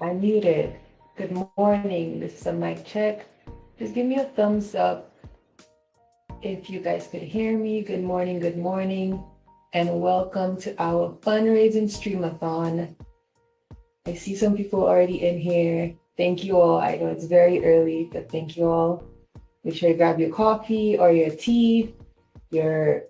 I'm muted. Good morning. This is a mic check. Just give me a thumbs up if you guys could hear me. Good morning, and welcome to our Fundraising Stream-A-Thon. I see some people already in here. Thank you all. I know it's very early, but thank you all. Make sure you grab your coffee or your tea, your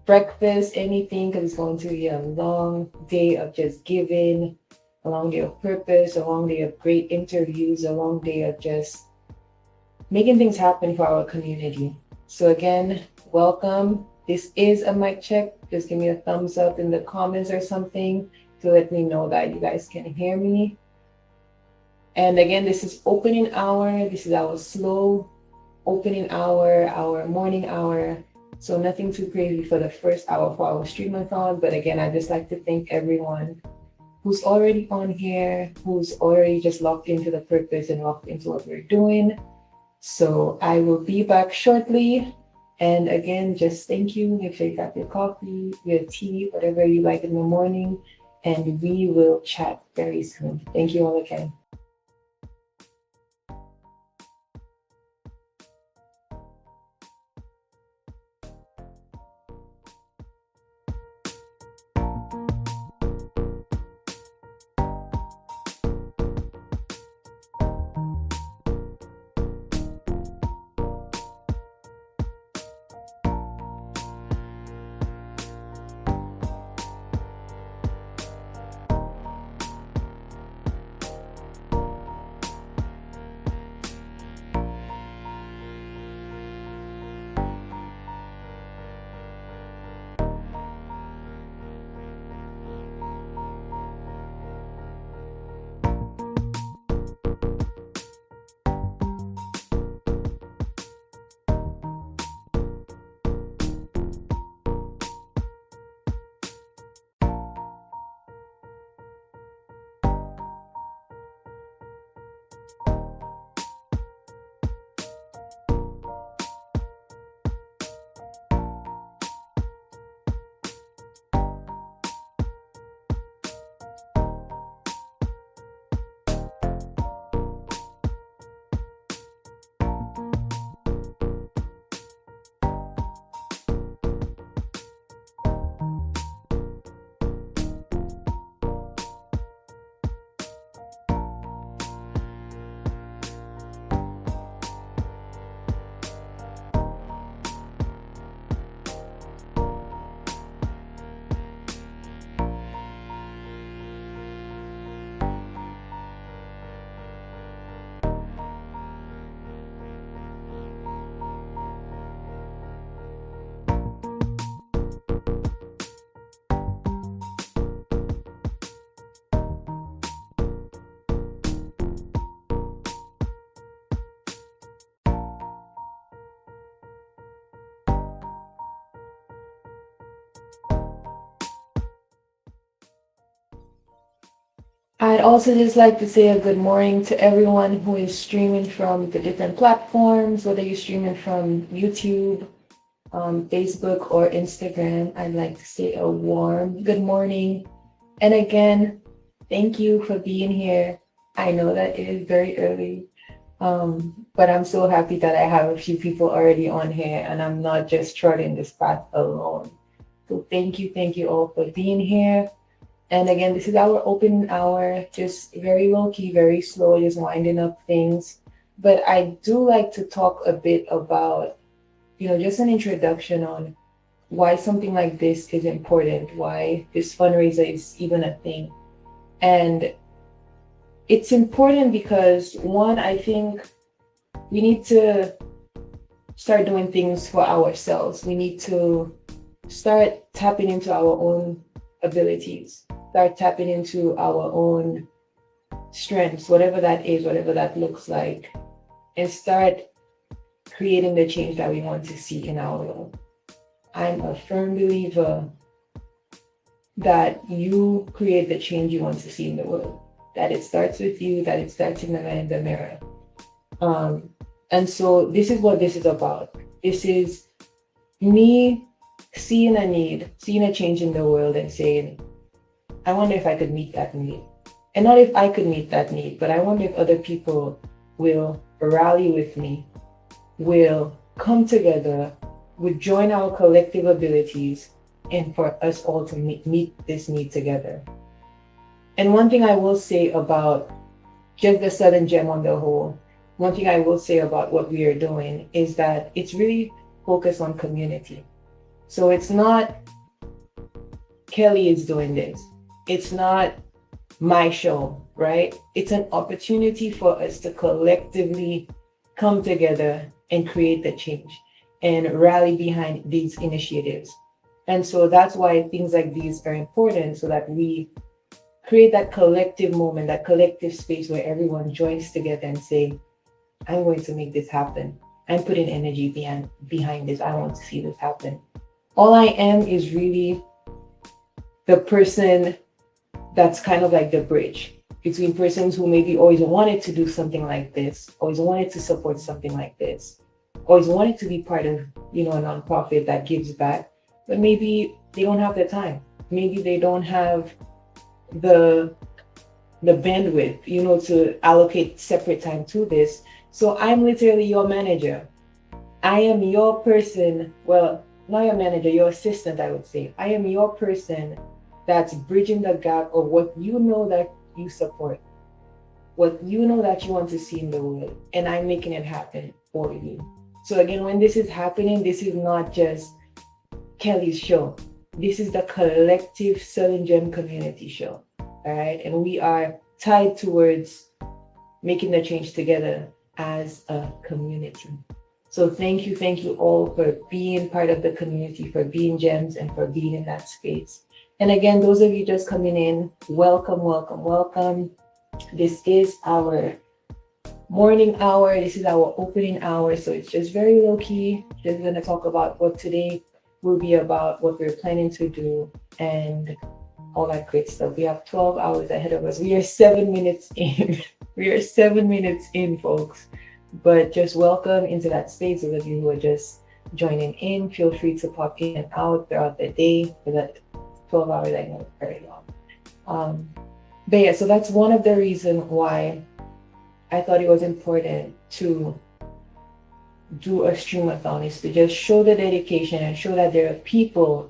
breakfast, anything, because it's going to be a long day of just giving, a long day of purpose, a long day of great interviews, a long day of just making things happen for our community. So again, welcome. This is a mic check. Just give me a thumbs up in the comments or something to let me know that you guys can hear me. And again, this is opening hour. This is our slow opening hour, our morning hour. So nothing too crazy for the first hour for our stream-a-thon. But again, I'd just like to thank everyone who's already on here, who's already just locked into the purpose and locked into what we're doing. So I will be back shortly. And again, just thank you. Make sure you got your coffee, your tea, whatever you like in the morning. And we will chat very soon. Thank you all again. I'd also just like to say a good morning to everyone who is streaming from the different platforms, whether you're streaming from YouTube, Facebook, or Instagram. I'd like to say a warm good morning. And again, thank you for being here. I know that it is very early, but I'm so happy that I have a few people already on here and I'm not just trotting this path alone. So thank you all for being here. And again, this is our open hour, just very low key, very slow, just winding up things. But I do like to talk a bit about, just an introduction on why something like this is important, why this fundraiser is even a thing. And it's important because, one, I think we need to start doing things for ourselves. We need to start tapping into our own abilities, start tapping into our own strengths, whatever that is, whatever that looks like, and start creating the change that we want to see in our world. I'm a firm believer that you create the change you want to see in the world, that it starts with you, that it starts in the mirror. And so this is what this is about. This is me seeing a need, seeing a change in the world and saying, I wonder if I could meet that need. And not if I could meet that need, but I wonder if other people will rally with me, will come together, would join our collective abilities, and for us all to meet this need together. And one thing I will say about just the Southern Gem on the whole, one thing I will say about what we are doing is that it's really focused on community. So it's not Kelly is doing this. It's not my show, right? It's an opportunity for us to collectively come together and create the change and rally behind these initiatives. And so that's why things like these are important, so that we create that collective moment, that collective space where everyone joins together and say, I'm going to make this happen. I'm putting energy behind this. I want to see this happen. All I am is really the person that's kind of like the bridge between persons who maybe always wanted to do something like this, always wanted to support something like this, always wanted to be part of, a nonprofit that gives back, but maybe they don't have the time. Maybe they don't have the bandwidth, to allocate separate time to this. So I'm literally your manager. I am your person. Well, not your manager, your assistant, I would say. I am your person that's bridging the gap of what you know that you support, what you know that you want to see in the world, and I'm making it happen for you. So again, when this is happening, this is not just Kelly's show. This is the collective Southern Gem community show, all right? And we are tied towards making the change together as a community. So thank you all for being part of the community, for being gems, and for being in that space. And again, those of you just coming in, welcome. This is our morning hour. This is our opening hour. So it's just very low key. Just going to talk about what today will be about, what we're planning to do, and all that great stuff. We have 12 hours ahead of us. We are 7 minutes in. We are 7 minutes in, folks. But just welcome into that space. Those of you who are just joining in, feel free to pop in and out throughout the day for that 12 hours. I know it's very long. But yeah, so that's one of the reasons why I thought it was important to do a stream-a-thon, is to just show the dedication and show that there are people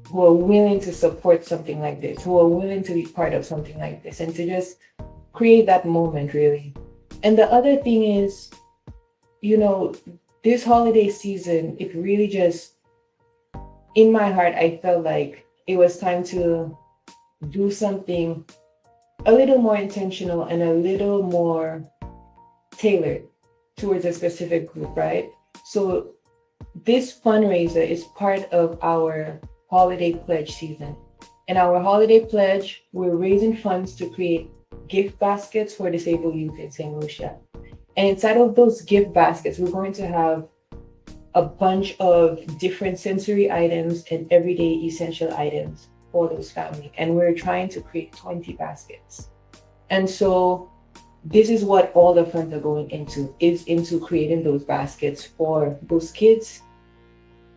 who are willing to support something like this, who are willing to be part of something like this, and to just create that moment, really. And the other thing is, this holiday season, it really just, in my heart, I felt like it was time to do something a little more intentional and a little more tailored towards a specific group, right? So this fundraiser is part of our holiday pledge season. In our holiday pledge, we're raising funds to create gift baskets for disabled youth in St. Lucia. And inside of those gift baskets, we're going to have a bunch of different sensory items and everyday essential items for those families. And we're trying to create 20 baskets. And so this is what all the funds are going into, is into creating those baskets for those kids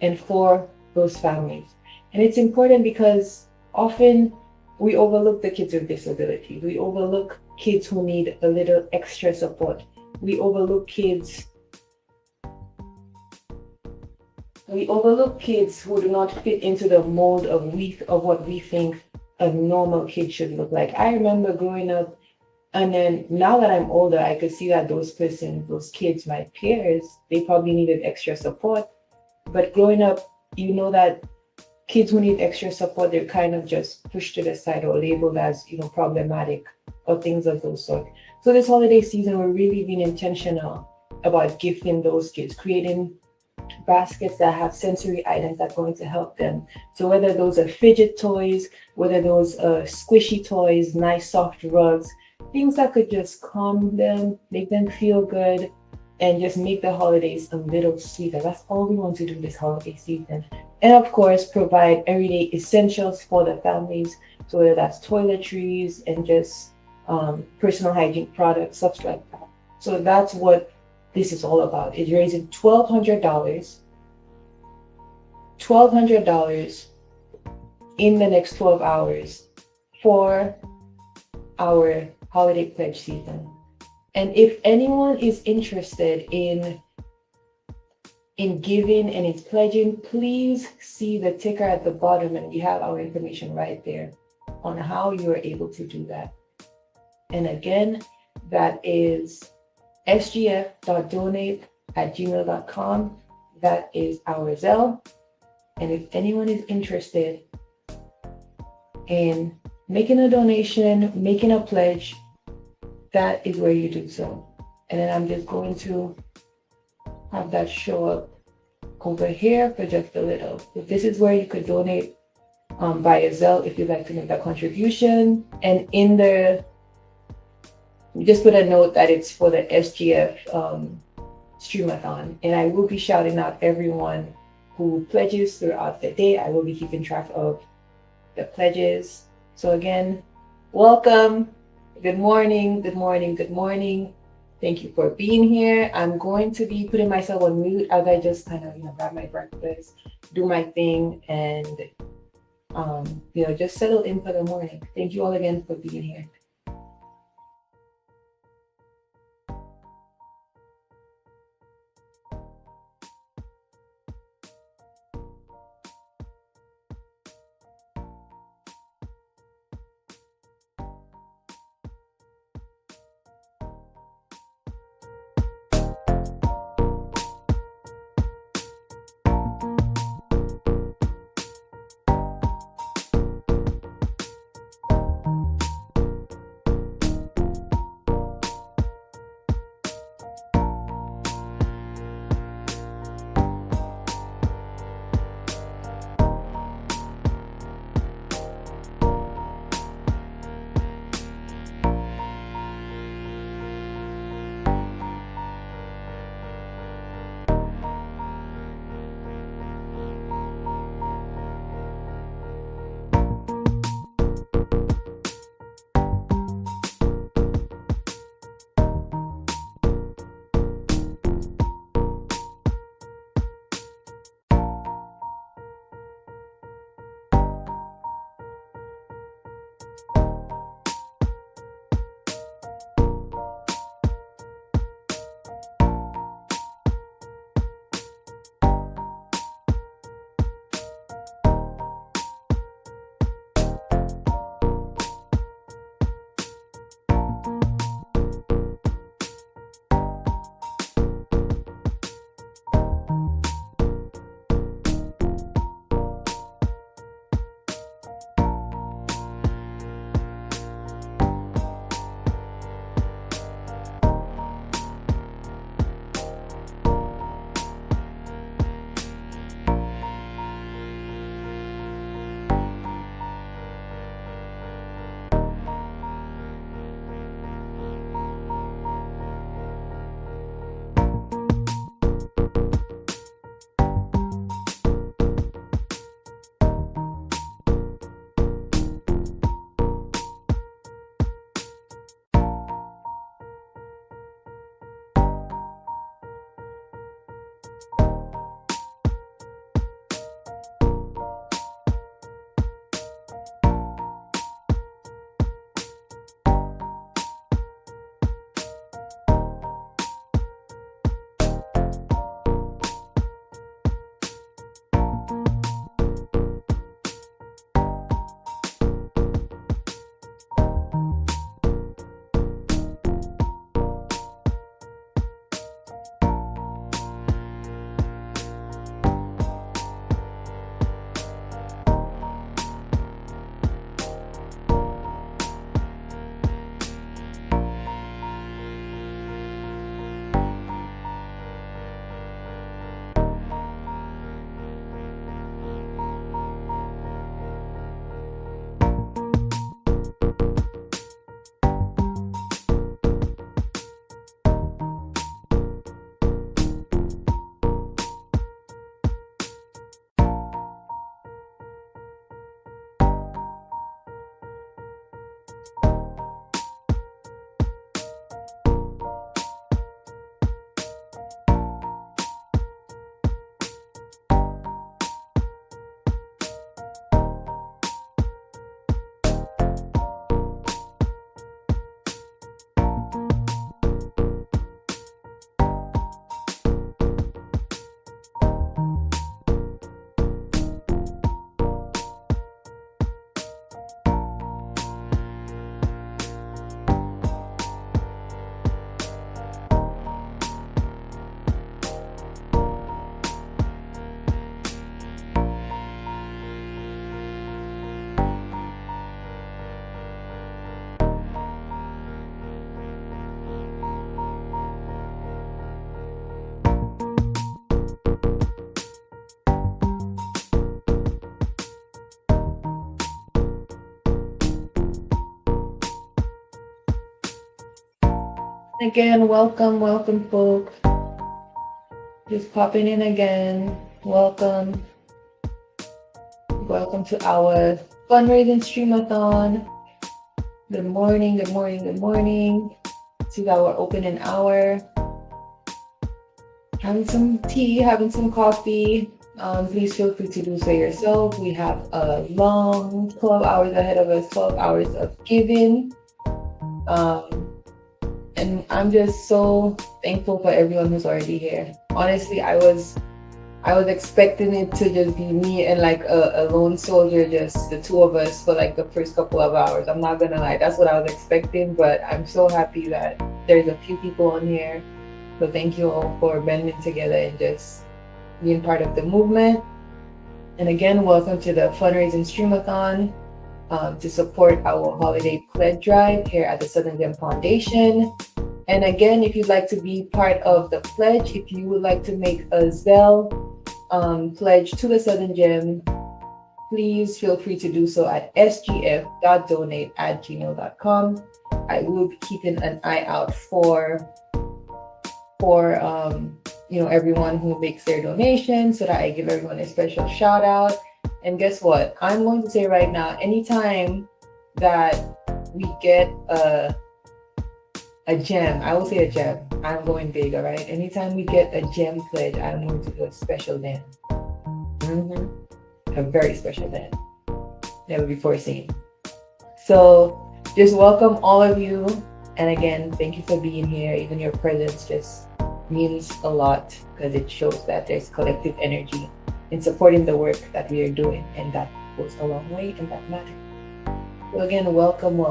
and for those families. And it's important because often we overlook the kids with disabilities. We overlook kids who need a little extra support. We overlook kids who do not fit into the mold of what we think a normal kid should look like. I remember growing up, and then now that I'm older, I could see that those kids, my peers, they probably needed extra support. But growing up, that kids who need extra support, they're kind of just pushed to the side or labeled as, problematic or things of those sort. So this holiday season, we're really being intentional about gifting those kids, creating baskets that have sensory items that are going to help them. So whether those are fidget toys, whether those are squishy toys, nice soft rugs, things that could just calm them, make them feel good, and just make the holidays a little sweeter. That's all we want to do this holiday season. And of course, provide everyday essentials for the families. So whether that's toiletries and just personal hygiene products, stuff like that. So that's what this is all about. It's raising $1,200 in the next 12 hours for our holiday pledge season. And if anyone is interested in giving and in pledging, please see the ticker at the bottom, and we have our information right there on how you are able to do that. And again, that is sgf.donate@gmail.com. That is our Zelle. And if anyone is interested in making a donation, making a pledge, that is where you do so. And then I'm just going to have that show up over here for just a little. So this is where you could donate via Zelle if you'd like to make that contribution. And in the, just put a note that it's for the SGF Stream-A-Thon. And I will be shouting out everyone who pledges throughout the day. I will be keeping track of the pledges. So again, welcome. Good morning, good morning, good morning. Thank you for being here. I'm going to be putting myself on mute as I just kind of, grab my breakfast, do my thing, and, just settle in for the morning. Thank you all again for being here. Again, welcome, folks. Just popping in again. Welcome. Welcome to our fundraising stream-a-thon. Good morning, good morning, good morning. This is our opening hour. Having some tea, having some coffee. Please feel free to do so yourself. We have a long 12 hours ahead of us, 12 hours of giving. And I'm just so thankful for everyone who's already here. Honestly, I was expecting it to just be me and like a lone soldier, just the two of us for like the first couple of hours. I'm not gonna lie, that's what I was expecting, but I'm so happy that there's a few people on here. So thank you all for bending together and just being part of the movement. And again, welcome to the Fundraising Stream-A-Thon to support our holiday pledge drive here at the Southern Gem Foundation. And again, if you'd like to be part of the pledge, if you would like to make a Zelle pledge to the Southern Gem, please feel free to do so at sgf.donate@gmail.com. I will be keeping an eye out for everyone who makes their donation, so that I give everyone a special shout out. And guess what? I'm going to say right now, anytime that we get a gem, I will say a gem, I'm going big, all right? Anytime we get a gem pledge, I'm going to do a special dance. A very special dance. Never before seen. So just welcome all of you. And again, thank you for being here. Even your presence just means a lot, because it shows that there's collective energy in supporting the work that we are doing, and that goes a long way, and that matters. So again, welcome.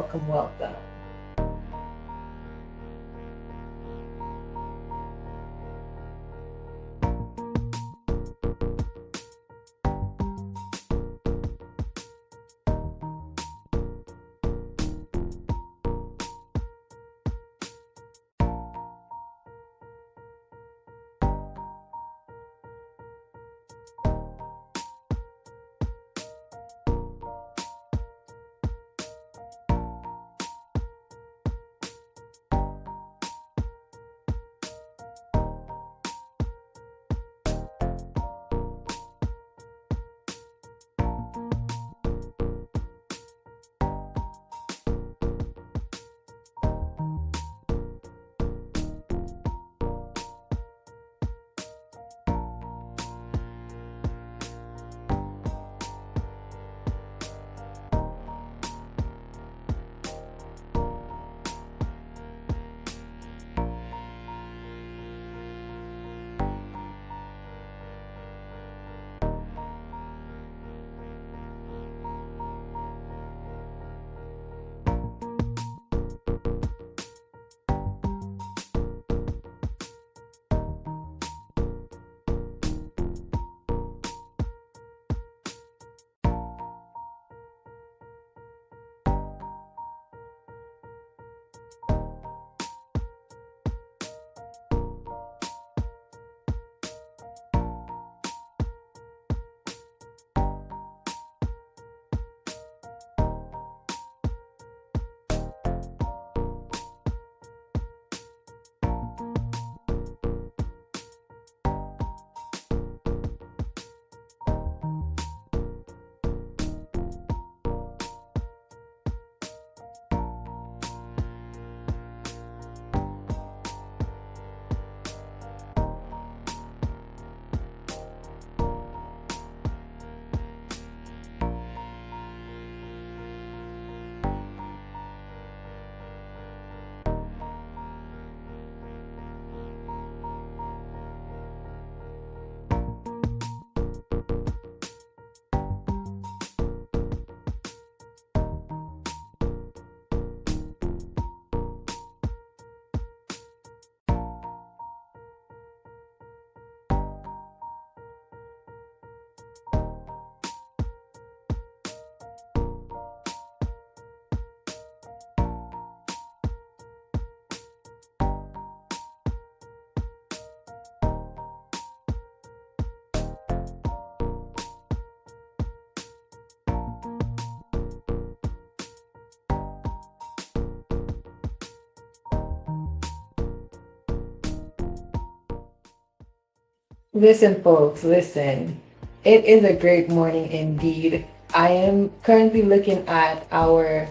Listen, folks, listen. It is a great morning indeed. I am currently looking at our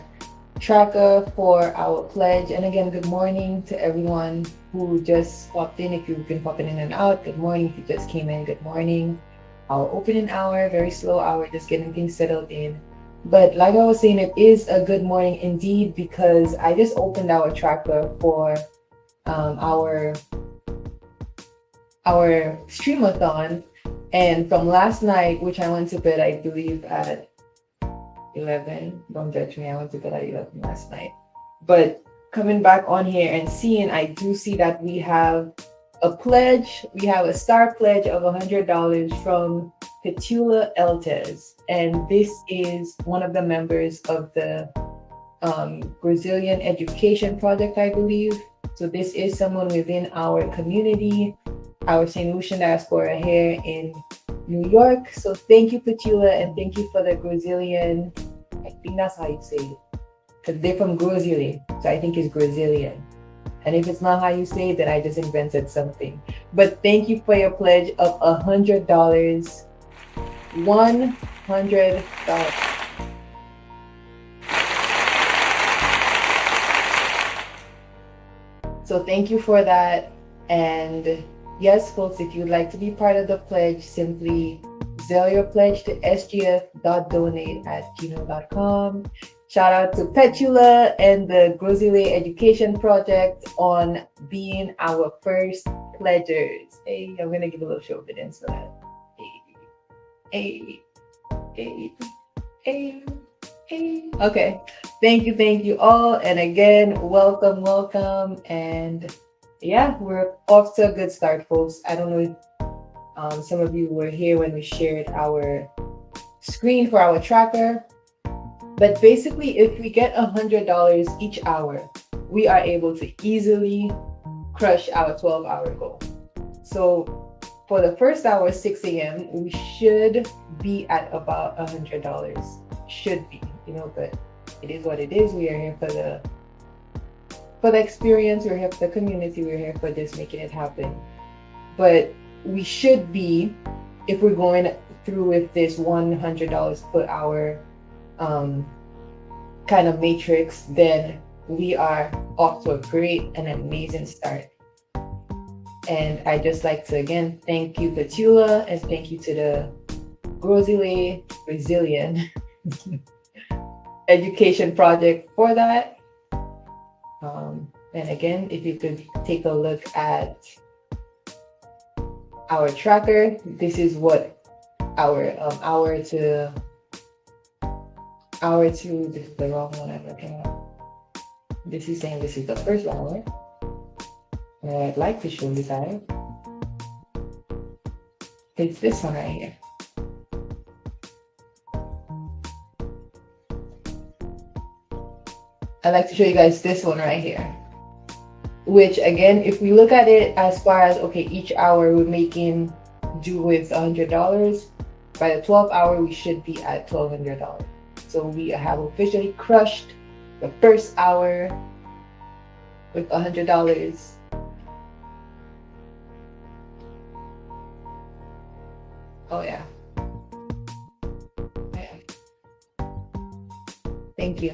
tracker for our pledge. And again, good morning to everyone who just popped in. If you've been popping in and out, good morning. If you just came in, good morning. Our opening hour, very slow hour, just getting things settled in. But like I was saying, it is a good morning indeed because I just opened our tracker for um, our our stream-a-thon. And from last night, which I went to bed, I believe at 11. Don't judge me, I went to bed at 11 last night. But coming back on here and seeing, I do see that we have a pledge. We have a star pledge of $100 from Petula Eltes. And this is one of the members of the Brazilian Education Project, I believe. So this is someone within our community, our St. Lucian diaspora here in New York. So thank you, Petula, and thank you for the Brazilian, I think that's how you say it, because they're from Brazil, so I think it's Brazilian. And if it's not how you say it, then I just invented something. But thank you for your pledge of $100. $100. So thank you for that. And yes, folks, if you'd like to be part of the pledge, simply Zelle your pledge to sgf.donate@gmail.com. Shout out to Petula and the Grozile Education Project on being our first pledgers. Hey, I'm gonna give a little show of it for that. Hey, hey, hey, hey. Okay, thank you all, and again, welcome, and yeah, we're off to a good start, folks. I don't know if some of you were here when we shared our screen for our tracker. But basically, if we get $100 each hour, we are able to easily crush our 12-hour goal. So for the first hour, 6 a.m., we should be at about $100. Should be, but it is what it is. We are here for the experience, we're here for the community, we're here for just making it happen. But we should be, if we're going through with this $100 per hour kind of matrix, then we are off to a great and amazing start. And I just like to again thank you, Petula, and thank you to the Brazilian Education Project for that. And again, if you could take a look at our tracker, this is what our hour to this is the wrong one I'm looking at. This is saying this is the first hour. And I'd like to show you guys. It's this one right here. I'd like to show you guys this one right here. Which again, if we look at it as far as, okay, each hour we're making do with $100, by the 12th hour, we should be at $1,200. So we have officially crushed the first hour with $100. Oh yeah. Thank you.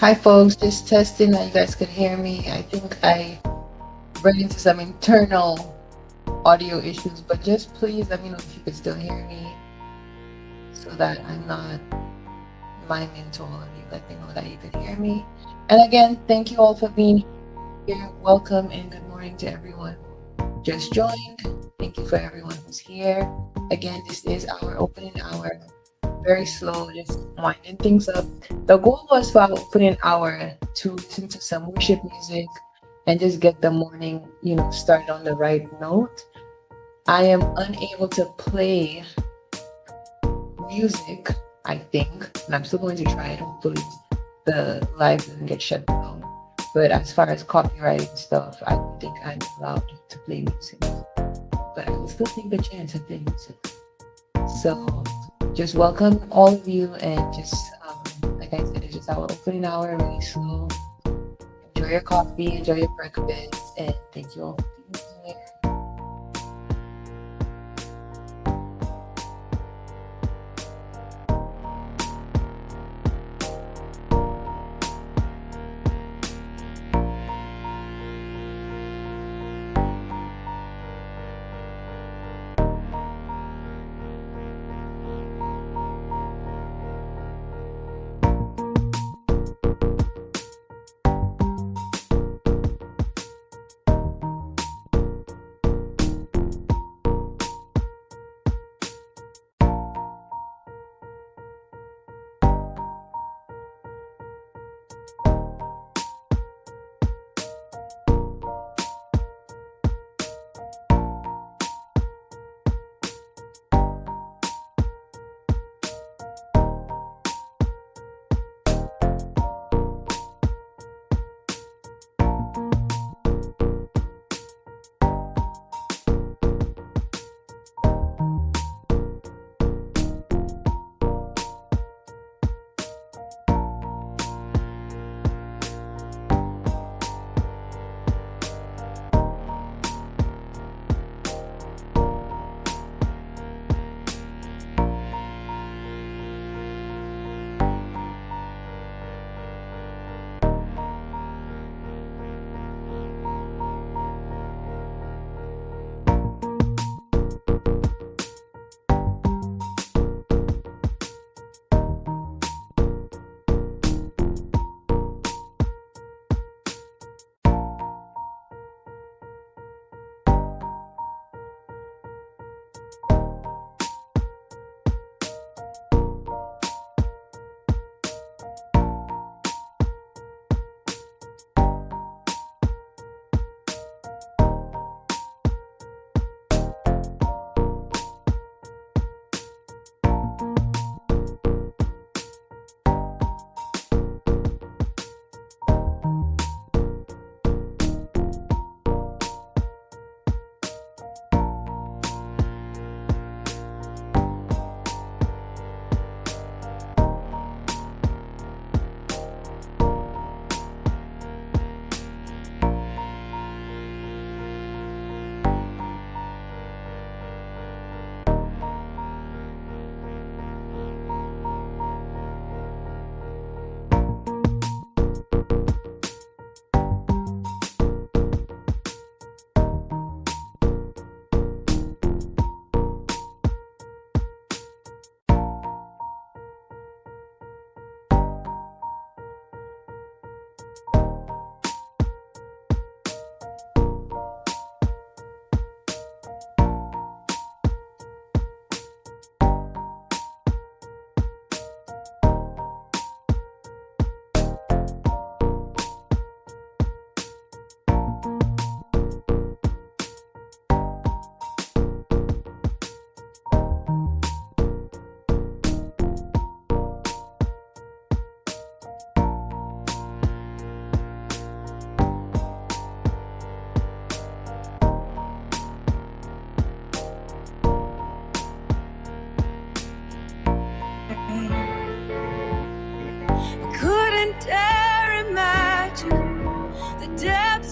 Hi, folks. Just testing that you guys could hear me. I think I ran into some internal audio issues, but just please let me know if you could still hear me so that I'm not miming to all of you. Let me know that you could hear me. And again, thank you all for being here. Welcome and good morning to everyone who just joined. Thank you for everyone who's here. Again, this is our opening hour. Very slow, just winding things up. The goal was for our opening hour to listen to some worship music and just get the morning, started on the right note. I am unable to play music, I think, and I'm still going to try it. Hopefully, the live doesn't get shut down. But as far as copyright stuff, I don't think I'm allowed to play music. But I will still take the chance of playing music. So just welcome all of you, and just like I said, it's just our opening hour, really slow. Enjoy your coffee, enjoy your breakfast, and thank you all for being here.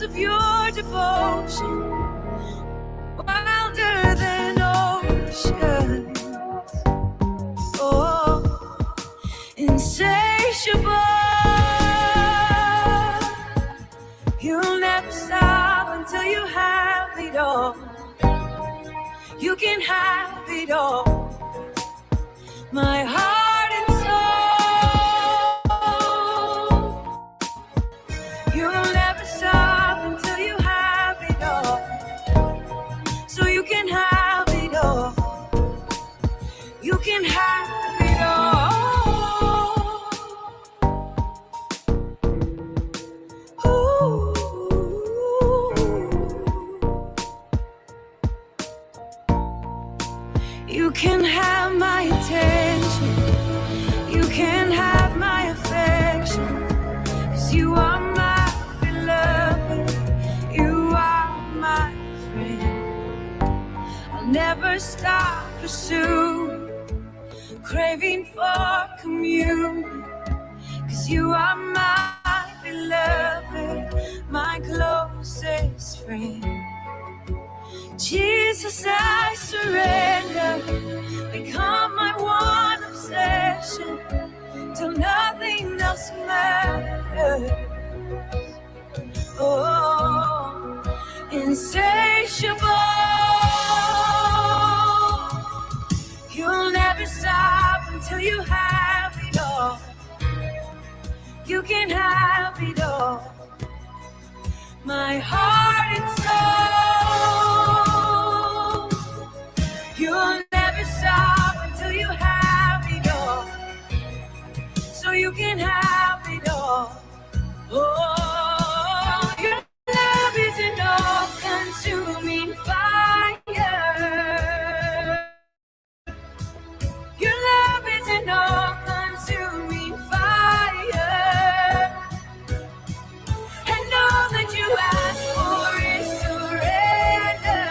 Of your devotion, wilder than oceans, oh, insatiable. You can have it all. My heart and soul. You'll never stop until you have it all. So you can have it all. You can have it all. Ooh. You can have my attention. You can have my affection. 'Cause you are my beloved. You are my friend. I'll never stop pursuing, craving for communion. 'Cause you are my beloved, my closest friend. Jesus, I surrender. Become my one obsession till nothing else matters. Oh, insatiable. You'll never stop until you have it all. You can have it all. My heart and soul. You'll never stop until you have it all. So you can have it all. Oh, your love is an all-consuming fire. Your love is an all-consuming fire. And all that you ask for is surrender.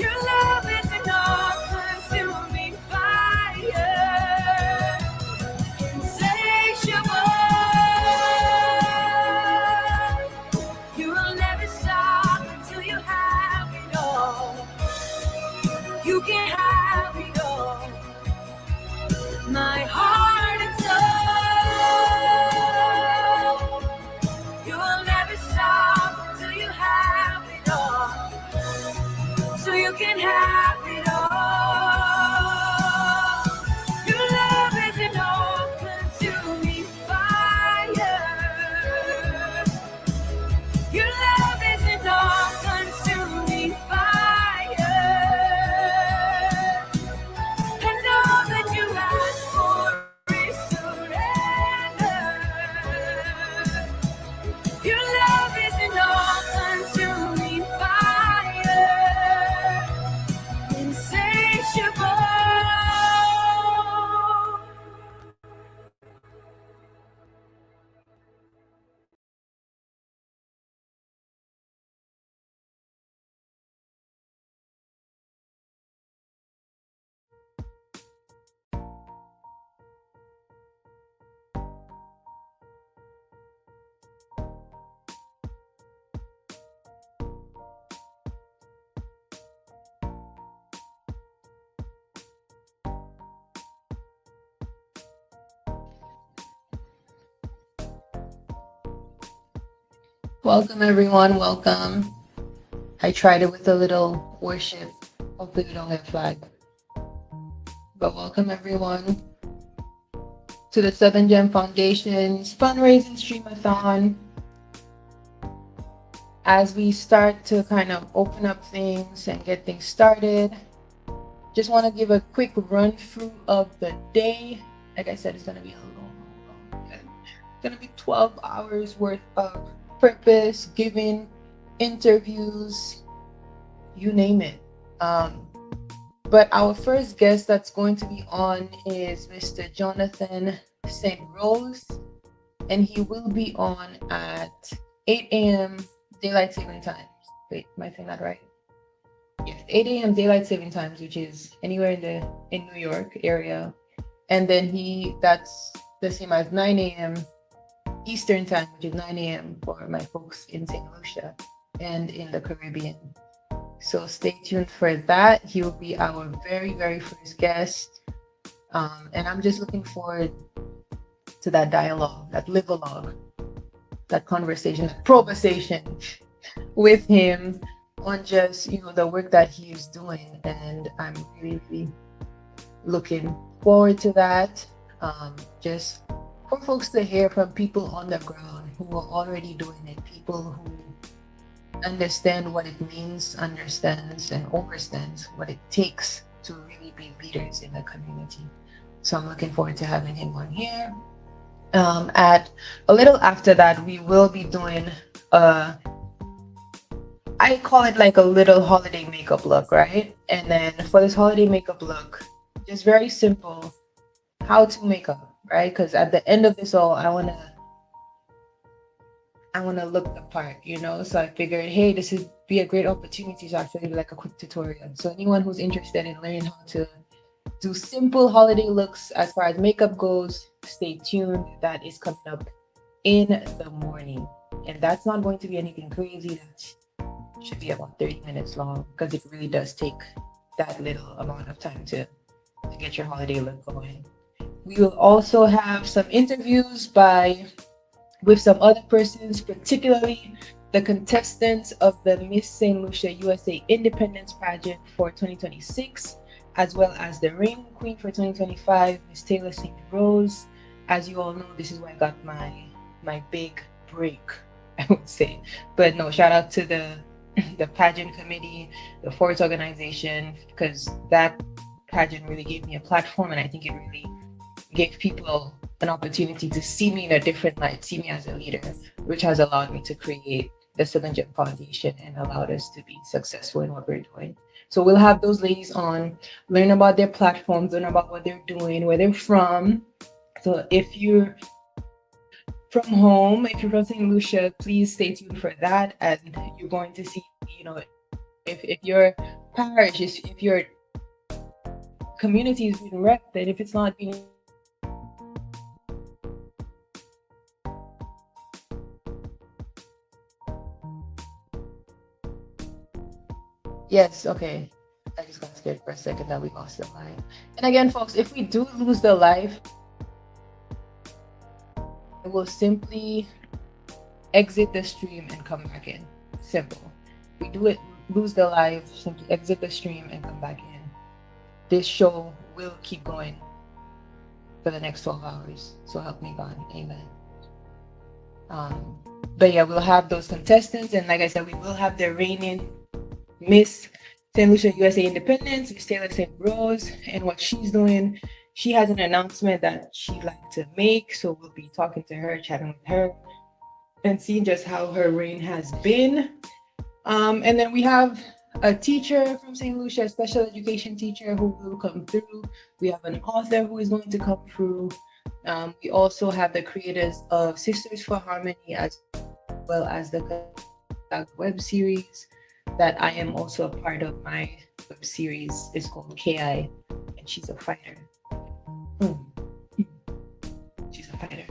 Your love is an all-consuming fire. Insatiable. You will never stop until you have it all. You can have it all. My heart and soul. You will never stop until you have it all. So you can have it all. Your love is an all-consuming fire. Your love is an all-consuming fire. And all that you ask for is surrender. Your love is an all-consuming fire. Insatiable. Welcome everyone, welcome. I tried it with a little worship. Hopefully we don't get flagged. But welcome everyone to the 7 Gem Foundation's Fundraising Stream-A-Thon. As we start to kind of open up things and get things started, just want to give a quick run through of the day. Like I said, it's going to be a long. It's going to be 12 hours worth of purpose, giving, interviews, you name it. But our first guest that's going to be on is Mr. Jonathan St. Rose, and he will be on at 8 a.m. Daylight Saving Times. Wait, am I saying that right? Yes, 8 a.m. Daylight Saving Times, which is anywhere in New York area. And then that's the same as 9 a.m. Eastern Time, which is 9 a.m. for my folks in St. Lucia and in the Caribbean. So stay tuned for that. He will be our very, very first guest. And I'm just looking forward to that dialogue, that live-alog, that conversation, that probation with him. on just, the work that he is doing. And I'm really, really looking forward to that. Just for folks to hear from people on the ground who are already doing it, people who understand what it means, understands and understands what it takes to really be leaders in the community. So I'm looking forward to having him on here. At a little after that, we will be doing I call it like a little holiday makeup look, right? And then for this holiday makeup look, just very simple, how to make up, right? Because at the end of this all, I wanna look the part, So I figured, hey, this would be a great opportunity to actually do like a quick tutorial. So anyone who's interested in learning how to do simple holiday looks as far as makeup goes, stay tuned. That is coming up in the morning, and that's not going to be anything crazy. That should be about 30 minutes long, because it really does take that little amount of time to get your holiday look going. We will also have some interviews with some other persons, particularly the contestants of the Miss St. Lucia USA Independence Pageant for 2026, as well as the Reigning Queen for 2025, Miss Taylor St. Rose. As you all know, this is where I got my big break, I would say. But no, shout out to the pageant committee, the Forts organization, because that pageant really gave me a platform, and I think it really gave people an opportunity to see me in a different light, see me as a leader, which has allowed me to create the Southern Gem Foundation and allowed us to be successful in what we're doing. So we'll have those ladies on, learn about their platforms, learn about what they're doing, where they're from. So if you're from home, if you're from St. Lucia, please stay tuned for that. And you're going to see, if your parish, if your community is being wrecked, and if it's not being Yes, okay. I just got scared for a second that we lost the line. And again, folks, if we do lose the live, I will simply exit the stream and come back in. Simple. We lose the live, simply exit the stream and come back in. This show will keep going for the next 12 hours. So help me God. Amen. But yeah, we'll have those contestants, and like I said, we will have the reigning Miss St. Lucia USA Independence, Miss Taylor St. Rose, and what she's doing. She has an announcement that she'd like to make, so we'll be talking to her, chatting with her, and seeing just how her reign has been. And then we have a teacher from St. Lucia, a special education teacher who will come through. We have an author who is going to come through. We also have the creators of Sisters for Harmony, as well as the web series that I am also a part of. My web series is called KI, and she's a fighter. She's a fighter.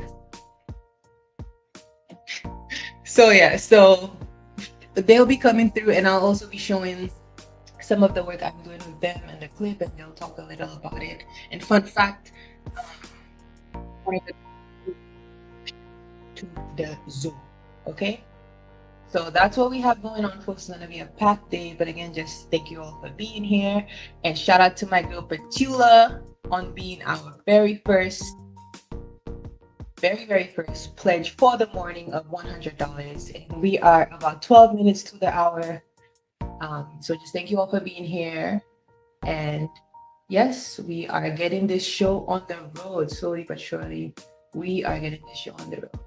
So yeah, so they'll be coming through, and I'll also be showing some of the work I'm doing with them and the clip, and they'll talk a little about it. And fun fact, to the zoo, okay? So that's what we have going on, folks. It's gonna be a packed day, but again, just thank you all for being here, and shout out to my girl Petula on being our very first pledge for the morning of $100, and we are about 12 minutes to the hour. So just thank you all for being here, and yes, we are getting this show on the road slowly but surely. We are getting this show on the road.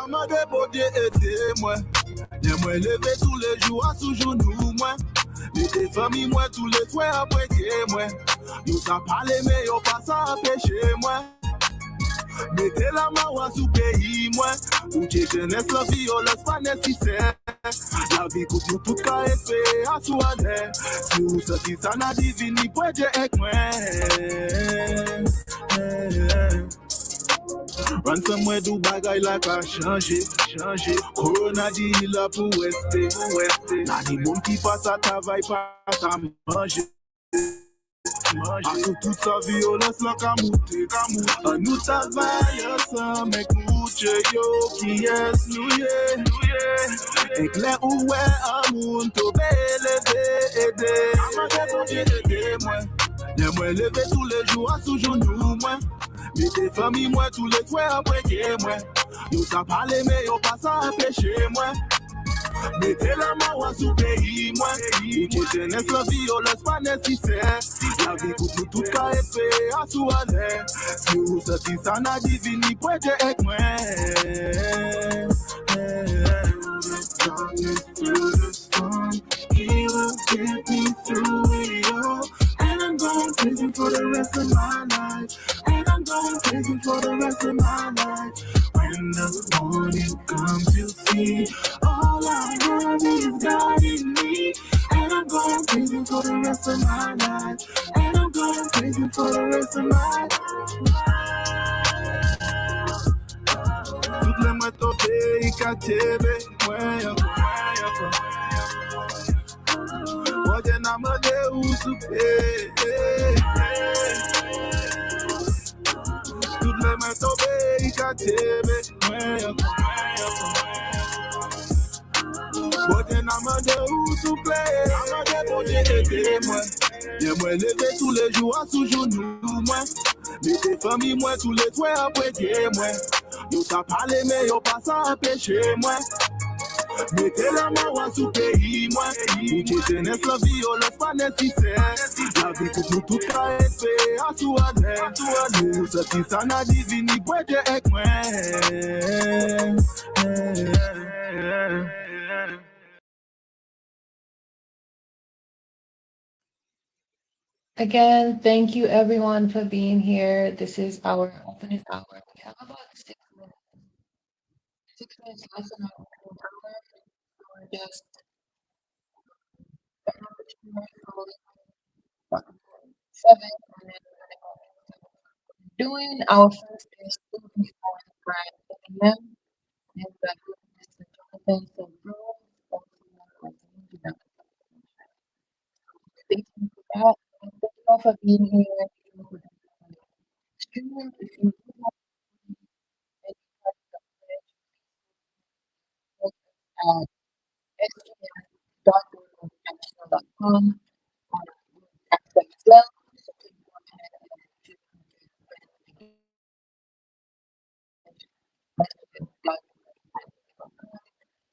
Maman de body aidez-moi. J'aimerais lever tous les jours à sous genou, moi. Mettez famille, moi, tous les soirs à moitié, moi. Nous a parlé, mais on passe à pécher, moi. Mettez la main sous pays, moi. Ou que jeunesse, la violence pas nécessaire. La vie coûte nous tout cas espérer à soigner. Si vous sortez ça, n'a divini, pour Dieu avec moi. Ransomware do bagay la ka chanje. Corona di la pou weste. Na di moun ki pa sa travay pa sa manje. Aso tout sa violence la ka moute. An nou travay ensemble mek mouche yo ki yes nou ye. Ek le ouwe amoun tobe leve ede. Amade bon Dieu ede mwen. Ye mwen leve tous les jours à sous genou mwen. Mettez famille moi tous les soirs après moi. Nous ça parle mais on passe à pécher moi. Mettez la main sous pays moi. Ou que jeunesse la violence pas nécessaire. La vie coûte nous tout cas espérer à soigner. Si vous sortez ça n'a divini pour Dieu avec moi. Through the storm, he will get me through it all. And I'm going crazy for the rest of my life. And I'm going crazy for the rest of my life. When the morning comes, you'll see all I have is God in me. And I'm going crazy for the rest of my life. And I'm going crazy for the rest of my life. Toutes les mois tombées, il catébé, ouais. Waje na mode usupe. Toutes les mains tombées, il catébé, ouais. Waje na mode usupe. Amade bon Dieu aidez-moi. Ye moi lever tous les jours à sous genou, moi. Mettez famille, moi, tous les soirs après moi. Nous ça parle mais on passe à pécher, moi. Mettez la main sous pays, moi. Ou que jeunesse la violence pas nécessaire. La vie coûte nous tout cas espérer à soigner. Nous sortis ça n'a divini pour Dieu avec moi. Again, thank you everyone for being here. This is our opening hour. We have about 6 minutes. 6 minutes less than our opening hour. We're just an opportunity for 7 and then doing our first is before the brand AM and the Mr. Jonathan Sandro. Thank you for that. And thank you all for being here. Streaming, if you do have any questions, at sgn.com access as well. So please go ahead and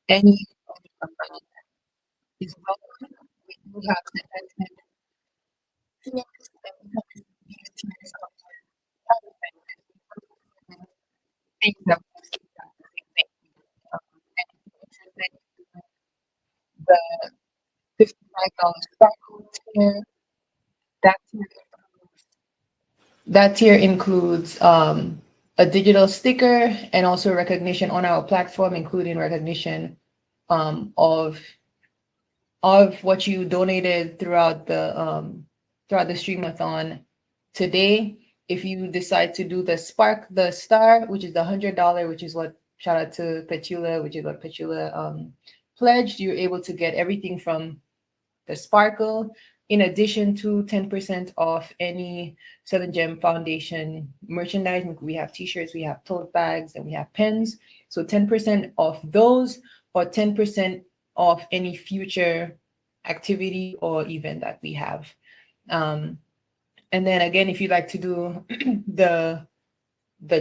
any is welcome. We do have the things that the $55 sparkle tier. That tier includes a digital sticker and also recognition on our platform, including recognition of what you donated throughout the Stream-A-Thon today. If you decide to do the star, which is the $100, which is what shout out to Petula, which is what Petula pledged, you're able to get everything from the sparkle, in addition to 10% off any 7 Gem Foundation merchandise. We have t-shirts, we have tote bags, and we have pens. So 10% off those, or 10% off any future activity or event that we have. And then again, if you'd like to do the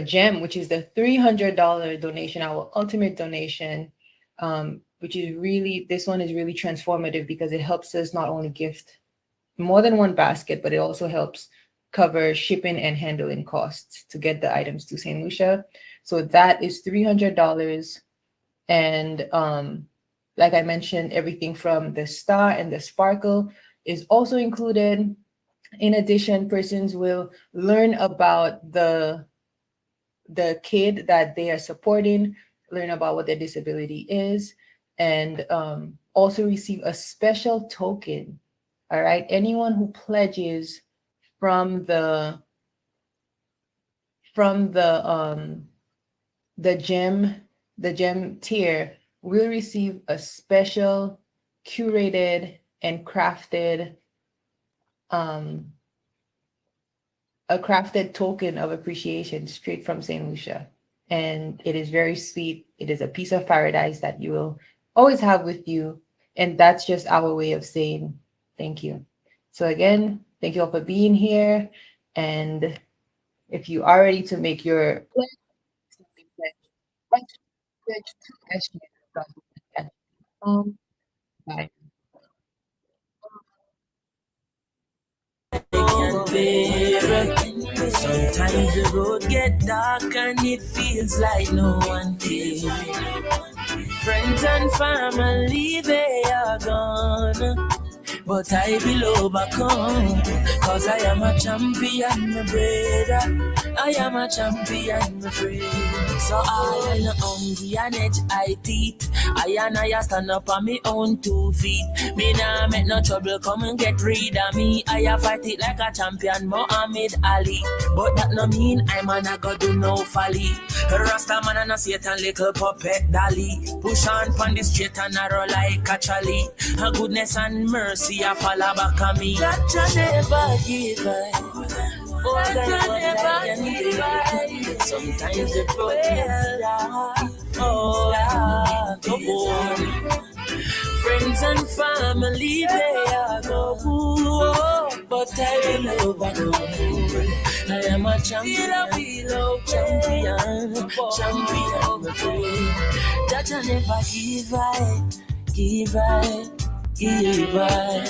gem, which is the $300 donation, our ultimate donation, which is really, this one is really transformative because it helps us not only gift more than one basket, but it also helps cover shipping and handling costs to get the items to St. Lucia. So that is $300. And like I mentioned, everything from the star and the sparkle is also included. In addition, persons will learn about the kid that they are supporting, learn about what their disability is, and also receive a special token. All right, anyone who pledges from the from the gem the gem tier will receive a special curated and crafted um a crafted token of appreciation straight from St. Lucia. And it is very sweet. It is a piece of paradise that you will always have with you. And that's just our way of saying thank you. So, again, thank you all for being here. And if you are ready to make your bye. Sometimes the road get dark and it feels like no one cares. Friends and family, they are gone. But I will overcome, cause I am a champion, my brother. I am a champion, my friend. So I am hungry and edge I teeth. I stand up on my own 2 feet. Me nah make no trouble, come and get rid of me. I fight it like a champion, Muhammad Ali. But that no mean I'm a go do no folly. Rasta man and a Satan little puppet dolly. Push on pon the straight and narrow like a chally. Her goodness and mercy I follow back on me. That you never give up. Oh, that you never give up. Sometimes it broke. Oh, come on. Friends and family, they are go. But I will overcome. I am a champion, champion, my friend. That I never give up, give up, give up.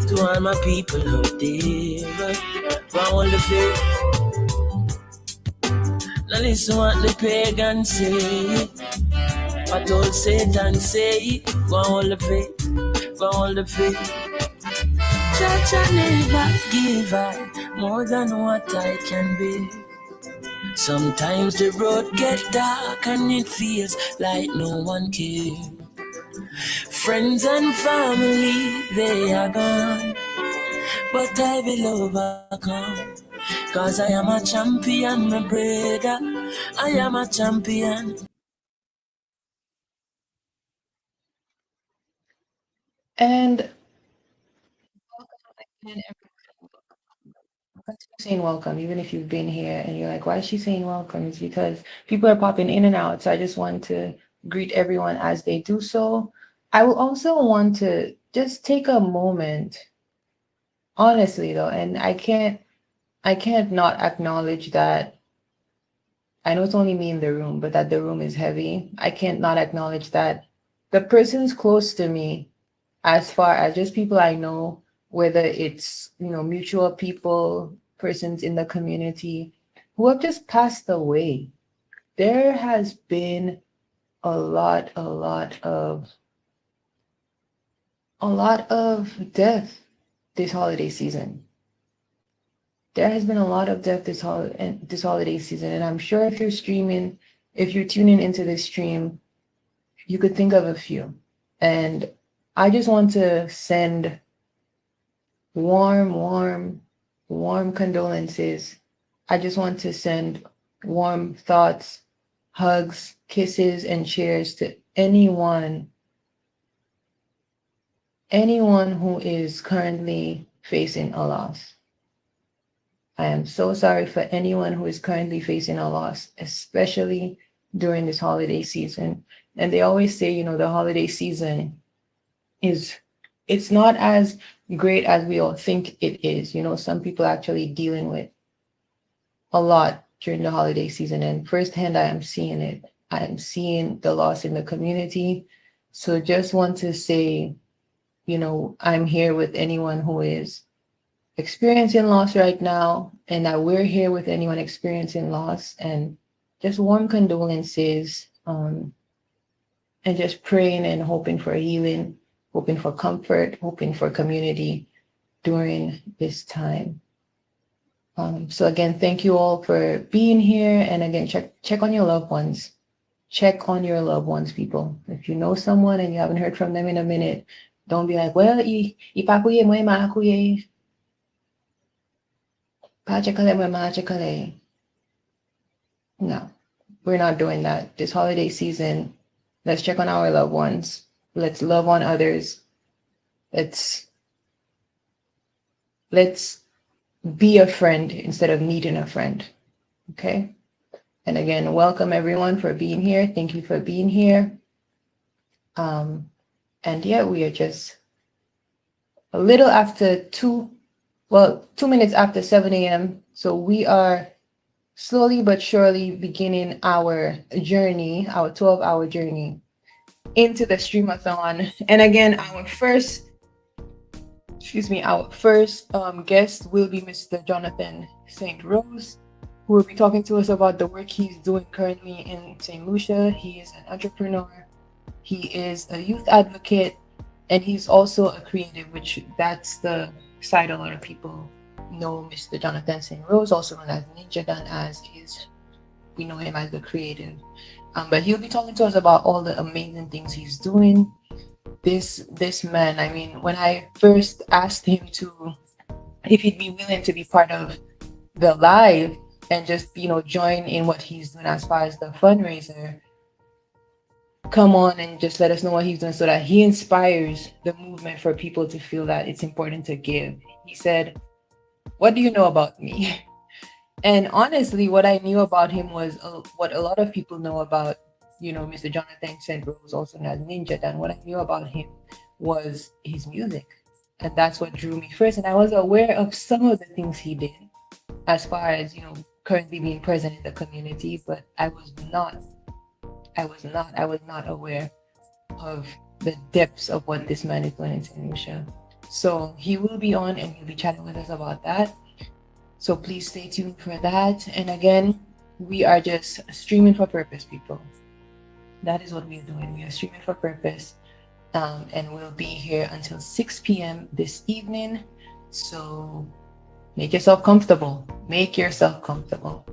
To all my people out there, for all the faith. Now listen what the pagan say. What old Satan say. For all the faith, for all the faith. Church I never give up more than what I can be. Sometimes the road get dark and it feels like no one cares. Friends and family, they are gone. But I will overcome. Cause I am a champion, my brother. I am a champion. And continue saying welcome, even if you've been here and you're like, why is she saying welcome? It's because people are popping in and out. So I just want to greet everyone as they do so. I will also want to just take a moment, honestly though, and I can't not acknowledge that I know it's only me in the room, but that the room is heavy. I can't not acknowledge that the persons close to me, as far as just people I know, whether it's, mutual people, persons in the community who have just passed away. There has been a lot of death this holiday season. There has been a lot of death this holiday season, and I'm sure if you're tuning into this stream, you could think of a few. And I just want to send warm, warm, warm condolences. I just want to send warm thoughts, hugs, kisses, and cheers to anyone who is currently facing a loss. I am so sorry for anyone who is currently facing a loss, especially during this holiday season. And they always say, the holiday season it's not as great as we all think it is. Some people are actually dealing with a lot during the holiday season. And firsthand, I am seeing it. I am seeing the loss in the community. So just want to say, I'm here with anyone who is experiencing loss right now, and that we're here with anyone experiencing loss, and just warm condolences, and just praying and hoping for healing, hoping for comfort, hoping for community during this time. So again, thank you all for being here, and again, check on your loved ones. Check on your loved ones, people. If you know someone and you haven't heard from them in a minute, don't be like, well, ipakuye mo maakuye. No, we're not doing that. This holiday season, let's check on our loved ones. Let's love on others. Let's be a friend instead of needing a friend. Okay? And again, welcome everyone for being here. Thank you for being here. And yeah, we are just a little after 2 minutes after 7 a.m. So we are slowly but surely beginning our journey, our 12-hour journey into the Stream-A-Thon. And again, our first guest will be Mr. Jonathan St. Rose, who will be talking to us about the work he's doing currently in St. Lucia. He is an entrepreneur, he is a youth advocate, and he's also a creative, which that's the side a lot of people know Mr. Jonathan St. Rose, also known as Ninja Dan, we know him as the creative. But he'll be talking to us about all the amazing things he's doing. This man, I mean, when I first asked him if he'd be willing to be part of the live and just, join in what he's doing as far as the fundraiser, come on and just let us know what he's doing so that he inspires the movement for people to feel that it's important to give. He said, "What do you know about me?" And honestly, what I knew about him was what a lot of people know about, Mr. Jonathan St. Rose, also known as Ninja Dan. What I knew about him was his music. And that's what drew me first. And I was aware of some of the things he did as far as, currently being present in the community, but I was not aware of the depths of what this man is doing in St. Lucia. So he will be on and he'll be chatting with us about that. So please stay tuned for that. And again, we are just streaming for purpose, people. That is what we are doing. We are streaming for purpose. And we'll be here until 6 p.m. this evening. So make yourself comfortable. Make yourself comfortable.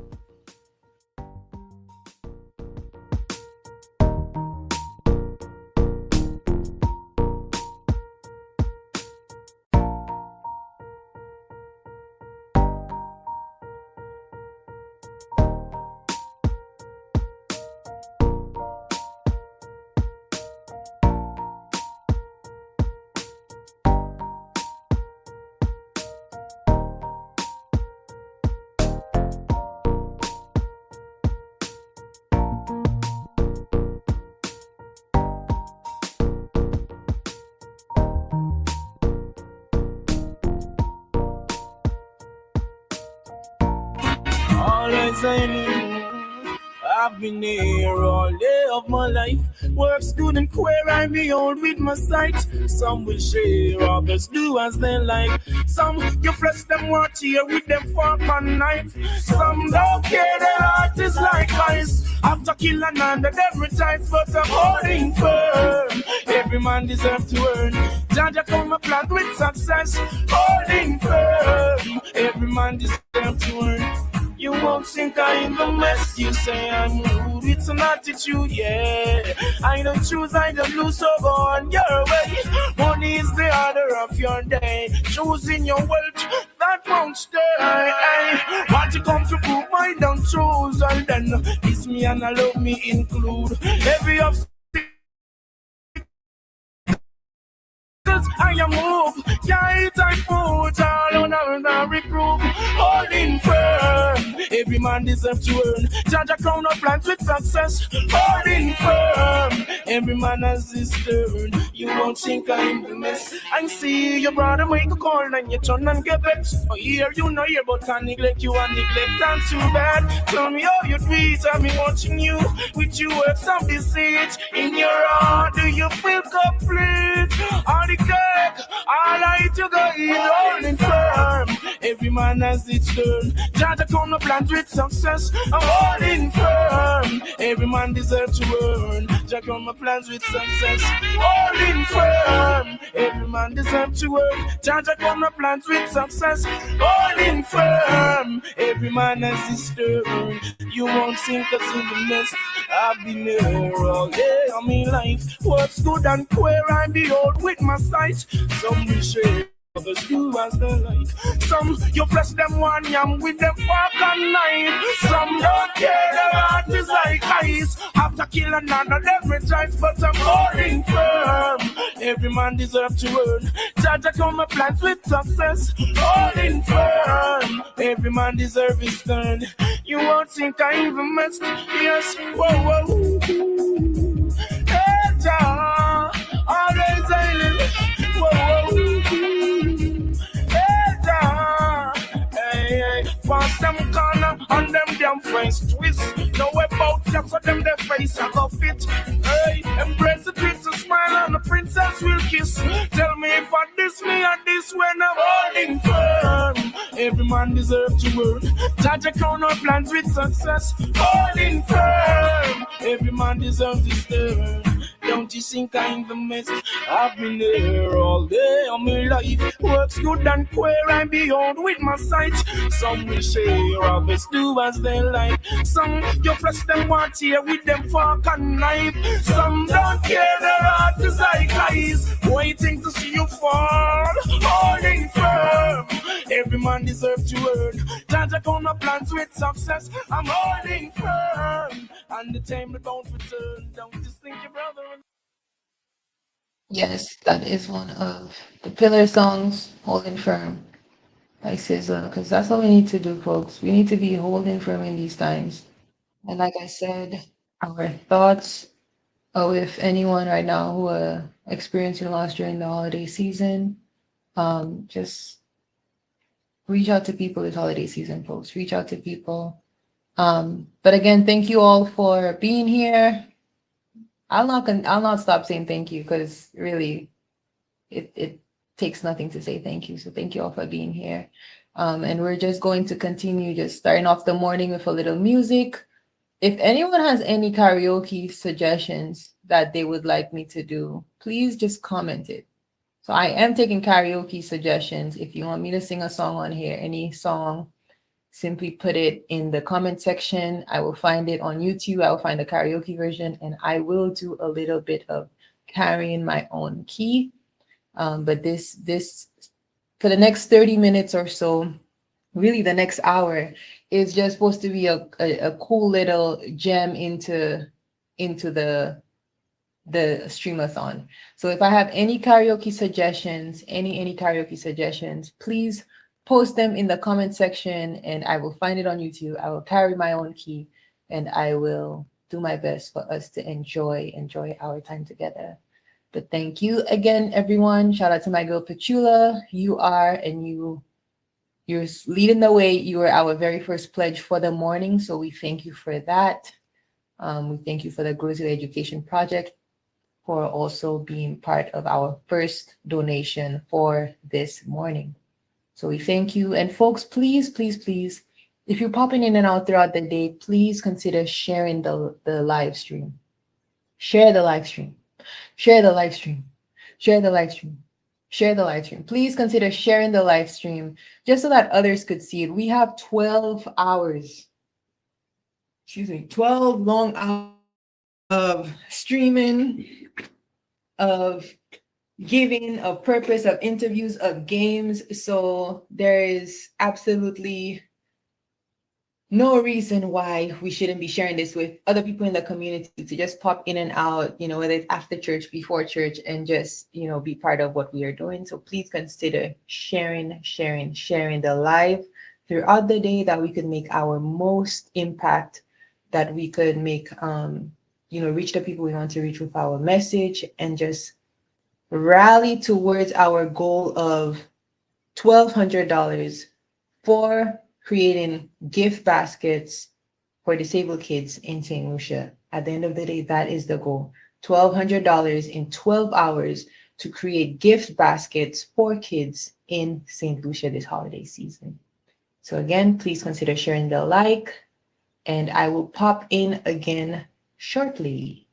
I've been here all day of my life. Work's good and queer, I behold with my sight. Some will share, others do as they like. Some you flesh them want here with them fork and knife. Some don't care, their heart is like ice. After killing under them retire, but I'm holding firm. Every man deserves to earn. Jaja come a plant with success, holding firm. Every man deserves to earn. You won't think I'm the mess. You say I'm rude, it's an attitude, yeah. I don't choose, I don't lose, so go on your way. Money is the order of your day. Choosing your wealth, that won't stay. Want to come to prove I don't choose, and then it's me and I love me include. Every obstacle I am move, yeah, I put all on a reproof, holding firm. Every man deserves to earn. Judge a crown of plans with success, holding firm. Every man has his turn. You won't think I'm the mess. I see your brother make a call and you turn and get vexed. Oh, here you know here, but I neglect you and neglect I'm too bad. Tell me how you treat, I've been watching you with your words of deceit. In your heart, do you feel complete? All the cake, all I to go eat, holding firm. every man has its turn. Judge come no plant with success, I'm holding firm. Every man deserves to earn. Judge come no plans with success, holding firm. Every man deserves to earn. Judge come no plans with success, holding firm. Every man has his turn. You won't sink us in the nest. I've been there all day of my life. What's good and queer I behold with my sight. Some will share, others do as they like. Some you press them one yam with them fork and knife. Some don't care, their heart is like ice. Have to kill another every time, but I'm holding firm. Every man deserves to earn. Judge come my plans with success, holding firm. Every man deserves his turn. You won't think I even messed. Yes, whoa, whoa. Hey, Jah, always island. Whoa, hey, Jah. Hey, pass them corner and them damn face twist. No about them, so them their face I go fit. Hey, embrace the princess smile and the princess will kiss. Tell me if I diss me and this when I'm holding firm. Every man deserves to earn. Judge a crown or plans with success, holding firm. Every man deserves his turn. Don't you think I'm the mess? I've been there all day on my life. Works good and queer, I'm beyond with my sight. Some will share, others do as they like. Some you press them want here with them fork and knife. Some don't care, their heart is like ice, waiting to see you fall, holding firm. Every man deserves to earn. Judge upon the plans with success, I'm holding firm. And the time don't return. Don't just think your brother. Yes, that is one of the pillar songs, Holding Firm by SZA, because that's what we need to do, folks. We need to be holding firm in these times. And like I said, our thoughts with anyone right now who are experiencing loss during the holiday season. Just reach out to people this holiday season, folks. Reach out to people. But again, thank you all for being here. I'll not stop saying thank you because really it takes nothing to say thank you. So thank you all for being here. And we're just going to continue just starting off the morning with a little music. If anyone has any karaoke suggestions that they would like me to do, please just comment it. So I am taking karaoke suggestions. If you want me to sing a song on here, any song, simply put it in the comment section. I will find it on YouTube. I will find the karaoke version, and I will do a little bit of carrying my own key. But this for the next 30 minutes or so, really the next hour, is just supposed to be a cool little gem into the Stream-A-Thon. So if I have any karaoke suggestions, any karaoke suggestions, please post them in the comment section and I will find it on YouTube. I will carry my own key and I will do my best for us to enjoy our time together. But thank you again, everyone. Shout out to my girl Petula. You're leading the way. You were our very first pledge for the morning. So we thank you for that. We thank you for the Grow to the Education Project for also being part of our first donation for this morning. So we thank you. And folks, please, if you're popping in and out throughout the day, please consider sharing the live stream. Share the live stream. Share the live stream. Share the live stream. Share the live stream. Please consider sharing the live stream just so that others could see it. We have 12 hours. 12 long hours of streaming, of giving, of purpose, of interviews, of games. So there is absolutely no reason why we shouldn't be sharing this with other people in the community to just pop in and out, whether it's after church, before church, and just, be part of what we are doing. So please consider sharing the live throughout the day, that we could make our most impact, that we could make, reach the people we want to reach with our message, and just rally towards our goal of $1,200 for creating gift baskets for disabled kids in St. Lucia. At the end of the day, that is the goal. $1,200 in 12 hours to create gift baskets for kids in St. Lucia this holiday season. So again, please consider sharing the like, and I will pop in again shortly.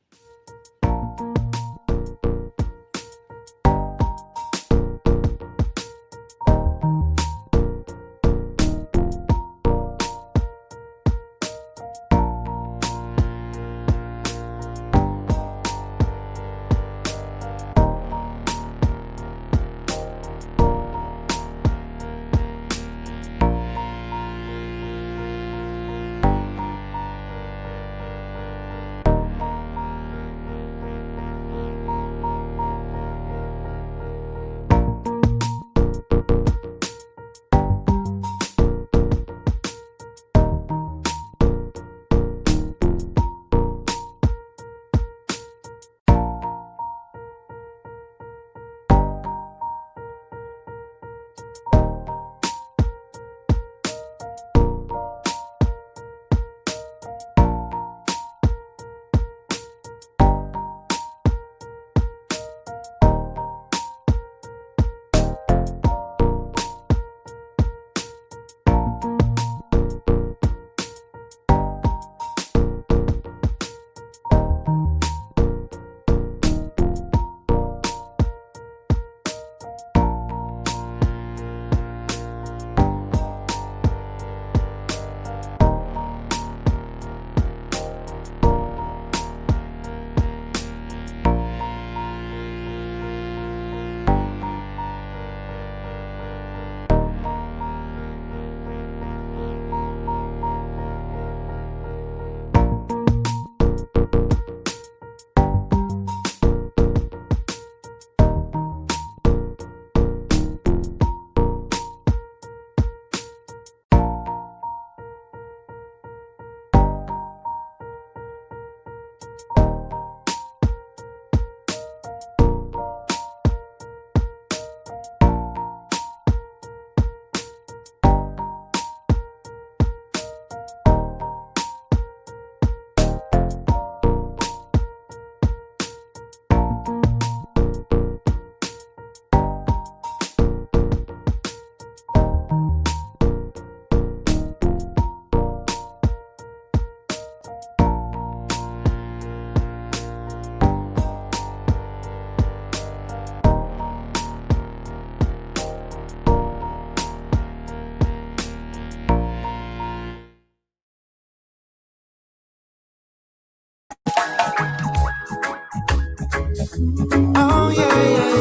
Oh yeah, yeah,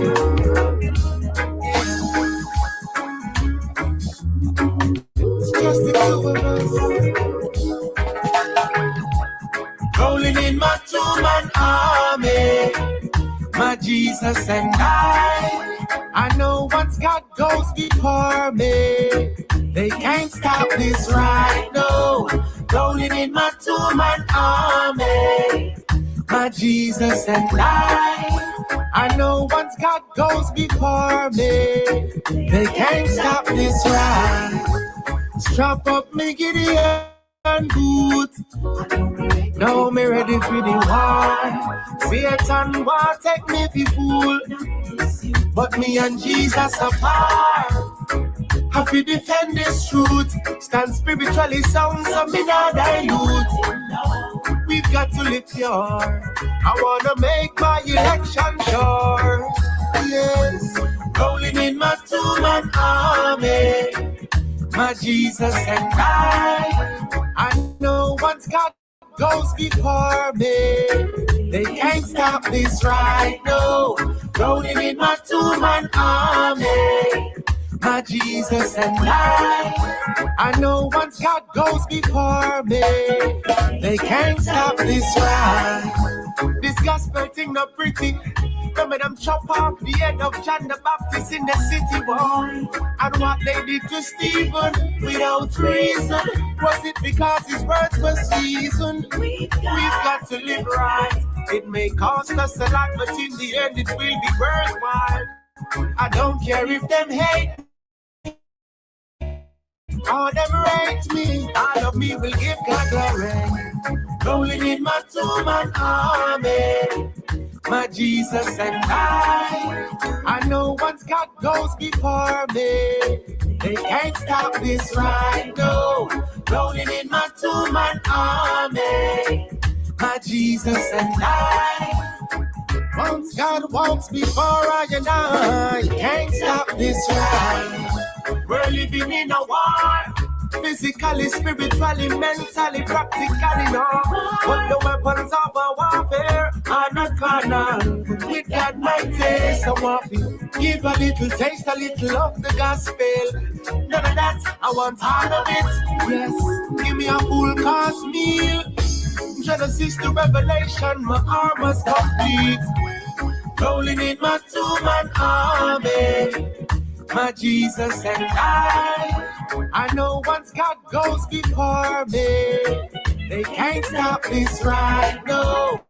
yeah. It's just the two of us. Rolling in my two-man army, my Jesus and I know once God goes before me, they can't stop this right now. Rolling in my two-man army, my Jesus and I know once God goes before me, they can't stop this ride. Strap up me Gideon boot, now me ready for the war. Satan want take me for fool, but me and Jesus apart. Have to defend this truth, stand spiritually sound so me not dilute. We've got to live pure. I wanna make my election sure. Yes, rolling in my two-man army, my Jesus and I know once God goes before me, they can't stop this right now. Rolling in my two-man army, my Jesus and I know once God goes before me, they can't stop this ride. This gospel thing not pretty. Come and them chop off the head of John the Baptist in the city, boy. And what they did to Stephen without reason. Was it because his words were seasoned? We've got to live right. It may cost us a lot, but in the end it will be worthwhile. I don't care if them hate or them rate me. All of me will give God glory. Rolling in my two-man army, my Jesus and I know once God goes before me, They can't stop this right now. Rolling in my two-man army. My Jesus and I. Once God walks before I and I. Can't stop this right. We're living in a war. Physically, spiritually, mentally, practically, no. But the weapons of our warfare are not carnal. With God mighty, so want to give a little taste, a little of the gospel. None of that, I want all of it. Yes, give me a full course meal. Genesis to Revelation, my armor's complete. Rolling in my two-man army. My Jesus and I know once God goes before me, they can't stop this right now.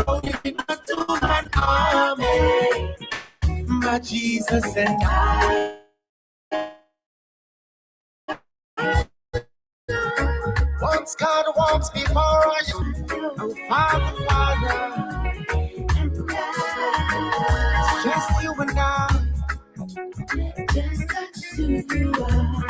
Rolling in my two-man army. My Jesus and I. Once God walks before I, oh Father, Father, just you and I. Just as you are.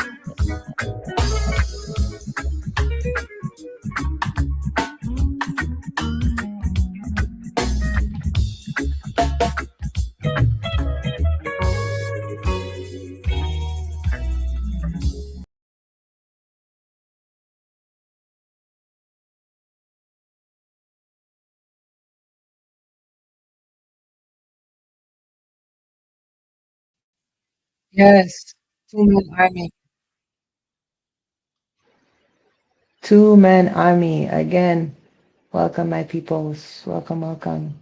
Yes. Two-man army. Two-man army. Again, welcome, my peoples. Welcome, welcome.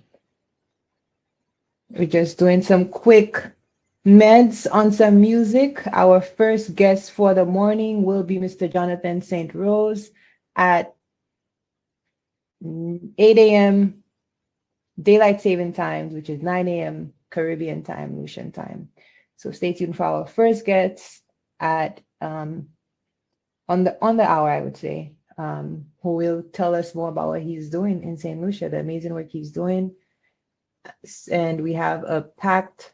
We're just doing some quick meds on some music. Our first guest for the morning will be Mr. Jonathan St. Rose at 8 a.m. Daylight Saving Times, which is 9 a.m. Caribbean time, Lucian time. So stay tuned for our first guest at on the hour, I would say, who will tell us more about what he's doing in St. Lucia, the amazing work he's doing. And we have a packed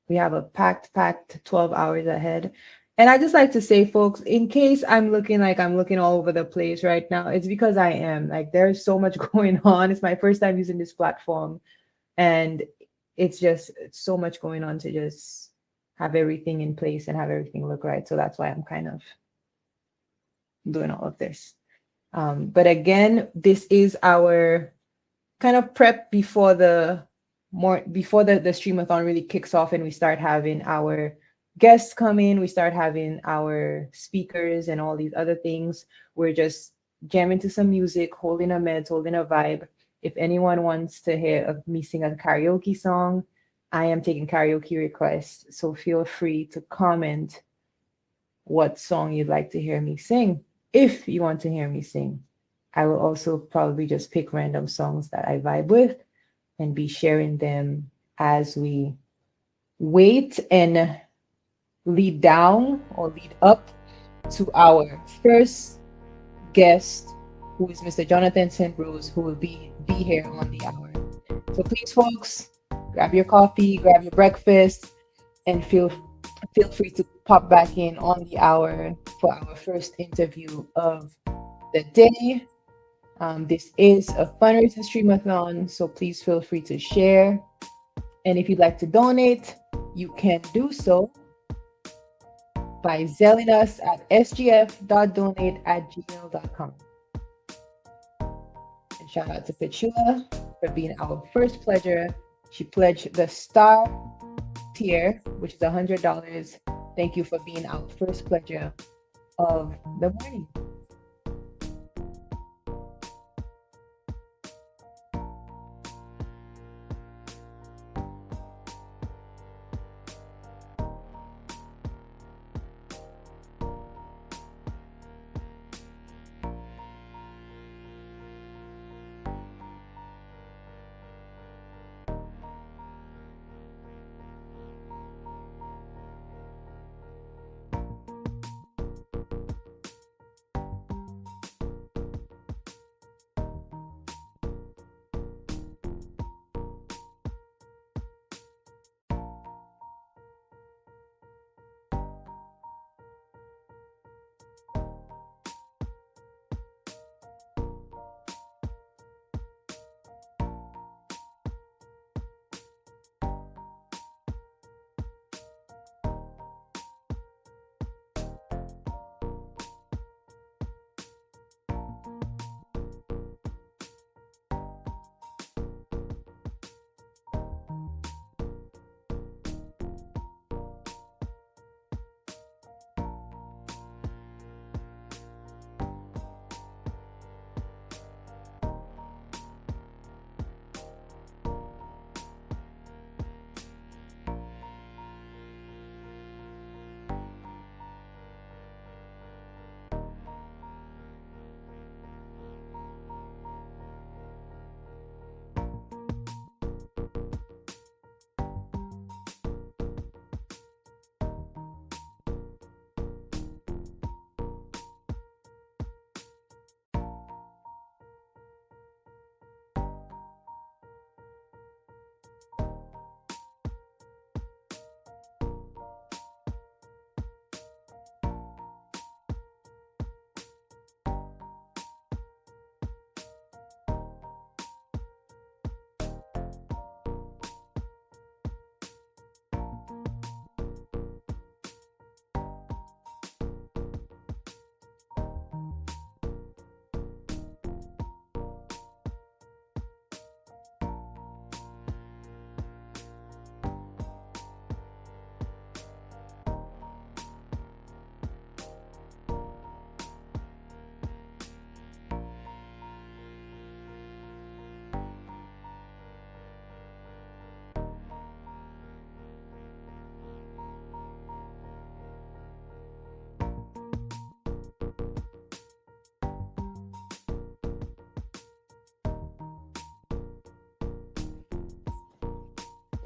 12 hours ahead. And I just like to say, folks, in case I'm looking all over the place right now, it's because I am. Like, there's so much going on. It's my first time using this platform, and it's so much going on to just have everything in place and have everything look right. So that's why I'm kind of doing all of this. But again, this is our kind of prep before the Stream-A-Thon really kicks off and we start having our guests come in, we start having our speakers and all these other things. We're just jamming to some music, holding a meds, holding a vibe. If anyone wants to hear me sing a karaoke song, I am taking karaoke requests. So feel free to comment what song you'd like to hear me sing. If you want to hear me sing, I will also probably just pick random songs that I vibe with and be sharing them as we wait and lead down or lead up to our first guest, who is Mr. Jonathan St. Rose, who will be here on the hour. So please, folks, grab your coffee, grab your breakfast, and feel free to pop back in on the hour for our first interview of the day. This is a fundraising stream-a-thon, so please feel free to share. And if you'd like to donate, you can do so by Zelling us at sgf.donate@gmail.com. And shout out to Petula for being our first pledger. She pledged the star tier, which is $100. Thank you for being our first pledger of the morning.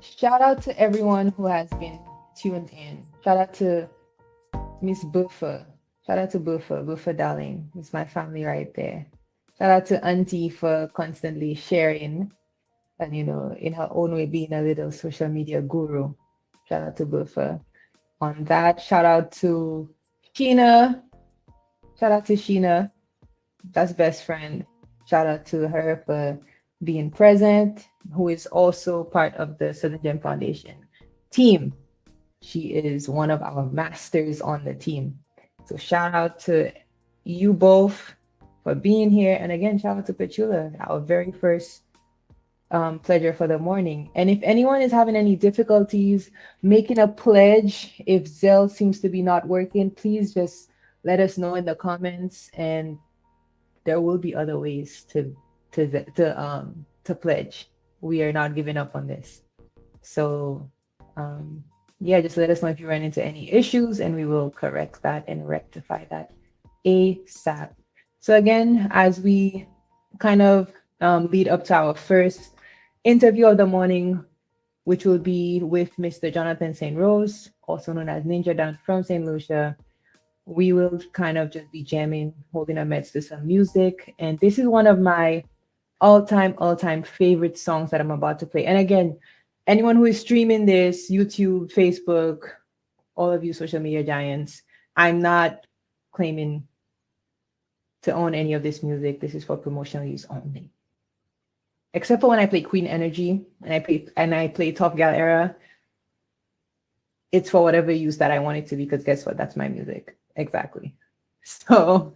shout out to everyone who has been tuned in. Shout out to Miss Buffer. Shout out to Buffer, Buffer darling. It's my family right there. Shout out to Auntie for constantly sharing and, in her own way, being a little social media guru. Shout out to Buffer on that. Shout out to Sheena. Shout out to Sheena. That's best friend. Shout out to her for being present, who is also part of the Southern Gem Foundation team. She is one of our masters on the team. So shout out to you both for being here. And again, shout out to Petula, our very first pledger for the morning. And if anyone is having any difficulties making a pledge, if Zelle seems to be not working, please just let us know in the comments, and there will be other ways to pledge. We are not giving up on this. So yeah, just let us know if you run into any issues, and we will correct that and rectify that ASAP. So again, as we kind of lead up to our first interview of the morning, which will be with Mr. Jonathan St. Rose, also known as Ninja Dan from St. Lucia, we will kind of just be jamming, holding our midst to some music. And this is one of my all-time favorite songs that I'm about to play. And again, anyone who is streaming this, YouTube, Facebook, all of you social media giants, I'm not claiming to own any of this music. This is for promotional use only. Except for when I play Queen Energy and I play Top Gal Era, it's for whatever use that I want it to be, because guess what? That's my music. Exactly. So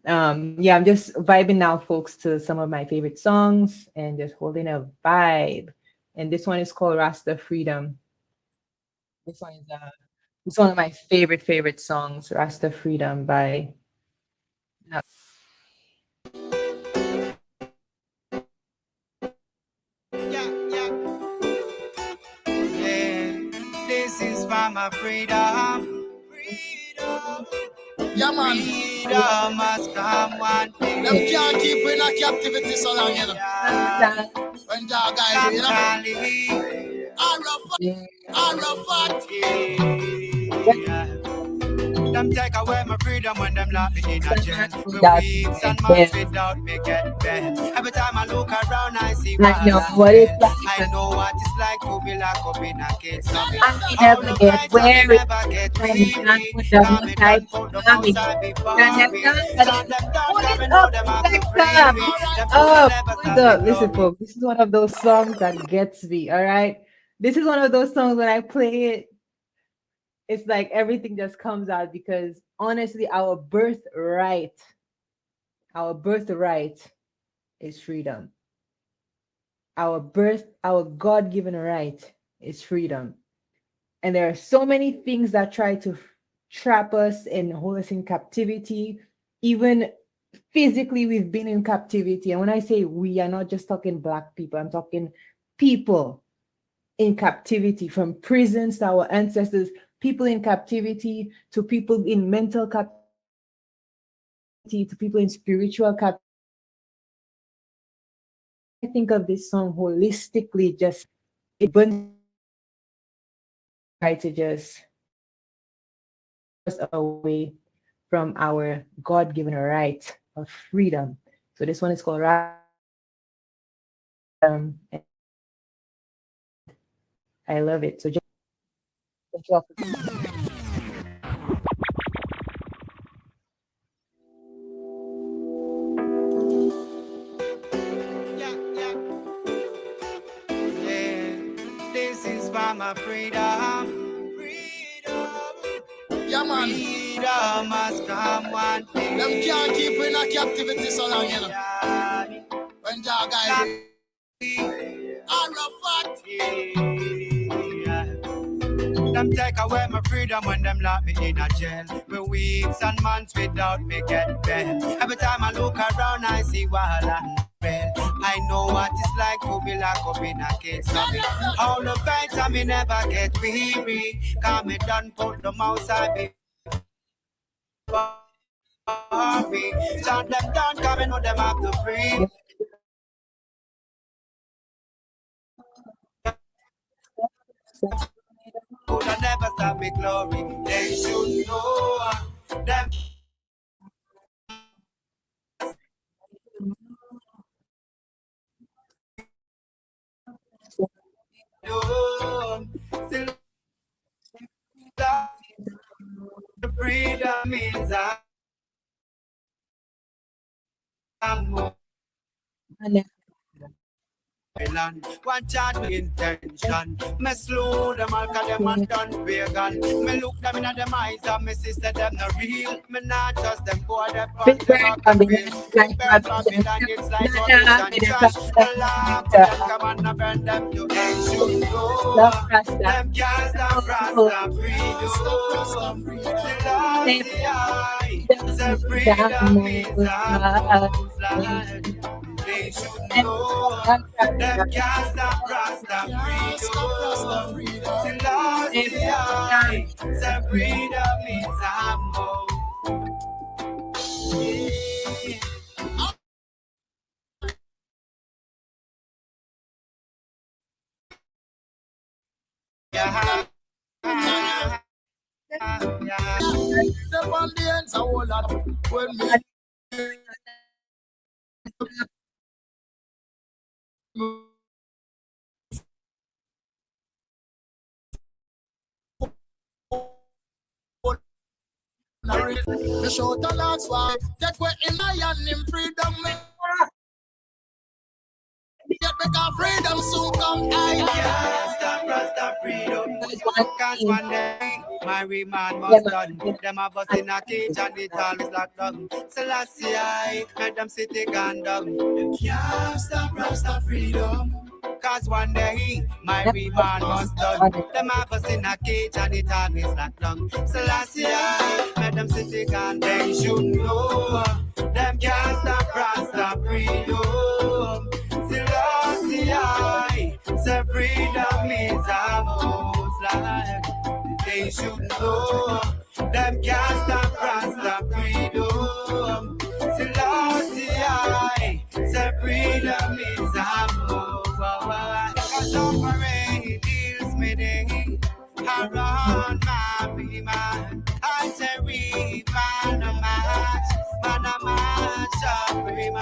yeah, I'm just vibing now, folks, to some of my favorite songs and just holding a vibe. And this one is called Rasta Freedom. This one is it's one of my favorite songs, Rasta Freedom by This is for my freedom. Yeah, man. Freedom must come one day. Them can't keep in a captivity so long, you know. When dog guys, you know. Arafat. Them take away my freedom when them lock me in a jail. Weeks and months without me get bed. Every time I look around, I see what I know what it's like to be locked up in a cage. I never get weary. Listen, folks, this is one of those songs that gets me. All right, this is one of those songs when I play it, it's like everything just comes out, because honestly, our birthright is freedom. Our God-given right is freedom. And there are so many things that try to trap us and hold us in captivity. Even physically, we've been in captivity. And when I say we, are not just talking Black people, I'm talking people in captivity, from prisons to our ancestors, people in captivity to people in mental captivity to people in spiritual captivity. I think of this song holistically, just it burns try to just us away from our God-given right of freedom. So this one is called I love it. So just thank you all for This is for my freedom. Yeah, man. Freedom must come one day. Them can't keep in a captivity so long, you know. When dog guys, Arafat. Them take away my freedom when them lock me in a jail. For weeks and months without me get bed. Every time I look around, I see wall and rail. I know what it's like to be locked up in a cage. All the fights I me never get weary. Cause me done put the mouse I be worry. Shut them down, cause me know them have to free. Could I never stop me glory? They should know them do. Still the freedom means I'm more. One chat with intention. Me slow them all cause them and done pagan. Me look them in the eyes and me sister them not real. Me not trust them boy that from them up the real. Big bird Babylon it's like rubbish and trash. The lamp them come and I burn them to hell. Should know them can't stop Rasta freedom. Selassie I say freedom is our most life. They should know them can't stop Rasta freedom. Selassie I say freedom is our most. Yeah. The Valdians are all out when me. The show the last one. Take away in my hand in freedom. Get because freedom soon come. Yeah, stop Rasta freedom. Cause one day my man must done. Them a bust in a cage and it always locked up. Selassie I made them city gone down. Them can't stop Rasta freedom. Cause one day my man must done. Them a bust in a cage and it always locked down. Selassie I made them city gone. They should know them can't stop Rasta freedom. Selassie I say freedom is our most life. They should know them can't stop Rasta freedom. Selassie I say freedom is our most life. Cause suffering deals me day around my man. I say we man a match, suffering.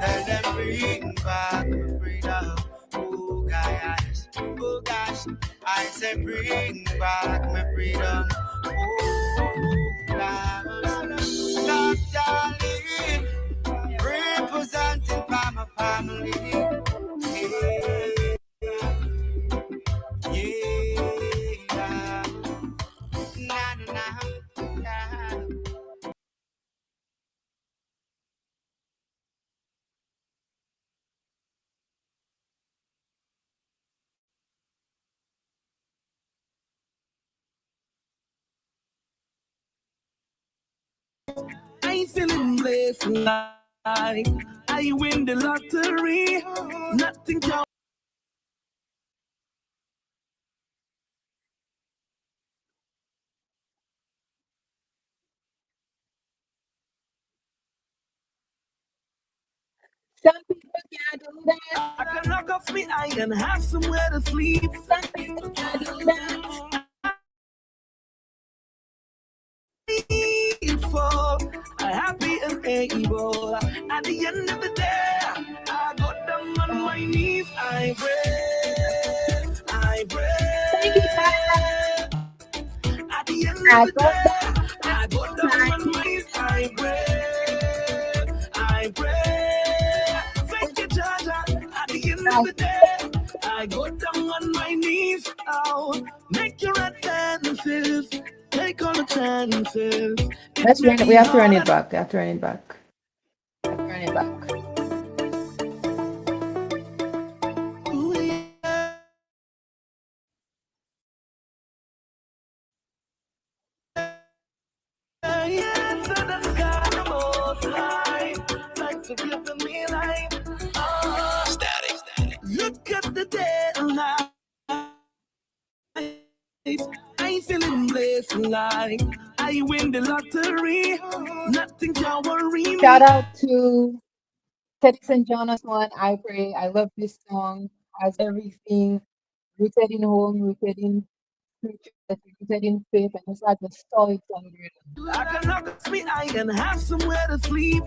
Tell them bring back freedom. Oh gosh, I say bring back my freedom. Oh gosh, Dr. Lee, representing for my family. Yeah. Nah. I feeling blessed like I win the lottery. Nothing can. Some people can't do that. I can knock off me eye and have somewhere to sleep. Some people can't do that. For happy and able. At the end of the day, I got them on my knees. I pray. At the end of the day, I got them on my knees. I pray. Thank you, Jaja. At the end of the day, I got them on my knees. Oh, make your advances. Take all the chances. We have to run it back. Static. Look at the deadline. I feeling blessed like I win the lottery. Nothing can worry me. Shout out to Teddy and Jonas one. I pray. I love this song. Has everything rooted in home, rooted in spirituality, rooted in faith, and it's like a storytelling rhythm. I can knock me eye and have somewhere to sleep.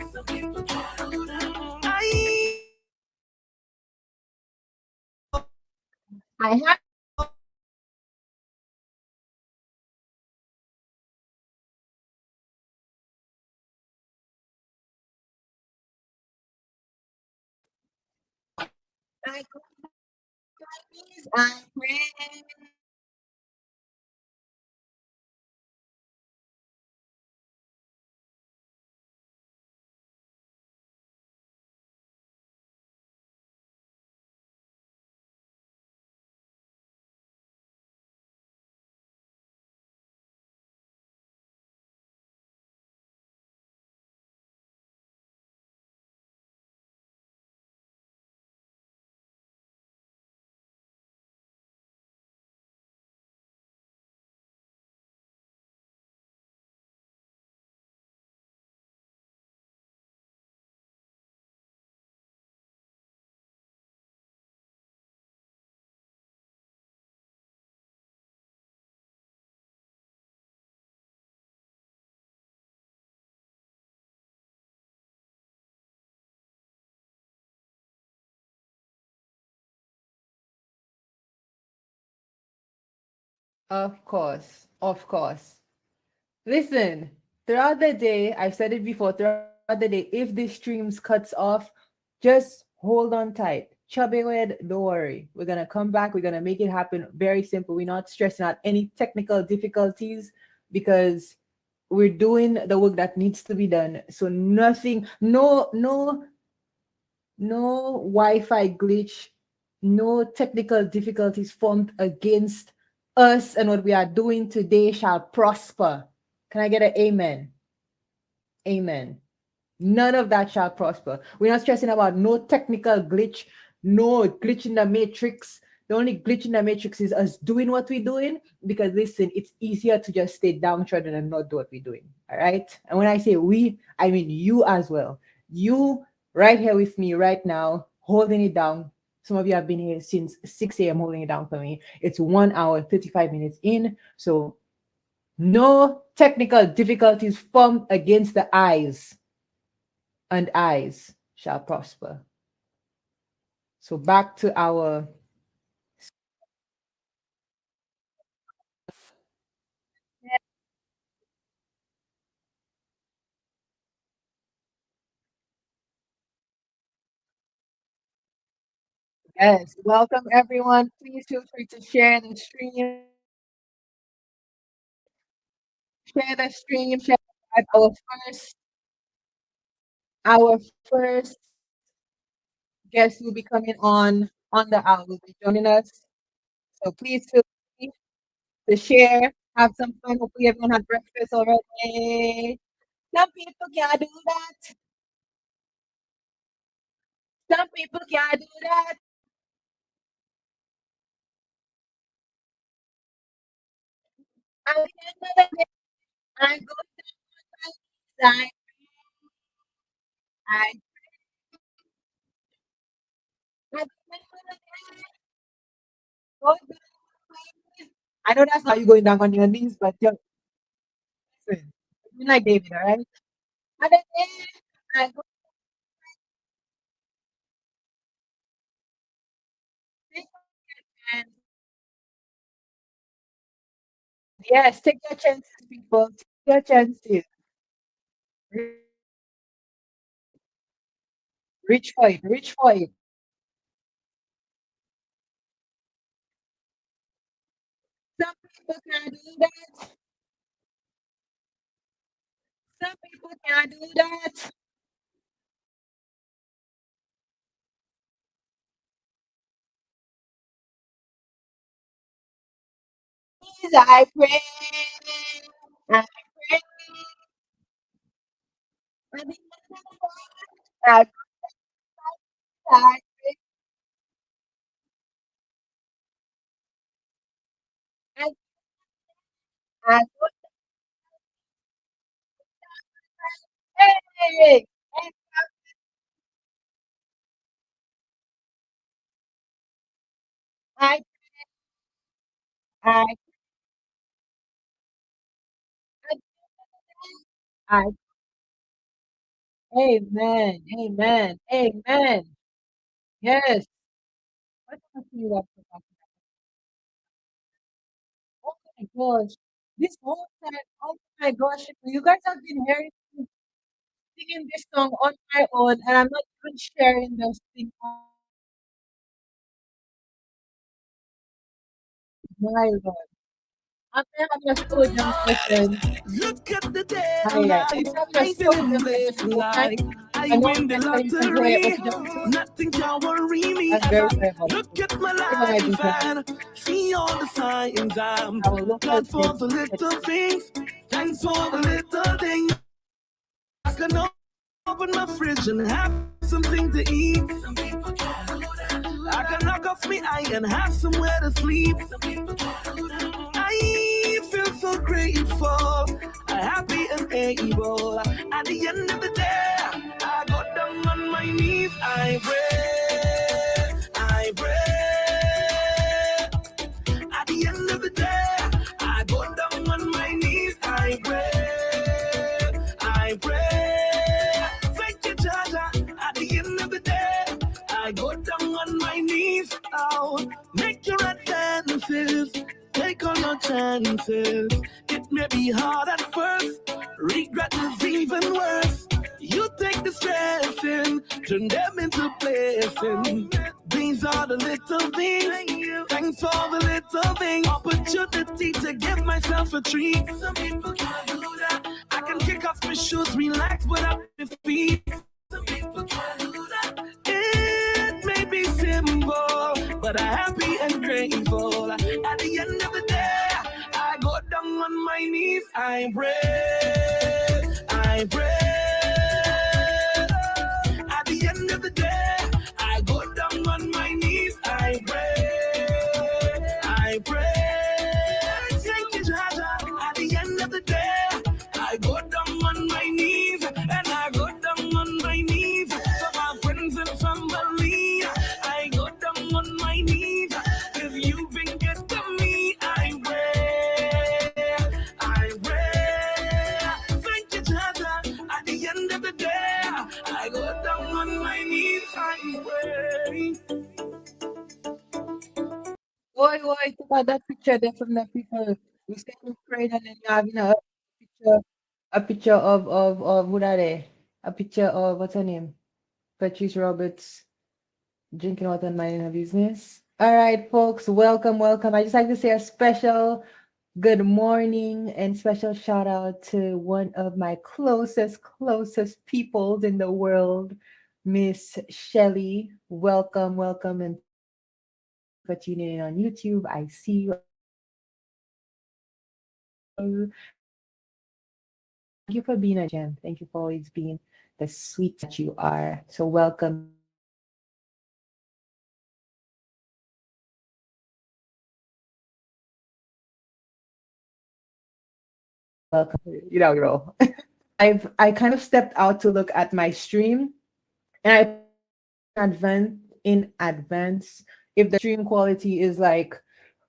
I I have I go on my knees, I pray. Of course, of course. Listen, throughout the day, I've said it before, throughout the day, if the streams cuts off, just hold on tight. Chubby Wed, don't worry. We're gonna come back. We're gonna make it happen. Very simple. We're not stressing out any technical difficulties because we're doing the work that needs to be done. So nothing, no Wi-Fi glitch, no technical difficulties formed against us and what we are doing today shall prosper. Can I get an amen? Amen. None of that shall prosper. We're not stressing about no technical glitch, no glitch in the matrix. The only glitch in the matrix is us doing what we're doing because listen, it's easier to just stay downtrodden and not do what we're doing. All right. And when I say we, I mean you as well. You right here with me right now, holding it down. Some of you have been here since 6 a.m. holding it down for me. It's 1 hour, 35 minutes in. So no technical difficulties formed against the eyes and eyes shall prosper. So back to our yes. Welcome everyone. Please feel free to share the stream. Share the stream. Share at our first guest will be coming on the hour will be joining us. So please feel free to share. Have some fun. Hopefully everyone had breakfast already. Some people can't do that. Some people can't do that. At the end of the day, I go to my side. I at the end of the day, go to my knees. I know that's not you going down on your knees, but you're listen, you're like David, all right? At the end, I go take and yes, take your chances, people. Take your chances. Reach for it. Reach for it. Some people can't do that. Some people can't do that. Please, I pray. I pray. At the end of the day, I pray. I I go hey, and I I, I, amen, amen, amen. Yes. What else do you love to talk about? Oh my gosh. This whole time, oh my gosh, you guys have been hearing me singing this song on my own, and I'm not even sharing this thing on my Lord. After having a slow jam session, Look at the day of after life. having a I slow feeling jam session, blessed so kind. like I I know win the mentally you can play it, but lottery. you just sing. Nothing can worry me That's as very, I very much. look at my Even I do life that. and see all the signs. I'm Our local glad for kids. the little things. Thanks for the little things. I can open my fridge and have something to eat. Some people can't do that. I can knock off my eye and have somewhere to sleep. Some people can't do that. I feel so grateful, happy and able. At the end of the day, I got down on my knees. I pray. At the end of the day, I go down on my knees. I pray. Thank you, Jaja. At the end of the day, I go down on my knees. Oh, make your advances. Take all your chances. It may be hard at first. Regret is even worse. You take the stress and turn them into blessings. These are the little things. Thanks for the little things. Opportunity to give myself a treat. Some people can't do that. I can kick off my shoes, relax without my feet. Some people can't do that. It may be simple, but I'm happy and grateful. At the end of the day, I go down on my knees. I pray. At the end of the day, I go down on my knees. I pray. Thank you, Jaja. At the end of the day, I go down on my knees, and I go down on my knees. For my friends and family, I go down on my knees. If you've been good to me, I pray. Thank you, Jaja. At the end of the day, I go down on my knees. I pray. Boy, look at that picture there from the people. We say we prayed and then you're having picture, a picture of who are they? A picture of what's her name? Patrice Roberts drinking water and minding her business. All right, folks, welcome, welcome. I just like to say a special good morning and special shout out to one of my closest peoples in the world, Miss Shelly. Welcome, welcome, and thank you for tuning in on YouTube. I see you. I appreciate you. Thank you for being a gem. Thank you for always being the sweet that you are. So welcome, Miss Shelly. Welcome. You know, girl. I kind of stepped out to look at my stream, and I apologize in advance if the stream quality is like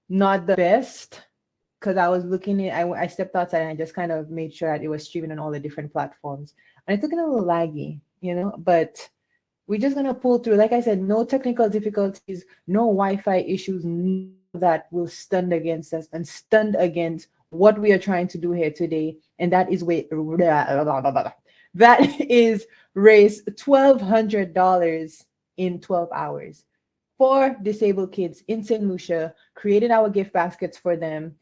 not the best, because I was looking at I stepped outside and I just kind of made sure that it was streaming on all the different platforms, and it took it a little laggy, but we're just gonna pull through. Like I said, no technical difficulties, no Wi-Fi issues, that will stand against us and stand against what we are trying to do here today, and that is that is raise $1,200 in 12 hours for disabled kids in St. Lucia. Created our gift baskets for them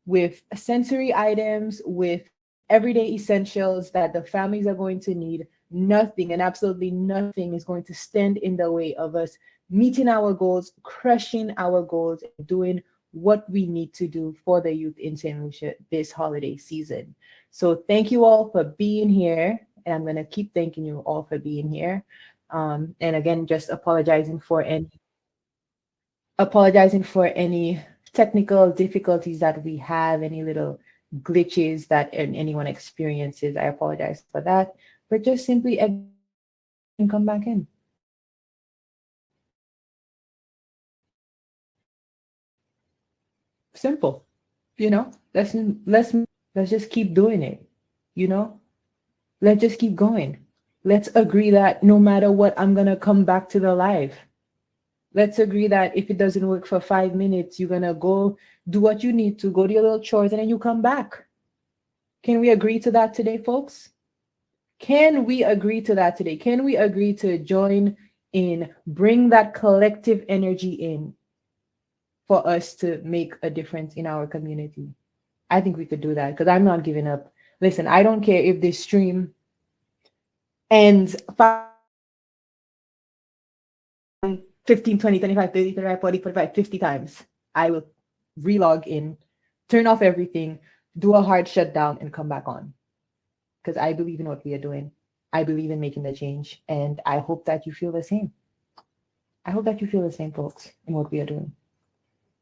with sensory items, with everyday essentials that the families are going to need. Nothing and absolutely nothing is going to stand in the way of us meeting our goals, crushing our goals, and doing what we need to do for the youth in St. Lucia this holiday season. So thank you all for being here. And I'm going to keep thanking you all for being here. And again, just apologizing for any technical difficulties that we have, any little glitches that anyone experiences. I apologize for that. But just simply exit out and come back in. Simple. Let's just keep doing it. You know, let's just keep going. Let's agree that no matter what, I'm gonna come back to the live. Let's agree that if it doesn't work for 5 minutes, you're gonna go do what you need to, go to your little chores, and then you come back. Can we agree to that today, folks? Can we agree to that today? Can we agree to join in, bring that collective energy in for us to make a difference in our community? I think we could do that because I'm not giving up. Listen, I don't care if this stream ends 15, 20, 25, 30, 35, 40, 45, 50 times. I will relog in, turn off everything, do a hard shutdown, and come back on. Because I believe in what we are doing. I believe in making the change. And I hope that you feel the same. I hope that you feel the same, folks, in what we are doing.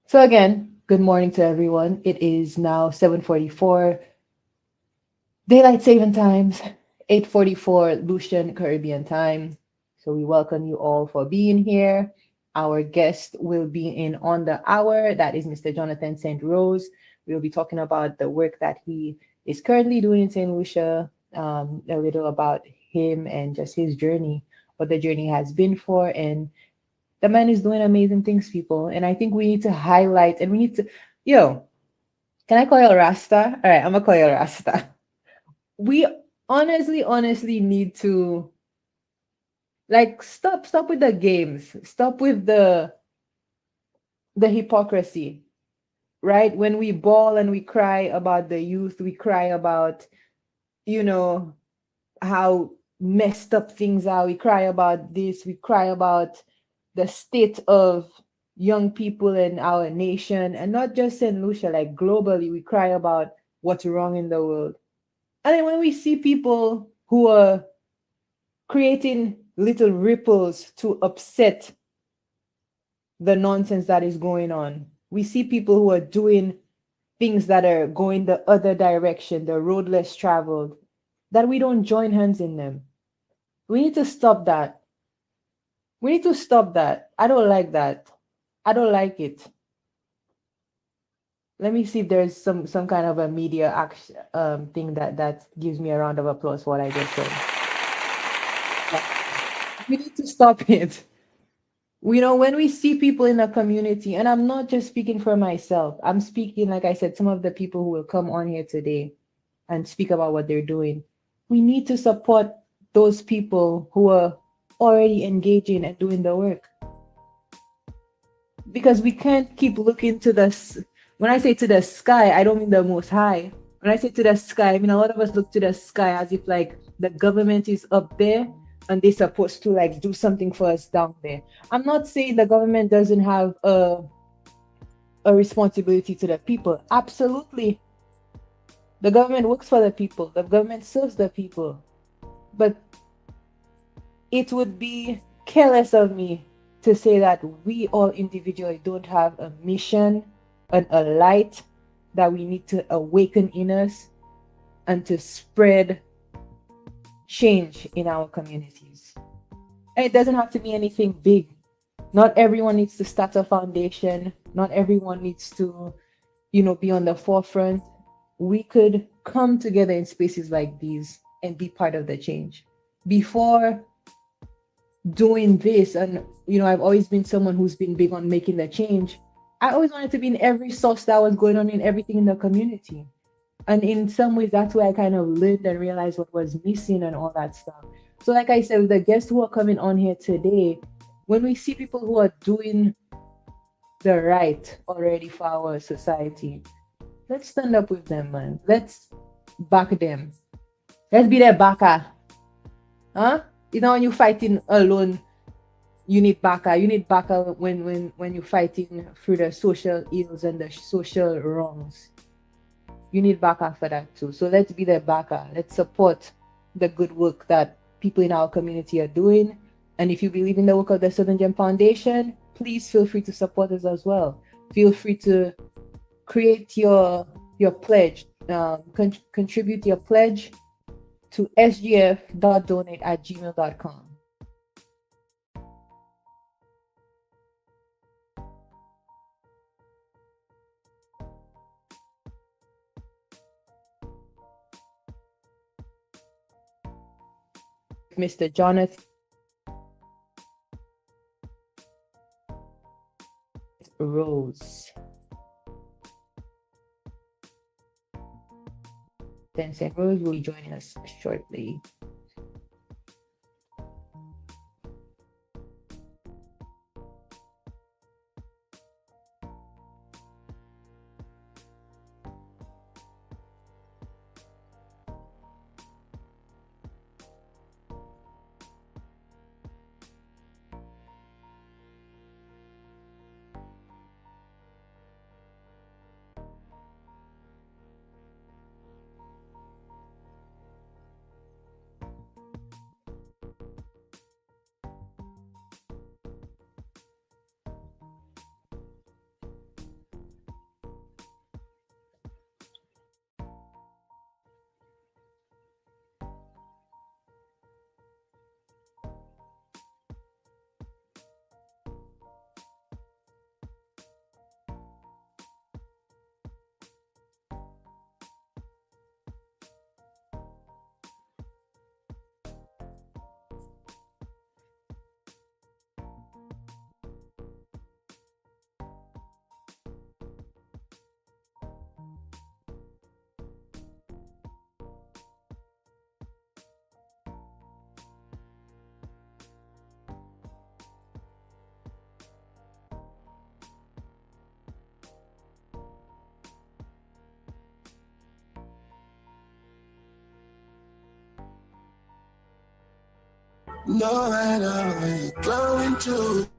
So again, good morning to everyone. It is now 7:44 Daylight Saving Times, 8:44 Lucian Caribbean time. So we welcome you all for being here. Our guest will be in on the hour. That is Mr. Jonathan St. Rose. We'll be talking about the work that he is currently doing in St. Lucia, a little about him and just his journey, what the journey has been for. And the man is doing amazing things, people. And I think we need to highlight and we need to, can I call you Rasta? All right, I'm gonna call you Rasta. We honestly need to stop with the games, stop with the hypocrisy, right? When we bawl and we cry about the youth, we cry about how messed up things are, we cry about this, we cry about the state of young people in our nation, and not just in Lucia, like globally, we cry about what's wrong in the world. And then when we see people who are creating little ripples to upset the nonsense that is going on, we see people who are doing things that are going the other direction, the road less traveled, that we don't join hands in them. We need to stop that. We need to stop that. I don't like that. I don't like it. Let me see if there's some kind of a media action thing that gives me a round of applause for what I just said. We need to stop it. When we see people in a community, and I'm not just speaking for myself, I'm speaking, like I said, some of the people who will come on here today and speak about what they're doing. We need to support those people who are already engaging and doing the work. Because we can't keep looking to when I say to the sky, I don't mean the most high. When I say to the sky, I mean a lot of us look to the sky as if like the government is up there and they're supposed to like do something for us down there. I'm not saying the government doesn't have a responsibility to the people. Absolutely. The government works for the people. The government serves the people. But it would be careless of me to say that we all individually don't have a mission and a light that we need to awaken in us and to spread change in our communities. And it doesn't have to be anything big. Not everyone needs to start a foundation. Not everyone needs to, be on the forefront. We could come together in spaces like these and be part of the change. Before doing this, and I've always been someone who's been big on making the change. I always wanted to be in every source that was going on in everything in the community. And in some ways, that's where I kind of learned and realized what was missing and all that stuff. So like I said, with the guests who are coming on here today, when we see people who are doing the right already for our society, let's stand up with them, man. Let's back them. Let's be their backer. Huh? When you're fighting alone, you need backer. You need backer when you're fighting through the social ills and the social wrongs. You need backer for that too. So let's be their backer. Let's support the good work that people in our community are doing. And if you believe in the work of the Southern Gem Foundation, please feel free to support us as well. Feel free to create your pledge, contribute your pledge to sgf.donate@gmail.com. Mr. Jonathan Rose. Tencent Rose will be joining us shortly. No matter where you're going to.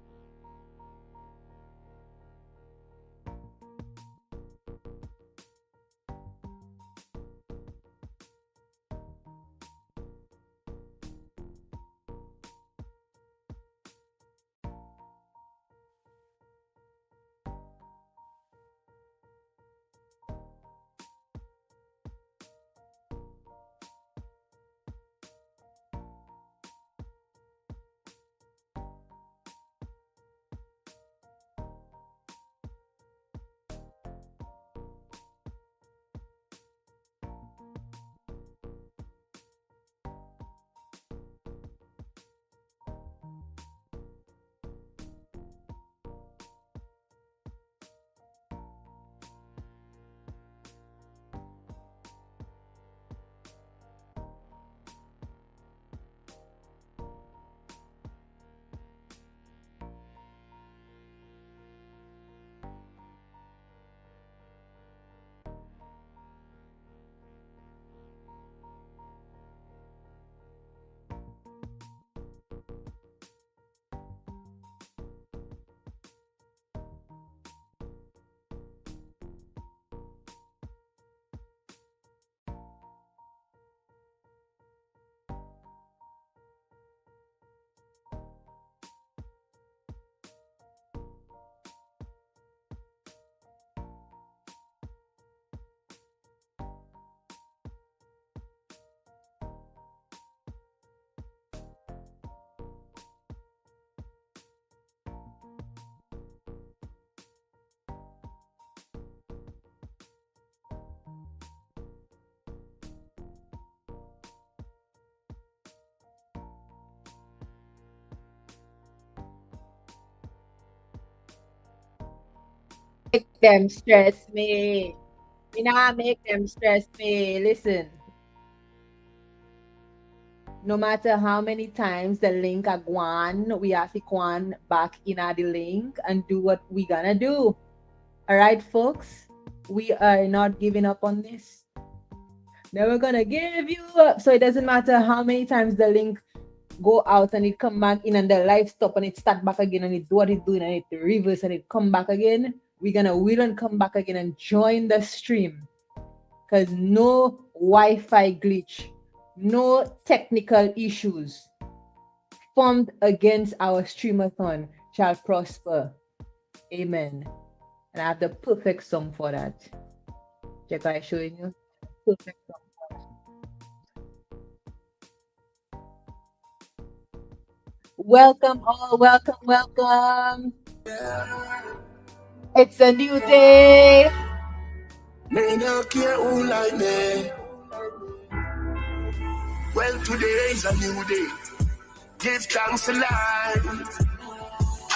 Make them stress me. Me not make them stress me. Listen, no matter how many times the link are gone, we have to go on back in the link and do what we gonna do. All right, folks, we are not giving up on this. Never gonna give you up. So it doesn't matter how many times the link go out and it come back in and the live stop and it start back again and it do what it's doing and it reverse and it come back again. We're gonna will and come back again and join the stream, because no Wi-Fi glitch, no technical issues formed against our stream-a-thon shall prosper. Amen. And I have the perfect song for that. Check out showing you. Perfect song. Welcome all, welcome. It's a new day. Me no care who like me. Well, today is a new day. Give thanks to life.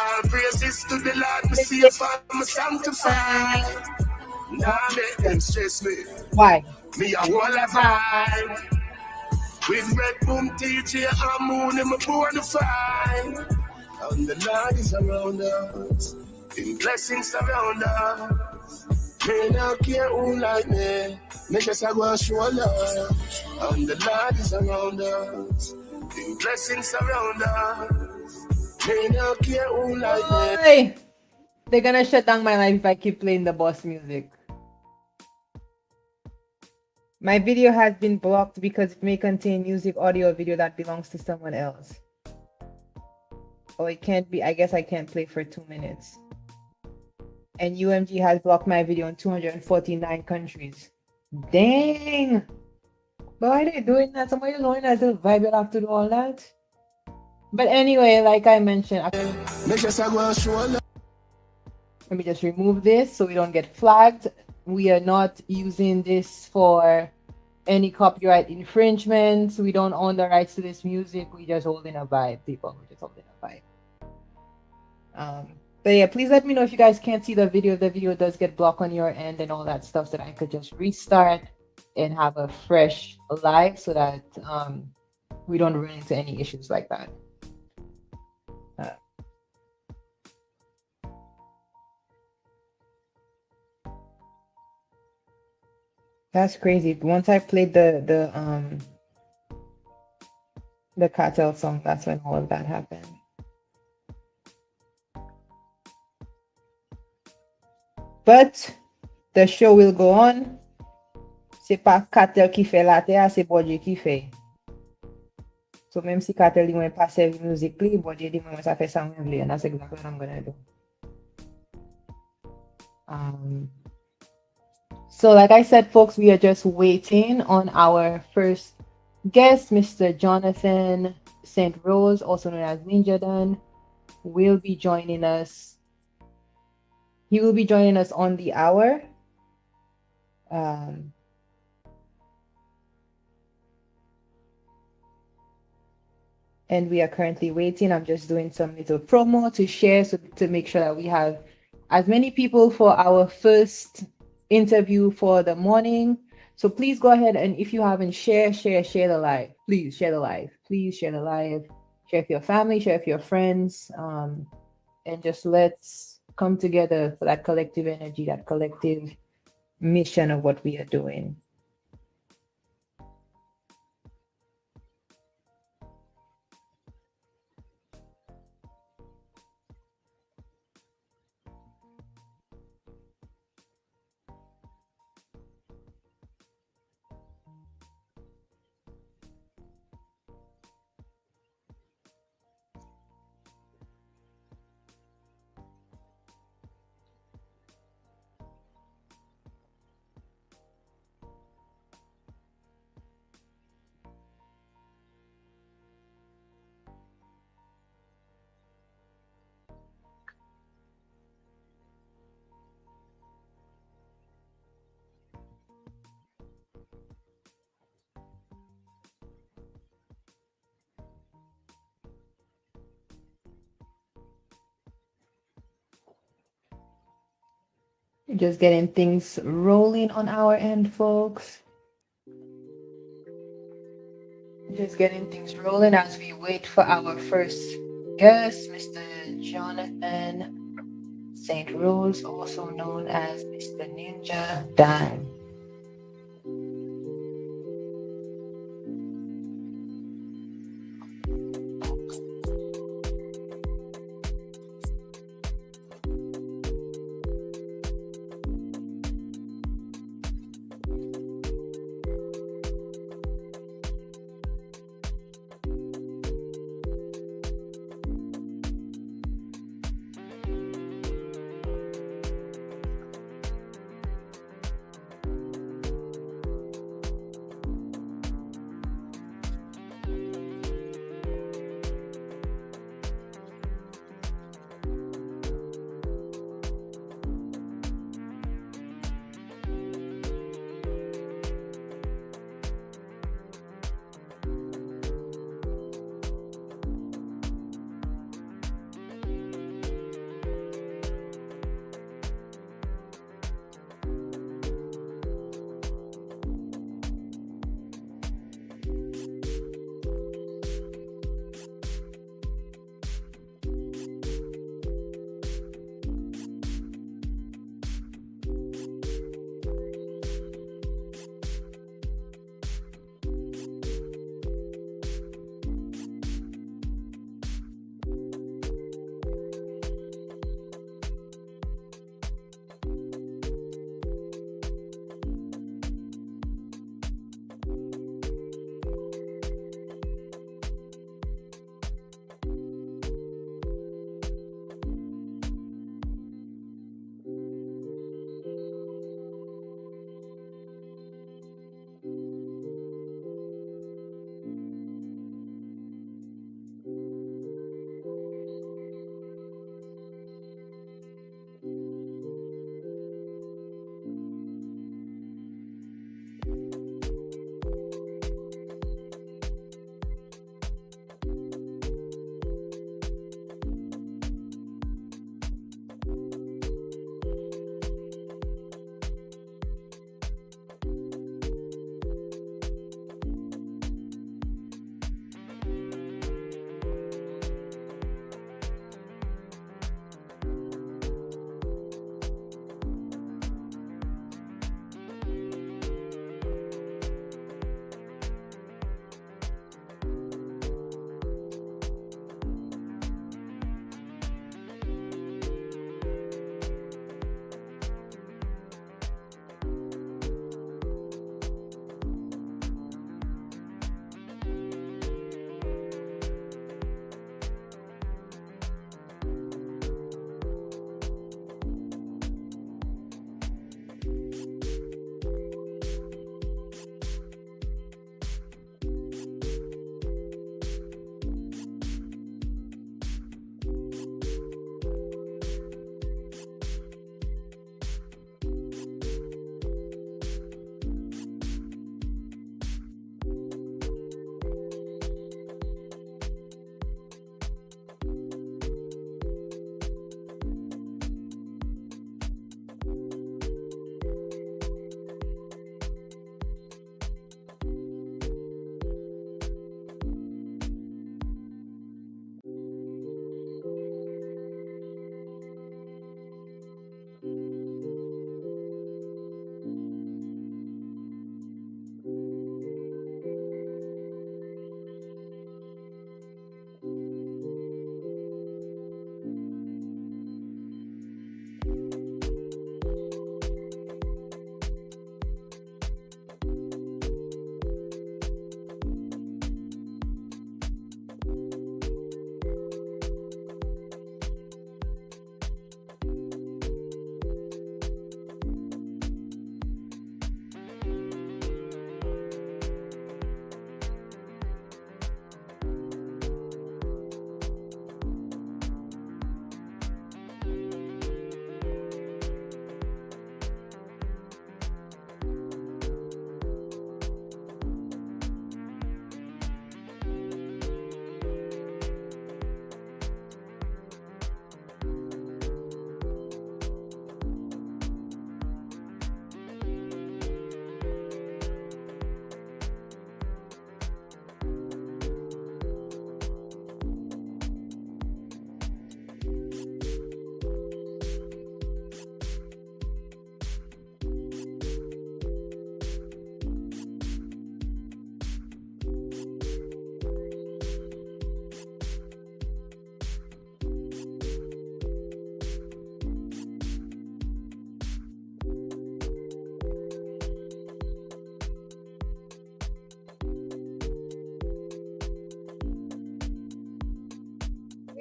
All praises to the Lord, me safe and me sanctified. Nah, make them stress me. Why? Me a whole a vibe. With red boom, DJ and moon in my born fire. And the Lord is around us. In blessings surround us. Me not care who like me. Me just a go and show love. And the Lord is around us. In blessings surround us. Me not care who like me. Hey! They're gonna shut down my life if I keep playing the boss music. My video has been blocked because it may contain music, audio, or video that belongs to someone else. Oh, it can't be. I guess I can't play for 2 minutes. And UMG has blocked my video in 249 countries. Dang! But why are they doing that? Somebody just wanting to vibe it have to do all that. But anyway, like I mentioned, let me just remove this so we don't get flagged. We are not using this for any copyright infringements. We don't own the rights to this music. We just holding a vibe, people. We're just holding a vibe. But yeah, please let me know if you guys can't see the video. If the video does get blocked on your end and all that stuff, so that I could just restart and have a fresh live so that we don't run into any issues like that. That's crazy. Once I played the cartel song, that's when all of that happened. But the show will go on. C'est pas cartel qui fait la terre, c'est Bodje qui fait. So même si cartel dit moi pas servir musique, Bodje dit moi ça fait ça même and that's exactly what I'm gonna do. So like I said, folks, we are just waiting on our first guest, Mr. Jonathan St. Rose, also known as Ninja Dan, will be joining us. He will be joining us on the hour. And we are currently waiting. I'm just doing some little promo to share, so to make sure that we have as many people for our first interview for the morning. So please go ahead, and if you haven't, share the live. Please share the live. Please share the live. Share with your family, share with your friends, and just let's come together for that collective energy, that collective mission of what we are doing. Just getting things rolling on our end, folks. Just getting things rolling as we wait for our first guest, Mr. Jonathan St. Rose, also known as Mr. Ninja Dan.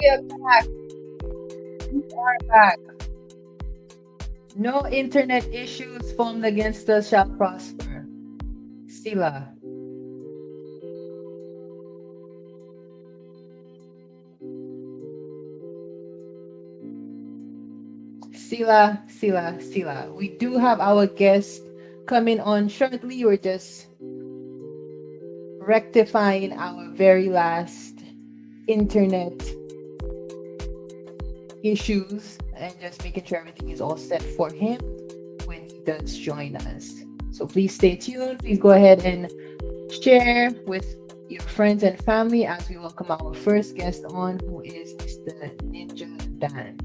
We are back. We are back. No internet issues formed against us shall prosper. Sila. Sila. We do have our guest coming on shortly. We're just rectifying our very last internet issues and just making sure everything is all set for him when he does join us. So please stay tuned. Please go ahead and share with your friends and family as we welcome our first guest on, who is Mr. Ninja Dan.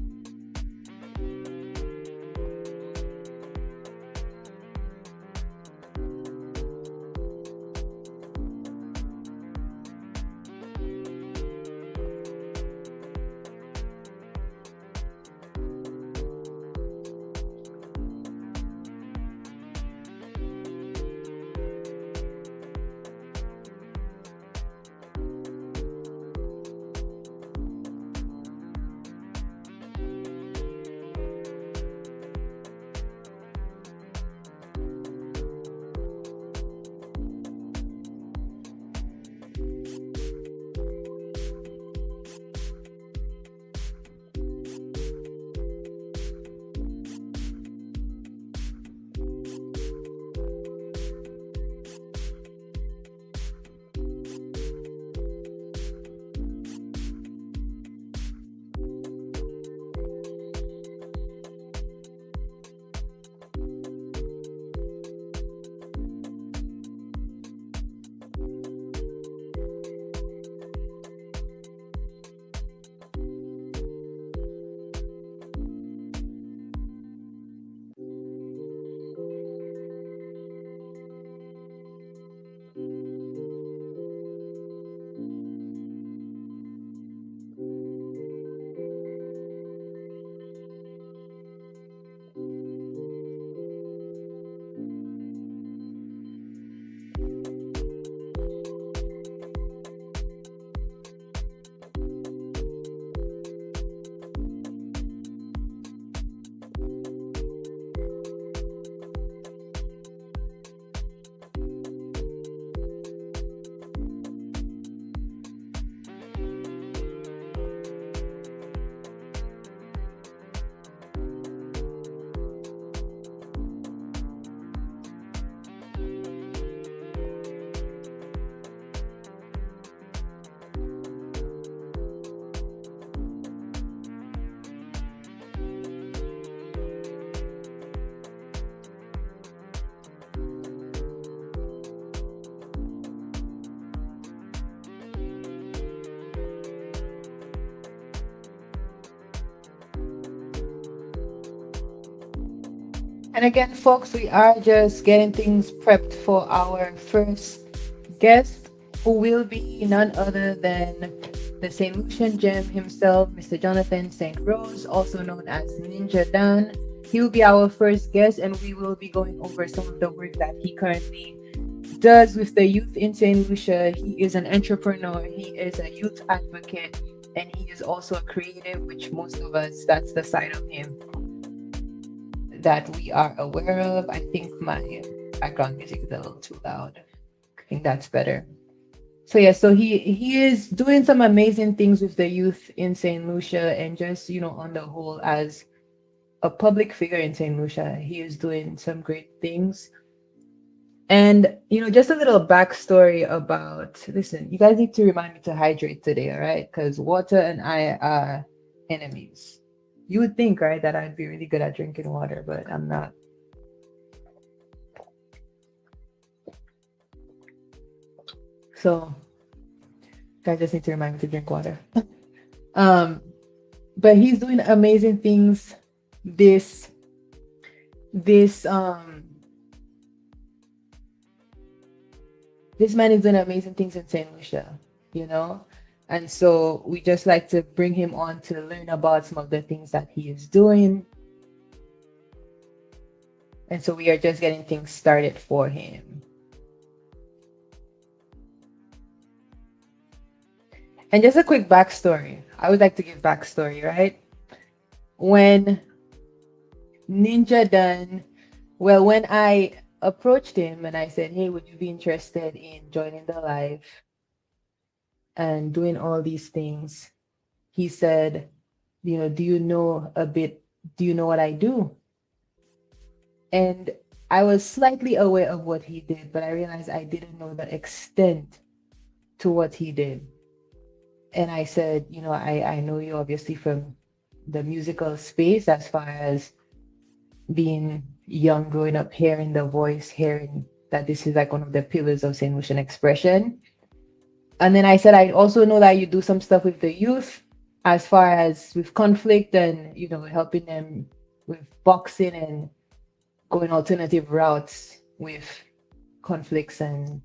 And again, folks, we are just getting things prepped for our first guest, who will be none other than the St. Lucian gem himself, Mr. Jonathan St. Rose, also known as Ninja Dan. He will be our first guest, and we will be going over some of the work that he currently does with the youth in St. Lucia. He is an entrepreneur, he is a youth advocate, and he is also a creative, which most of us, that's the side of him that we are aware of. I think my background music is a little too loud. I think that's better. So yeah, so he is doing some amazing things with the youth in St. Lucia, and just, you know, on the whole, as a public figure in St. Lucia, he is doing some great things. And, you know, just a little backstory about, listen, you guys need to remind me to hydrate today, all right? Because water and I are enemies. You would think, right, that I'd be really good at drinking water, but I'm not. So, guys just need to remind me to drink water. But he's doing amazing things. This man is doing amazing things in St. Lucia, you know? And so we just like to bring him on to learn about some of the things that he is doing. And so we are just getting things started for him. And just a quick backstory. I would like to give backstory, right? When Ninja done, well, when I approached him and I said, hey, would you be interested in joining the live and doing all these things? He said, do you know a bit? Do you know what I do? And I was slightly aware of what he did, but I realized I didn't know the extent to what he did. And I said, I know you obviously from the musical space as far as being young, growing up, hearing the voice, hearing that this is like one of the pillars of St. Lucian expression. And then I said, I also know that you do some stuff with the youth as far as with conflict and, helping them with boxing and going alternative routes with conflicts and,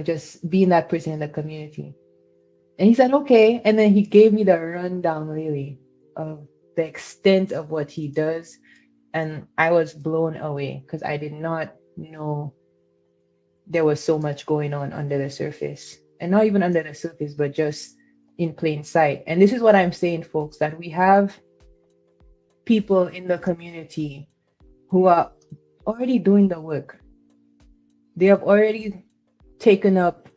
just being that person in the community. And he said, okay. And then he gave me the rundown really of the extent of what he does. And I was blown away because I did not know there was so much going on under the surface. And not even under the surface, but just in plain sight. And this is what I'm saying, folks, that we have people in the community who are already doing the work. They have already taken up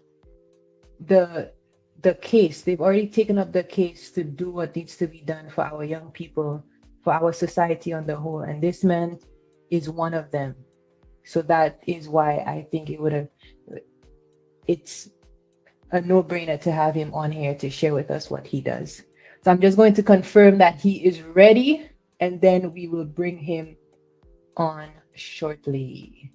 the case. They've already taken up the case to do what needs to be done for our young people, for our society on the whole. And this man is one of them. So that is why I think it's a no-brainer to have him on here to share with us what he does. So I'm just going to confirm that he is ready, and then we will bring him on shortly.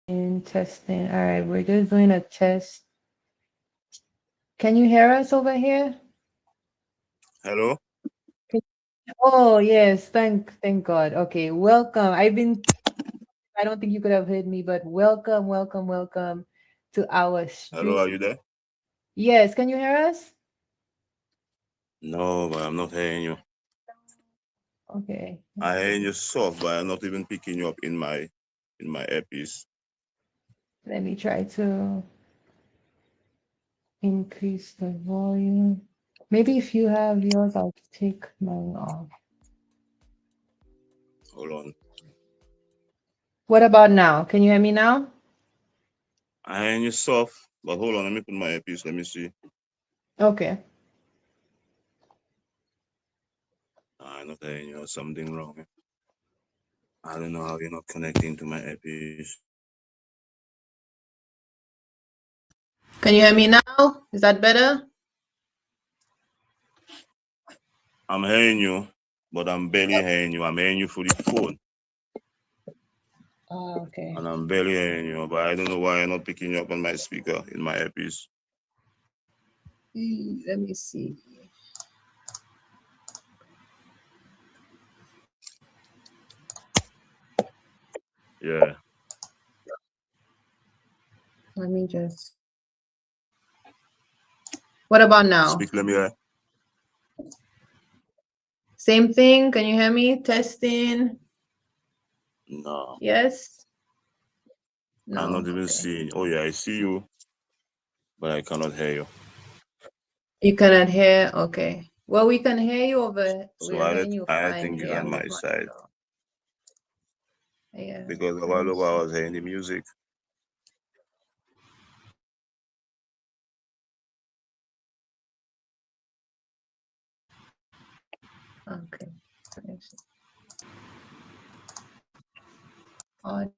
In testing. All right, we're just doing a test. Can you hear us over here? Hello? Oh, yes. Thank God. Okay, welcome. I don't think you could have heard me, but welcome to our Hello, stream. are you there? Yes, can you hear us? No, but I'm not hearing you. Okay. I hear you soft, but I'm not even picking you up in my earpiece. Let me try to increase the volume. Maybe if you have yours, I'll take mine off. Hold on. What about now? Can you hear me now? I hear you soft, but hold on. Let me put my earpiece. Let me see. Okay. I'm not hearing you. Something wrong. I don't know how you're not connecting to my earpiece. Can you hear me now? Is that better? I'm hearing you, but I'm barely hearing you. I'm hearing you through the phone. Oh, okay. And I'm barely hearing you, but I don't know why I'm not picking you up on my speaker in my earpiece. Let me see. Yeah. Let me just. What about now? Speak, let me hear. Same thing. Can you hear me? Testing. No. Yes. No. I'm not even Okay. seeing. Oh yeah, I see you, but I cannot hear you. You cannot hear? Okay. Well, we can hear you over. So We're hearing you I fine think it's here on on my this side monitor. Yeah. because a Let while me ago I see. was hearing the music. Okay. Let me see. Audio.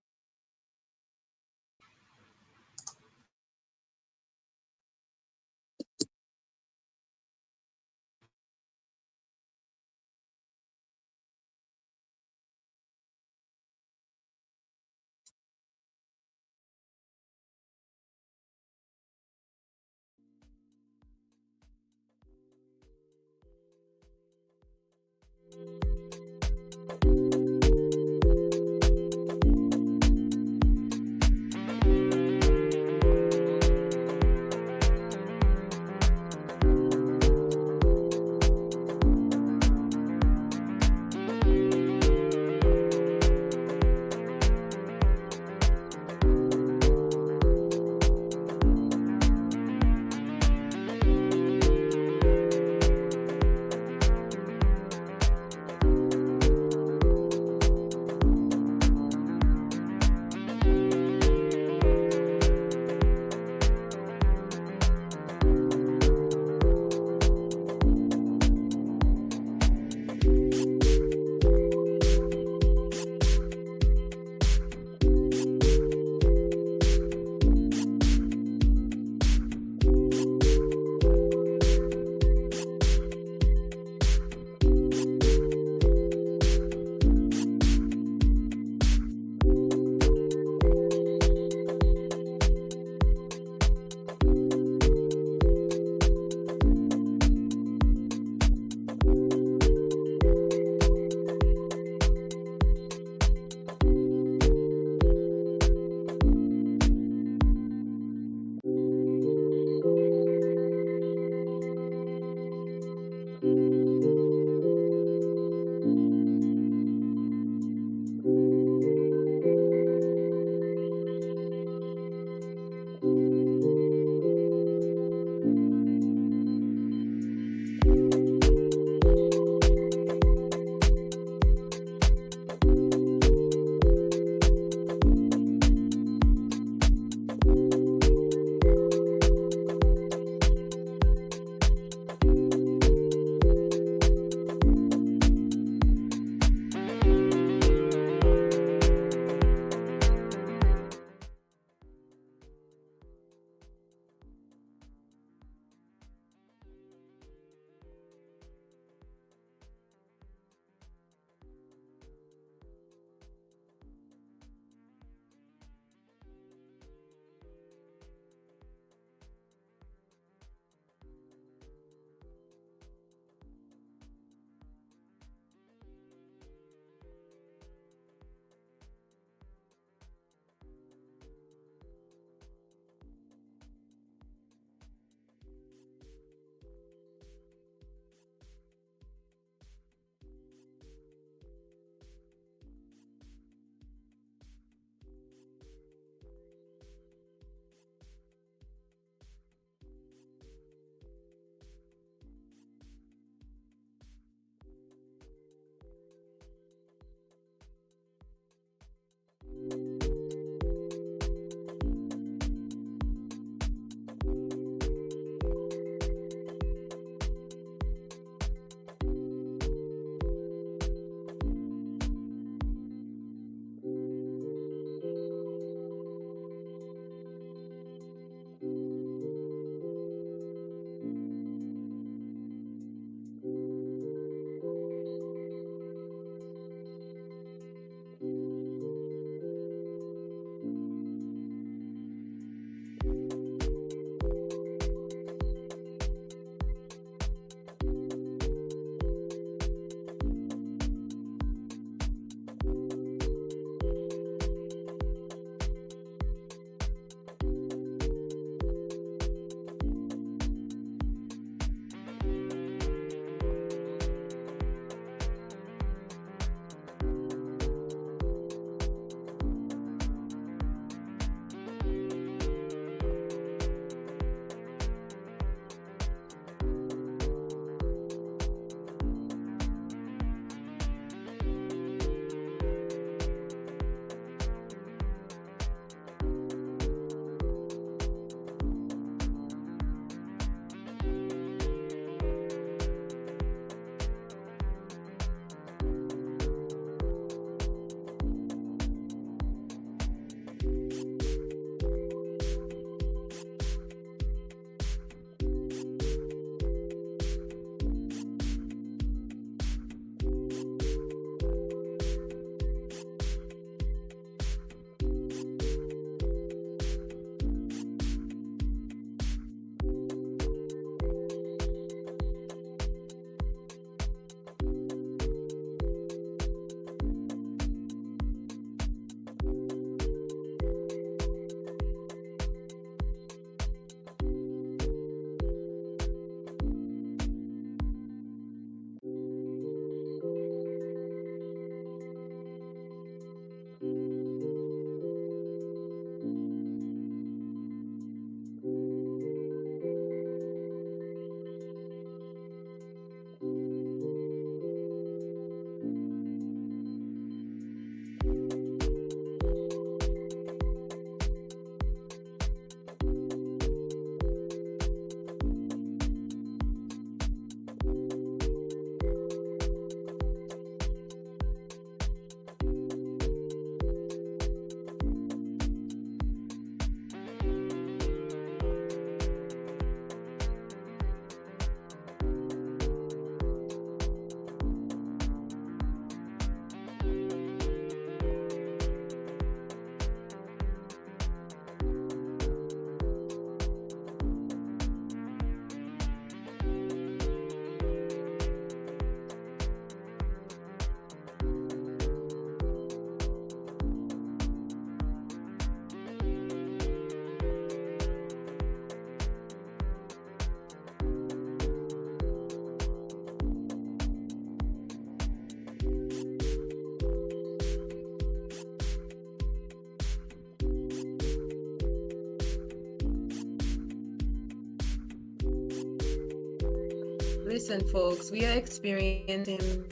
listen, folks, we are experiencing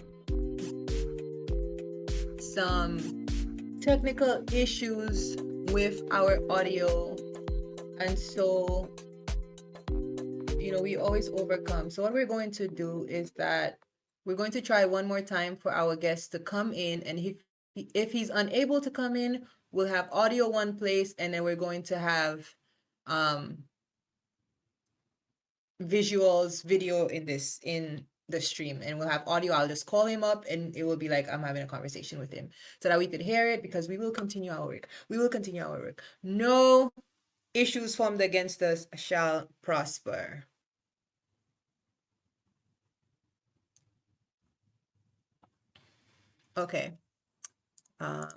some technical issues with our audio. And so, we always overcome. So what we're going to do is that we're going to try one more time for our guest to come in. And if he's unable to come in, we'll have audio one place, and then we're going to have visuals, video in the stream, and we'll have audio. I'll just call him up and it will be like I'm having a conversation with him so that we could hear it, because we will continue our work. We will continue our work. No issues formed against us shall prosper. Okay. There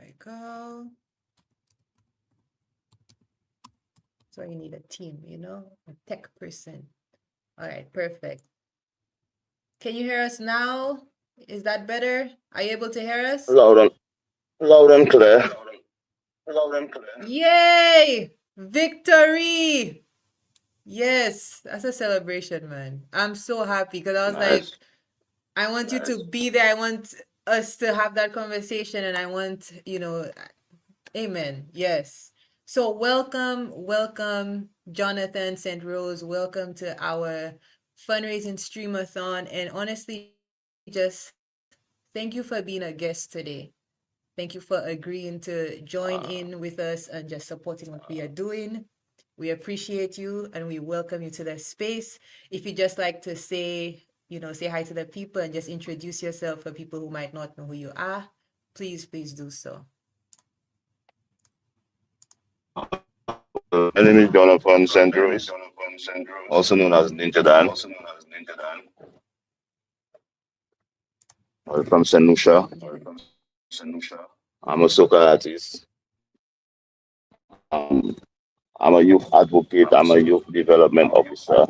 you go. So you need a team, a tech person. All right, perfect. Can you hear us now? Is that better? Are you able to hear us? Loud and clear. Loud and clear. Yay! Victory! Yes, that's a celebration, man. I'm so happy because I was like, I want you to be there. I want us to have that conversation, and I want, amen. Yes. So welcome, Jonathan St. Rose. Welcome to our fundraising stream-a-thon. And honestly, just thank you for being a guest today. Thank you for agreeing to join in with us and just supporting what we are doing. We appreciate you and we welcome you to the space. If you just like to say hi to the people and just introduce yourself for people who might not know who you are, please do so. My name is Jonathan St. Rose, also known as Ninja Dan. I'm from St. Lucia. I'm a soca artist. I'm a youth advocate. I'm a youth development officer.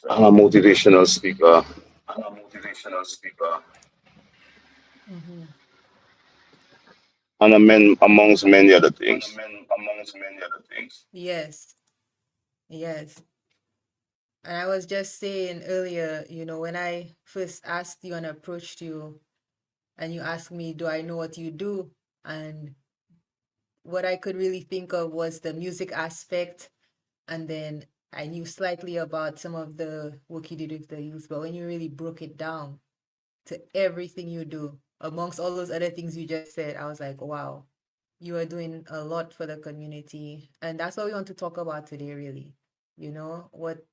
I'm a motivational speaker. And amongst many other things. Yes. And I was just saying earlier, when I first asked you and approached you, and you asked me, do I know what you do? And what I could really think of was the music aspect. And then I knew slightly about some of the work you did with the youth. But when you really broke it down to everything you do, amongst all those other things you just said, I was like, wow, you are doing a lot for the community. And that's what we want to talk about today, really. What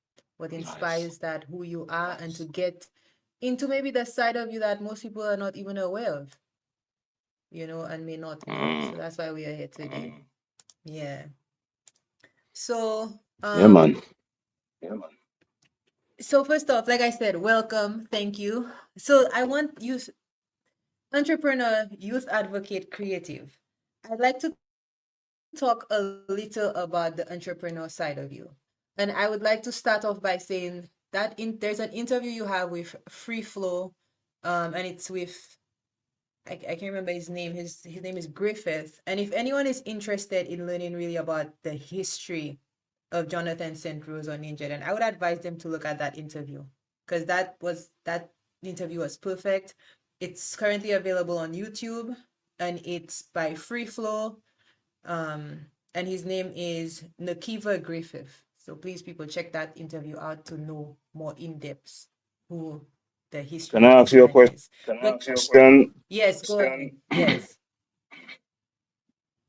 inspires that, who you are, and to get into maybe the side of you that most people are not even aware of, and may not know. So that's why we are here today. Yeah. So, Yeah, man. So first off, like I said, welcome, thank you. So I want youth entrepreneur, youth advocate, creative. I'd like to talk a little about the entrepreneur side of you. And I would like to start off by saying that there's an interview you have with Free Flow, and it's with I can't remember his name. His name is Griffith. And if anyone is interested in learning really about the history of Jonathan St. Rose or Ninja, then I would advise them to look at that interview, because that interview was perfect. It's currently available on YouTube, and it's by Free Flow. And his name is Nakiva Griffith. So please, people, check that interview out to know more in depth who the history Can I of ask this you a man is. question? Yes, go ahead. Yes.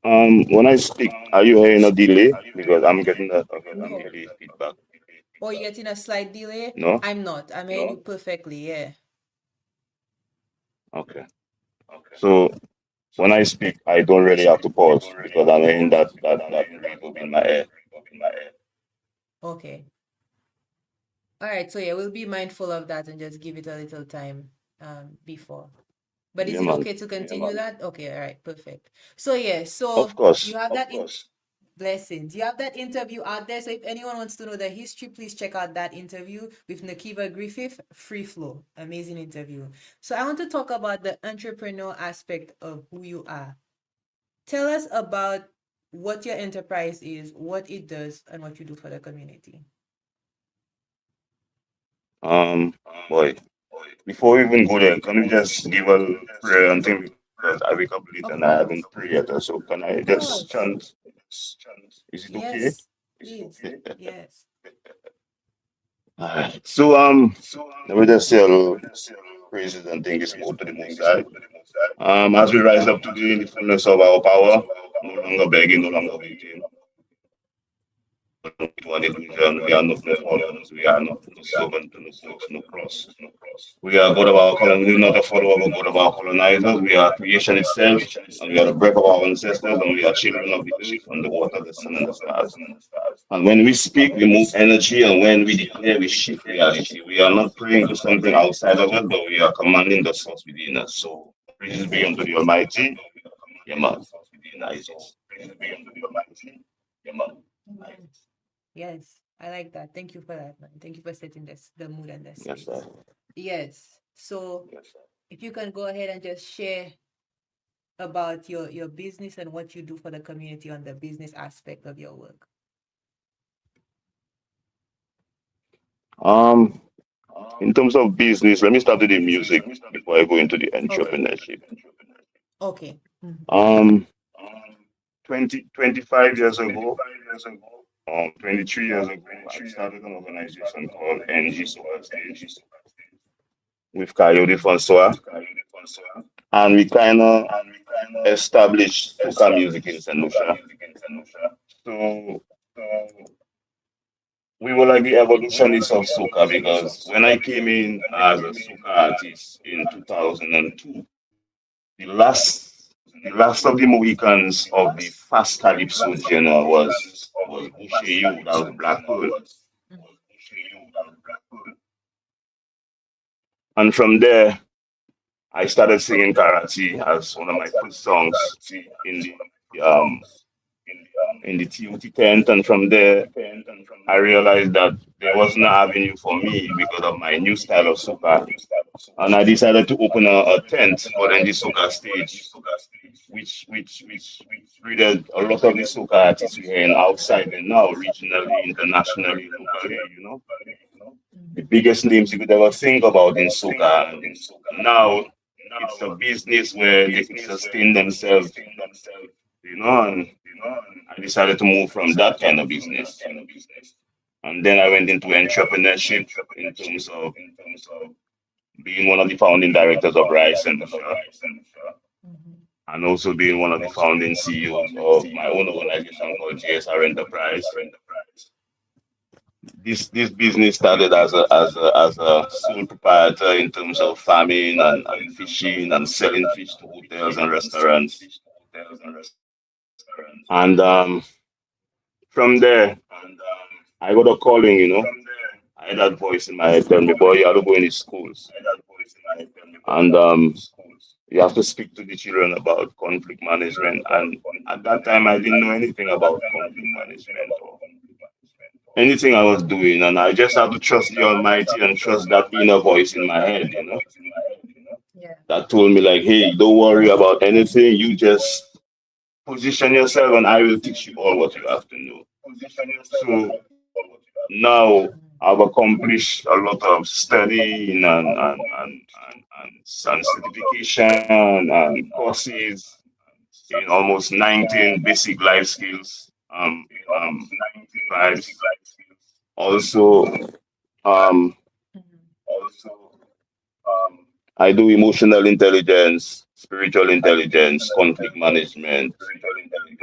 When I speak, are you hearing a delay? Because I'm getting a No. delay feedback. Or you're getting a slight delay? No? I'm not. I'm hearing you perfectly. Yeah. Okay. So when I speak, I don't really have to pause because I'm hearing that reverb in my ear. Okay. All right. So yeah, we'll be mindful of that and just give it a little time before. But is Yeah, it man. okay to continue that? Okay, all right, perfect. So yeah, Of so you course. have that in blessings. You have that interview out there. So if anyone wants to know the history, please check out that interview with Nakiva Griffith, Free Flow. Amazing interview. So I want to talk about the entrepreneur aspect of who you are. Tell us about what your enterprise is, what it does, and what you do for the community. Um, Boy, before we even go there, can we just give a prayer and thing because I wake up late and I Of haven't course. prayed yet. So can I Of just course. chant? Is it okay? Yes, please. Yes. Alright. So let me just say a little praises and things go to the Most High. As we rise up today in the fullness of our power, no longer begging, no longer waiting. To an illusion, we are not no followers, we are not no servant to no books, no cross. We are God of our colony, not a follower of God of our colonizers. We are creation itself, and we are the breath of our ancestors, and we are children of the earth, and the water, the sun, and the stars. And when we speak, we move energy, and when we declare, we shift reality. We are not praying to something outside of us, but we are commanding the source within us. So, praise be unto the Almighty. Yeah, man. Amen. Yes, I like that. Thank you for that, man. Thank you for setting this the mood and the Yes, sir. space. Yes. So if you can go ahead and just share about your business and what you do for the community on the business aspect of your work. Um, in terms of business, let me start with the music before I go into the Okay. entrepreneurship. Okay. Mhm. Um, 25 years ago, 23 years ago, I started an organization called NG Solar Stage with Coyote Mhm. Francois, and we kind of established soca music in St. Lucia. So we were like the evolutionists of soca because when I came in as a soca artist in 2002, the last of the Mohicans of the fast calypso genre was Lucia, that was Black Pearl. Mhm. And from there, I started singing karate as one of my first songs in the TOT tent, and from there, I realized that there wasn't an avenue for me because of my new style of soca, and I decided to open a tent for the soca stage, which breeded a lot of the soca artists we're hearing outside and now, regionally, internationally, locally. The Mhm. biggest names you could ever think about in soca. And now it's a business where they can sustain themselves, and I decided to move from that kind of business. And then I went into entrepreneurship in terms of being one of the founding directors of Rice and Lucia, Mhm. and also being one of the founding CEOs of my own organization called GSR Enterprise. This business started as a sole proprietor in terms of farming and fishing and selling fish to hotels and restaurants. And from there, I got a calling. I had that voice in my head tell me, boy, you have to go in these schools. And you have to speak to the children about conflict management. And at that time, I didn't know anything about conflict management or anything I was doing. And I just had to trust the Almighty and trust that inner voice in my head, Yeah. that told me, like, hey, don't worry about anything. You just position yourself and I will teach you all what you have to know. So now Mhm. I've accomplished a lot of studying and certification and courses in almost 19 basic life skills tribes. Also, um, Mhm. I do emotional intelligence, spiritual intelligence, conflict management.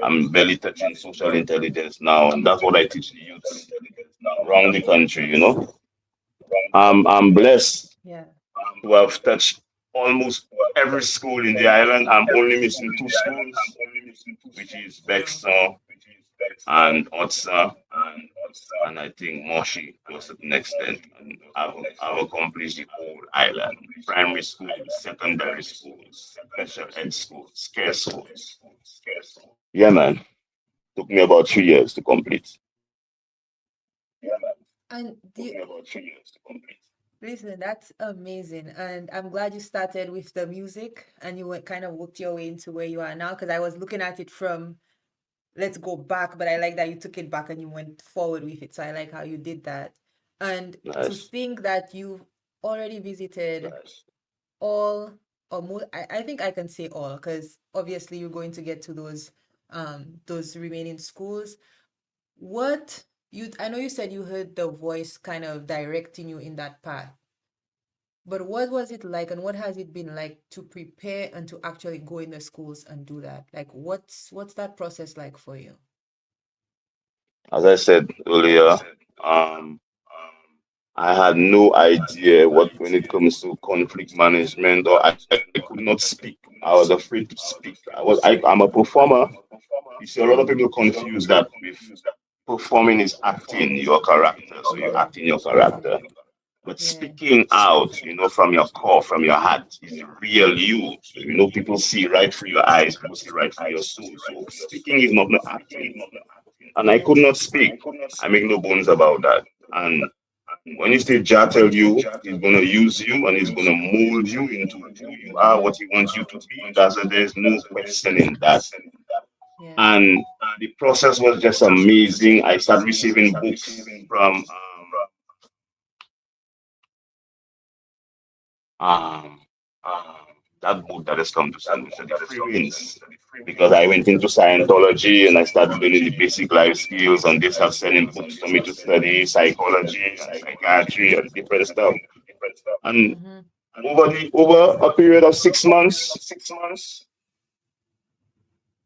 I'm barely touching social intelligence now, and that's what I teach the youths around the country. I'm blessed Yeah. to have touched almost every school in the island. I'm only missing two schools, which is Bexton and Otsa, and I think Moshi to a certain extent. And I've accomplished the whole island: primary schools, secondary schools, special ed schools, care schools. Yeah, man. Took me about 3 years to complete. And listen, that's amazing. And I'm glad you started with the music and you went kind of worked your way into where you are now. Because I was looking at it from let's go back, but I like that you took it back and you went forward with it. So I like how you did that. And to Nice. think that you've already visited all, or I think I can say all, because obviously you're going to get to those remaining schools. What I know you said you heard the voice kind of directing you in that path, but what was it like and what has it been like to prepare and to actually go in the schools and do that? Like what's that process like for you? As I said earlier, um, I had no idea what when it comes to conflict management, or I could not speak. I was afraid to speak. I'm a performer. You see, a lot of people confuse that with performing is acting your character. So you Yeah. act in your character. But Yeah. speaking out, from your core, from your heart, is the real you. So, people see right through your eyes, people see right through your soul. So speaking is not no acting. And I could not Yes. speak. I make no bones about that. And when you say Jah tell you, he's gonna use you and he's gonna mold you into who you are, what he wants you to be. There's no questioning that. Yeah. And the process was just amazing. I started receiving books from um, that book that has come to solution, the free wins. Because I went into Scientology and I started learning the basic life skills, and they start sending books to me to study psychology and psychiatry and different stuff. And Mm-hmm. over a period of 6 months,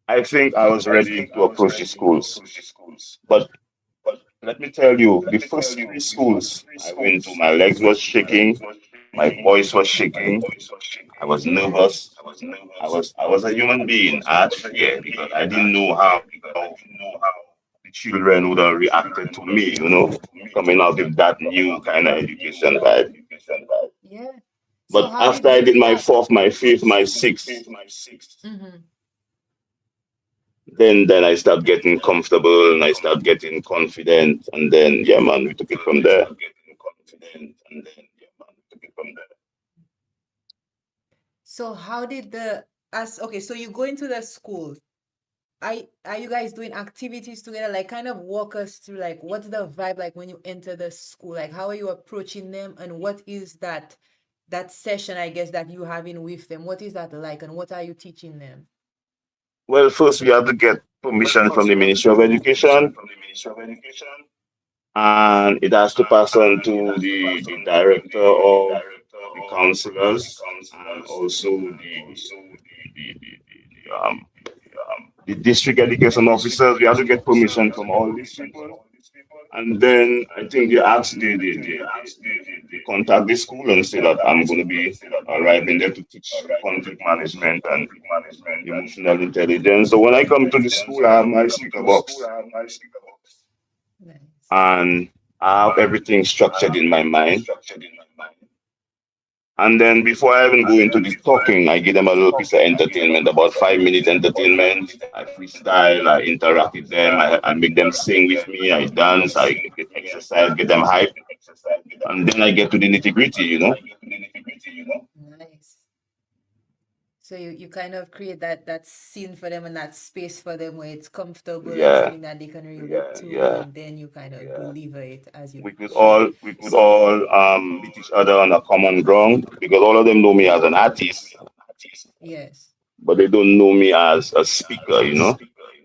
I think I was ready to approach the schools. But let me tell you, the first three schools I went to, my legs was shaking, my voice was shaking, I was Yeah. nervous. I was a human being. I had fear because I didn't know how the children would have reacted to me, coming out with that new kind of education vibe. Yeah. So But how after did I you did my react? fourth, my fifth, my sixth, Mm-hmm. then I start getting comfortable and I start getting confident, and then yeah, man, we took it from there. So how did the as okay, so you go into the school. Are you guys doing activities together? Like kind of walk us through like what's the vibe like when you enter the school? Like how are you approaching them and what is that session I guess that you having with them? What is that like and what are you teaching them? Well, first we had to get permission from the Ministry of Education, and it has to pass on to the director of the counselors, and also the district education officers. We have to get permission from all these people. And then I think they asked they contact the school and say that I'm going to be arriving there to teach conflict management and emotional intelligence. So when I come to the school, I have my speaker box Nice. and I have everything structured in my mind. And then before I even go into the talking, I give them a little piece of entertainment, about 5 minutes entertainment. I freestyle, I interact with them, I make them sing with me, I dance, I get exercise, get them hype. And then I get to the nitty gritty. Nice. So you kind of create that scene for them and that space for them where it's comfortable and Yeah, something that they can relate to, yeah. and then you kind of deliver it as you We could should. all we could So all meet each other on a common ground because all of them know me as an artist, yes. but they don't know me as a speaker.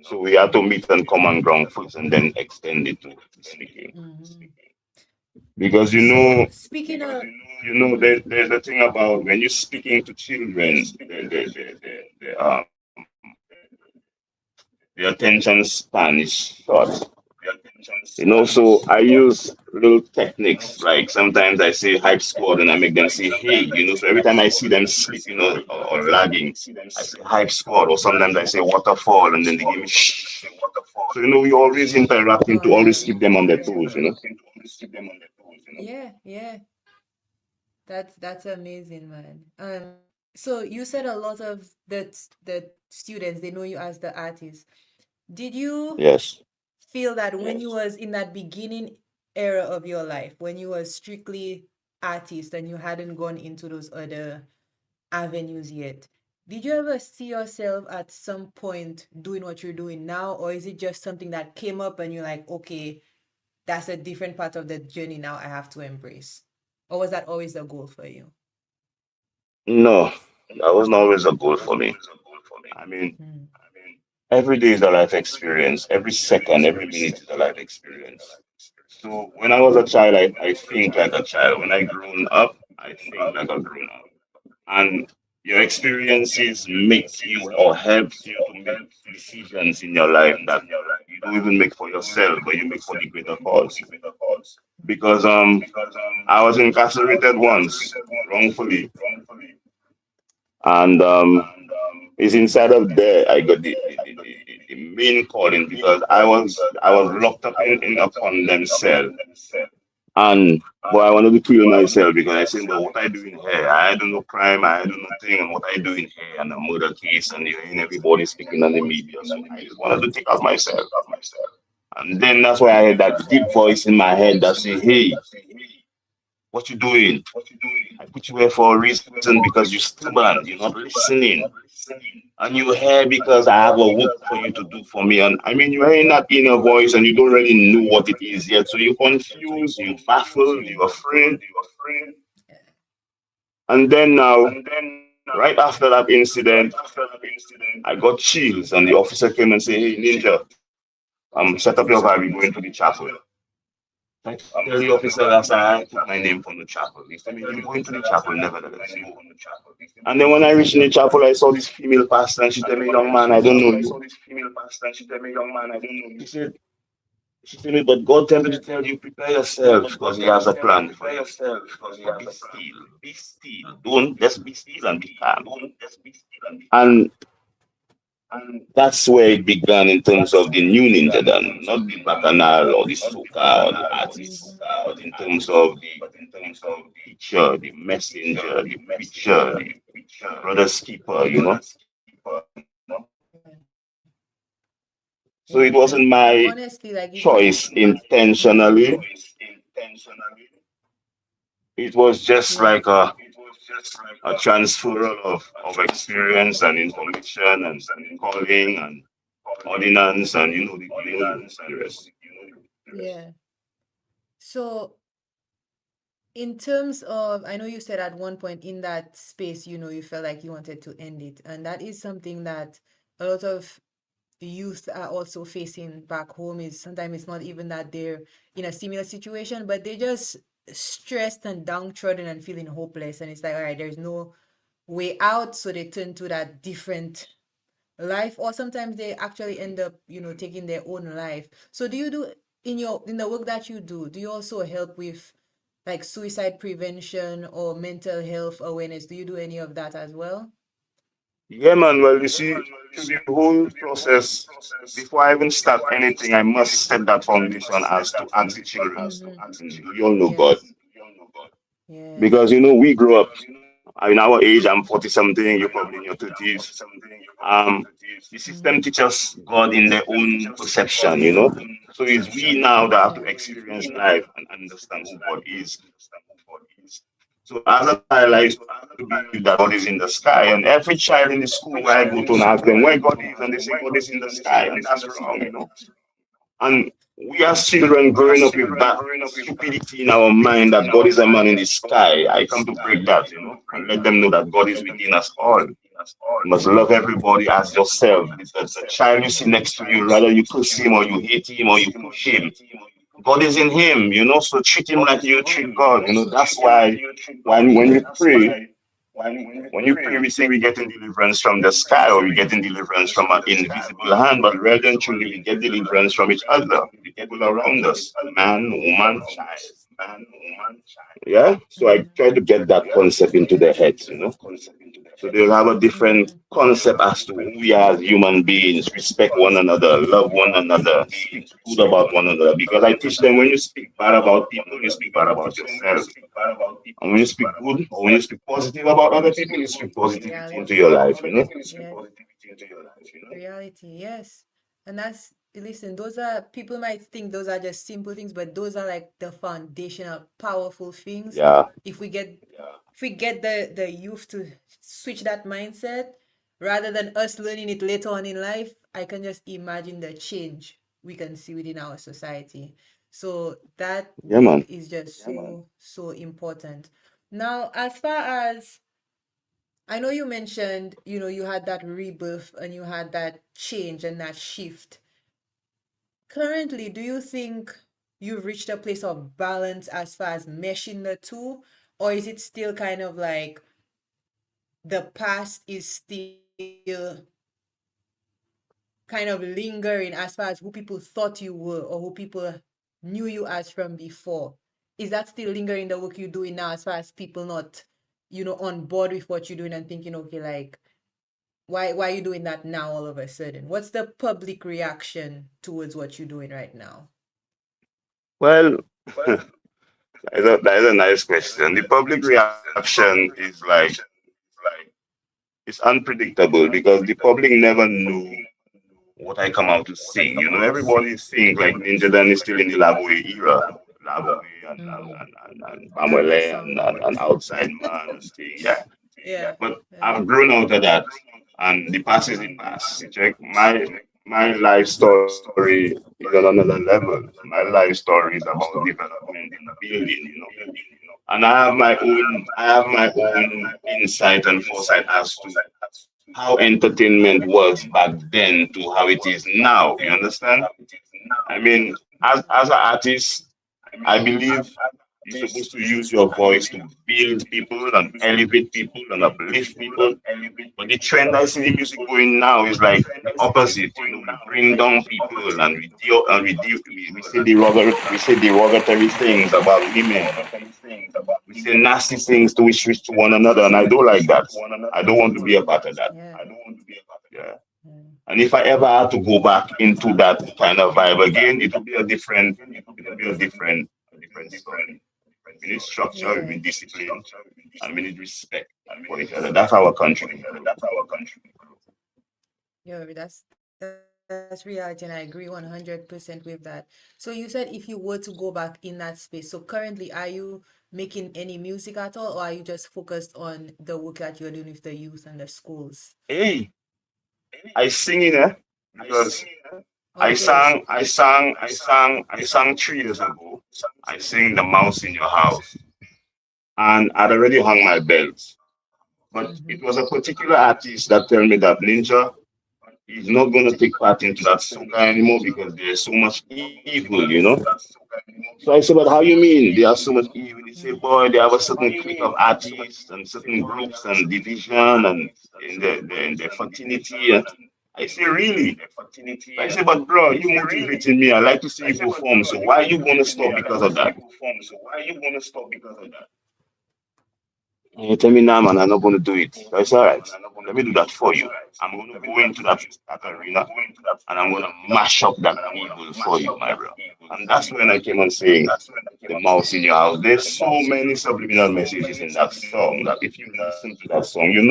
So we have to meet on common ground first and then extend it to speaking. Hmm. Because So speaking of, there's a thing about when you're speaking to children, the attention span is short. So I use little techniques. Like sometimes I say hype squad and I make them say hey. So every time I see them sleeping or lagging, I say hype squad, or sometimes I say waterfall and then they give me shh. So we always interacting oh, to always nice. keep them on their toes. Yeah, yeah. That's amazing, man. So you said a lot of the students, they know you as the artist. Did you Yes. feel that when you was in that beginning era of your life, when you was strictly artist and you hadn't gone into those other avenues yet, did you ever see yourself at some point doing what you're doing now, or is it just something that came up and you're like, okay, that's a different part of the journey now I have to embrace? Or was that always the goal for you? No, that wasn't always a goal for me. I mean, Mm. every day is a life experience. Every second, every minute is a life experience. So when I was a child, I think like a child. When I grown up, I think like a grown up. And your experiences makes you or helps you to make decisions in your life that you don't even make for yourself, but you make for the greater cause. Because I was incarcerated once wrongfully, and it's inside of there I got the main calling because I was locked up in a condemned cell. And but I wanted to kill myself because I said, but what I do in here? I do no crime, I do nothing, and what I do in here and a murder case and you're hearing everybody speaking on the media. So I just wanted to take out myself. And then that's why I had that deep voice in my head that say, hey, what you doing? I put you here for a reason because you're stubborn, you're not listening. And you're here because I have a work for you to do for me. And I mean, you're hearing that inner voice and you don't really know what it is yet. So you're confused, you're baffled, you're afraid. And then now, right after that incident, I got chills and the officer came and said, hey, Ninja, set up your car, we're going to the chapel. I tell the officer that I put my name from the chapel. He said, you're going to the chapel, nevertheless. You. And then when I reached in the chapel, I saw this female pastor and she told me, young man, I don't know you. She said, she told me, but God told me to tell you, prepare yourself because He has a plan for you. So be still, be still. Don't just be still and be calm. And that's where it began in terms of the new Ninja Dan, not the Bacchanal or the Soca or the artist, but in terms of the teacher, the messenger, the preacher, the brother keeper, you know. So it wasn't And my honestly, like if you, choice mm-hmm, intentionally. It was just yeah, like a transfer of experience and information and calling and ordinance and the rest. yeah. So in terms of, I know you said at one point in that space, you felt like you wanted to end it, and that is something that a lot of youth are also facing back home. Is sometimes it's not even that they're in a similar situation, but they're just stressed and downtrodden and feeling hopeless, and it's like, all right, there's no way out, so they turn to that different life, or sometimes they actually end up taking their own life. So do you do, in the work that you do you also help with like suicide prevention or mental health awareness? Do you do any of that as well? Yeah, man. Well, you see, through the whole process, before I even start anything, I must set that foundation as to ask the children, do you all know God? Yes. Yes. Because, we grow up, in our age, I'm 40 something, you're probably in your 30s. Um, the system teaches God in their own perception. So it's we now that have to experience life and understand who God is. So as a child, I used to believe that God is in the sky, and every child in the school where I go to and ask them where God is, and they say God is in the sky, and that's wrong. And we as children growing up with that stupidity in our mind that God is a man in the sky, I come to break that, and let them know that God is within us all. You must love everybody as yourself. The child you see next to you, rather you curse him or you hate him or you push him. God is in him, so treat him like you treat God. That's why when you pray, we say we're getting deliverance from the sky or we're getting deliverance from an invisible hand, but rather than truly we get deliverance from each other, the people around us, man, woman, child. Yeah? So I try to get that concept into their heads. So they'll have a different concept as to who we are as human beings, respect one another, love one another, speak good about one another. Because I teach them when you speak bad about people, you speak bad about yourself. And when you speak good or when you speak positive about other people, you speak positivity into your Reality. life. Yes. Reality, yes. And that's, listen, those are, people might think those are just simple things, but those are like the foundational, powerful things. Yeah. If we get, if we get the youth to switch that mindset, rather than us learning it later on in life, I can just imagine the change we can see within our society. So that Yeah, book man. is just so important. Now, as far as I know, you mentioned, you had that rebirth and you had that change and that shift. Currently, do you think you've reached a place of balance as far as meshing the two, or is it still kind of like the past is still kind of lingering as far as who people thought you were or who people knew you as from before? Is that still lingering the work you're doing now as far as people not, on board with what you're doing and thinking, okay, like, why are you doing that now all of a sudden? What's the public reaction towards what you're doing right now? Well, that is a nice question. The public reaction is like it's unpredictable because the public never knew what I come out to sing. You know, everybody think like Ninja Dan is still in the Lavoe era. Lavoe and Love the Bamwele song and though. Outside Man and thing. Yeah. Yeah. But Yeah. I've grown out of that and the past is the past. You check my life story is on another level. My life story is about development and building, you know. And I have my own insight and foresight as to how entertainment was back then to how it is now. You understand? I mean, as an artist, I believe you're supposed to use your voice to build people and elevate people and uplift people. But the trend I see the music going now is like the opposite. You know, we bring down people and we say derogatory things about women. We say nasty things to each to one another, and I don't like that. I don't want to be a part of that. Yeah. Yeah. Yeah. And if I ever had to go back into that kind of vibe again, it will be a different story. We need structure, we Yeah. need discipline, and we need respect for each other. That's how a country will grow. Yeah, that's reality, and I agree 100% with that. So you said if you were to go back in that space, so currently are you making any music at all, or are you just focused on the work that you're doing with the youth and the schools? Hey, I sing in it because I Okay. sang, I sang, I sang, I sang 3 years ago. I sing The Mouse in Your House, and I'd already hung my belt. But it Mm-hmm. was a particular artist that told me that Ninja, he's not going to take part into that soca anymore because there's so much evil, you know. So I said, but how you mean? There's so much evil. He said, boy, they have a certain clique of artists and certain groups and division and in their fraternity. I say, really? So I say, but bro, you motivating me. I like to see you perform. So why are you going to stop because of that? You tell me now, man, I'm not going to do it. So I said, all right, let me do that for you. I'm going to go into that arena and I'm going to mash up that evil for you, my bro. And that's when I came on saying, The Mouse in Your House. There's so many subliminal messages in that song that if you listen to that song, you're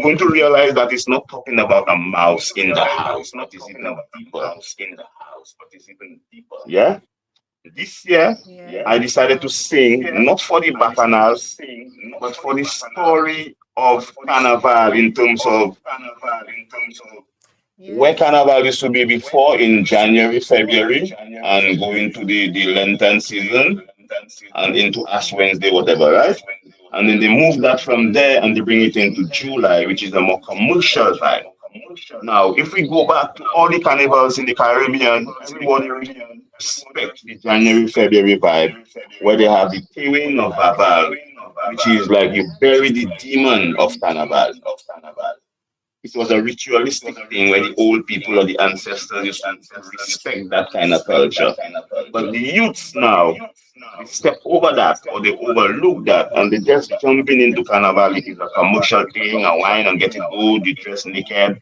going to realize that it's not talking about a mouse in the house, but it's even deeper. Yeah? This year, Yeah. I decided to Wow. sing not for the bacchanals, but for the story of Carnival in terms of where Yeah. Carnival used to be before in January, February, and going to the Lenten season and into Ash Yeah. Wednesday, whatever, right? And then they move that from there and they bring it into July, which is a more commercial vibe. Now, if we go back to all the carnivals in the Caribbean, everybody respect the January, February vibe, where they have the Tewin of Babal, which is like you bury the demon of Carnival. It was a ritualistic thing where the old people or the ancestors used to respect that kind of culture. But the youths now, they step over that or they overlook that and they just jumping into carnival. It is a commercial thing, a wine and get it good, you dress naked,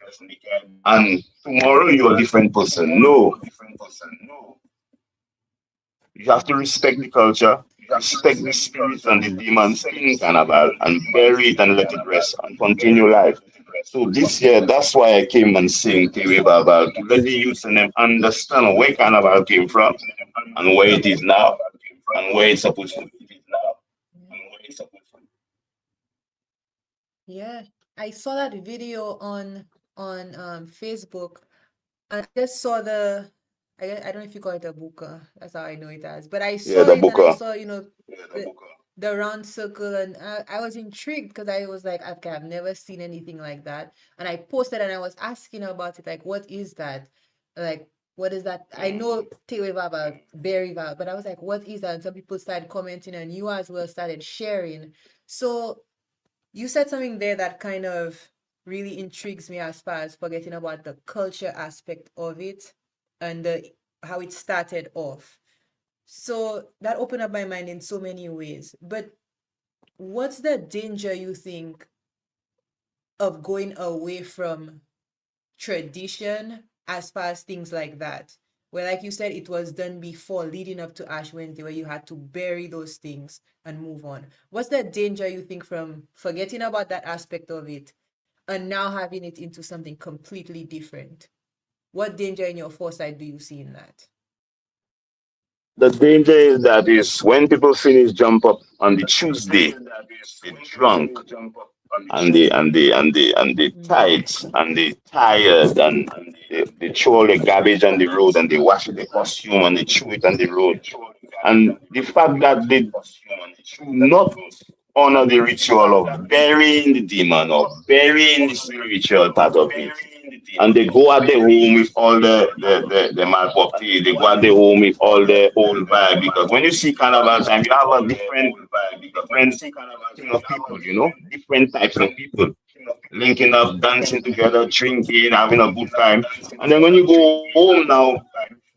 and tomorrow you're a different person. No, you have to respect the culture, respect the spirits and the demons in carnival, and bury it and let it rest and continue life. So this year, that's why I came and sing Tiwi Baba to let the youths and them understand where carnival came from and where it is now and where it's supposed to be. Yeah. Yeah. I saw that video on Facebook, and I just saw I don't know if you call it a buka. That's how I know it as. But I Yeah, saw the it and I booker. saw, the, the round circle, and I was intrigued because I was like, okay, I've never seen anything like that. And I posted and I was asking her about it, like, what is that? Like, what is that? I know Tewe Baba, Berry Baba, but I was like, what is that? And some people started commenting, and you as well started sharing. So you said something there that kind of really intrigues me as far as forgetting about the culture aspect of it and how it started off. So that opened up my mind in so many ways. But what's the danger you think of going away from tradition as far as things like that? Where, like you said, it was done before, leading up to Ash Wednesday, where you had to bury those things and move on. What's the danger you think from forgetting about that aspect of it and now having it into something completely different? What danger in your foresight do you see in that? The danger is that is when people finish jump up on the Tuesday, they drunk and they Mm. tight and they tired and they throw all the garbage on the road and they wash the costume and they chew it on the road. And the fact that they do not honor the ritual of burying the demon or burying the spiritual part of it. And they go at the home with all the malproperty, they go at the home with all the old vibe. Because when you see carnival time, you have a different thing of people, different types of people linking up, dancing together, drinking, having a good time. And then when you go home now,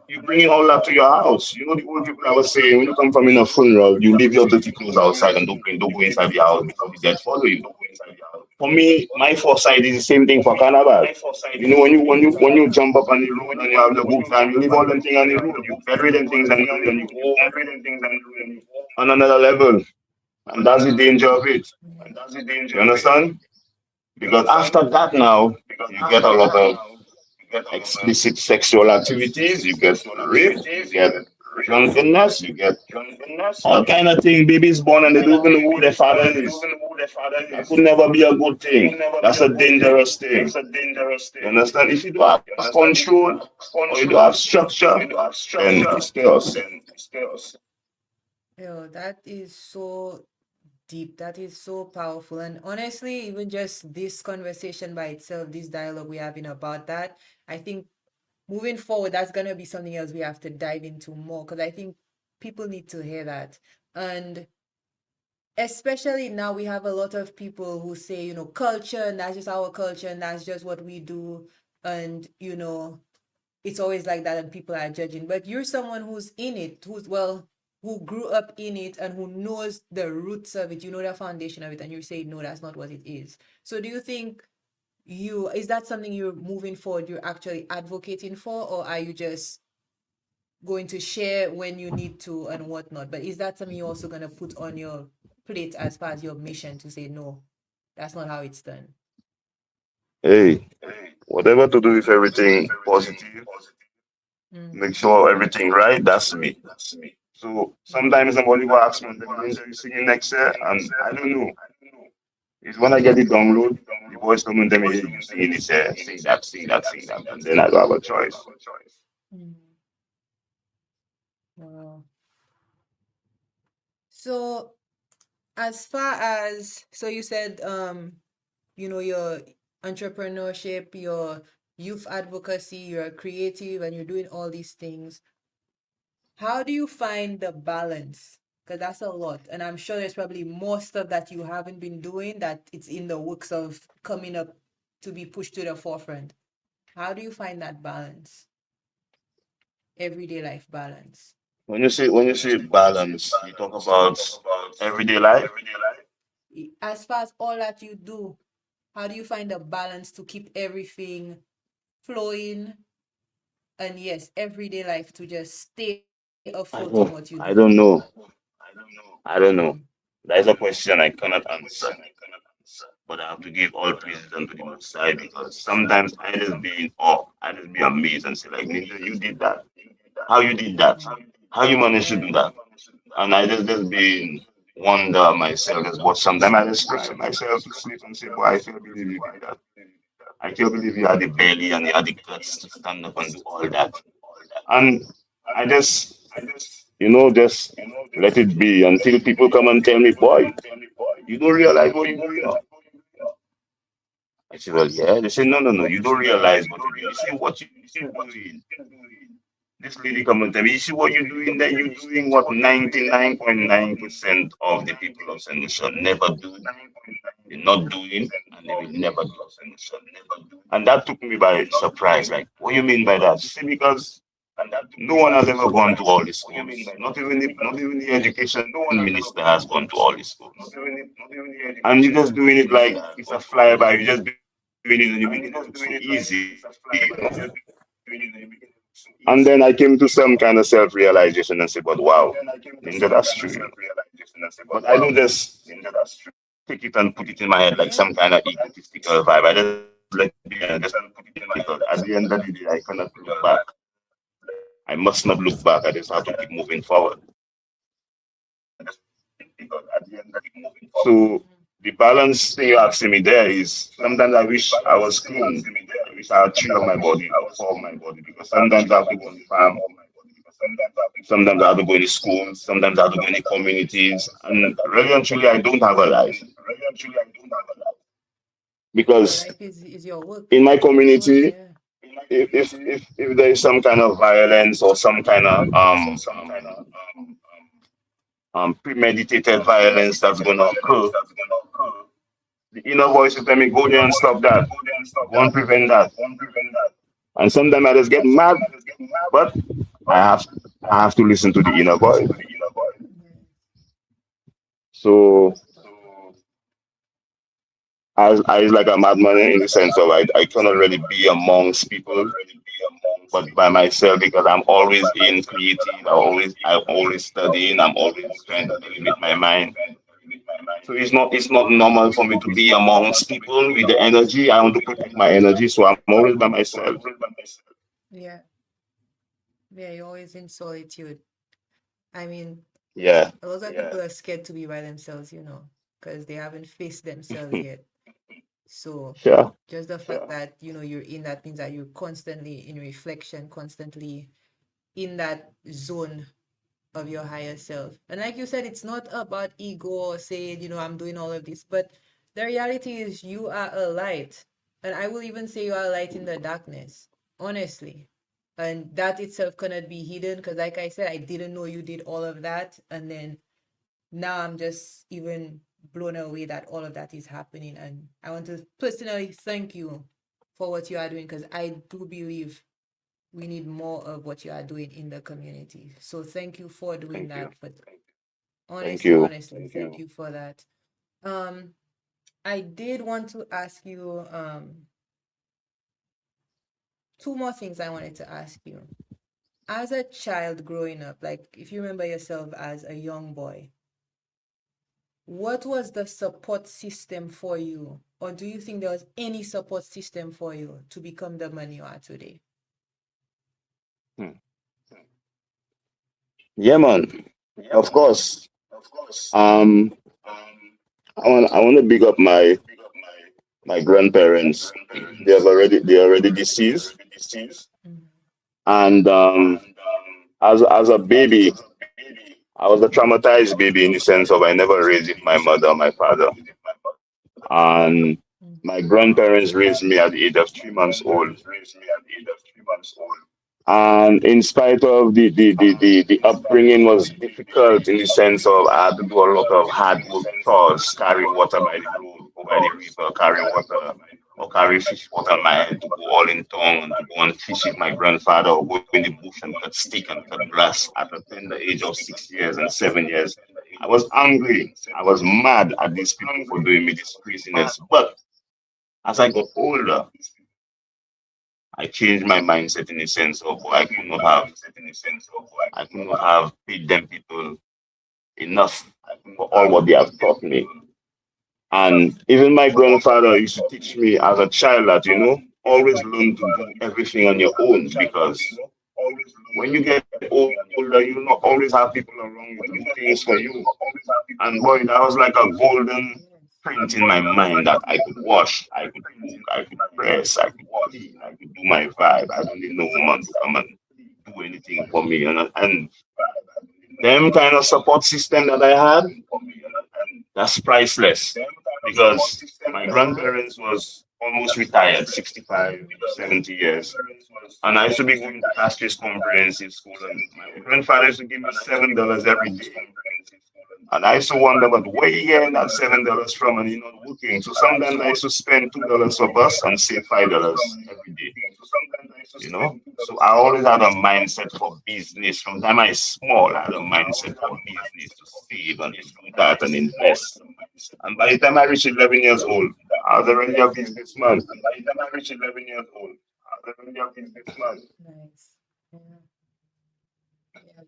you bring all that to your house. You know the old people I was saying, when you come from in a funeral, you leave your dirty clothes outside and don't go inside the house because the dead follow you. For me, my foresight is the same thing for carnival. When you jump up on the road and you have the good time, you leave all them things on the road, you bury them things on the road and you go on another level. And that's the danger of it. You understand? Because after that now, you get a lot of explicit sexual activities, you get rape, you get drunkenness, you get all kind of thing. Babies born and they don't even know who their father is. That could never be a good thing. That's a dangerous thing. You understand? If you don't have control or you don't have structure, then it's chaos. Yo, that is so deep. That is so powerful. And honestly, even just this conversation by itself, this dialogue we're having about that, I think moving forward, that's going to be something else we have to dive into more because I think people need to hear that. And especially now, we have a lot of people who say, culture, and that's just our culture, and that's just what we do. And, it's always like that, and people are judging. But you're someone who's in it, who grew up in it and who knows the roots of it, the foundation of it, and you say, no, that's not what it is. So do you think is that something you're moving forward, you're actually advocating for, or are you just going to share when you need to and whatnot? But is that something you're also going to put on your plate as far as your mission to say, no, that's not how it's done? Hey, whatever to do with everything positive, Mm. make sure everything right, that's me. So sometimes somebody will ask me, "Are you singing next year?" And I don't know. It's when I get the download, the voice come and tell me, "Hey, you singing this year, sing that," and then I don't have a choice. Mm. Wow. So as far as, so you said, your entrepreneurship, your youth advocacy, you're a creative and you're doing all these things. How do you find the balance? Because that's a lot. And I'm sure there's probably more stuff that you haven't been doing that it's in the works of coming up to be pushed to the forefront. How do you find that balance? Everyday life balance. When you say balance, you talk about everyday life. As far as all that you do, how do you find a balance to keep everything flowing and yes, everyday life to just stay afloat in what you do? I don't know. I don't Mm. know. That is a question I cannot answer. But I have to give all praises unto the Most High because sometimes I just be in awe. I just be amazed and say, like, Ninja, you did that. How you did that? How you managed to do Yeah. that? And I just been. wonder myself is, but sometimes I just cry myself to sleep and say, boy, I can't believe you did that. I can't believe you had the belly and you had the guts to stand up and do all that. And I just let it be until people come and tell me, boy, you don't realize what you're doing. I said, well, yeah. They said, no, no, no, you don't realize what you're doing. You see what you're doing. This lady come and tell me, you see what you're doing there? You're doing what 99.9% of the people of St. Lucia never do. They're not doing, and they will never do. And that took me by surprise. Like, what do you mean by that? See, because no one has ever gone to all the schools. Not even the education minister has gone to all the schools. And you're just doing it like it's a flyby. You're just doing it and you make it look so easy. And then I came to some kind of self-realization and said, but wow, Ninja, that's true. But I don't just take it and put it in my head like some kind of egotistical vibe. I just let it be and just because at the end of the day, I cannot look back. I must not look back. I just have to keep moving forward. So the balance thing you're asking me there is sometimes I wish I was clean. I wish I had three of my body, or four of my body, because sometimes I have to go on the farm, sometimes I have to go in the schools, sometimes I have to go in the communities, and really and truly, I don't have a life Your because life is your work. in my Work, community, yeah. if there is some kind of violence or some kind of premeditated violence that's going to occur, the inner voice will tell me, go there and stop that, go and prevent that. And sometimes I just get mad, but I have I have to listen to the inner voice. So I is like a madman in the sense of I cannot really be amongst people, but by myself because I'm always in creative. I'm always studying. I'm always trying to elevate my mind. So it's not normal for me to be amongst people with the energy. I want to protect my energy, so I'm always by myself. Yeah. Yeah, you're always in solitude. I mean, Yeah, a lot of people are scared to be by themselves, because they haven't faced themselves yet. So sure. just the fact that, you're in that means that you're constantly in reflection, constantly in that zone of your higher self. And like you said, it's not about ego or saying, I'm doing all of this, but the reality is you are a light. And I will even say you are a light in the darkness, honestly. And that itself cannot be hidden because, like I said, I didn't know you did all of that. And then now I'm just even blown away that all of that is happening. And I want to personally thank you for what you are doing because I do believe we need more of what you are doing in the community. So thank you for doing Thank you. that. But Thank honestly, you. honestly, thank you for that. Um, I did want to ask you two more things I wanted to ask you. As a child growing up, like if you remember yourself as a young boy, what was the support system for you? Or do you think there was any support system for you to become the man you are today? Hmm. Yeah, man. Of course. Um, I want to big up my grandparents. They are already deceased, Mhm. and as a baby, I was a traumatized baby in the sense of I never raised with my mother or my father, and my grandparents raised me at the age of 3 months old. And in spite of the upbringing was difficult in the sense of I had to do a lot of hard work chores, carry water by the road, go by the river, carry water, or carry fish water on my head to go all in tongue and to go and fish with my grandfather or go in the bush and cut stick and cut grass at a tender age of 6 years and 7 years. I was angry. I was mad at these people for doing me this craziness. But as I got older, I changed my mindset in the sense of I could not have paid them people enough for all what they have taught me. And even my grandfather used to teach me as a child that, always learn to do everything on your own because when you get older, you will not always have people around you to do things for you. And boy, that was like a golden Yes. print in my mind that I could wash, I could cook, I could press, I could clean, I could do my vibe. I don't need no woman to come and do anything for me. And them kind of support system that I had, that's priceless. Because my grandparents was almost retired, 65, 70 years. And I used to be going to Castries Comprehensive School, and my grandfather used to give me $7 every day. And I used to wonder, but where you getting that $7 from and you're not working? So sometimes I used to spend $2 for bus and save $5 every day. So I always had a mindset for business. From the time I was small, I had a mindset for business to save and to do that and invest. And by the time I reached 11 years old, I was already a businessman. Nice. Yeah. Yeah,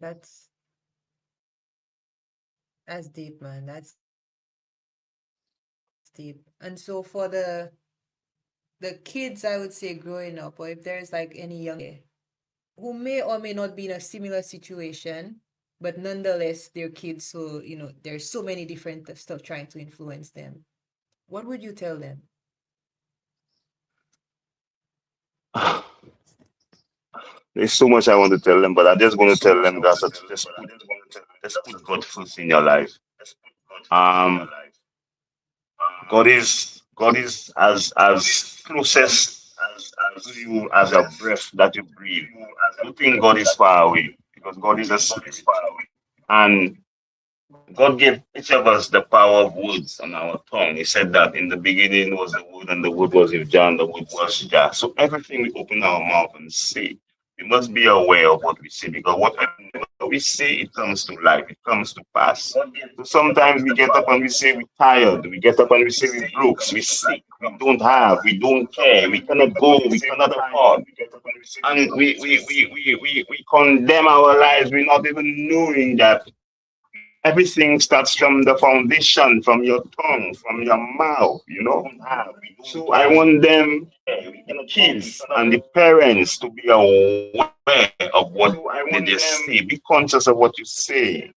that's deep, man. That's deep. And so for the kids, I would say growing up, or if there's like any young who may or may not be in a similar situation, but nonetheless, they're kids, so there's so many different stuff trying to influence them. What would you tell them? There's so much I want to tell them, but I'm just going to tell them that just put God first in your life. Um, God is as closest to you as a breath that you breathe. Don't think God is far away because God is a spirit, and God gave each of us the power of words on our tongue. He said that in the beginning was the word, and the word was with John, the word was Jah. So everything we open our mouth and say, we must be aware of what we say because whatever we say, it comes to life, it comes to pass. So sometimes we get up and we say we're tired, we get up and we say we're broke, we're sick, we don't have, we don't care, we cannot go, we cannot afford. And we condemn our lives, we're not even knowing that everything starts from the foundation, from your tongue, from your mouth. So I want them, the kids and the parents, to be aware of what they say. Be conscious of what you say.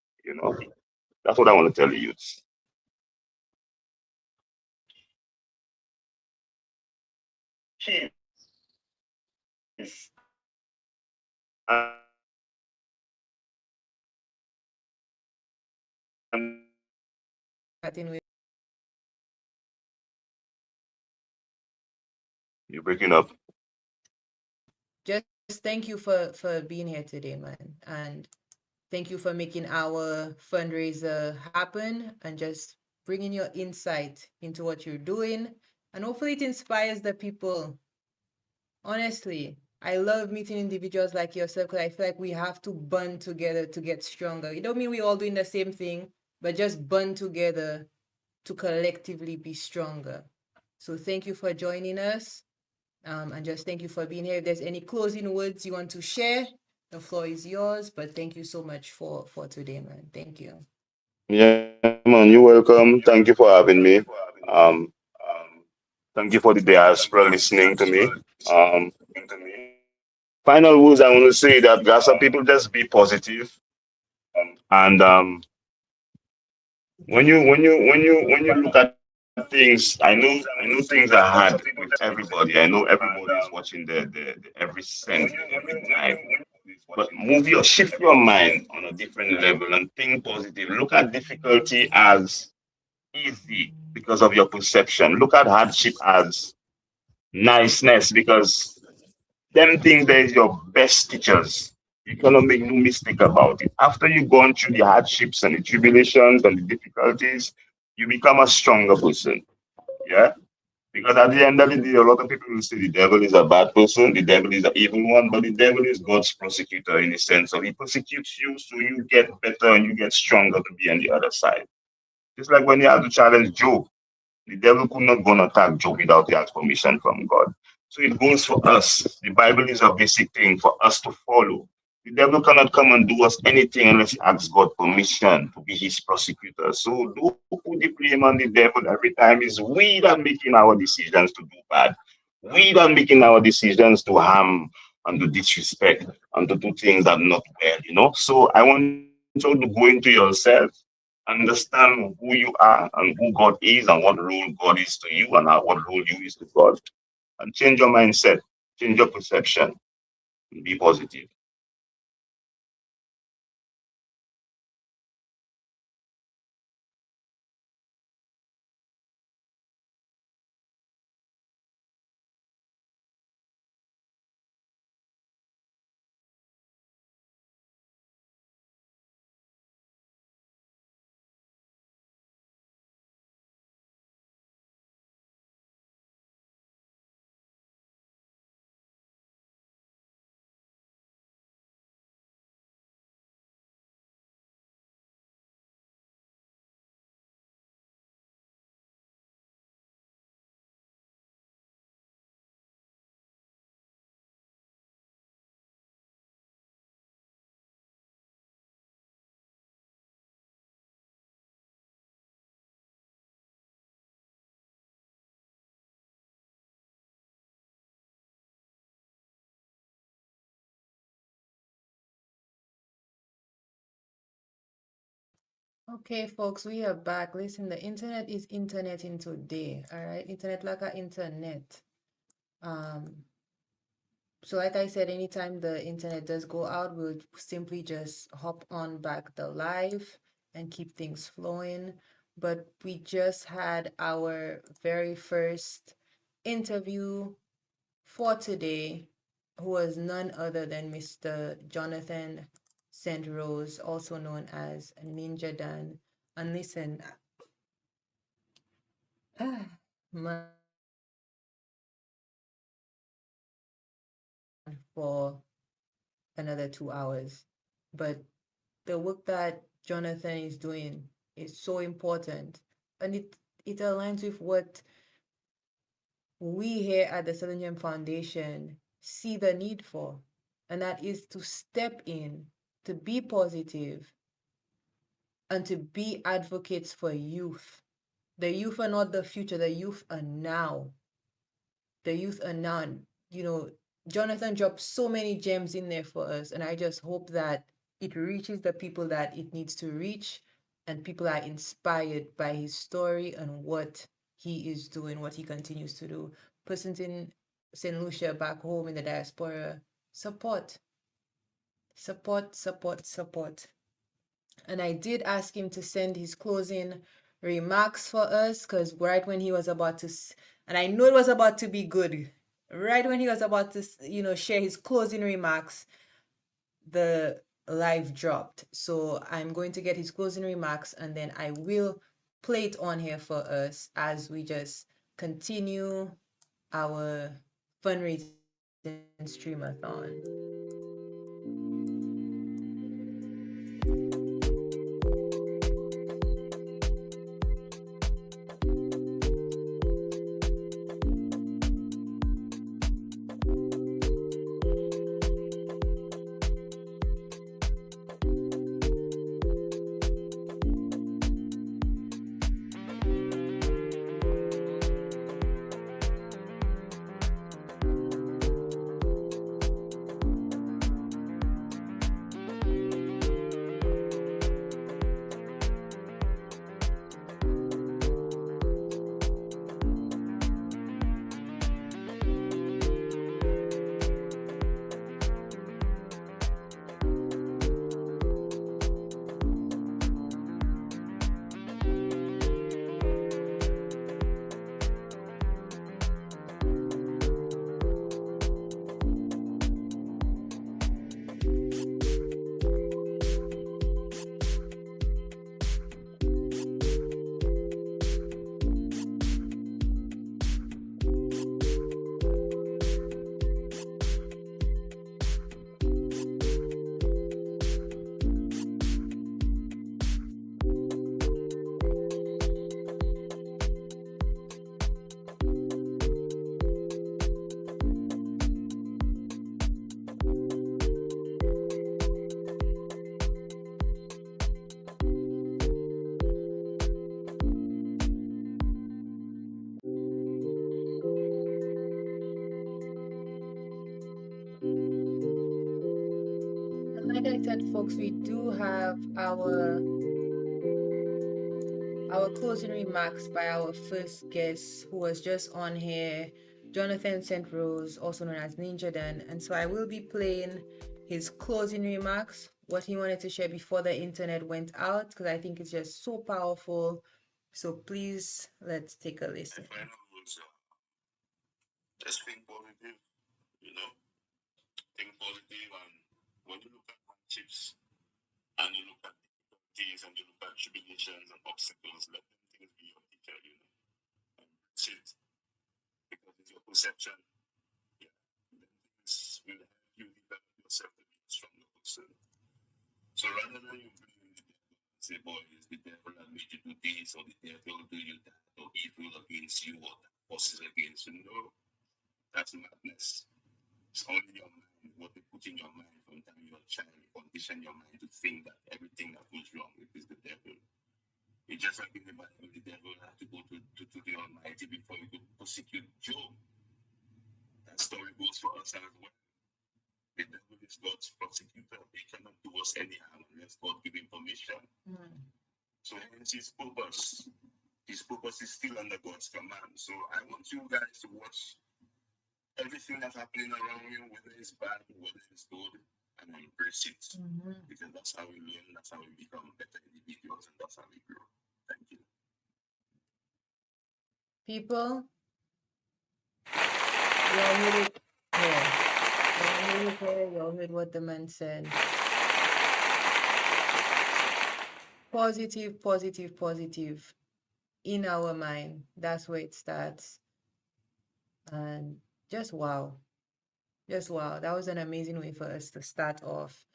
That's what I want to tell the youths. Starting with You're breaking up. just thank you for being here today, man, and thank you for making our fundraiser happen and just bringing your insight into what you're doing, and hopefully it inspires the people. Honestly, I love meeting individuals like yourself because I feel like we have to bond together to get stronger. It don't mean we all doing the same thing, but just bond together to collectively be stronger. So thank you for joining us. And just thank you for being here. If there's any closing words you want to share, the floor is yours. But thank you so much for today, man. Thank you. Yeah, man, you're welcome. Thank you for having me. Um, Thank you for the diaspora listening to me. Um, Final words I want to say that Gaza people just be positive, and when you look at things, I know things are hard with everybody. I know everybody is watching the every cent every time. But shift your mind on a different level and think positive. Look at difficulty as easy because of your perception. Look at hardship as niceness because them things there is your best teachers. You cannot make no mistake about it. After you've gone through the hardships and the tribulations and the difficulties, you become a stronger person. Yeah? Because at the end of the day, a lot of people will say the devil is a bad person, the devil is an evil one, but the devil is God's prosecutor in the sense of he persecutes you so you get better and you get stronger to be on the other side. Just like when he had to challenge Job, the devil could not go and attack Job without he had permission from God. So it goes for us. The Bible is a basic thing for us to follow. The devil cannot come and do us anything unless he asks God permission to be his prosecutor. So don't put the blame on the devil every time. It's we that making our decisions to do bad. We that making our decisions to harm and to disrespect and to do things that are not well. So I want you to go into yourself and understand who you are and who God is and what role God is to you and what role you is to God, and change your mindset, change your perception, and be positive. Okay, folks, we are back. Listen, the internet is interneting today. All right, internet like a internet. Um, so like I said, anytime the internet does go out, we'll simply just hop on back the live and keep things flowing. But we just had our very first interview for today, who was none other than Mr. Jonathan St. Rose, also known as Ninja Dan. And listen, man, for another 2 hours. But the work that Jonathan is doing is so important, and it aligns with what we here at the Selenium Foundation see the need for, and that is to step in, to be positive, and to be advocates for youth. The youth are not the future, the youth are now. The youth are none. You know, Jonathan dropped so many gems in there for us, and I just hope that it reaches the people that it needs to reach, and people are inspired by his story and what he is doing, what he continues to do. Persons in St. Lucia back home in the diaspora, support, support, support, support. And I did ask him to send his closing remarks for us because right when he was about to, and I know it was about to be good, right when he was about to, share his closing remarks, the live dropped. So I'm going to get his closing remarks and then I will play it on here for us as we just continue our fundraising stream-a-thon. Like I said, folks, we do have our our closing remarks by our first guest who was just on here, Jonathan St. Rose, also known as Ninja Dan. And so I will be playing his closing remarks, what he wanted to share before the internet went out, because I think it's just so powerful. So please, let's take a listen. My final words are just think positive, you know, think positive, and when you look at hardships and you look at difficulties and you look at tribulations and obstacles, let them things be your teacher, you know. And that's it. Because it's your perception. Yeah. Then things will help you develop yourself to be a stronger person. So rather than you blame the devil and say, boy, it's the devil that made you do this, or the devil do you that, or evil against you, or that forces against you. No, that's madness. It's only your mind, what they put in your mind from the time you're a child, they condition your mind to think that everything that goes wrong with is the devil. It's just like in the Bible, the devil had to go to the Almighty before he could persecute Job. That story goes for us as well. The devil is God's prosecutor. He cannot do us any harm unless God give him permission. So hence his purpose. His purpose is still under God's command. So I want you guys to watch everything that's happening around you, whether it's bad, whether it's good, and embrace it. Because that's how we learn, that's how we become better individuals, and that's how we grow. Thank you. People, y'all heard it here. Y'all heard it here. Y'all heard what the man said. Positive, positive, positive. In our mind. That's where it starts. And just wow. Just wow. That was an amazing way for us to start off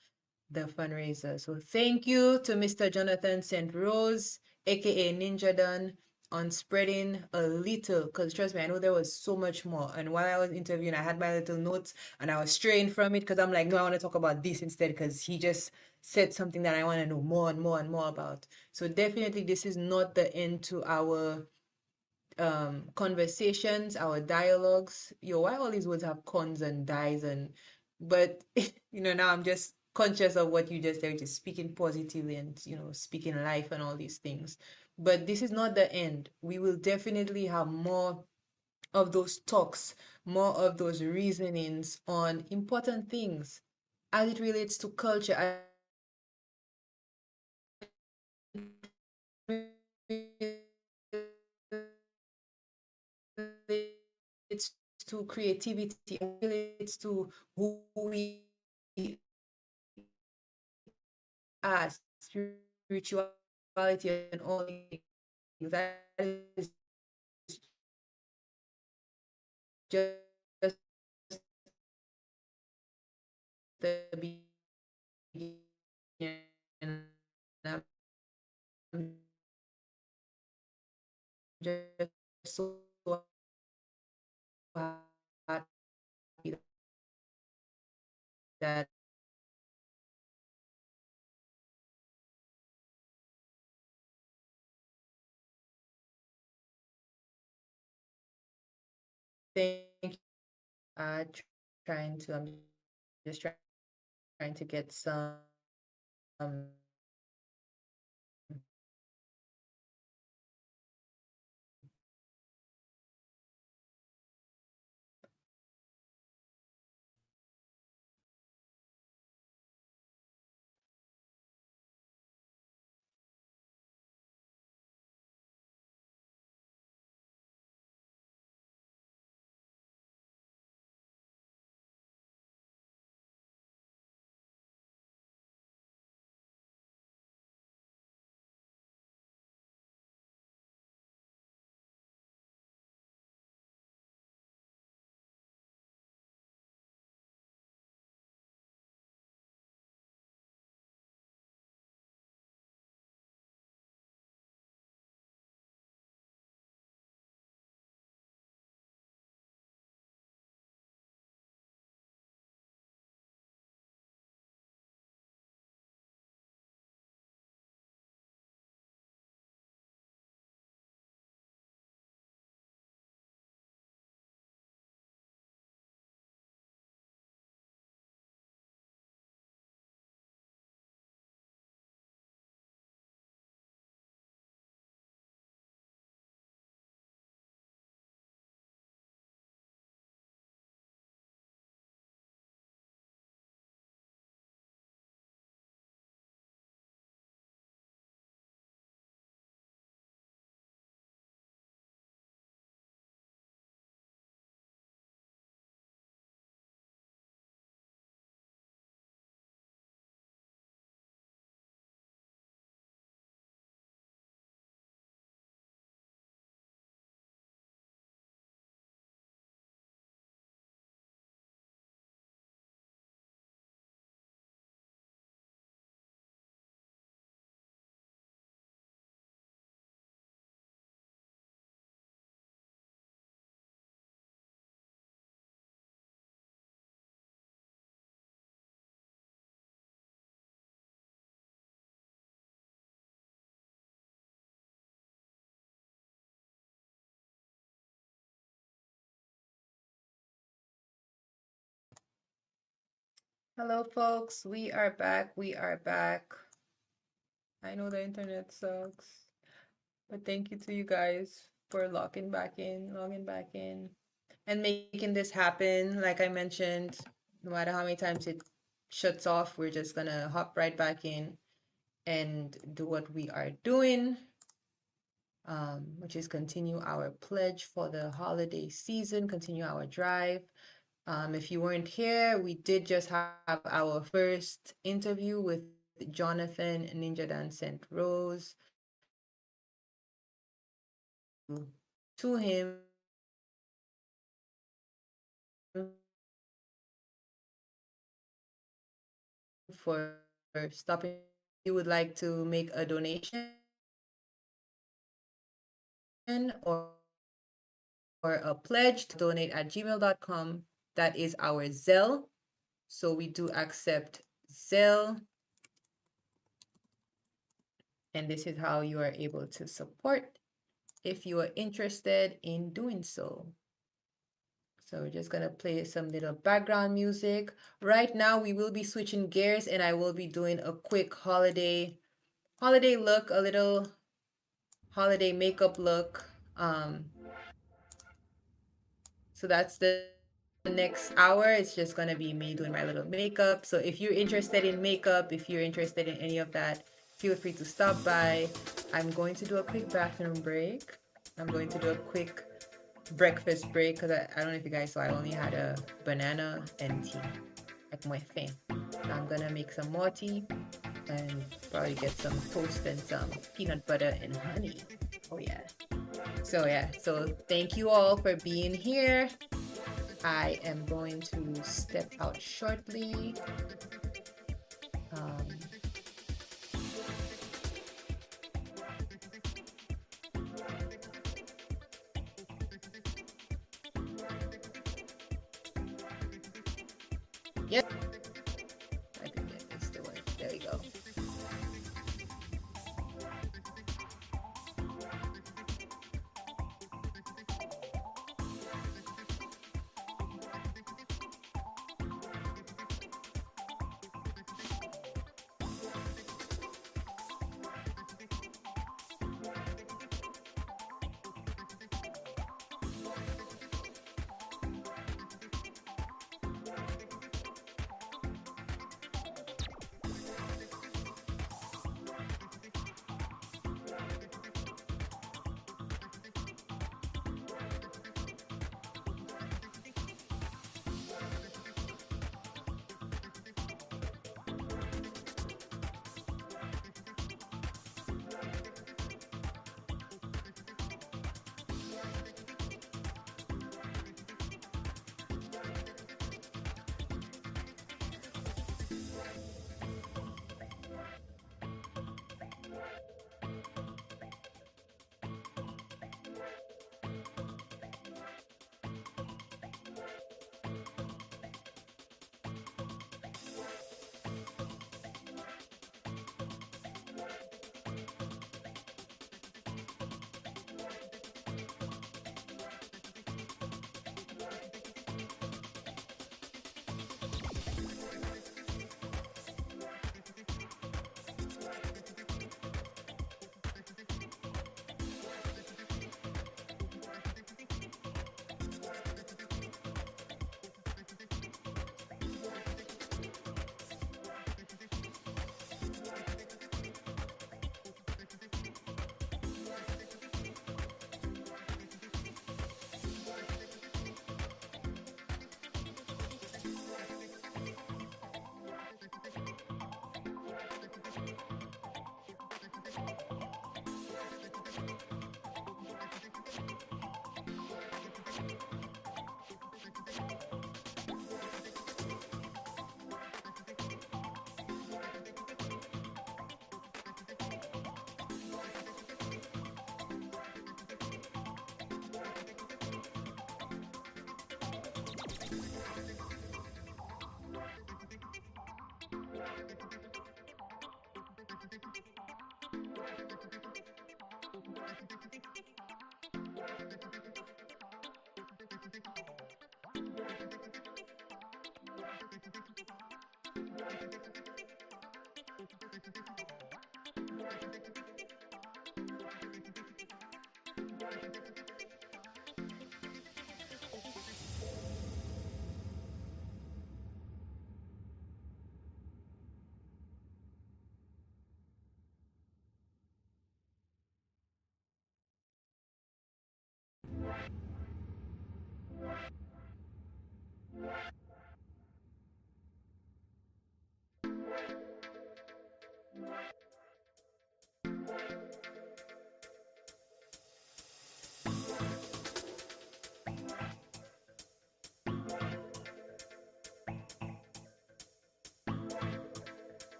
the fundraiser. So thank you to Mr. Jonathan St. Rose, aka Ninja Dan, on spreading a little, because trust me, I know there was so much more. And while I was interviewing, I had my little notes and I was straying from it because I'm like, no, I want to talk about this instead, because he just said something that I want to know more and more and more about. So definitely this is not the end to our conversations, our dialogues. Yo, why all these words have cons and dies and but now I'm just conscious of what you just said, which is speaking positively and speaking life and all these things. But this is not the end. We will definitely have more of those talks, more of those reasonings on important things as it relates to culture, as relates to creativity, as it relates to who we are, spirituality, and all things. That is just the beginning. I'm just so happy that thank you. I'm just trying to get some Hello, folks. We are back. We are back. I know the internet sucks, but thank you to you guys for logging back in, and making this happen. Like I mentioned, no matter how many times it shuts off, we're just gonna hop right back in and do what we are doing, which is continue our pledge for the holiday season, continue our drive. If you weren't here, we did just have our first interview with Jonathan Ninja Dan Sent Rose. To him for stopping. You would like to make a donation or a pledge to donate@gmail.com. That is our Zelle. So we do accept Zelle. And this is how you are able to support if you are interested in doing so. So we're just gonna play some little background music. Right now we will be switching gears and I will be doing a quick holiday look, a little holiday makeup look. So that's the next hour. It's just gonna be me doing my little makeup. So if you're interested in makeup, if you're interested in any of that, feel free to stop by. I'm going to do a quick bathroom break. I'm going to do a quick breakfast break because I don't know if you guys saw, I only had a banana and tea, like my thing. So I'm gonna make some more tea and probably get some toast and some peanut butter and honey. Oh yeah. So thank you all for being here. I am going to step out shortly. Um, yep, I think that is the way. There we go.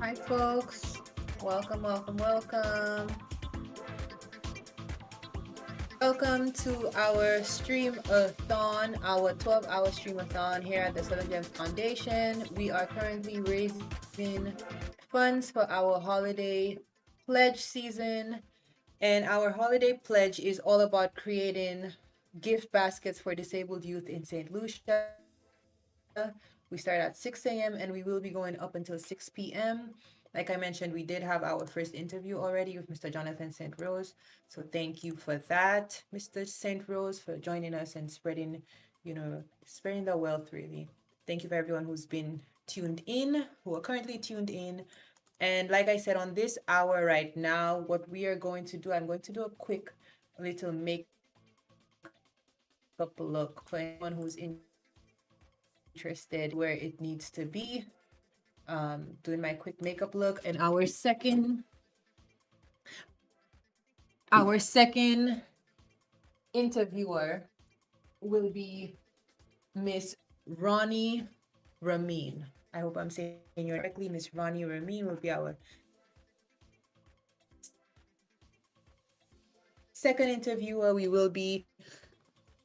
Hi, folks. Welcome, welcome, welcome. Welcome to our stream-a-thon, our 12-hour stream-a-thon here at the Southern Gems Foundation. We are currently raising funds for our holiday pledge season. And our holiday pledge is all about creating gift baskets for disabled youth in St. Lucia. We start at 6 a.m. and we will be going up until 6 p.m. Like I mentioned, we did have our first interview already with Mr. Jonathan St. Rose. So thank you for that, Mr. St. Rose, for joining us and spreading the wealth, really. Thank you for everyone who's been tuned in, who are currently tuned in. And like I said, on this hour right now, what we are going to do, I'm going to do a quick little makeup look for anyone who's interested where it needs to be. Doing my quick makeup look, and our second interviewer will be Miss Ronnie Ramin. I hope I'm saying your name correctly. Miss Ronnie Ramin will be our second interviewer. We will be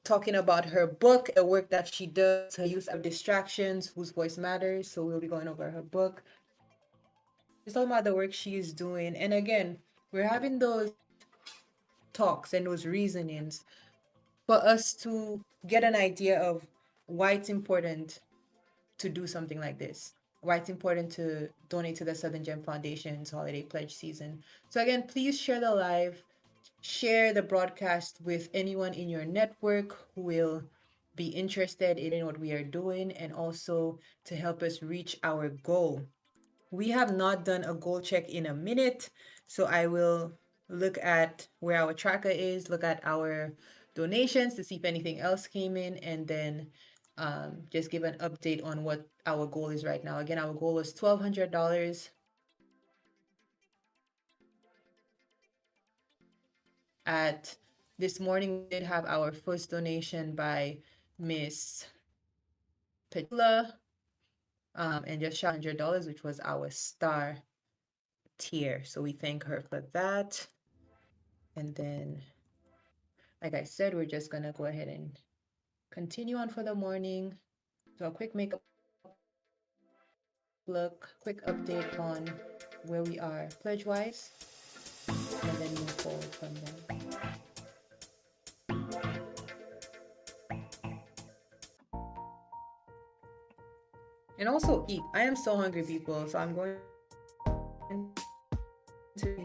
talking about her book, the work that she does, her use of distractions, whose voice matters. So we'll be going over her book. Just talking about the work she is doing. And again, we're having those talks and those reasonings for us to get an idea of why it's important to do something like this, why it's important to donate to the Southern Gem Foundation's holiday pledge season. So again, please share the live, share the broadcast with anyone in your network who will be interested in what we are doing, and also to help us reach our goal. We have not done a goal check in a minute, so I will look at where our tracker is, look at our donations to see if anything else came in, and then just give an update on what our goal is right now. Again, our goal is $1,200. At this morning, we did have our first donation by Miss Petula, and just $100, which was our star tier. So we thank her for that. And then, like I said, we're just gonna go ahead and continue on for the morning. So a quick makeup look, quick update on where we are pledge-wise, and then move forward from there. And also eat. I am so hungry, people, so I'm going to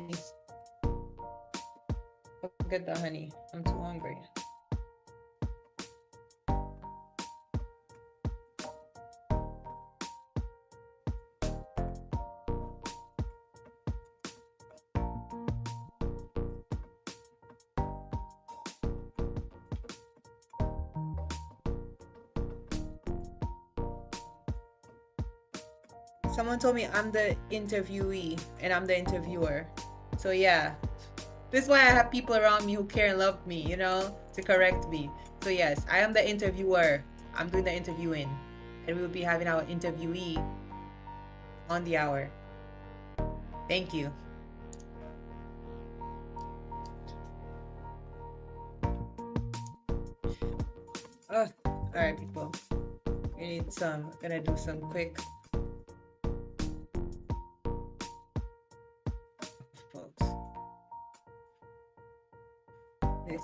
get the honey. I'm too hungry. Someone told me I'm the interviewee and I'm the interviewer. So yeah, this is why I have people around me who care and love me, you know, to correct me. So yes, I am the interviewer. I'm doing the interviewing, and we will be having our interviewee on the hour. Thank you. All right, people. We need some. Gonna do some quick. Folks, this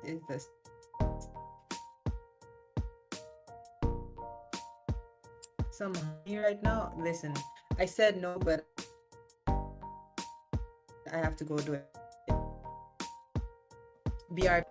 is the some honey right now. Listen, I said no, but I have to go do it. BR.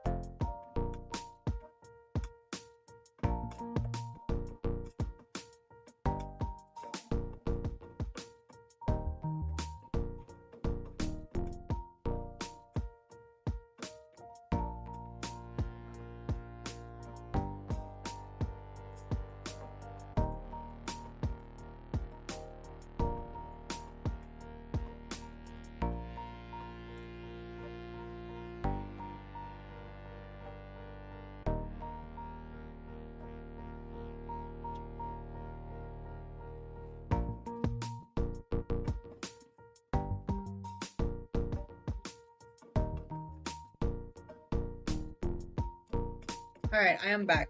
All right, I am back.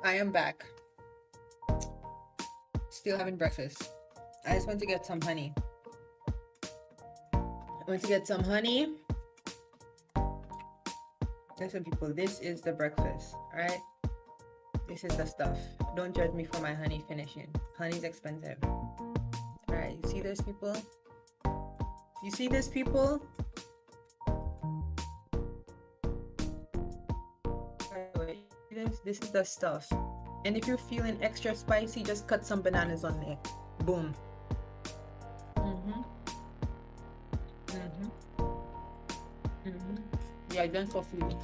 I am back. Still having breakfast. I just went to get some honey. I went to get some honey. Listen, people, this is the breakfast, all right? This is the stuff. Don't judge me for my honey finishing. Honey's expensive. All right, you see this, people? You see this, people? This is the stuff. And if you're feeling extra spicy, just cut some bananas on there. Boom. Yeah, done for food.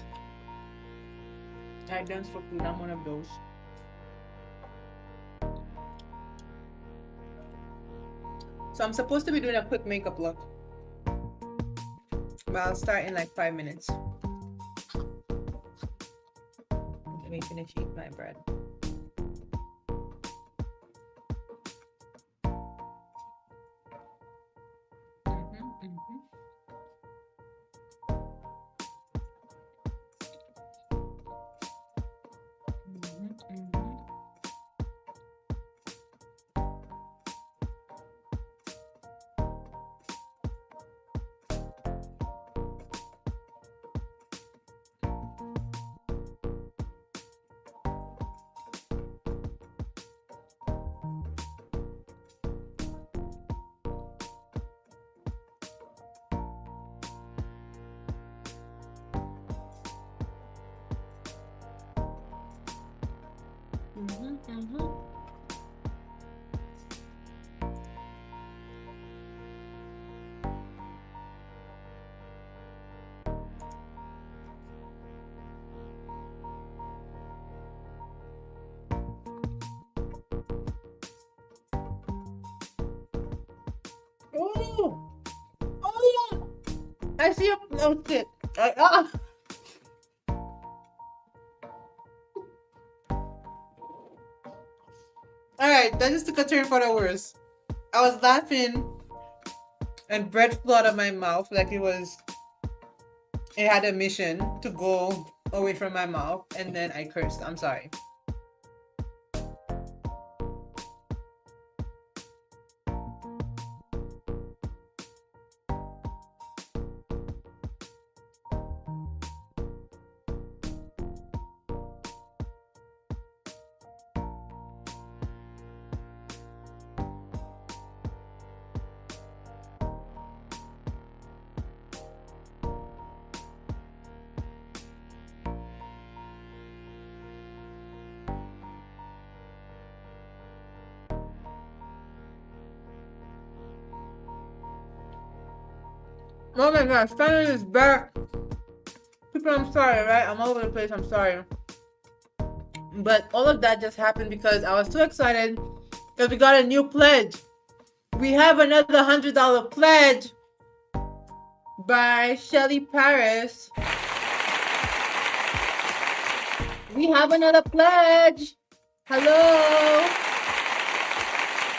I dance for food. I'm one of those. So I'm supposed to be doing a quick makeup look, but I'll start in like 5 minutes. Let me finish eating my bread. Oh, I see a oh shit. Alright, that just took a turn for the worse. I was laughing and bread flew out of my mouth like it had a mission to go away from my mouth, and then I cursed. I'm sorry. Oh my gosh, Shannon is back. People, I'm sorry, right? I'm all over the place. I'm sorry. But all of that just happened because I was so excited because we got a new pledge. We have another $100 pledge by Shelly Paris. We have another pledge. Hello.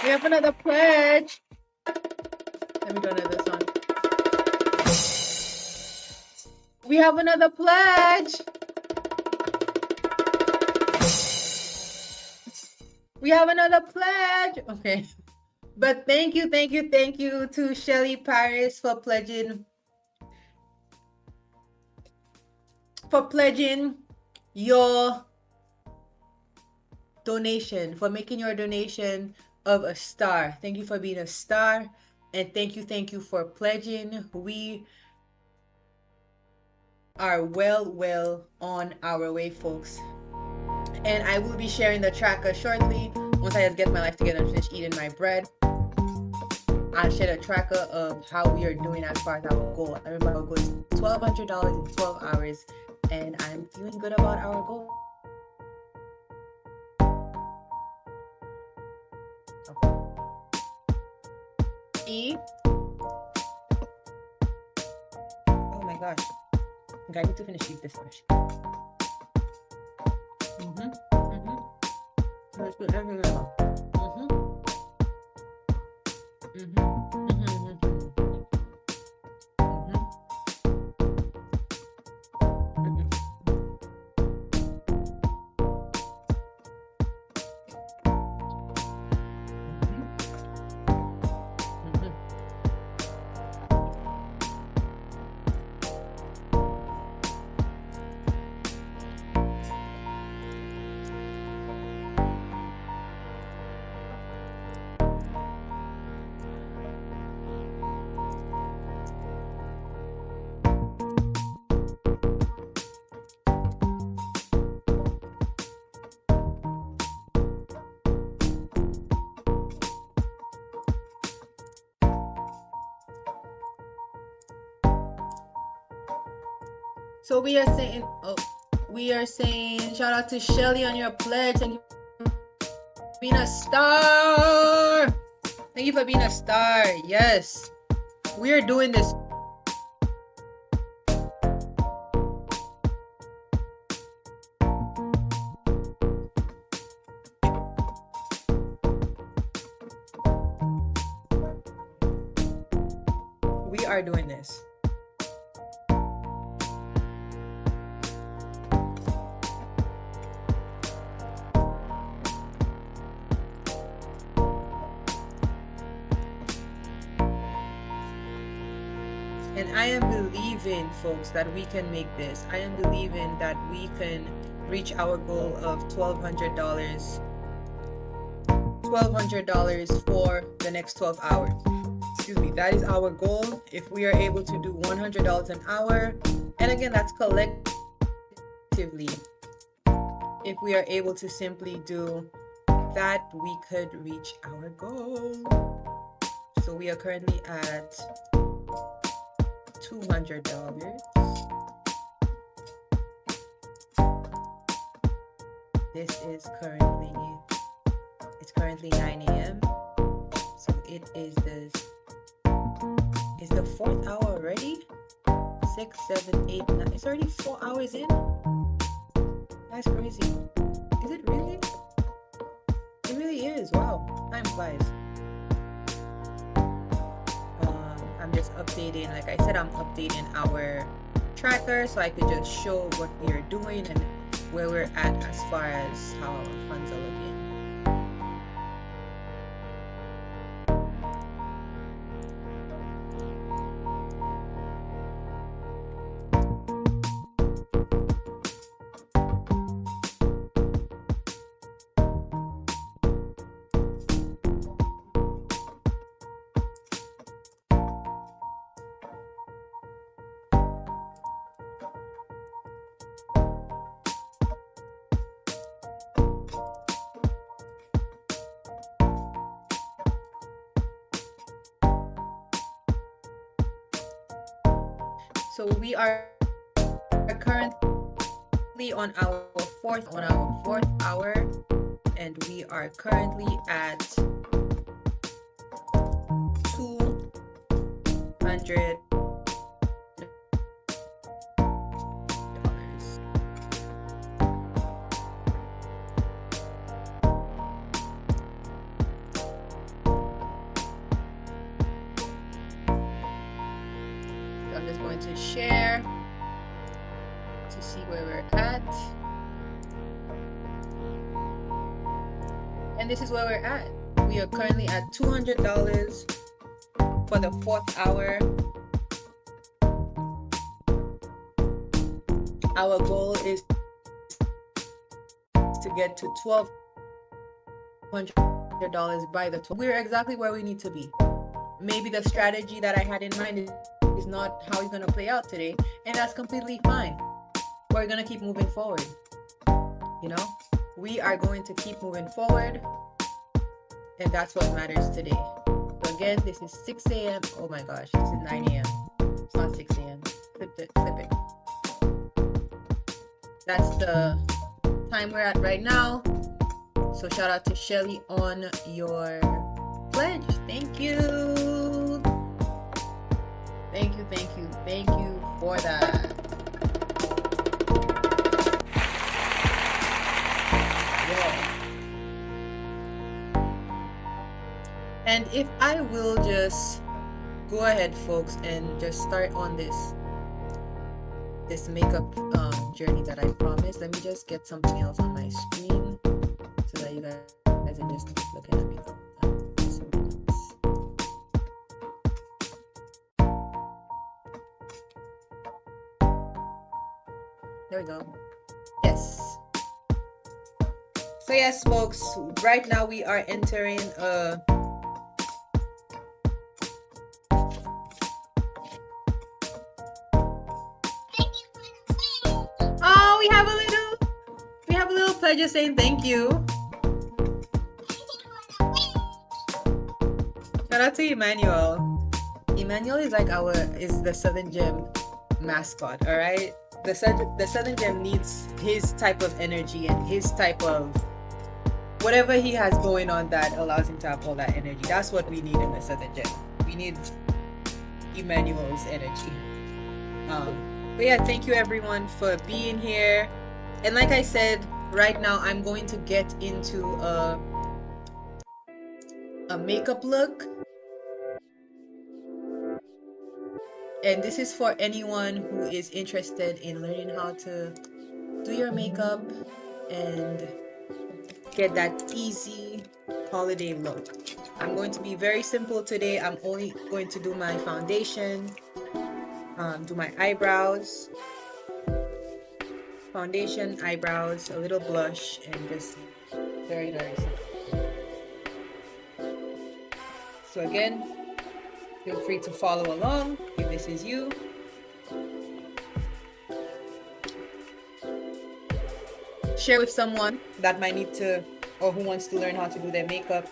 We have another pledge. Let me do another song. We have another pledge. We have another pledge. Okay. But thank you to Shelly Paris for pledging your donation, for making your donation of a star. Thank you for being a star, and thank you for pledging. We are well on our way, folks. And I will be sharing the tracker shortly. Once I just get my life together and finish eating my bread, I'll share the tracker of how we are doing as far as our goal. I remember our goal is $1,200 in 12 hours, and I'm feeling good about our goal. Okay. E. Oh my gosh. I need to finish this first. Let's do everything. So we are saying, shout out to Shelly on your pledge. Thank you for being a star. Thank you for being a star. Yes, we are doing this. We are doing this. And I am believing, folks, that we can make this. I am believing that we can reach our goal of $1,200 for the next 12 hours. Excuse me, that is our goal. If we are able to do $100 an hour, and again, that's collectively. If we are able to simply do that, we could reach our goal. So we are currently at $200. It's currently 9 a.m. So it's the 4th hour already? 6, 7, 8, 9. It's already 4 hours in? That's crazy. Is it really? It really is. Wow. Time flies. I'm just updating, like I said, I'm updating our tracker so I could just show what we are doing and where we're at as far as how our funds are looking. So we are currently on our fourth hour, and we are currently at $200. I'm just going to share to see where we're at. And this is where we're at. We are currently at $200 for the 4th hour. Our goal is to get to $1,200 by the 12th. We're exactly where we need to be. Maybe the strategy that I had in mind is not how it's going to play out today, and that's completely fine. We're going to keep moving forward. You know, we are going to keep moving forward, and that's what matters today. So again, this is 6 a.m. Oh my gosh, this is 9 a.m. It's not 6 a.m. Flip it. That's the time we're at right now. So shout out to Shelly on your pledge. Thank you for that. And if I will just go ahead, folks, and just start on this makeup journey that I promised. Let me just get something else on my screen so that you guys are just keep looking at me. There we go. Yes. So yes, folks, right now we are entering we have a little pledge saying thank you. Shout out to Emmanuel. Emmanuel is like the Southern Gem mascot, all right? The Southern Gem needs his type of energy and his type of whatever he has going on that allows him to have all that energy. That's what we need in the Southern Gem. We need Emmanuel's energy. But yeah, thank you everyone for being here. And like I said, right now I'm going to get into a makeup look. And this is for anyone who is interested in learning how to do your makeup and get that easy holiday look. I'm going to be very simple today. I'm only going to do my foundation, do my eyebrows, foundation, eyebrows, a little blush, and just very, very simple. So again, feel free to follow along if this is you. Share with someone that might need to or who wants to learn how to do their makeup.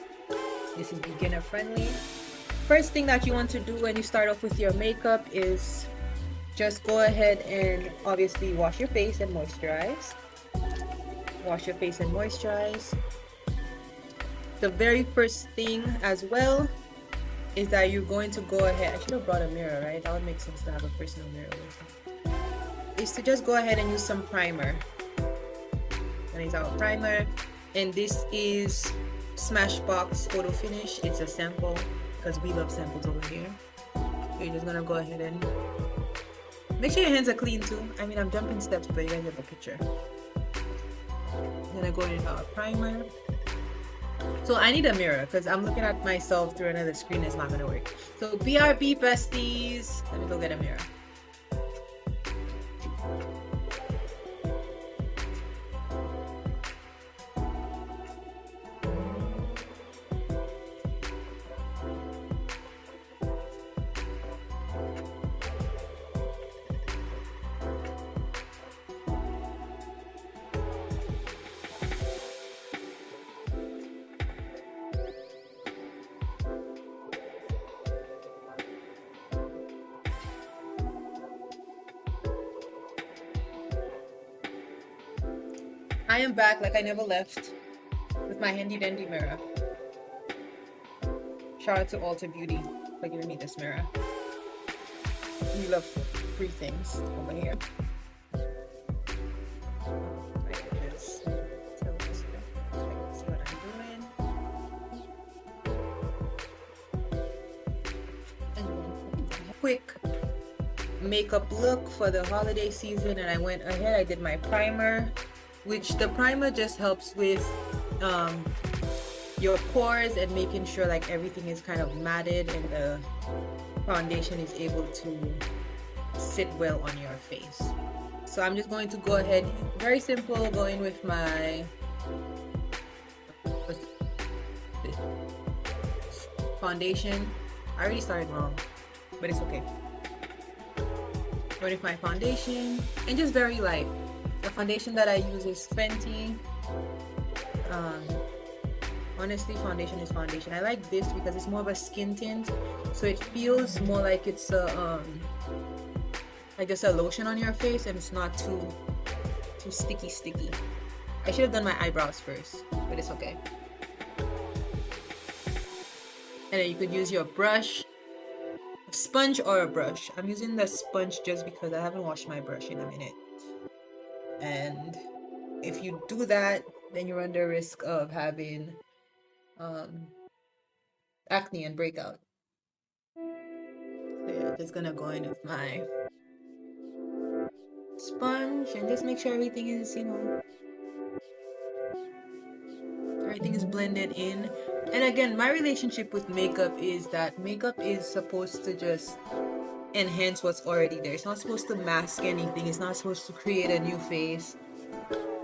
This is beginner friendly. First thing that you want to do when you start off with your makeup is just go ahead and obviously wash your face and moisturize. Wash your face and moisturize. The very first thing as well is that you're going to go ahead, I should have brought a mirror, right? That would make sense to have a personal mirror with me. Is to just go ahead and use some primer. That is our primer, and this is Smashbox Photo Finish. It's a sample because we love samples over here. So you're just gonna go ahead and make sure your hands are clean too. I mean, I'm jumping steps, but you guys get the picture. I'm gonna go into our primer. So I need a mirror because I'm looking at myself through another screen. It's not gonna work. So BRB besties, let me go get a mirror. I am back like I never left with my handy dandy mirror. Shout out to Ulta Beauty for giving me this mirror. We love free things over here. I can just tell this so I can see what I'm doing. And then quick makeup look for the holiday season, and I went ahead, I did my primer, which the primer just helps with your pores and making sure like everything is kind of matted and the foundation is able to sit well on your face. So I'm just going to go ahead, very simple, go in with my foundation. I already started wrong, but it's okay. Going with my foundation and just very light. The foundation that I use is Fenty. Honestly, foundation is foundation. I like this because it's more of a skin tint, so it feels more like it's a like just a lotion on your face, and it's not too sticky. I should have done my eyebrows first, but it's okay. And then you could use your brush, a sponge or a brush. I'm using the sponge just because I haven't washed my brush in a minute. And if you do that, then you're under risk of having acne and breakout. So yeah, just gonna go in with my sponge and just make sure everything is, everything is blended in. And again, my relationship with makeup is that makeup is supposed to just enhance what's already there. It's not supposed to mask anything. It's not supposed to create a new face.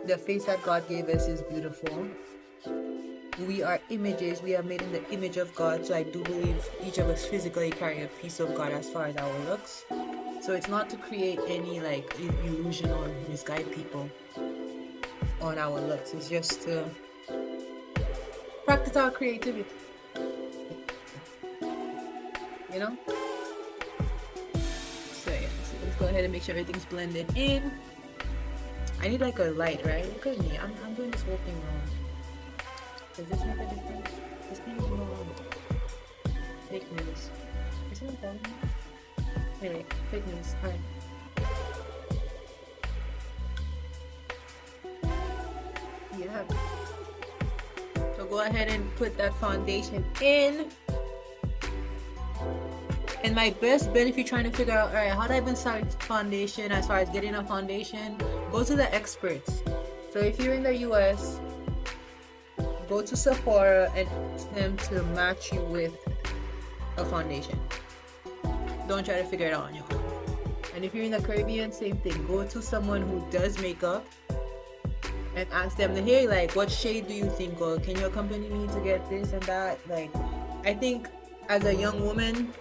The face that God gave us is beautiful. We are images. We are made in the image of God. So I do believe each of us physically carry a piece of God as far as our looks. So it's not to create any like illusion or misguide people on our looks. It's just to practice our creativity. You know? So yeah, so let's go ahead and make sure everything's blended in. I need like a light, right? Look at me. I'm doing this whole thing wrong. Does this make a difference? This thing is wrong. Fake news. Is someone calling me? Anyway, fake news. Alright. Yeah. So go ahead and put that foundation in. And my best bet if you're trying to figure out, alright, how do I even start foundation as far as getting a foundation? Go to the experts. So if you're in the US, go to Sephora and ask them to match you with a foundation. Don't try to figure it out on your own. And if you're in the Caribbean, same thing. Go to someone who does makeup and ask them, hey, like, what shade do you think? Or can you accompany me to get this and that? Like, I think as a young woman,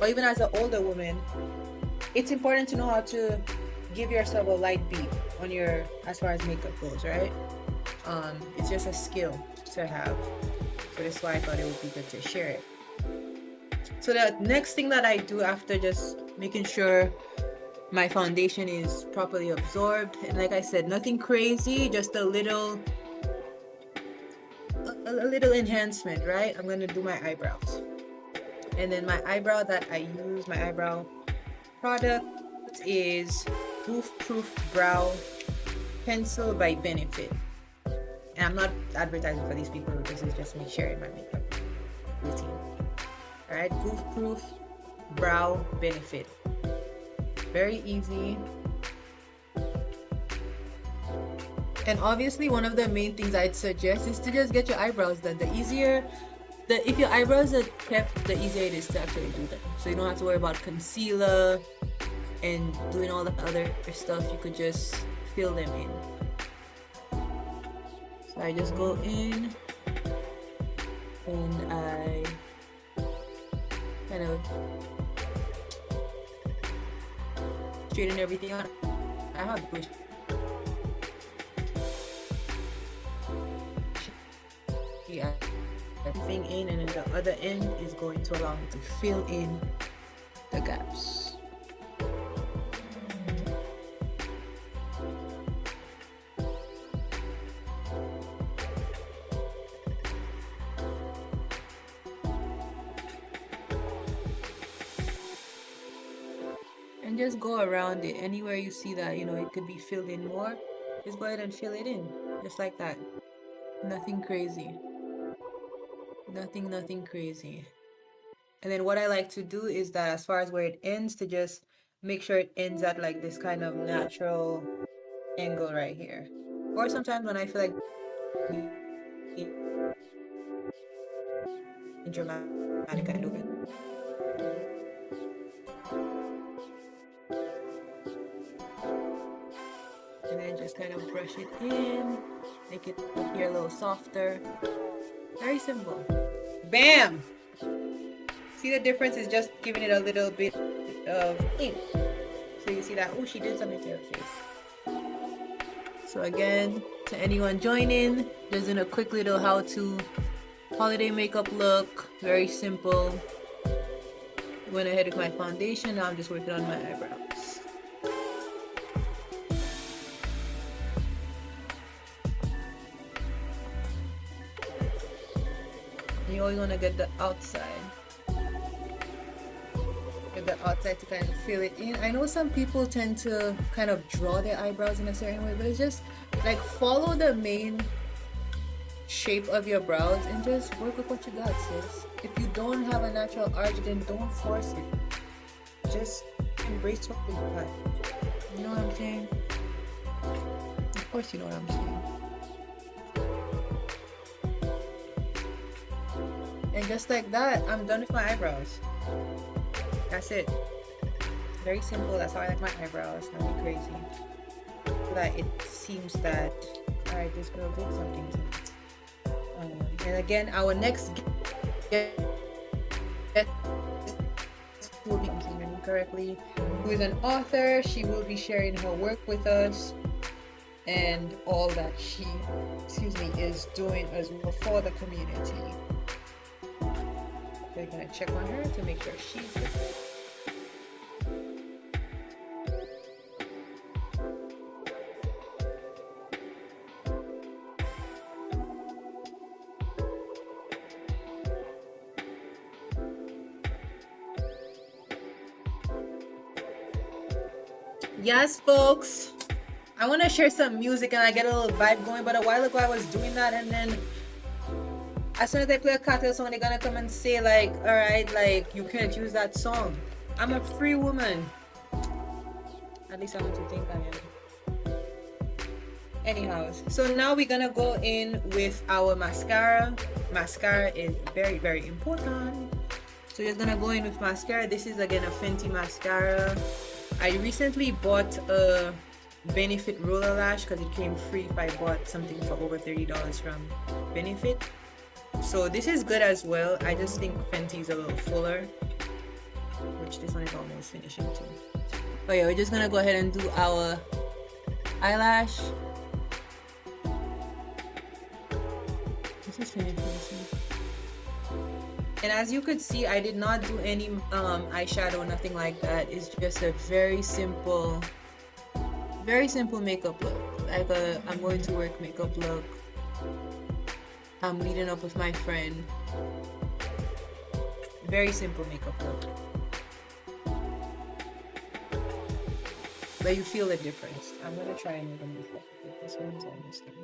or even as an older woman, it's important to know how to give yourself a light beat on your, as far as makeup goes, right? It's just a skill to have. So that's why I thought it would be good to share it. So the next thing that I do after just making sure my foundation is properly absorbed, and like I said, nothing crazy, just a little enhancement, right? I'm gonna do my eyebrows. And then my eyebrow that I use, my eyebrow product is Goof Proof Brow Pencil by Benefit. And I'm not advertising for these people, this is just me sharing my makeup routine. Alright, Goof Proof Brow Benefit. Very easy. And obviously one of the main things I'd suggest is to just get your eyebrows done. If your eyebrows are kept, the easier it is to actually do them. So you don't have to worry about concealer and doing all the other stuff. You could just fill them in. So I just go in and I kind of straighten everything out. I have brush. Yeah, everything in, and then the other end is going to allow me to fill in the gaps. and just go around it. Anywhere you see that, it could be filled in more, just go ahead and fill it in, just like that. Nothing crazy. Nothing crazy. And then what I like to do is that as far as where it ends, to just make sure it ends at like this kind of natural angle right here. Or sometimes when I feel like dramatic, I do it. And then just kind of brush it in, make it appear a little softer. Very simple. Bam! See the difference is just giving it a little bit of ink. So you see that, oh, she did something to her face. So again, to anyone joining, just in a quick little how-to holiday makeup look. Very simple. Went ahead with my foundation. Now I'm just working on my eyebrows. You always want to get the outside. Get the outside to kind of fill it in. I know some people tend to kind of draw their eyebrows in a certain way, but it's just like follow the main shape of your brows and just work with what you got, sis. If you don't have a natural arch, then don't force it. Just embrace what you got. You know what I'm saying? Of course you know what I'm saying. And just like that, I'm done with my eyebrows. That's it. Very simple. That's how I like my eyebrows. Nothing crazy. So that it seems that, alright, this girl did something to me. And again, our next guest will be correctly, who is an author. She will be sharing her work with us and all that she, is doing as well for the community. We're gonna check on her to make sure she's good. Yes, folks, I want to share some music and I get a little vibe going, but a while ago I was doing that, and then as soon as I play a cocktail song, they're gonna come and say like, all right, like you can't use that song. I'm a free woman. At least I want to think I am. Anyhow, so now we're gonna go in with our mascara. Mascara is very, very important. So you're gonna go in with mascara. This is again a Fenty mascara. I recently bought a Benefit roller lash because it came free if I bought something for over $30 from Benefit. So this is good as well. I just think Fenty is a little fuller, which this one is almost finishing too. But yeah, we're just gonna go ahead and do our eyelash. This is finishing. And as you could see, I did not do any eyeshadow, nothing like that. It's just a very simple makeup look. Like I'm going to work makeup look. I'm meeting up with my friend. Very simple makeup look. But you feel the difference. I'm gonna try and make a before. This one's almost done.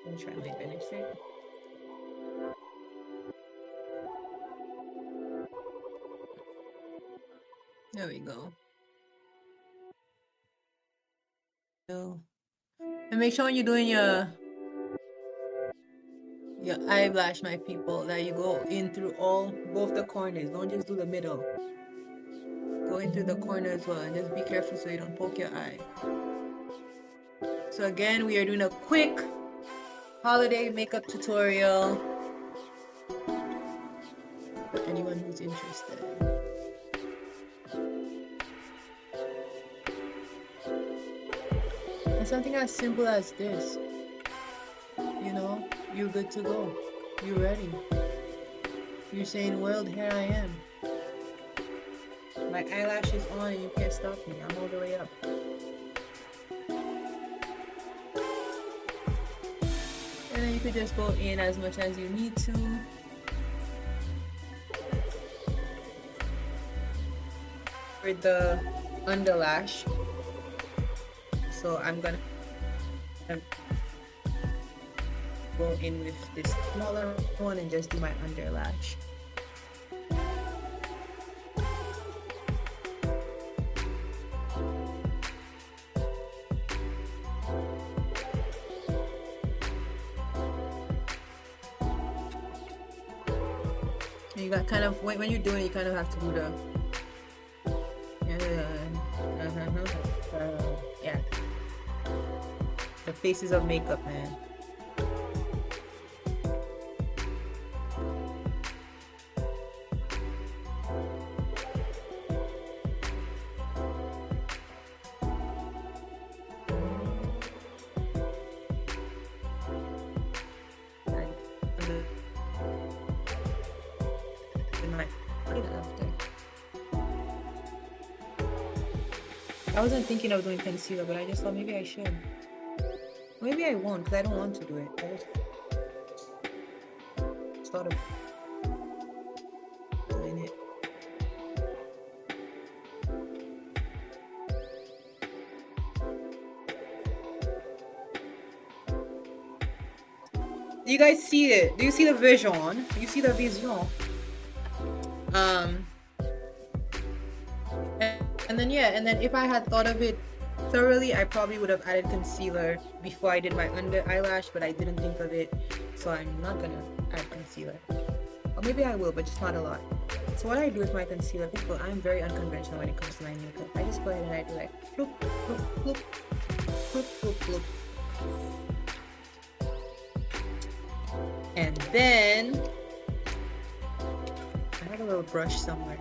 I'm gonna try my Benefit. There we go. And make sure when you're doing your eyelash, my people, that you go in through both the corners. Don't just do the middle. Go in through the corner as well, and just be careful so you don't poke your eye. So again, we are doing a quick holiday makeup tutorial for anyone who's interested. And something as simple as this, you're good to go. You're ready. You're saying, world, here I am. My eyelash is on and you can't stop me. I'm all the way up. And then you could just go in as much as you need to. For the underlash. So I'm gonna go in with this smaller one and just do my underlash. And you got kind of, when you're doing it, you kind of have to do the yeah, the faces of makeup, man. I wasn't thinking of doing concealer, but I just thought maybe I should. Maybe I won't, because I don't want to do it. I just thought of doing it. Do you guys see it? Do you see the vision? Do you see the vision? And then yeah, and then if I had thought of it thoroughly, I probably would have added concealer before I did my under eyelash, but I didn't think of it, so I'm not gonna add concealer. Or maybe I will, but just not a lot. So what I do with my concealer, people, I'm very unconventional when it comes to my makeup. I just go ahead and I do like floop, floop, floop, floop, floop, floop. And then I have a little brush somewhere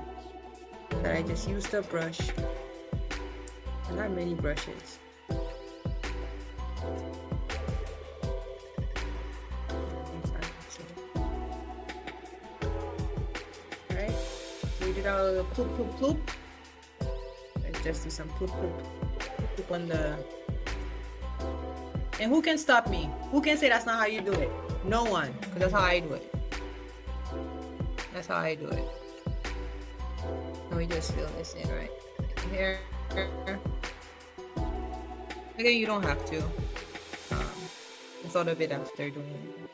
that I just used the brush. I got many brushes. Alright, we did our little ploop ploop ploop. Let's just do some ploop ploop ploop on the. And who can stop me? Who can say that's not how you do it? No one, because that's how I do it. That's how I do it. Let me just fill this in right here. Again, you don't have to. I thought of it after doing it.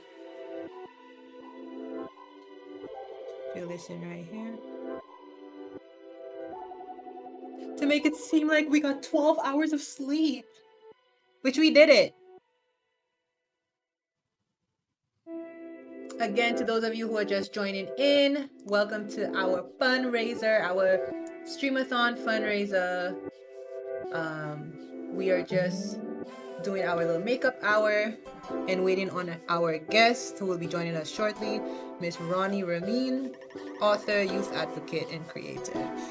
Fill this in right here. To make it seem like we got 12 hours of sleep. Which we did it. Again, to those of you who are just joining in, welcome to our fundraiser, our Stream-A-Thon fundraiser. We are just doing our little makeup hour and waiting on our guest who will be joining us shortly, Miss Ronnie Ramin, author, youth advocate, and creative.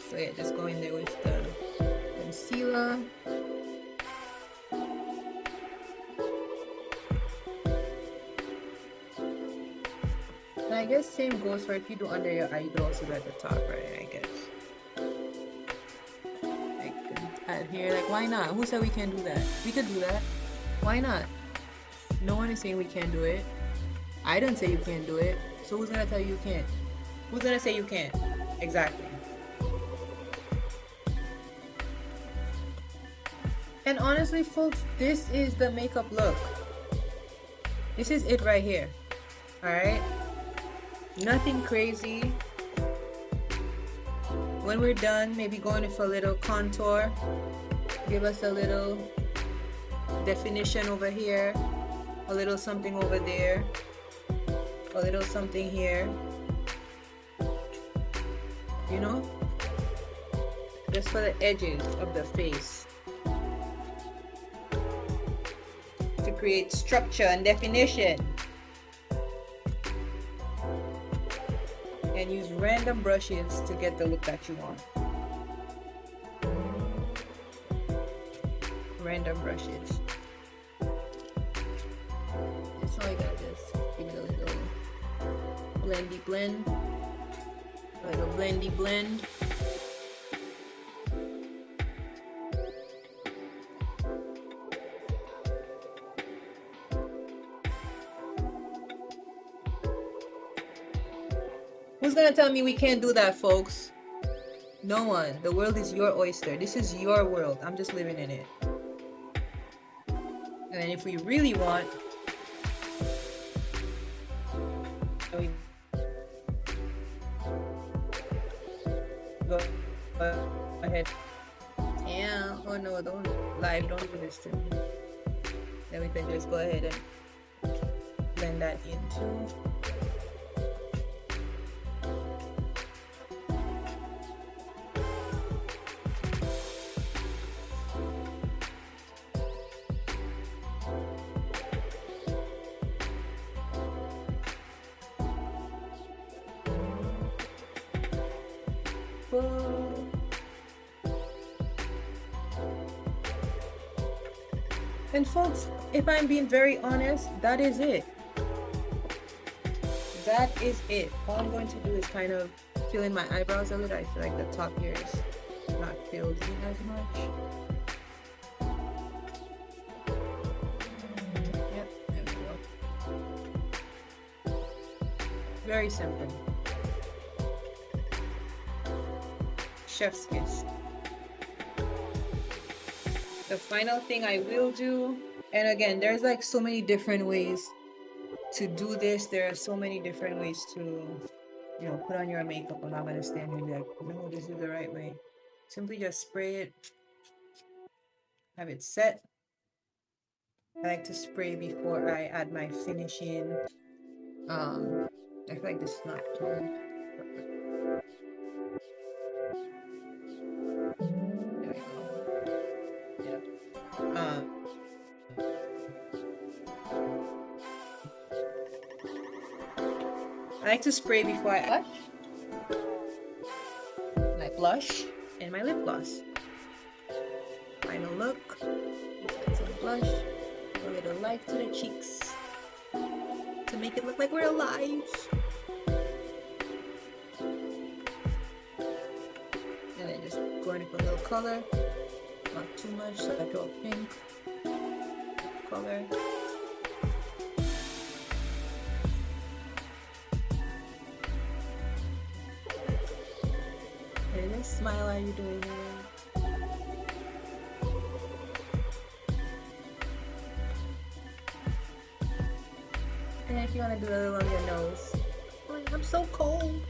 So yeah, just go in there with the concealer. And I guess same goes for if you do under your eye, you could also do at the top, right? I guess. I can add here, like why not? Who said we can't do that? We could do that. Why not? No one is saying we can't do it. I didn't say you can't do it. So who's gonna tell you you can't? Who's gonna say you can't? Exactly. And honestly, folks, this is the makeup look. This is it right here. Alright? Nothing crazy. When we're done, maybe going in for a little contour. Give us a little definition over here. A little something over there. A little something here. You know? Just for the edges of the face. To create structure and definition. And use random brushes to get the look that you want. Random brushes. Just like that, just give it a little blendy blend. A little blendy blend. Who's gonna tell me we can't do that, folks? No one. The world is your oyster. This is your world. I'm just living in it. And then if we really want, we go ahead. Yeah. Oh no, don't live. Don't do this to me. Then we can just go ahead and blend that in too. And folks, if I'm being very honest, that is it. That is it. All I'm going to do is kind of fill in my eyebrows a little. I feel like the top here is not filled in as much. Yep, there we go. Very simple. Chef's kiss. The final thing I will do, and again, there's like so many different ways to do this. There are so many different ways to, you know, put on your makeup. I'm not gonna stand here and be like, no, this is the right way. Simply just spray it, have it set. I like to spray before I add my finishing. I feel like this is not too perfect. There we go. Yeah. I like to spray before I blush, my blush, and my lip gloss. Final look, some blush, a little light to the cheeks to make it look like we're alive. And then just going for a little color, not too much, so I go pink color. Smile, how you doing there? And if you want to do a little on your nose. Like, I'm so cold.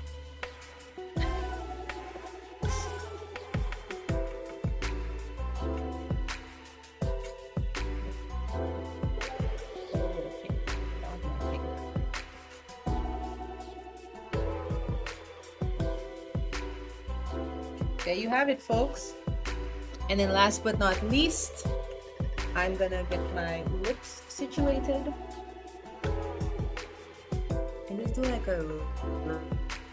There you have it, folks. And then last but not least, I'm gonna get my lips situated and just do like a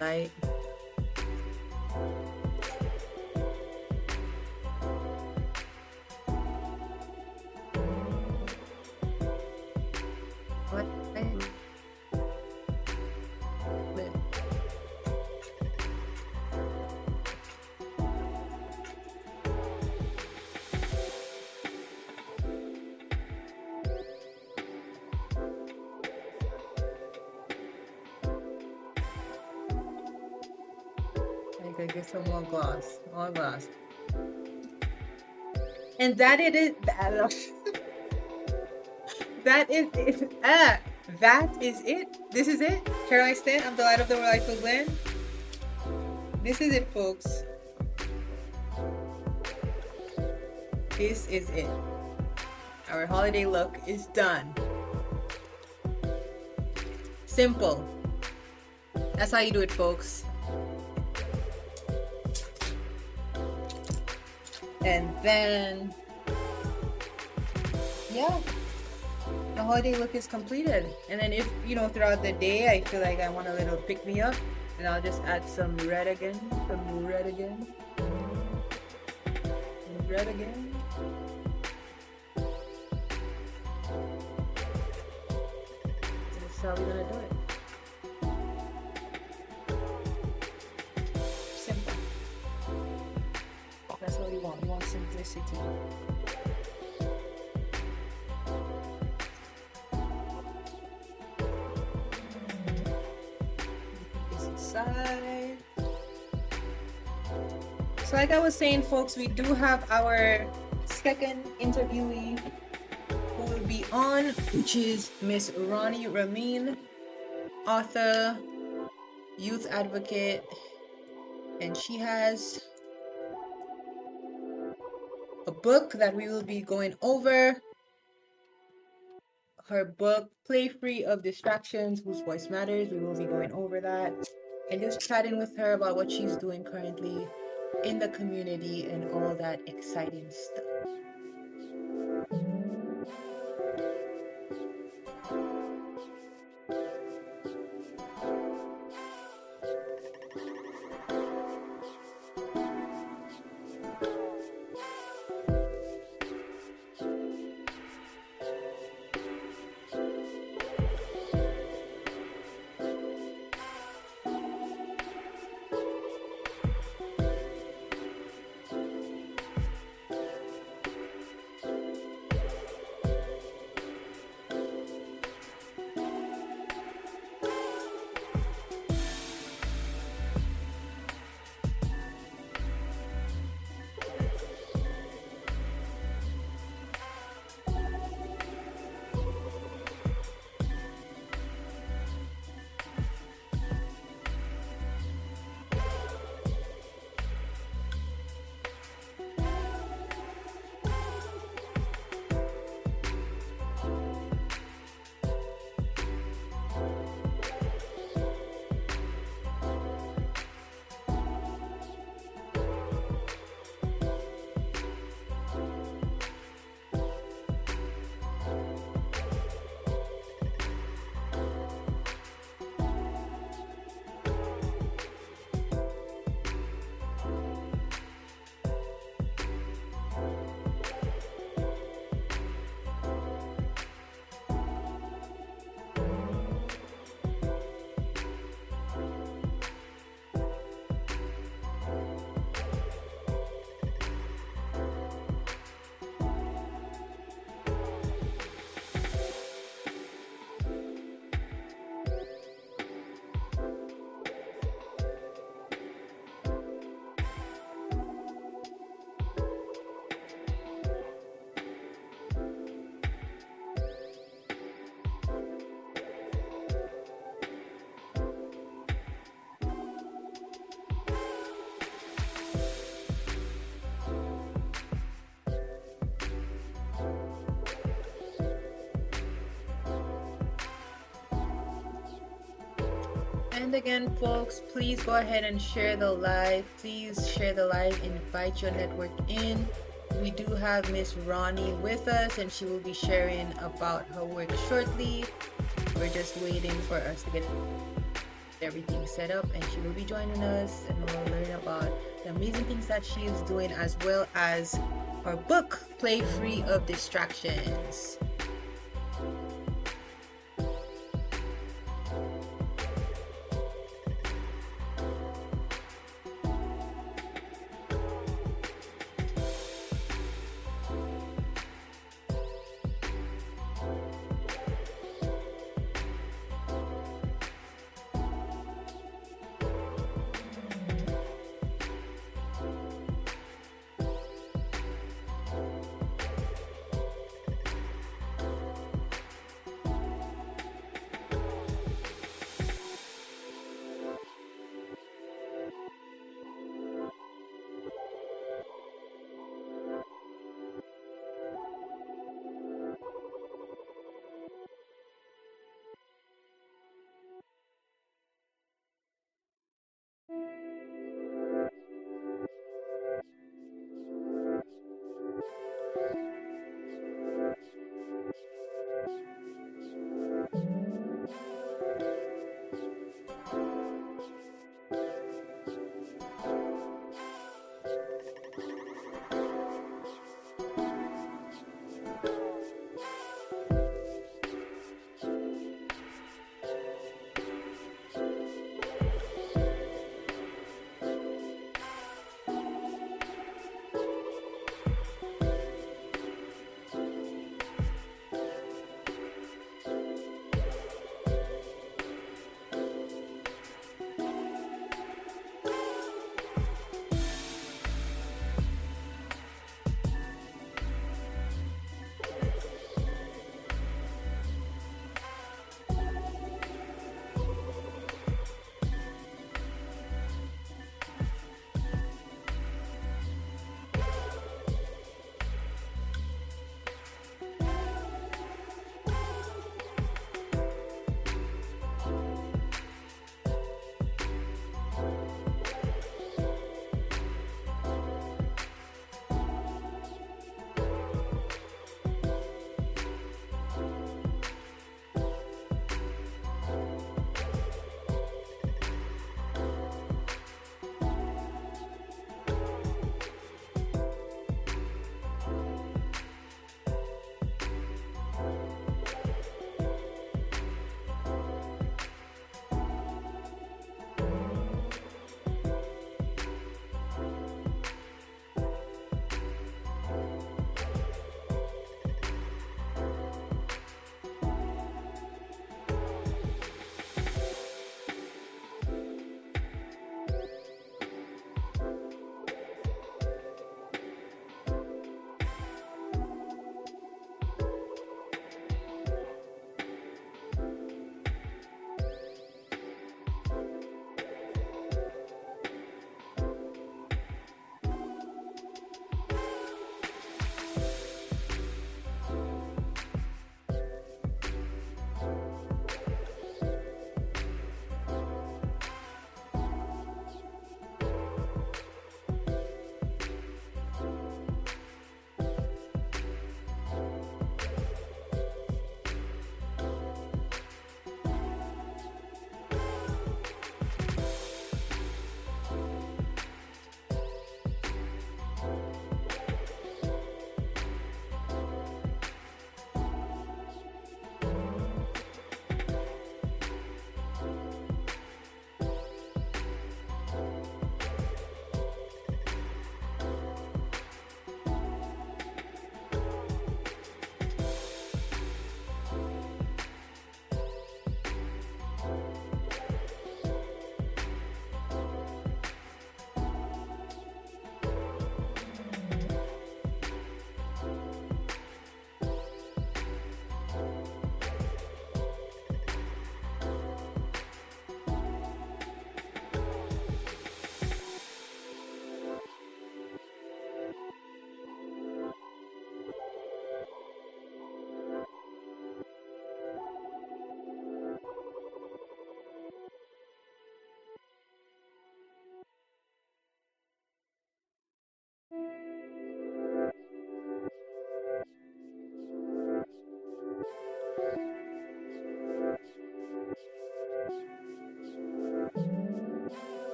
light. Get some more gloss, more gloss. And that it is. That is it. That is it. This is it. Caroline Stan, I'm the light of the world. I feel Glenn. This is it, folks. This is it. Our holiday look is done. Simple. That's how you do it, folks. And then, yeah, the holiday look is completed. And then if, you know, throughout the day, I feel like I want a little pick-me-up, and I'll just add some red again, some red again, red again. That's how we're gonna do it. Simple. That's what we want. We want simplicity. This is side. So like I was saying, folks, we do have our second interviewee who will be on, which is Miss Ronnie Ramin, author, youth advocate, and she has a book that we will be going over. Her book, Play Free of Distractions, Whose Voice Matters. We will be going over that and just chatting with her about what she's doing currently in the community and all that exciting stuff. And again, folks, please go ahead and share the live. Please share the live, invite your network in. We do have Miss Ronnie with us, and she will be sharing about her work shortly. We're just waiting for us to get everything set up, and she will be joining us, and we'll learn about the amazing things that she is doing, as well as her book, Play Free of Distractions.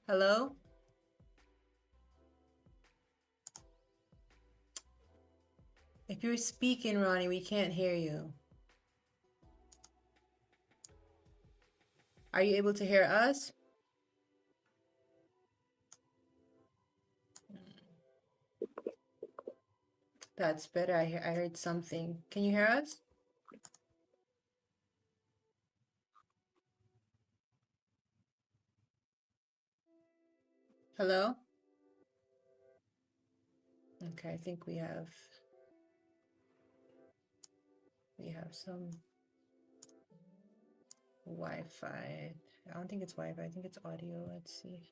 Hello? If you're speaking, Ronnie, we can't hear you. Are you able to hear us? That's better. I heard something. Can you hear us? Hello? Okay, I think we have some Wi-Fi. I don't think it's Wi-Fi. I think it's audio. Let's see.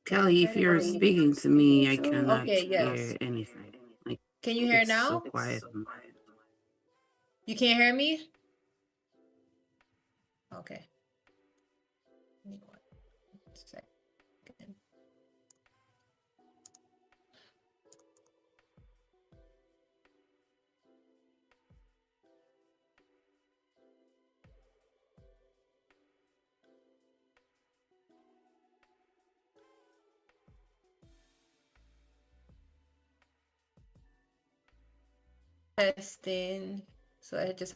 Kelly, if you're speaking to me, I cannot Okay, yes. hear anything. Like, Can you hear it's now? so quiet. You can't hear me? Okay. Give me 1 second. Testing. So I just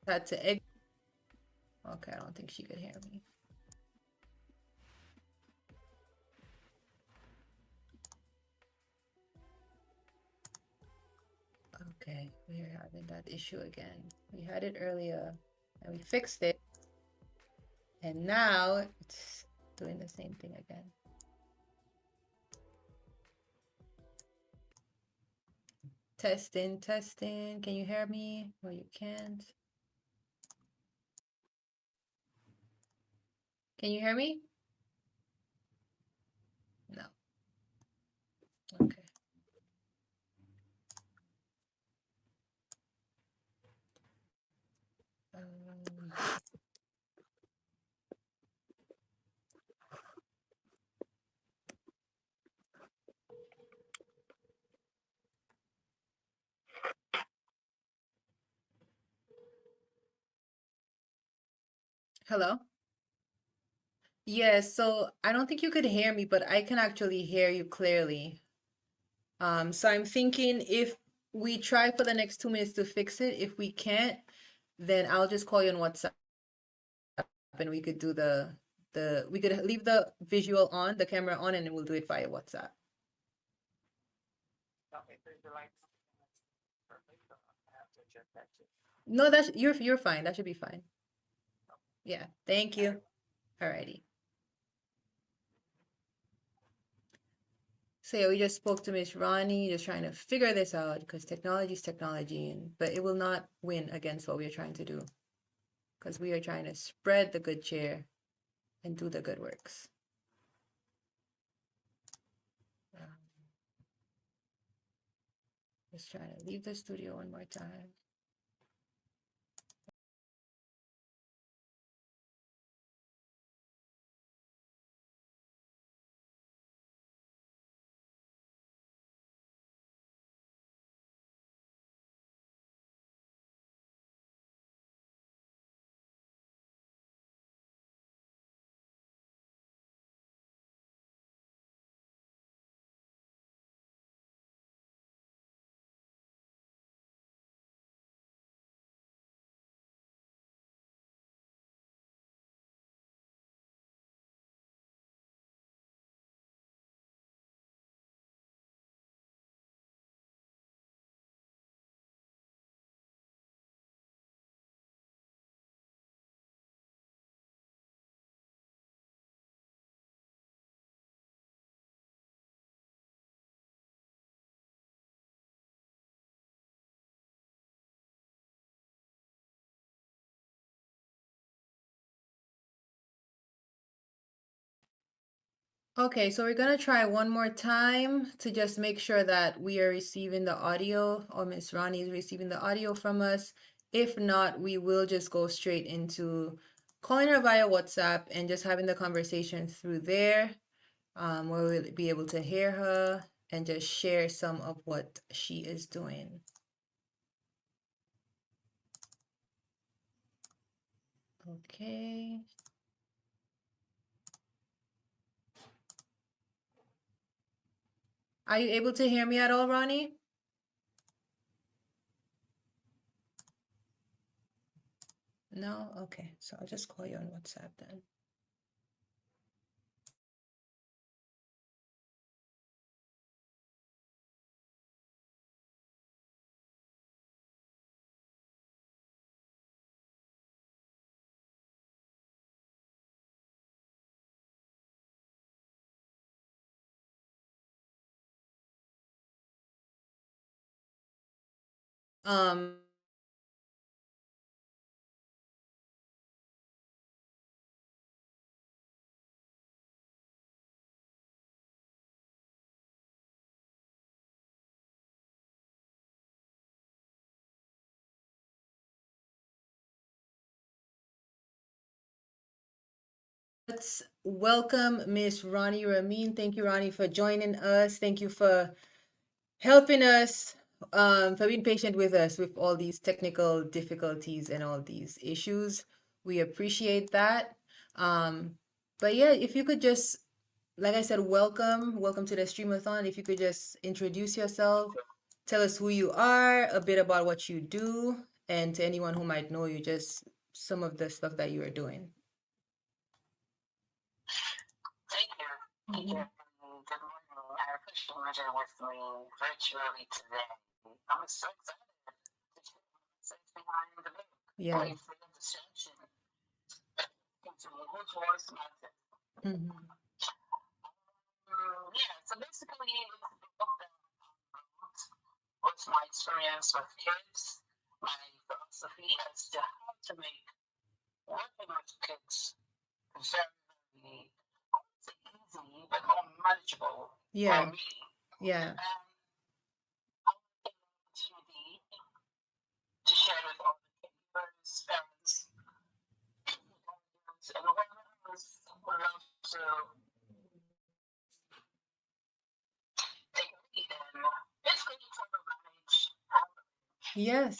had to exit. Okay, I don't think she could hear me. Okay, we're having that issue again. We had it earlier and we fixed it. And now it's doing the same thing again. Testing, testing. Can you hear me? Well, you can't. Can you hear me? No. Okay. Hello? Yes, so I don't think you could hear me, but I can actually hear you clearly. So I'm thinking if we try for the next 2 minutes to fix it, if we can't, then I'll just call you on WhatsApp and we could do we could leave the visual on, the camera on, and then we'll do it via WhatsApp. No, you're fine. That should be fine. Yeah, thank you. Alrighty. So yeah, we just spoke to Miss Ronnie, just trying to figure this out because technology is technology, but it will not win against what we are trying to do because we are trying to spread the good cheer and do the good works. Just trying to leave the studio one more time. Okay, so we're gonna try one more time to just make sure that we are receiving the audio, or Miss Ronnie is receiving the audio from us. If not, we will just go straight into calling her via WhatsApp and just having the conversation through there, where we'll be able to hear her and just share some of what she is doing. Okay. Are you able to hear me at all, Ronnie? No? Okay. So I'll just call you on WhatsApp then. Um, let's welcome Miss Ronnie Ramin. Thank you, Ronnie, for joining us. Thank you for helping us, for being patient with us with all these technical difficulties and all these issues. We appreciate that. Um, but yeah, if you could just, like I said, welcome to the Stream-A-Thon. If you could just introduce yourself, tell us who you are, a bit about what you do, and to anyone who might know you, just some of the stuff that you are doing. Thank you. Thank you. Good morning. I appreciate you joining with me virtually today. I'm so excited to share what's behind the book. Yeah. I feel the section into who voice matters. Yeah, so basically, it's a book that I wrote. What's my experience with kids, my philosophy as to how to make working with kids very, very easy, but more manageable Yeah. for me. Yeah. I want the opportunity to share with all the caregivers, parents, guardians, and whoever else who loves to take a lead and basically try to manage Yes.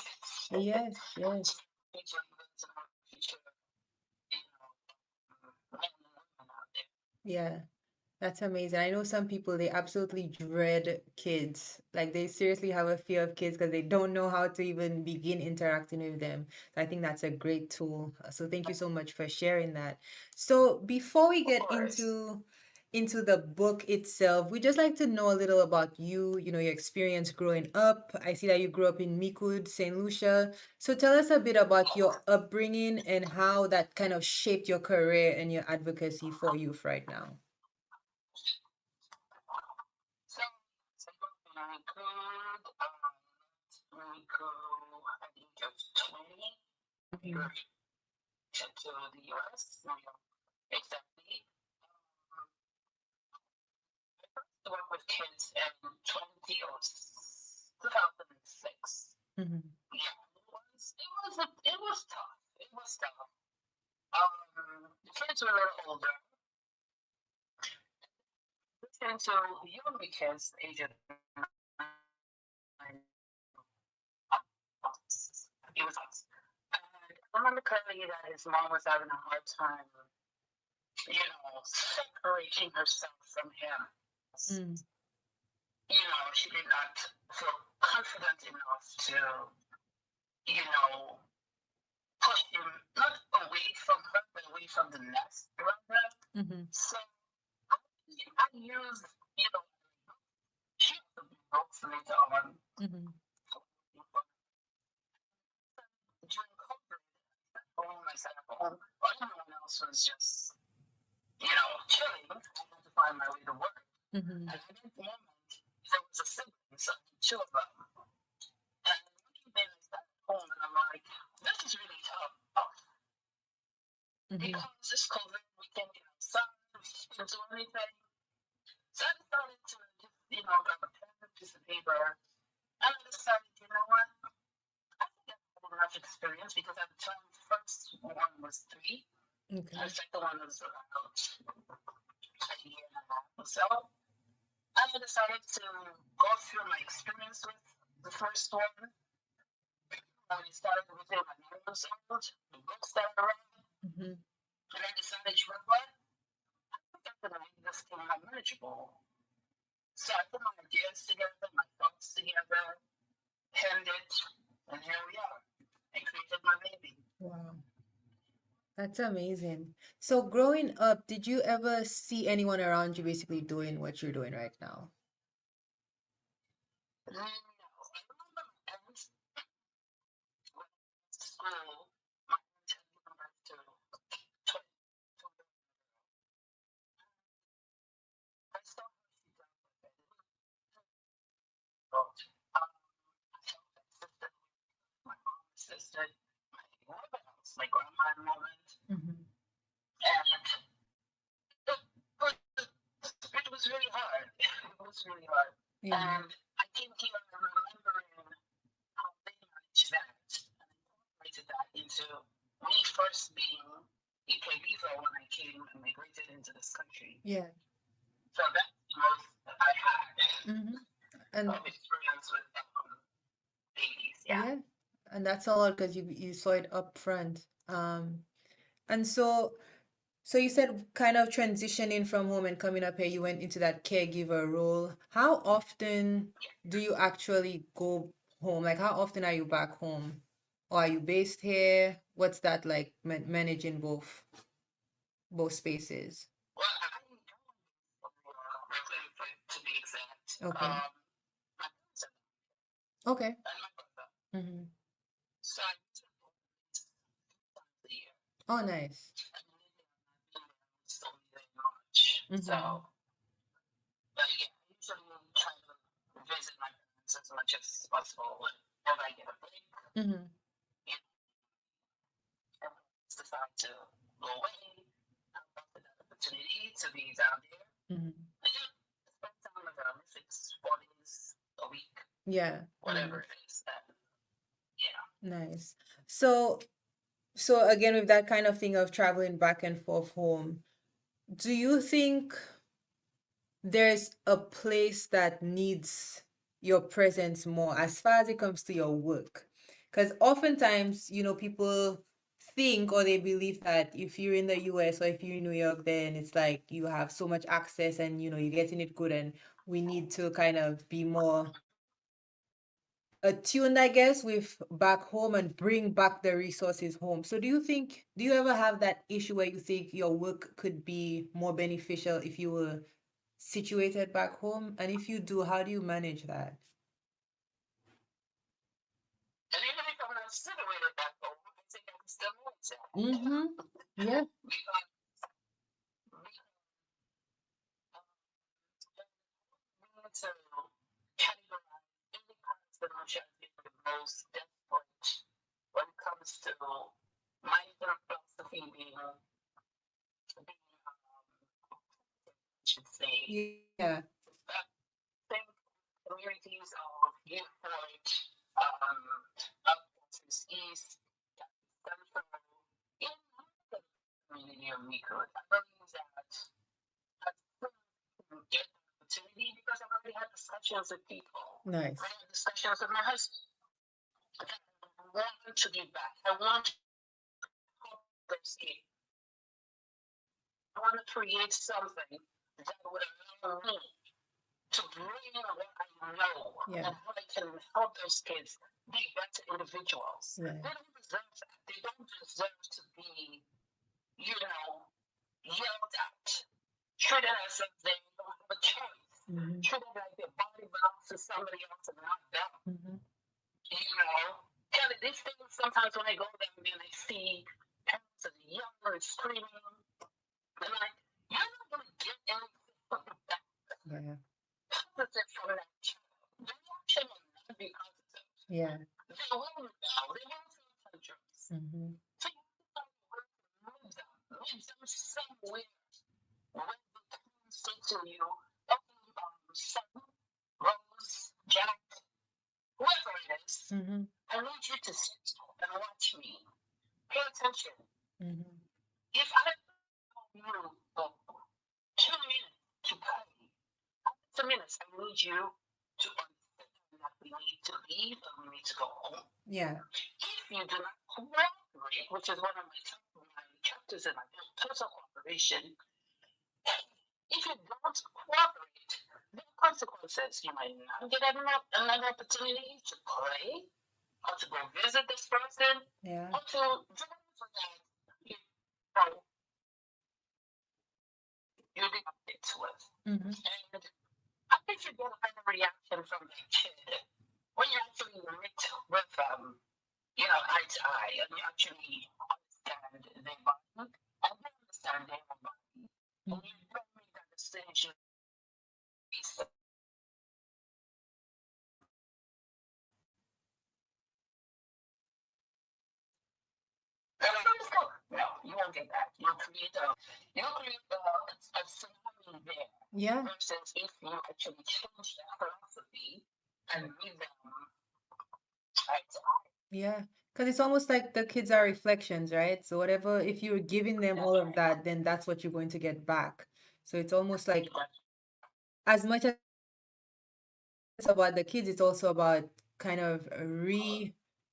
Yes. Yes. future events and our future, men and women out there. Yeah. That's amazing. I know some people, they absolutely dread kids. Like they seriously have a fear of kids because they don't know how to even begin interacting with them. So I think that's a great tool. So thank you so much for sharing that. So before we get into the book itself, we just like to know a little about you, your experience growing up. I see that you grew up in Mikud, St. Lucia. So tell us a bit about your upbringing and how that kind of shaped your career and your advocacy for youth right now. So, I could, we go at the age of 20, migrate to the US, New York, exactly. I first worked with kids in 2006. Mhm. Yeah, it was tough. It was tough. The kids were a little older. And so younger kids, age of 9, it was us. And I remember clearly that his mom was having a hard time, separating herself from him. Mm. She did not feel confident enough to, push him not away from her, but away from the nest around her. Mm-hmm. So I used, she also books later on. Mm-hmm. During COVID, home, I sat at home, while everyone else was just, chilling. I had to find my way to work. Mm-hmm. And at that moment, there was a sibling, so two of them. And one evening I sat at home and I'm like, this is really tough. Mm-hmm. Because this COVID, we can't get outside, we can't do anything. So I decided to just, grab a pen, a piece of paper, and I decided, you know what? I think I've had enough experience because at the time, the first one was 3, Okay. and the second one was about a year and a half or so. I decided to go through my experience with the first one. I started with him at 9 years old, the books that I read, Mm-hmm. And I decided, you know what? I think I'm going to make this thing more manageable. So I put my ideas together, my thoughts together, penned it, and here we are. I created my baby. Wow. That's amazing. So growing up, did you ever see anyone around you basically doing what you're doing right now? No, I remember my parents when I went to school. My parents had given birth to twins. I saw how she dealt with it. It was difficult. I felt assisted. My mom assisted. My whoever else, my grandma at the moment, Mm-hmm. and it was really hard. It was really hard. Yeah. And I came here remembering how they managed that and incorporated that into me first being a caregiver when I came and migrated into this country. Yeah. So that's the most that I had Mm-hmm. And of experience with babies. Yeah. yeah, and that's all because you saw it up front. And so you said kind of transitioning from home and coming up here, you went into that caregiver role. How often do you actually go home? Like, how often are you back home? Or are you based here? What's that like managing both spaces? Well, I'm Brooklyn, to be exact. Okay. My parents are Okay. and my brother. Mm-hmm. So I visit both times a year. Oh, nice. And lately I've not been there. It's only there in March. So, Mm-hmm. but yeah, I usually try to visit my parents as much as possible whenever I get a break. Mm-hmm. You know, and decide to go away. I'm offered that opportunity to be down there. Mm-hmm. And just spend time with them if it's 4 days a week, Yeah. whatever Nice. it is. And yeah. Nice. So again, with that kind of thing of traveling back and forth home, do you think there's a place that needs your presence more as far as it comes to your work? Because oftentimes, people think or they believe that if you're in the US or if you're in New York, then it's like you have so much access and you're getting it good, and we need to kind of be more attuned, I guess, with back home and bring back the resources home. So do you ever have that issue where you think your work could be more beneficial if you were situated back home? And if you do, how do you manage that? And even if I'm not situated back home, I think I can still manage that. Mm-hmm. Yeah. Because we need to categorize any person which has been the most desperate when it comes to my philosophy being, I should say, Yeah. think communities of viewpoint, up east, central, in the community of Nico. I believe that I couldn't get the opportunity because I've already had discussions with people. Nice. I had discussions with my husband. I want to give back. I want to help those kids. I want to create something that would allow me to bring what I know Yeah. and how I can help those kids be better individuals. Yeah. They don't deserve that. They don't deserve to be, yelled at, treated as if they don't have a choice, Mm-hmm. treated like their body belongs to somebody else and not them. Mm-hmm. Kelly, these things sometimes when I go down there and I see parents that are yelling and screaming, they're like, you're not going to get anything back. Yeah. Positive from that child. The reaction will not be positive. Yeah. They will rebel. They will throw tantrums. Mm-hmm. So you have to find a way to move them somewhere where they can say to you, okay, son, Rose, Jack, whoever it is, Mm-hmm. I need you to sit and watch me. Pay attention. Mm-hmm. If I tell you for 2 minutes to pray, 2 minutes, I need you to understand that we need to leave and we need to go home. Yeah. If you do not cooperate, which is one of my adult is an adult, total cooperation. If you don't cooperate, there are consequences. You might not get another opportunity to play or to go visit this person Yeah. or to do anything that you know you did it with. Mm-hmm. And I think you get a better reaction from the kid when you actually meet with eye to eye, and you actually understand their body, and they understand their body, and you don't make that distinction based on no, you won't get that. You'll create a scenario there. Yeah. Versus if you actually change that philosophy and meet them eye to eye. Yeah. Because it's almost like the kids are reflections, right? So whatever, if you're giving them all of that, then that's what you're going to get back. So it's almost like as much as it's about the kids, it's also about kind of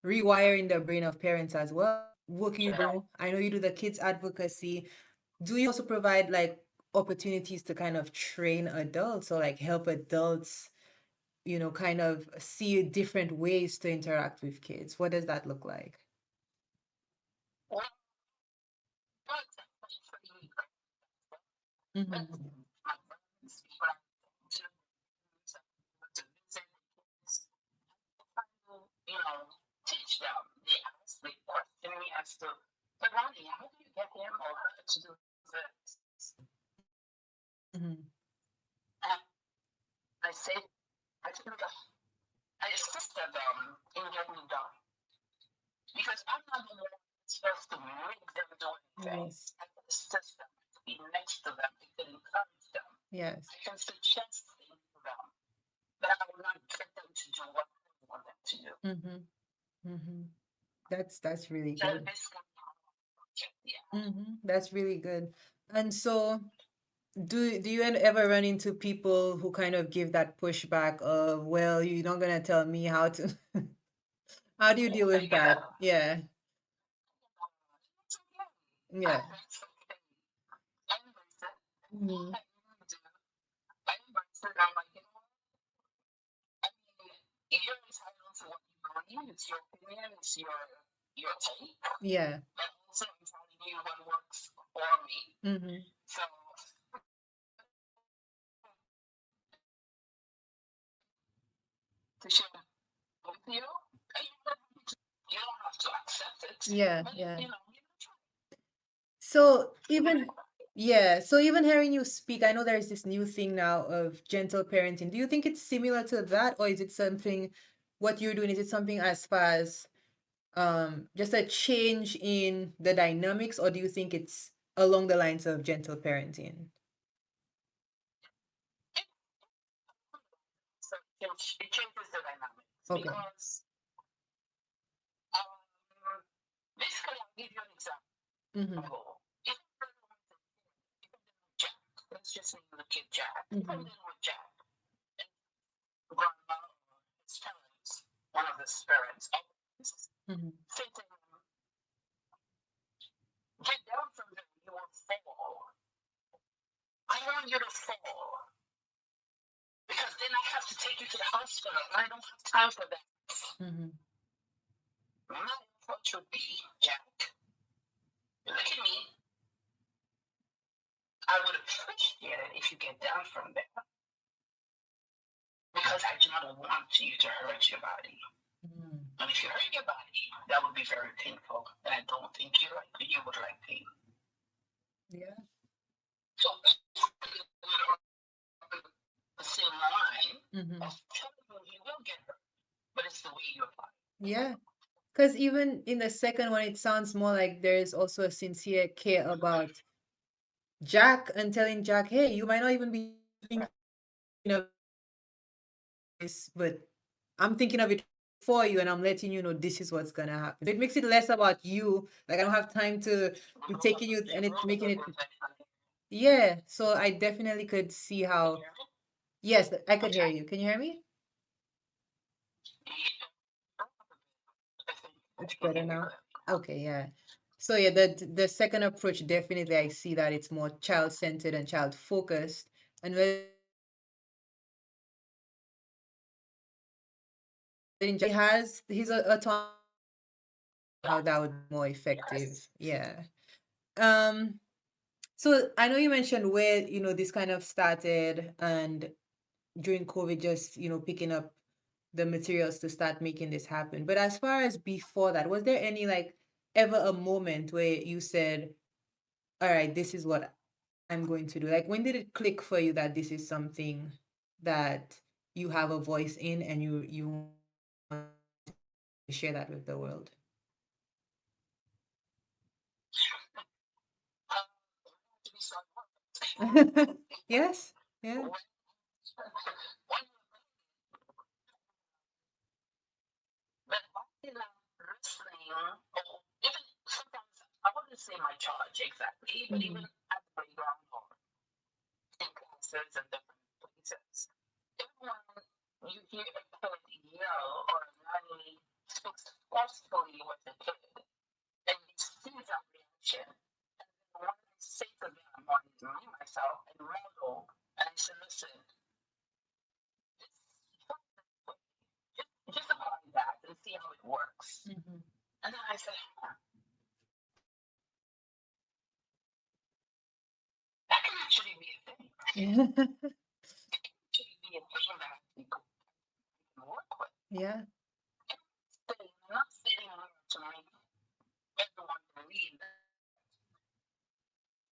rewiring the brain of parents as well. What can you do? I know you do the kids advocacy. Do you also provide like opportunities to kind of train adults or like help adults, kind of see different ways to interact with kids? What does that look like? Well, Mm-hmm. my friends, people to visit kids, teach them. They question me as to, but Ronnie, how do you get him or her to do this? Mm-hmm. And I said, I think I assisted them in getting it done. Because I'm not the one supposed to make them do anything. Yes. I can assist them, to be next to them, I can encourage them, Yes. I can suggest things to them, but I will not get them to do what I want them to do. Mm-hmm. Mm-hmm. That's really So good. basically, yeah. Mm-hmm. That's really good. And so do you ever run into people who kind of give that pushback of, well, you're not gonna tell me how to how do you deal with Yeah. that? Yeah. It's okay. Yeah. It's okay. I embrace it. Mm-hmm. I really do. I embrace it. I'm like, I mean, you're entitled to what you believe. It's your opinion. It's your take. Yeah. But also, I'm telling you what works for me. Mm-hmm. So to share with you, you don't have to accept it. Yeah, But yeah. you try. So even hearing you speak, I know there's this new thing now of gentle parenting. Do you think it's similar to that, or is it something what you're doing, is it something as far as just a change in the dynamics, or do you think it's along the lines of gentle parenting? So it changes the dynamics Okay. because basically, I'll give you an example. Mm-hmm. If Jack, let's just name the kid Jack. If I'm Mm-hmm. dealing with Jack, and grandma or his parents, one of his parents, Mm-hmm. say to him, get down from there, you will fall. I want you to fall because then I have to take you to the hospital. I don't have time for that. Mm-hmm. My approach would be, Jack, look at me. I would appreciate it if you get down from there because I do not want you to hurt your body. Mm-hmm. And if you hurt your body, that would be very painful. And I don't think you would like pain. Yeah. So basically, we're on the same line Mm-hmm. of telling you he will get hurt, but it's the way you apply. Yeah. Because even in the second one, it sounds more like there's also a sincere care about Jack and telling Jack, hey, you might not even be thinking of this, but I'm thinking of it for you and I'm letting you know this is what's gonna happen. So it makes it less about you. Like I don't have time to be taking you and it making it yeah. So I definitely could see how yes, I could hear you. Can you hear me? It's better now. Okay, yeah. So yeah, the second approach, definitely I see that it's more child-centered and child-focused. And whether in general or he has his autonomy, how that would be more effective. Yes. Yeah. Um, so I know you mentioned where, this kind of started and during COVID, just, picking up the materials to start making this happen. But as far as before that, was there any like ever a moment where you said, all right, this is what I'm going to do? Like, when did it click for you that this is something that you have a voice in and you want to share that with the world? To be so Yes. Yeah. when but while wrestling, or even sometimes I wouldn't say my charge exactly, but even Mhm. at the playground or in classes and different places, even when you hear a kid yell or a nanny speaks forcefully with a kid, and you see that reaction, and then when I say to them or me myself and model, and I say, listen, just apply that and see how it works. Mhm. And then I said, huh, that can actually be a thing. Yeah. Actually be a thing that I can work with. Yeah. So I'm not sitting here to make everyone believe that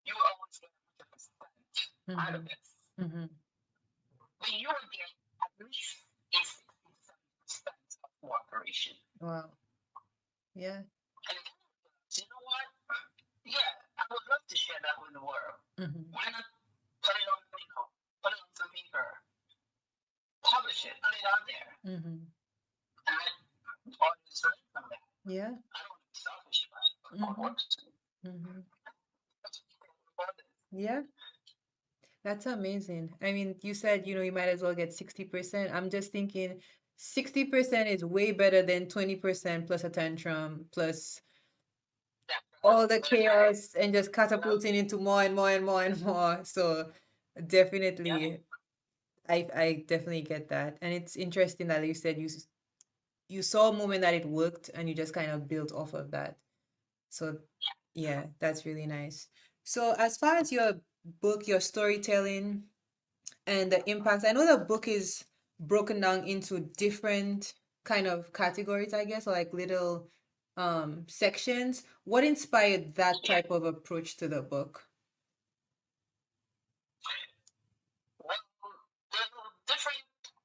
you always get 100% out of Mhm. this. Mhm. But you will get at least a 60 to 70% of cooperation. Wow. Yeah. And you know what? Yeah, I would love to share that with the world. Mhm. Why not put it on paper? Put it on some paper, publish it, put it out there, Mhm. and let audience learn from that. Yeah. I don't want to be selfish, but what Mhm. works Mhm. for others. Yeah. That's amazing. I mean, you said, you might as well get 60%. I'm just thinking 60% is way better than 20% plus a tantrum, plus all the That's right. chaos and just Yep. catapulting into more and more and more and more. So Yep. definitely, I definitely get that. And it's interesting that you said you saw a moment that it worked and you just kind of built off of that. So yeah, that's really nice. So as far as your book, your storytelling, and the impact. I know the book is broken down into different kind of categories, I guess, or like little sections. What inspired that Yeah. type of approach to the book? Well, the different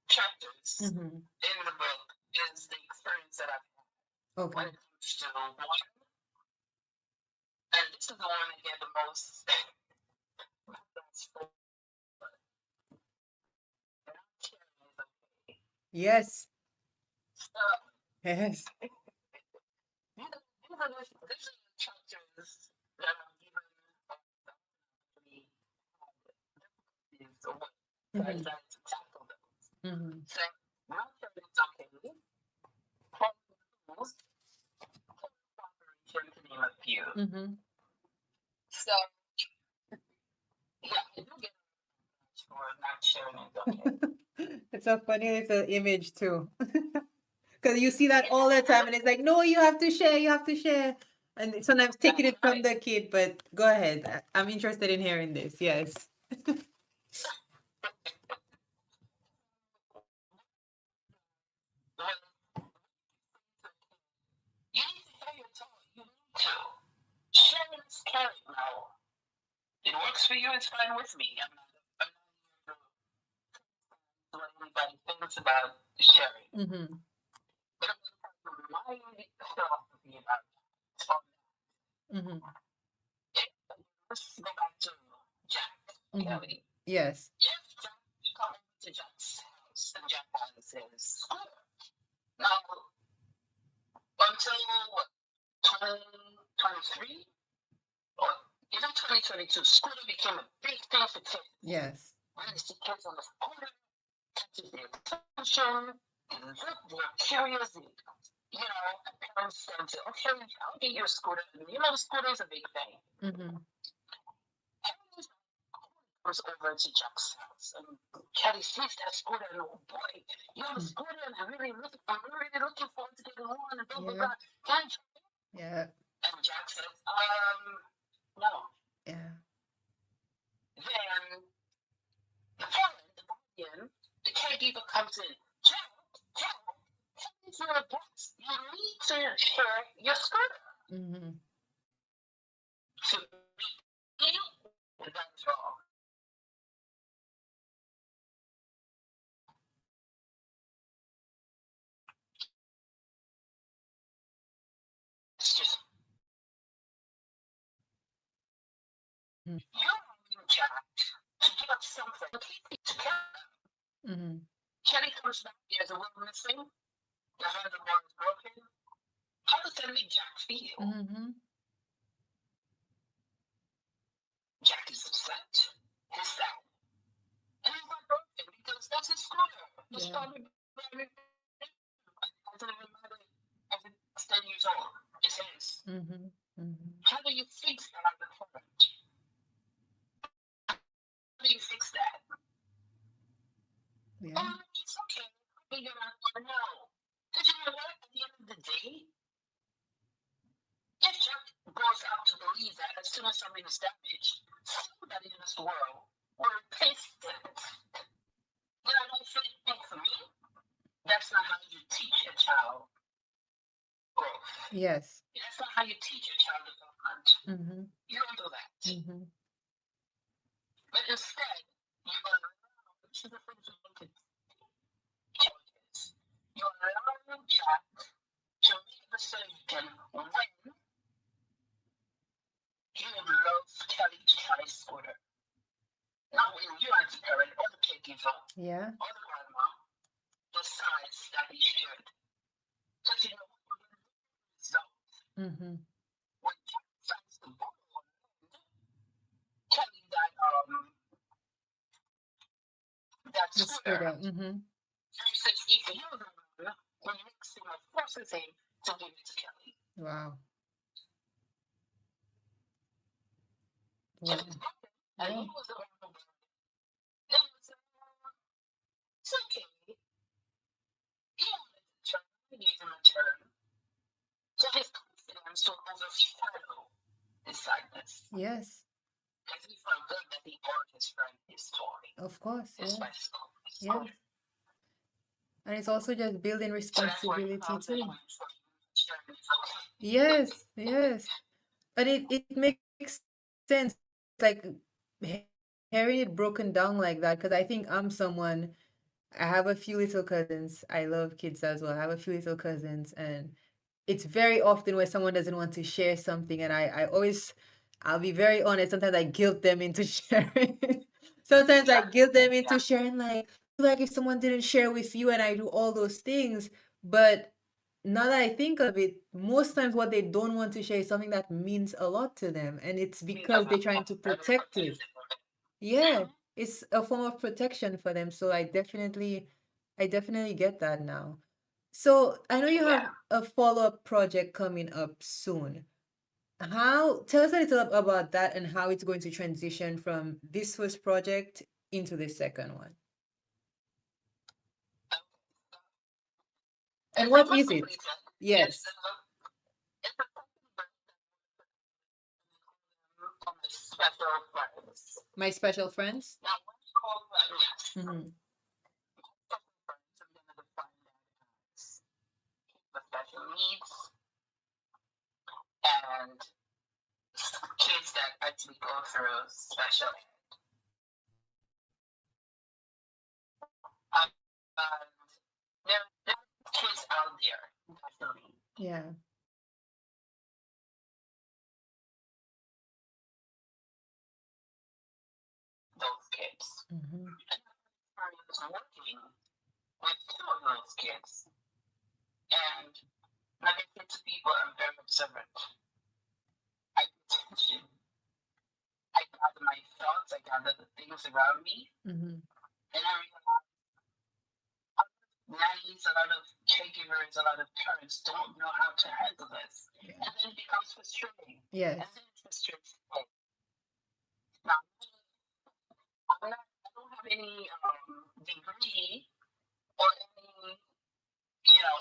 chapters Mm-hmm. in the book is the experience that I've had when Okay. it comes to one, and this is the one I get the most backlash for. And I'm sharing is okay. Yes. So Yes. these are the chapters that I'm given actually difficulties or what so I Mm-hmm. decided to tackle those. Mm-hmm. So my turn is okay. Home rules, cooperation to name a few. Mm-hmm. So yeah, I do get for not sharing is okay. It's a funny little image too. Because you see that all the Yeah, time, and it's like, no, you have to share, you have to share. And sometimes taking that's it from right. the kid, but go ahead. I'm interested in hearing this. Yes. Well, you need to hear your tone. You need to. Sharing is caring now. It works for you, it's fine with me. I'm not here to what anybody thinks about sharing. Mm-hmm. But I'm going to tell you my philosophy about that. Mm-hmm. Let's go back to Jack Mm-hmm. Kelly. Yes. If Jack, you come over to Jack's house and Jack has his scooter. Now, until what, 2023 or even 2022, scooter became a big thing for kids. Yes. When you see kids on the scooter, catches their attention, they look, they're curious, they parents tend to, okay, I'll get your scooter. The scooter is a big thing. Mm-hmm. Goes over to Jack's house and Kelly sees that scooter and oh boy, you have a scooter and I'm really looking forward to getting one and blah blah blah. Can I try it? Yeah. And Jack says, no. Yeah. Then the parent, the guardian, the caregiver comes in. Jack, it's your box. You need to share your scooter. Mm-hmm. To me, that's wrong. It's just you're asking Jack to give up something to Kelly. Mm-hmm. Kelly comes back, there's a will missing, the handlebar is broken. How does that make Jack feel? Mm-hmm. Jack is upset. He's sad. And he's not broken because that's his scooter. It's probably doesn't even matter if it's 10 years old. It's his. Mm-hmm. Mm-hmm. How do you fix that as a parent? How do you fix that? Yeah. Oh, it's okay. But you're not going to know. Because you know what? At the end of the day, if Jack grows up to believe that as soon as something is damaged, somebody in this world will replace it. Then I don't think for me, that's not how you teach a child growth. Yes. That's not how you teach a child development. Mm-hmm. You don't do that. Mm-hmm. But instead, you allow, this is the thing you need to teach. You allow Jack to make the decision when he would love Kelly to try scooter. Not when you as a parent or the caregiver Yeah. or the grandma decides that he should. Because you know what you're going to do results. Mm-hmm. When Jack decides to borrow Kelly that The scooter, scooter. Mm-hmm. he says if you remember, the next thing forces him to give it to Kelly. Wow. Wow. And he was the one who brought it. Then he said, it's okay. He wanted to try. I gave him a turn. So his confidence will overshadow his sadness. Yes. Because he felt good that he bought his friend his toy. Of course. His Yes. bicycle. His Yes. toy. And it's also just building So that's why responsibility he found that too. he was sharing his toy. Yes. Yes. But it makes sense, like hearing it broken down like that, because I think I'm someone, I have a few little cousins. I love kids as well. I have a few little cousins, and it's very often where someone doesn't want to share something, and I'll be very honest, sometimes I guilt them into sharing. Sometimes I guilt them into sharing, like, would you like if someone didn't share with you, and I do all those things. But now that I think of it, most times what they don't want to share is something that means a lot to them, and it's because they're trying to protect it. Yeah, it's a form of protection for them. So I definitely get that now. So I know you have a follow-up project coming up soon. Tell us a little about that and how it's going to transition from this first project into the second one. And what is it? Yes. Special friends. My special friends? Now, what is called yes. Mm-hmm. Special friends, I'm going to define that as with special needs and kids that actually go through special ed. And there are kids out there, definitely. Yeah. Those kids. Mm-hmm. And I was working with two of those kids. And like I said to people, I'm very observant. I pay attention. I gather my thoughts, I gather the things around me. Mm-hmm. And I realize a lot of nannies, a lot of caregivers, a lot of parents don't know how to handle this. Yeah. And then it becomes frustrating. Yes. And then it frustrates me. Now, I don't have any degree or any, you know,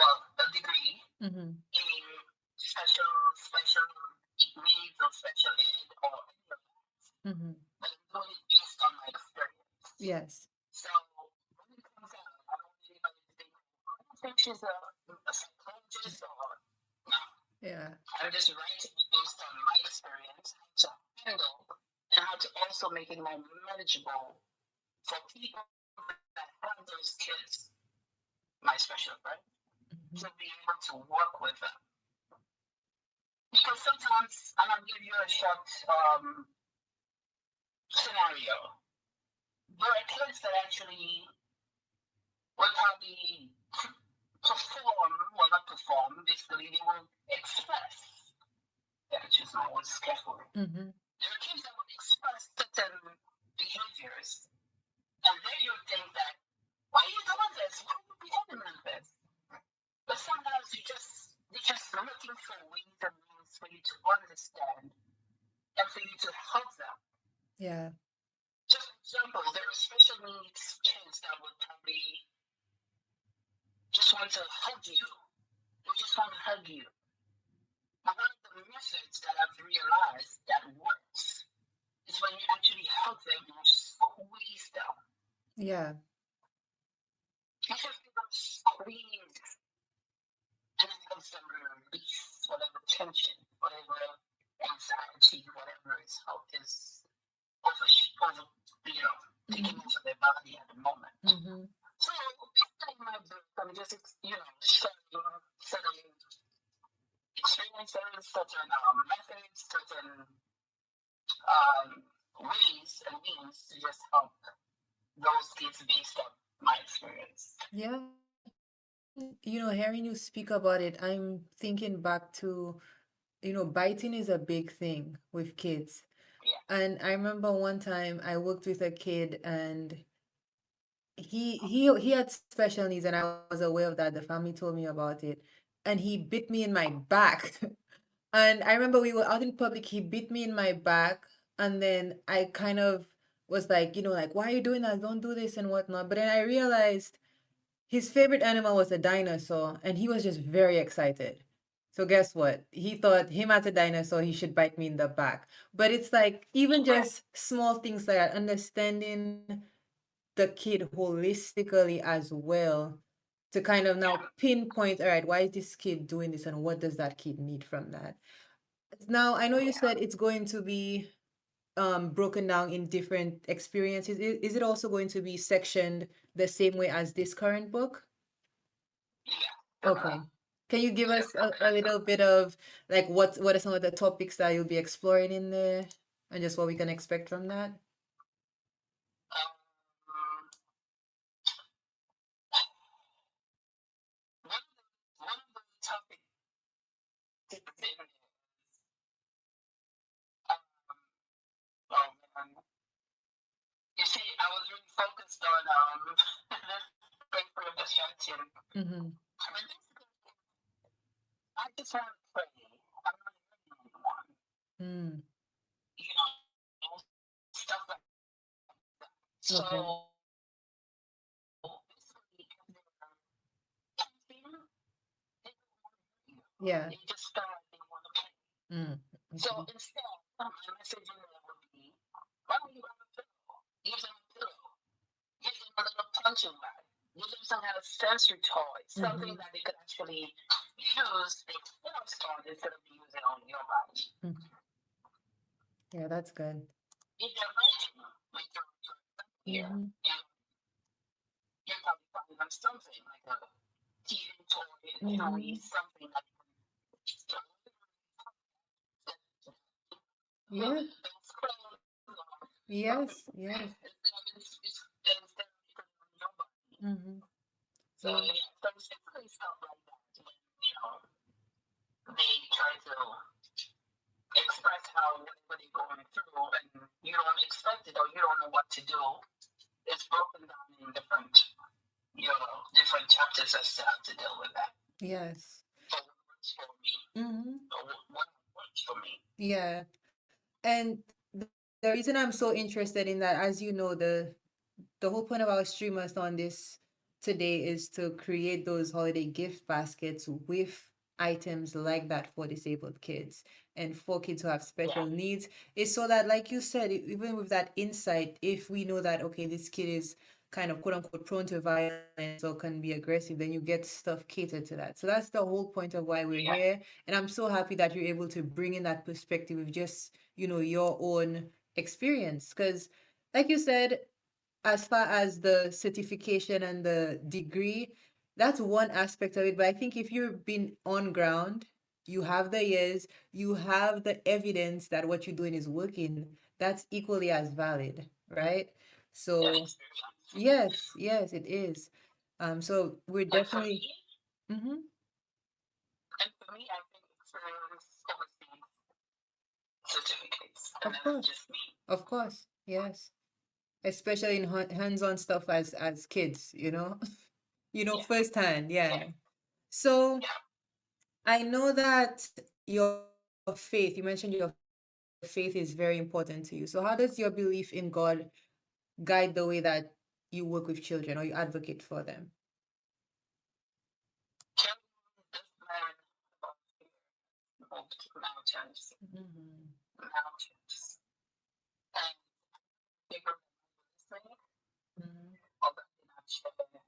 a degree Mm-hmm. in special needs or special ed or any of that. Mm-hmm. But I'm doing it based on my experience. Yes. So when it comes out, I don't want anybody to think, I don't think she's a psychologist or no. Yeah. I'm just writing based on my experience, how to handle and how to also make it more manageable for people that have those kids, my special friend, to be able to work with them. Because sometimes, and I'll give you a short scenario. There are kids that actually will probably perform, well, not perform, basically, they will express. Yeah, choose my words carefully. Mm-hmm. There are kids that will express certain behaviors, and then you think that, why are you doing this? Why are you behaving like this? But sometimes you're just looking for ways and means for you to understand and for you to help them. Yeah. Just for example, there are special needs kids that would probably just want to hug you. They just want to hug you. But one of the methods that I've realized that works is when you actually hug them and you squeeze them. Yeah. You just give them squeeze, and it helps them release whatever tension, whatever anxiety, whatever is over, taking over their body at the moment. Mm-hmm. So basically, in my book, I'm just sharing certain experiences, certain methods, certain ways and means to just help those kids based on my experience. Yeah. Hearing you speak about it, I'm thinking back to, biting is a big thing with kids. Yeah. And I remember one time I worked with a kid and he had special needs and I was aware of that. The family told me about it. And he bit me in my back. And I remember we were out in public, he bit me in my back, and then I kind of was like, like, why are you doing that? Don't do this and whatnot. But then I realized his favorite animal was a dinosaur, and he was just very excited. So guess what? He thought him as a dinosaur, he should bite me in the back. But it's like even just small things like that, understanding the kid holistically as well to kind of now pinpoint, all right, why is this kid doing this and what does that kid need from that? Now, I know you said it's going to be broken down in different experiences. Is it also going to be sectioned the same way as this current book? Yeah. Okay. Can you give us a little bit of like what are some of the topics that you'll be exploring in there and just what we can expect from that? One of the topics in there is, oh man, you see, I was really focused on pray for distraction. Mm-hmm. But basically, I just want to pray. I'm not hurting anyone. Mm. Stuff like that. Okay. So basically, camping, they don't want to hear you. Yeah. They just feel like they want to play. Mm. So Okay. instead, my message in there would be, why don't you have a pillow? Give them a pillow. Give them a little punching bag. Give them some kind of sensory toy, something that they could actually use their force on instead of using on your body. Mm. Yeah, that's good. If they're writing, like you're here, you're probably finding them something like a teething toy, something like Yeah. those clothes Yes. Yes. instead of putting on your body. Mm-hmm. So Yeah. so it's basically stuff like that when they try to express whatever they're going through and you don't expect it or you don't know what to do. It's broken down in different different chapters I still have to deal with that. Yes. But what works for me, or what works for me. Yeah. And the reason I'm so interested in that, as you know, the whole point of our streamers on this today is to create those holiday gift baskets with items like that for disabled kids and for kids who have special needs. Is so that, like you said, even with that insight, if we know that, okay, this kid is kind of quote unquote prone to violence or can be aggressive, then you get stuff catered to that. So that's the whole point of why we're here. And I'm so happy that you're able to bring in that perspective of just, your own experience. Because, like you said, as far as the certification and the degree, that's one aspect of it. But I think if you've been on ground, you have the years, you have the evidence that what you're doing is working, that's equally as valid, right? So, yes, it is. So we're definitely. Mm-hmm. And for me, I think experience overseas certificates, and Of that's course, just me. of course, yes. Especially in hands-on stuff as kids, firsthand, yeah. So I know that your faith, you mentioned your faith is very important to you. So how does your belief in God guide the way that you work with children or you advocate for them? This man moved mountains, Mm-hmm. mountains, and people listening, Mm-hmm. although I did not share that with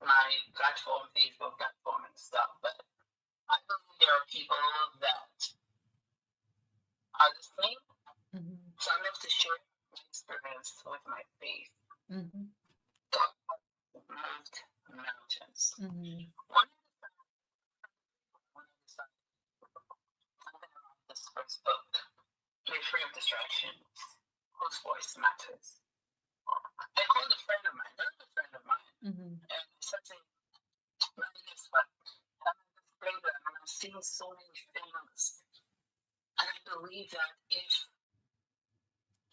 my platform, Facebook platform and stuff, but I believe there are people that are listening. Mm-hmm. So I love to share my experience with my faith. Mm-hmm. God moved mountains. Mm-hmm. When I decided I'm going to write this first book, Be Free of Distractions, Whose Voice Matters. I called a friend of mine, another friend of mine, Mm-hmm. and I said to him, "Man, guess what? I'm at this program and I'm seeing so many things. And I believe that if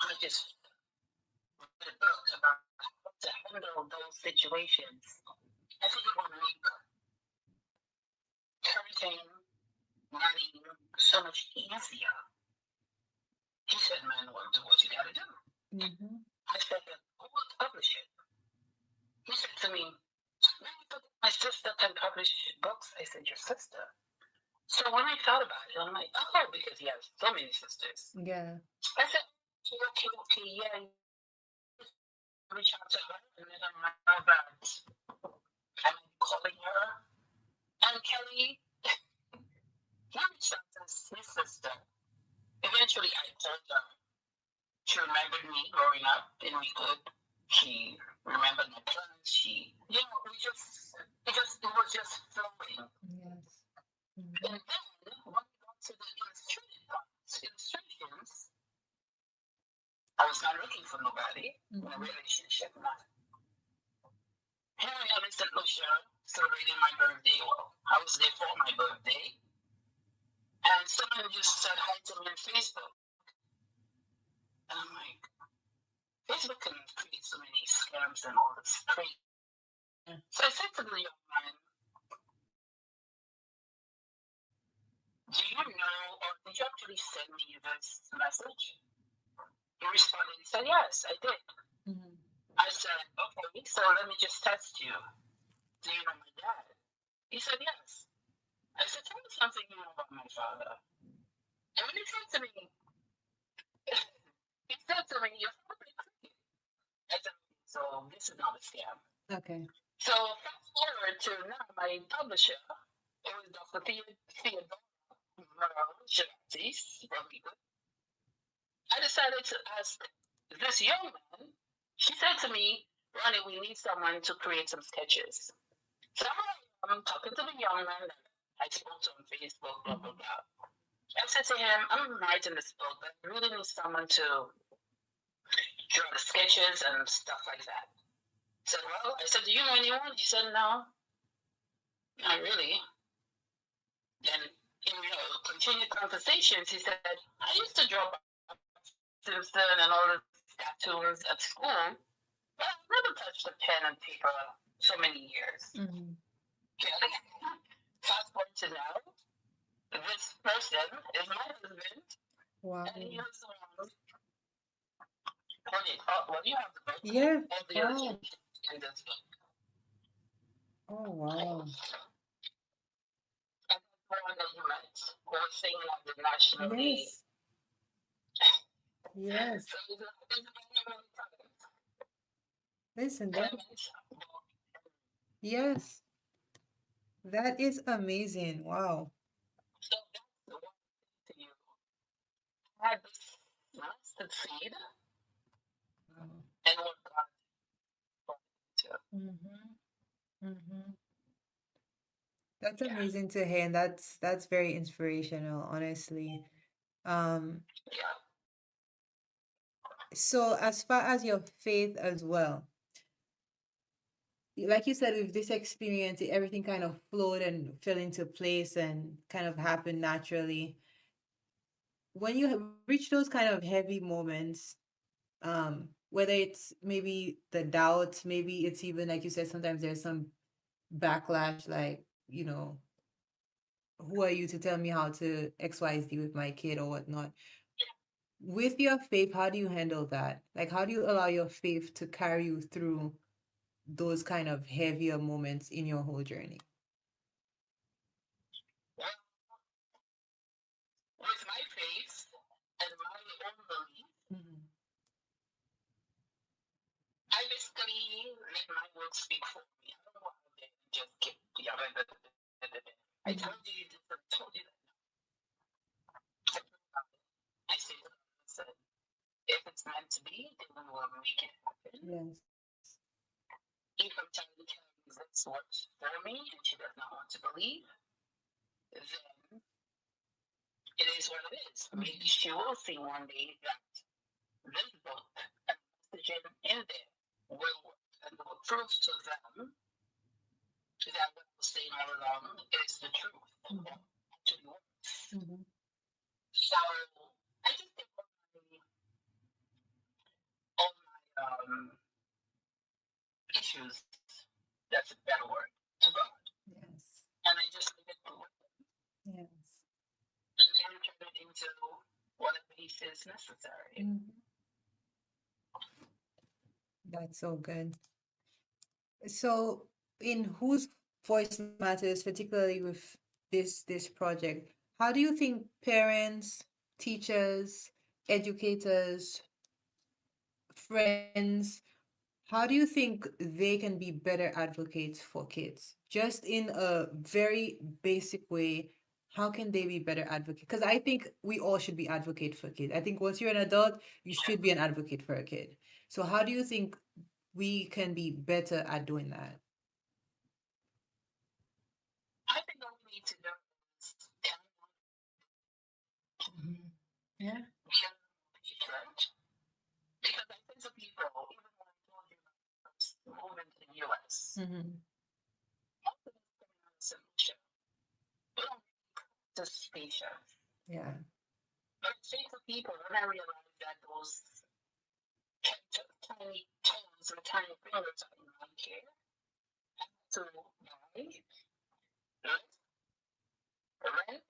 I just write a book about how to handle those situations, I think it would make parenting, running so much easier." He said, "Man, well, do what you got to do." Mm-hmm. I said, "But who will publish it?" He said to me, "Man, but my sister can publish books." I said, "Your sister?" So when I thought about it, I'm like, oh, because he has so many sisters. Yeah. I said, okay, yeah. Reach out to her and let her know that I'm calling her. And Kelly, he reached out to his sister. Eventually, I told her. She remembered me growing up in Weekwood. She remembered my plans. It was just flowing. Yes. Mm-hmm. And then when we got to the illustrations, I was not looking for nobody in a relationship. Here I am in St. Lucia celebrating my birthday. Well, I was there for my birthday. And someone just said hi to me on Facebook. And I'm like, Facebook can create so many scams and all this crazy. So I said to the young man, "Do you know, or did you actually send me this message?" He responded, he said, "Yes, I did." Mm-hmm. I said, "Okay, so let me just test you. Do you know my dad?" He said, "Yes." I said, "Tell me something you know about my father." And when he said to me, "You're probably cricket." I said, "So this is not a scam." Okay. So fast forward to now, my publisher, it was Dr. Theodore Shiratis from England. I decided to ask this young man. She said to me, "Ronnie, we need someone to create some sketches." So I'm talking to the young man that I spoke to on Facebook, blah, blah, blah. I said to him, "I'm writing this book, but I really need someone to draw the sketches and stuff like that." I said, "Well," I said, "Do you know anyone?" He said, "No, not really." Then in continued conversations, he said, "I used to draw Simpson and all the sketches cartoons at school, but I've never touched a pen and paper so many years. Mhm. Okay? Fast forward to now, this person is my husband, Wow. and he was the one putting up. Well, you have the book, Yeah. all the Wow. illustrations in this book. Oh, wow. And the one that you met who was singing at the National Day. Yes. Yes. So it's very talent. Listen, that, Clement, yes, that is amazing. Wow. so that's the one thing to you. I had this mustard seed Wow. and what God brought it to. Mm-hmm. Mm-hmm. That's amazing to hear, and that's very inspirational, honestly. Um, Yeah. so as far as your faith as well, like you said, with this experience, everything kind of flowed and fell into place and kind of happened naturally. When you reach those kind of heavy moments, whether it's maybe the doubt, maybe it's even like you said, sometimes there's some backlash, like, who are you to tell me how to XYZ with my kid or whatnot? With your faith, how do you handle that? Like, how do you allow your faith to carry you through those kind of heavier moments in your whole journey? Well, with my faith and my own belief, Mhm. I basically let my work speak for me. I don't go out there and just get the other. I Mhm. told you this, I told you that. I pray about it. I say to God, listen, if it's meant to be, then we will make it happen. Yes. If I'm telling Kelly this works for me and she does not want to believe, then it is what it is. Maybe she will see one day that this book and messaging in there will work and will prove to them that what I was saying all along is the truth. Mhm. That actually works. Mhm. So I just take all my issues, that's a better word, to God. Yes. And I just leave it with Him Yes. and then turn it into whatever He says necessary. Mhm. That's so good. So, in whose voice matters, particularly with this project, how do you think parents, teachers, educators, friends, how do you think they can be better advocates for kids? Just in a very basic way, how can they be better advocates? Because I think we all should be advocate for kids. I think once you're an adult, you should be an advocate for a kid. So how do you think we can be better at doing that? I think all we need to do is kind Mhm. Yeah. of be a patient because I think the people, even when I told you about the first movement in the US, Mm-hmm. most of us coming out of solution, we don't practice patience. Yeah. But I think the people, when I realized that those tiny toes and tiny fingers are in my care, to buy, rent,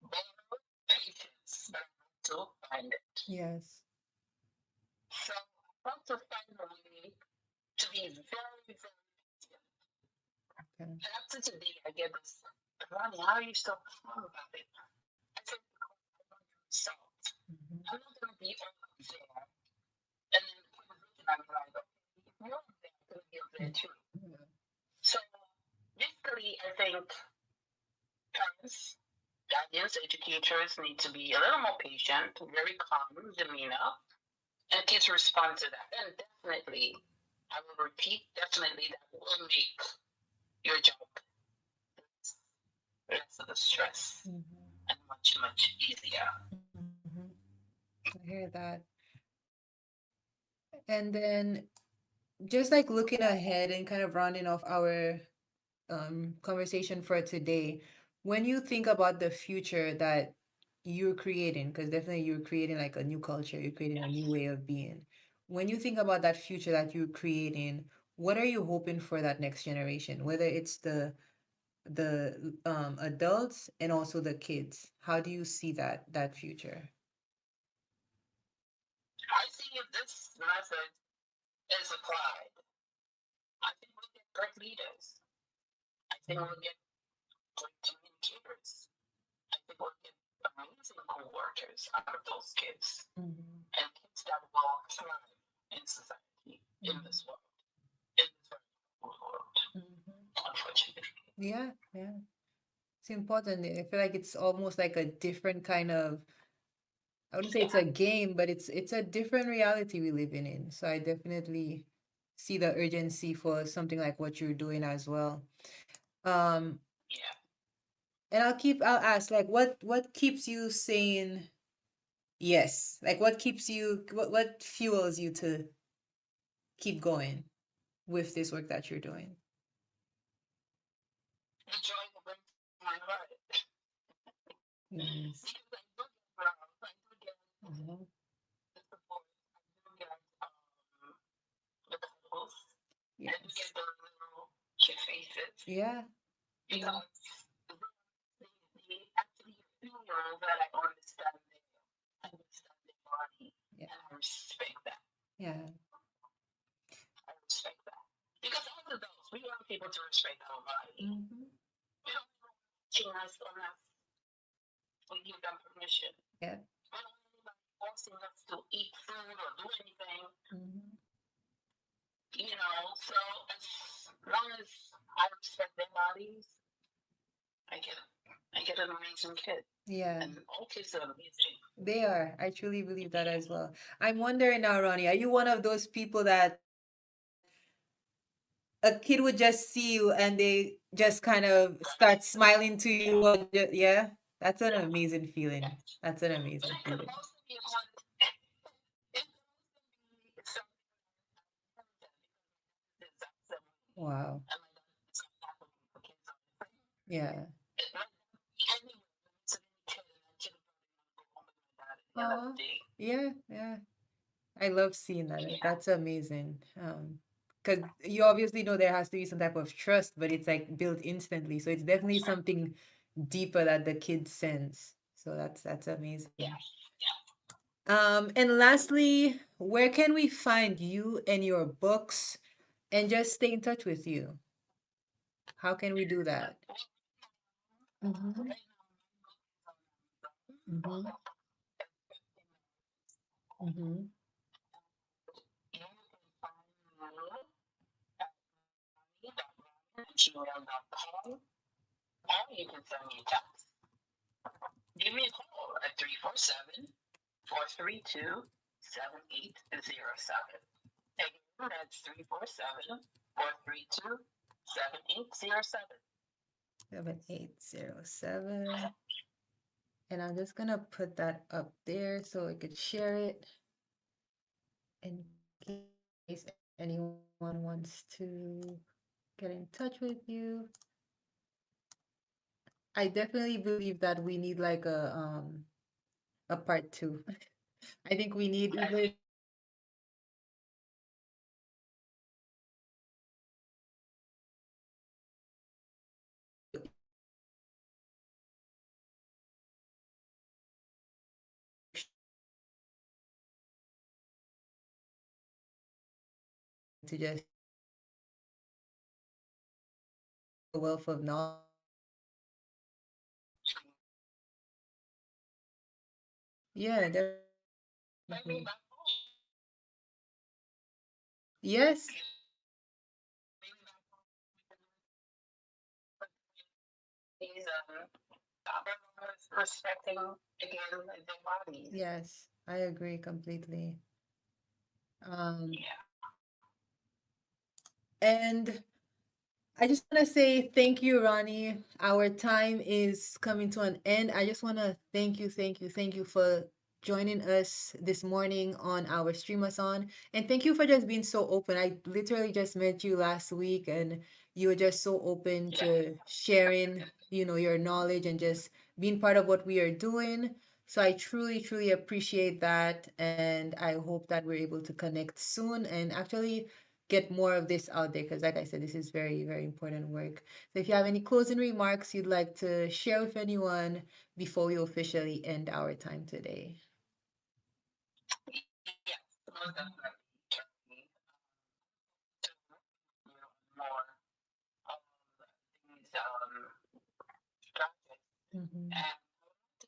borrow patience, but I have to find it. Yes. So I have to find a way to be very, very patient. Okay. And up to today, I get this, Ronnie, how are you so calm about it? I said, because I know you're salt. Mm-hmm. I'm not going to be all up there. And then the conversation, I'm like, okay, if you're up there, I'm going to be up there too. Yeah. So basically, I think parents, guardians, educators need to be a little more patient, very calm demeanor, and kids respond to that. And definitely, I will repeat, definitely that will make your job less of a stress Mm-hmm. and much, much easier. Mm-hmm. I hear that. And then just like looking ahead and kind of rounding off our conversation for today, when you think about the future that you're creating, because definitely you're creating like a new culture, you're creating a new way of being. When you think about that future that you're creating, what are you hoping for that next generation? Whether it's the adults and also the kids. How do you see that future? I see if this method is applied, I think we'll get great leaders. I think we'll get great communicators. I think we'll get amazing co-workers out of those kids. Mhm. And kids that will thrive in society, in this world, in this very world, Mhm. unfortunately. Yeah, yeah. It's important. I feel like it's almost like a different kind of, I wouldn't say it's Yeah. a game, but it's a different reality we live in. So I definitely see the urgency for something like what you're doing as well. Um, Yeah. and I'll ask like what keeps you saying yes? Like what keeps you what fuels you to keep going with this work that you're doing? The joy that brings to my heart. Nice. Because I do get love, I do get Mhm. the support, I do get the cuddles, I do get Yes. the little cute faces. Yeah. Yeah. Because they actually feel that I understand their body, Yeah. and I respect that. Yeah. I respect that. Because as adults, we want people to respect our body. Mhm. We don't want watching us unless we give them permission. Yeah. We don't want anybody forcing us to eat food or do anything, Mhm. So as long as I respect their bodies, I get I get an amazing kid. Yeah. And all kids are amazing. They are. I truly believe that as well. I'm wondering now, Ronnie, are you one of those people that a kid would just see you and they just kind of start smiling to you or yeah? That's an amazing feeling. Yes. That's an But amazing it could feeling. also be one it could also be something that I inherited because my dad did that same way. Wow. And my dad is so advocate for kids on the thing. Yeah. My dad anywhere it's a kid and I should have brought him home with my dad at the end of Oh, the day. yeah, yeah. I love seeing that. Yeah. That's amazing. Because you obviously know there has to be some type of trust, but it's like built instantly. So it's definitely something deeper that the kids sense. So that's amazing. Yeah. Yeah. And lastly, where can we find you and your books and just stay in touch with you? How can we do that? Mm-hmm. Right now my book is on Mm-hmm. Mm-hmm. you can find me at money.ryan@gmail.com, or you can send me a text. Give me a call at 347-432-7807. Again, that's 347-432-7807. 7807. And I'm just gonna put that up there so I could share it in case anyone wants to get in touch with you. I definitely believe that we need like a part two. I think we need I even think if it's just like to just a wealth of knowledge. Yeah, maybe definitely. back home. Yes. Maybe back home these respecting again their bodies. Yes, I agree completely. Um, Yeah. and I just want to say thank you, Ronnie. Our time is coming to an end. I just want to thank you for joining us this morning on our streamathon. And thank you for just being so open. I literally just met you last week and you were just so open Yeah. to sharing, your knowledge and just being part of what we are doing. So I truly, truly appreciate that. And I hope that we're able to connect soon and actually get more of this out there. Because, like I said, this is very, very important work. So if you have any closing remarks you'd like to share with anyone before we officially end our time today. Yes, most definitely. Turkey, to more of these projects. Mm-hmm. And I want to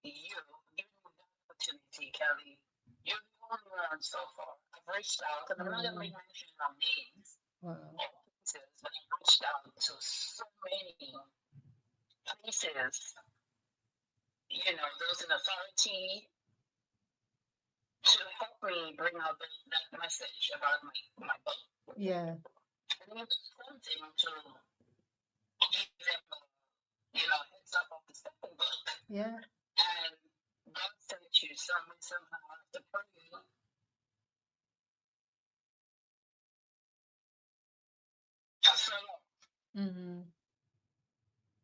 thank you for giving me that opportunity, Kelly. You're the only one so far. I've reached out, and I'm not going to make mention of names Wow. or places, but I've reached out to so many places, those in authority to help me bring out that message about my book. Yeah. And even something to give them heads up of the second book. Yeah. And God sent you somehow after praying. For so long, Mm-hmm.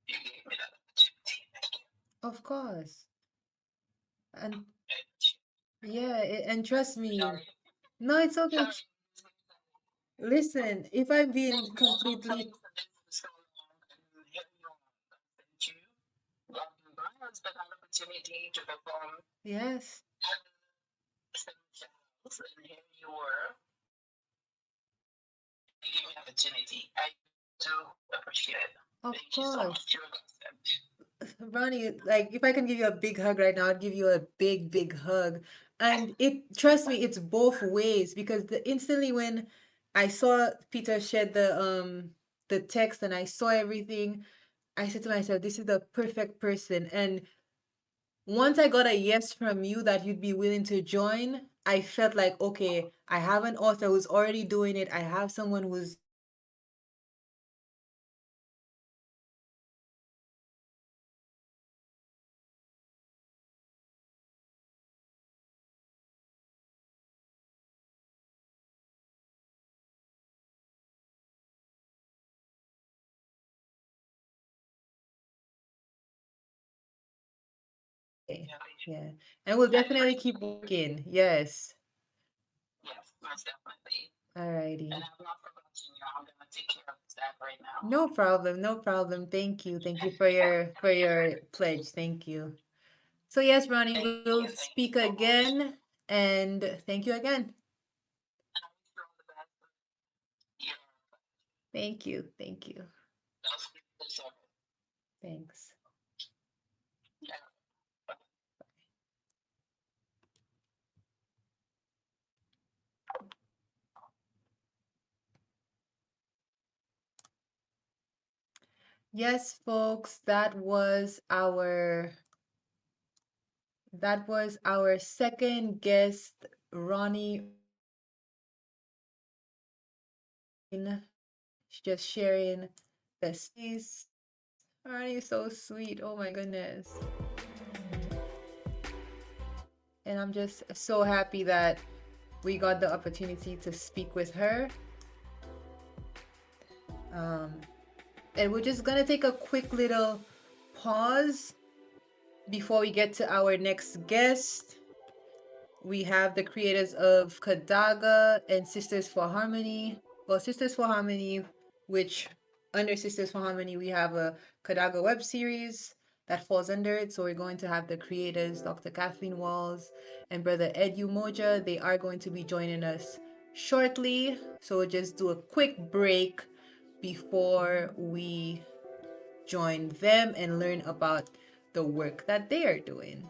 you gave me that opportunity. Thank you. Of course. And Thank yeah, and trust you. me. Sorry. No, it's okay. Sorry. Listen, if I'm being Thank you. I'm completely, praying for this for so long, and here you are. God sent you. God has been an opportunity to perform yes, at the house, and here you were. You gave me an opportunity. I do appreciate it. of Thank you so course. much. You're God sent. Ronnie, like if I can give you a big hug right now, I'd give you a big, big hug. And trust me, it's both ways because instantly when I saw Peter shed the text and I saw everything, I said to myself, this is the perfect person. And once I got a yes from you that you'd be willing to join, I felt like, okay, I have an author who's already doing it. I have someone who's yeah. And we'll I definitely keep appreciate it. working. Yes. Yes, most definitely. And Alrighty. I'm not forgetting you. I'm gonna take care of that right now. No problem, no problem. Thank you. Thank you for your pledge. Thank you. So yes, Ronnie, Thank we'll you. Thank you speak so much. again and thank you again. And I wish you all the best. Yeah, Thank you. Thank you. those people deserve it. Thanks. Yeah. Yes, folks, that was our second guest, Ronnie just sharing the stories. Ronnie is so sweet. Oh my goodness. And I'm just so happy that we got the opportunity to speak with her. Um, and we're just gonna take a quick little pause before we get to our next guest. We have the creators of Kadaga and Sisters for Harmony. Well, Sisters for Harmony, which under Sisters for Harmony, we have a Kadaga web series that falls under it. So we're going to have the creators, Dr. Kathleen Walls and Brother Ed Umoja. They are going to be joining us shortly. So we'll just do a quick break before we join them and learn about the work that they are doing.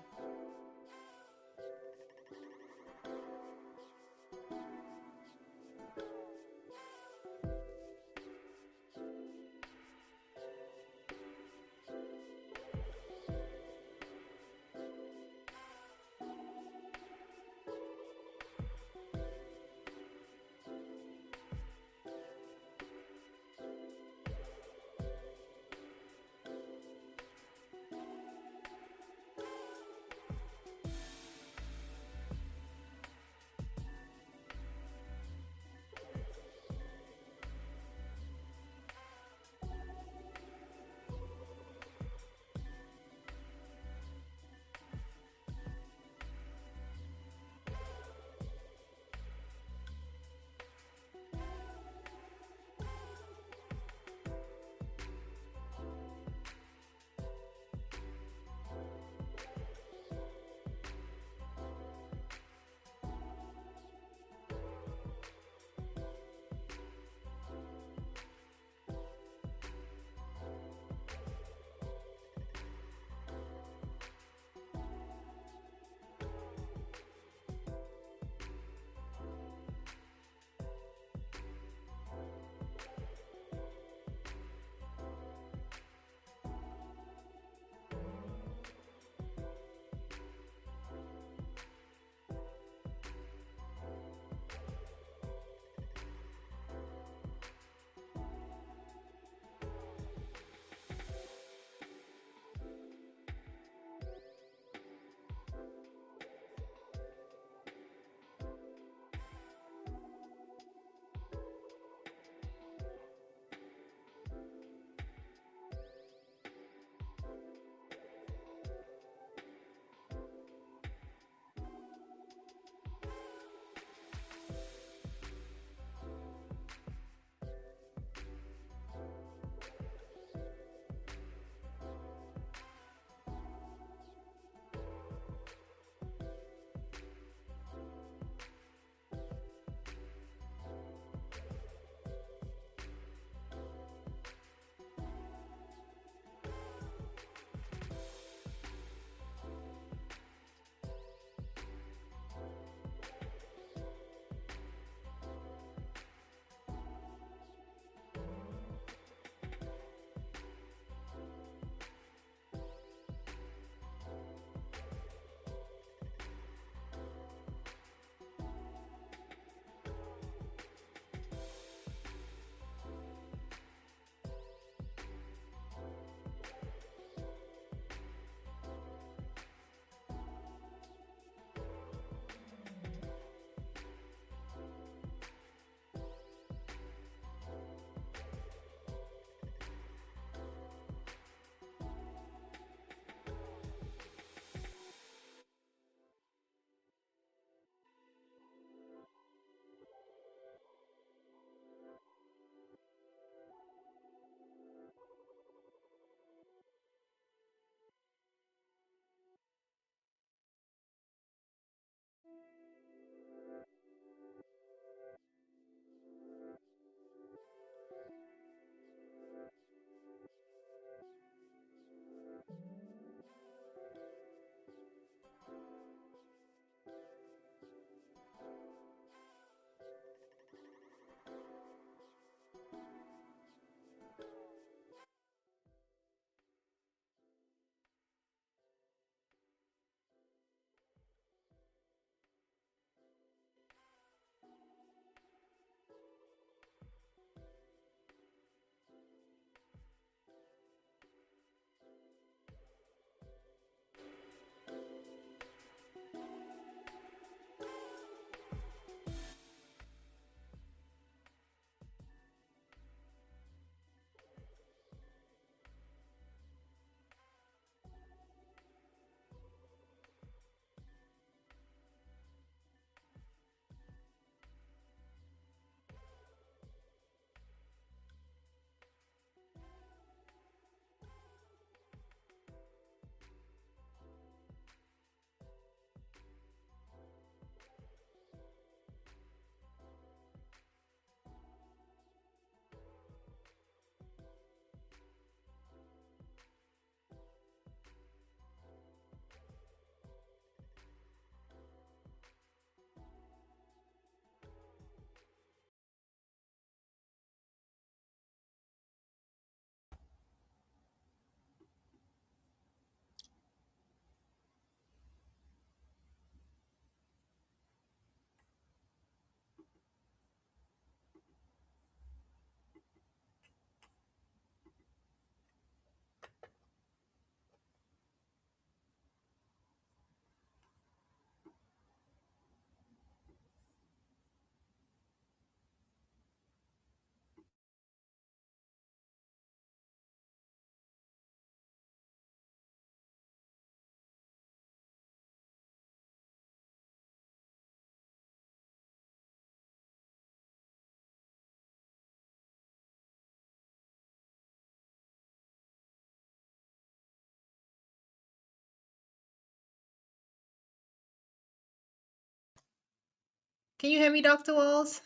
Can you hear me, Dr. Walls?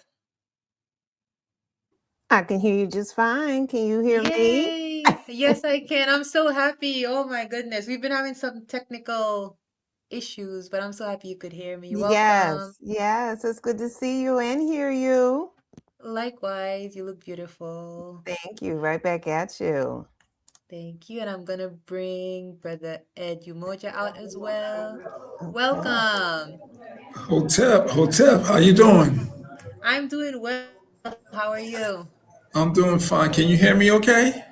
I can hear you just fine. Can you hear me? Yay! Yes, I can. I'm so happy. Oh my goodness. We've been having some technical issues, but I'm so happy you could hear me. Welcome. Yes, yes. It's good to see you and hear you. Likewise, you look beautiful. Thank you. Right back at you. Thank you. And I'm gonna bring Brother Ed Umoja out as well. Okay. Welcome. Hotep, how you doing? I'm doing well. How are you? I'm doing fine. Can you hear me okay?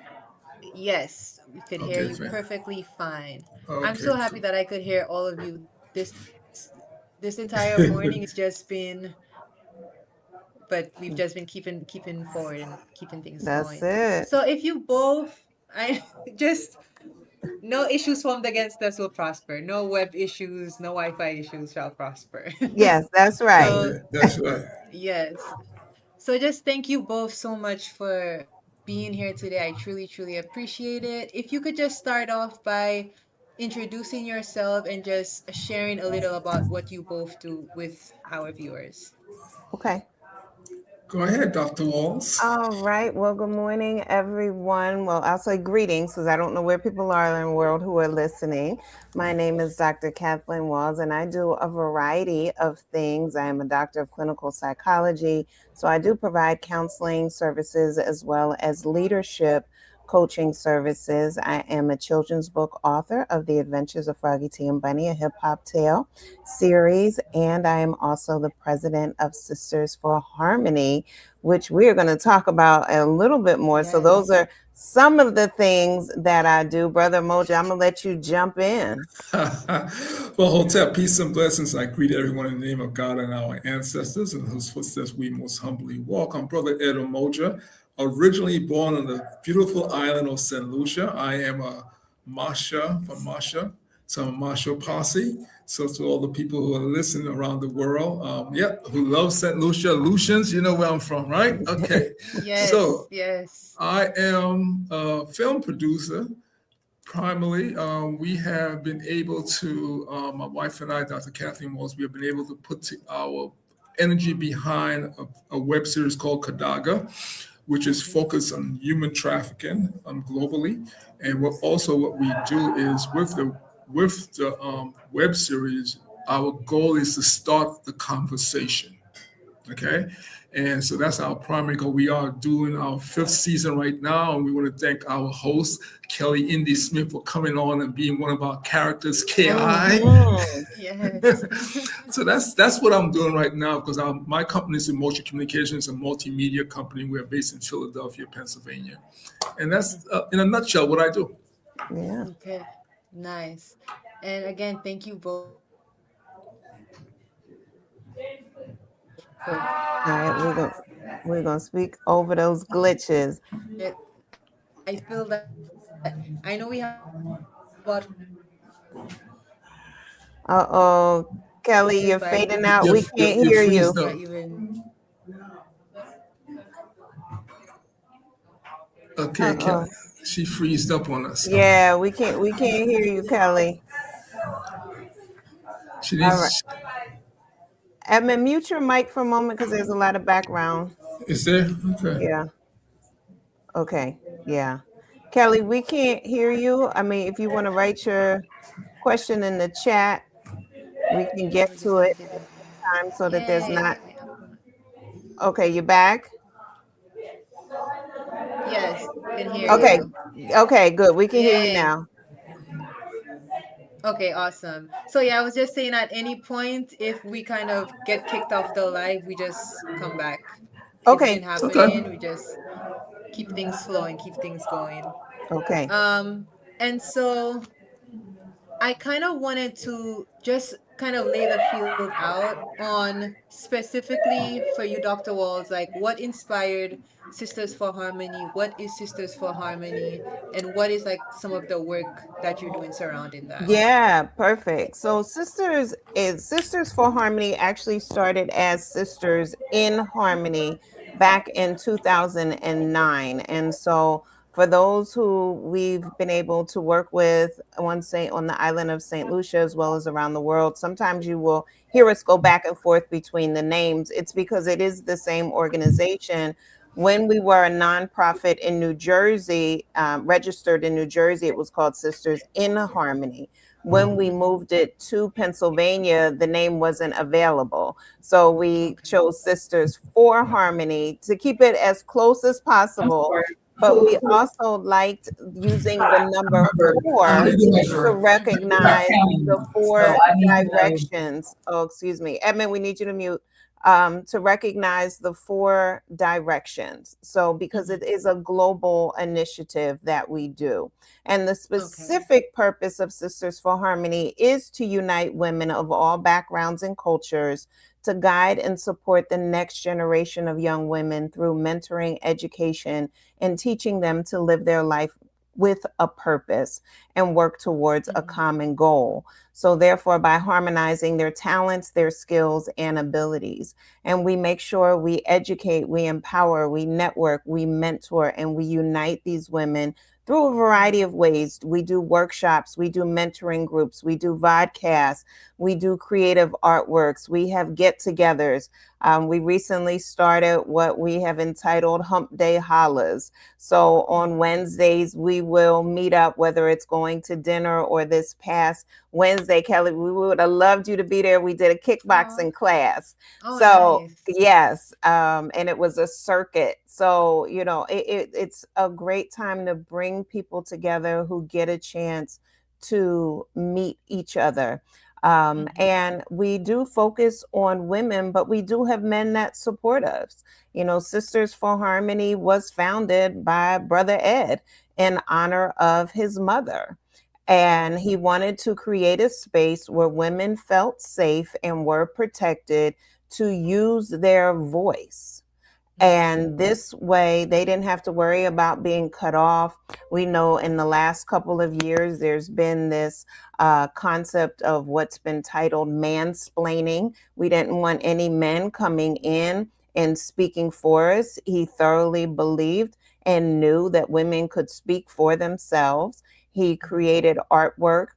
Yes, we could hear Okay, you fine. perfectly fine. I'm Okay, so happy cool. that I could hear all of you this entire morning. It's just been, but we've just been keeping forward and keeping things That's going. it. So if you both, I just no issues formed against us will prosper. No web issues, no Wi-Fi issues shall prosper. Yes, that's right. So That's right. yes. So just thank you both so much for being here today. I truly, truly appreciate it. If you could just start off by introducing yourself and just sharing a little about what you both do with our viewers. Okay. Go ahead, Dr. Walls. All right. Well, good morning, everyone. Well, I'll say greetings because I don't know where people are in the world who are listening. My name is Dr. Kathleen Walls, and I do a variety of things. I am a doctor of clinical psychology, so I do provide counseling services as well as leadership coaching services. I am a children's book author of The Adventures of Froggy T and Bunny, a hip hop tale series, and I am also the president of Sisters for Harmony, which we're going to talk about a little bit more. So those Yes. are some of the things that I do. Brother Moja, I'm going to let you jump in. Well, Hotep, peace and blessings. I greet everyone in the name of God and our ancestors, in whose footsteps we most humbly walk. I'm Brother Ed Omoja, originally born on the beautiful island of St. Lucia. I am a Masha from Masha, so I'm a Masha posse. So to all the people who are listening around the world, who love St. Lucia, Lucians, you know where I'm from, right? Okay. Yes, So yes. I am a film producer. Primarily, we have been able to, my wife and I, Dr. Kathleen Walls, we have been able to put our energy behind a web series called Kadaga, which is focused on human trafficking globally. And what we do is with the web series, our goal is to start the conversation. Okay. And so that's our primary goal. We are doing our fifth season right now, and we want to thank our host, Kelly Indy Smith, for coming on and being one of our characters, KI. Mhm. Yes. So that's what I'm doing right now because my company is Emotion Communications, a multimedia company. We're based in Philadelphia, Pennsylvania. And that's, in a nutshell, what I do. Yeah. Okay. Nice. And again, thank you both for All right. We're gonna speak over those glitches. it. I feel that I know we have about Uh-oh. Kelly, you're but I fading really out. You're, We think you're, can't you're hear we freezed you. are up. even Okay, Kelly. Uh-oh. She freezed up on us. Yeah, we can't hear you, Kelly. She All right. needs. Edmund, mute your mic for a moment because there's a lot of background. Is there? Okay. Yeah. Okay. Yeah. Kelly, we can't hear you. I mean, if you want to write your question in the chat, we can get we're just to gonna it give it. time so that there's Yay. not. Okay, you're back. Yes, can hear Okay. you. Okay, good. We can hear you Yay. now. Okay, awesome. So yeah, I was just saying at any point, if we kind of get kicked off the live, we just come back. It's been Okay. Okay. happening. We just keep things flowing, keep things going. Okay. And so I kind of wanted to just kind of lay the field out on specifically for you, Dr. Walls, like what inspired Sisters for Harmony? What is Sisters for Harmony? And what is like some of the work that you're doing surrounding that? Yeah, perfect. So Sisters for Harmony actually started as Sisters in Harmony back in 2009. And so For those who we've been able to work with on the island of St. Lucia, as well as around the world, sometimes you will hear us go back and forth between the names. It's because it is the same organization. When we were a nonprofit in New Jersey, registered in New Jersey, it was called Sisters in Harmony. When we moved it to Pennsylvania, the name wasn't available. So we chose Sisters for Harmony to keep it as close as possible. But we also liked using the number 4 to recognize the 4 directions. Oh, excuse me. Edmund, we need you to mute. To recognize the 4 directions. So, because it is a global initiative that we do. And the specific purpose of Sisters for Harmony is to unite women of all backgrounds and cultures to guide and support the next generation of young women through mentoring, education, and teaching them to live their life with a purpose and work towards a common goal. So therefore, by harmonizing their talents, their skills, and abilities, and we make sure we educate, we empower, we network, we mentor, and we unite these women through a variety of ways. We do workshops, we do mentoring groups, we do vodcasts, we do creative artworks, we have get-togethers. We recently started what we have entitled Hump Day Hollers. So on Wednesdays, we will meet up, whether it's going to dinner or this past Wednesday, Kelly, we would have loved you to be there. We did a kickboxing class. So nice. Yes, and it was a circuit. So, you know, it's a great time to bring people together who get a chance to meet each other. And we do focus on women, but we do have men that support us. You know, Sisters for Harmony was founded by Brother Ed in honor of his mother. And he wanted to create a space where women felt safe and were protected to use their voice. And this way, they didn't have to worry about being cut off. We know in the last couple of years, there's been this concept of what's been titled mansplaining. We didn't want any men coming in and speaking for us. He thoroughly believed and knew that women could speak for themselves. He created artwork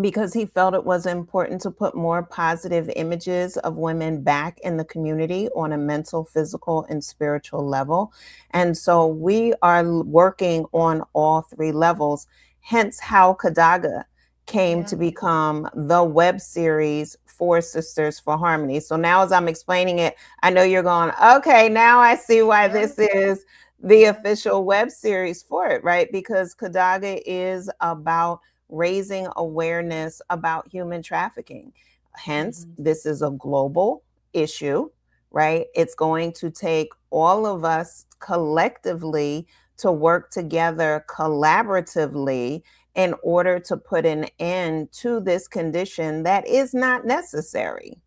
because he felt it was important to put more positive images of women back in the community on a mental, physical, and spiritual level. And so we are working on all 3 levels, hence how Kadaga came to become the web series for Sisters for Harmony. So now as I'm explaining it, I know you're going, okay, now I see why this is the official web series for it, right? Because Kadaga is about raising awareness about human trafficking. Hence, this is a global issue, right? It's going to take all of us collectively to work together collaboratively in order to put an end to this condition that is not necessary.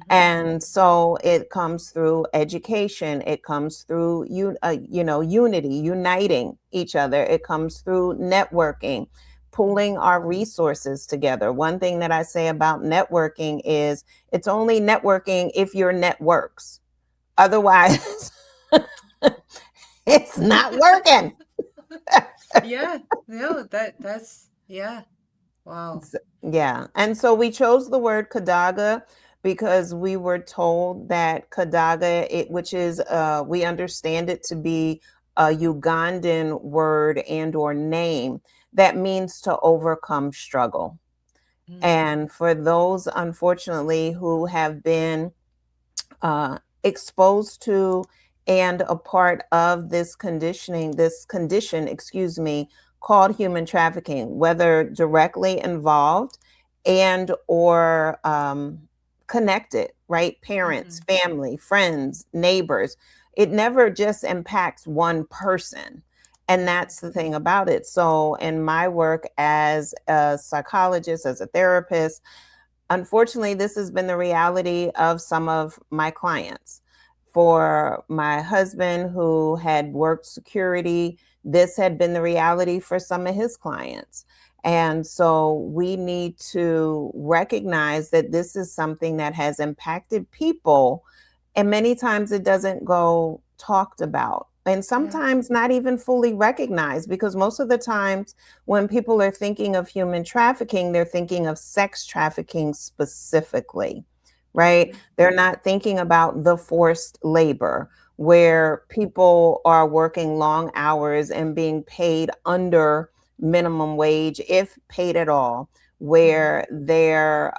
And so it comes through education. It comes through, unity, uniting each other. It comes through networking, pooling our resources together. One thing that I say about networking is it's only networking if your net works. Otherwise, it's not working. Wow. Yeah. And so we chose the word Kadaga because we were told that Kadaga, which is, we understand it to be a Ugandan word and or name that means to overcome struggle. And for those, unfortunately, who have been exposed to and a part of this condition, called human trafficking, whether directly involved and or connected, right? Parents, family, friends, neighbors. It never just impacts one person. And that's the thing about it. So in my work as a psychologist, as a therapist, unfortunately, this has been the reality of some of my clients. For my husband who had worked security, this had been the reality for some of his clients. And so we need to recognize that this is something that has impacted people. And many times it doesn't go talked about. and Yeah. sometimes not even fully recognized, because most of the times when people are thinking of human trafficking, they're thinking of sex trafficking specifically, right? Mhm. They're not thinking about the forced labor where people are working long hours and being paid under minimum wage, if paid at all, Mhm. where their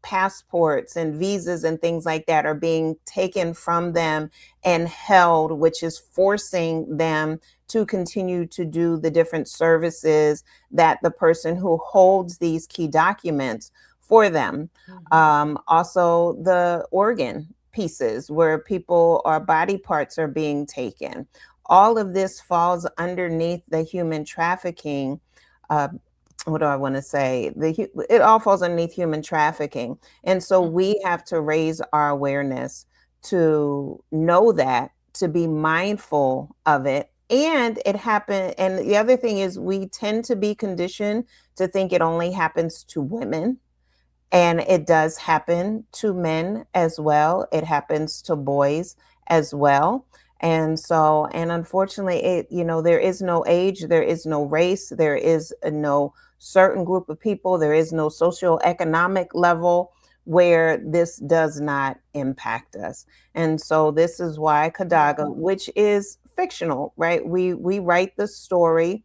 passports and visas and things like that are being taken from them and held, which is forcing them to continue to do the different services that the person who holds these key documents for them. Mhm. Also, the organ pieces where people or body parts are being taken. All of this falls underneath the human trafficking. Uh, what do I want to say? It all falls underneath human trafficking, and so Mhm. we have to raise our awareness to know that, to be mindful of it. And it happened. And the other thing is, we tend to be conditioned to think it only happens to women, and it does happen to men as well. It happens to boys as well. And so, and unfortunately, there is no age, there is no race, there is no certain group of people, there is no socioeconomic level where this does not impact us. And so this is why Yeah. Kadaga, which is fictional, right? We write the story,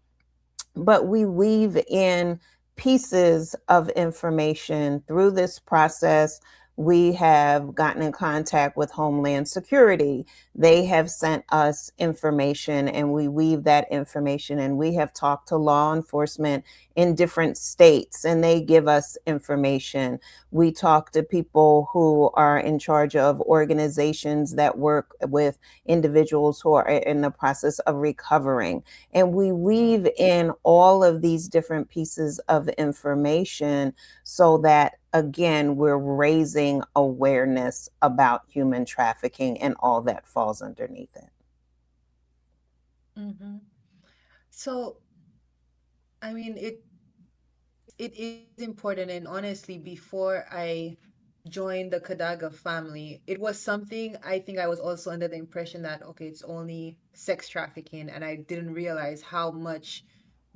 but we weave in pieces of information through this process. We have gotten in contact with Homeland Security. They have sent us information, and we weave that information, and we have talked to law enforcement in different states, and they give us information. We talk to people who are in charge of organizations that work with individuals who are in the process of recovering, and we Wow. weave in all of these different pieces of information so that, again, we're raising awareness about human trafficking and all that falls underneath it. Mm-hmm. So, I mean, it is important, and honestly, before I joined the Kadaga family, it was something I think I was also under the impression that okay, it's only sex trafficking, and I didn't realize how much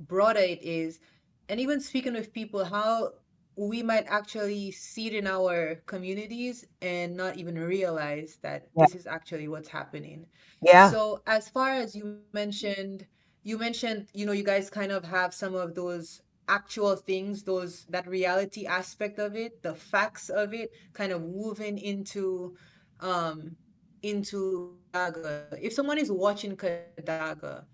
broader it is. And even speaking with people, how we might actually see it in our communities and not even realize that Yeah. this is actually what's happening. Yeah. So as far as you mentioned, you guys kind of have some of those actual things, that reality aspect of it, the facts of it, kind of woven into Kadaga. If someone is watching Kadaga,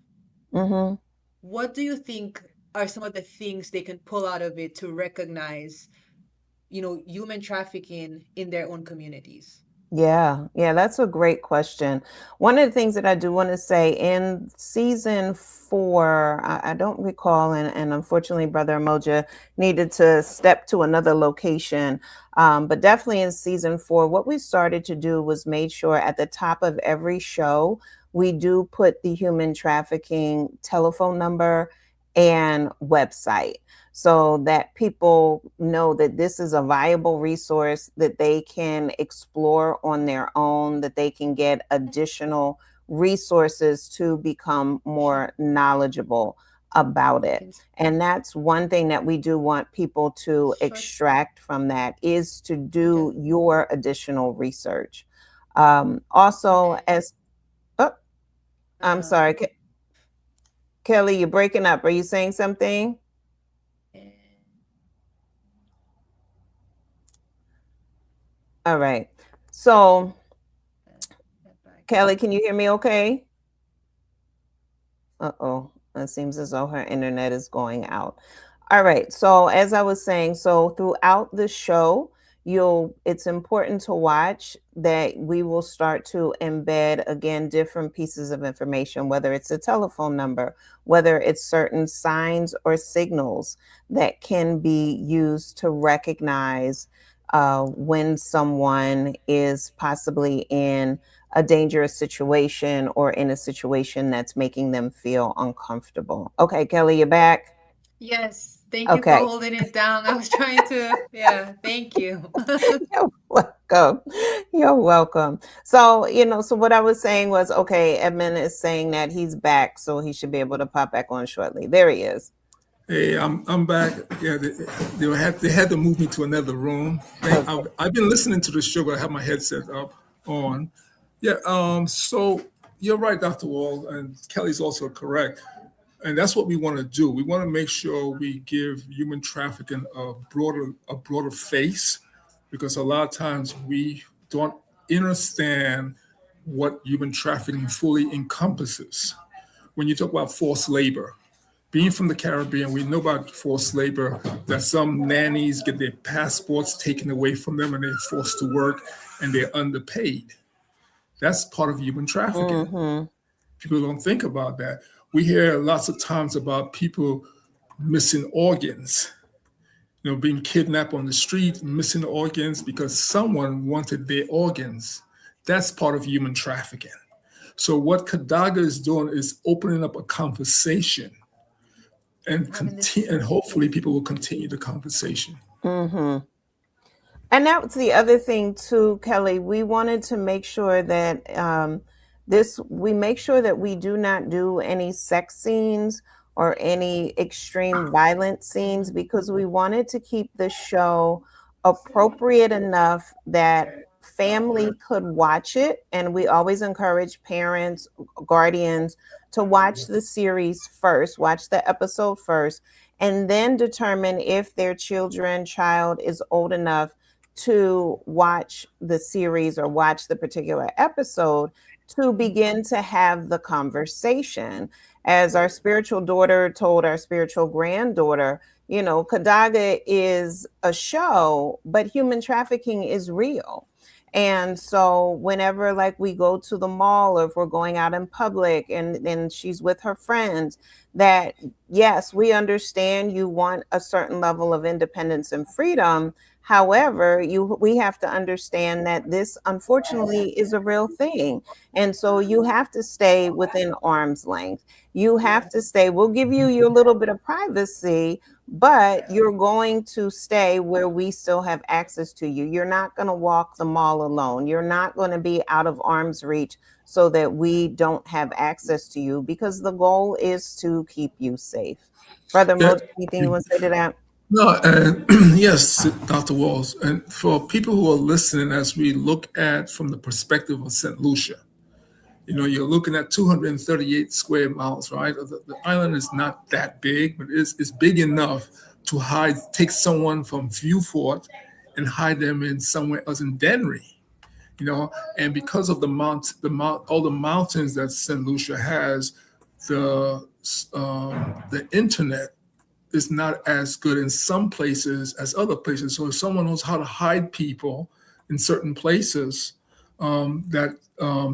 Mm-hmm. what do you think are some of the things they can pull out of it to recognize, human trafficking in their own communities? Yeah, that's a great question. One of the things that I do want to say in season 4, I don't recall, and unfortunately, Brother Emoja needed to step to another location. But definitely in season 4, what we started to do was made sure at the top of every show, we do put the human trafficking telephone number and website, so that people know that this is a viable resource that they can explore on their own, that they can get additional resources to become more knowledgeable about it. And that's one thing that we do want people to Short. extract from that, is to Okay. do your additional research. Also, And as oh, I'm sorry, Kelly, you're breaking up. Are you saying something? and All right. So, get back Kelly, can in. you hear me okay? Uh-oh. It seems as though her internet is going out. All right. So as I was saying, so throughout the show, it's important to watch that we will start to embed again different pieces of information, whether it's a telephone number, whether it's certain signs or signals that can be used to recognize when someone is possibly in a dangerous situation or in a situation that's making them feel uncomfortable. Okay, Kelly, you're back. Yes. Thank you for Okay. holding it down. I was trying to, yeah, thank you. You're welcome. You're welcome. So, so what I was saying was, okay, Edmund is saying that he's back, so he should be able to pop back on shortly. There he is. Hey, I'm back. Yeah, they had to move me to another room. I've been listening to the show, but I have my headset up on. Yeah. So you're right, Dr. Wall, and Kelly's also correct. And that's what we want to do. We want to make sure we give human trafficking a broader face, because a lot of times we don't understand what human trafficking fully encompasses. When you talk about forced labor, being from the Caribbean, we know about forced labor, that some nannies get their passports taken away from them and they're forced to work and they're underpaid. That's part of human trafficking. Mm-hmm. People don't think about that. We hear lots of times about people missing organs, being kidnapped on the street, missing organs because someone wanted their organs. That's part of human trafficking. So what Kadaga is doing is opening up a conversation and hopefully people will continue the conversation. Mm-hmm. And that was the other thing too, Kelly. We wanted to make sure that we make sure that we do not do any sex scenes or any extreme violent scenes, because we wanted to keep the show appropriate enough that family could watch it. And we always encourage parents, guardians to watch the series first, watch the episode first, and then determine if their child is old enough to watch the series or watch the particular episode, to begin to have the conversation. As our spiritual daughter told our spiritual granddaughter, Kadaga is a show, but human trafficking is real. And so whenever we go to the mall, or if we're going out in public and she's with her friends, that yes, we understand you want a certain level of independence and freedom. However, we have to understand that this unfortunately is a real thing. And so you have to stay within arm's length. You have to stay, we'll give you your little bit of privacy, but you're going to stay where we still have access to you. You're not going to walk the mall alone. You're not going to be out of arm's reach so that we don't have access to you, because the goal is to keep you safe. Brother Mo, anything you want to say to that? No, yes, Dr. Walls. And for people who are listening, as we look at from the perspective of St. Lucia, you're looking at 238 square miles, right? The island is not that big, but it's big enough to take someone from Viewfort and hide them in somewhere else in Dennery, and because of all the mountains that St. Lucia has, the internet is not as good in some places as other places. So if someone knows how to hide people in certain places, that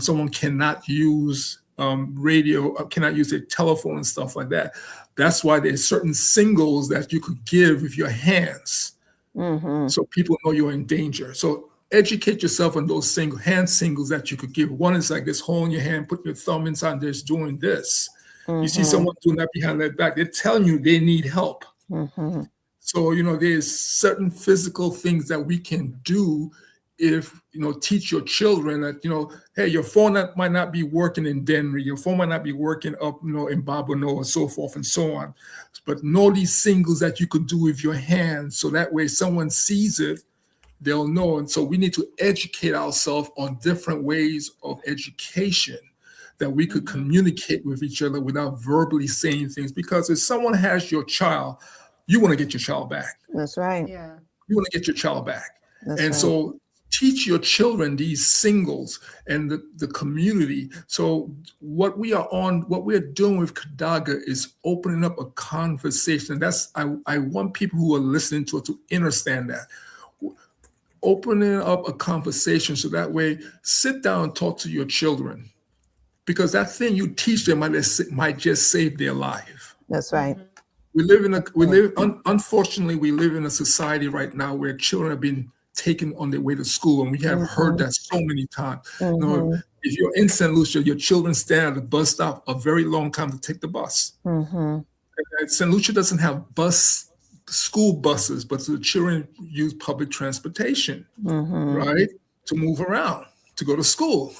someone cannot use radio, cannot use their telephone and stuff like that. That's why there's certain singles that you could give with your hands, so people know you're in danger. So educate yourself on those hand singles that you could give. One is like this: holding your hand, putting your thumb inside, there's doing this. You see someone doing that behind their back, they're telling you they need help. So, there's certain physical things that we can do if, teach your children that, hey, your phone might not be working in Denver, your phone might not be working up, in Babonneau and so forth and so on. But know these singles that you could do with your hands, so that way someone sees it, they'll know. And so we need to educate ourselves on different ways of education, that we could communicate with each other without verbally saying things. Because if someone has your child, you want to get your child back. That's right. Yeah. You want to get your child back. That's right. So teach your children these singles and the community. So what we're doing with Kadaga is opening up a conversation. I want people who are listening to it to understand that. Opening up a conversation, so that way, sit down and talk to your children. Because that thing you teach them might just save their life. That's right. Unfortunately, we live in a society right now where children have been taken on their way to school, and we have heard that so many times. If you're in St. Lucia, your children stand at the bus stop a very long time to take the bus. St. Lucia doesn't have bus school buses, but the children use public transportation, right, to move around, to go to school.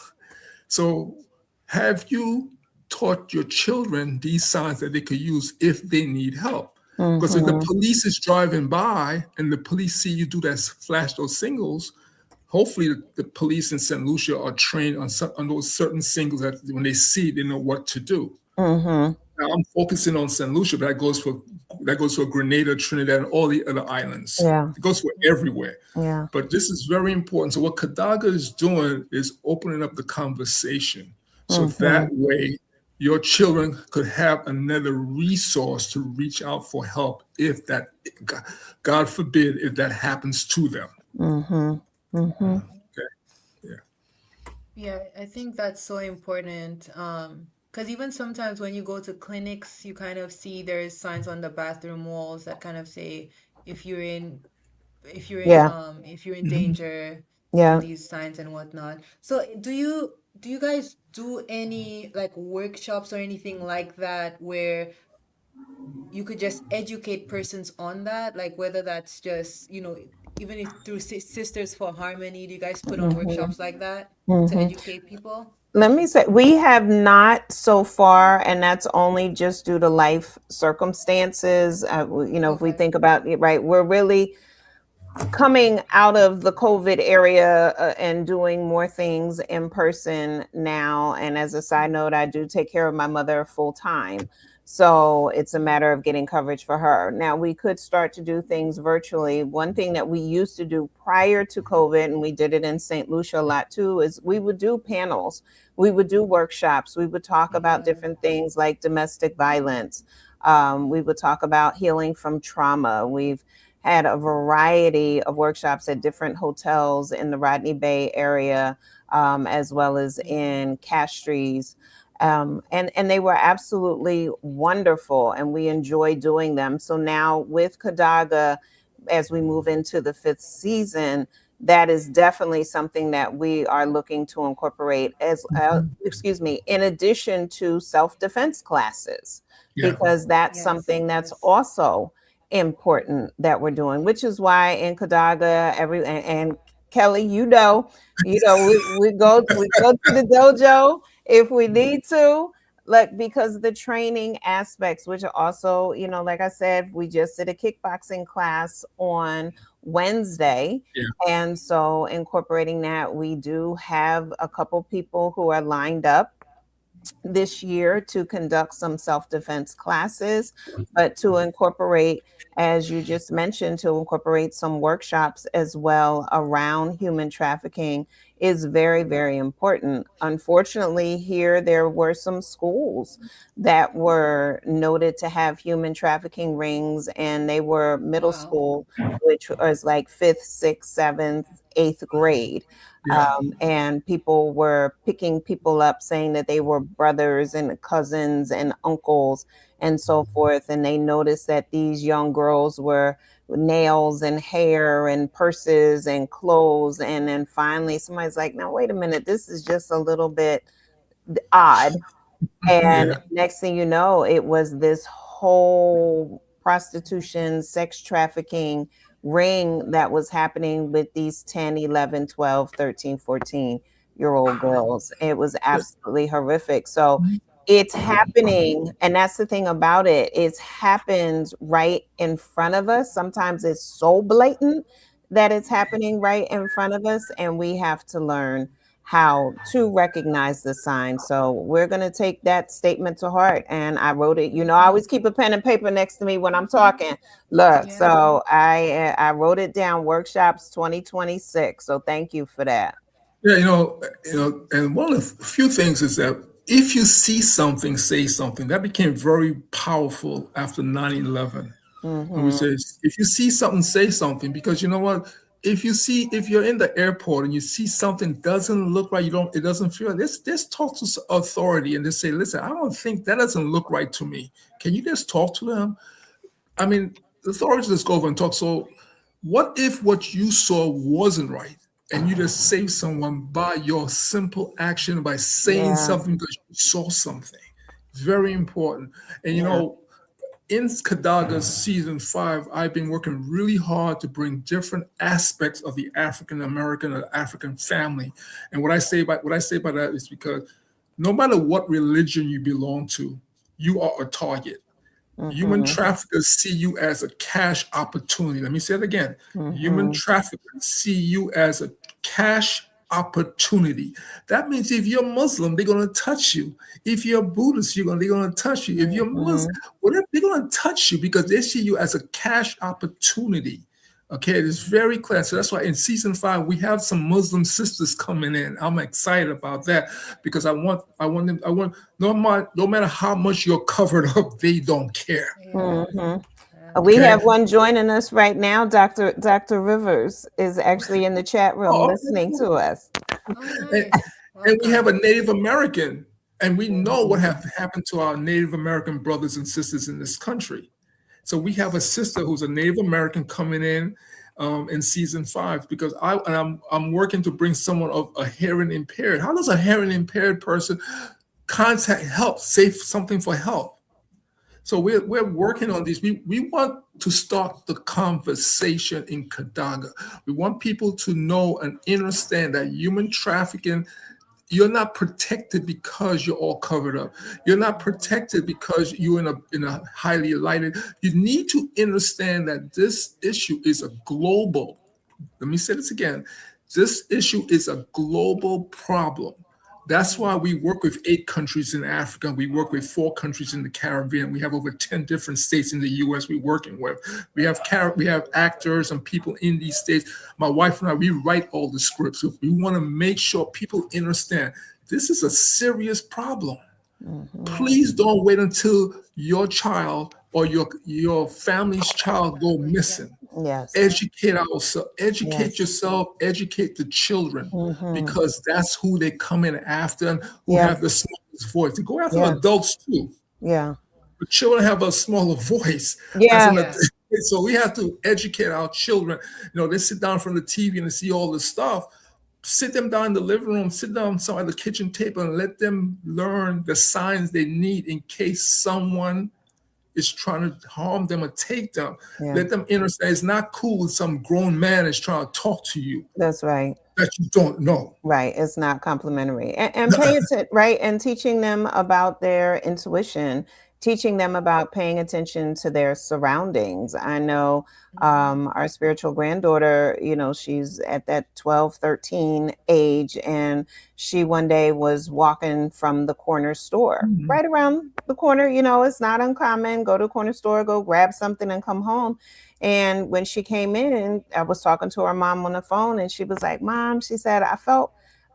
So have you taught your children these signs that they could use if they need help? Because if the police is driving by and the police see you do that, flash those signals, hopefully the police in St. Lucia are trained on those certain signals that when they see it, they know what to do. Now I'm focusing on St. Lucia, but that goes for Grenada, Trinidad, and all the other islands. Yeah. It goes for everywhere. Yeah. But this is very important. So what Kadaga is doing is opening up the conversation. So that way your children could have another resource to reach out for help if that, God forbid, if that happens to them. Okay. Yeah. Yeah, I think that's so important. Because even sometimes when you go to clinics, you kind of see there's signs on the bathroom walls that kind of say if you're in if you're in Yeah. if you're in danger, Yeah. these signs and whatnot. So do you guys do any like workshops or anything like that where you could just educate persons on that, like whether that's just, even if through Sisters for Harmony, do you guys put on workshops like that to educate people? Let me say, we have not so far, and that's only just due to life circumstances. If we Okay. think about it, right, we're really coming out of the COVID area and doing more things in person now. And as a side note, I do take care of my mother full time. So it's a matter of getting coverage for her. Now, we could start to do things virtually. One thing that we used to do prior to COVID, and we did it in St. Lucia a lot too, is we would do panels. We would do workshops. We would talk about different things like domestic violence. We would talk about healing from trauma. We've had a variety of workshops at different hotels in the Rodney Bay area, as well as in Castries. And they were absolutely wonderful, and we enjoy doing them. So now with Kadaga, as we move into the 5th season, that is definitely something that we are looking to incorporate in addition to self-defense classes, because that's something that's also important that we're doing, which is why in Kadaga, and Kelly, we go to the dojo if we need to, like, because the training aspects, which are also, like I said, we just did a kickboxing class on Wednesday. And so incorporating that, we do have a couple people who are lined up this year to conduct some self-defense classes, but to incorporate, as you just mentioned, to incorporate some workshops as well around human trafficking is very, very important. Unfortunately, here there were some schools that were noted to have human trafficking rings, and they were middle school, which was like 5th, 6th, 7th, 8th grade. And people were picking people up saying that they were brothers and cousins and uncles and so forth. And they noticed that these young girls were nails and hair and purses and clothes. And then finally somebody's like, now, wait a minute, this is just a little bit odd. And next thing you know, it was this whole prostitution, sex trafficking ring that was happening with these 10, 11, 12, 13, 14-year-old girls. It was absolutely horrific. So it's happening. And that's the thing about it. It happens right in front of us. Sometimes it's so blatant that it's happening right in front of us. And we have to learn how to recognize the signs. So we're going to take that statement to heart. And I wrote it, I always keep a pen and paper next to me when I'm talking. Look, so I wrote it down, workshops 2026. So thank you for that. Yeah, and one of the few things is that if you see something, say something. That became very powerful after 9/11. We say, if you see something, say something, because you know what? If you're in the airport and you see something doesn't look right, it doesn't feel right, just talk to authority and just say, listen, I don't think that doesn't look right to me. Can you just talk to them? I mean, the authorities just go over and talk. So what if what you saw wasn't right and you just save someone by your simple action, by saying something because you saw something? Very important. And in Kadaga's season 5, I've been working really hard to bring different aspects of the African American or African family. And what I say by that is because no matter what religion you belong to, you are a target. Human traffickers see you as a cash opportunity. Let me say it again. Human traffickers see you as a cash opportunity. That means if you're Muslim, they're going to touch you. If you're Buddhist, they're going to touch you. If you're Muslim, whatever, they're going to touch you because they see you as a cash opportunity. Okay, it is very clear. So that's why in season 5 we have some Muslim sisters coming in. I'm excited about that because I want them. No matter how much you're covered up, they don't care. We have one joining us right now. Dr. Rivers is actually in the chat room listening to us. And we have a Native American, and we know what have happened to our Native American brothers and sisters in this country. So we have a sister who's a Native American coming in season 5 because I'm working to bring someone of a hearing impaired. How does a hearing impaired person contact help, say something for help? So we're working on these. We want to start the conversation in Kadaga. We want people to know and understand that human trafficking, you're not protected because you're all covered up. You're not protected because you're in a highly lighted. You need to understand that this issue is a global. Let me say this again. This issue is a global problem. That's why we work with 8 countries in Africa. We work with 4 countries in the Caribbean. We have over 10 different states in the U.S. we're working with. We have actors and people in these states. My wife and I, we write all the scripts. We want to make sure people understand this is a serious problem. Please don't wait until your child or your family's child go missing. Yes. Educate ourselves, educate yourself, educate the children, because that's who they come in after and who have the smallest voice. They go after adults too. Yeah. But children have a smaller voice. So we have to educate our children. They sit down from the TV and they see all this stuff. Sit them down in the living room, sit down at the kitchen table and let them learn the signs they need in case someone is trying to harm them or take them. Let them understand it's not cool when some grown man is trying to talk to you. That's right. That you don't know. Right. It's not complimentary. And pay attention, right? And teaching them about their intuition, teaching them about paying attention to their surroundings. I know our spiritual granddaughter, she's at that 12, 13 age, and she one day was walking from the corner store, right around the corner. It's not uncommon. Go to the corner store, go grab something and come home. And when she came in, I was talking to her mom on the phone, and she was like, Mom, she said, I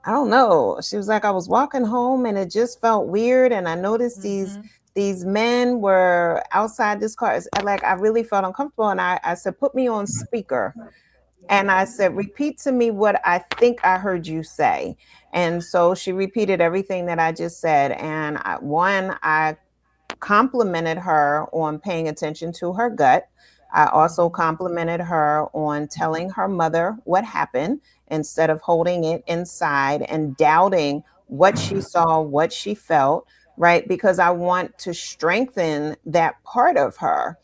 don't know. She was like, I was walking home and it just felt weird. And I noticed these men were outside this car. I really felt uncomfortable. And I said, put me on speaker. And I said, repeat to me what I think I heard you say. And so she repeated everything that I just said. And I complimented her on paying attention to her gut. I also complimented her on telling her mother what happened instead of holding it inside and doubting what she saw, what she felt. Right? Because I want to strengthen that part of her.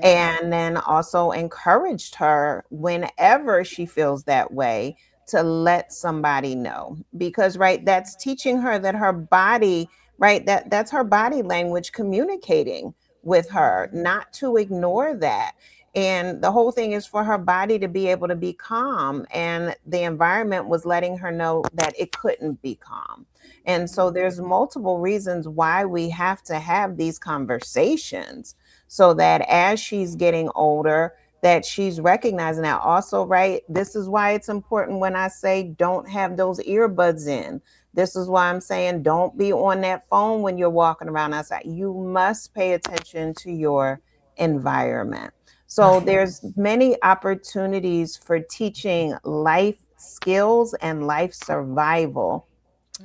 And then also encouraged her whenever she feels that way to let somebody know. Because, right, that's teaching her that her body, right, that's her body language communicating with her, not to ignore that. And the whole thing is for her body to be able to be calm. And the environment was letting her know that it couldn't be calm. And so there's multiple reasons why we have to have these conversations so that as she's getting older, that she's recognizing that. Also, right, this is why it's important when I say don't have those earbuds in. This is why I'm saying don't be on that phone when you're walking around outside. You must pay attention to your environment. So there's many opportunities for teaching life skills and life survival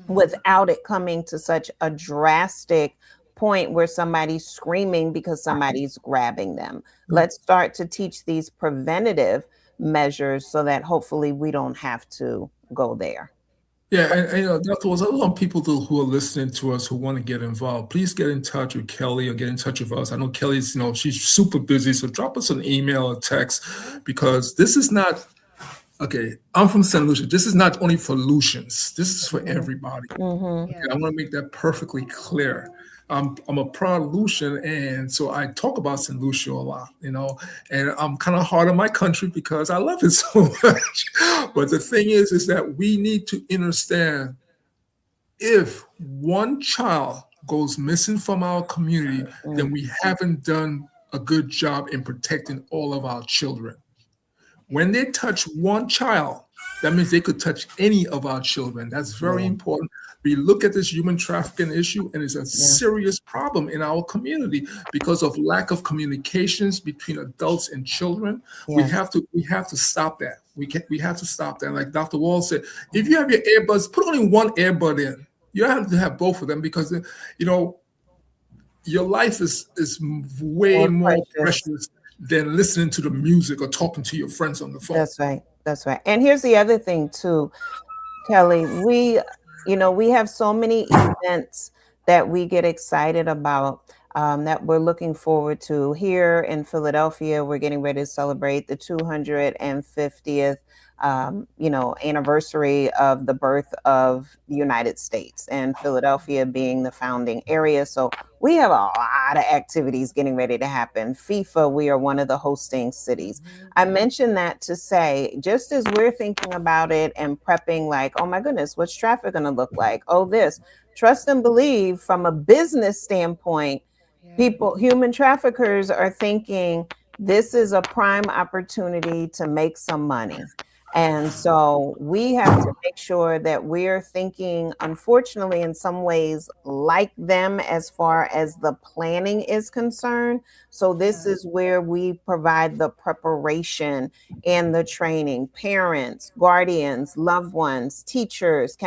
without it coming to such a drastic point where somebody's screaming because somebody's grabbing them. Let's start to teach these preventative measures so that hopefully we don't have to go there. Yeah, Dr. Wells, I want people who are listening to us who want to get involved. Please get in touch with Kelly or get in touch with us. I know Kelly's, she's super busy, so drop us an email or text because this is not okay. I'm from St. Lucia. This is not only for Lucians. This is for everybody. Mm-hmm. Okay, I want to make that perfectly clear. I'm a proud Lucian, and so I talk about St. Lucia a lot, and I'm kind of hard on my country because I love it so much. But the thing is that we need to understand if one child goes missing from our community, then we haven't done a good job in protecting all of our children. When they touch one child, that means they could touch any of our children. That's very important. We look at this human trafficking issue, and it's a serious problem in our community because of lack of communications between adults and children. We have to stop that. We have to stop that. Like Dr. Wall said, if you have your earbuds, put only one earbud in. You have to have both of them because your life is way more precious than listening to the music or talking to your friends on the phone. That's right. That's right. And here's the other thing too, Kelly. We have so many events that we get excited about, that we're looking forward to. Here in Philadelphia, we're getting ready to celebrate the 250th anniversary of the birth of the United States, and Philadelphia being the founding area. So we have a lot of activities getting ready to happen. FIFA, we are one of the hosting cities. I mentioned that to say, just as we're thinking about it and prepping, like, oh my goodness, what's traffic going to look like? Oh, this. Trust and believe, from a business standpoint, human traffickers are thinking this is a prime opportunity to make some money. And so we have to make sure that we're thinking, unfortunately, in some ways, like them as far as the planning is concerned. So this is where we provide the preparation and the training. Parents, guardians, loved ones, teachers,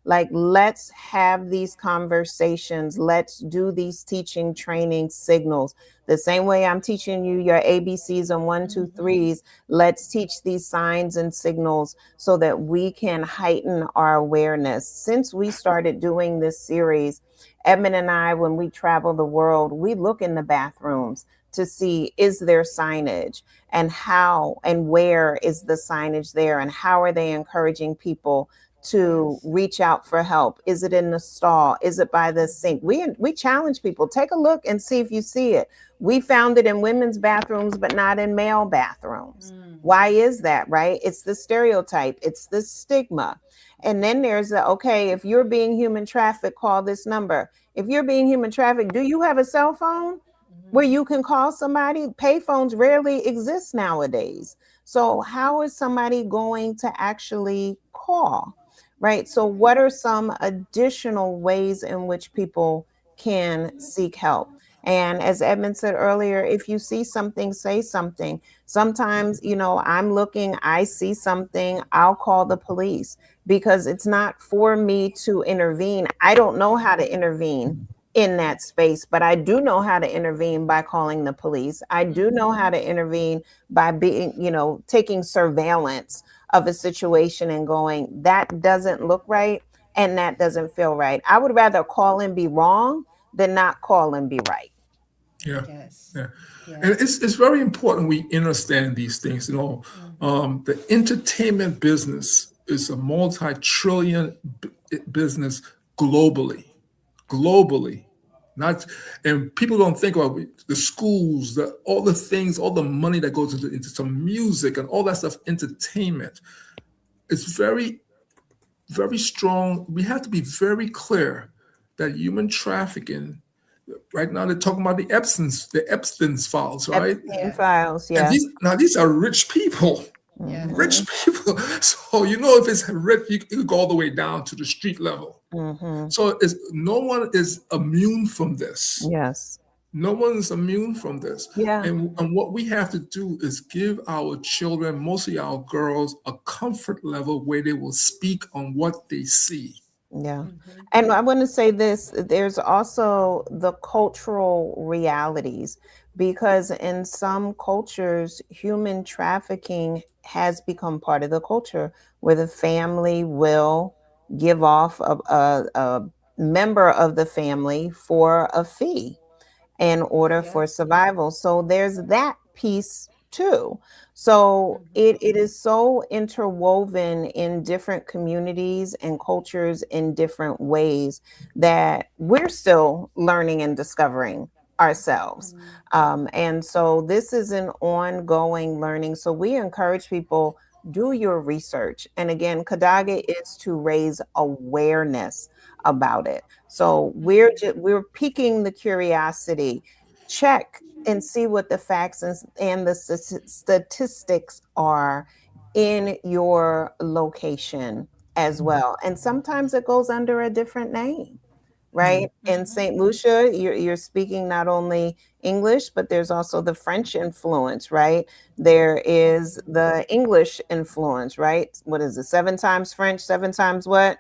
let's have these conversations. Let's do these teaching training signals. The same way I'm teaching you your ABCs and 1, 2, 3s, let's teach these signs and signals so that we can heighten our awareness. Since we started doing this series, Edmund and I, when we travel the world, we look in the bathrooms to see, is there signage, and how and where is the signage there, and how are they encouraging people to reach out for help? Is it in the stall? Is it by the sink? We challenge people. Take a look and see if you see it. We found it in women's bathrooms, but not in male bathrooms. Why is that, right? It's the stereotype. It's the stigma. And then there's if you're being human trafficked, call this number. If you're being human trafficked, do you have a cell phone where you can call somebody? Payphones rarely exist nowadays. So how is somebody going to actually call? Right. So what are some additional ways in which people can seek help? And as Edmund said earlier, if you see something, say something. Sometimes, I'm looking, I see something, I'll call the police because it's not for me to intervene. I don't know how to intervene in that space, but I do know how to intervene by calling the police. I do know how to intervene by being, taking surveillance of a situation and going, that doesn't look right and that doesn't feel right. I would rather call and be wrong than not call and be right. Yeah. And it's very important we understand these things. The entertainment business is a multi-trillion business globally. Not, and people don't think about the schools, all the things, all the money that goes into some music and all that stuff, entertainment. It's very, very strong. We have to be very clear that human trafficking, right now they're talking about the Epstein's files, right? Epstein files, yeah. And these are rich people. Rich people. So if it's rich, you can go all the way down to the street level. So no one is immune from this. Yes. No one is immune from this. Yeah. And what we have to do is give our children, mostly our girls, a comfort level where they will speak on what they see. Yeah. And I want to say this, there's also the cultural realities, because in some cultures, human trafficking has become part of the culture where the family will, give off a member of the family for a fee in order for survival. So there's that piece too. So it is so interwoven in different communities and cultures in different ways that we're still learning and discovering ourselves. And so this is an ongoing learning. So we encourage people, do your research. And again, Kadaga is to raise awareness about it. So we're piquing the curiosity. Check and see what the facts and the statistics are in your location as well. And sometimes it goes under a different name, right? In St. Lucia, you're speaking not only English, but there's also the French influence, right? There is the English influence, right? What is it? 7 times French, 7 times what?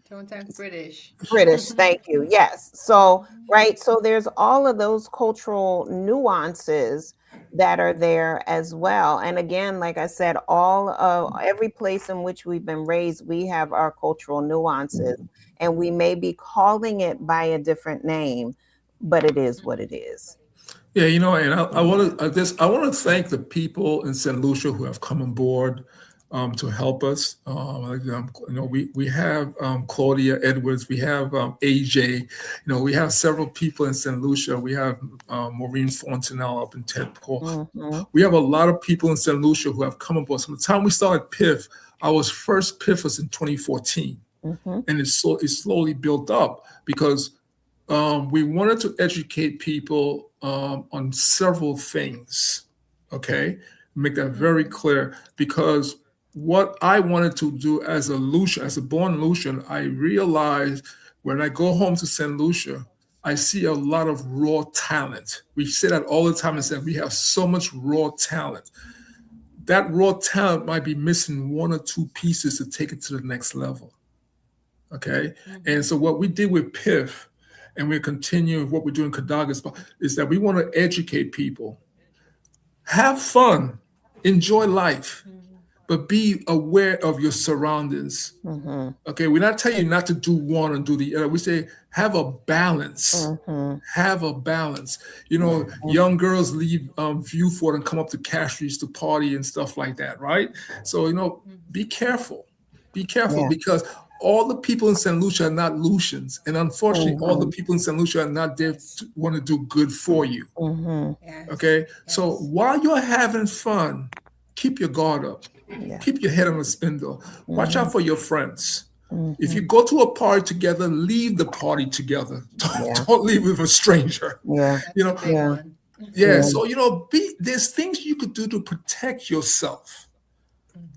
Sometimes British. British, thank you. Yes. So, right. So there's all of those cultural nuances that are there as well. And again, like I said, every place in which we've been raised, we have our cultural nuances, and we may be calling it by a different name, but it is what it is. Yeah, and I want to thank the people in St. Lucia who have come on board to help us. We have Claudia Edwards, we have AJ, we have several people in St. Lucia. We have Maureen Fontenelle up in Ted Paul. We have a lot of people in St. Lucia who have come on board. So the time we started PIF, our first PIF was in 2014, and it slowly built up because we wanted to educate people on several things, okay? Make that very clear, because what I wanted to do as a Lucian, as a born Lucian, I realized when I go home to St. Lucia, I see a lot of raw talent. We say that all the time and say we have so much raw talent. That raw talent might be missing 1 or 2 pieces to take it to the next level, okay? And so what we did with PIF, and we're continuing what we're doing in Kadaga, is that we want to educate people. Have fun, enjoy life, but be aware of your surroundings. Okay, we're not telling you not to do one and do the other. We say have a balance. Have a balance. Young girls leave Viewfort and come up to Castries to party and stuff like that, right? So be careful. Be careful, because all the people in St. Lucia are not Lucians. And unfortunately, all the people in St. Lucia are not there to want to do good for you. Okay? So while you're having fun, keep your guard up. Keep your head on a spindle. Watch out for your friends. If you go to a party together, leave the party together. Don't leave with a stranger. So, there's things you could do to protect yourself.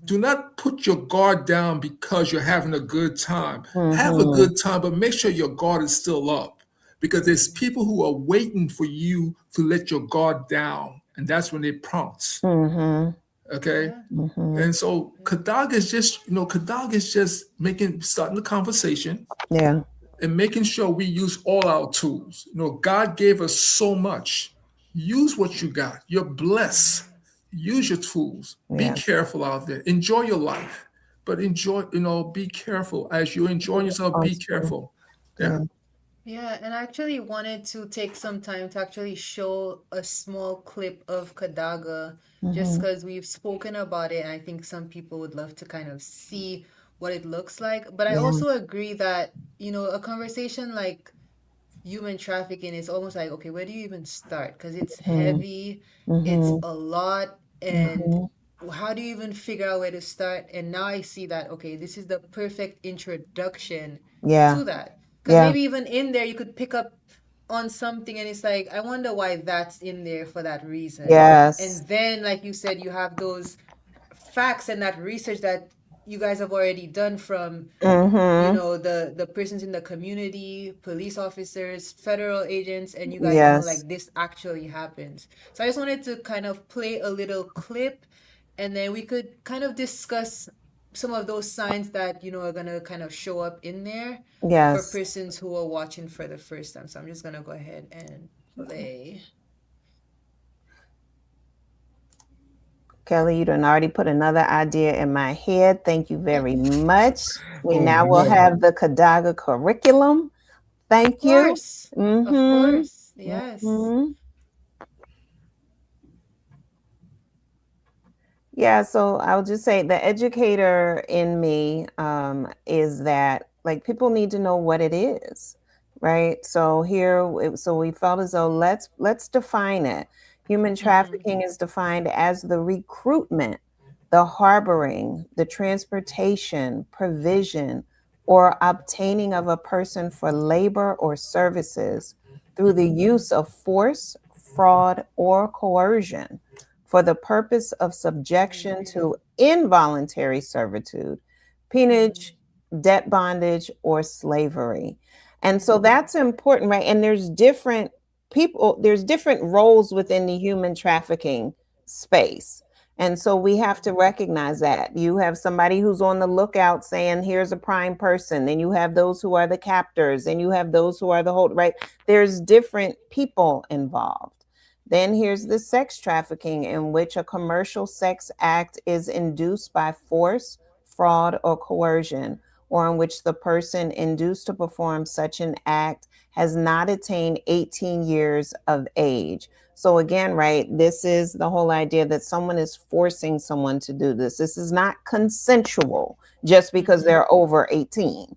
Do not put your guard down because you're having a good time. Have a good time, but make sure your guard is still up, because there's people who are waiting for you to let your guard down, and that's when they pounce. Okay, and so Kadaga is just, starting the conversation, and making sure we use all our tools. God gave us so much. Use what you got. You're blessed. Use your tools. Be careful out there. Enjoy your life, but be careful as you're enjoying yourself. Be careful. Yeah, and I actually wanted to take some time to actually show a small clip of Kadaga, just because we've spoken about it, and I think some people would love to kind of see what it looks like. But I also agree that, a conversation like human trafficking is almost like, okay, where do you even start? Because it's heavy, it's a lot, and how do you even figure out where to start? And now I see that, okay, this is the perfect introduction to that. Because maybe even in there, you could pick up on something and it's like, I wonder why that's in there for that reason. And then, like you said, you have those facts and that research that you guys have already done from, the persons in the community, police officers, federal agents, and you guys know, like, this actually happens. So I just wanted to kind of play a little clip, and then we could kind of discuss some of those signs that, are going to kind of show up in there for persons who are watching for the first time. So I'm just going to go ahead and play. Kelly, you done already put another idea in my head. Thank you very much. We now will have the Kadaga curriculum. Thank you. Of course. Yes. Yeah, so I'll just say the educator in me is that like people need to know what it is, right? So so we felt as though let's define it. Human trafficking is defined as the recruitment, the harboring, the transportation, provision, or obtaining of a person for labor or services through the use of force, fraud, or coercion for the purpose of subjection to involuntary servitude, peonage, debt bondage, or slavery. And so that's important, right? And there's different people, there's different roles within the human trafficking space. And so we have to recognize that. You have somebody who's on the lookout saying, here's a prime person. Then you have those who are the captors, and you have those who are the hold, right? There's different people involved. Then here's the sex trafficking, in which a commercial sex act is induced by force, fraud, or coercion, or in which the person induced to perform such an act has not attained 18 years of age. So again, right, this is the whole idea that someone is forcing someone to do this. This is not consensual just because they're over 18.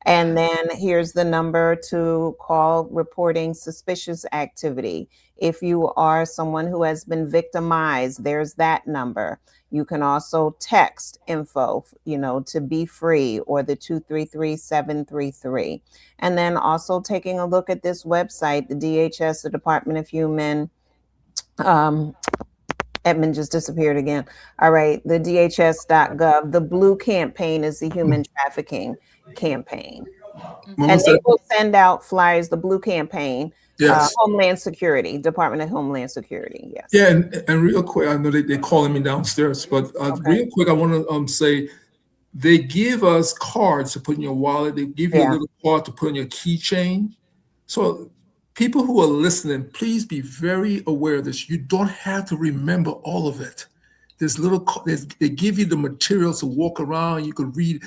And then here's the number to call reporting suspicious activity. If you are someone who has been victimized, there's that number. You can also text info, to be free, or the 233-733. And then also taking a look at this website, the DHS, the Department of Human, Edmund just disappeared again. All right, the DHS.gov. The blue campaign is the human trafficking campaign. And they will send out flyers, the blue campaign, Homeland Security, Department of Homeland Security, yes. Yeah, and real quick, I know they're calling me downstairs, but real quick, I want to say, they give us cards to put in your wallet. They give you a little card to put in your keychain. So people who are listening, please be very aware of this. You don't have to remember all of it. They give you the materials to walk around. You could read,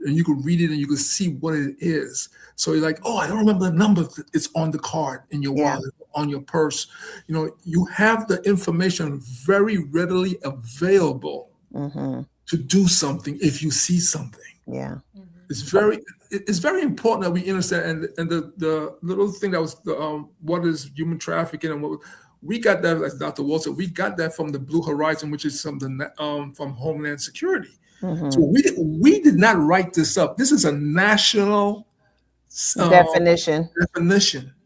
and you could read it, and you could see what it is. So you're like, oh, I don't remember the number. It's on the card in your wallet, on your purse. You have the information very readily available to do something if you see something. Yeah. It's very important that we understand. And the little thing that was what is human trafficking, and what we got that, as Dr. Walter, we got that from the Blue Horizon, which is something from Homeland Security. So we did not write this up. This is a national definition.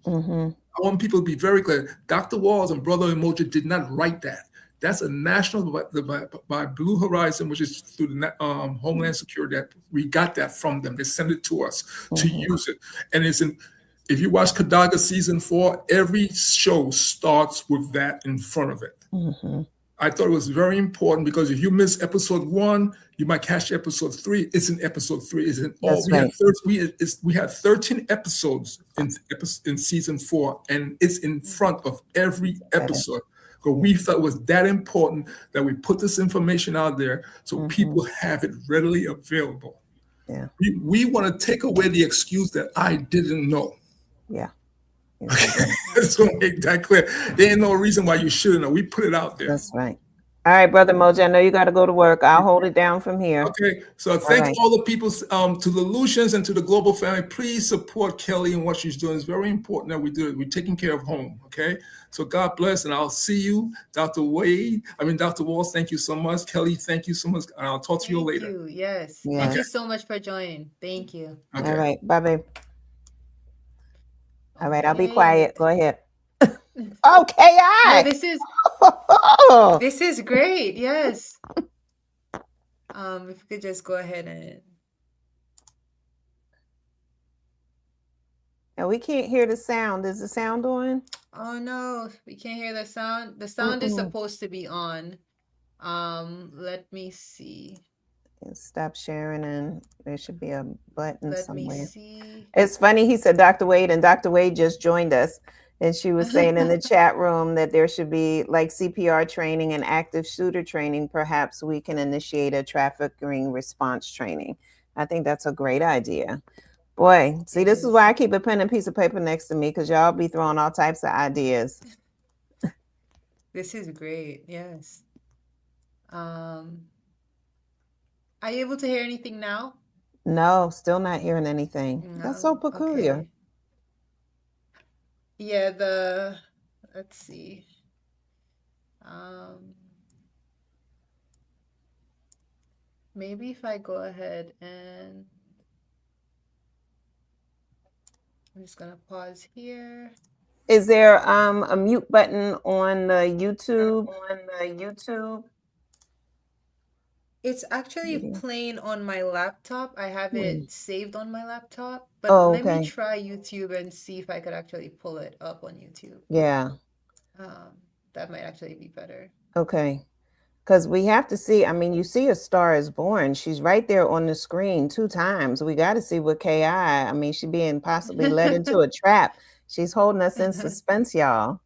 I want people to be very clear. Dr. Walls and Brother Emoji did not write that. That's a national by Blue Horizon, which is through the Homeland Security. That we got that from them. They sent it to us to use it. And it's if you watch Kadaga season 4, every show starts with that in front of it. I thought it was very important, because if you miss episode 1, you might catch episode 3. It's in episode 3. It's in all. We had 13 episodes in season 4, and it's in front of every episode. Because we felt it was that important that we put this information out there so people have it readily available. Yeah. We want to take away the excuse that I didn't know. Yeah. Okay. Just want to make that clear. There ain't no reason why you shouldn't know. We put it out there. That's right. All right, Brother Moji, I know you got to go to work. I'll hold it down from here. Okay. So thank all the people, to the Lucians and to the global family. Please support Kelly and what she's doing. It's very important that we do it. We're taking care of home. Okay. So God bless, and I'll see you, Dr. Walls. Thank you so much. Kelly, thank you so much. And I'll talk to you later. Yes. Thank you so much for joining. Thank you. Okay. All right. Bye, babe. All right. I'll be quiet. Go ahead. Okay. No, this is great. Yes. If we could just go ahead and. Now we can't hear the sound. Is the sound on? Oh no, we can't hear the sound. The sound is supposed to be on. Let me see. Stop sharing, and there should be a button somewhere. Let me see. It's funny. He said Dr. Wade, and Dr. Wade just joined us. And she was saying in the chat room that there should be like CPR training and active shooter training. Perhaps we can initiate a trafficking response training. I think that's a great idea. Boy, see, this is why I keep a pen and piece of paper next to me, because y'all be throwing all types of ideas. This is great. Yes. Are you able to hear anything now? No, still not hearing anything. No. That's so peculiar. Okay. Yeah, let's see. Maybe if I go ahead and I'm just gonna pause here. Is there a mute button on the YouTube? It's actually playing on my laptop. I have it saved on my laptop, but Oh, let me okay. try YouTube and see if I could actually pull it up on YouTube. Yeah. That might actually be better. Okay. Because we have to see, I mean, you see A Star is Born. She's right there on the screen 2 times. We got to see what KI, I mean, she's being possibly led into a trap. She's holding us in suspense, y'all.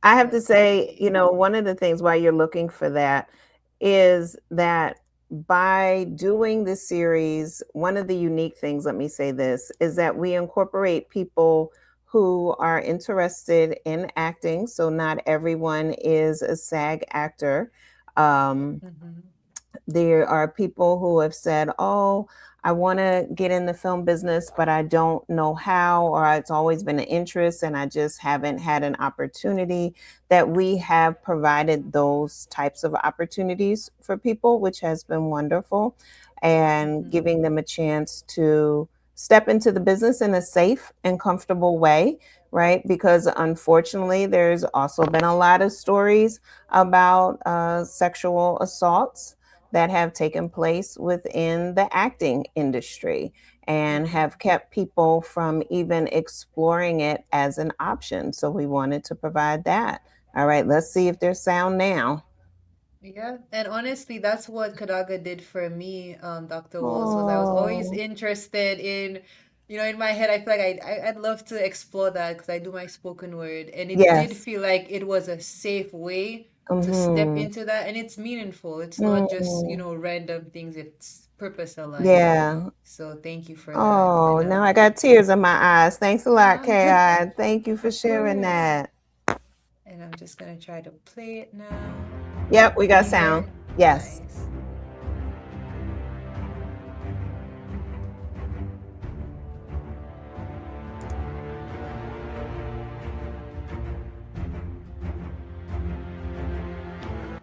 I have to say, you know, one of the things while you're looking for that is that by doing this series, one of the unique things, let me say this, is that we incorporate people who are interested in acting. So not everyone is a SAG actor. There are people who have said, oh, I want to get in the film business, but I don't know how, or it's always been an interest and I just haven't had an opportunity. That we have provided those types of opportunities for people, which has been wonderful, and giving them a chance to step into the business in a safe and comfortable way, right? Because unfortunately, there's also been a lot of stories about sexual assaults that have taken place within the acting industry and have kept people from even exploring it as an option. So we wanted to provide that. All right, let's see if there's sound now. Yeah, and honestly, that's what Kadaga did for me, Dr. Walls, was I was always interested in, you know, in my head, I feel like I'd love to explore that because I do my spoken word, and it did feel like it was a safe way to step into that, and it's meaningful. It's not just, you know, random things, it's purpose aligned. Yeah. So thank you for that. Oh, now I got tears in my eyes. Thanks a lot, Ki. Thank you for sharing that. And I'm just gonna try to play it now. Yep, we got sound. Yes. Nice.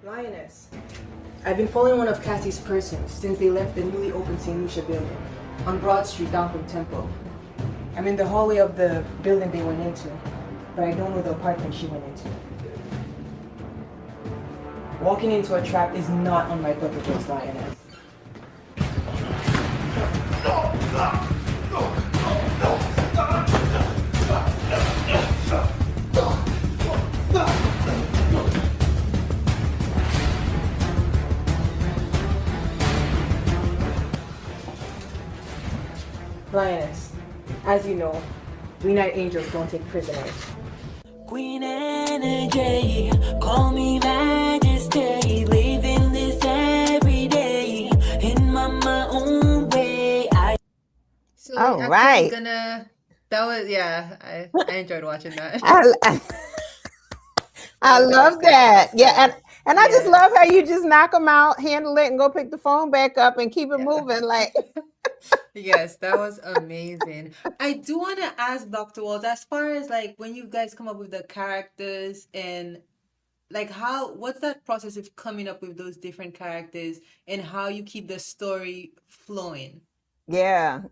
Lioness, I've been following one of Cassie's persons since they left the newly opened St. Lucia building on Broad Street down from Temple. I'm in the hallway of the building they went into, but I don't know the apartment she went into. Walking into a trap is not on my bucket list, Lioness. Lioness, as you know, we Night Angels don't take prisoners. Queen Energy, call me Majesty, living this every day in my own way. So actually gonna, that was, yeah, I enjoyed watching that. I love that. Yeah, and I just love how you just knock them out, handle it, and go pick the phone back up and keep it moving. Like, yes, that was amazing. I do want to ask Dr. Walls, as far as like when you guys come up with the characters and like what's that process of coming up with those different characters and how you keep the story flowing? Yeah.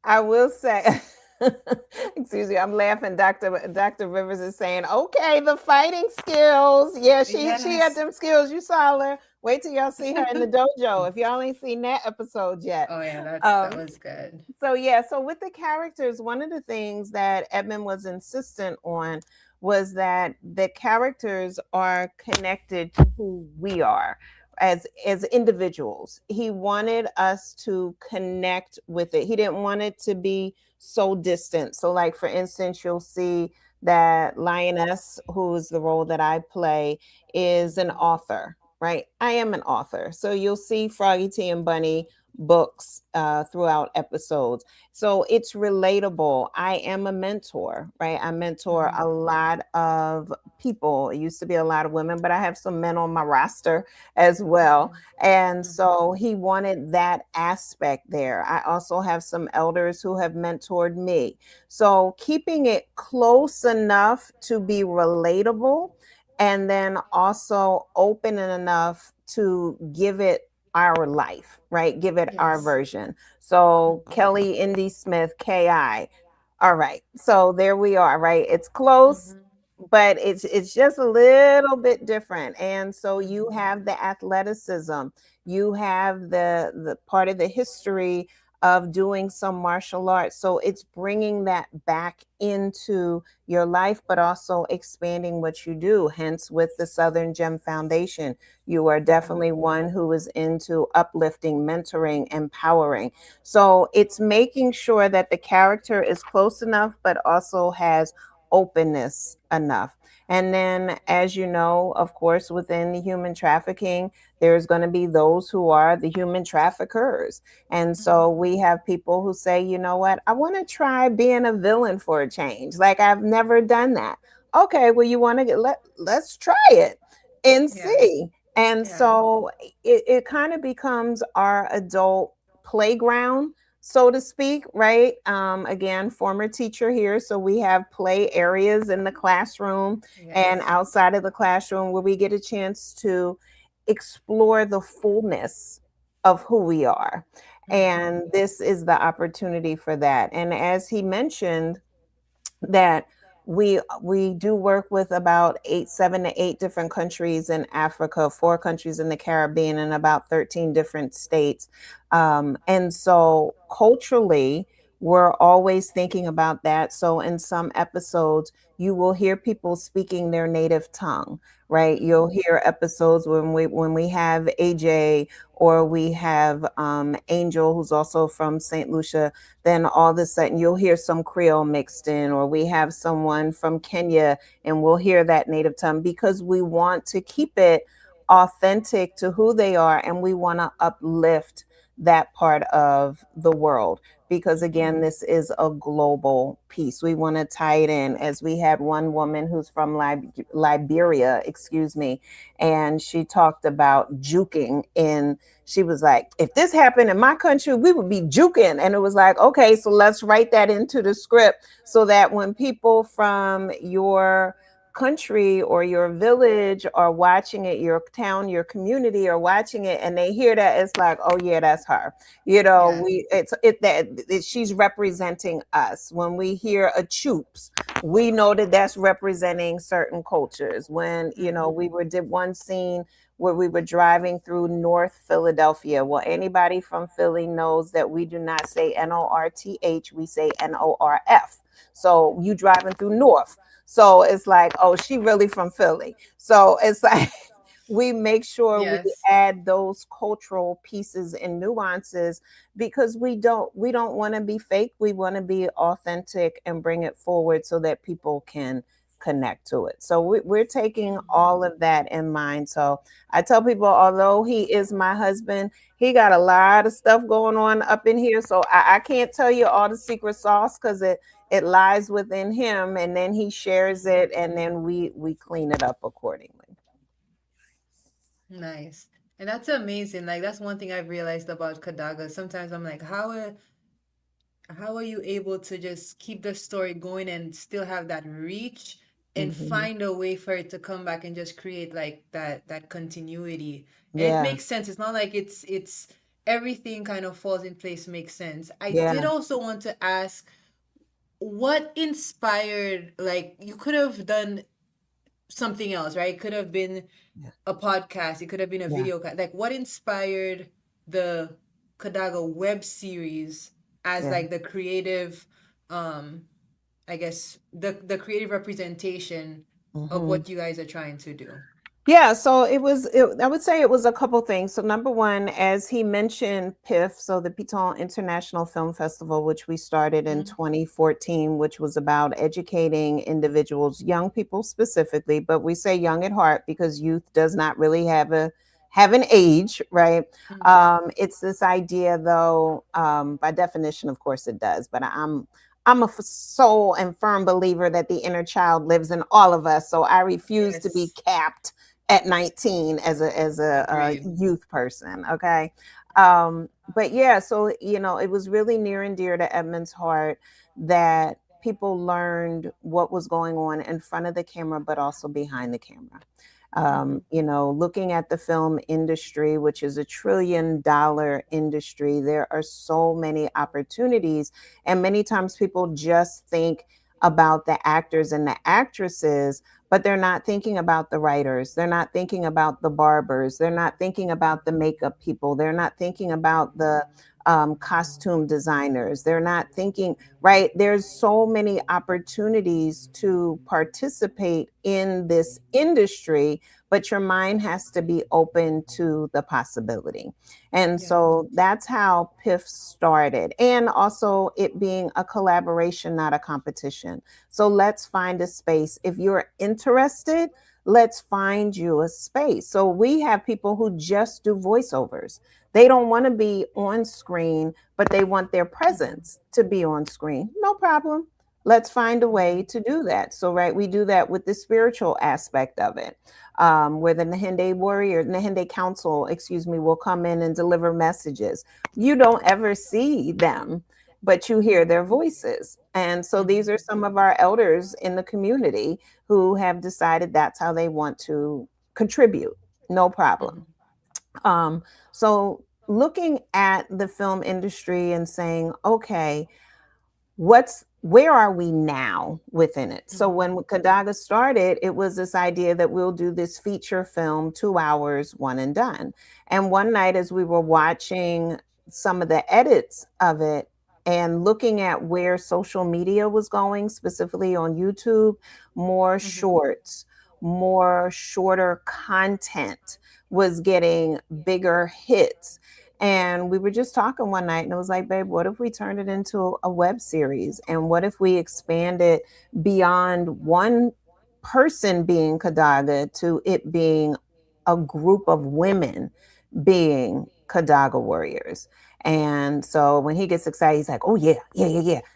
I will say, excuse me, I'm laughing. Dr. Rivers is saying, okay, the fighting skills. Yeah, she had them skills. You saw her. Wait till y'all see her in the dojo. If y'all ain't seen that episode yet. Oh yeah, that was good. So with the characters, one of the things that Edmund was insistent on was that the characters are connected to who we are as individuals. He wanted us to connect with it. He didn't want it to be so distant. So, like for instance, you'll see that Lioness, who is the role that I play, is an author, right? I am an author. So you'll see Froggy T and Bunny books throughout episodes. So it's relatable. I am a mentor, right? I mentor a lot of people. It used to be a lot of women, but I have some men on my roster as well. And so he wanted that aspect there. I also have some elders who have mentored me. So keeping it close enough to be relatable and then also open enough to give it our life, right? Give it our Yes. version. So Kelly Indy Smith, KI. All right. So there we are, right? It's close, but it's just a little bit different. And so you have the athleticism, you have the part of the history of doing some martial arts. So it's bringing that back into your life, but also expanding what you do. Hence, with the Southern Gem Foundation, you are definitely one who is into uplifting, mentoring, empowering. So it's making sure that the character is close enough, but also has openness enough. And then, as you know, of course, within the human trafficking, there's going to be those who are the human traffickers. And so we have people who say, you know what, I want to try being a villain for a change. Like I've never done that. Okay, well, you want to let's try it and Yeah. see. And Yeah. so it kind of becomes our adult playground, so to speak, right? Again, former teacher here. So we have play areas in the classroom and Yes. outside of the classroom where we get a chance to explore the fullness of who we are. And this is the opportunity for that. And as he mentioned, that we do work with about 7 to 8 different countries in Africa, 4 countries in the Caribbean, and about 13 different states. And so culturally, we're always thinking about that. So in some episodes, you will hear people speaking their native tongue, right? You'll hear episodes when we have AJ, or we have Angel, who's also from St. Lucia. Then all of a sudden you'll hear some Creole mixed in, or we have someone from Kenya and we'll hear that native tongue, because we want to keep it authentic to who they are, and we want to uplift that part of the world, because again, this is a global piece. We want to tie it in, as we had one woman who's from Liberia, excuse me, and she talked about juking in. She was like, if this happened in my country, we would be juking. And it was like, okay, so let's write that into the script, so that when people from your country or your village are watching it, your town, your community are watching it, and they hear that, it's like, oh yeah, that's her. You know, Yeah. she's representing us. When we hear a choops, we know that that's representing certain cultures. When, did one scene where we were driving through North Philadelphia. Well, anybody from Philly knows that we do not say North, we say Norf. So you driving through North. So it's like, oh, she really from Philly. So it's like we make sure we Yes. add those cultural pieces and nuances, because we don't want to be fake. We want to be authentic and bring it forward so that people can connect to it. So we're taking all of that in mind. So I tell people, although he is my husband, he got a lot of stuff going on up in here. So I can't tell you all the secret sauce, because it lies within him, and then he shares it, and then we clean it up accordingly. Nice. And that's amazing. Like that's one thing I've realized about Kadaga. Sometimes I'm like, how are you able to just keep the story going and still have that reach and Hmm. find a way for it to come back and just create like that continuity? And it Yeah, makes sense. It's not like it's everything kind of falls in place, makes sense. I did yeah, also want to ask what inspired, like you could have done something else, right? It could have been yeah, a podcast, it could have been a yeah, video. Like what inspired the Kadaga web series as yeah. like the creative, um, I guess the creative representation of Hmm. what you guys are trying to do. Yeah, so I would say it was a couple things. So number one, as he mentioned, PIF, so the Piton International Film Festival, which we started in 2014, which was about educating individuals, young people specifically, but we say young at heart because youth does not really have an age, right? It's this idea, though, by definition, of course, it does, but I'm a sole and firm believer that the inner child lives in all of us. So I refuse to be capped at 19 as a youth person. Okay. But yeah, so, it was really near and dear to Edmund's heart that people learned what was going on in front of the camera, but also behind the camera. Looking at the film industry, which is $1 trillion industry, there are so many opportunities. And many times people just think about the actors and the actresses, but they're not thinking about the writers. They're not thinking about the barbers. They're not thinking about the makeup people. They're not thinking about the costume designers. They're not thinking, right? There's so many opportunities to participate in this industry, but your mind has to be open to the possibility. And so that's how PIF started. And also it being a collaboration, not a competition. So let's find a space. If you're interested, let's find you a space. So we have people who just do voiceovers. They don't want to be on screen, but they want their presence to be on screen. No problem. Let's find a way to do that. So, right, we do that with the spiritual aspect of it, where the Nahende Council, will come in and deliver messages. You don't ever see them, but you hear their voices. And so these are some of our elders in the community who have decided that's how they want to contribute. No problem. So looking at the film industry and saying, okay, where are we now within it? So when Kadaga started, it was this idea that we'll do this feature film, 2 hours, one and done. And one night as we were watching some of the edits of it and looking at where social media was going, specifically on YouTube, more shorts, more shorter content was getting bigger hits. And we were just talking one night and it was like, babe, what if we turned it into a web series? And what if we expanded beyond one person being Kadaga to it being a group of women being Kadaga warriors? And so when he gets excited, he's like, oh yeah,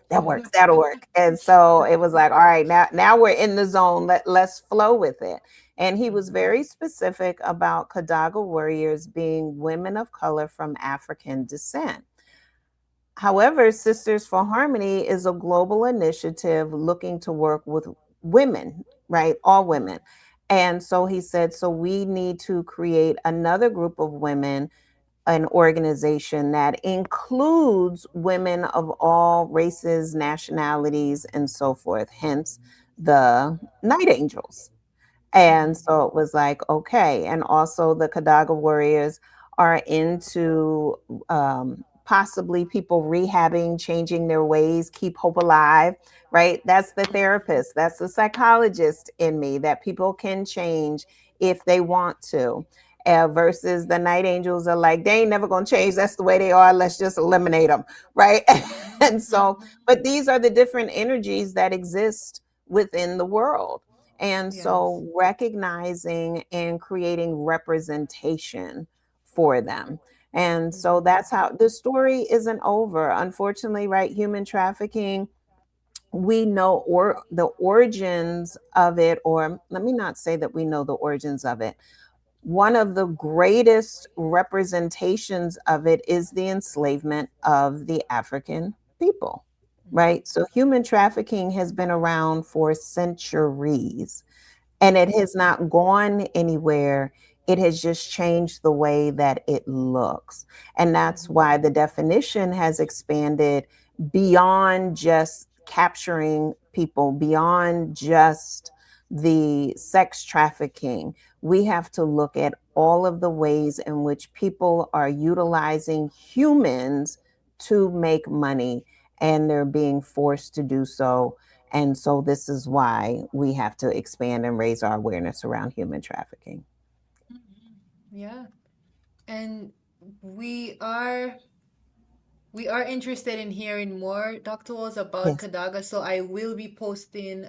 that works, that'll work. And so it was like, all right, now we're in the zone. Let's flow with it. And he was very specific about Kadaga warriors being women of color from African descent. However, Sisters for Harmony is a global initiative looking to work with women, right? All women. And so he said, so we need to create another group of women, an organization that includes women of all races, nationalities, and so forth, hence the Night Angels. And so it was like, okay. And also the Kadaga warriors are into possibly people rehabbing, changing their ways, keep hope alive, right? That's the therapist. That's the psychologist in me, that people can change if they want to. Versus the Night Angels are like, they ain't never going to change. That's the way they are. Let's just eliminate them, right? And so, but these are the different energies that exist within the world. And so recognizing and creating representation for them. And so that's how the story isn't over. Unfortunately, right? Human trafficking, we know the origins of it, or let me not say that we know the origins of it. One of the greatest representations of it is the enslavement of the African people, right? So human trafficking has been around for centuries and it has not gone anywhere. It has just changed the way that it looks. And that's why the definition has expanded beyond just capturing people, beyond just the sex trafficking. We have to look at all of the ways in which people are utilizing humans to make money, and they're being forced to do so. And so this is why we have to expand and raise our awareness around human trafficking. Yeah. And we are we are interested in hearing more, Dr. Walls, about Yes. Kadaga. So I will be posting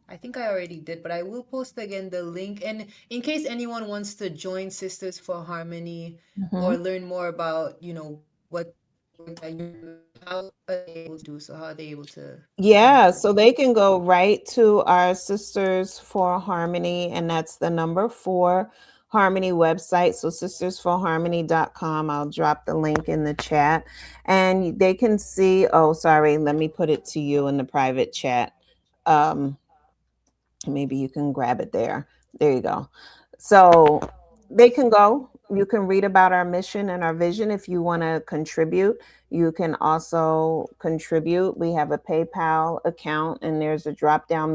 I think I already did, but I will post again the link. And in case anyone wants to join Sisters for Harmony Mhm. or learn more about, what the work that you're doing, how are they able to do so? How are they able to Yeah, connect with so you? they can go right to our Sisters for Harmony, and that's the number 4 Harmony website. So sistersforharmony.com. I'll drop the link in the chat and they can see. Oh, sorry, let me put it to you in the private chat. Um, maybe you can grab it there. There you go. So they can go. You can read about our mission and our vision. If you want to contribute, you can also contribute. We have a PayPal account, and there's a drop down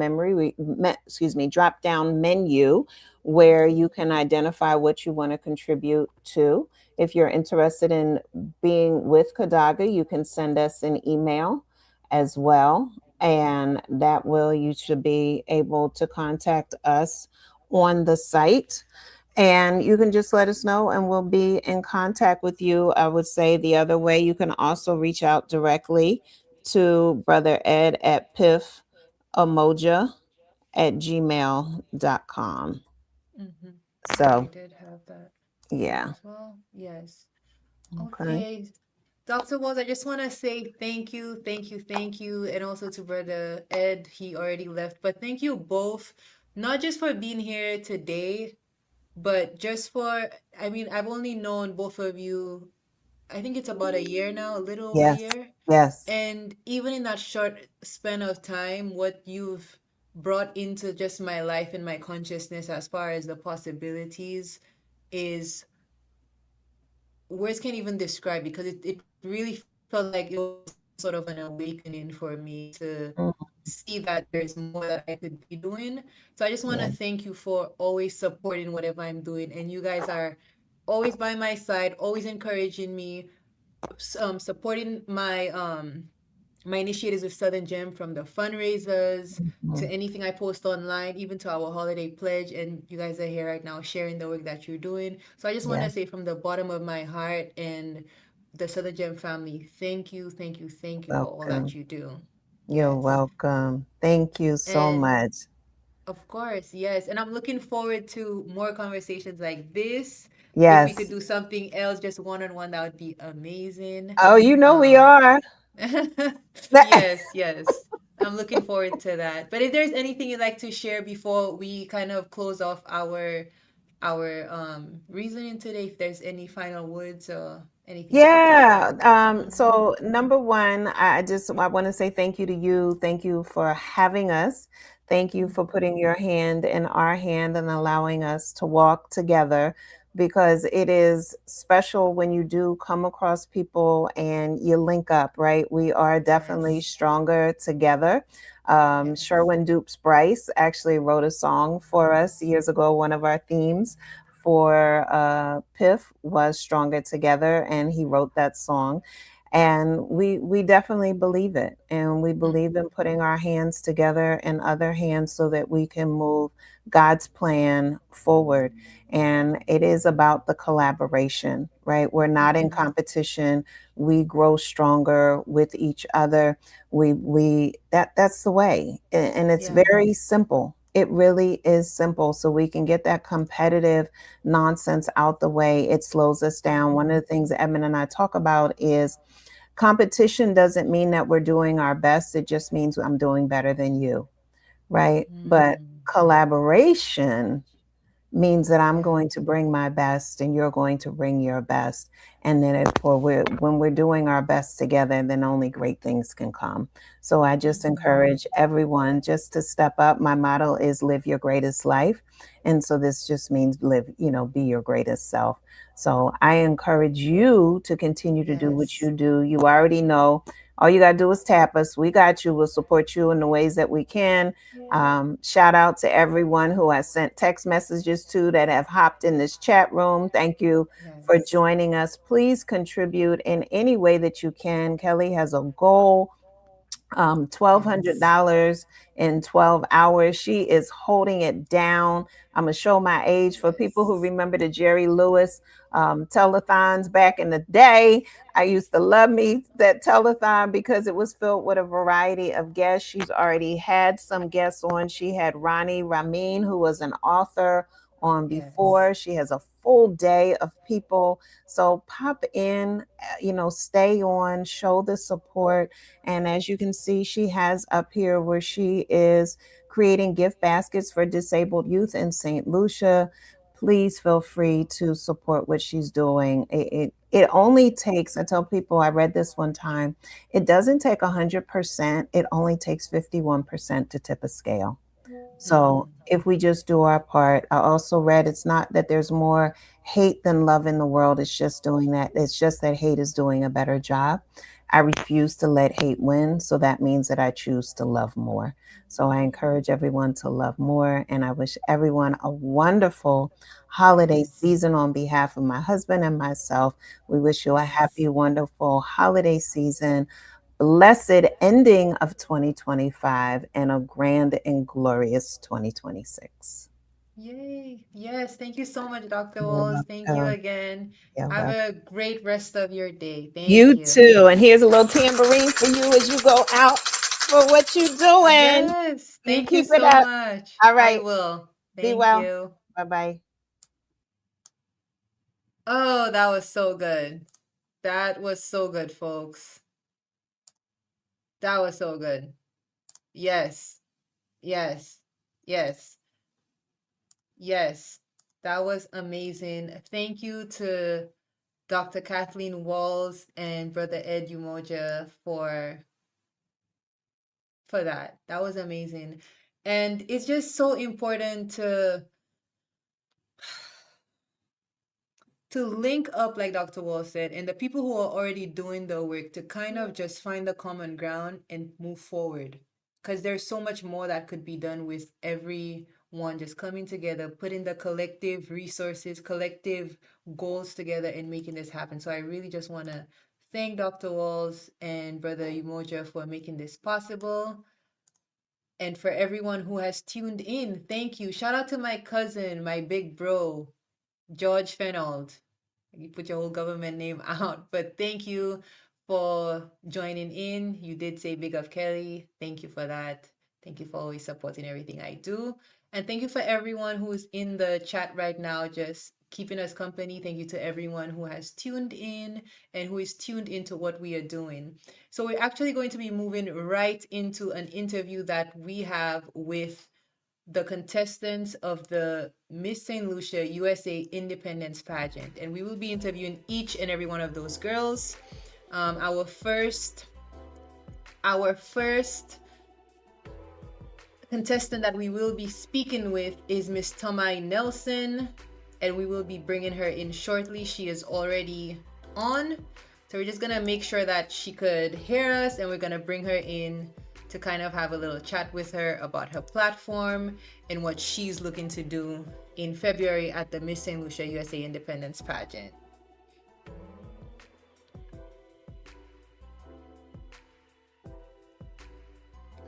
drop down menu where you can identify what you want to contribute to. If you're interested in being with Kadaga, you can send us an email as well, and that will you should be able to contact us on the site, and you can just let us know and we'll be in contact with you. I would say the other way, you can also reach out directly to Brother Ed at piffemoja@gmail.com. Mm-hmm. I So did have that yeah. as well. Yes. Okay. Okay. Dr. Walls, I just want to say thank you, thank you, thank you, and also to Brother Ed. He already left, but thank you both, not just for being here today, but just for, I mean, I've only known both of you, I think it's about a year now, a little over a Yes. year. Yes. And even in that short span of time, what you've brought into just my life and my consciousness as far as the possibilities is words can't even describe, because it really felt like it was some sort of an awakening for me to Mm, see that there's more that I could be doing. So I just want to yeah. thank you for always supporting whatever I'm doing. And you guys are always by my side, always encouraging me, supporting my initiatives with Southern Gem, from the fundraisers to Mhm. anything I post online, even to our holiday pledge. And you guys are here right now sharing the work that you're doing. So I just want to Yes. say from the bottom of my heart and the Southern Gem family, thank you, thank you, thank you for all that Welcome. you do. You're Yes. welcome. Thank you so And much. of course, yes. And I'm looking forward to more conversations like this. If we could Yes. do something else, just one on one, that would be amazing. Oh, you know we Um, are. Yes, yes. I'm looking forward to that. But if there's anything you'd like to share before we kind of close off our reasoning today, if there's any final words or anything you'd like to share. Yeah. Mm-hmm. So number one, I want to say thank you to you. Thank you for having us. Thank you for putting your hand in our hand and allowing us to walk together, because it is special when you do come across people and you link up, right? We are definitely Yes, stronger together. yes. Sherwin Dupes Bryce actually wrote a song for us years ago. One of our themes for Piff was Stronger Together, and he wrote that song. And we definitely believe it. And we believe in putting our hands together and other hands so that we can move God's plan forward. And it is about the collaboration, right? We're not in Mm-hmm. competition. We grow stronger with each other. That's the way. And it's Yeah. very simple. It really is simple. So we can get that competitive nonsense out the way. It slows us down. One of the things that Edmund and I talk about is competition doesn't mean that we're doing our best. It just means I'm doing better than you, right? But Mm. collaboration means that I'm Yeah. going to bring my best and you're going to bring your best. And then when we're doing our best together, then only great things can come. So I just Mm-hmm. encourage everyone just to step up. My motto is live your greatest life. And so this just means be your greatest self. So I encourage you to continue to do what Yes. you do. You already know. All you got to do is tap us. We got you. We'll support you in the ways that we can. Shout out to everyone who has sent text messages to, that have hopped in this chat room. Thank you for Yes. joining us. Please contribute in any way that you can. Kelly has a goal $1,200 in 12 hours. She is holding it down. I'm going to show my age for people who remember the Jerry Lewis telethons back in the day. I used to love me that telethon because it was filled with a variety of guests. She's already had some guests on. She had Ronnie Ramin, who was an author, on before. Yes. She has a full day of people. So pop in, stay on, show the support. And as you can see, she has up here where she is creating gift baskets for disabled youth in St. Lucia. Please feel free to support what she's doing. It only takes, I tell people, I read this one time, it doesn't take 100%, it only takes 51% to tip a scale. So if we just do our part, I also read it's not that there's more hate than love in the world. It's just doing that. It's just that hate is doing a better job. I refuse to let hate win. So that means that I choose to love more. So I encourage everyone to love more. And I wish everyone a wonderful holiday season on behalf of my husband and myself. We wish you a happy, wonderful holiday season. Blessed ending of 2025 and a grand and glorious 2026. Yay. Yes. Thank you so much, Dr. Walls. Thank you again. Have a great rest of your day. Thank you. You too. And here's a little tambourine for you as you go out for what you're doing. Yes. Thank you so much. All right. I will. Be well. Bye-bye. Oh, that was so good. That was so good, folks. That was so good. Yes. Yes. Yes. Yes. That was amazing. Thank you to Dr. Kathleen Walls and Brother Ed Umoja for that. That was amazing. And it's just so important to link up, like Dr. Wall said, and the people who are already doing the work to kind of just find the common ground and move forward. Because there's so much more that could be done with everyone just coming together, putting the collective resources, collective goals together and making this happen. So I really just want to thank Dr. Walls and Brother Umoja for making this possible. And for everyone who has tuned in, thank you. Shout out to my cousin, my big bro, George Fenold. You put your whole government name out, but thank you for joining in. You did say big of Kelly. Thank you for that. Thank you for always supporting everything I do. And thank you for everyone who's in the chat right now, just keeping us company. Thank you to everyone who has tuned in and who is tuned into what we are doing. So we're actually going to be moving right into an interview that we have with the contestants of the Miss St. Lucia USA Independence Pageant. And we will be interviewing each and every one of those girls. Our first contestant that we will be speaking with is Miss Tomai Nelson, and we will be bringing her in shortly. She is already on. So we're just gonna make sure that she could hear us, and we're gonna bring her in to kind of have a little chat with her about her platform and what she's looking to do in February at the Miss St. Lucia USA Independence Pageant.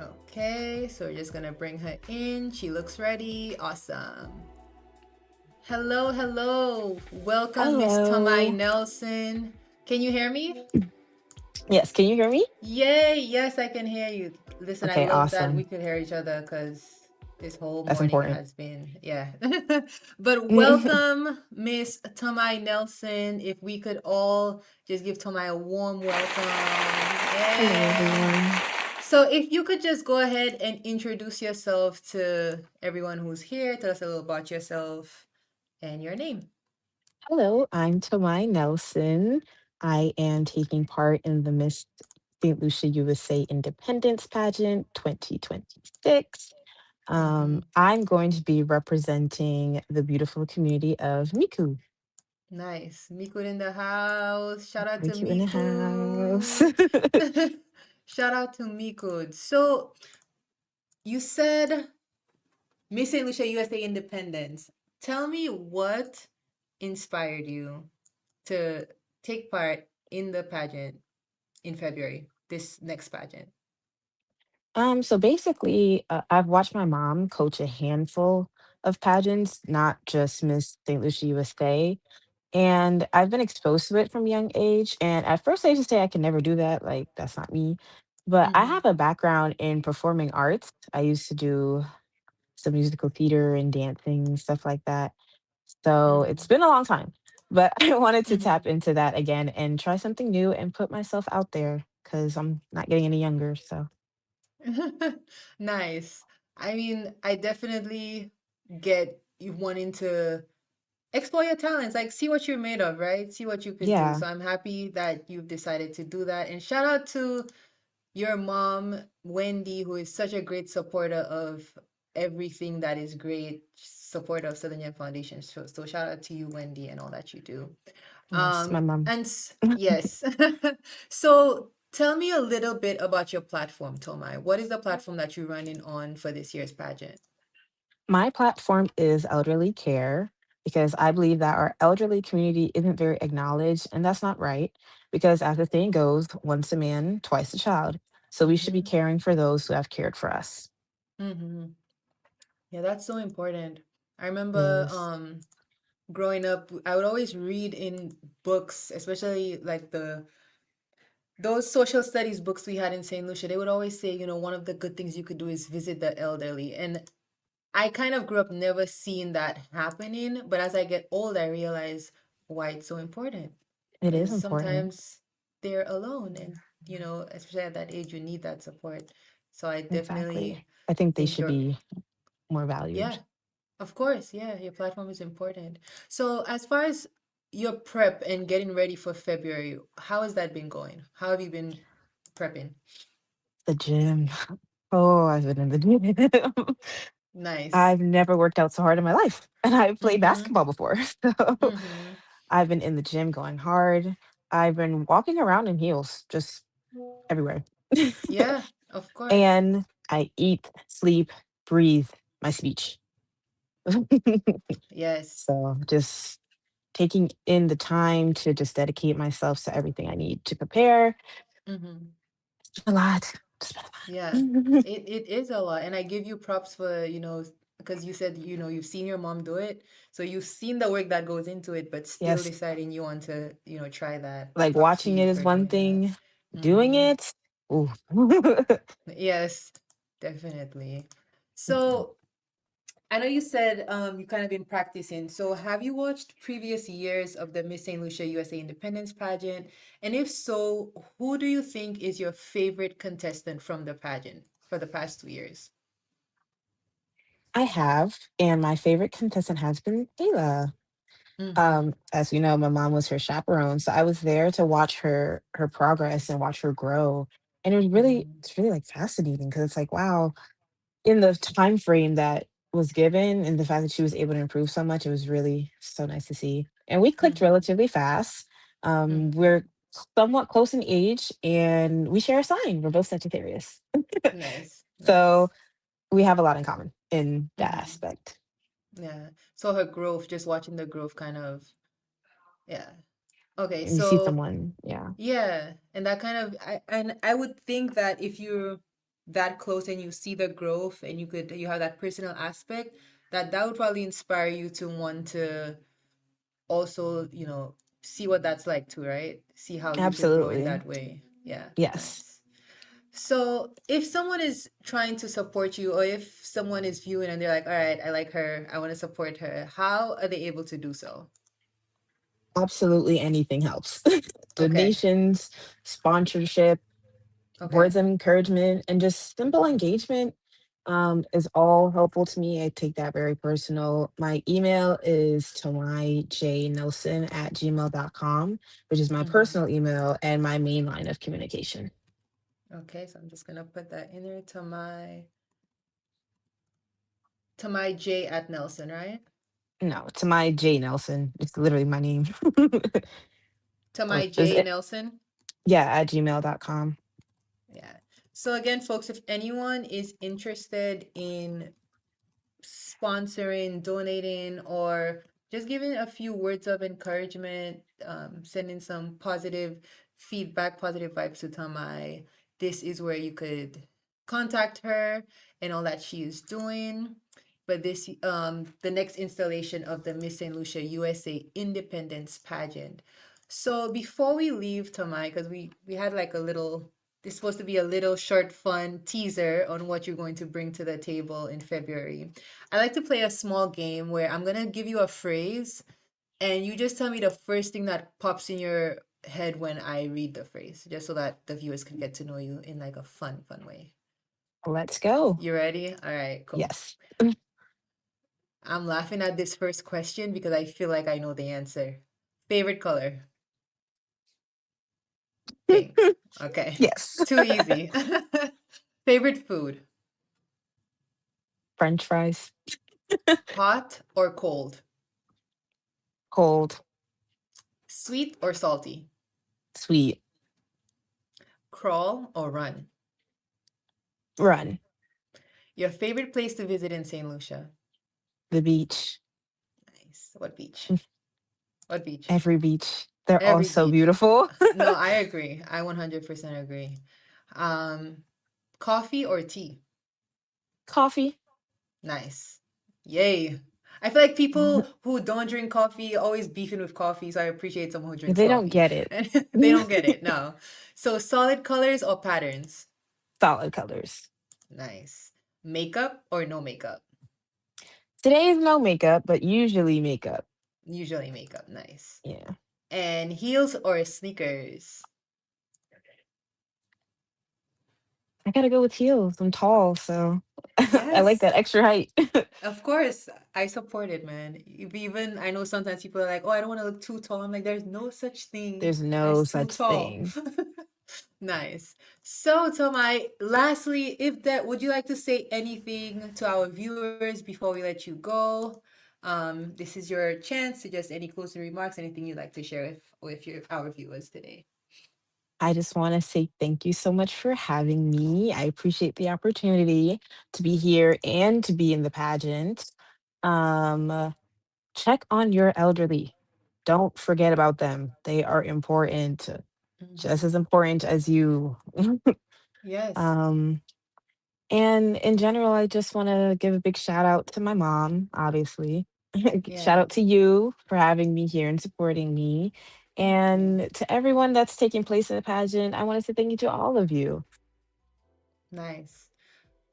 Okay, so we're just gonna bring her in. She looks ready. Awesome. Hello, hello. Welcome, Miss Tomai Nelson. Can you hear me? Yes, can you hear me? Yay, yes, I can hear you. Listen, okay, I love that we could hear each other because this whole morning has been, yeah. But welcome, Miss Tomai Nelson. If we could all just give Tomai a warm welcome. Yay. Hello, everyone. So if you could just go ahead and introduce yourself to everyone who's here, tell us a little about yourself and your name. Hello, I'm Tomai Nelson. I am taking part in the Miss St. Lucia USA Independence Pageant 2026. I'm going to be representing the beautiful community of Miku. Nice. Miku in the house. Shout out to Miku. In the house. Shout out to Miku. So you said Miss St. Lucia USA Independence. Tell me what inspired you to take part in the pageant in February, this next pageant. So basically, I've watched my mom coach a handful of pageants, not just Miss St. Lucia USA. And I've been exposed to it from a young age. And at first, I used to say I could never do that. Like, that's not me. But I Mm-hmm. have a background in performing arts. I used to do some musical theater and dancing, stuff like that. So it's Mm-hmm. been a long time. But I wanted to Mm-hmm. tap into that again and try something new and put myself out there because I'm not getting any younger. So, Nice. I mean, I definitely get you wanting to explore your talents, like see what you're made of, right? See what you could do. yeah, So I'm happy that you've decided to do that. And shout out to your mom, Wendy, who is such a great supporter of everything that is great, supporter of Southern Young Foundation. So shout out to you, Wendy, and all that you do. yes, my mom. Yes. So tell me a little bit about your platform, Tomai. What is the platform that you're running on for this year's pageant? My platform is elderly care because I believe that our elderly community isn't very acknowledged, and that's not right. Because as the saying goes, once a man, twice a child. So we should be Mm-hmm. caring for those who have cared for us. Mm-hmm. Yeah, that's so important. I remember Yes, growing up, I would always read in books, especially like the those social studies books we had in St. Lucia. They would always say, one of the good things you could do is visit the elderly. And I kind of grew up never seeing that happening, but as I get old, I realize why it's so important. it is Because important. sometimes they're alone, and especially at that age, you need that support. So I Exactly. definitely I think they think should you're, be more yeah, valued. of course, yeah, your platform is important. So as far as your prep and getting ready for February, how has that been going? How have you been prepping? The gym. Oh, I've been in the gym. Nice. I've never worked out so hard in my life, and I've played Mm-hmm. basketball before. So Mm-hmm. I've been in the gym going hard. I've been walking around in heels, just everywhere. Yeah, of course. And I eat, sleep, breathe my speech. Yes. So just taking in the time to just dedicate myself to everything I need to prepare. Mm-hmm. It's been a lot. It's Yeah, been a lot. it is a lot. And I give you props for, because you said, you've seen your mom do it. So you've seen the work that goes into it, but still Yes, deciding you want to, try that. like Props to watching you it is for one doing that. thing, doing Mm-hmm. it, ooh. Yes, definitely. So I know you said you kind of been practicing. So have you watched previous years of the Miss St. Lucia USA Independence pageant? And if so, who do you think is your favorite contestant from the pageant for the past 2 years? I have, and my favorite contestant has been Ayla. Mm-hmm. As you know, my mom was her chaperone, so I was there to watch her progress and watch her grow. And Mm-hmm. it's really like fascinating because it's like, wow, in the time frame that was given and the fact that she was able to improve so much, it was really so nice to see. And we clicked Mm-hmm. relatively fast. Mm-hmm. We're somewhat close in age and we share a sign. We're both Sagittarius. Nice, So nice. we have a lot in common in that Mm-hmm. aspect. Yeah. So her growth, just watching the growth kind of, yeah. Okay, And you see so someone, yeah. yeah, and that kind of I would think that if you're that close and you see the growth and you have that personal aspect, that would probably inspire you to want to also, see what that's like too, right? See how you could grow in Absolutely. that way. Yeah, Yes. nice. So if someone is trying to support you, or if someone is viewing and they're like, all right, I like her, I want to support her, how are they able to do so? Absolutely anything helps. Okay, Donations, sponsorship, words okay. of encouragement, and just simple engagement is all helpful to me. I take that very personal. My email is tomaijnelson@gmail.com, which is my Mm-hmm. personal email and my main line of communication. Okay, so I'm just gonna put that in there to my J at Nelson, right? No, to my J Nelson. It's literally my name. To So my is J it? Nelson. Yeah, at gmail.com. Yeah. So again, folks, if anyone is interested in sponsoring, donating, or just giving a few words of encouragement, sending some positive feedback, positive vibes to Tamai, this is where you could contact her and all that she is doing. But this the next installation of the Miss St. Lucia USA Independence pageant. So before we leave, Tamai, because we had like a little, this is supposed to be a little short fun teaser on what you're going to bring to the table in February. I like to play a small game where I'm gonna give you a phrase and you just tell me the first thing that pops in your head when I read the phrase, just so that the viewers can get to know you in like a fun way. Let's go. You ready? All right, cool. Yes. I'm laughing at this first question because I feel like I know the answer. Favorite color? Pink. Okay. Yes. Too easy. Favorite food? French fries. Hot or cold? Cold. Sweet or salty? Sweet. Crawl or run? Run. Your favorite place to visit in St. Lucia? The beach. Nice. What beach? What beach? Every beach. They're all Every so beach. beautiful. No, I agree. I 100% agree. Coffee or tea? Coffee. Nice. Yay. I feel like people who don't drink coffee always beefing with coffee, so I appreciate someone who drinks They don't coffee. get it. And they don't get it, no. So solid colors or patterns? Solid colors. Nice. Makeup or no makeup? Today is no makeup, but usually makeup. Usually makeup. Nice. Yeah. And heels or sneakers? I gotta go with heels. I'm tall, so I like Yes. that extra height. Of course, I support it, man. Even I know sometimes people are like, "Oh, I don't want to look too tall." I'm like, "There's no such thing There's no as too such tall." thing. Nice. So, Tomai, lastly, if that, would you like to say anything to our viewers before we let you go? This is your chance to just any closing remarks, anything you'd like to share with our viewers today. I just want to say thank you so much for having me. I appreciate the opportunity to be here and to be in the pageant. Check on your elderly. Don't forget about them. They are important, just as important as you. Yes. um, and in general, I just want to give a big shout out to my mom, obviously. Shout Yeah. out to you for having me here and supporting me. Thank you. And to everyone that's taking place in the pageant, I want to say thank you to all of you. Nice.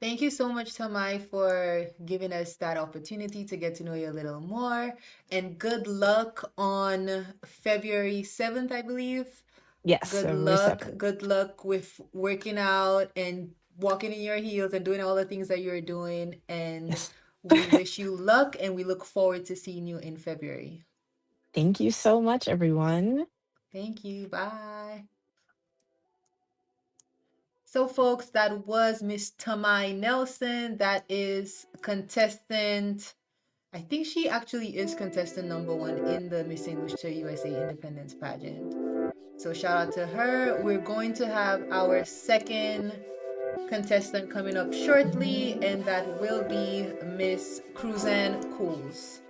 Thank you so much, Tamai, for giving us that opportunity to get to know you a little more. And good luck on February 7th, I believe. Yes, February 7th. Good luck with working out and walking in your heels and doing all the things that you're doing. And Yes. we wish you luck and we look forward to seeing you in February. Thank you so much, everyone. Thank you. Bye. So, folks, that was Miss Tamai Nelson. That is contestant. I think she actually is contestant number 1 in the Miss St. Lucia USA Independence pageant. So shout out to her. We're going to have our second contestant coming up shortly, and that will be Miss Cruzanne Cools.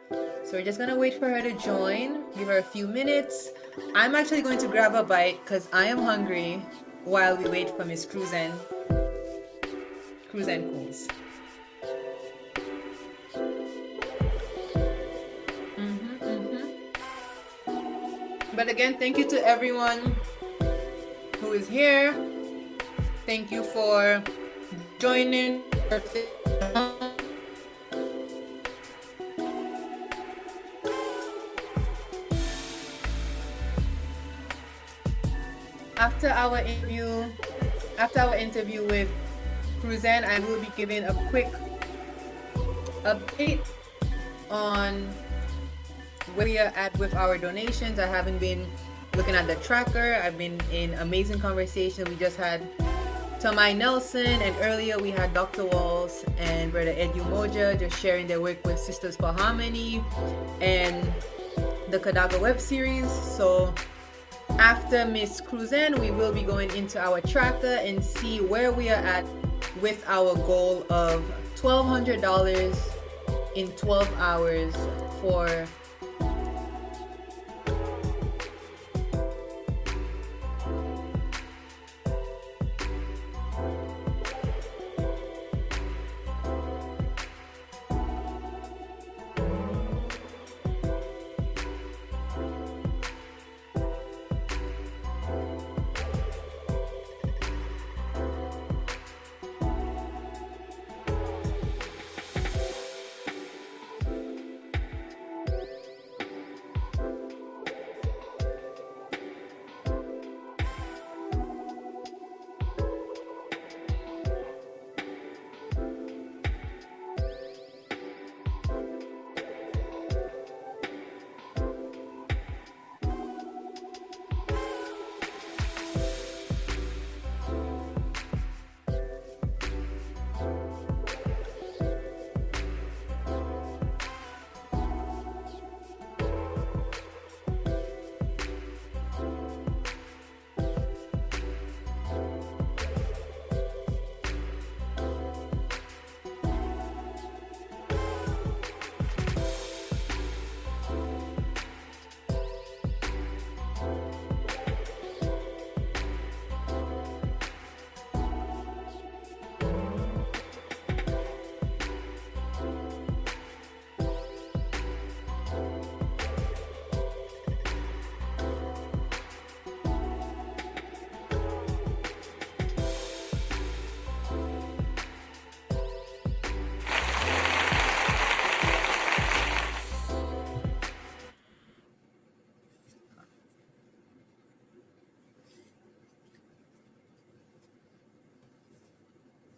So we're just gonna wait for her to join, give her a few minutes. I'm actually going to grab a bite because I am hungry while we wait for Miss Cruzanne Cools. But again, thank you to everyone who is here. Thank you for joining. After our interview with Cruzanne, I will be giving a quick update on where we are at with our donations. I haven't been looking at the tracker. I've been in amazing conversation. We just had Tamai Nelson, and earlier we had Dr. Walls and Brother Ed Umoja just sharing their work with Sisters for Harmony and the Kadaga web series. So after Miss Cruzanne, we will be going into our tracker and see where we are at with our goal of $1,200 in 12 hours for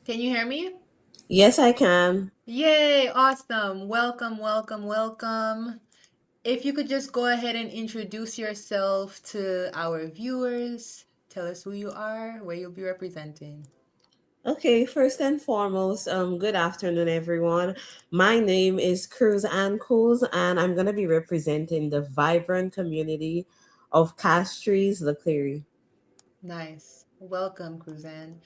Can you hear me? Yes, I can. Yay, awesome. Welcome, welcome, welcome. If you could just go ahead and introduce yourself to our viewers, tell us who you are, where you'll be representing. Okay, first and foremost, good afternoon, everyone. My name is Cruz and Cruz, and I'm going to be representing the vibrant community of Castries, Leclerc. Nice. Welcome, Cruzan.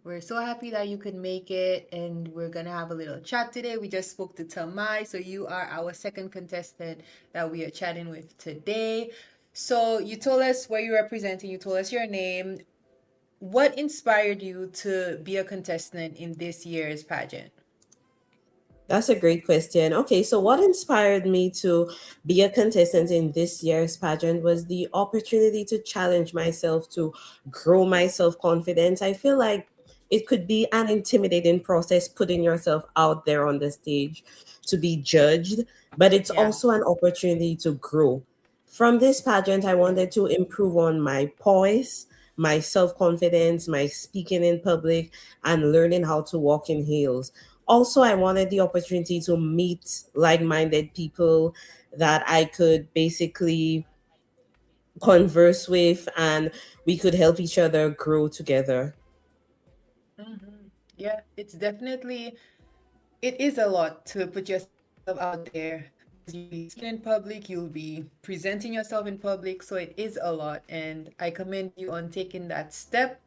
We're so happy that you could make it, and we're gonna have a little chat today. We just spoke to Tamai, so you are our second contestant that we are chatting with today. So you told us where you're representing, you told us your name. What inspired you to be a contestant in this year's pageant? That's a great question. Okay, so what inspired me to be a contestant in this year's pageant was the opportunity to challenge myself, to grow my self confidence. I feel like it could be an intimidating process putting yourself out there on the stage to be judged, but it's Yeah. also an opportunity to grow. From this pageant, I wanted to improve on my poise, my self confidence, my speaking in public, and learning how to walk in heels. Also, I wanted the opportunity to meet like-minded people that I could basically converse with, and we could help each other grow together. Yeah, it's definitely it is a lot to put yourself out there because you'll be speaking in public, you'll be presenting yourself in public, so it is a lot. And I commend you on taking that step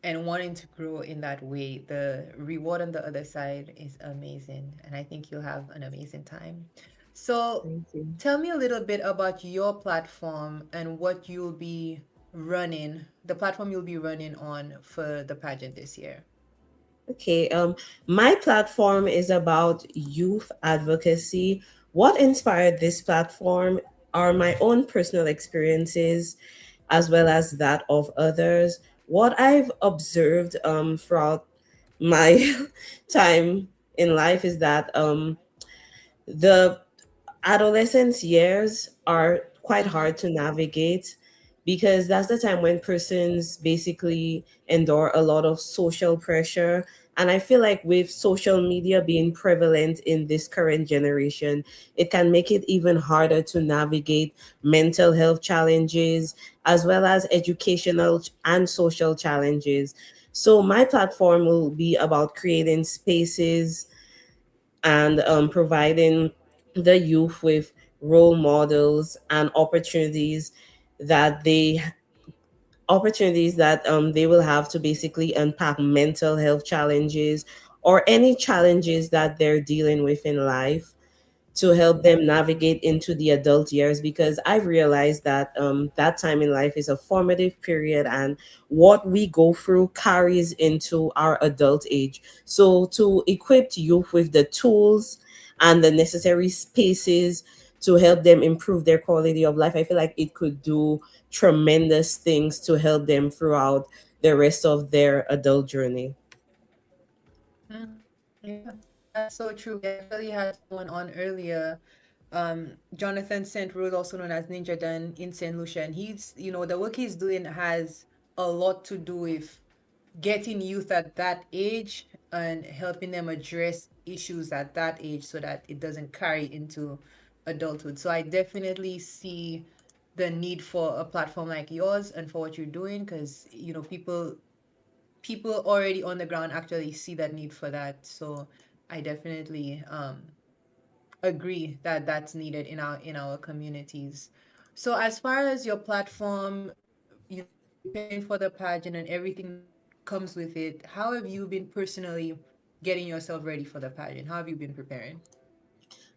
and wanting to grow in that way. The reward on the other side is amazing, and I think you'll have an amazing time. So, Thank you. tell me a little bit about your platform and what you'll be running, the platform you'll be running on for the pageant this year. Okay, my platform is about youth advocacy. What inspired this platform are my own personal experiences as well as that of others. What I've observed throughout my time in life is that the adolescence years are quite Mm-hmm. hard to navigate because that's the time when persons basically endure a lot of social pressure. And I feel like with social media being prevalent in this current generation, it can make it even harder to navigate mental health challenges as well as educational and social challenges. So, my platform will be about creating spaces and providing the youth with role models and that they they will have to basically unpack mental health challenges or any challenges that they're dealing with in life to help them navigate into the adult years, because I've realized that that time in life is a formative period, and what we go through carries into our adult age. So to equip youth with the tools and the necessary spaces to help them improve their quality of life, I feel like it could do tremendous things to help them throughout the rest of their adult journey. Mhm. Yeah, that's so true. We actually had someone on earlier, Jonathan St. Rose, also known as Ninja Dan in St. Lucia, and the work he's doing has a lot to do with getting youth at that age and helping them address issues at that age so that it doesn't carry into adulthood. So I definitely see the need for a platform like yours and for what you're doing because, people already on the ground actually see that need for that. So I definitely agree that that's needed in our communities. So as far as your platform, preparing for the pageant and everything that comes with it, how have you been personally getting yourself ready for the pageant? How have you been preparing?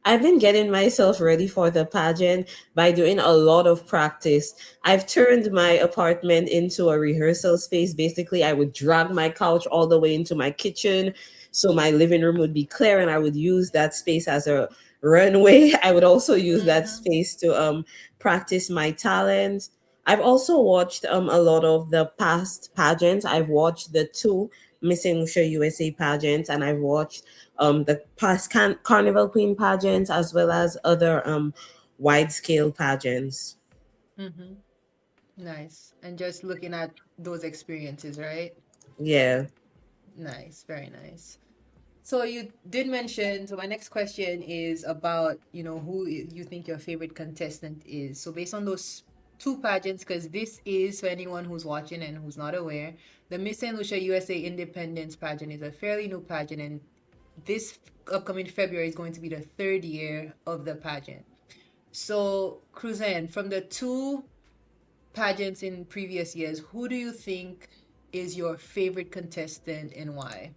I've been getting myself ready for the pageant by doing a lot of practice. I've turned my apartment into a rehearsal space. Basically, I would drag my couch all the way into my kitchen so my living room would be clear, and I would use that space as a runway. I would also use that Mm-hmm. space to practice my talent. I've also watched a lot of the past pageants. I've watched the two Missing Lucia USA pageants, and I've watched the past Carnival Queen pageants as well as other wide scale pageants. Mm-hmm. Nice. And just looking at those experiences, right? Yeah. Nice, very nice. So you did mention, so my next question is about, who you think your favorite contestant is. So based on those two pageants, because this is, for anyone who's watching and who's not aware, the Miss St. Lucia USA Independence pageant is a fairly new pageant, and this upcoming February is going to be the third year of the pageant. So, Cruzan, from the two pageants in previous years, who do you think is your favorite contestant and why?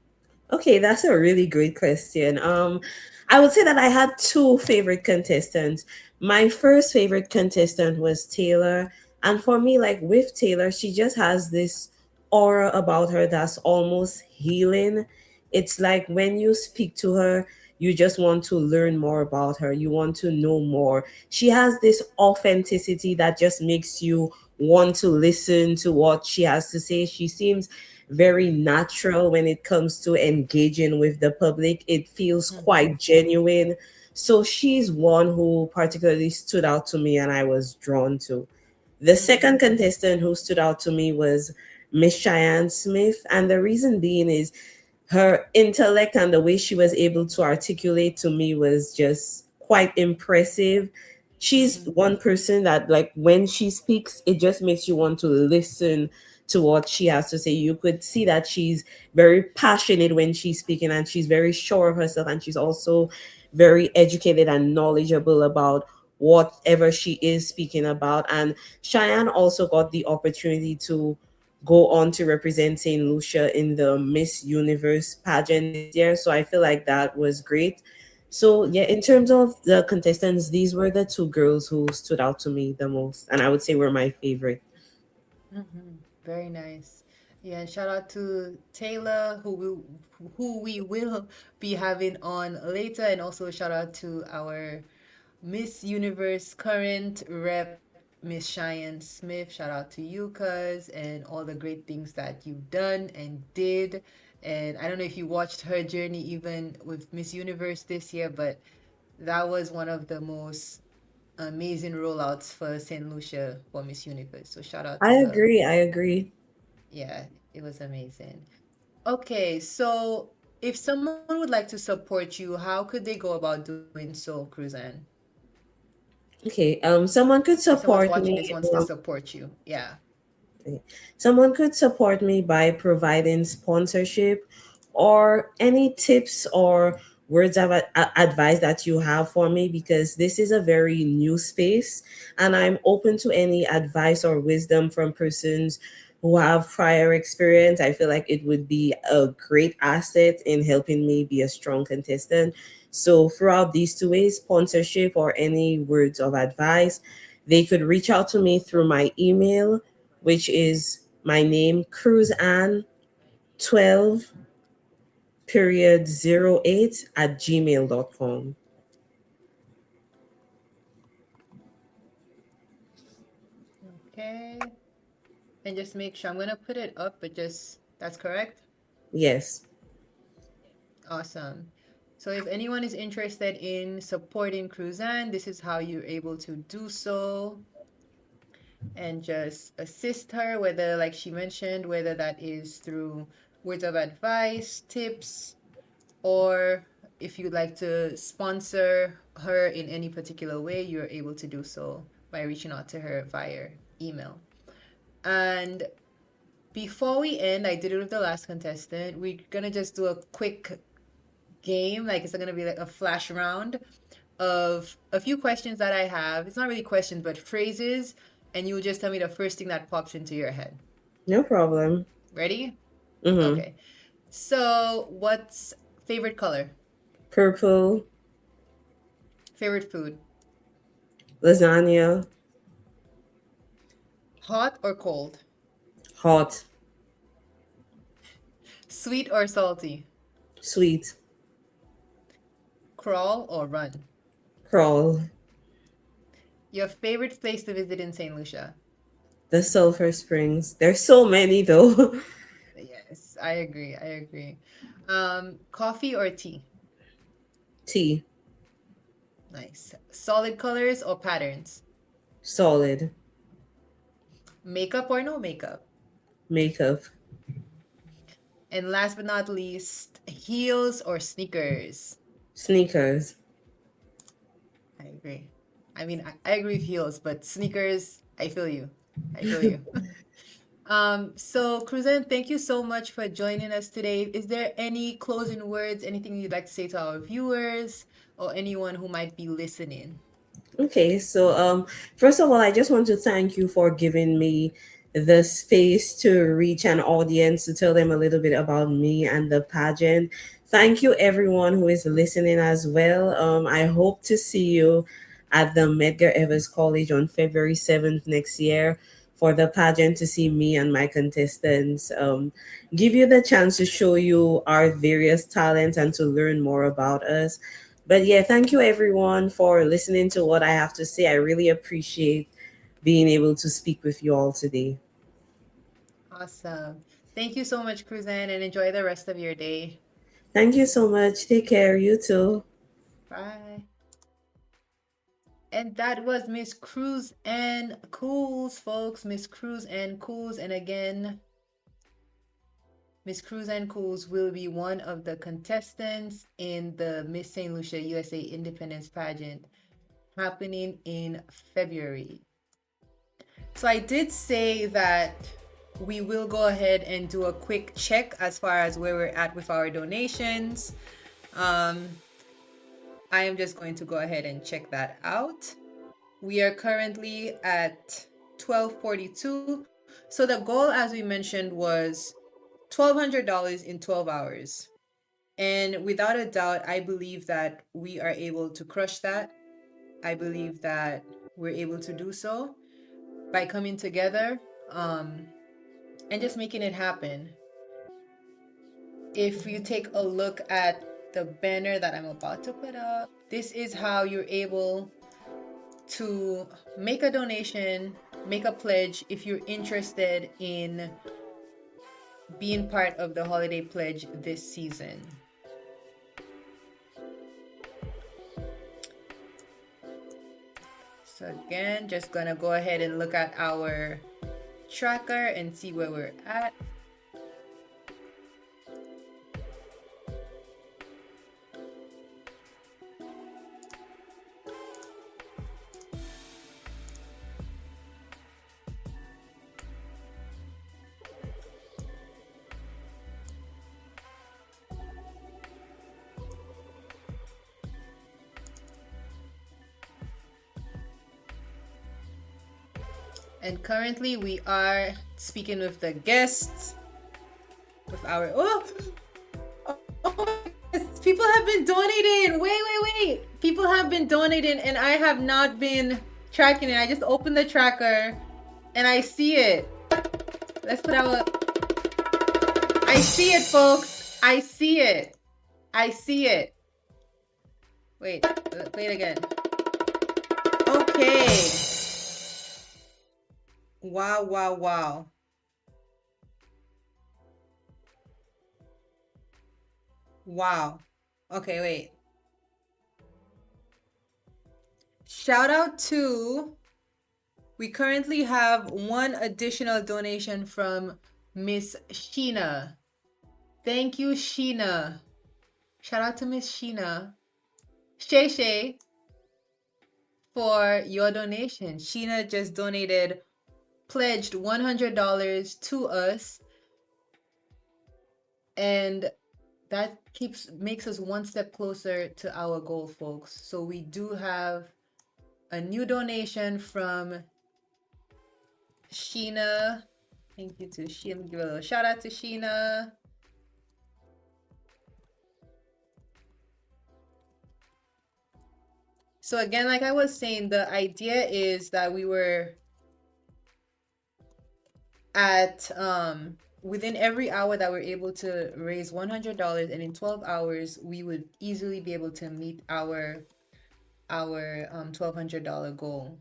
Okay, that's a really great question. I would say that I had two favorite contestants. My first favorite contestant was Taylor, and for me, like with Taylor, she just has this aura about her that's almost healing. It's like when you speak to her, you just want to learn more about her. You want to know more. She has this authenticity that just makes you want to listen to what she has to say. She seems very natural when it comes to engaging with the public. It feels quite genuine. So she's one who particularly stood out to me and I was drawn to. The second contestant who stood out to me was Miss Cheyenne Smith. And the reason being is her intellect and the way she was able to articulate to me was just quite impressive. She's one person that, like, when she speaks, it just makes you want to listen to what she has to say. You could see that she's very passionate when she's speaking, and she's very sure of herself, and she's also very educated and knowledgeable about whatever she is speaking about. And Cheyenne also got the opportunity to go on to represent St. Lucia in the Miss Universe pageant this year. So I feel like that was great. So yeah, in terms of the contestants, these were the two girls who stood out to me the most, and I would say were my favorite. Very nice. Yeah, and shout out to Taylor, who we will be having on later, and also shout out to our Miss Universe current rep, Miss Cheyenne Smith. Shout out to you, cuz, and all the great things that you've done and did. And I don't know if you watched her journey even with Miss Universe this year, but that was one of the most amazing rollouts for St. Lucia for Miss Universe. So shout out I to her. agree. I agree. Yeah, it was amazing. Okay, so if someone would like to support you, how could they go about doing so, Cruzan? Okay. Someone could If someone's support watching this me. wants to support you. Yeah. Someone could support me by providing sponsorship or any tips or words of advice that you have for me, because this is a very new space and I'm open to any advice or wisdom from persons who have prior experience. I feel like it would be a great asset in helping me be a strong contestant. So throughout these two ways, sponsorship or any words of advice, they could reach out to me through my email, which is my name, cruzanne12 period 08 at gmail.com. Okay. And just make sure I'm gonna put it up, but just that's correct. Yes. Awesome. So if anyone is interested in supporting Cruzan, this is how you're able to do so and just assist her, whether, like she mentioned, whether that is through words of advice, tips, or if you'd like to sponsor her in any particular way, you're able to do so by reaching out to her via email. And before we end, I did it with the last contestant. We're gonna just do a quick game, like it's gonna be like a flash round of a few questions that I have. It's not really questions, but phrases, and you will just tell me the first thing that pops into your head. No problem. Ready? Mm-hmm. Okay. So, what's favorite color? Purple. Favorite food? Lasagna. Hot or cold? Hot. Sweet or salty? Sweet. Crawl or run? Crawl. Your favorite place to visit in St. Lucia? The Sulphur Springs. There's so many though. Yes, I agree. I agree. Coffee or tea? Tea. Nice. Solid colors or patterns? Solid. Makeup or no makeup? Makeup. And last but not least, heels or sneakers? Sneakers. I agree. I mean, I agree with heels, but sneakers, I feel you. I feel you. So Cruzen, thank you so much for joining us today. Is there any closing words, anything you'd like to say to our viewers or anyone who might be listening? Okay, so first of all, I just want to thank you for giving me the space to reach an audience to tell them a little bit about me and the pageant. Thank you, everyone who is listening as well. I hope to see you at the Medgar Evers College on February 7th next year for the pageant to see me and my contestants. Give you the chance to show you our various talents and to learn more about us. But yeah, thank you everyone for listening to what I have to say. I really appreciate being able to speak with you all today. Awesome. Thank you so much, Cruzen, and enjoy the rest of your day. Thank you so much. Take care. You too. Bye. And that was Miss Cruz and Cools, folks. Miss Cruz and Cools. And again, Miss Cruz and Cools will be one of the contestants in the Miss St. Lucia USA Independence pageant happening in February. So I did say that we will go ahead and do a quick check as far as where we're at with our donations. I am just going to go ahead and check that out. We are currently at 1242. So the goal, as we mentioned, was $1,200 in 12 hours. And without a doubt, I believe that we are able to crush that. I believe that we're able to do so by coming together and just making it happen. If you take a look at the banner that I'm about to put up, this is how you're able to make a donation, make a pledge if you're interested in being part of the holiday pledge this season. So again, just gonna go ahead and look at our tracker and see where we're at. And currently we are speaking with the guests, with our, people have been donating. Wait. People have been donating and I have not been tracking it. I just opened the tracker and I see it. Let's put out, I see it, folks. I see it. Wait again. Okay. Wow. Wow. Okay, wait. Shout out to, we currently have one additional donation from Miss Sheena. Thank you, Sheena. Shout out to Miss Sheena. Shay, for your donation. Sheena just pledged $100 to us, and that makes us one step closer to our goal, folks. So we do have a new donation from Sheena. Thank you to Sheena. Give a little shout out to Sheena. So again, like I was saying, the idea is that we were at within every hour that we're able to raise $100, and in 12 hours we would easily be able to meet our $1,200 goal.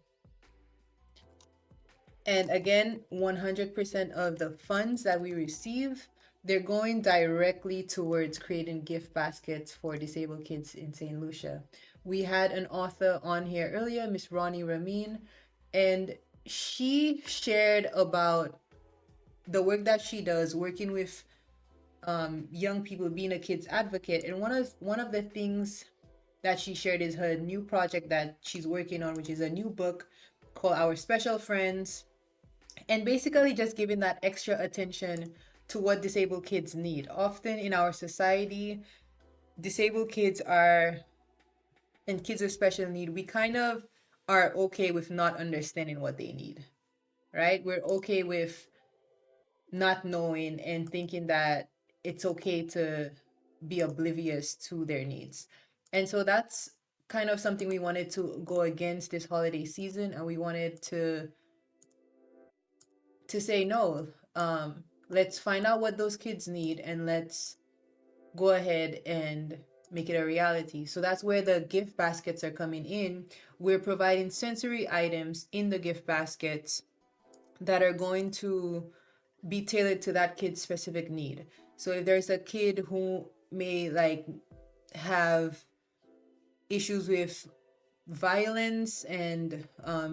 And again, 100% of the funds that we receive, they're going directly towards creating gift baskets for disabled kids in St. Lucia. We had an author on here earlier, Miss Ronnie Ramin, and she shared about the work that she does working with young people, being a kids advocate. And one of the things that she shared is her new project that she's working on, which is a new book called Our Special Friends, and basically just giving that extra attention to what disabled kids need. Often in our society, disabled kids are, and kids with special need, we kind of are okay with not understanding what they need, right? We're okay with not knowing and thinking that it's okay to be oblivious to their needs. And so that's kind of something we wanted to go against this holiday season, and we wanted to say no. Let's find out what those kids need, and let's go ahead and make it a reality. So that's where the gift baskets are coming in. We're providing sensory items in the gift baskets that are going to be tailored to that kid's specific need. So if there's a kid who may like have issues with violence and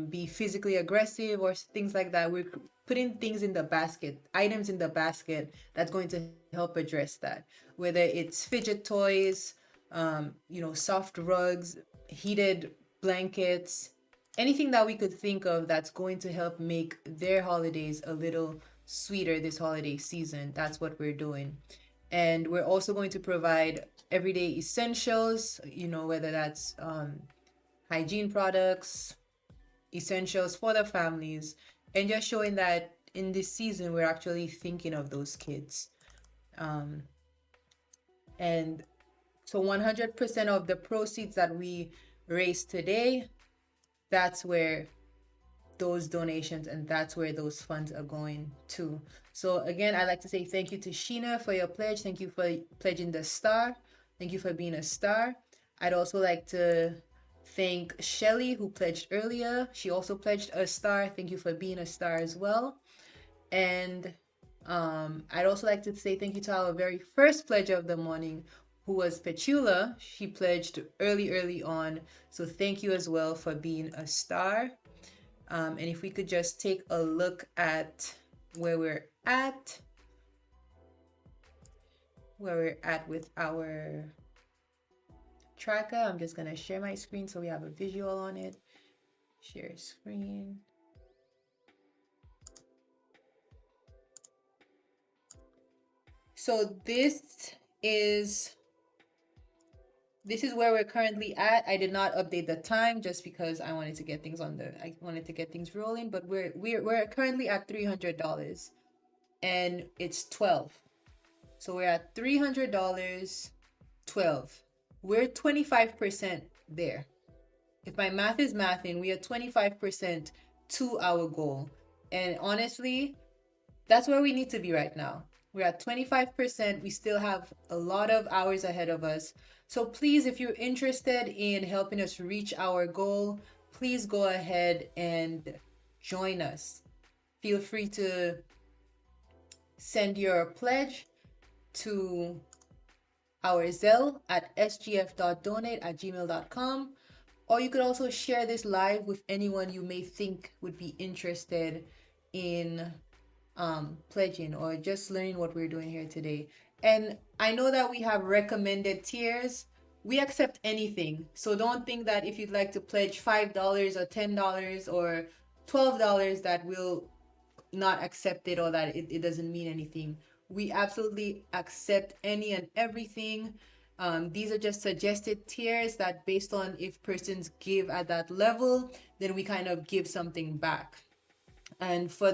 be physically aggressive or things like that, we're putting things in the basket, items in the basket that's going to help address that. Whether it's fidget toys, soft rugs, heated blankets, anything that we could think of that's going to help make their holidays a little sweeter this holiday season. That's what we're doing. And we're also going to provide everyday essentials, whether that's hygiene products, essentials for the families, and just showing that in this season we're actually thinking of those kids. Um, and so 100% of the proceeds that we raise today, that's where those donations and that's where those funds are going to. So again, I'd like to say thank you to Sheena for your pledge. Thank you for pledging the star. Thank you for being a star. I'd also like to thank Shelly, who pledged earlier. She also pledged a star. Thank you for being a star as well. And I'd also like to say thank you to our very first pledger of the morning, who was Petula. She pledged early on. So thank you as well for being a star. And if we could just take a look at where we're at with our tracker. I'm just gonna share my screen so we have a visual on it. Share screen. So this is where we're currently at. I did not update the time just because I wanted to get things rolling, but we're currently at $300 and it's 12. So we're at $300, 12. We're 25% there. If my math is mathing, we are 25% to our goal. And honestly, that's where we need to be right now. We're at 25%. We still have a lot of hours ahead of us. So please, if you're interested in helping us reach our goal, please go ahead and join us. Feel free to send your pledge to our Zelle at sgf.donate@gmail.com. Or you could also share this live with anyone you may think would be interested in pledging or just learning what we're doing here today. And I know that we have recommended tiers. We accept anything. So don't think that if you'd like to pledge $5 or $10 or $12 that we'll not accept it or that it doesn't mean anything. We absolutely accept any and everything. These are just suggested tiers that based on if persons give at that level, then we kind of give something back. And for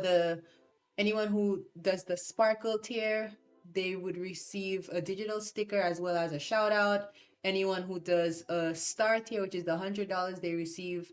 anyone who does the sparkle tier, they would receive a digital sticker as well as a shout out. Anyone who does a star tier, which is the $100, they receive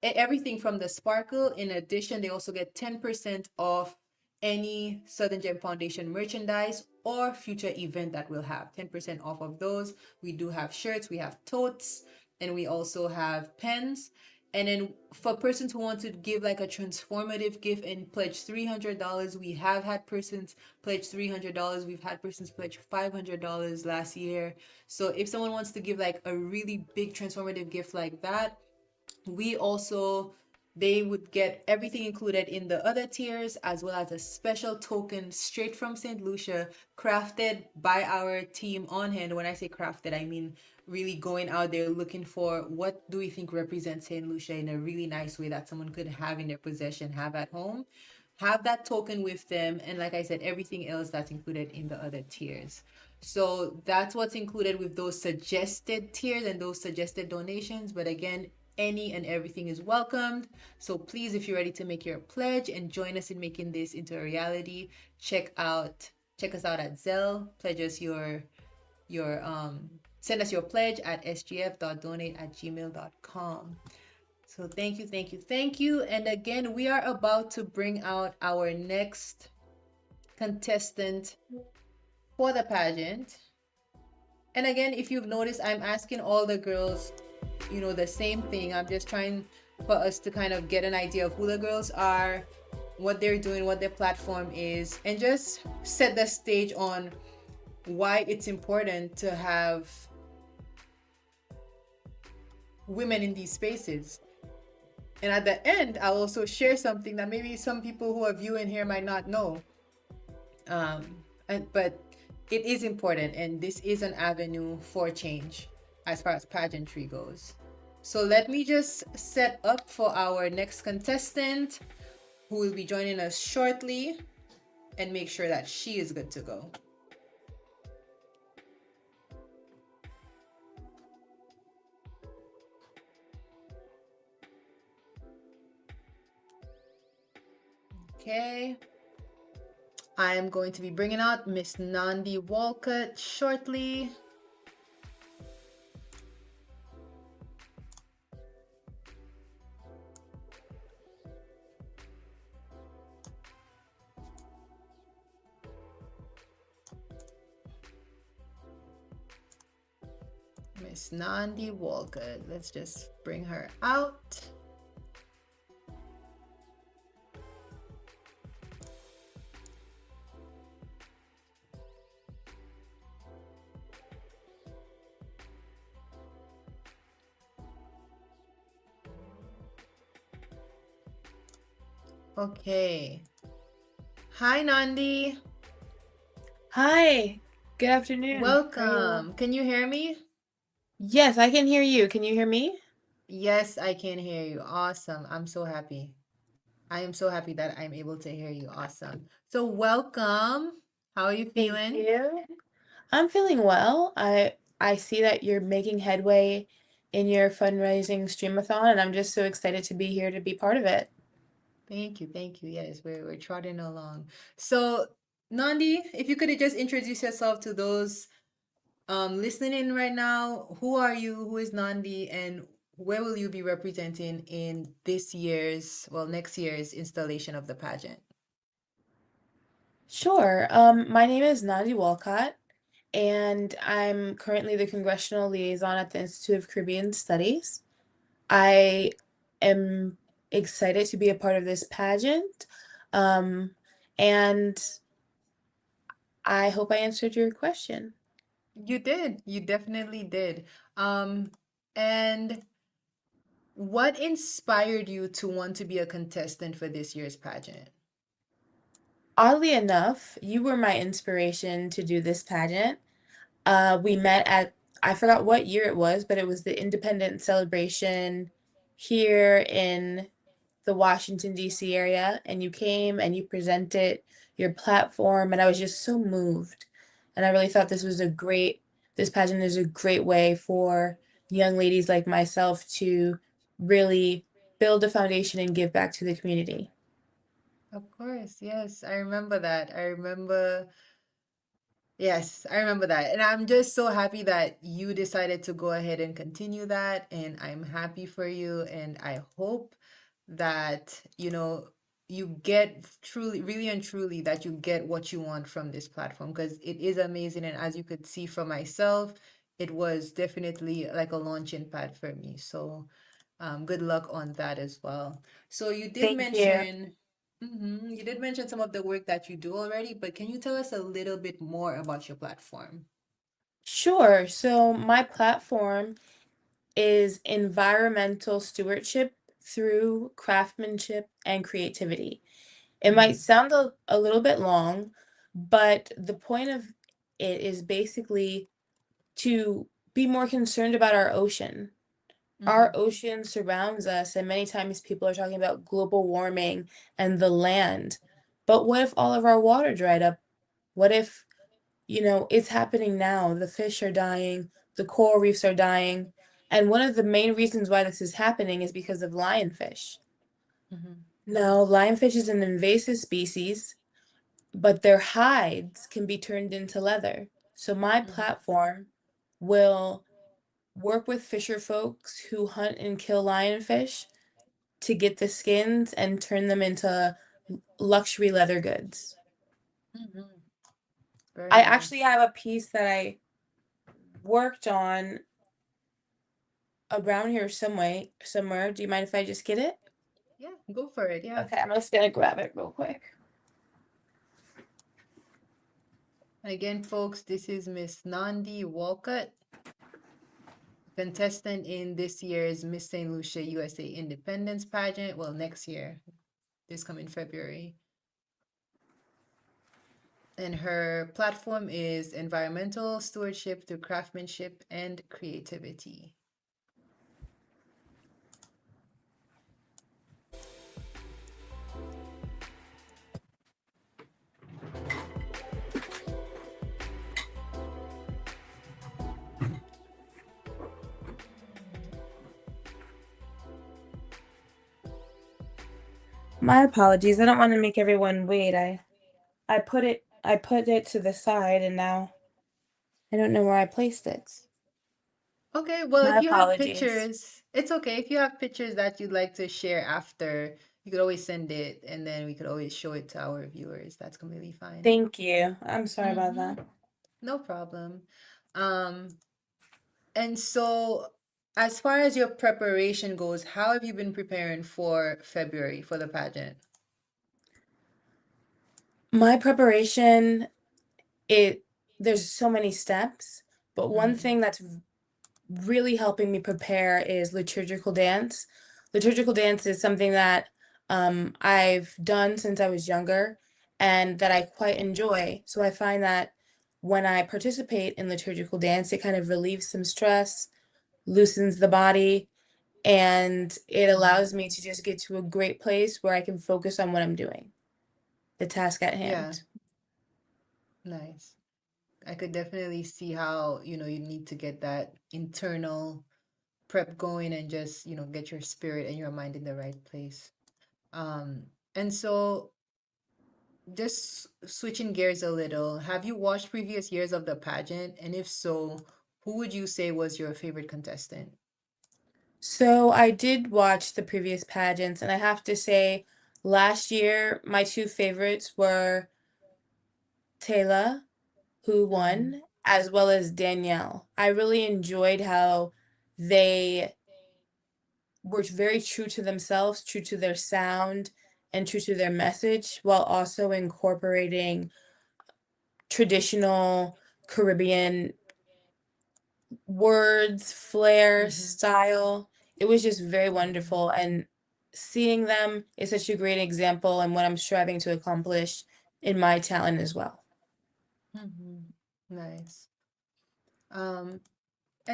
everything from the sparkle. In addition, they also get 10% off any Southern Gem Foundation merchandise or future event that we'll have. 10% off of those. We do have shirts, we have totes, and we also have pens. And then for persons who want to give like a transformative gift and pledge $300, we have had persons pledge $300. We've had persons pledge $500 last year. So if someone wants to give like a really big transformative gift like that, we also They would get everything included in the other tiers, as well as a special token straight from St. Lucia, crafted by our team on hand. When I say crafted, I mean really going out there looking for what do we think represents St. Lucia in a really nice way that someone could have in their possession, have at home, have that token with them, and like I said, everything else that's included in the other tiers. So that's what's included with those suggested tiers and those suggested donations. But again, any and everything is welcomed. So please, if you're ready to make your pledge and join us in making this into a reality, check us out at Zelle. Pledge us your send us your pledge at sgf.donate@gmail.com. So thank you, thank you, thank you. And again, we are about to bring out our next contestant for the pageant. And again, if you've noticed, I'm asking all the girls, the same thing. I'm just trying for us to kind of get an idea of who the girls are, what they're doing, what their platform is, and just set the stage on why it's important to have women in these spaces. And at the end, I'll also share something that maybe some people who are viewing here might not know. But it is important, and this is an avenue for change as far as pageantry goes. So let me just set up for our next contestant, who will be joining us shortly, and make sure that she is good to go. Okay. I am going to be bringing out Miss Nandi Walcott shortly. Miss Nandi Walcott. Let's just bring her out. Okay. Hi, Nandi. Hi. Good afternoon. Welcome. Can you hear me? Yes, I can hear you. Can you hear me? Yes, I can hear you. Awesome. I'm so happy. I am so happy that I'm able to hear you. Awesome. So welcome. How are you Thank feeling? you. I'm feeling well. I see that you're making headway in your fundraising stream-a-thon, and I'm just so excited to be here to be part of it. Thank you. Thank you. Yes, we're trotting along. So, Nandi, if you could just introduce yourself to those listening in right now. Who are you? Who is Nandi? And where will you be representing in next year's installation of the pageant? Sure. My name is Nandi Walcott, and I'm currently the Congressional Liaison at the Institute of Caribbean Studies. I am excited to be a part of this pageant, and I hope I answered your question. You did. You definitely did. And what inspired you to want to be a contestant for this year's pageant? Oddly enough, you were my inspiration to do this pageant. We met at, I forgot what year it was, but it was the Independence celebration here in the Washington, D.C. area. And you came and you presented your platform, and I was just so moved. And I really thought this pageant is a great way for young ladies like myself to really build a foundation and give back to the community. Of course, yes, I remember that. Yes, I remember that. And I'm just so happy that you decided to go ahead and continue that. And I'm happy for you. And I hope that, you get truly, really and truly, that you get what you want from this platform, because it is amazing. And as you could see for myself, it was definitely like a launching pad for me. So good luck on that as well. So Thank you. you did mention some of the work that you do already, but can you tell us a little bit more about your platform? Sure. So my platform is environmental stewardship through craftsmanship and creativity. It might sound a little bit long, but the point of it is basically to be more concerned about our ocean. Our ocean surrounds us, and many times people are talking about global warming and the land. But what if all of our water dried up? What if, it's happening now? The fish are dying, the coral reefs are dying. And one of the main reasons why this is happening is because of lionfish. Now, lionfish is an invasive species, but their hides can be turned into leather. So my platform will work with fisher folks who hunt and kill lionfish to get the skins and turn them into luxury leather goods. I actually have a piece that I worked on around here somewhere. Do you mind if I just get it? Yeah, go for it. Yeah. Okay, I'm just gonna grab it real quick. Again, folks, this is Miss Nandi Walcott, contestant in this year's Miss St. Lucia USA Independence pageant. Well, next year, this coming February. And her platform is environmental stewardship through craftsmanship and creativity. My apologies. I don't want to make everyone wait. I put it to the side and now I don't know where I placed it. Okay, well, My if you have apologies. pictures, it's okay. If you have pictures that you'd like to share after, you could always send it and then we could always show it to our viewers. That's completely fine. Thank you. I'm sorry about that. No problem. And so as far as your preparation goes, how have you been preparing for February for the pageant? My preparation, there's so many steps, but one thing that's really helping me prepare is liturgical dance. Liturgical dance is something that I've done since I was younger and that I quite enjoy. So I find that when I participate in liturgical dance, it kind of relieves some stress, loosens the body, and it allows me to just get to a great place where I can focus on what I'm doing, the task at hand. Yeah. Nice. I could definitely see how, you need to get that internal prep going and just, get your spirit and your mind in the right place. And so just switching gears a little, have you watched previous years of the pageant? And if so, who would you say was your favorite contestant? So I did watch the previous pageants, and I have to say, last year, my two favorites were Taylor, who won, as well as Danielle. I really enjoyed how they were very true to themselves, true to their sound, and true to their message, while also incorporating traditional Caribbean words, flair, style. It was just very wonderful. And seeing them is such a great example and what I'm striving to accomplish in my talent as well. Nice. And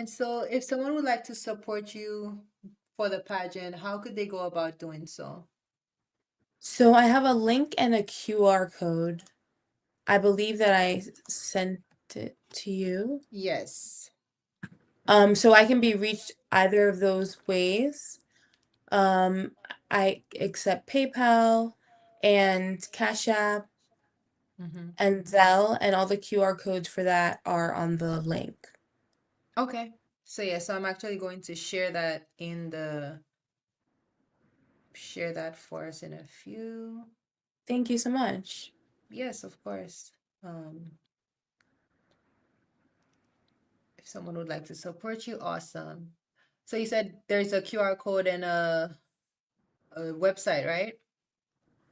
so if someone would like to support you for the pageant, how could they go about doing so? So I have a link and a QR code. I believe that I sent it to you. Yes. So I can be reached either of those ways. I accept PayPal and Cash App and Zelle, and all the QR codes for that are on the link. Okay. So yeah, so I'm actually going to share that for us in a few. Thank you so much. Yes, of course. If someone would like to support you, awesome. So you said there's a QR code and a website, right?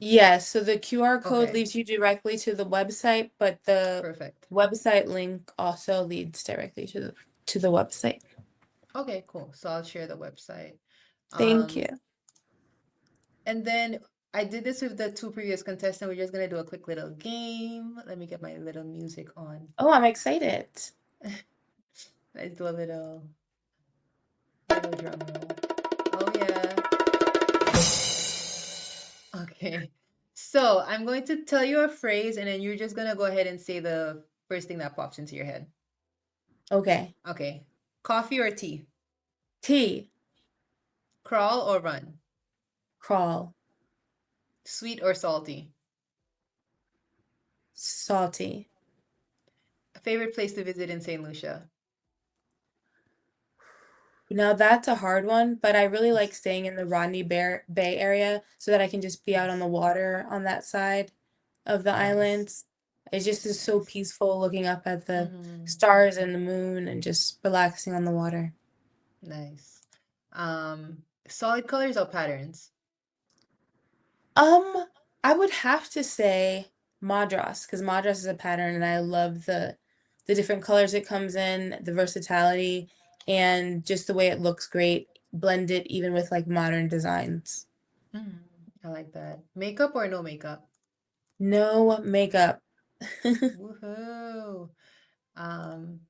Yes, so the QR code Okay. leads you directly to the website, but the Perfect. website link also leads directly to the website. Okay, cool. So I'll share the website. Thank you. And then I did this with the two previous contestants. We're just gonna do a quick little game. Let me get my little music on. Oh, I'm excited. Let's do a little drum roll. Oh yeah. Okay. So I'm going to tell you a phrase, and then you're just gonna go ahead and say the first thing that pops into your head. Okay. Okay. Coffee or tea? Tea. Crawl or run? Crawl. Sweet or salty? Salty. Favorite place to visit in St. Lucia? Now that's a hard one, but I really like staying in the Rodney Bay area so that I can just be out on the water on that side of the Nice. islands. It just is so Nice. peaceful looking up at the Mhm. stars and the moon and just relaxing on the water. Nice. Solid colors or patterns? I would have to say Madras because Madras is a pattern and I love the different colors it comes in, the versatility, and just the way it looks great, blended even with like modern designs. I like that. Makeup or no makeup? No makeup. Woohoo. Um,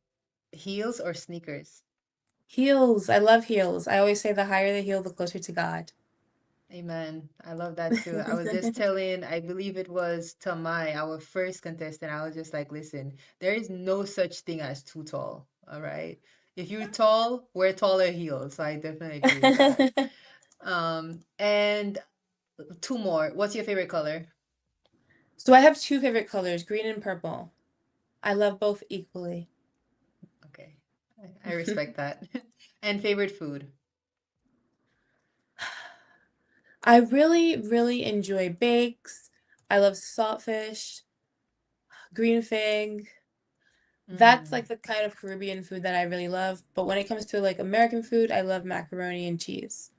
Heels or sneakers? Heels. I love heels. I always say the higher the heel, the closer to God. Amen. I love that too. I was just telling, I believe it was Tamai, our first contestant. I was just like, listen, there is no such thing as too tall. All right. If you're tall, wear taller heels. So I definitely agree with that. And two more. What's your favorite color? So I have two favorite colors, green and purple. I love both equally. Okay. I respect that. And favorite food? I really, really enjoy bakes. I love saltfish, green fig. That's like the kind of Caribbean food that I really love. But when it comes to like American food, I love macaroni and cheese.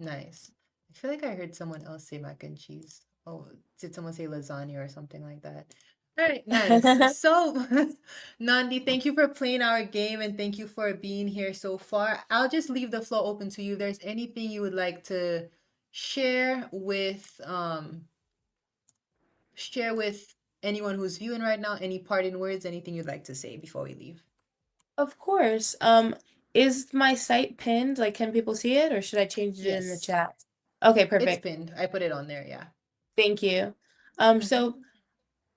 Nice. I feel like I heard someone else say mac and cheese. Oh, did someone say lasagna or something like that? All right, nice. So, Nandi, thank you for playing our game and thank you for being here so far. I'll just leave the floor open to you. If there's anything you would like to share with anyone who's viewing right now, any parting words, anything you'd like to say before we leave. Of course. Is my site pinned? Like, can people see it or should I change it in the Yes, chat? Okay, it's perfect. pinned. I put it on there, yeah. Thank you. So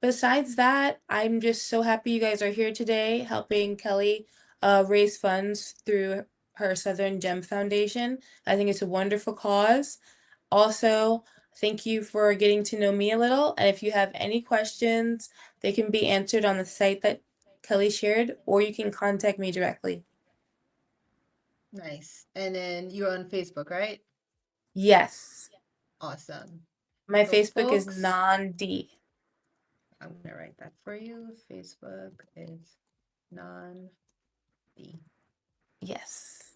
besides that, I'm just so happy you guys are here today helping Kelly raise funds through her Southern Gem Foundation. I think it's a wonderful cause. Also, thank you for getting to know me a little. And if you have any questions, they can be answered on the site that Kelly shared, or you can contact me directly. Nice. And then you're on Facebook, right? Yes. Awesome. My So Facebook is folks, non-D. I'm gonna write that for you. Facebook is non-D. Yes.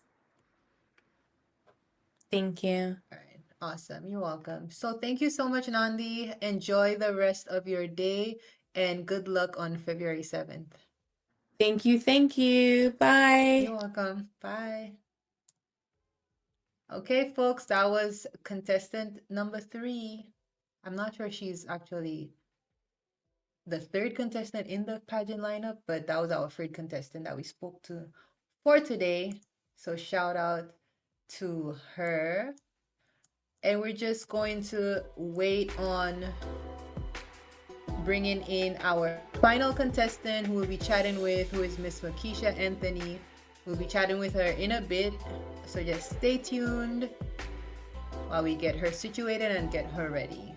Thank you. All right, awesome. You're welcome. So thank you so much, Nandi. Enjoy the rest of your day and good luck on February 7th. Thank you. Thank you. Bye. You're welcome. Bye. Okay, folks, that was contestant number 3. I'm not sure she's actually the third contestant in the pageant lineup, but that was our third contestant that we spoke to for today. So shout out to her. And we're just going to wait on bringing in our final contestant who we'll be chatting with, who is Miss Makisha Anthony. We'll be chatting with her in a bit. So just stay tuned while we get her situated and get her ready.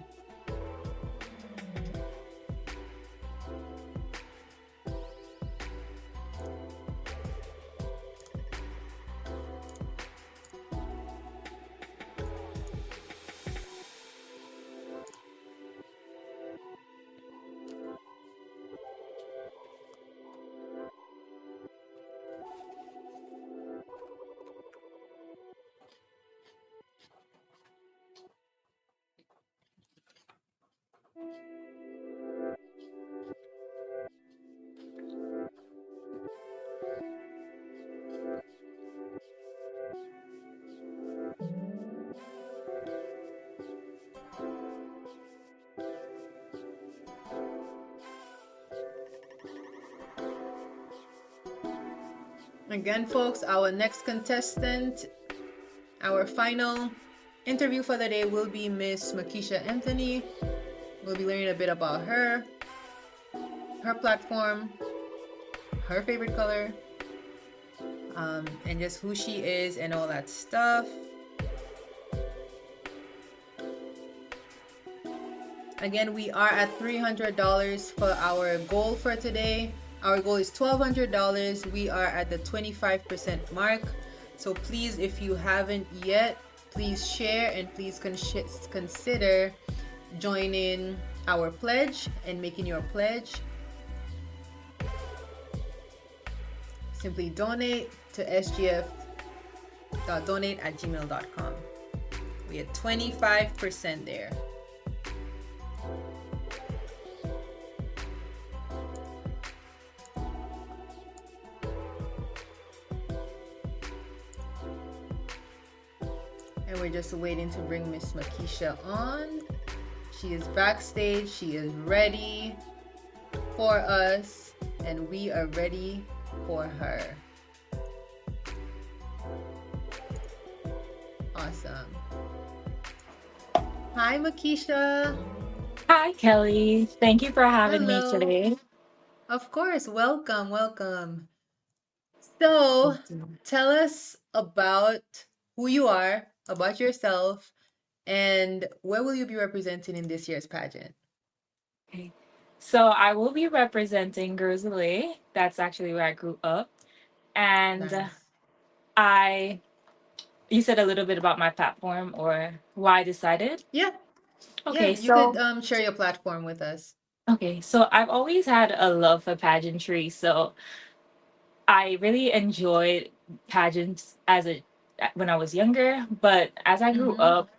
Again, folks, our next contestant, our final interview for the day will be Miss Makisha Anthony. We'll be learning a bit about her platform, her favorite color, and just who she is and all that stuff. Again, we are at $300 for our goal for today. Our goal is $1,200. We are at the 25% mark. So please, if you haven't yet, please share and please consider joining our pledge and making your pledge. Simply donate to sgf.donate@gmail.com. We had 25% there. And we're just waiting to bring Miss Makisha on. She is backstage. She is ready for us, and we are ready for her. Awesome. Hi, Makisha. Hi, Kelly. Thank you for having me Hello. today. Of course. Welcome. Welcome. So, tell us about who you are, about yourself, and where will you be representing in this year's pageant? Okay. So I will be representing Grizzly. That's actually where I grew up. And Nice. I, you said a little bit about my platform or why I decided. Yeah. Yeah, Okay, you could so share your platform with us. I've always had a love for pageantry. So I really enjoyed pageants when I was younger, but as I grew Mm-hmm. up,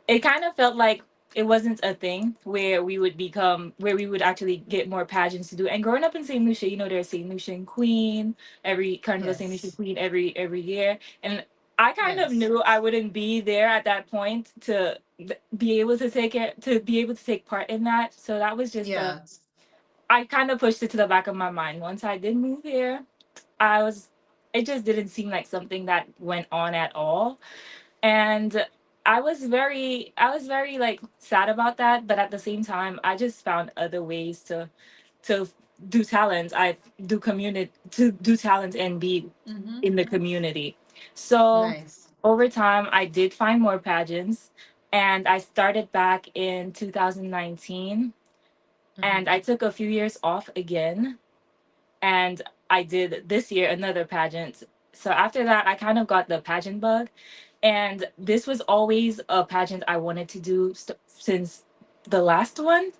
it kind of felt like it wasn't a thing where we would actually get more pageants to do. And growing up in St. Lucia, there's St. Lucian Queen, every Carnival St. Lucian Yes. Queen every year. And I kind of Yes. knew I wouldn't be there at that point to be able to take part in that. So that was just Yeah. I kind of pushed it to the back of my mind. Once I did move here, it just didn't seem like something that went on at all. And I was very like sad about that, but at the same time I just found other ways to do talent. I do community to do talent and be Mm-hmm. in the community. So Nice. over time I did find more pageants, and I started back in 2019, and Mm-hmm. I took a few years off again, and I did this year another pageant. So after that, I kind of got the pageant bug, and this was always a pageant I wanted to do since the last one,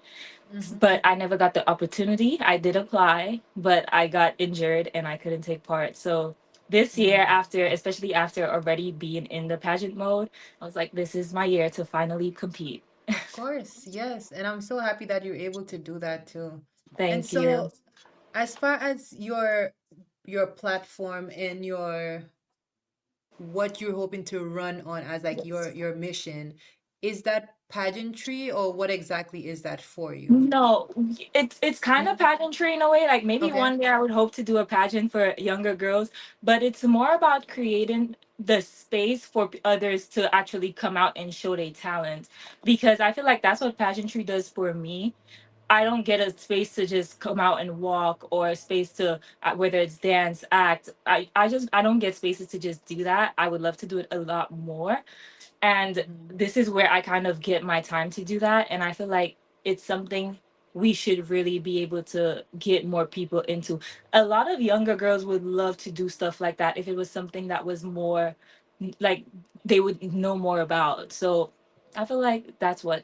Mm-hmm. but I never got the opportunity. I did apply, but I got injured and I couldn't take part. So this year, especially after already being in the pageant mode, I was like, this is my year to finally compete. Of course, yes. And I'm so happy that you're able to do that too. And Thank you. so, as far as your platform and what you're hoping to run on as like Yes. your mission, is that pageantry or what exactly is that for you? No, it's kind of pageantry in a way. Like maybe Okay. one day I would hope to do a pageant for younger girls, but it's more about creating the space for others to actually come out and show their talent. Because I feel like that's what pageantry does for me. I don't get a space to just come out and walk, or a space to whether it's dance, act. I don't get spaces to just do that. I would love to do it a lot more, and Mm-hmm. this is where I kind of get my time to do that. And I feel like it's something we should really be able to get more people into. A lot of younger girls would love to do stuff like that if it was something that was more like they would know more about. So I feel like that's what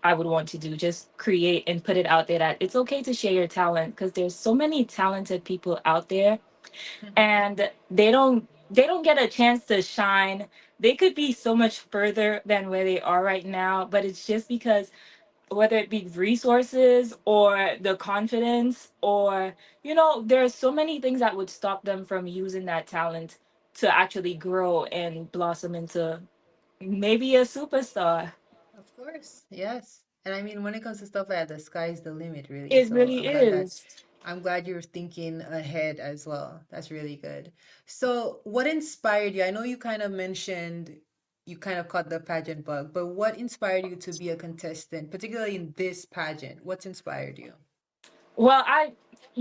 I would want to do, just create and put it out there that it's okay to share your talent, because there's so many talented people out there, and they don't get a chance to shine. They could be so much further than where they are right now, but it's just because whether it be resources or the confidence, or there's so many things that would stop them from using that talent to actually grow and blossom into maybe a superstar. Of course, yes. And I mean, when it comes to stuff like that, the sky's the limit, really. It So really I'm glad that is. I'm glad you're thinking ahead as well. That's really good. So, what inspired you? I know you kind of mentioned you kind of caught the pageant bug, but what inspired you to be a contestant, particularly in this pageant? What's inspired you? Well,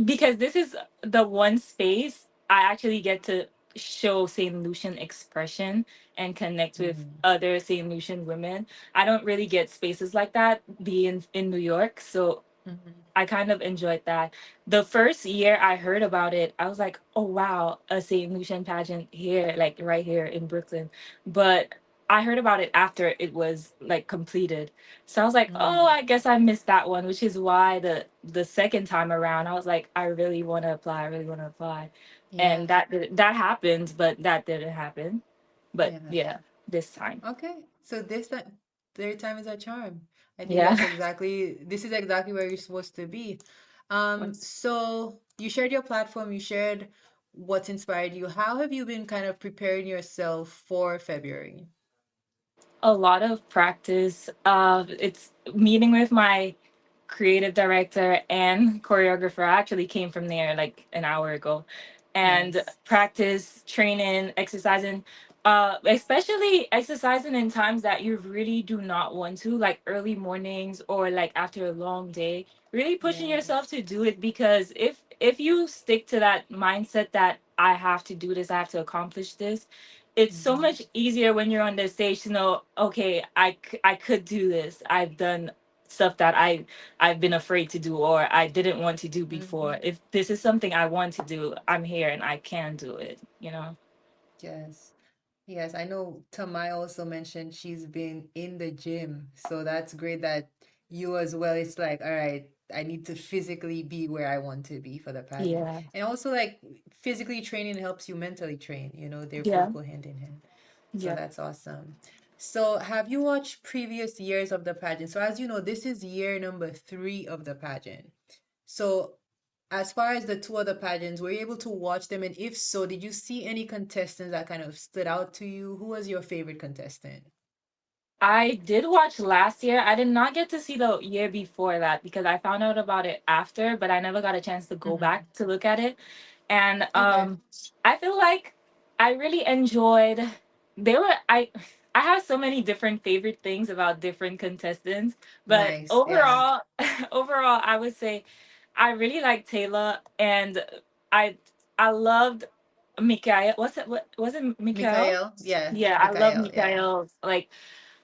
because this is the one space I actually get to show St. Lucian expression and connect with Mm, other St. Lucian women. I don't really get spaces like that being in New York. So mhm, I kind of enjoyed that. The first year I heard about it, I was like, oh wow, a St. Lucian pageant here, like right here in Brooklyn. But I heard about it after it was like completed. So I was like, oh, mm. I guess I missed that one, which is why the second time around I was like, I really want to apply, I really want to apply. Yeah, And that happened, but that didn't happen. But yeah. yeah, this time. Okay. So this time, third time is a charm. I think Yeah. this is exactly where you're supposed to be. What's So you shared your platform, you shared what's inspired you. How have you been kind of preparing yourself for February? a lot of practice. It's meeting with my creative director and choreographer. I actually came from there like an hour ago, and Nice. practice, training, exercising. Especially exercising in times that you really do not want to, like early mornings or like after a long day. Really pushing yourself Yes. to do it, because if you stick to that mindset that I have to do this, I have to accomplish this, it's so Mm-hmm. much easier when you're on the stage to know, okay, I could do this. I've done stuff that I've been afraid to do or I didn't want to do Mm-hmm. before. If this is something I want to do, I'm here and I can do it, you know? Yes. Yes, I know Tamai also mentioned she's been in the gym. So that's great that you as well, it's like, all right, I need to physically be where I want to be for the pageant. Yeah. And also like physically training helps you mentally train, they both Yeah. go hand in hand. So Yeah. that's awesome. So have you watched previous years of the pageant? So as you know, this is year number 3 of the pageant. So as far as the two other pageants, were you able to watch them? And if so, did you see any contestants that kind of stood out to you? Who was your favorite contestant? I did watch last year. I did not get to see the year before that because I found out about it after, but I never got a chance to go Mm-hmm. back to look at it. And Okay. I feel like I really enjoyed they were I have so many different favorite things about different contestants, but Nice. Yeah. overall overall I would say I really like Taylor, and I I loved Mikael. What's it, what was it, Mikael? Mikhail. Yeah. Yeah, I love Mikhail. Yeah. Mikael. Like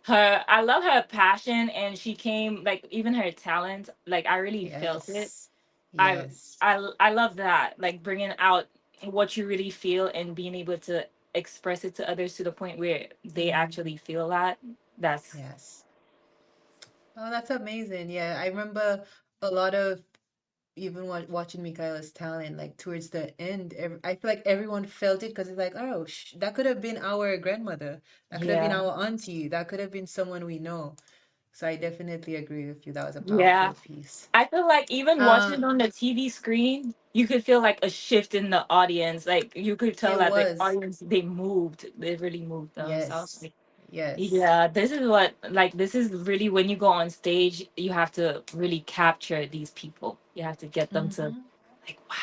her, I love her passion, and she came like even her talent. Like I really felt it. Yes. I Yes. I love that. Like bringing out what you really feel and being able to express it to others to the point where they Mm-hmm. actually feel that. That's Yes. Oh, that's amazing. Yeah. I remember a lot of even watching Michaela's talent, like towards the end, I feel like everyone felt it because it's like, oh, that could have been our grandmother, that could have been yeah. our auntie, that could have been someone we know. So I definitely agree with you. That was a Yeah. powerful piece. I feel like even watching Um, it on the TV screen, you could feel like a shift in the audience. Like you could tell it that the was. audience they moved. They really moved them. So I was Like, like, yes. yeah, this is really when you go on stage, you have to really capture these people. You have to get them to Mm-hmm. like, wow.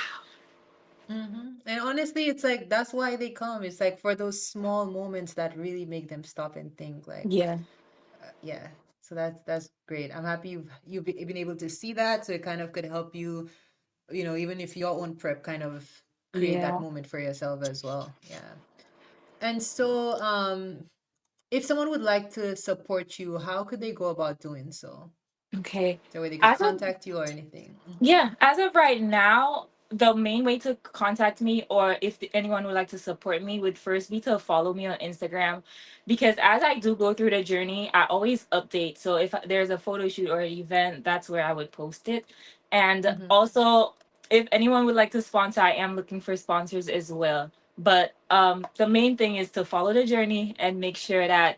Mm-hmm. And honestly, it's like that's why they come. It's like for those small moments that really make them stop and think. Like, Yeah. yeah. So that's great. I'm happy been able to see that. So it kind of could help you, even if your own prep kind of create that Yeah. moment for yourself as well. Yeah. And so, if someone would like to support you, how could they go about doing so? Okay. So where they could As of contact you or anything. Mm-hmm. Yeah, as of right now, the main way to contact me, or if anyone would like to support me, would first be to follow me on Instagram, because as I do go through the journey, I always update. So if there's a photo shoot or an event, that's where I would post it. And Mm-hmm. also, if anyone would like to sponsor, I am looking for sponsors as well. But the main thing is to follow the journey and make sure that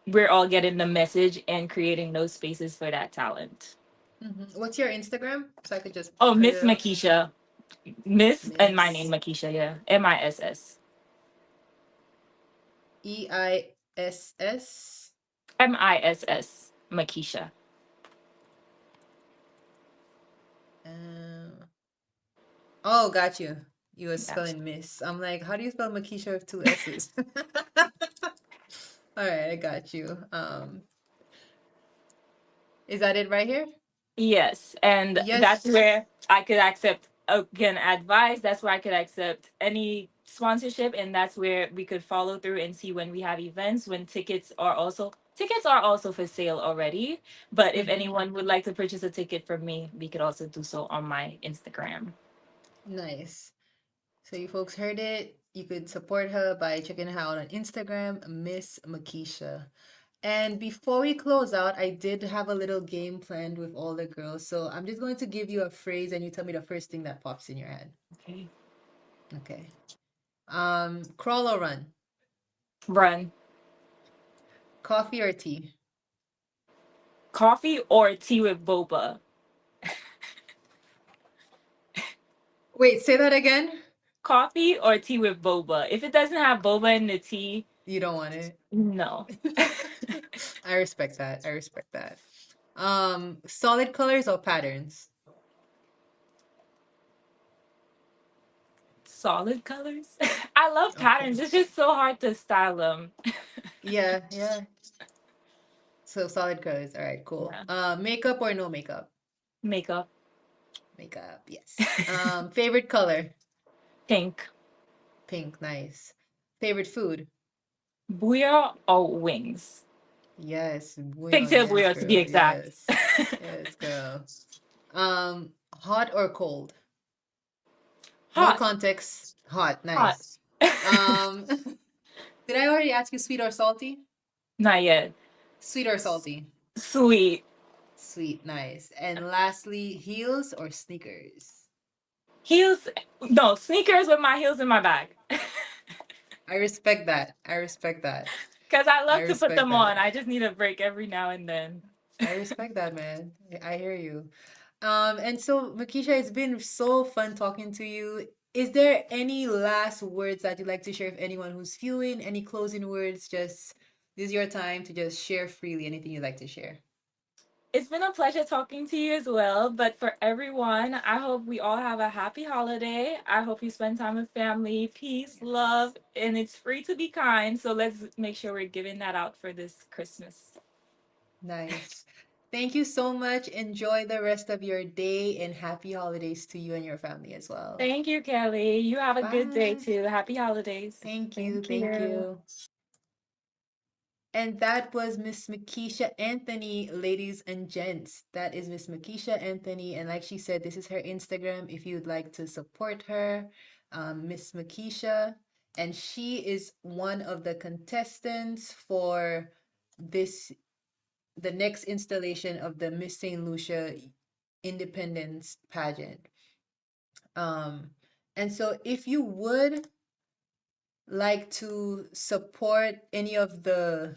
we're all getting the message and creating those spaces for that talent. Mm-hmm. What's your Instagram? So I could just Oh, put Miss it up. Makisha. Miss and my name Miss Makisha, yeah. MISS. EISS. MISS. Makisha. Um, Oh, got you. You were Yeah. spelling Miss. I'm like, how do you spell Makisha with two S's? All right, I got you. Is that it right here? Yes, and that's Yes. where I could accept again advice. That's where I could accept any sponsorship, and that's where we could follow through and see when we have events. When tickets are also for sale already. But if Mm-hmm. anyone would like to purchase a ticket from me, we could also do so on my Instagram. Nice. So you folks heard it. You could support her by checking her out on Instagram, Miss Makisha. And before we close out, I did have a little game planned with all the girls. So I'm just going to give you a phrase and you tell me the first thing that pops in your head. Okay. Okay. Crawl or run? Run. Coffee or tea? Coffee or tea with boba? Wait, say that again. Coffee or tea with boba? If it doesn't have boba in the tea, You don't want it. no. I respect that. I respect that. Solid colors or patterns? Solid colors. I love Okay. patterns. It's just so hard to style them. Yeah, yeah. So solid colors. All right, cool. Yeah. Makeup or no makeup? Makeup. Makeup, yes. Favorite color? Pink. Pink, nice. Favorite food? Booyah or wings? Yes, bouillon, Pigtail yes, booyah to be girl. exact. Yes. Yes, girl. Hot or cold? No Hot. context. Hot, Hot. nice. Um, did I already ask you sweet or salty? Not yet. Sweet or salty? Sweet. Sweet, nice. And lastly, heels or sneakers? Heels. No, sneakers with my heels in my bag. I respect that. I respect that. Because I I love to put respect them that. on. I just need a break every now and then. I respect that, man. I hear you. And so, Makisha, it's been so fun talking to you. Is there any last words that you'd like to share with anyone who's viewing? Any closing words? Just this is your time to just share freely anything you'd like to share. It's been a pleasure talking to you as well. But for everyone, I hope we all have a happy holiday. I hope you spend time with family, peace, love, and it's free to be kind. So let's make sure we're giving that out for this Christmas. Nice. Thank you so much. Enjoy the rest of your day and happy holidays to you and your family as well. Thank you, Kelly. You have a good day Bye. too. Happy holidays. Thank you. Thank Thank you. you. And that was Miss Makisha Anthony, ladies and gents. That is Miss Makisha Anthony. And like she said, this is her Instagram if you'd like to support her, Miss Makisha. And she is one of the contestants for this, the next installation of the Miss St. Lucia Independence pageant. Um, and so if you would like to support any of the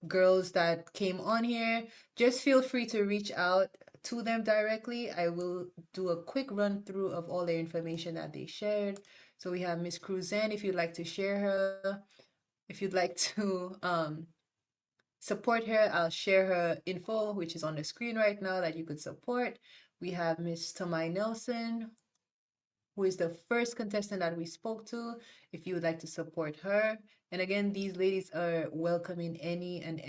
girls that came on here, just feel free to reach out to them directly. I will do a quick run through of all their information that they shared. So we have Miss Cruzan, if you'd like to share her, if you'd like to support her, I'll share her info, which is on the screen right now that you could support. We have Miss Tamai Nelson, who is the first contestant that we spoke to, if you would like to support her. And again, these ladies are welcoming any and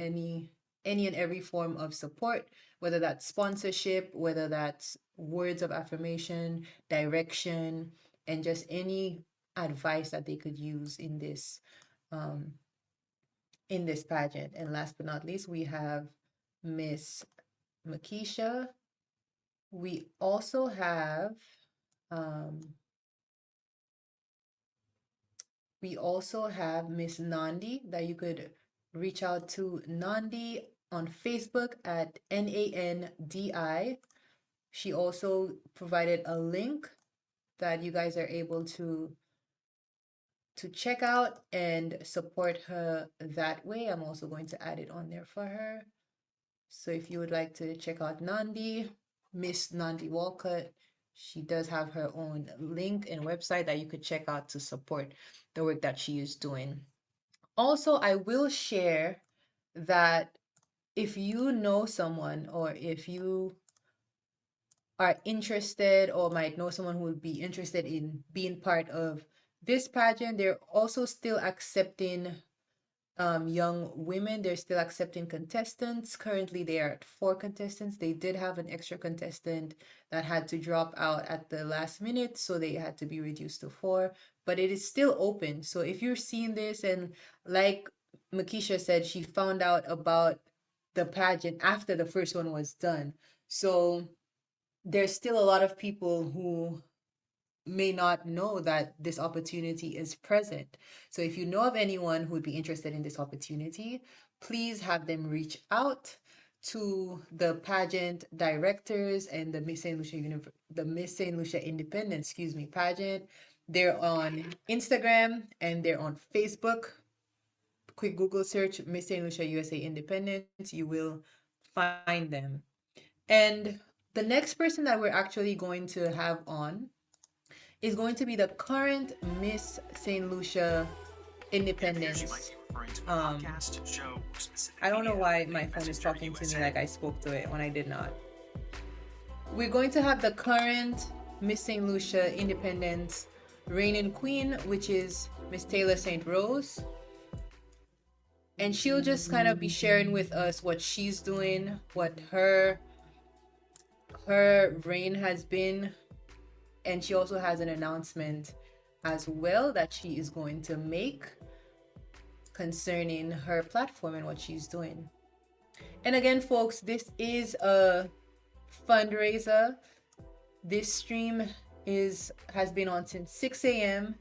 every form of support, whether that's sponsorship, whether that's words of affirmation, direction, and just any advice that they could use um, in this pageant. And last but not least, we have Miss Makisha. We also have um, Miss Nandi that you could reach out to Nandi on Facebook at NANDI. She also provided a link that you guys are able to check out and support her that way. I'm also going to add it on there for her. So if you would like to check out Nandi, Miss Nandi Walcott, she does have her own link and website that you could check out to support the work that she is doing. Also, I will share that if you know someone or if you are interested or might know someone who would be interested in being part of this pageant, they're also still accepting young women. They're still accepting contestants. Currently, they are at 4 contestants. They did have an extra contestant that had to drop out at the last minute, so they had to be reduced to 4. But it is still open. So if you're seeing this, and like Makisha said, she found out about the pageant after the first one was done. So there's still a lot of people who may not know that this opportunity is present. So if you know of anyone who would be interested in this opportunity, please have them reach out to the pageant directors and the Miss St. Lucia Independence, pageant. They're on Instagram and they're on Facebook. Quick Google search Miss St. Lucia USA Independence, you will find them. And the next person that we're actually going to have on is going to be the current Miss St. Lucia Independence. I don't know why my phone is talking to me like I spoke to it when I did not. We're going to have the current Miss St. Lucia Independence reigning queen, which is Miss Taylor St. Rose. And she'll just kind of be sharing with us what she's doing, what her reign has been. And she also has an announcement as well that she is going to make concerning her platform and what she's doing. And again, folks, this is a fundraiser. This stream has been on since 6 a.m.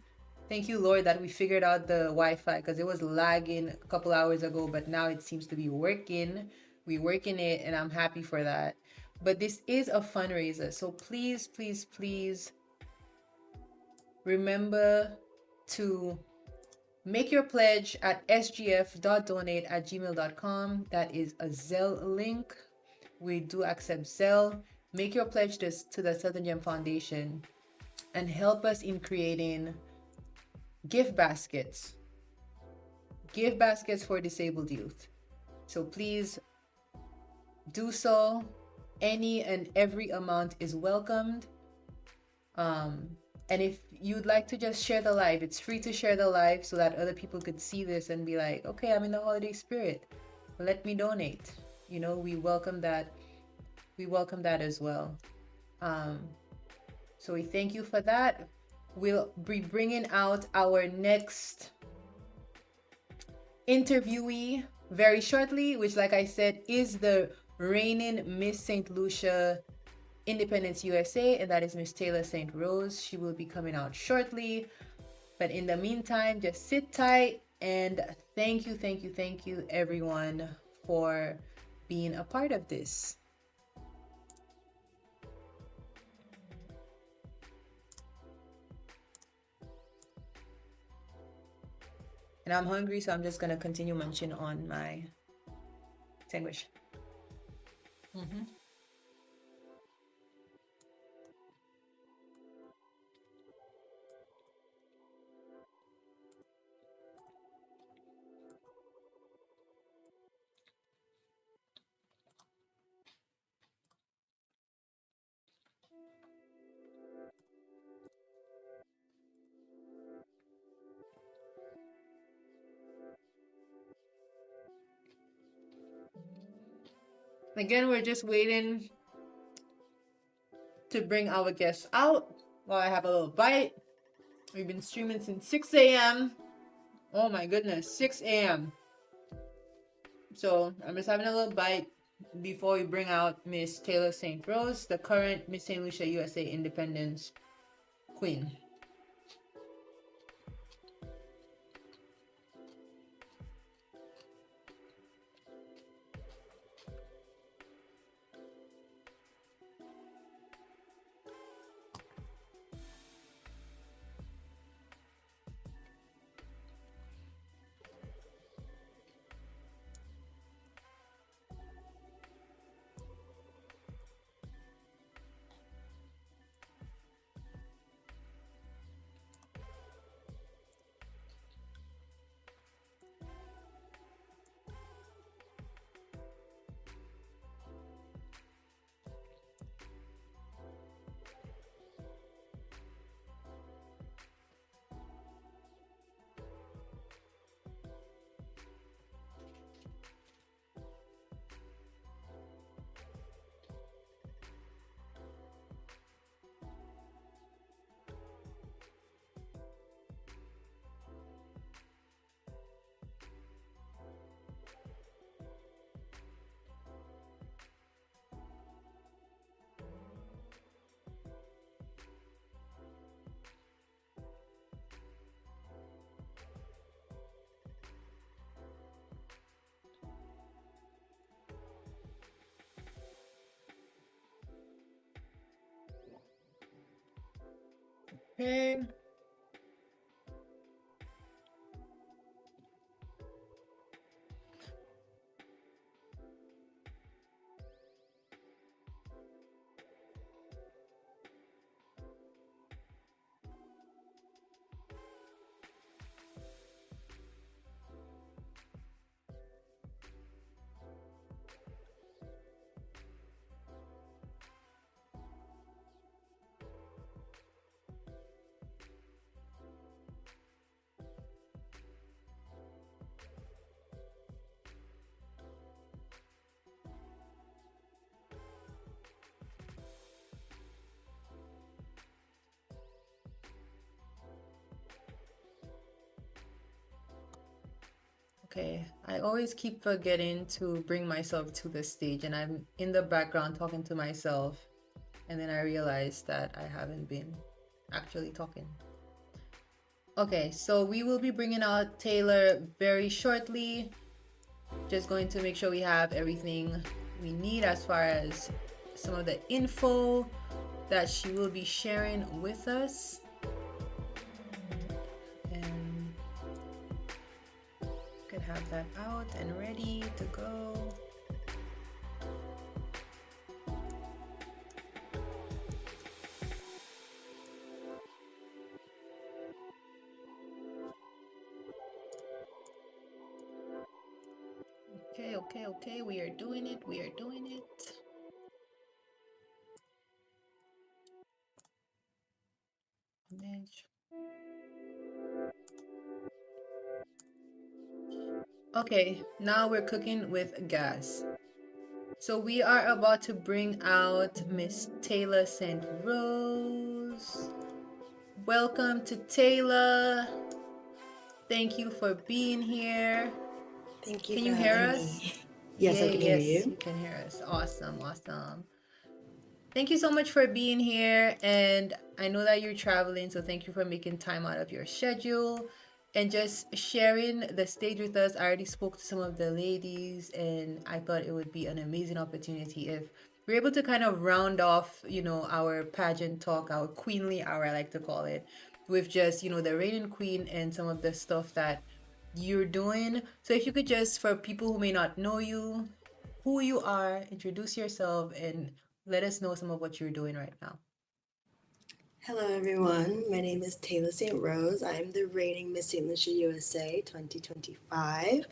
Thank you, Lord, that we figured out the Wi-Fi because it was lagging a couple hours ago, but now it seems to be working. We're working it, and I'm happy for that. But this is a fundraiser, so please, please, please remember to make your pledge at sgf.donate@gmail.com. That is a Zelle link. We do accept Zelle. Make your pledge to the Southern Gem Foundation and help us in creating gift baskets for disabled youth. So please do so. Any and every amount is welcomed. And if you'd like to just share the live, it's free to share the live so that other people could see this and be like, okay, I'm in the holiday spirit. Let me donate. You know, we welcome that. We welcome that as well. So we thank you for that. We'll be bringing out our next interviewee very shortly, which, like I said, is the reigning Miss St. Lucia Independence USA, and that is Miss Taylor St. Rose. She will be coming out shortly. But in the meantime, just sit tight, and thank you, everyone, for being a part of this. And I'm hungry, so I'm just gonna continue munching on my sandwich. Again, we're just waiting to bring our guests out while I have a little bite. We've been streaming since 6 a.m. Oh my goodness, 6 a.m. So I'm just having a little bite before we bring out Miss Taylor St. Rose, the current Miss St. Lucia USA Independence Queen. Okay. Okay, I always keep forgetting to bring myself to the stage, and I'm in the background talking to myself, and then I realize that I haven't been actually talking. Okay, so we will be bringing out Taylor very shortly. Just going to make sure we have everything we need as far as some of the info that she will be sharing with us. And could have that out and ready to go. Okay, we are doing it, we are doing it. Image. Okay, now we're cooking with gas. So we are about to bring out Miss Taylor St. Rose. Welcome to Taylor. Thank you for being here. Thank you Can for you hear having us? me. Yes, I can hear Yes, you. you can hear us. Awesome, awesome. Thank you so much for being here. And I know that you're traveling, so thank you for making time out of your schedule and just sharing the stage with us. I already spoke to some of the ladies, and I thought it would be an amazing opportunity if we're able to kind of round off, our pageant talk, our queenly hour, I like to call it, with just, the reigning queen and some of the stuff that you're doing. So if you could just, for people who may not know you, who you are, introduce yourself, and let us know some of what you're doing right now. Hello, everyone. My name is Taylor St. Rose. I'm the reigning Miss St. Lucia USA 2025.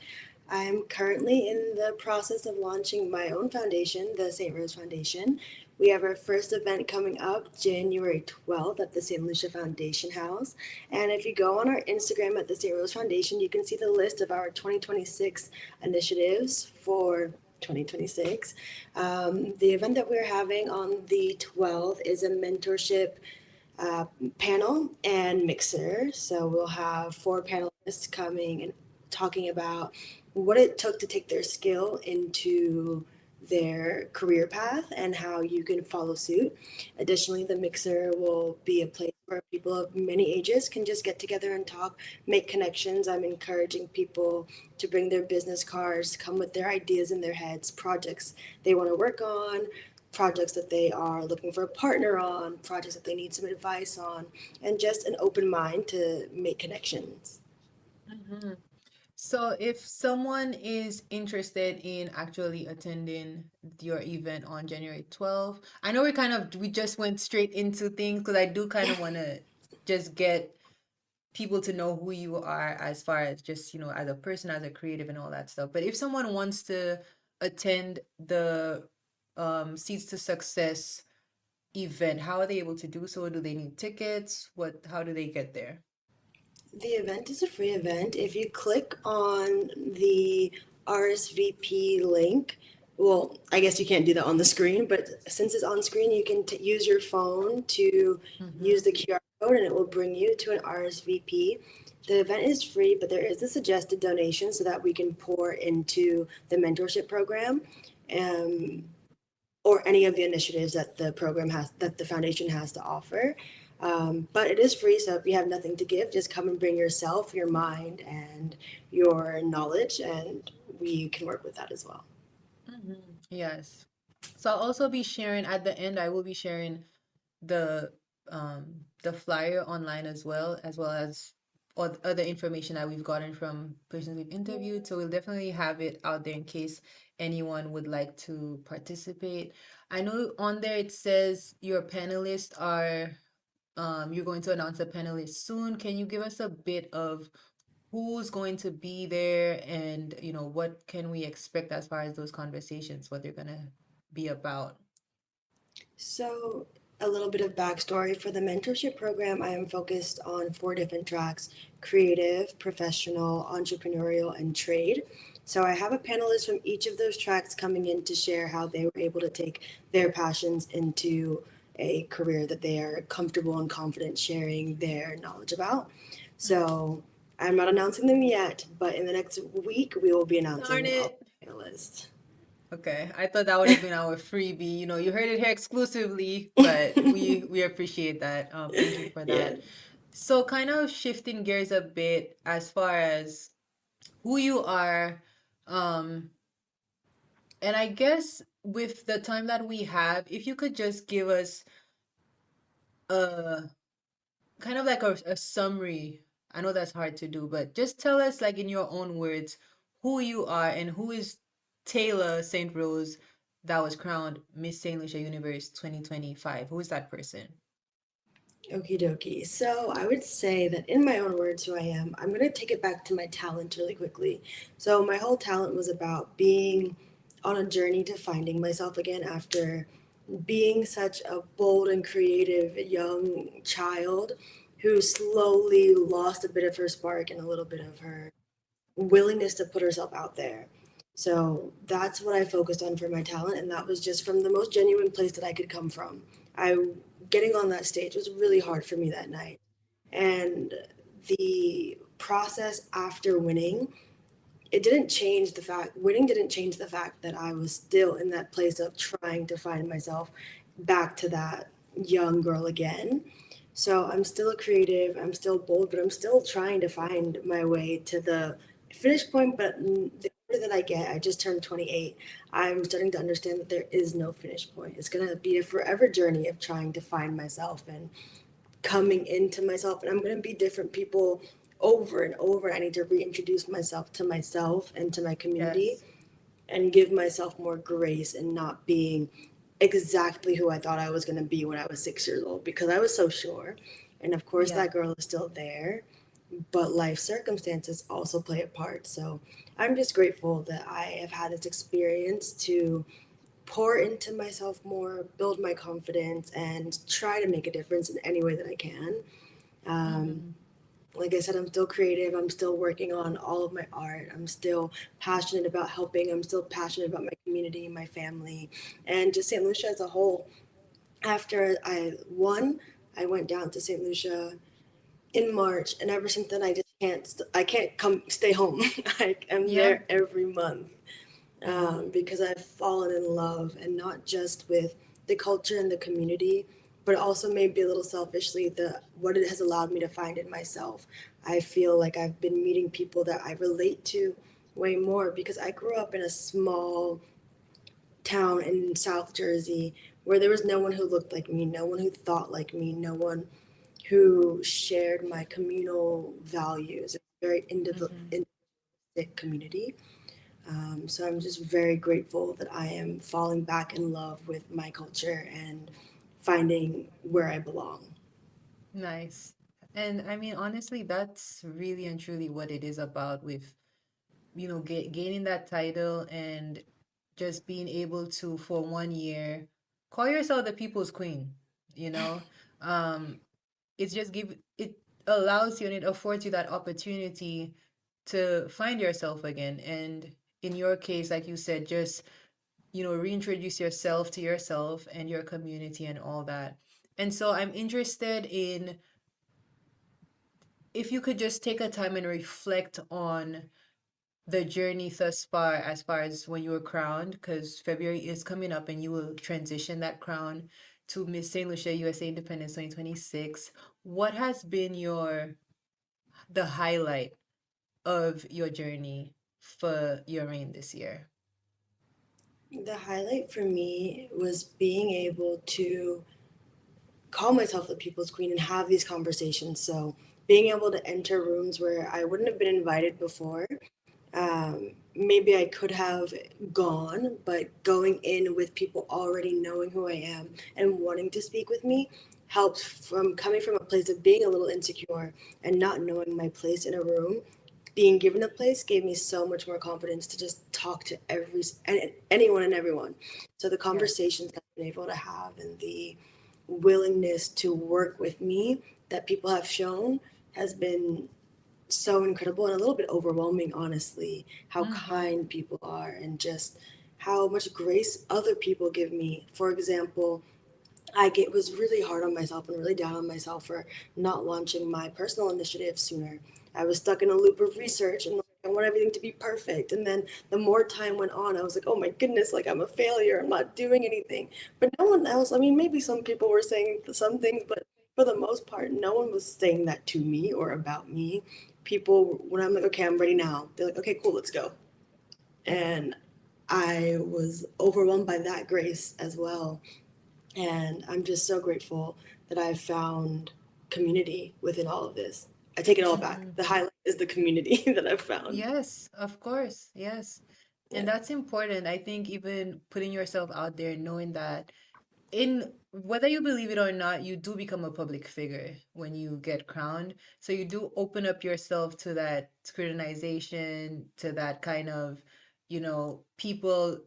I'm currently in the process of launching my own foundation, the St. Rose Foundation. We have our first event coming up January 12th at the St. Lucia Foundation House. And if you go on our Instagram at the St. Rose Foundation, you can see the list of our 2026 initiatives for 2026. The event that we're having on the 12th is a mentorship panel and mixer. So we'll have 4 panelists coming and talking about what it took to take their skill into their career path and how you can follow suit. Additionally, the mixer will be a place where people of many ages can just get together and talk, make connections. I'm encouraging people to bring their business cards, come with their ideas in their heads, projects they want to work on, projects that they are looking for a partner on, projects that they need some advice on, and just an open mind to make connections. Mm-hmm. So if someone is interested in actually attending your event on January 12th, I know we just went straight into things because I do kind of want to just get people to know who you are as far as just, as a person, as a creative and all that stuff. But if someone wants to attend the Seeds to Success event, how are they able to do so? Do they need tickets? How do they get there? The event is a free event. If you click on the RSVP link, well, I guess you can't do that on the screen, but since it's on screen, you can use your phone to use the QR code and it will bring you to an RSVP. The event is free, but there is a suggested donation so that we can pour into the mentorship program. Or any of the initiatives that the foundation has to offer. But it is free, so if you have nothing to give, just come and bring yourself, your mind, and your knowledge, and we can work with that as well. Yes. So I'll also be sharing at the end, I will be sharing the the flyer online as well as other information that we've gotten from persons we've interviewed. So we'll definitely have it out there in case anyone would like to participate. I know on there it says your panelists are you're going to announce a panelist soon. Can you give us a bit of who's going to be there and what can we expect as far as those conversations, what they're gonna be about? So, a little bit of backstory for the mentorship program. I am focused on four different tracks: creative, professional, entrepreneurial, and trade. So, I have a panelist from each of those tracks coming in to share how they were able to take their passions into a career that they are comfortable and confident sharing their knowledge about. So, I'm not announcing them yet, but in the next week, we will be Darn announcing all it. the panelists. Okay, I thought that would have been our freebie. You heard it here exclusively, but we appreciate that. Thank you for Yeah. that. So kind of shifting gears a bit as far as who you are, um, and I guess with the time that we have, if you could just give us a kind of like a summary. I know that's hard to do, but just tell us like in your own words who you are and who is Taylor St. Rose that was crowned Miss St. Lucia Universe 2025. Who is that person? Okie dokie. So I would say that in my own words, who I am, I'm going to take it back to my talent really quickly. So my whole talent was about being on a journey to finding myself again after being such a bold and creative young child who slowly lost a bit of her spark and a little bit of her willingness to put herself out there. So that's what I focused on for my talent, and that was just from the most genuine place that I could come from. I Getting on that stage was really hard for me that night, and the process after winning, it didn't change the fact winning didn't change the fact that I was still in that place of trying to find myself back to that young girl again. So I'm still a creative, I'm still bold, but I'm still trying to find my way to the finish point. But the older that I get, I just turned 28. I'm starting to understand that there is no finish point. It's going to be a forever journey of trying to find myself and coming into myself. And I'm going to be different people over and over. I need to reintroduce myself and to my community Yes. and give myself more grace and not being exactly who I thought I was going to be when I was 6 years old, because I was so sure. And of course, Yeah. that girl is still there, but life circumstances also play a part. So I'm just grateful that I have had this experience to pour into myself more, build my confidence, and try to make a difference in any way that I can. Um, Mm-hmm. like I said, I'm still creative. I'm still working on all of my art. I'm still passionate about helping. I'm still passionate about my community, my family, and just St. Lucia as a whole. After I won, I went down to St. Lucia in March, and ever since then, I just I can't come stay home. I'm Yeah. there every month Mm-hmm. because I've fallen in love, and not just with the culture and the community, but also maybe a little selfishly the what it has allowed me to find in myself. I feel like I've been meeting people that I relate to way more because I grew up in a small town in South Jersey where there was no one who looked like me, no one who thought like me, no one who shared my communal values. It's a very Mm-hmm. individualistic community. So I'm just very grateful that I am falling back in love with my culture and finding where I belong. Nice. And I mean, honestly, that's really and truly what it is about with, gaining that title and just being able to, for 1 year, call yourself the people's queen, you know? Um, it allows you and it affords you that opportunity to find yourself again. And in your case, like you said, just, reintroduce yourself to yourself and your community and all that. And so I'm interested in if you could just take a time and reflect on the journey thus far, as far as when you were crowned, because February is coming up and you will transition that crown to Miss St. Lucia USA Independence 2026. What has been the highlight of your journey for your reign this year? The highlight for me was being able to call myself the people's queen and have these conversations. So being able to enter rooms where I wouldn't have been invited before, maybe I could have gone, but going in with people already knowing who I am and wanting to speak with me helps from coming from a place of being a little insecure and not knowing my place in a room. Being given a place gave me so much more confidence to just talk to anyone and everyone. So the conversations that I've been able to have and the willingness to work with me that people have shown has been so incredible and a little bit overwhelming, honestly, how kind people are and just how much grace other people give me. For example, was really hard on myself and really down on myself for not launching my personal initiative sooner. I was stuck in a loop of research and I want everything to be perfect. And then the more time went on, I was like, oh my goodness, like I'm a failure. I'm not doing anything. But no one else, I mean, maybe some people were saying some things, but for the most part, no one was saying that to me or about me. People, when I'm like, okay, I'm ready now, they're like, okay, cool, let's go. And I was overwhelmed by that grace as well. And I'm just so grateful that I've found community within all of this. I take it all back. The highlight is the community that I've found. Yes, of course. Yes. And that's important. I think even putting yourself out there, knowing that in whether you believe it or not, you do become a public figure when you get crowned. So you do open up yourself to that scrutinization, to that kind of, people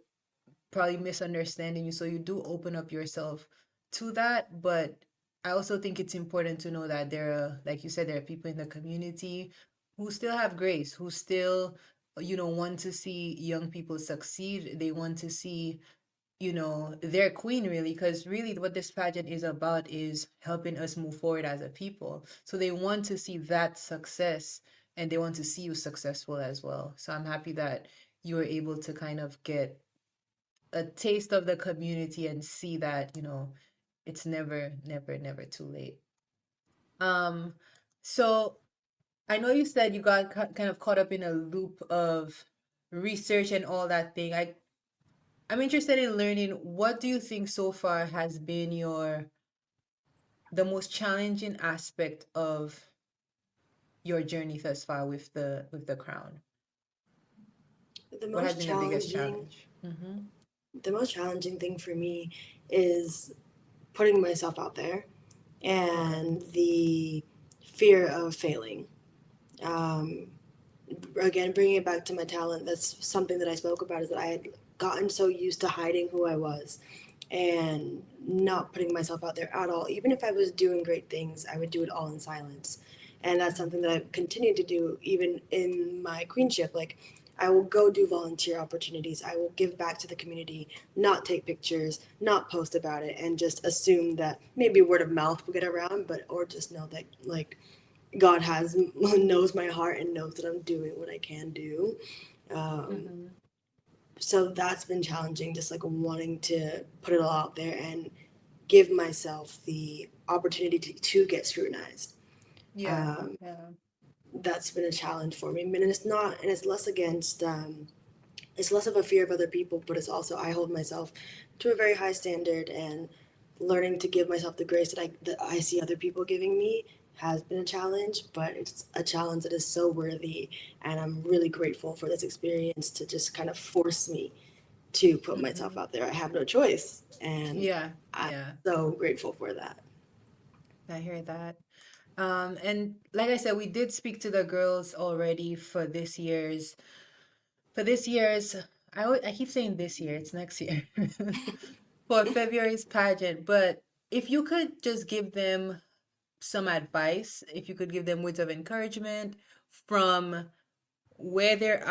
probably misunderstanding you. So you do open up yourself to that. But I also think it's important to know that there are, like you said, there are people in the community who still have grace, who still, want to see young people succeed. They want to see, their queen really, because really what this pageant is about is helping us move forward as a people. So they want to see that success and they want to see you successful as well. So I'm happy that you were able to kind of get a taste of the community and see that, it's never, never, never too late. Um, so I know you said you got kind of caught up in a loop of research and all that thing. I'm interested in learning, what do you think so far has been the most challenging aspect of your journey thus far with the crown? The What has most been the biggest challenging, challenge? Mm-hmm. the most challenging thing for me is putting myself out there Okay. and the fear of failing. Um, Again, bringing it back to my talent, that's something that I spoke about, is that I had gotten so used to hiding who I was and not putting myself out there at all. Even if I was doing great things, I would do it all in silence. And that's something that I've continued to do even in my queenship. Like, I will go do volunteer opportunities. I will give back to the community, not take pictures, not post about it, and just assume that maybe word of mouth will get around, but or just know that like God has knows my heart and knows that I'm doing what I can do. Um, Mm-hmm. so that's been challenging, just like wanting to put it all out there and give myself the opportunity to get scrutinized. Yeah. Um, Yeah. that's been a challenge for me. I mean, and it's not, and it's less against, it's less of a fear of other people, but it's also I hold myself to a very high standard, and learning to give myself the grace that I see other people giving me has been a challenge, but it's a challenge that is so worthy, and I'm really grateful for this experience to just kind of force me to put myself Mm-hmm. out there. I have no choice, and Yeah. I'm Yeah. so grateful for that. I hear that. And like I said, we did speak to the girls already for this year's I keep saying this year, it's next year. For February's pageant, but if you could just give them some advice, if you could give them words of encouragement from where they're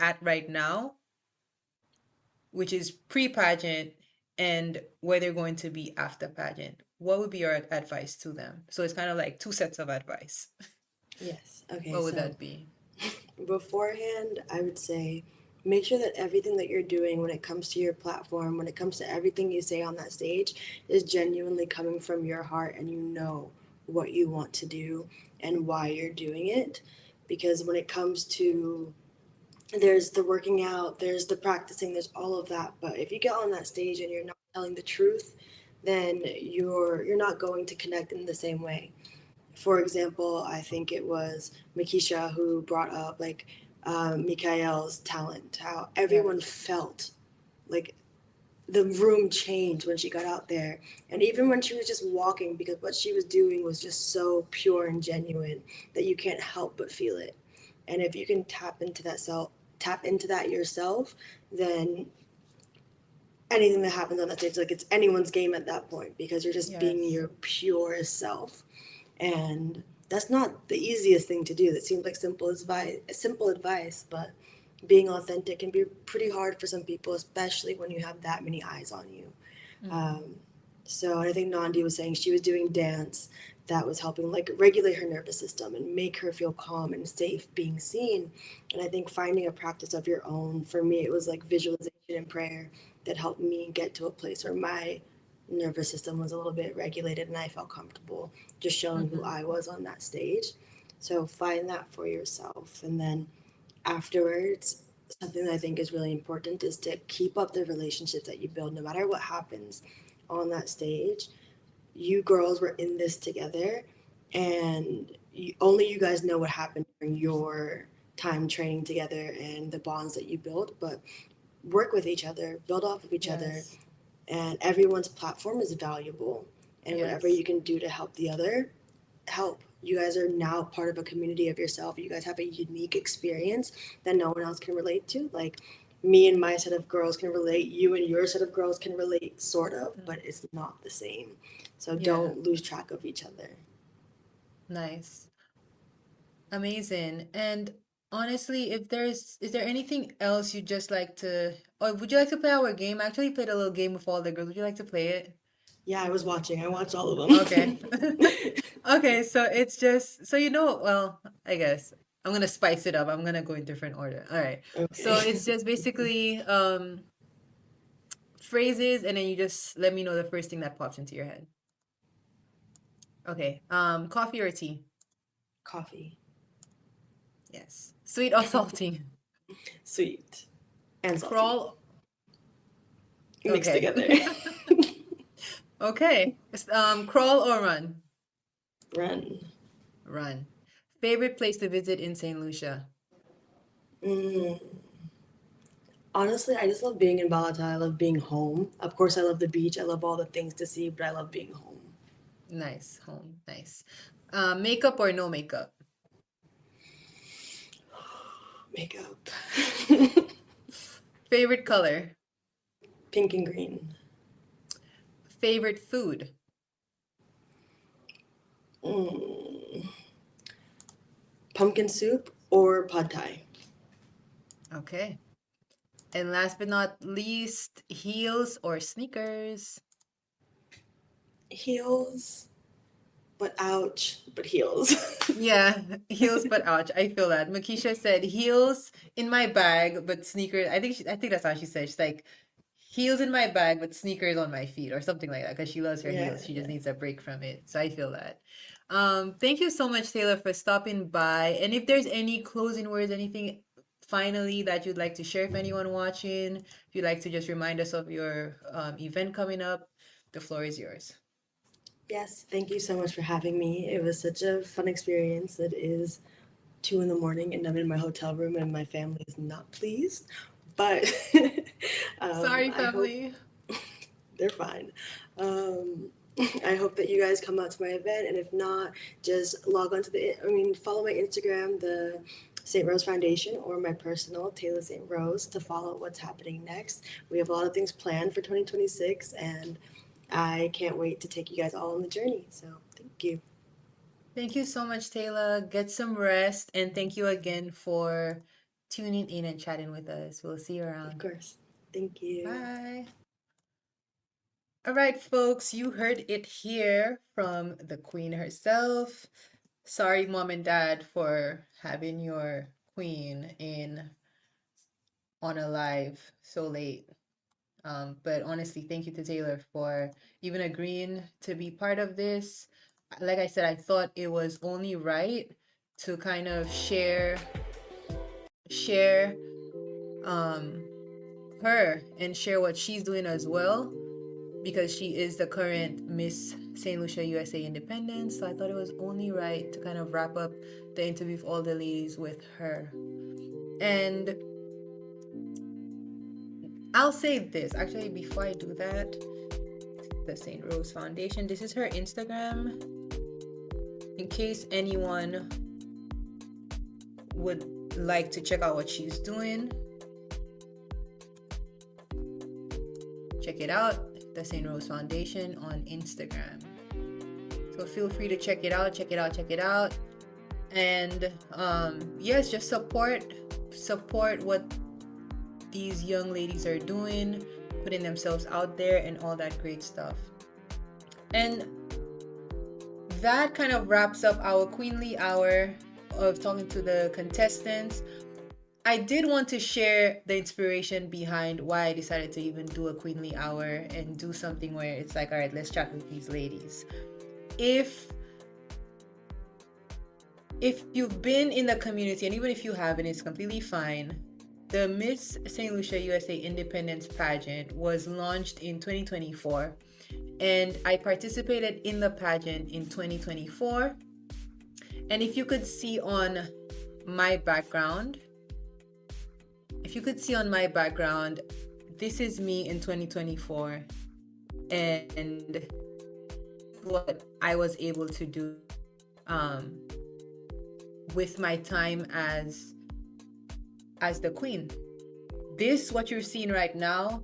at right now, which is pre-pageant, and where they're going to be after pageant, what would be your advice to them? So it's kind of like two sets of advice. Yes. Okay. What would So that be? beforehand, I would say make sure that everything that you're doing when it comes to your platform, when it comes to everything you say on that stage, is genuinely coming from your heart and you know what you want to do and why you're doing it. Because when it comes to, there's the working out, there's the practicing, there's all of that. But if you get on that stage and you're not telling the truth, then you're not going to connect in the same way. For example, I think it was Makisha who brought up like Mikael's talent, how everyone felt like the room changed when she got out there. And even when she was just walking, because what she was doing was just so pure and genuine that you can't help but feel it. And if you can tap into that yourself, then anything that happens on that stage, like it's anyone's game at that point, because you're just being your purest self. And that's not the easiest thing to do. That seems like simple advice, but being authentic can be pretty hard for some people, especially when you have that many eyes on you. So I think Nandi was saying she was doing dance that was helping like regulate her nervous system and make her feel calm and safe being seen. And I think finding a practice of your own, for me, it was like visualization and prayer that helped me get to a place where my nervous system was a little bit regulated and I felt comfortable just showing who I was on that stage. So find that for yourself. And then afterwards, something that I think is really important is to keep up the relationships that you build no matter what happens on that stage. You girls were in this together, and only you guys know what happened during your time training together and the bonds that you built, but work with each other, build off of each other, and everyone's platform is valuable. And whatever you can do to help the other, help. You guys are now part of a community of yourself. You guys have a unique experience that no one else can relate to. Like me and my set of girls can relate, you and your set of girls can relate, sort of, but it's not the same. So don't lose track of each other. Nice. Amazing. And honestly, is there anything else you'd just like to, or would you like to play our game? I actually played a little game with all the girls. Would you like to play it? Yeah, I was watching. I watched all of them. Okay. Okay, so it's just, so well, I guess I'm gonna spice it up. I'm gonna go in different order. All right. So it's just basically phrases, and then you just let me know the first thing that pops into your head. Okay. Coffee or tea? Coffee. Yes. Sweet or salty? Sweet. And salty. Crawl. Mixed together. Okay. Crawl or run? Run. Run. Favorite place to visit in St. Lucia? Honestly, I just love being in Bogota. I love being home. Of course, I love the beach. I love all the things to see, but I love being home. Nice. Home. Nice. Makeup or no makeup? Makeup. Favorite color? Pink and green. Favorite food? Pumpkin soup or pad thai. Okay. And last but not least, heels or sneakers? Heels, but ouch, but heels. Yeah, heels but ouch. I feel that. Makisha said heels in my bag, but sneakers. I think that's how she said. She's like heels in my bag, but sneakers on my feet, or something like that. Because she loves her heels. She just needs a break from it. So I feel that. Thank you so much, Taylor, for stopping by. And if there's any closing words, anything finally that you'd like to share with anyone watching, if you'd like to just remind us of your event coming up, the floor is yours. Yes, thank you so much for having me. It was such a fun experience. It is 2 a.m. and I'm in my hotel room and my family is not pleased. But sorry, family. They're fine. I hope that you guys come out to my event, and if not, just log on to follow my Instagram, the St. Rose Foundation, or my personal, Taylor St. Rose, to follow what's happening next. We have a lot of things planned for 2026, and I can't wait to take you guys all on the journey. So thank you. Thank you so much, Taylor. Get some rest, and thank you again for tuning in and chatting with us. We'll see you around. Of course. Thank you. Bye. All right, folks, you heard it here from the queen herself. Sorry, mom and dad, for having your queen on a live so late. But honestly, thank you to Taylor for even agreeing to be part of this. Like I said, I thought it was only right to kind of share her and share what she's doing as well, because she is the current Miss St. Lucia USA Independence. So I thought it was only right to kind of wrap up the interview of all the ladies with her. And I'll say this, actually, before I do that, the St. Rose Foundation, this is her Instagram, in case anyone would like to check out what she's doing. Check it out, the St. Rose Foundation on Instagram. So feel free to check it out, check it out, check it out. And yes, just support what these young ladies are doing, putting themselves out there and all that great stuff. And that kind of wraps up our Queenly Hour of talking to the contestants. I did want to share the inspiration behind why I decided to even do a Queenly Hour and do something where it's like, all right, let's chat with these ladies. If you've been in the community, and even if you haven't, it's completely fine. The Miss St. Lucia USA Independence pageant was launched in 2024, and I participated in the pageant in 2024. And if you could see on my background, this is me in 2024, and what I was able to do with my time as the queen. This, what you're seeing right now,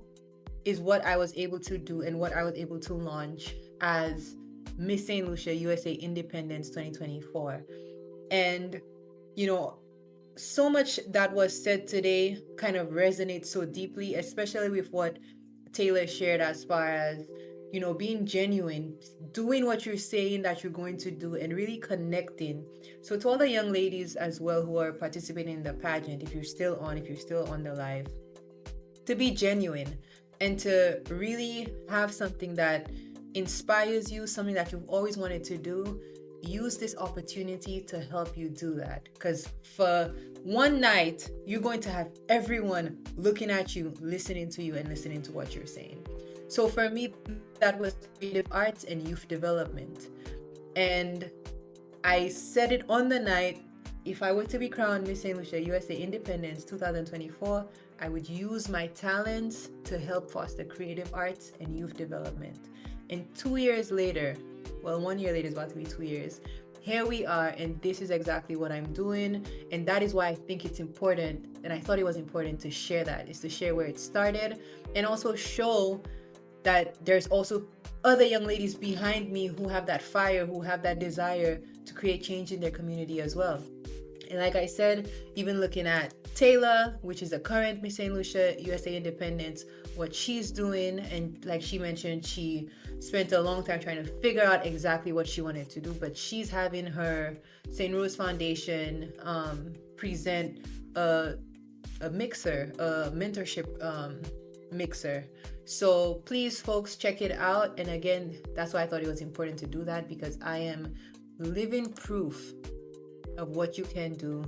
is what I was able to do and what I was able to launch as Miss St. Lucia USA Independence 2024. And, you know, so much that was said today kind of resonates so deeply, especially with what Taylor shared as far as, you know, being genuine, doing what you're saying that you're going to do, and really connecting. So to all the young ladies as well who are participating in the pageant, if you're still on the live, to be genuine and to really have something that inspires you, something that you've always wanted to do, use this opportunity to help you do that. Because for one night, you're going to have everyone looking at you, listening to you, and listening to what you're saying. So for me, that was creative arts and youth development. And I said it on the night, if I were to be crowned Miss St. Lucia USA Independence 2024, I would use my talents to help foster creative arts and youth development. And 2 years later, well, 1 year later is about to be 2 years, here we are, and this is exactly what I'm doing. And that is why I think it's important, and I thought it was important to share that, is to share where it started, and also show that there's also other young ladies behind me who have that fire, who have that desire to create change in their community as well. And like I said, even looking at Taylor, which is the current Miss St. Lucia USA Independence, what she's doing, and like she mentioned, she spent a long time trying to figure out exactly what she wanted to do, but she's having her St. Rose Foundation present a mixer, a mentorship mixer. So please, folks, check it out. And again, that's why I thought it was important to do that, because I am living proof of what you can do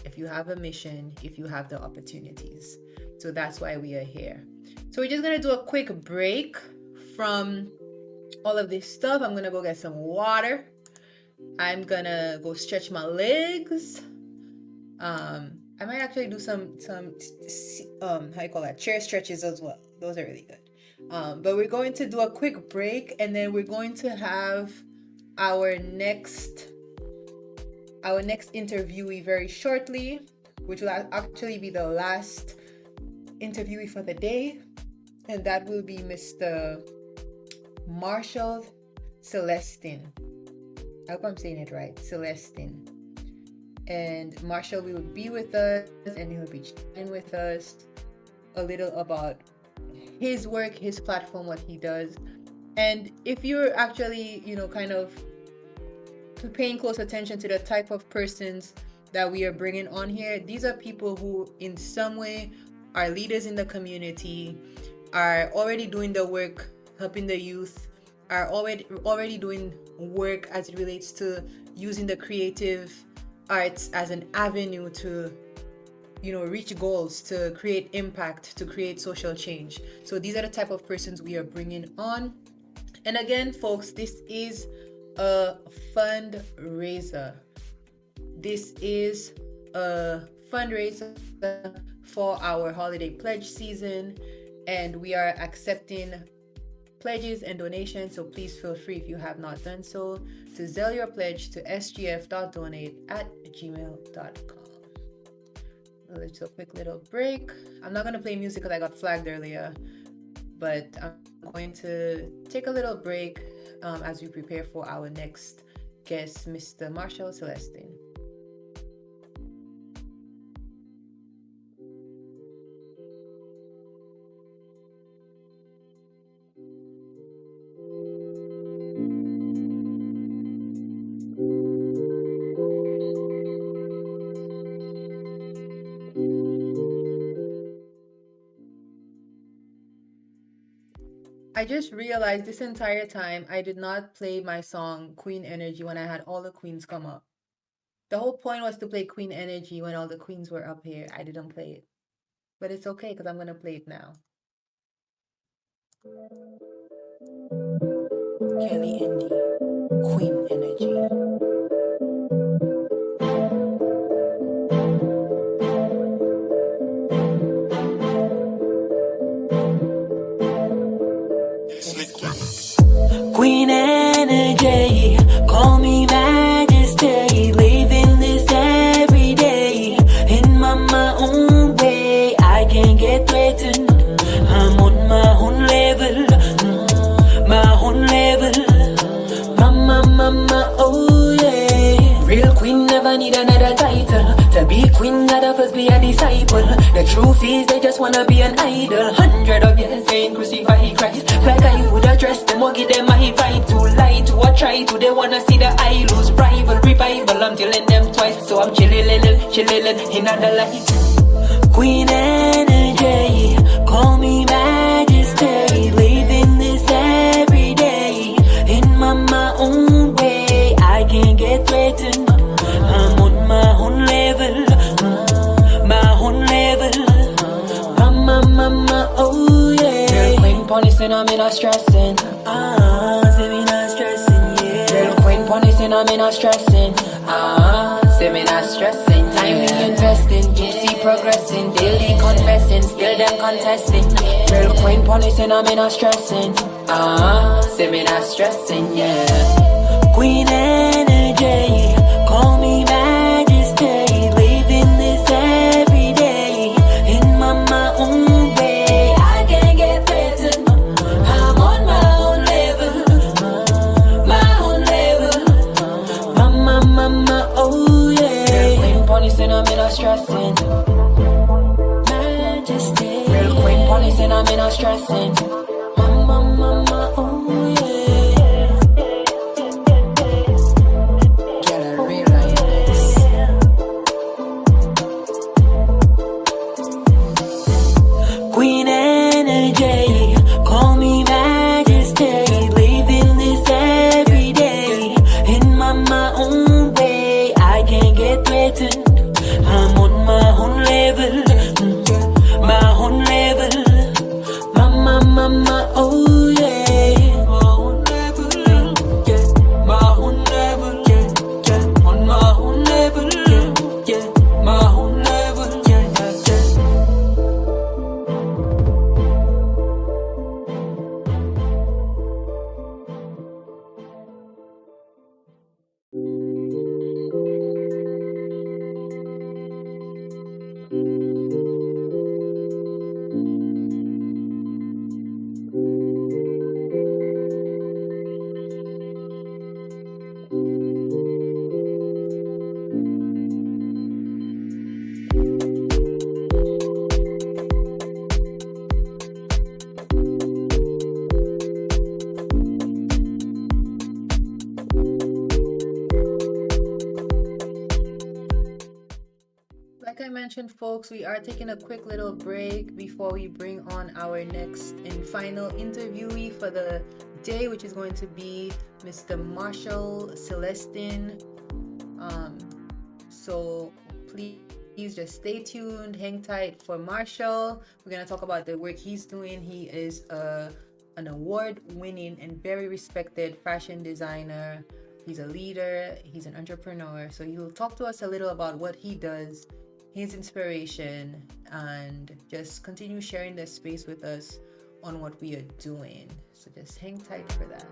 if you have a mission, if you have the opportunities. So that's why we are here. So we're just gonna do a quick break from all of this stuff. I'm gonna go get some water. I'm gonna go stretch my legs. I might actually do some how you call that, chair stretches as well. Those are really good. But we're going to do a quick break, and then we're going to have our next interviewee very shortly, which will actually be the last interviewee for the day, and that will be Mr. Marshall Celestine. I hope I'm saying it right, Celestine. And Marshall will be with us, and he'll be chatting with us a little about his work, his platform, what he does. And if you're actually, kind of paying close attention to the type of persons that we are bringing on here, these are people who in some way are leaders in the community, are already doing the work, helping the youth, are already doing work as it relates to using the creative arts as an avenue to, reach goals, to create impact, to create social change. So these are the type of persons we are bringing on. And again, folks, this is a fundraiser. This is a fundraiser for our holiday pledge season, and we are accepting pledges and donations. So please feel free, if you have not done so, to Zelle your pledge to sgf.donate@gmail.com. Let's do a quick little break. I'm not going to play music because I got flagged earlier, but I'm going to take a little break as we prepare for our next guest, Mr. Marshall Celestine. I just realized this entire time I did not play my song Queen Energy when I had all the queens come up. The whole point was to play Queen Energy when all the queens were up here. I didn't play it. But it's okay because I'm going to play it now. Kelly Indy, Queen Energy. Queen Energy, call me Majesty, living this every day, in my own way. I can't get threatened, I'm on my own level, my own level. Mama, oh yeah. Real queen never need another title. To be queen, gotta first be a disciple. The truth is they just wanna be an idol. 100 of years saying crucify Christ. Like I would address them or give them my vibe. To lie to or try to, they wanna see the I lose. Rival, revival, I'm telling them twice. So I'm chilling in the light. Queen Energy, call me Majesty, living this every day, in my own way. I can't get threatened, I'm on my own level, my own level. Mama, oh yeah. Girl queen pony saying I'm in a stressing, say me not stressing, yeah. Girl queen pony saying I'm in a stressing, say me not stressing. Timely investing, you see progressing, daily confessing, still them contesting. Girl queen pony saying I'm in a stressing, say me not stressing, yeah. Queen Energy, call me Majesty, living this every day, in my own way. I can't get threatened, I'm on my own level, my own level. Mama, oh yeah. Girl queen pony saying I'm in a stressing, Majesty. Girl queen pony saying I'm in a stressing, mama, oh yeah. Queen Energy, call me Majesty, living this every day, in my own way. I can't get threatened, I'm on my own level, my own level. Mama, oh yeah. My own level, yeah. My own level, yeah. On my own level, yeah. My own level, yeah. Like I mentioned, folks, we are taking a quick little break before we bring on our next and final interviewee for the day, which is going to be Mr. Marshall Celestine. So please Please just stay tuned, hang tight for Marshall. We're going to talk about the work he's doing. He is an award-winning and very respected fashion designer. He's a leader, he's an entrepreneur. So he'll talk to us a little about what he does, his inspiration, and just continue sharing this space with us on what we are doing. So just hang tight for that.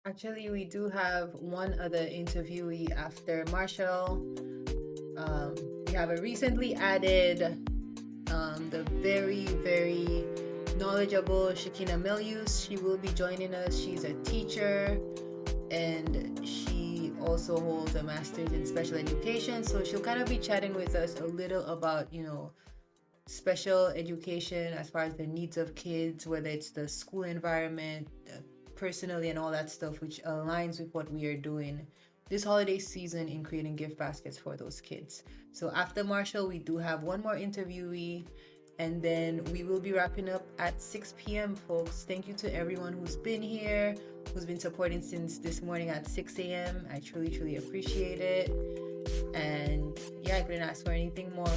Actually, we do have one other interviewee after Marshall. We have a recently added, the very, very knowledgeable Shakina Milius. She will be joining us. She's a teacher and she also holds a master's in special education. So she'll kind of be chatting with us a little about, special education as far as the needs of kids, whether it's the school environment, personally, and all that stuff, which aligns with what we are doing this holiday season in creating gift baskets for those kids. So after Marshall, we do have one more interviewee, and then we will be wrapping up at 6 p.m. folks. Thank you to everyone who's been here, who's been supporting since this morning at 6 a.m. I truly, truly appreciate it. And yeah, I couldn't ask for anything more.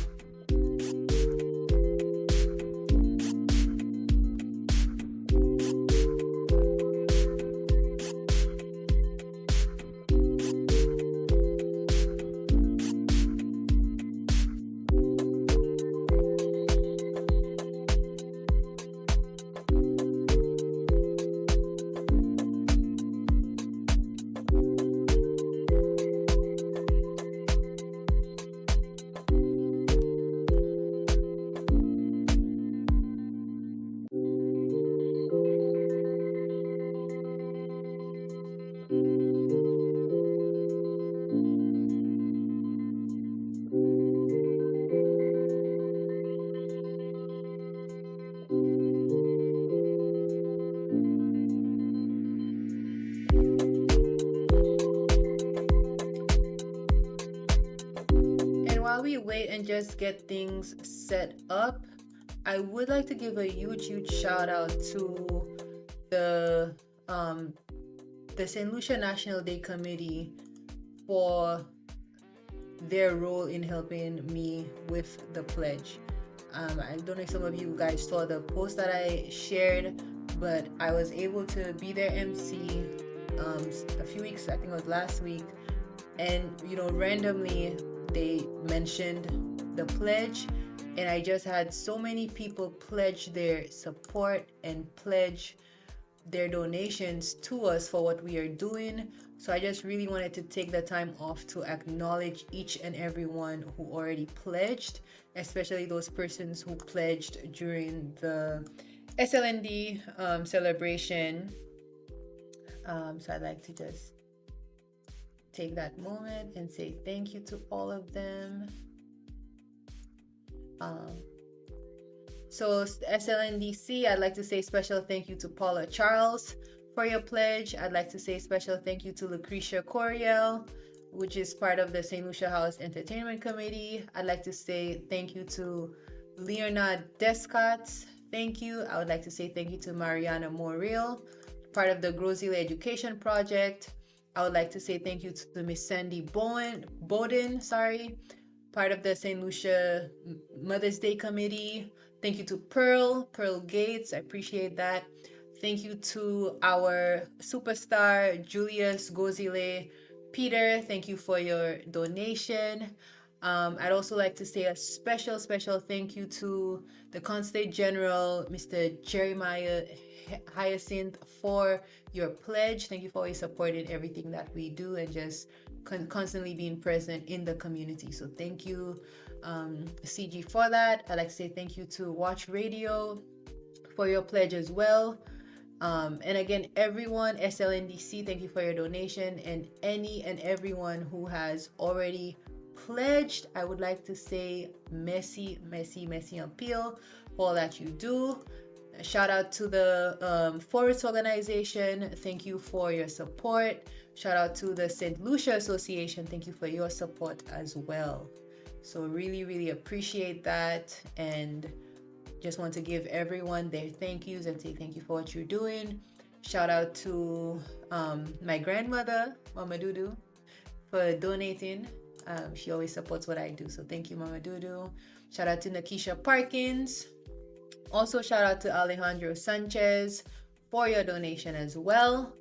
Wait and just get things set up, I would like to give a huge shout out to the St. Lucia National Day Committee for their role in helping me with the pledge. I don't know if some of you guys saw the post that I shared, but I was able to be their MC a few weeks, I think it was last week, and randomly they mentioned the pledge, and I just had so many people pledge their support and pledge their donations to us for what we are doing. So I just really wanted to take the time off to acknowledge each and every one who already pledged, especially those persons who pledged during the SLND celebration. So I'd like to just take that moment and say thank you to all of them. So SLNDC, I'd like to say special thank you to Paula Charles for your pledge. I'd like to say special thank you to Lucretia Coriel, which is part of the St. Lucia House Entertainment Committee. I'd like to say thank you to Leonard Descott. Thank you. I would like to say thank you to Mariana Morrill, part of the Grozile Education Project. I would like to say thank you to Miss Sandy Bowden, part of the St. Lucia Mother's Day Committee. Thank you to Pearl Gates. I appreciate that. Thank you to our superstar, Julius Gozile. Peter, thank you for your donation. I'd also like to say a special thank you to the Consulate General, Mr. Jeremiah Hyacinth, for your pledge. Thank you for always supporting everything that we do and just constantly being present in the community. So thank you, CG, for that. I'd like to say thank you to Watch Radio for your pledge as well. And again, everyone, SLNDC, thank you for your donation. And any and everyone who has already pledged, I would like to say merci en pile for all that you do. A shout out to the Forest Organization. Thank you for your support. Shout out to the St. Lucia Association. Thank you for your support as well. So really appreciate that, and just want to give everyone their thank yous and say thank you for what you're doing. Shout out to my grandmother, Mama Dudu, for donating. She always supports what I do, so thank you, Mama Dudu. Shout out to Nakisha Parkins. Also, shout out to Alejandro Sanchez for your donation as well.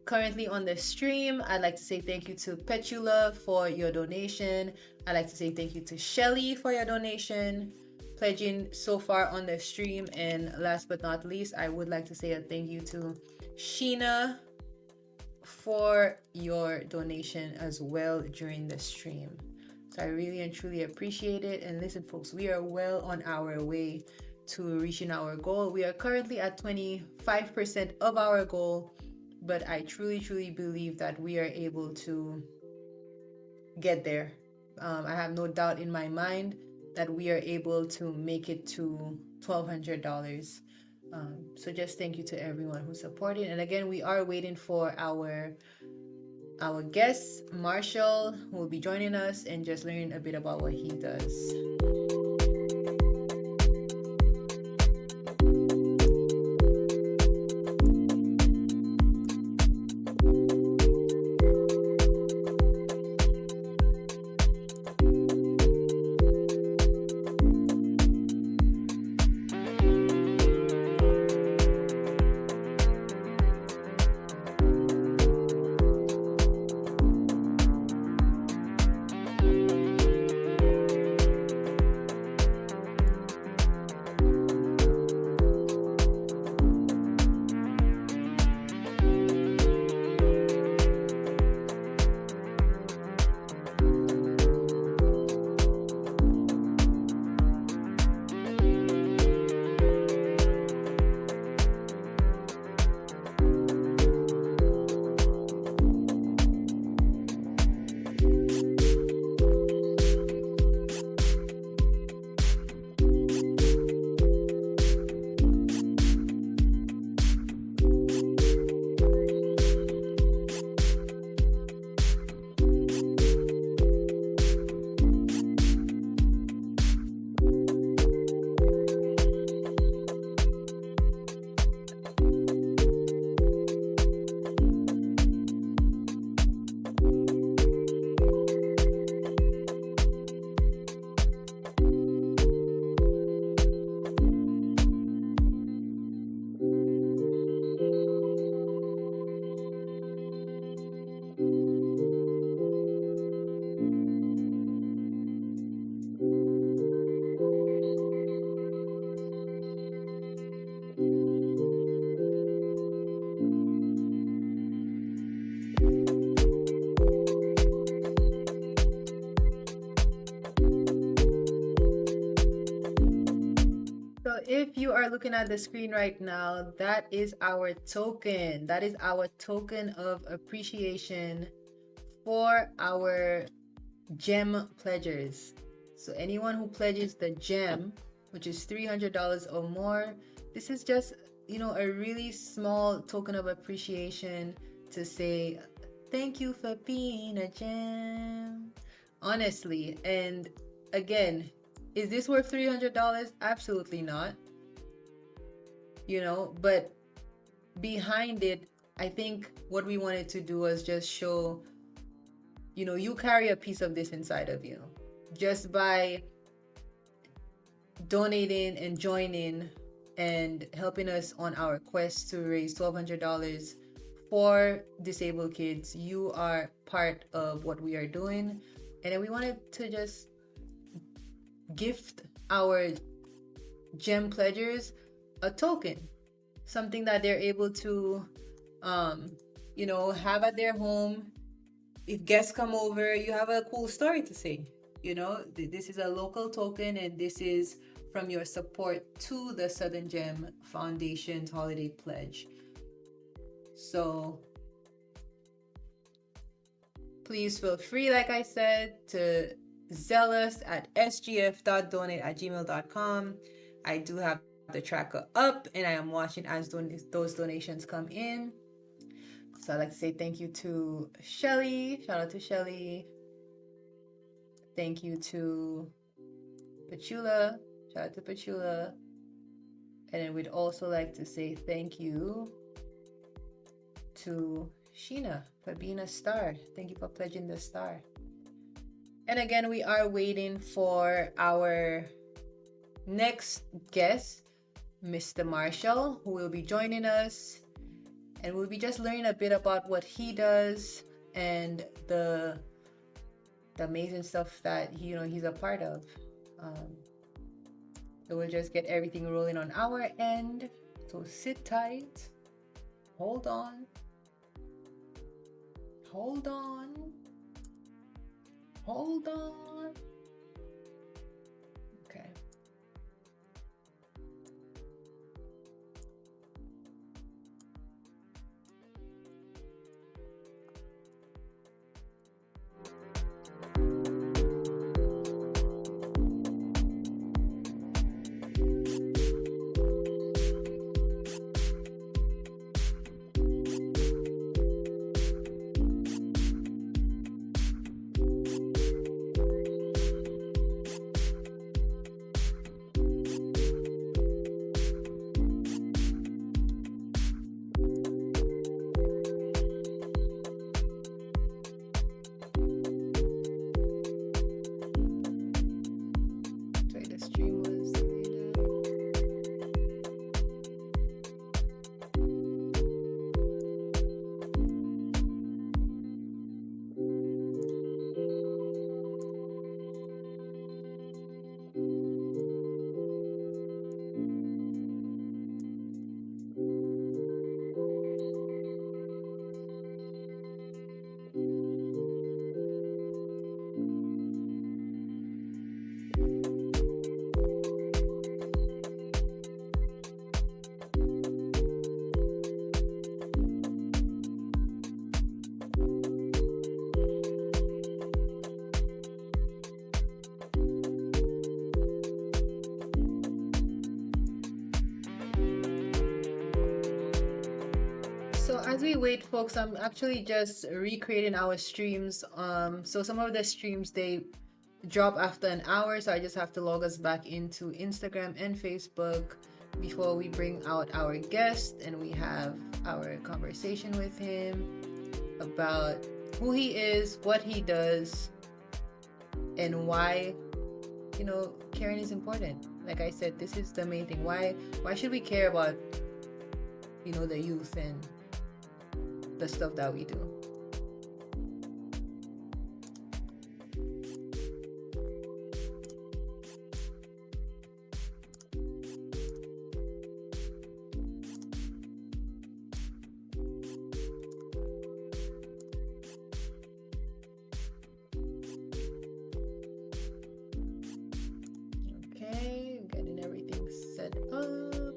Currently on the stream, I'd like to say thank you to Petula for your donation. I'd like to say thank you to Shelly for your donation, pledging so far on the stream. And last but not least, I would like to say a thank you to Sheena for your donation as well during the stream. So I really and truly appreciate it. And listen, folks, we are well on our way to reaching our goal. We are currently at 25% of our goal, but I truly believe that we are able to get there. I have no doubt in my mind that we are able to make it to $1,200. So just thank you to everyone who supported. And again, we are waiting for our guest, Marshall, who will be joining us and just learning a bit about what he does. If you are looking at the screen right now, that is our token. That is our token of appreciation for our gem pledgers. So anyone who pledges the gem, which is $300 or more, this is just, a really small token of appreciation to say thank you for being a gem. Honestly, and again, is this worth $300? Absolutely not. But behind it, I think what we wanted to do was just show, you carry a piece of this inside of you. Just by donating and joining and helping us on our quest to raise $1,200 for disabled kids. You are part of what we are doing. And then we wanted to just gift our gem pledgers a token, something that they're able to, have at their home. If guests come over, you have a cool story to say. This is a local token, and this is from your support to the Southern Gem Foundation's holiday pledge. So please feel free, like I said, to zell us at sgf.donate@gmail.com. I do have the tracker up, and I am watching as those donations come in. So I'd like to say thank you to Shelly. Shout out to Shelly. Thank you to Pachula. Shout out to Pachula. And then we'd also like to say thank you to Sheena for being a star. Thank you for pledging the star. And again, we are waiting for our next guest, Mr. Marshall, who will be joining us. And we'll be just learning a bit about what he does and the amazing stuff that he's a part of. So we'll just get everything rolling on our end. So sit tight. Hold on. Hold on. Hold on. Okay. So as we wait, folks, I'm actually just recreating our streams. So some of the streams, they drop after an hour, so I just have to log us back into Instagram and Facebook before we bring out our guest and we have our conversation with him about who he is, what he does, and why, caring is important. Like I said, this is the main thing. Why should we care about, the youth and the stuff that we do? Okay, getting everything set up.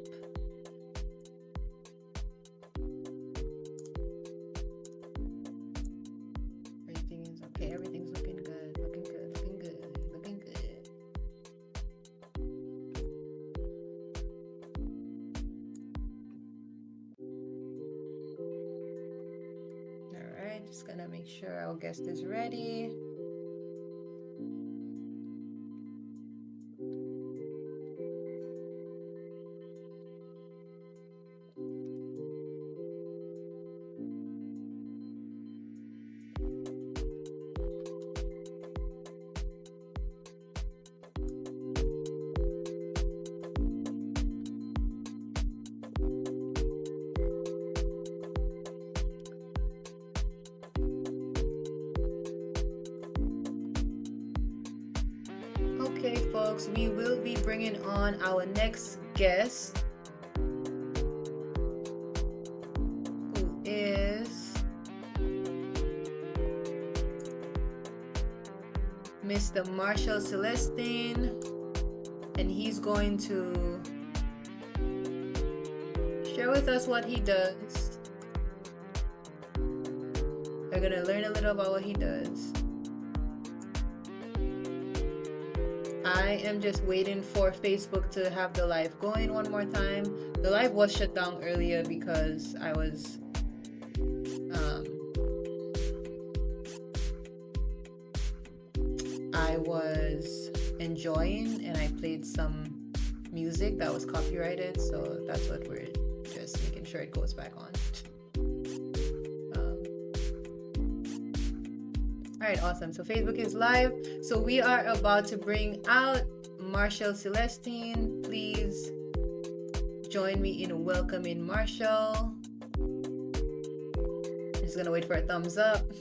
Everything is okay. Everything's looking good. Looking good. Looking good. Looking good. All right, just gonna make sure our guest is ready. folks, we will be bringing on our next guest, who is Mr. Marshall Celestine, and he's going to share with us what he does. We're going to learn a little about what he does. I am just waiting for Facebook to have the live going one more time. The live was shut down earlier because I was enjoying, and I played some music that was copyrighted, so that's what we're just making sure it goes back on. All right, awesome. So Facebook is live. So we are about to bring out Marshall Celestine. Please join me in welcoming Marshall. Just gonna wait for a thumbs up.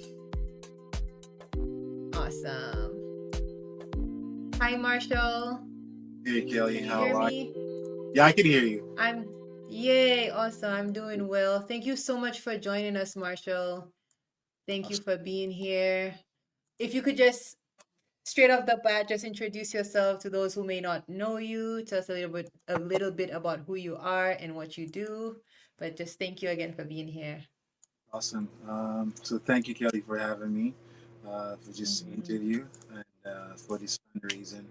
Awesome. Hi, Marshall. Hey, Kelly. Can you How hear are me? you? Yeah, I can hear you. Yay, awesome. I'm doing well. Thank you so much for joining us, Marshall. Thank you for being here. If you could just straight off the bat, just introduce yourself to those who may not know you. Tell us a little bit about who you are and what you do. But just thank you again for being here. Awesome. So thank you, Kelly, for having me for this interview and for this fundraising.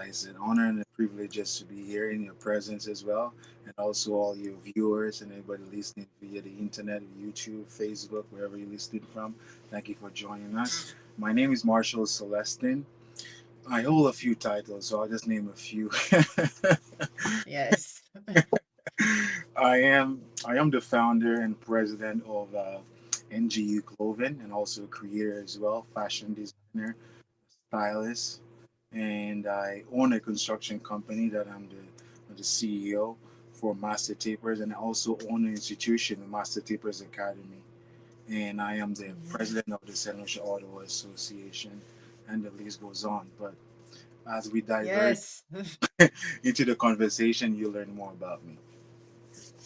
It's an honor and a privilege just to be here in your presence as well, and also all your viewers and everybody listening via the internet, YouTube, Facebook, wherever you're listening from. Thank you for joining us. My name is Marshall Celestine. I hold a few titles, so I'll just name a few. Yes. I am the founder and president of NGU Clothing, and also a creator as well, fashion designer, stylist, and I own a construction company that I'm the CEO for Master Tapers, and I also own an institution, the Master Tapers Academy, and I am the president of the St. Lucia Auto Association, and the list goes on. But as we diverge into the conversation, you learn more about me.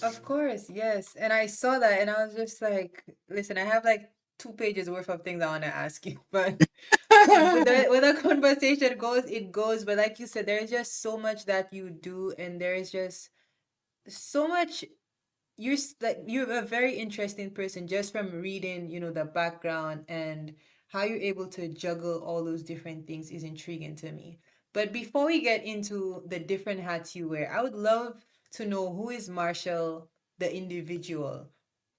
Of course, yes. And I saw that and I was just like, listen, I have like 2 pages worth of things I want to ask you, but when the conversation goes, it goes. But like you said, there's just so much that you do, and there's just so much. You're a very interesting person just from reading, the background, and how you're able to juggle all those different things is intriguing to me. But before we get into the different hats you wear, I would love to know, who is Marshall, the individual?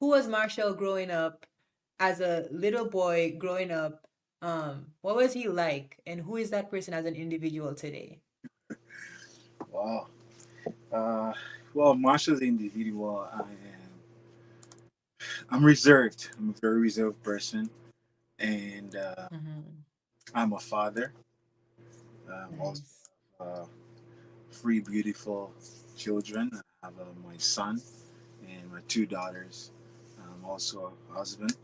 Who was Marshall growing up, as a little boy growing up? What was he like, and who is that person as an individual today? Wow. Well, Marshall's individual. I'm reserved. I'm a very reserved person, and I'm a father. Also, three beautiful children. I have my son and my two daughters. I'm also a husband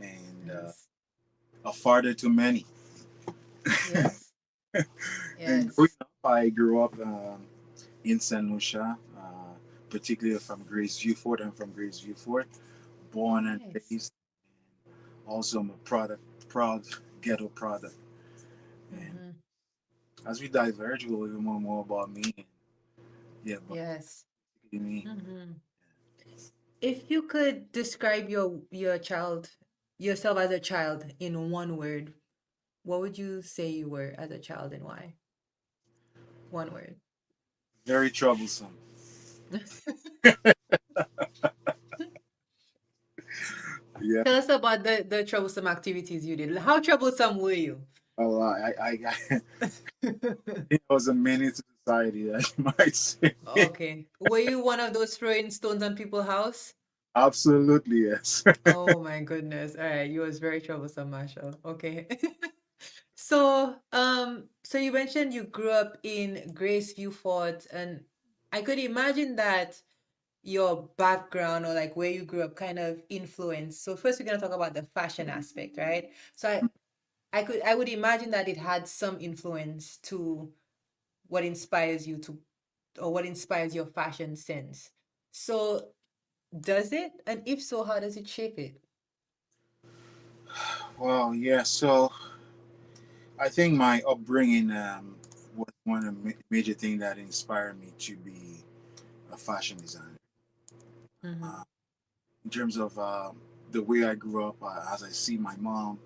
and a father to many. Yes. And growing up, I grew up in St. Lucia, particularly from Grace Viewfort. I'm from Grace Viewfort, born and raised. Also, I'm a proud ghetto product. And as we diverge, we'll learn more about me. Yeah, but Yes. me. If you could describe yourself as a child in one word, what would you say you were as a child, and why? One word. Very troublesome. Yeah. Tell us about the troublesome activities you did. How troublesome were you? Oh, it was a menace to society, as you might say. Okay. Were you one of those throwing stones on people's house? Absolutely, yes. Oh my goodness. All right. You was very troublesome, Marshall. Okay. So you mentioned you grew up in Graceview Fort, and I could imagine that your background, or like where you grew up, kind of influenced. So first we're gonna talk about the fashion aspect, right? So I would imagine that it had some influence to what inspires you to, or what inspires your fashion sense. So does it? And if so, how does it shape it? Well, yeah. So I think my upbringing was one of the major things that inspired me to be a fashion designer. Mm-hmm. In terms of the way I grew up, as I see my mom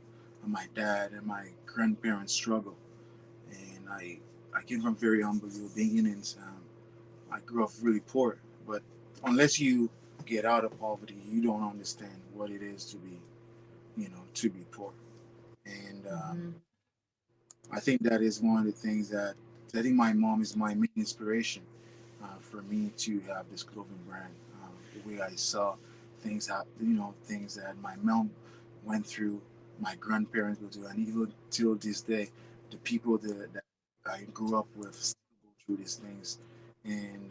and my dad and my grandparents struggle, and I came from very humble beginnings. I grew up really poor, but unless you get out of poverty, you don't understand what it is to be, to be poor. And Mm-hmm. I think that is one of the things that I think my mom is my main inspiration for me to have this clothing brand. The way I saw things happen, things that my mom went through, my grandparents go through, and even till this day, the people that I grew up with still go through these things, and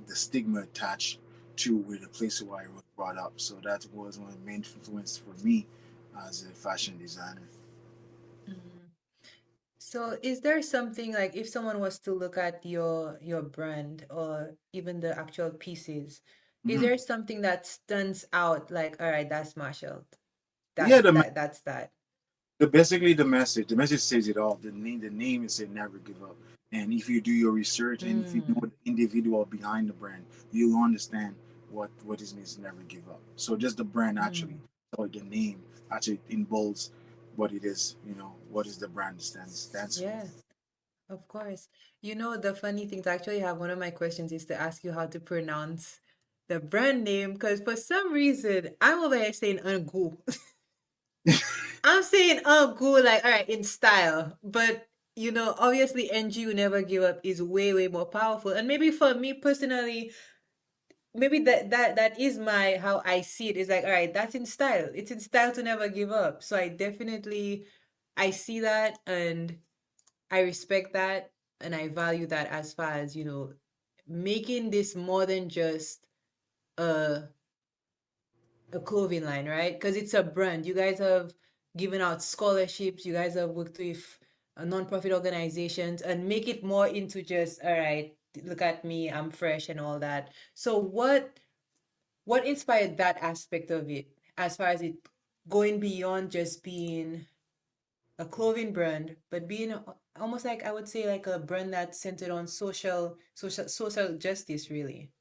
the stigma attached to where the place where I was brought up. So that was one of the main influence for me as a fashion designer. Mm-hmm. So is there something like, if someone was to look at your brand or even the actual pieces, is Mhm. there something that stands out like, all right, that's Marshall. Yeah, That's that. basically the message says it all. The name is say never give up. And if you do your research and if you know Mm, the individual behind the brand, you'll understand what it means to never give up. So just the brand actually, mm, or the name actually involves what it is. What is the brand stands for. yeah, of course. You know, the funny thing to actually have one of my questions is to ask you how to pronounce the brand name, because for some reason I'm over here saying Ungu. I'm saying Ungu like, all right, in style, but obviously NG will never give up is way, way more powerful. And maybe for me personally, maybe that is my how I see it. Is like, all right, that's in style. It's in style to never give up. So I see that, and I respect that, and I value that, as far as, making this more than just a a clothing line, right? Because it's a brand. You guys have given out scholarships. You guys have worked with non-profit organizations, and make it more into just, all right, look at me, I'm fresh and all that. So what inspired that aspect of it, as far as it going beyond just being a clothing brand, but being almost like, I would say, like a brand that's centered on social justice, really?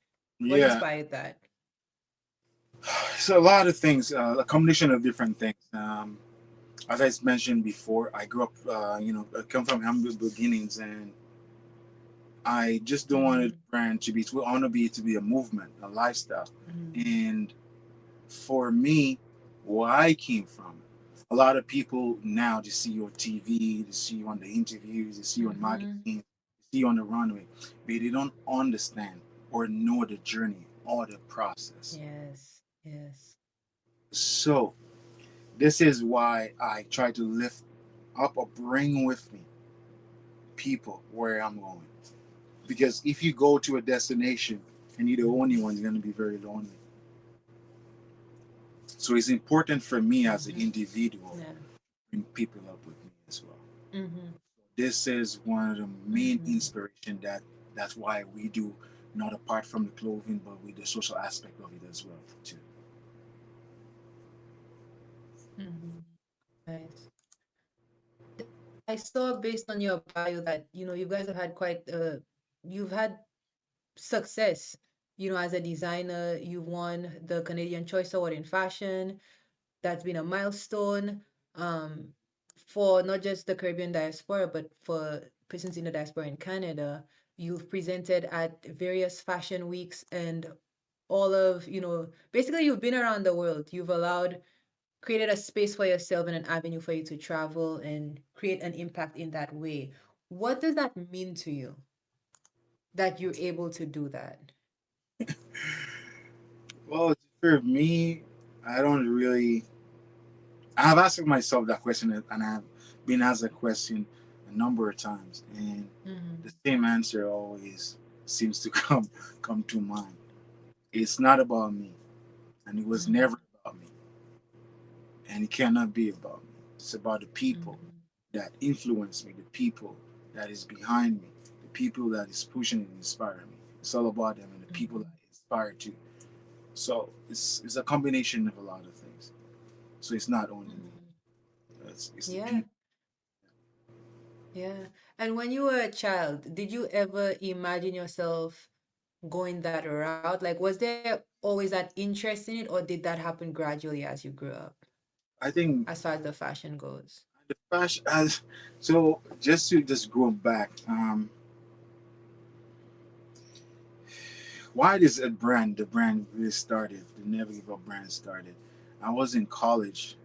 What Yeah, inspired that? so a lot of things, a combination of different things. As I mentioned before, I grew up, I come from humble beginnings, and I just don't want the Mm-hmm. brand to be. I want to be a movement, a lifestyle, Mm-hmm. and for me, where I came from, a lot of people now just see you on TV, they see you on the interviews, they see you on magazines, Mm-hmm. they see you on the runway, but they don't understand or know the journey or the process. Yes, yes. So this is why I try to lift up or bring with me people where I'm going. Because if you go to a destination and you're the only one, you're going to be very lonely. So it's important for me as an Mm-hmm. individual Yeah. to bring people up with me as well. Mm-hmm. This is one of the main Mm-hmm. inspiration that's why we do, not apart from the clothing, but with the social aspect of it as well too. Mm-hmm. Nice. I saw based on your bio that, you guys have had you've had success, as a designer. You won the Canadian Choice Award in fashion. That's been a milestone, um, for not just the Caribbean diaspora, but for persons in the diaspora in Canada. You've presented at various fashion weeks, and all of, basically you've been around the world. You've created a space for yourself and an avenue for you to travel and create an impact in that way. What does that mean to you, that you're able to do that? Well, for me, I don't really. I've asked myself that question, and I've been asked that question a number of times, and Mm-hmm. the same answer always seems to come to mind. It's not about me, and it was Mm-hmm. never about me, and it cannot be about me. It's about the people Mm-hmm. that influence me, the people that is behind me, the people that is pushing and inspiring me. It's all about them and the people that I inspire to. So it's a combination of a lot of things. So it's not only me. It's the Yeah, people. yeah. And when you were a child, did you ever imagine yourself going that route? Like, was there always that interest in it, or did that happen gradually as you grew up, I think as far as the fashion goes? the fashion as so just to just go back. Why does the brand really started? The Never Give Up brand started. I was in college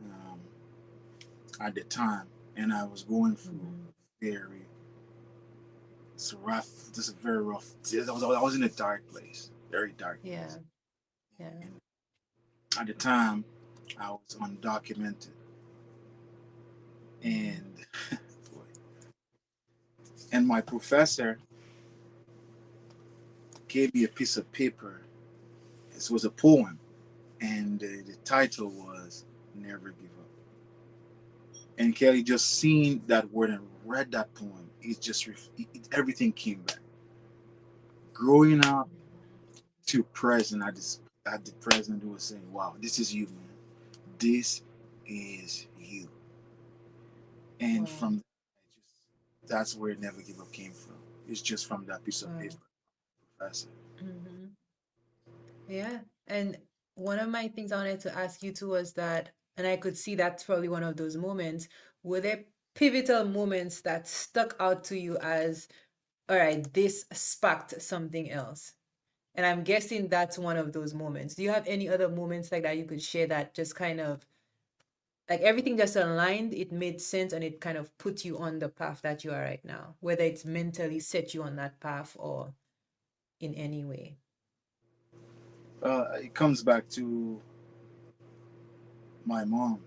at the time, and I was going through very it's rough. Just a very rough. I was in a dark place, very dark Yeah, place. yeah. At the time, I was undocumented, and and my professor gave me a piece of paper. It was a poem, and the title was "Never Give Up." And Kelly just seen that word and read that poem. Everything came back. Growing up to present, at the present, it was saying, "Wow, this is you, man. This is you." And Wow. from that's where Never Give Up came from. It's just from that piece of Wow. paper, professor. Hmm. Yeah. And one of my things I wanted to ask you too was that, and I could see that's probably one of those moments, were there pivotal moments that stuck out to you as, all right, this sparked something else? And I'm guessing that's one of those moments. Do you have any other moments like that you could share that just kind of like everything just aligned, it made sense, and it kind of put you on the path that you are right now, whether it's mentally set you on that path or in any way? It comes back to my mom.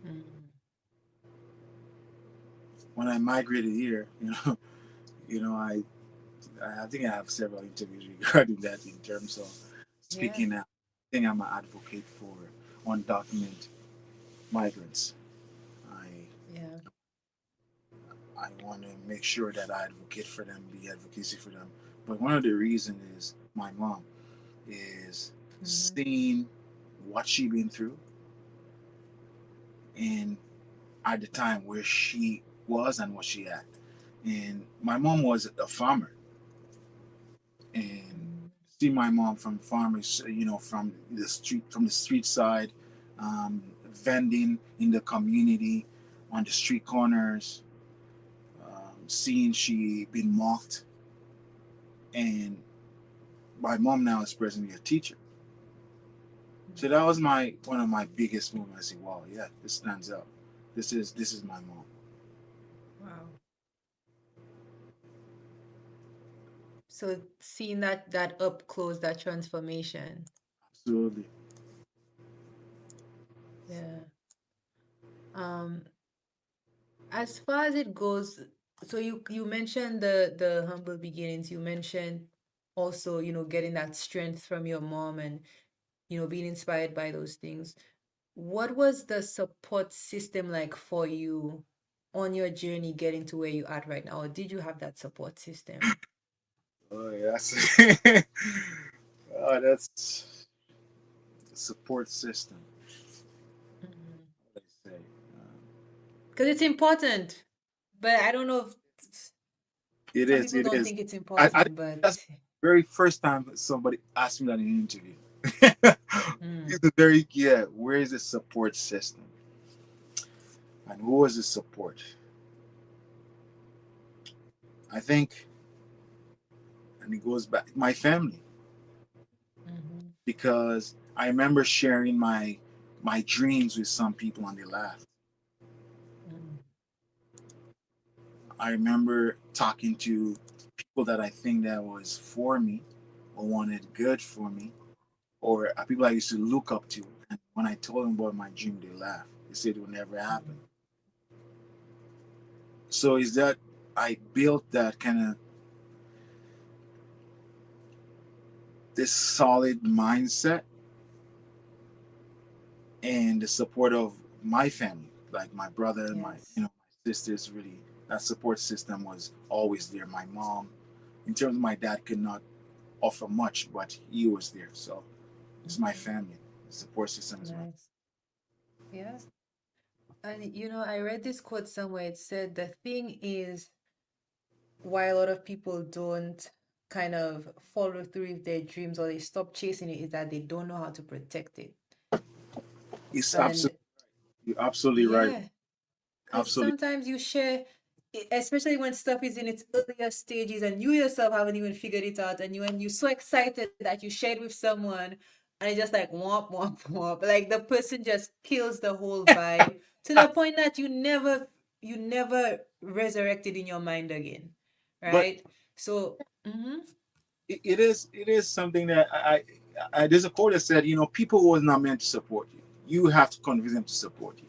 Mm. When I migrated here, you know, I think I have several interviews regarding that in terms of Yeah. speaking out. I think I'm an advocate for undocumented migrants. I Yeah. I want to make sure that I advocate for them, be advocacy for them. But one of the reasons is my mom is Mm-hmm. seeing what she been through and at the time where she was and what she had. And my mom was a farmer, and see my mom from farmers, from the street side, vending in the community, on the street corners, seeing she been mocked, and my mom now is presently a teacher. So that was my one of my biggest moments. I say, wow, yeah, this stands out. This is my mom. Wow. So seeing that up close, that transformation. Absolutely. Yeah. Um, as far as it goes, so you mentioned the humble beginnings. You mentioned also, getting that strength from your mom and, being inspired by those things. What was the support system like for you on your journey getting to where you are right now? Or did you have that support system? Oh yes. Oh, that's the support system. What I say. Because it's important, but I don't know if It some is. people It don't is. think it's I important, but that's the very first time somebody asked me that in an interview. mm, It's a very yeah. Where is the support system, and who was the support? I think, and it goes back my family because I remember sharing my dreams with some people and they laughed. I remember talking to people that I think that was for me or wanted good for me or people I used to look up to. And when I told them about my dream, they laughed. They said it would never happen. So is that I built that kind of this solid mindset and the support of my family, like my brother, my yes. my sisters really That support system was always there. My mom, in terms of my dad, could not offer much, but he was there. So it's my Mhm. family support system as well. Nice. Yeah. And I read this quote somewhere. It said the thing is why a lot of people don't kind of follow through with their dreams or they stop chasing it is that they don't know how to protect it. It's And absolutely you're absolutely right. yeah, because Absolutely. sometimes you share, especially when stuff is in its earlier stages and you yourself haven't even figured it out, and you're so excited that you shared with someone, and it's just like womp womp womp, like the person just kills the whole vibe to the point that you never resurrect it in your mind again, But right? So, it is something that there's a quote that said, people who was not meant to support you, you have to convince them to support you.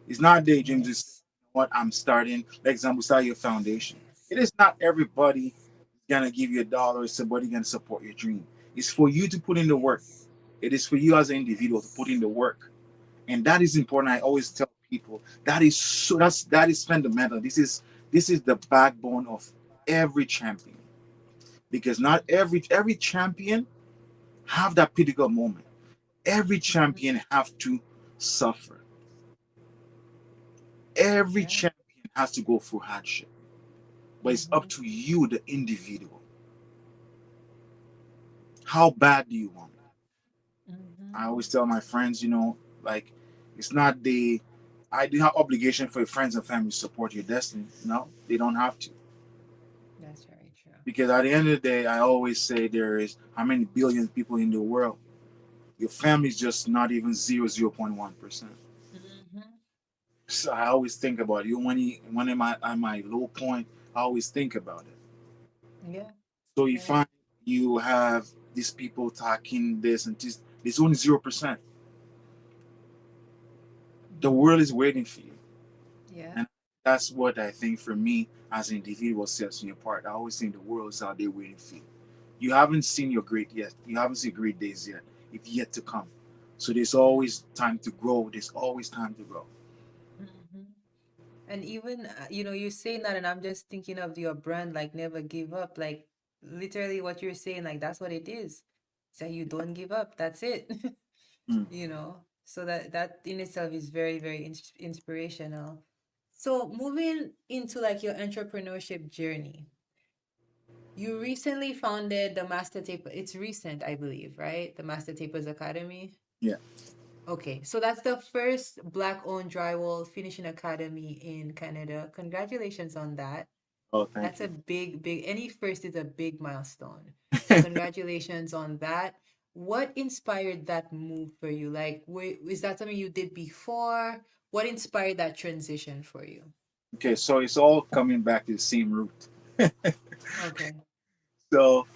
It's not daydream to say, yes, what I'm starting. Like example, start your foundation. yes, It is not everybody gonna give you $1 or somebody gonna support your dream. It's for you to put in the work. yes, It is for you as an individual to put in yes. the work. And that is important. I always tell people that is so that is fundamental. This is the backbone of every champion. Because not every champion have that critical moment. Every Mhm. champion have to suffer. Every Yeah. champion has to go through hardship. But it's up Mhm. to you, the individual. How bad do you want it? I Mhm. always tell my friends, like it's not the I do have obligation for your friends and family to support your destiny. No, they don't have to. That's very true. Because at the end of the day, I always say there is how many billions of people in the world. Your family is just not even 0.1%. Mhm. So I always think about you when am I at my low point. I always think about it. Yeah. So you Yeah. find you have these people talking this and this. It's only 0%. The world is waiting for you, Yeah. and that's what I think for me as an individual sets me apart. I always think the world is out there waiting for you. You haven't seen your great yet. You haven't seen great days yet. It's yet to come. So there's always time to grow. There's always time to grow. Mhm. And even, you're saying that, and I'm just thinking of your brand, like never give up. Like literally what you're saying, like that's what it is. So you don't give up. That's it. Mm. So that in itself is very, very inspirational. So moving into like your entrepreneurship journey, you recently founded the Master Tape. It's recent, I believe, right? The Master Tapers Academy. Yeah. Okay, so that's the first Black-owned drywall finishing academy in Canada. Congratulations on that. Oh, thank That's a you. big, big, any first is a big milestone. So congratulations on that. What inspired that move for you? Like, is that something you did before? What inspired that transition for you? Okay, so it's all coming back to the same root. Okay. So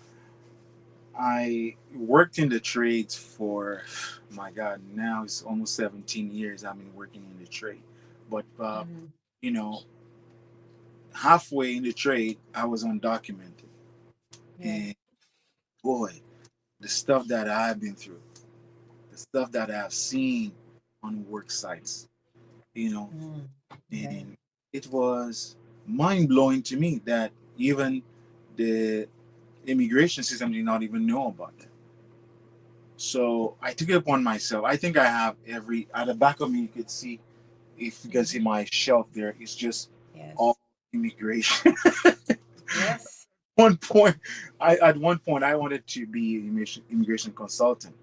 I worked in the trades for, my God, now it's almost 17 years I've been working in the trade. But, Mm-hmm. you know, halfway in the trade, I was undocumented. Yeah. And boy, the stuff that I've been through, the stuff that I've seen on work sites, you know, Mm. Yeah. and it was mind blowing to me that even the immigration system did not even know about that. So I took it upon myself. I think I have at the back of me, you could see, if you can see Mm-hmm. my shelf there, it's just all Yes. immigration. Yes. One point, at one point I wanted to be an immigration consultant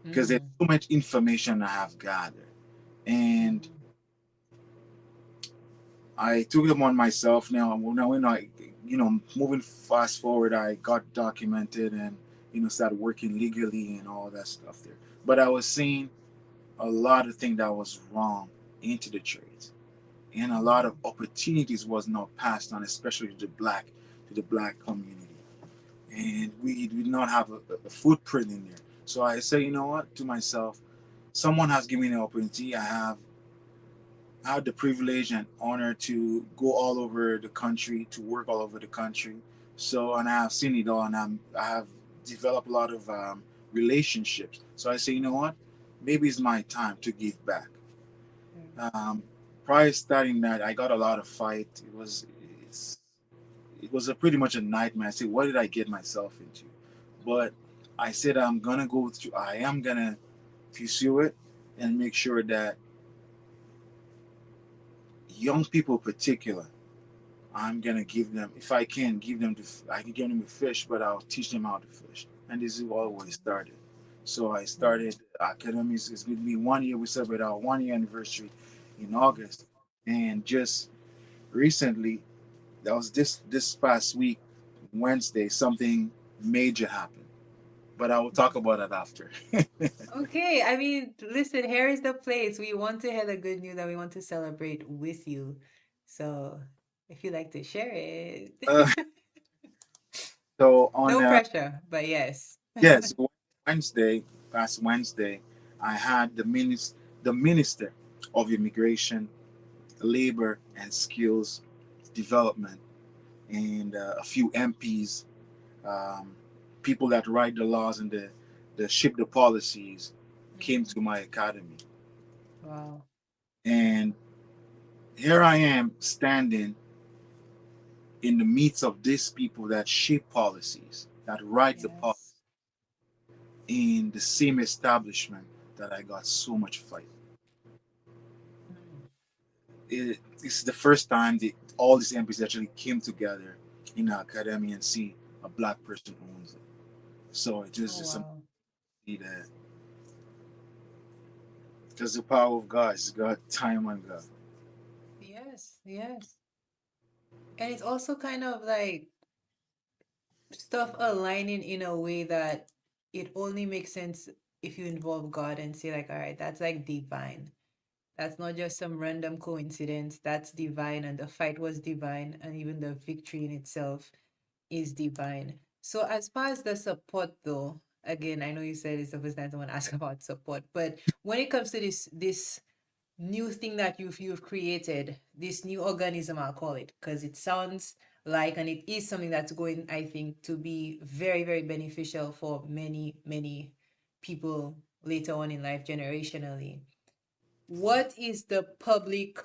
because there's Mm. so much information I have gathered, and Mm. I took it upon myself. Now when moving fast forward, I got documented and started working legally and all that stuff there. But I was seeing a lot of things that was wrong into the trades, and a lot of Mm. opportunities was not passed on, especially to the black community, and we did not have a footprint in there. So I say, you know what, to myself, someone has given me an opportunity. I had the privilege and honor to go all over the country, to work all over the country. So, and I have seen it all, and I have developed a lot of relationships. So I say, you know what? Maybe it's my time to give back. Mm. Um, prior to starting that, I got a lot of fight. It's, it was a pretty much a nightmare. I said, what did I get myself into? But I said, I'm gonna go through. I am gonna pursue it and make sure that young people, in particular, I'm gonna give them, if I can, give them I can give them a fish, but I'll teach them how to fish. And this is always started. So I started academies. It's going to be 1 year. We celebrate our 1 year anniversary in August, and just recently, that was this past week, Wednesday, something major happened. But I will talk about that after. Okay, I mean, listen, here is the place. We want to hear the good news and we want to celebrate with you. So if you'd like to share it. uh, so on No pressure, but yes. yes, Wednesday, past Wednesday, I had the minister of immigration, labor and skills development, and a few MPs, um, people that write the laws and the ship the policies, came to my academy. Wow. And here I am standing in the midst of these people that shape policies, that write the policy Yes. in the same establishment that I got so much fight. Mm. It's the first time that all these MPs actually came together in our academy and see a black person owns it. So it just Oh, is something wow. that because the power of God is God, time on God. Yes, yes. And it's also kind of like stuff aligning in a way that it only makes sense if you involve God and say, like, all right, that's like divine. That's not just some random coincidence. That's divine, and the fight was divine, and even the victory in itself is divine. So, as far as the support, though, again, I know you said it's the first time someone asked about support, but when it comes to this new thing that you've created, this new organism, I'll call it, because it sounds like, and it is something that's going, I think, to be very, very beneficial for many, many people later on in life, generationally. What is the public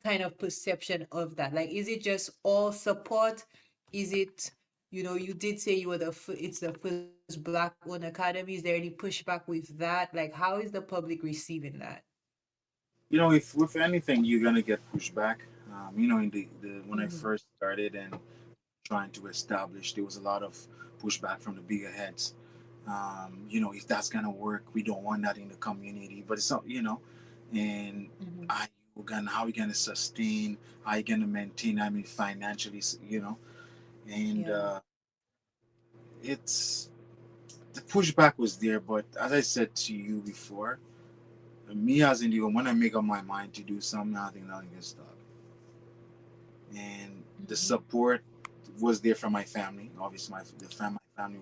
kind of perception of that? Like, is it just all support? Is it, you did say you were it's the first black-owned academy. Is there any pushback with that? Like, how is the public receiving that? If with anything you're gonna get pushback. In the when I Mm-hmm. first started and trying to establish, there was a lot of pushback from the bigger heads. If that's gonna work, we don't want that in the community. But it's not, and Mm-hmm. how you gonna sustain, how you gonna maintain, I mean, financially, and Yeah. it's the pushback was there. But as I said to you before, me as individual, when I make up my mind to do something, I think nothing can stop. And the Mm-hmm. support was there from my family. Obviously, my family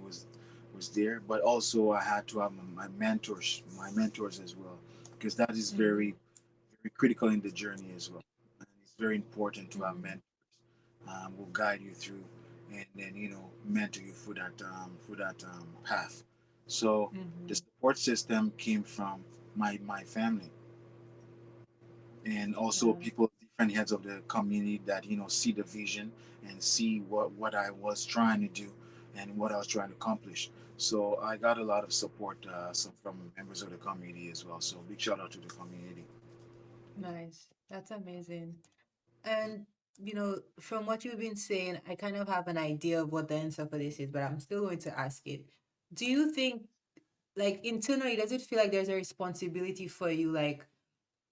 was there, but also I had to have my mentors as well, because that is Mm-hmm. very very critical in the journey as well. And it's very important to have Mm-hmm. mentors who guide you through and then mentor you through that path. So the Mm-hmm. support system came from my family, and also Yeah. people different heads of the community that see the vision and see what I was trying to do and what I was trying to accomplish. So I got a lot of support from members of the community as well. So big shout out to the community. Nice. That's amazing. And from what you've been saying, I kind of have an idea of what the answer for this is, but I'm still going to ask it. Do you think, like, internally, does it feel like there's a responsibility for you? Like,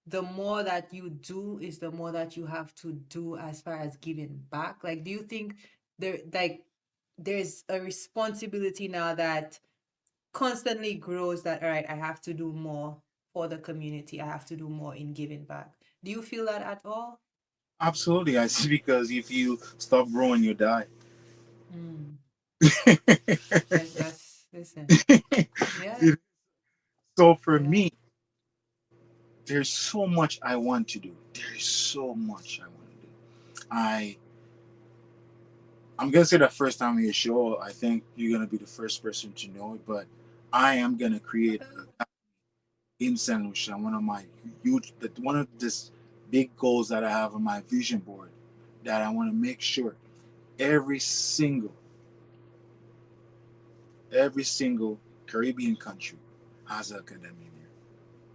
the more that you do is the more that you have to do as far as giving back? Like, do you think there's a responsibility now that constantly grows, that all right, I have to do more for the community, I have to do more in giving back? Do you feel that at all? Absolutely, I see. Because if you stop growing, you die. Mm. That's listen. Yeah, So for yeah. me, there's so much I want to do. There's so much I want to do. I I'm gonna say that first time you show, I think you're gonna be the first person to know it, but I am gonna create Okay. in Saint Lucia one of my huge, one of this big goals that I have on my vision board that I want to make sure every single every single Caribbean country has an academy there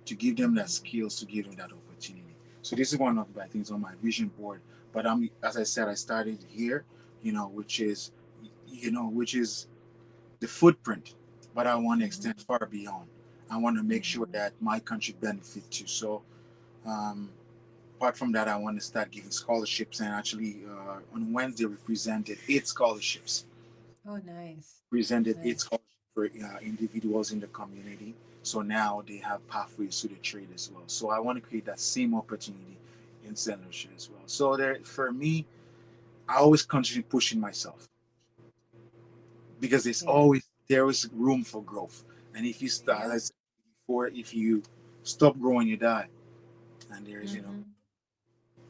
to give them that skills, to give them that opportunity. So this is one of my things on my vision board. But as I said, I started here, which is, which is the footprint. But I want to extend far beyond. I want to make sure that my country benefit too. So um, apart from that, I want to start giving scholarships. And actually, on Wednesday, we presented 8 scholarships. Oh, nice. Presented eight Nice. scholarships for individuals in the community. So now they have pathways to the trade as well. So I want to create that same opportunity in St. Lucia as well. So there, for me, I always continue pushing myself because Yeah. there is room for growth. And if you start, as Yeah. I said before, if you stop growing, you die. And there is,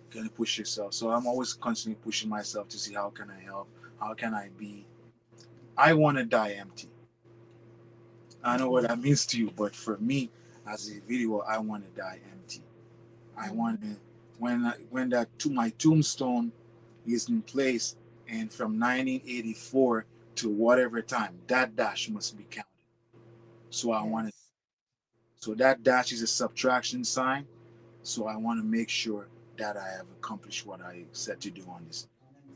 gonna push yourself. So I'm always constantly pushing myself to see how can I help, how can I be. I want to die empty. I know what that means to you, but for me, as a video, I want to die empty. I want to when my tombstone is in place, and from 1984 to whatever time, that dash must be counted. So I want to. Yes. So that dash is a subtraction sign. So I want to make sure that I have accomplished what I set to do on this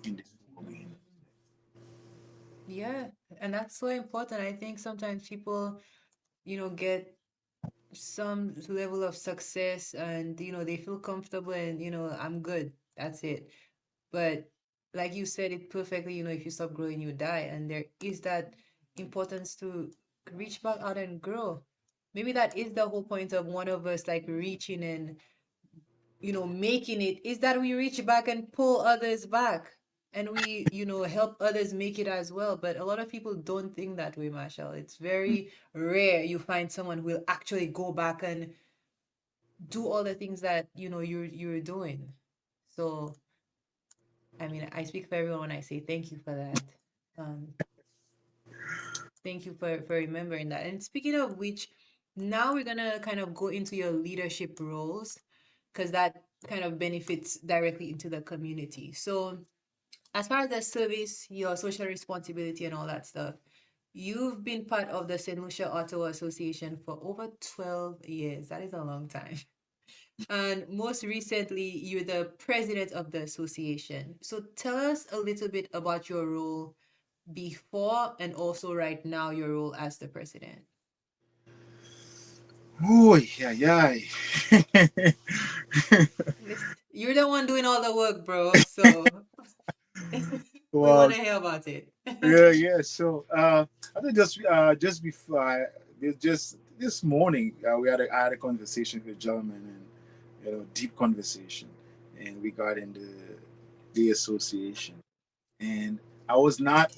in this movie. Yeah. And that's so important. I think sometimes people, get some level of success and, they feel comfortable and, I'm good. That's it. But like you said it perfectly, if you stop growing, you die. And there is that importance to reach back out and grow. Maybe that is the whole point of one of us like reaching and, making it is that we reach back and pull others back. And we, help others make it as well. But a lot of people don't think that way, Marshall. It's very rare you find someone who will actually go back and do all the things that, you're doing. So I mean, I speak for everyone when I say thank you for that. Um, Thank you for remembering that. And speaking of which, now we're gonna kind of go into your leadership roles because that kind of benefits directly into the community. So as far as the service, your social responsibility and all that stuff, you've been part of the St. Lucia Ottawa Association for over 12 years. That is a long time. And most recently, you're the president of the association. So tell us a little bit about your role before and also right now, your role as the president. Oh yeah, yeah. You're the one doing all the work, bro. So we want Well, to hear about it. yeah, yeah. So, I think just before, just this morning, I had a conversation with a gentleman, and deep conversation, and regarding the association, and I was not,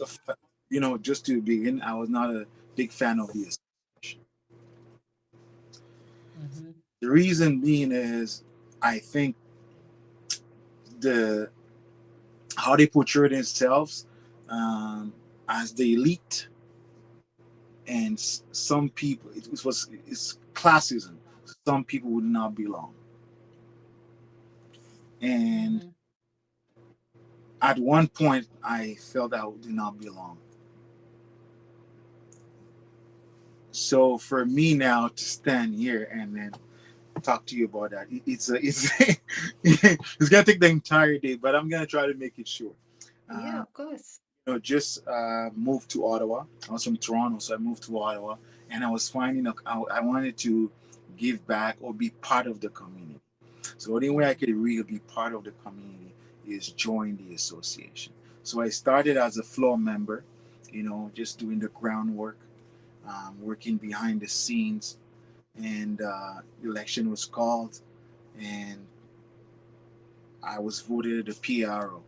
just to begin, I was not a big fan of the association. The reason being is, I think the how they portray themselves um, as the elite, and some people it's classism. Some people would not belong, and at one point I felt I did not belong. So for me now to stand here and then talk to you about that, it's it's gonna take the entire day, but I'm gonna try to make it short. Yeah, Uh, of course. just moved to Ottawa. I was from Toronto, so I moved to Ottawa, and I was finding I wanted to give back or be part of the community. So the only way I could really be part of the community is join the association. So I started as a floor member, just doing the groundwork, working behind the scenes, and election was called, and I was voted a PRO,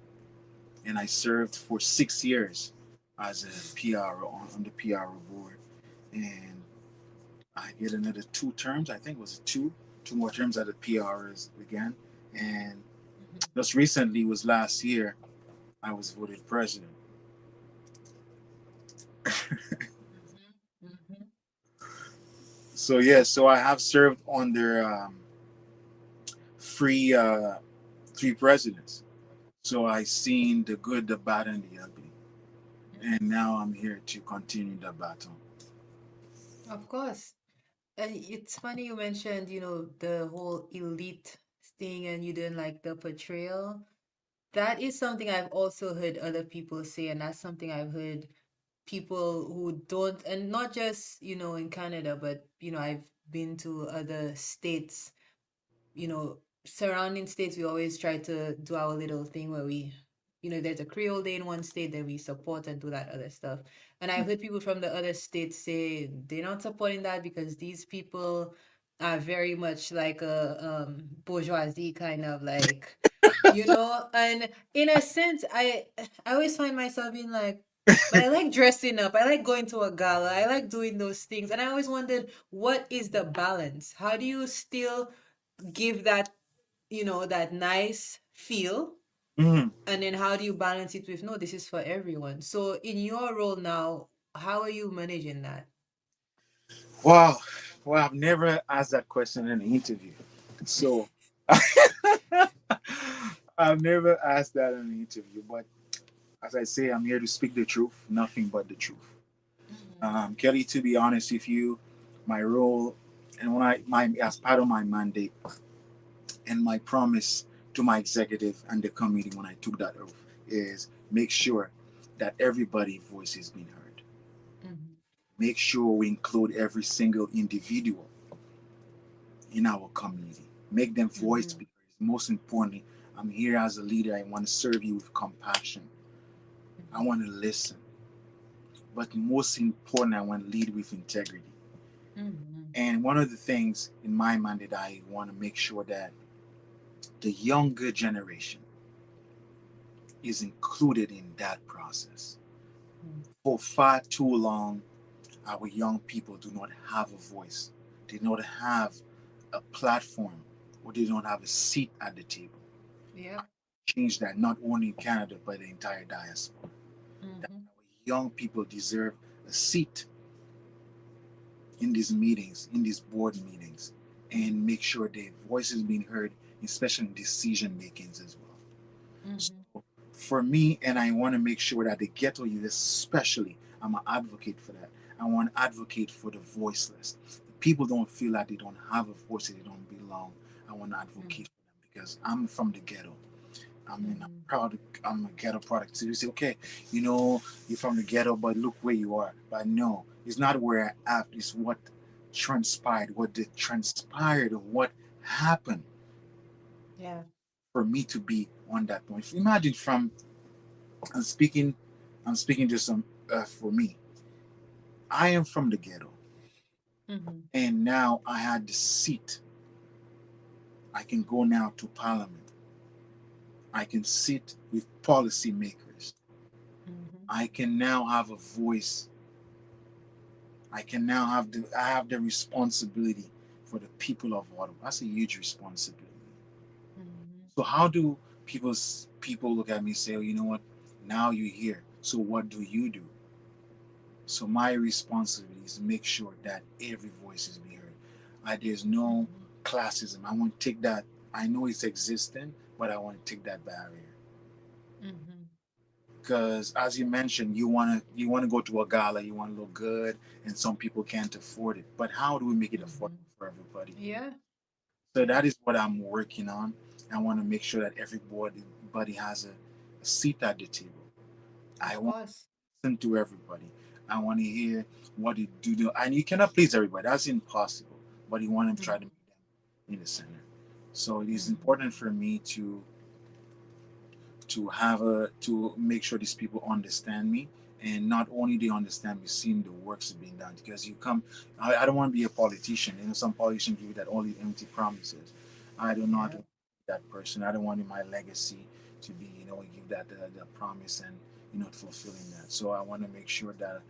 and I served for 6 years as a PRO on the PRO board, and I get another 2 terms. I think it was two more terms at the PRs again, and just recently was last year I was voted president. So yeah, so I have served under three three presidents. So I seen the good, the bad, and the ugly, and now I'm here to continue the battle. Of course. And it's funny you mentioned, the whole elite thing and you didn't like the portrayal. That is something I've also heard other people say, and that's something I've heard people who don't, and not just, in Canada, but, I've been to other states, surrounding states. We always try to do our little thing where we, there's a Creole Day in one state, then we support and do that other stuff. And I've heard people from the other states say they're not supporting that because these people are very much like a bourgeoisie kind of like, and in a sense, I always find myself being like, but I like dressing up. I like going to a gala. I like doing those things. And I always wondered, what is the balance? How do you still give that, that nice feel? Mhm. And then how do you balance it with, no, this is for everyone? So in your role now, how are you managing that? Wow. Well, I've never asked that question in an interview. So I've never asked that in an interview. But as I say, I'm here to speak the truth, nothing but the truth. Kelly, to be honest with you, my role and when my as part of my mandate and my promise to my executive and the committee when I took that oath is make sure that everybody's voice is being heard. Mm-hmm. Make sure we include every single individual in our community. Make them voice Mm-hmm. speakers. Most importantly, I'm here as a leader. I want to serve you with compassion. I want to listen. But most important, I want to lead with integrity. Mm-hmm. And one of the things in my mind that I want to make sure that the younger generation is included in that process. For far too long, our young people do not have a voice. They do not have a platform or they don't have a seat at the table. Yep. Change that not only in Canada but the entire diaspora. That Mm-hmm. our young people deserve a seat in these meetings, in these board meetings, and make sure their voices being heard, especially in decision makings as well. Mm-hmm. So for me, and I want to make sure that the ghetto youth, especially, I'm an advocate for that. I want to advocate for the voiceless. People don't feel like they don't have a voice, they don't belong. I want to advocate for them because I'm from the ghetto. I mean, I'm Mm-hmm. proud. I'm a ghetto product. So you say, okay, you're from the ghetto, but look where you are. But no, it's not where I at. It's what transpired, what did transpired, or what happened Yeah. for me to be on that point. Imagine from I'm speaking, I'm speaking just for me. I am from the ghetto, Mm-hmm. and now I had the seat. I can go now to Parliament. I can sit with policymakers. Mm-hmm. I can now have a voice. I can now have the responsibility for the people of Ottawa. That's a huge responsibility. Mm-hmm. So how do people look at me and say, oh, you know what? Now you're here. So what do you do? So my responsibility is to make sure that every voice is being heard. There's no Mm-hmm. classism. I want to take that. I know it's existing, but I want to take that barrier. Mm-hmm. Because as you mentioned, you wanna go to a gala, you want to look good, and some people can't afford it. But how do we make it Mm-hmm. affordable for everybody? Yeah. So that is what I'm working on. I want to make sure that everybody has a seat at the table. I Of want course. to listen to everybody. I want to hear what they do. And you cannot please everybody. That's impossible. But you want to try to Mm-hmm. meet them in the center. So it is Mm-hmm. important for me to make sure these people understand me, and not only they understand me, seeing the works being done. Because you come, I don't want to be a politician. Some politicians give you that only empty promises. I do not Yeah. want that person. I don't want my legacy to be give that the promise and not fulfilling that. So I want to make sure that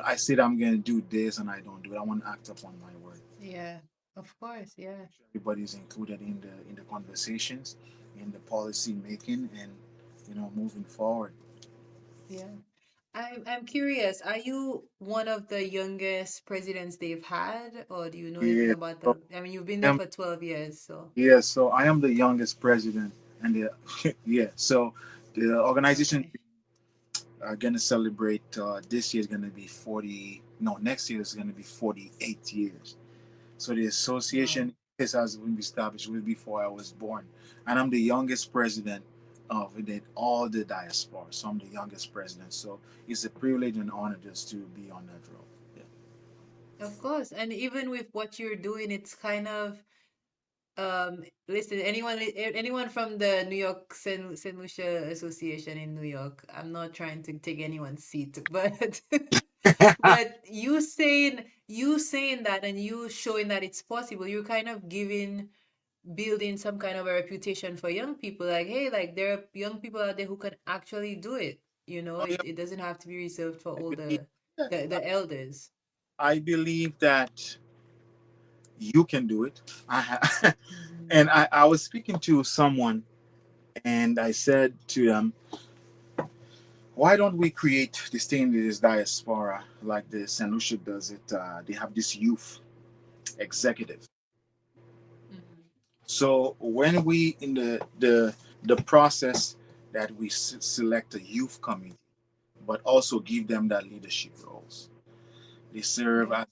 I said I'm going to do this and I don't do it. I want to act upon my word. Yeah. Of course. Yeah. Everybody's included in the conversations, in the policy making, and moving forward. Yeah. I'm curious, are you one of the youngest presidents they've had, or do you know anything Yeah. about So them? I mean, you've been I there am for 12 years, so yeah, so I am the youngest president, and yeah, so the organization okay. are going to celebrate this year is going to be 40. No, next year is going to be 48 years. So the Wow. association this has been established way before I was born, and I'm the youngest president of all the diaspora. So I'm the youngest president. So it's a privilege and honor just to be on that role. Yeah. Of course. And even with what you're doing, it's kind of listen, anyone from the New York Saint Lucia Association in New York, I'm not trying to take anyone's seat, but but you saying that and you showing that it's possible, you're kind of giving building some kind of a reputation for young people, like, hey, like there are young people out there who can actually do it. Oh yeah, It doesn't have to be reserved for I all believe that. the elders. I believe that you can do it. Hmm. And I was speaking to someone, and I said to them, why don't we create this thing, this diaspora, like the St. Lucia does it? They have this youth executive. Hmm. So when we in the process that we select a youth committee, but also give them that leadership roles. They serve Yeah, as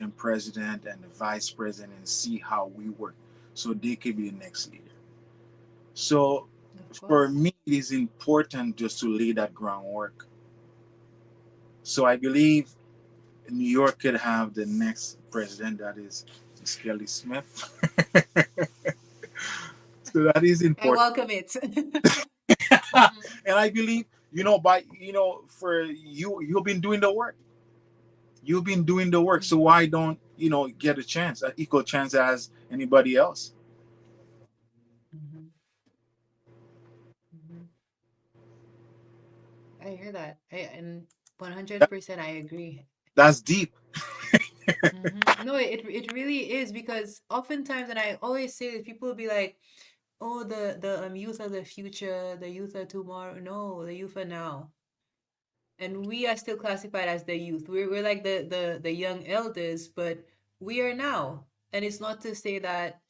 the president and the vice president and see how we work, so they can be the next leader. So of for course. me, it is important just to lay that groundwork. So I believe New York could have the next president that is Miss Kelly Smith. So that is I important. welcome it. Mhm. And I believe, by for you, you've been doing the work. You've been doing the work. So Mhm. why don't get a chance, an equal chance as anybody else? Mhm. Mhm. I hear that. And That, 100% I agree. that's deep. No, it really is, because oftentimes, and I always say that people will be like, "Oh, the youth are the future, the youth are tomorrow." No, the youth are now, and we are still classified as the youth. We're like the young elders, but we are now. And it's not to say that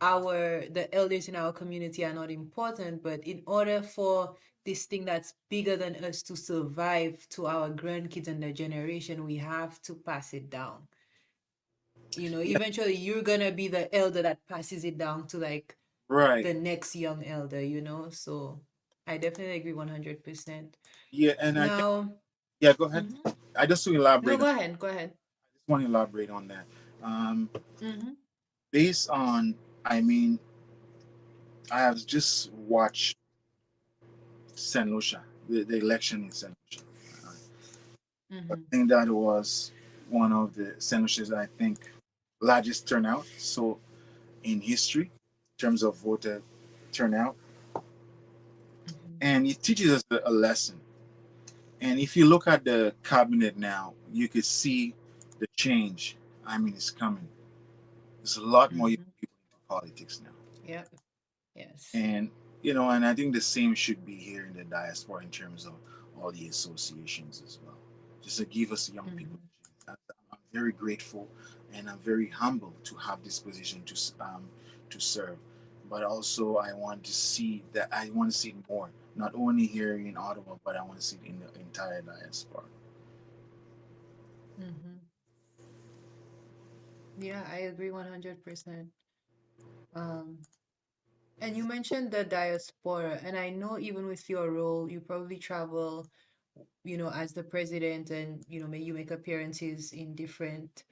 the elders in our community are not important, but in order for this thing that's bigger than us to survive to our grandkids and their generation, we have to pass it down. Yeah, Eventually you're gonna be the elder that passes it down to like right. the next young elder. So I definitely agree 100%. Yeah, and I think, Now, yeah, go ahead. mhm. I just to No, elaborate. go ahead, go ahead. I just want to elaborate on that. Um, Mm-hmm. Based on, I mean, I have just watched Saint Lucia, the election in Saint Lucia. I Mm-hmm. think that was one of the Saint Lucia's, I think, largest turnout. So in history, in terms of voter turnout, Mm-hmm. and it teaches us a lesson. And if you look at the cabinet now, you could see the change. I mean, it's coming. There's a lot more young Mm-hmm. people into politics now. Yep. Yes. And and I think the same should be here in the diaspora in terms of all the associations as well, just to give us young people Mm-hmm. a chance. I'm very grateful and I'm very humble to have this position to serve, but also I want to see more, not only here in Ottawa, but I want to see it in the entire diaspora. Mm-hmm. Yeah, I agree 100%. Um, and you mentioned the diaspora, and I know even with your role, you probably travel, as the president, and you make appearances in different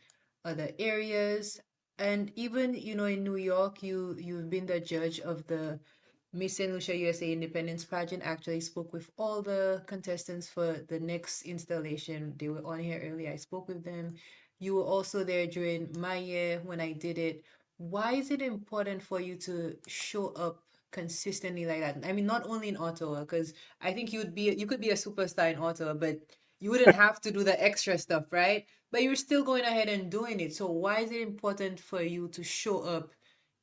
other areas. And even, in New York, you've been the judge of the Miss St. Lucia USA Independence pageant. Actually spoke with all the contestants for the next installation. They were on here earlier. I spoke with them. You were also there during my year when I did it. Why is it important for you to show up consistently like that? I mean, not only in Ottawa, because I think you could be a superstar in Ottawa, but you wouldn't have to do the extra stuff, right? But you're still going ahead and doing it. So why is it important for you to show up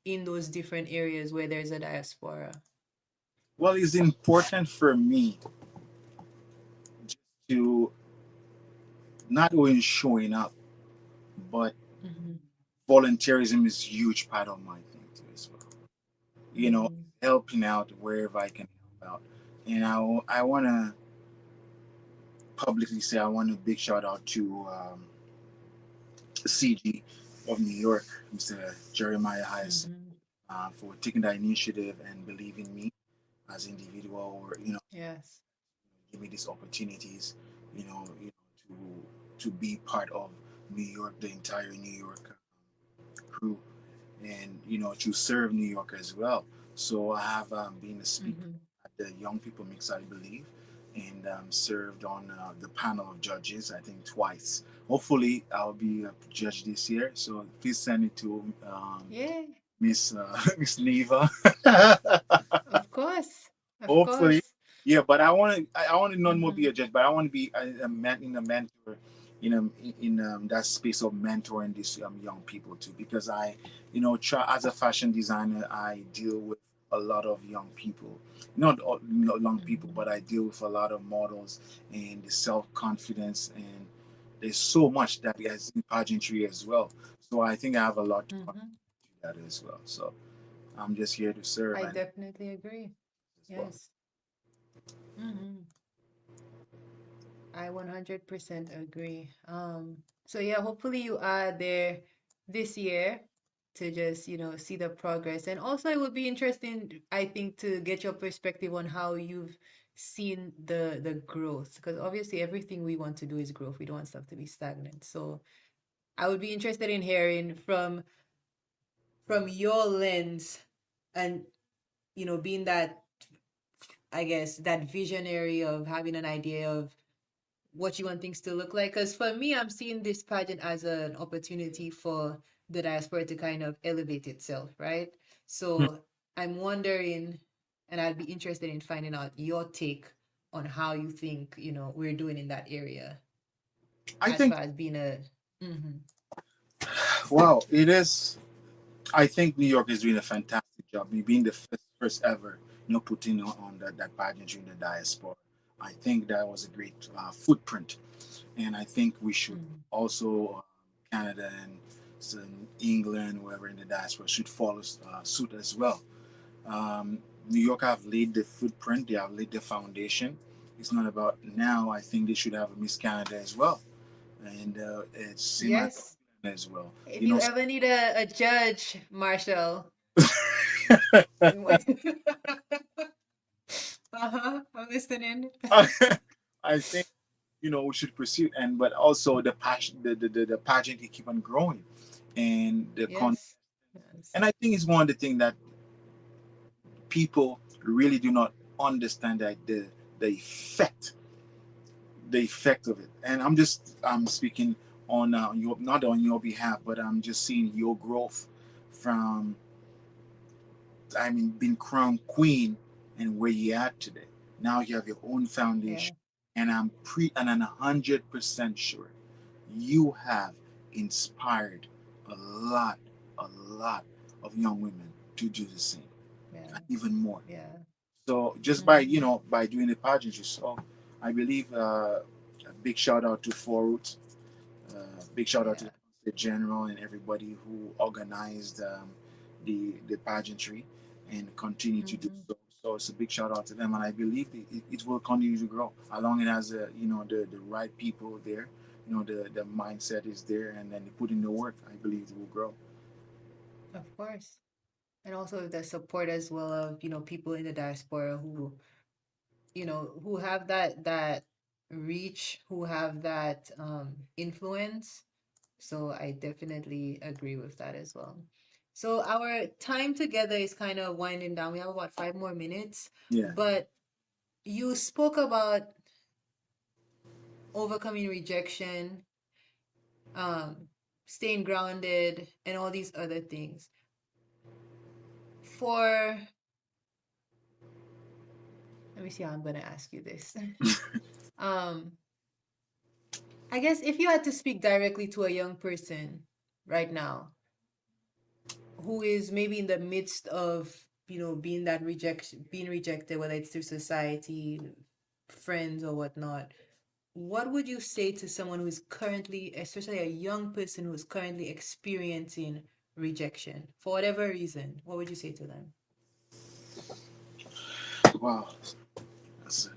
in those different areas where there's a diaspora? Well, it's important for me to not only showing up, but Mm-hmm. volunteerism is a huge part of my thing too as well. You know, Mm-hmm. helping out wherever I can help out. And I want to publicly say I want a big shout out to CG of New York, Mr. Jeremiah Hayes, Mm-hmm. for taking that initiative and believing me as individual, or Yes. give me these opportunities, to be part of New York, the entire New York crew, and to serve New York as well. So I have been a speaker Mm-hmm. at the Young People Mix, I believe, and served on the panel of judges, I think twice. Hopefully, I'll be a judge this year. So please send it to Yeah. Miss Miss Neva. Of course. Of Hopefully, course. yeah. But I want to not more be Mm-hmm. a judge, but I want to be a mentor, that space of mentoring these young people too. Because try as a fashion designer, I deal with a lot of young people, not all, young people, Mm-hmm. but I deal with a lot of models and the self confidence, and there's so much that is in pageantry as well. So I think I have a lot to Mm-hmm. contribute to that as well. So I'm just here to serve I and definitely agree. as well. Yes. Mm-hmm. I 100% agree. So yeah, hopefully you are there this year to just, see the progress. And also it would be interesting, I think, to get your perspective on how you've seen the growth. Because obviously everything we want to do is growth. We don't want stuff to be stagnant. So I would be interested in hearing from your lens and, being that, I guess, that visionary of having an idea of what you want things to look like. Because for me, I'm seeing this pageant as an opportunity for the diaspora to kind of elevate itself, right? So I'm wondering, and I'd be interested in finding out your take on how you think, we're doing in that area I as think, far as being a. Mm-hmm. wow, it is. I think New York is doing a fantastic job. Me being the first ever, putting on that pageantry in the diaspora. I think that was a great footprint, and I think we should Mm-hmm. also, Canada and England, wherever in the diaspora, should follow suit as well. Um, New York have laid the footprint; they have laid the foundation. It's not about now. I think they should have a Miss Canada as well, and it's same Yes. as well. If You you know, ever need a judge, Marshall. Uh-huh. I'm listening. I think we should pursue, and but also the passion, the pageant can keep on growing, and Yes. Yes. and I think it's one of the things that people really do not understand, that the effect the effect of it. And I'm speaking on your, not on your behalf, but I'm just seeing your growth from, I mean, being crowned queen and where you're at today. Now you have your own Yeah. foundation, and I'm 100% sure you have inspired a lot, a lot of young women to do the same, Yeah. and even more. Yeah. So just by Mm-hmm. by doing the pageantry, so I believe a big shout out to Forut, big shout out to Yeah. the general and everybody who organized the pageantry and continue to do Mm-hmm. so. So it's a big shout out to them, and I believe it will continue to grow as long as it has the right people there. The mindset is there, and then they put in the work. I believe it will grow. Of course. And also the support as well of, people in the diaspora who have that reach, who have that influence. So I definitely agree with that as well. So our time together is kind of winding down. We have about 5 more minutes, Yeah. but you spoke about overcoming rejection, um, staying grounded, and all these other things. For Let me see how I'm gonna ask you this. um, I guess if you had to speak directly to a young person right now who is maybe in the midst of, being rejected, whether it's through society, friends or whatnot, what would you say to someone who is currently, especially a young person who is currently experiencing rejection for whatever reason? What would you say to them? Wow, that's a,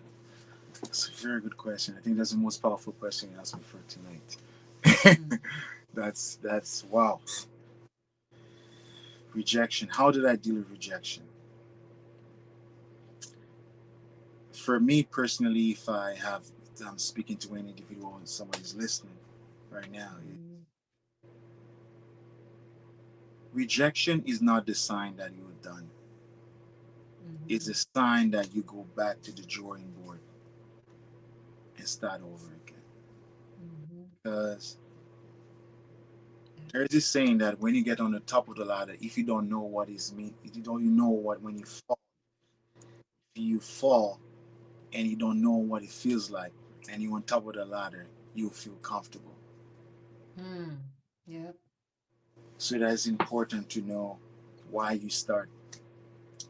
that's a very good question. I think that's the most powerful question you asked me for tonight. Mm, That's wow. Rejection. How did I deal with rejection? For me personally, if I have, I'm speaking to any individual and somebody's listening right now, mm, rejection is not the sign that you're done. It's mhm, a sign that you go back to the drawing board and start over again. mhm. Because there's this saying that when you get on the top of the ladder, if you don't know what is mean, if you don't know what when you fall and you don't know what it feels like, and you're on top of the ladder, you feel comfortable. Mm, yep. So that's important to know why you start.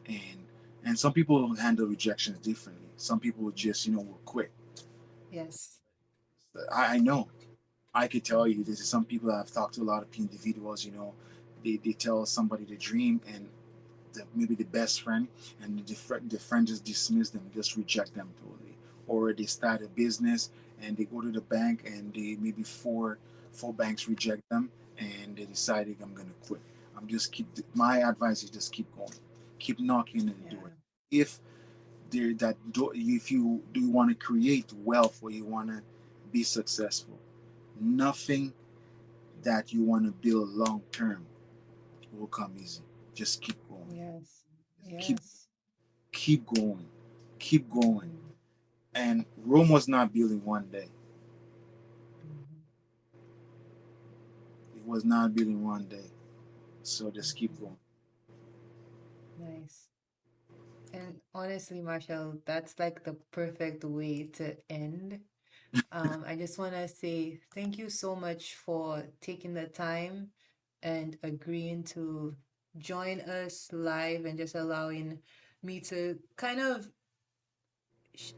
And and some people handle rejections differently. Some people just will quit. Yes. I know. I could tell you Mhm. this is some people I've talked to a lot of individuals. They tell somebody the dream and maybe the best friend, and the friend just dismiss them, just reject them totally. Or they start a business and they go to the bank and they maybe four banks reject them and they decided I'm gonna quit. I'm just keep my advice is just keep going, keep knocking on the door. Yeah. If there that door, if you do want to create wealth or you want to be successful, nothing that you want to build long term will come easy. Just keep going. Yes. Keep Yes. keep going, keep going. Mhm, And Rome was not built in one day. mhm, It was not built in one day. So just keep mhm. going. Nice. And honestly, Marshall, that's like the perfect way to end. I just want to say thank you so much for taking the time and agreeing to join us live and just allowing me to kind of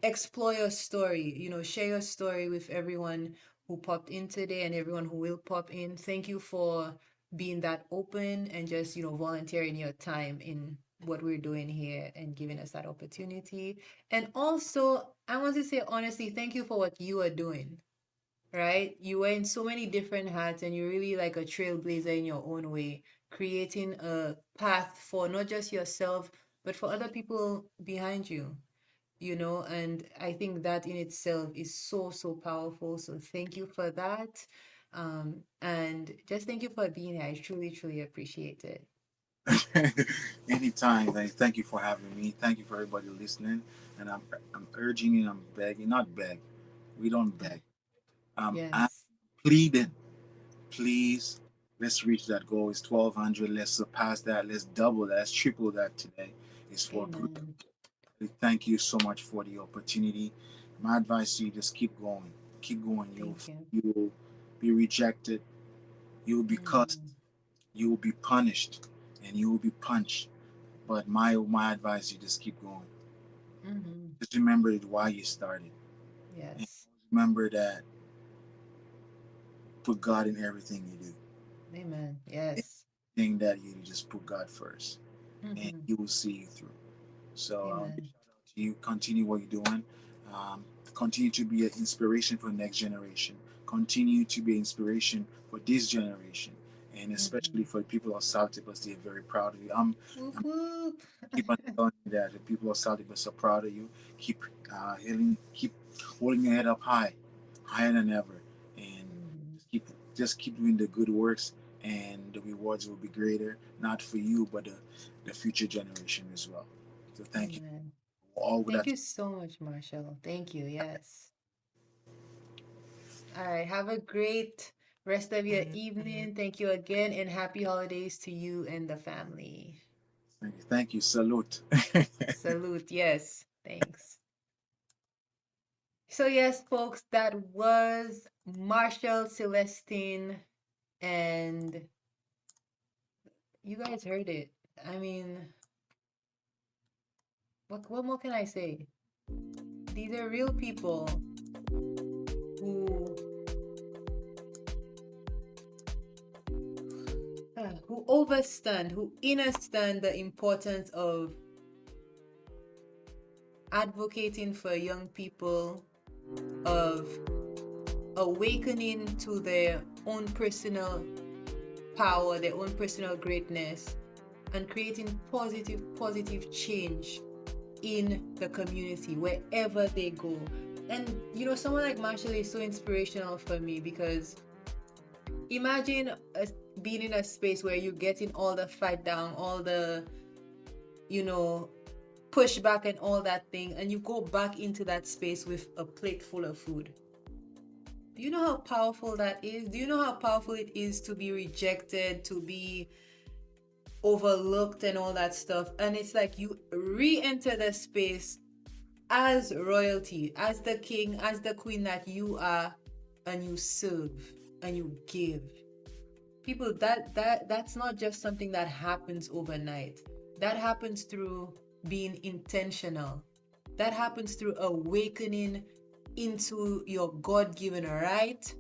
explore your story, share your story with everyone who popped in today and everyone who will pop in. Thank you for being that open and just, volunteering your time in what we're doing here and giving us that opportunity. And also, I want to say honestly, thank you for what you are doing, right? You wear in so many different hats and you're really like a trailblazer in your own way, creating a path for not just yourself, but for other people behind you, and I think that in itself is so, so powerful. So thank you for that. And just thank you for being here. I truly, truly appreciate it. Anytime. Thank you for having me. Thank you for everybody listening. And I'm urging you. I'm begging, not beg. We don't beg. I'm Yes. pleading. Please, let's reach that goal. It's 1,200. Let's surpass that. Let's double that. Let's triple that today. It's for good. Amen. Thank you so much for the opportunity. My advice to you: just keep going. Keep going. Thank you. You will be rejected. You will be cussed. Mm-hmm. You will be punished, and you will be punched. But my advice: you just keep going. Mm-hmm. Just remember why you started, and Yes. remember that put God in everything you do. Amen. Yes. Anything that you do, just put God first, and Mm-hmm. He will see you through. So big Amen. shout out to you. Continue what you're doing. Um, Continue to be an inspiration for the next generation. Continue to be an inspiration for this generation, and especially Mm-hmm. for the people of Saltibus. They're very proud of you. Whoop, I'm whoop. keep on telling you that the people of Saltibus are proud of you. Keep healing. Keep holding your head up high, higher than ever, and Mm-hmm. just keep doing the good works, and the rewards will be greater, not for you, but the future generation as well. So thank you Amen. for all Thank that. you so much, Marshall. Thank you. Yes. All right. Have a great rest of your evening. Thank you again, and happy holidays to you and the family. Thank you. Thank you. Salute. Salute. Yes. Thanks. So, yes, folks, that was Marshall Celestine, and you guys heard it. I mean, what more can I say? These are real people who understand, who understand the importance of advocating for young people, of awakening to their own personal power, their own personal greatness, and creating positive change in the community wherever they go. And someone like Marshall is so inspirational for me, because imagine being in a space where you're getting all the fight down, all the pushback and all that thing, and you go back into that space with a plate full of food. Do you know how powerful that is? Do you know how powerful it is to be rejected, to be overlooked and all that stuff? And it's like you re-enter the space as royalty, as the king, as the queen that you are, and you serve and you give. People, that's not just something that happens overnight. That happens through being intentional. That happens through awakening into your God-given right,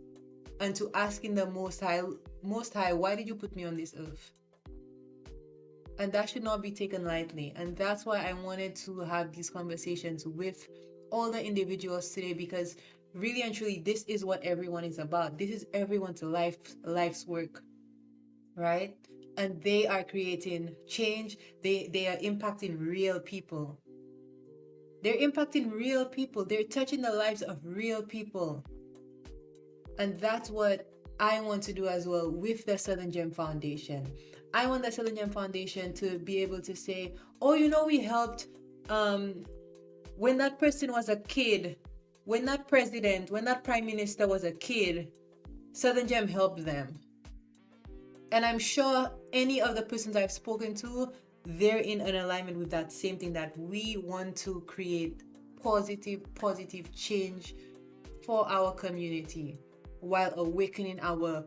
and to asking the Most High, why did you put me on this earth? And that should not be taken lightly. And that's why I wanted to have these conversations with all the individuals today, because really and truly, this is what everyone is about. This is everyone's life's work, right? And they are creating change. They are impacting real people. They're impacting real people. They're touching the lives of real people. And that's what I want to do as well with the Southern Gem Foundation. I want the Southern Gem Foundation to be able to say, oh, we helped when that person was a kid, when that president, when that prime minister was a kid, Southern Gem helped them. And I'm sure any of the persons I've spoken to, they're in an alignment with that same thing, that we want to create positive change for our community while awakening our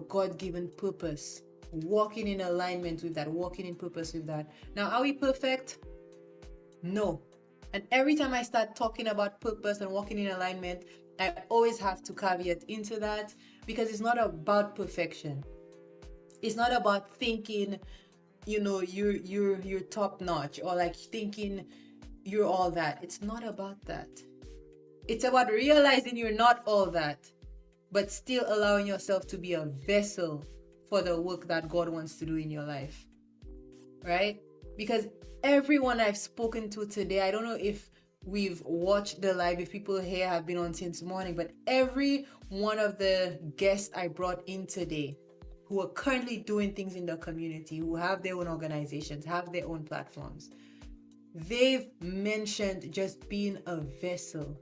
God-given purpose, walking in alignment with that, walking in purpose with that. Now, are we perfect? No. And every time I start talking about purpose and walking in alignment, I always have to caveat into that, because it's not about perfection. It's not about thinking, you're top notch, or like thinking you're all that. It's not about that. It's about realizing you're not all that, but still allowing yourself to be a vessel for the work that God wants to do in your life, right? Because everyone I've spoken to today, I don't know if we've watched the live, if people here have been on since morning, but every one of the guests I brought in today, who are currently doing things in the community, who have their own organizations, have their own platforms, they've mentioned just being a vessel,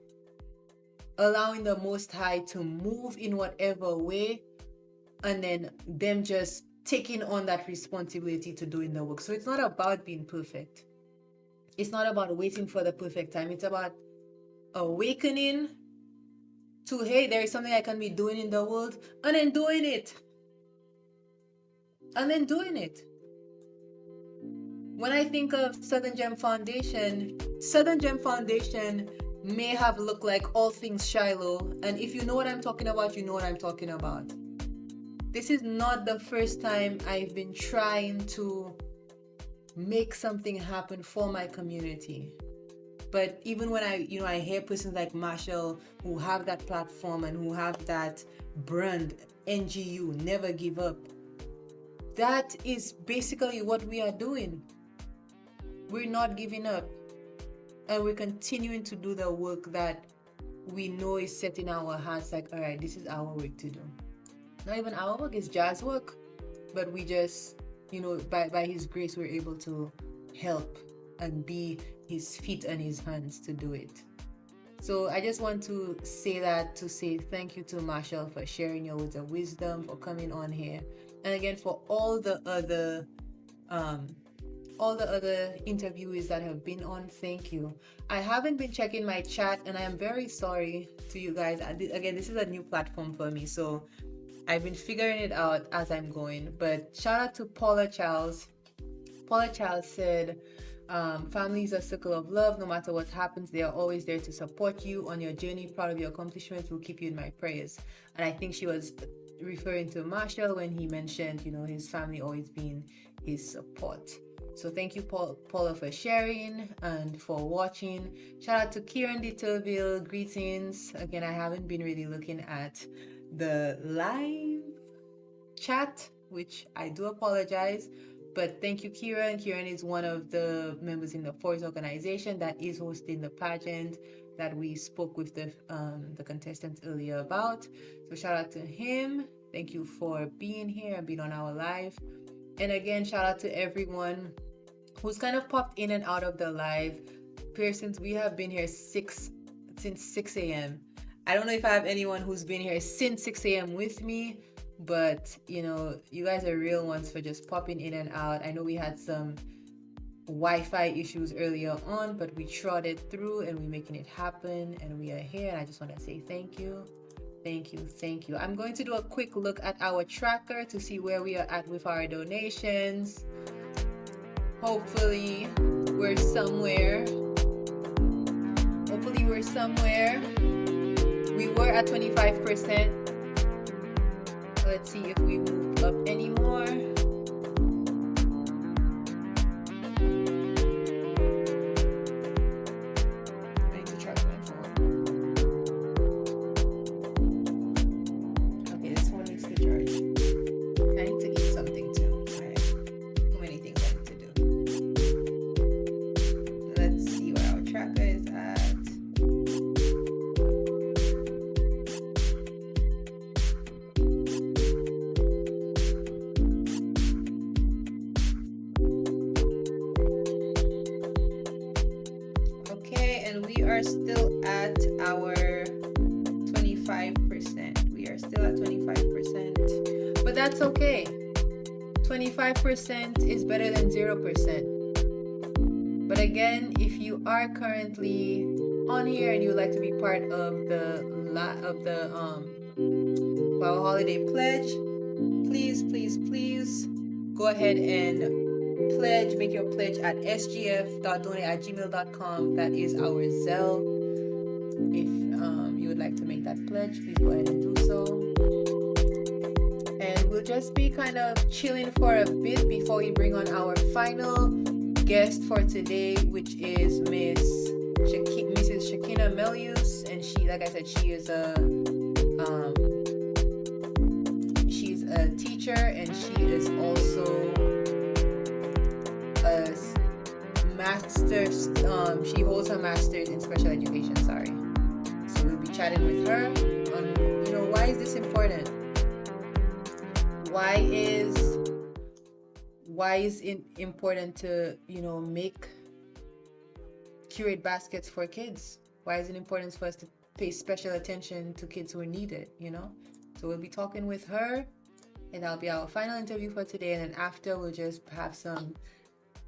allowing the Most High to move in whatever way, and then them just taking on that responsibility to doing the work. So it's not about being perfect. It's not about waiting for the perfect time. It's about awakening to, hey, there is something I can be doing in the world, and then doing it. And then doing it. When I think of Southern Gem Foundation may have looked like All Things Shiloh. And if you know what I'm talking about, you know what I'm talking about. This is not the first time I've been trying to make something happen for my community. But even when I hear persons like Marshall who have that platform and who have that brand, NGU, Never Give Up, that is basically what we are doing. We're not giving up. And we're continuing to do the work that we know is set in our hearts, like, all right, this is our work to do. Not even our work, is Jazz work. But we just, by His grace, we're able to help and be His feet and His hands to do it. So I just want to say that, to say thank you to Marshall for sharing your words of wisdom, for coming on here. And again, for all the other interviewees that have been on, thank you. I haven't been checking my chat, and I am very sorry to you guys. Again, this is a new platform for me, so I've been figuring it out as I'm going. But shout out to Paula Charles. Paula Charles said, Family is a circle of love. No matter what happens, they are always there to support you on your journey. Proud of your accomplishments. Will keep you in my prayers. And I think she was referring to Marshall when he mentioned, his family always being his support. So thank you, Paula, for sharing and for watching. Shout out to Kieran Ditterville. Greetings. Again, I haven't been really looking at the live chat, which I do apologize. But thank you, Kieran. Kieran is one of the members in the Force organization that is hosting the pageant that we spoke with the contestants earlier about. So shout out to him. Thank you for being here and being on our live. And again, shout out to everyone who's kind of popped in and out of the live. Since we have been here since 6 a.m. I don't know if I have anyone who's been here since 6 a.m. with me, but you guys are real ones for just popping in and out. I know we had some Wi-Fi issues earlier on, but we trotted through and we're making it happen, and we are here, and I just want to say thank you. Thank you. I'm going to do a quick look at our tracker to see where we are at with our donations. Hopefully we're somewhere. We were at 25%. Let's see if we moved up anymore. I need to charge my phone. Okay, this one needs to charge. I need to eat something too. Alright. Too many things I need to do. Let's see where our tracker is at. Are still at our 25%. We are still at 25%, but that's okay. 25% is better than 0%. But again, if you are currently on here and you would like to be part of our holiday pledge, please go ahead and pledge. Make your pledge at sgf.donate@gmail.com. That is our Zelle. If you would like to make that pledge, please go ahead and do so. And we'll just be kind of chilling for a bit before we bring on our final guest for today, which is Mrs. Shakina Melius. And she, like I said, she's a teacher, and she is also master's, she holds her master's in special education, sorry. So we'll be chatting with her on, why is this important? Why is it important to, curate baskets for kids? Why is it important for us to pay special attention to kids who need it, So we'll be talking with her, and that'll be our final interview for today. And then after, we'll just have some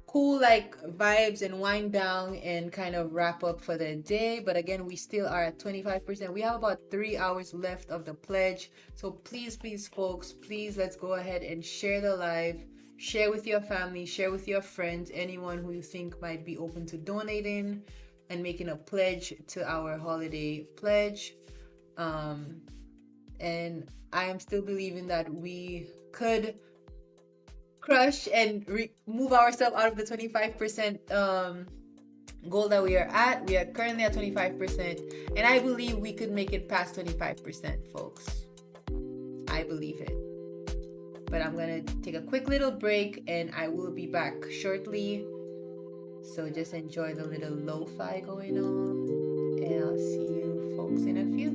cool vibes and wind down and kind of wrap up for the day. But again, we still are at 25%. We have about 3 hours left of the pledge. So please, folks, let's go ahead and share the live. Share with your family, share with your friends, anyone who you think might be open to donating and making a pledge to our holiday pledge. And I am still believing that we could crush and move ourselves out of the 25% goal that we are at. We are currently at 25%, and I believe we could make it past 25%, folks. I believe it. But I'm gonna take a quick little break, and I will be back shortly. So just enjoy the little lo-fi going on, and I'll see you folks in a few.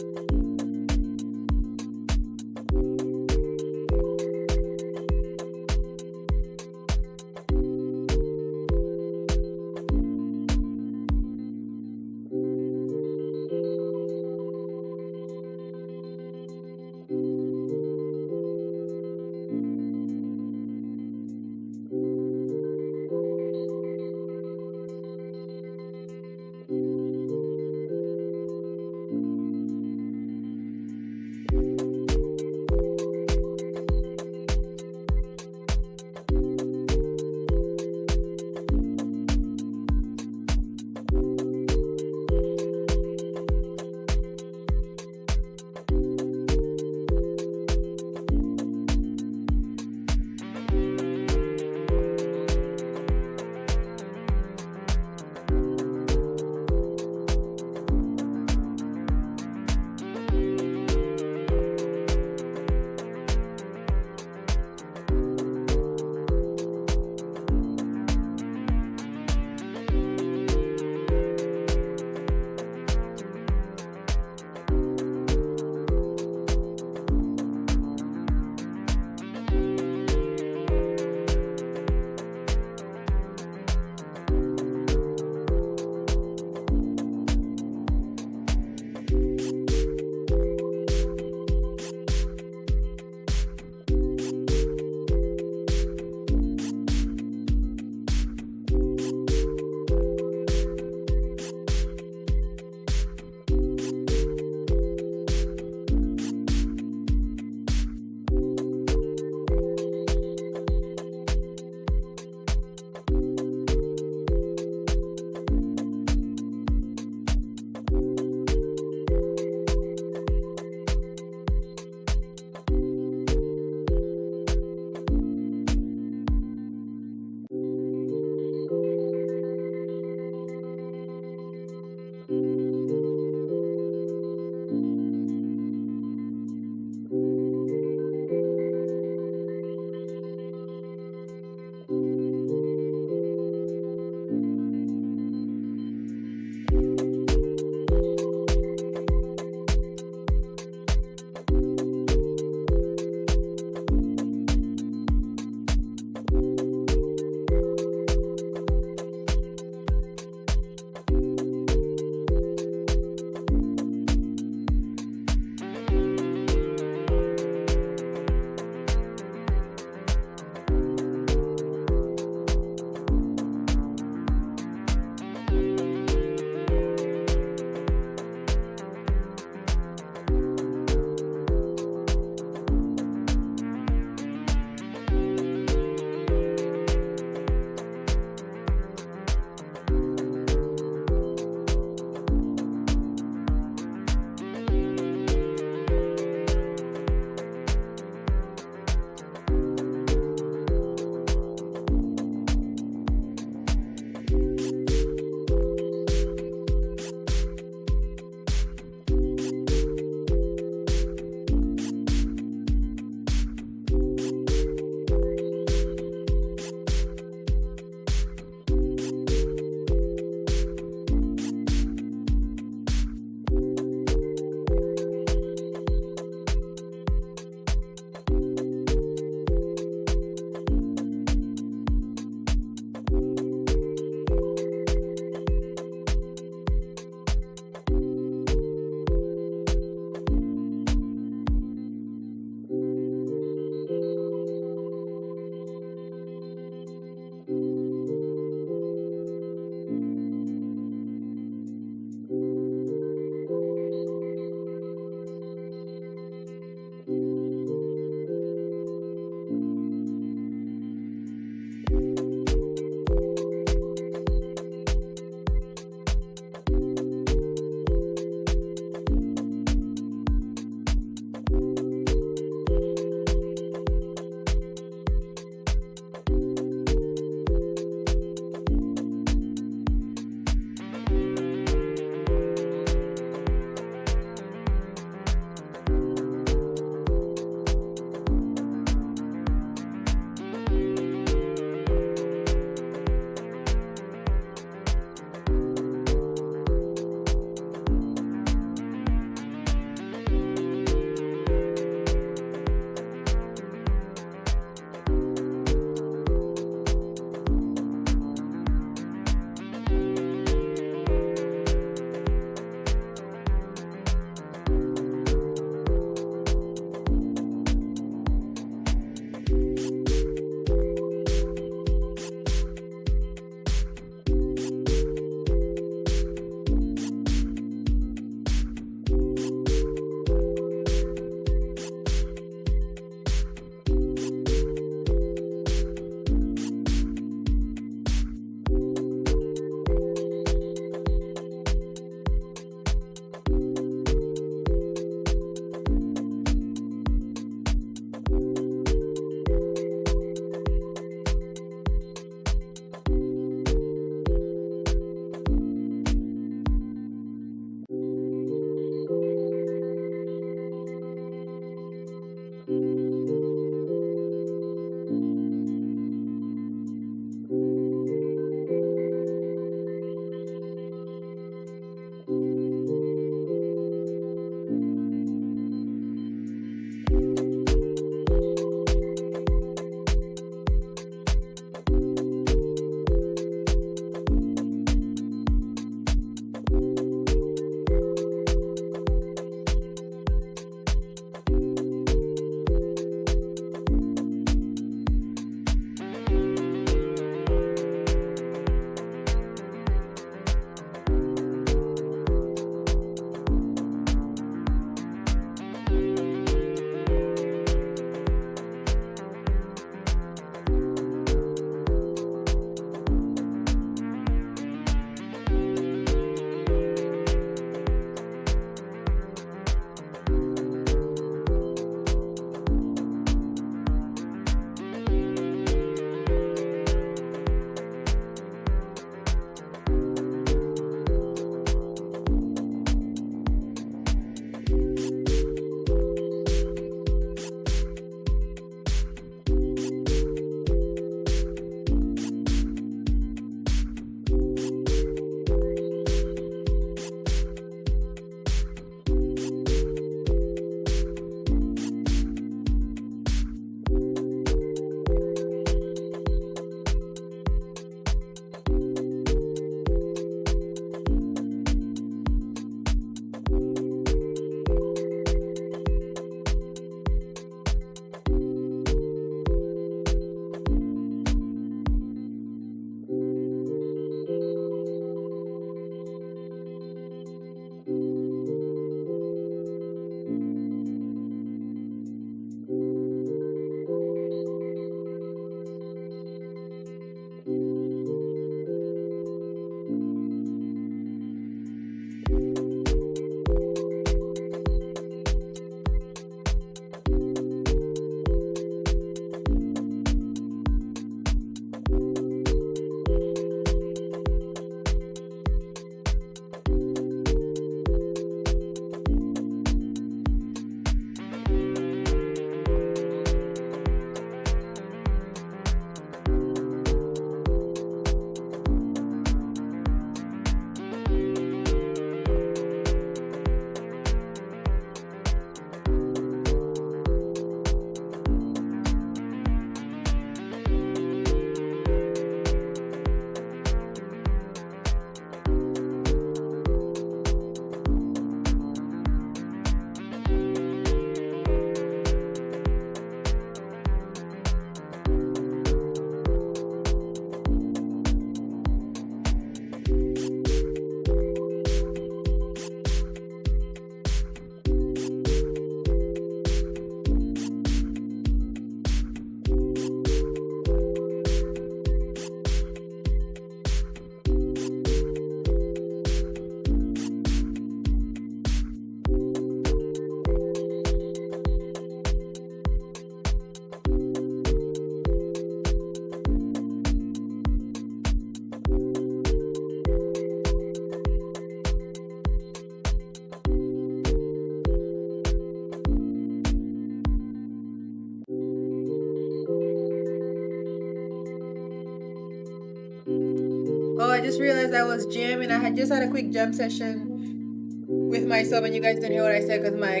just realized I was jamming. I had just had a quick jam session with myself, and you guys didn't hear what I said because my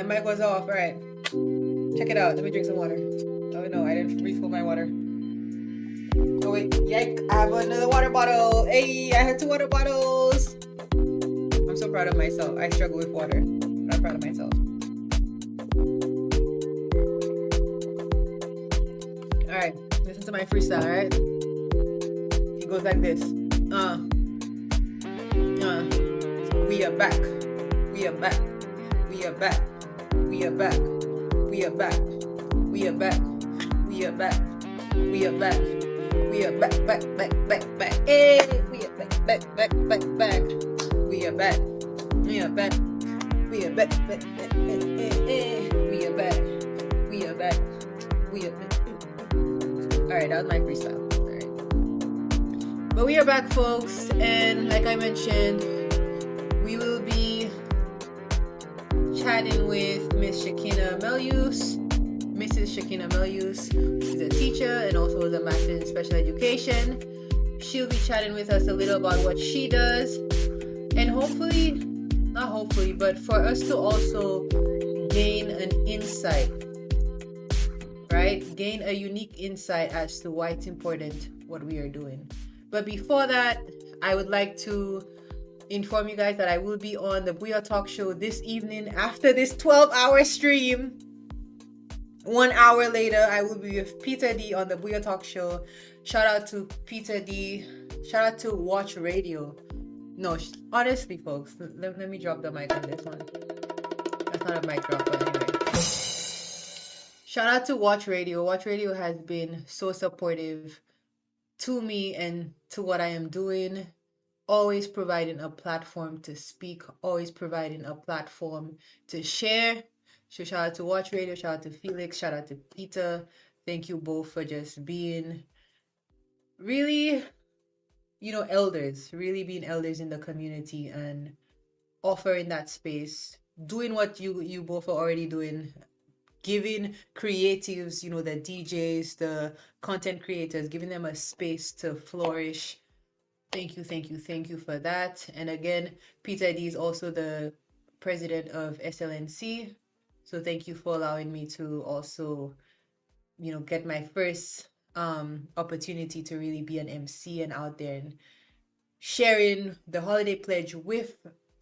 mic was off. All right, check it out. Let me drink some water. Oh no, I didn't refill my water. Oh wait, yike! I have another water bottle. Hey, I had 2 water bottles. I'm so proud of myself. I struggle with water, but I'm proud of myself. All right, listen to my freestyle. All right, it goes like this. We are back. We are back. We are back. We are back. We are back. We are back. We are back. We are back. We are back. Back. Hey, we are back. Back. We are back. We are back. We are back. We are back. We are back. We are back. All right, that was my freestyle. All right, but we are back, folks, and like I mentioned, we will be chatting with Miss Shakina Melius, Mrs. Shakina Melius, who's a teacher and also is a master in special education. She'll be chatting with us a little about what she does, and but for us to also gain an insight, right? Gain a unique insight as to why it's important what we are doing. But before that, I would like to inform you guys that I will be on the Booyah Talk Show this evening after this 12-hour stream. 1 hour later, I will be with Peter D on the Booyah Talk Show. Shout out to Peter D. Shout out to Watch Radio. No, honestly, folks, let me drop the mic on this one. That's not a mic drop, but anyway. Shout out to Watch Radio. Watch Radio has been so supportive to me and to what I am doing. Always providing a platform to speak, always providing a platform to share. So shout out to Watch Radio, shout out to Felix, shout out to Peter. Thank you both for just being really, elders, really being elders in the community and offering that space, doing what you both are already doing, giving creatives, the DJs, the content creators, giving them a space to flourish. Thank you for that. And again, Peter D is also the president of SLNC. So thank you for allowing me to also, get my first opportunity to really be an MC and out there and sharing the holiday pledge with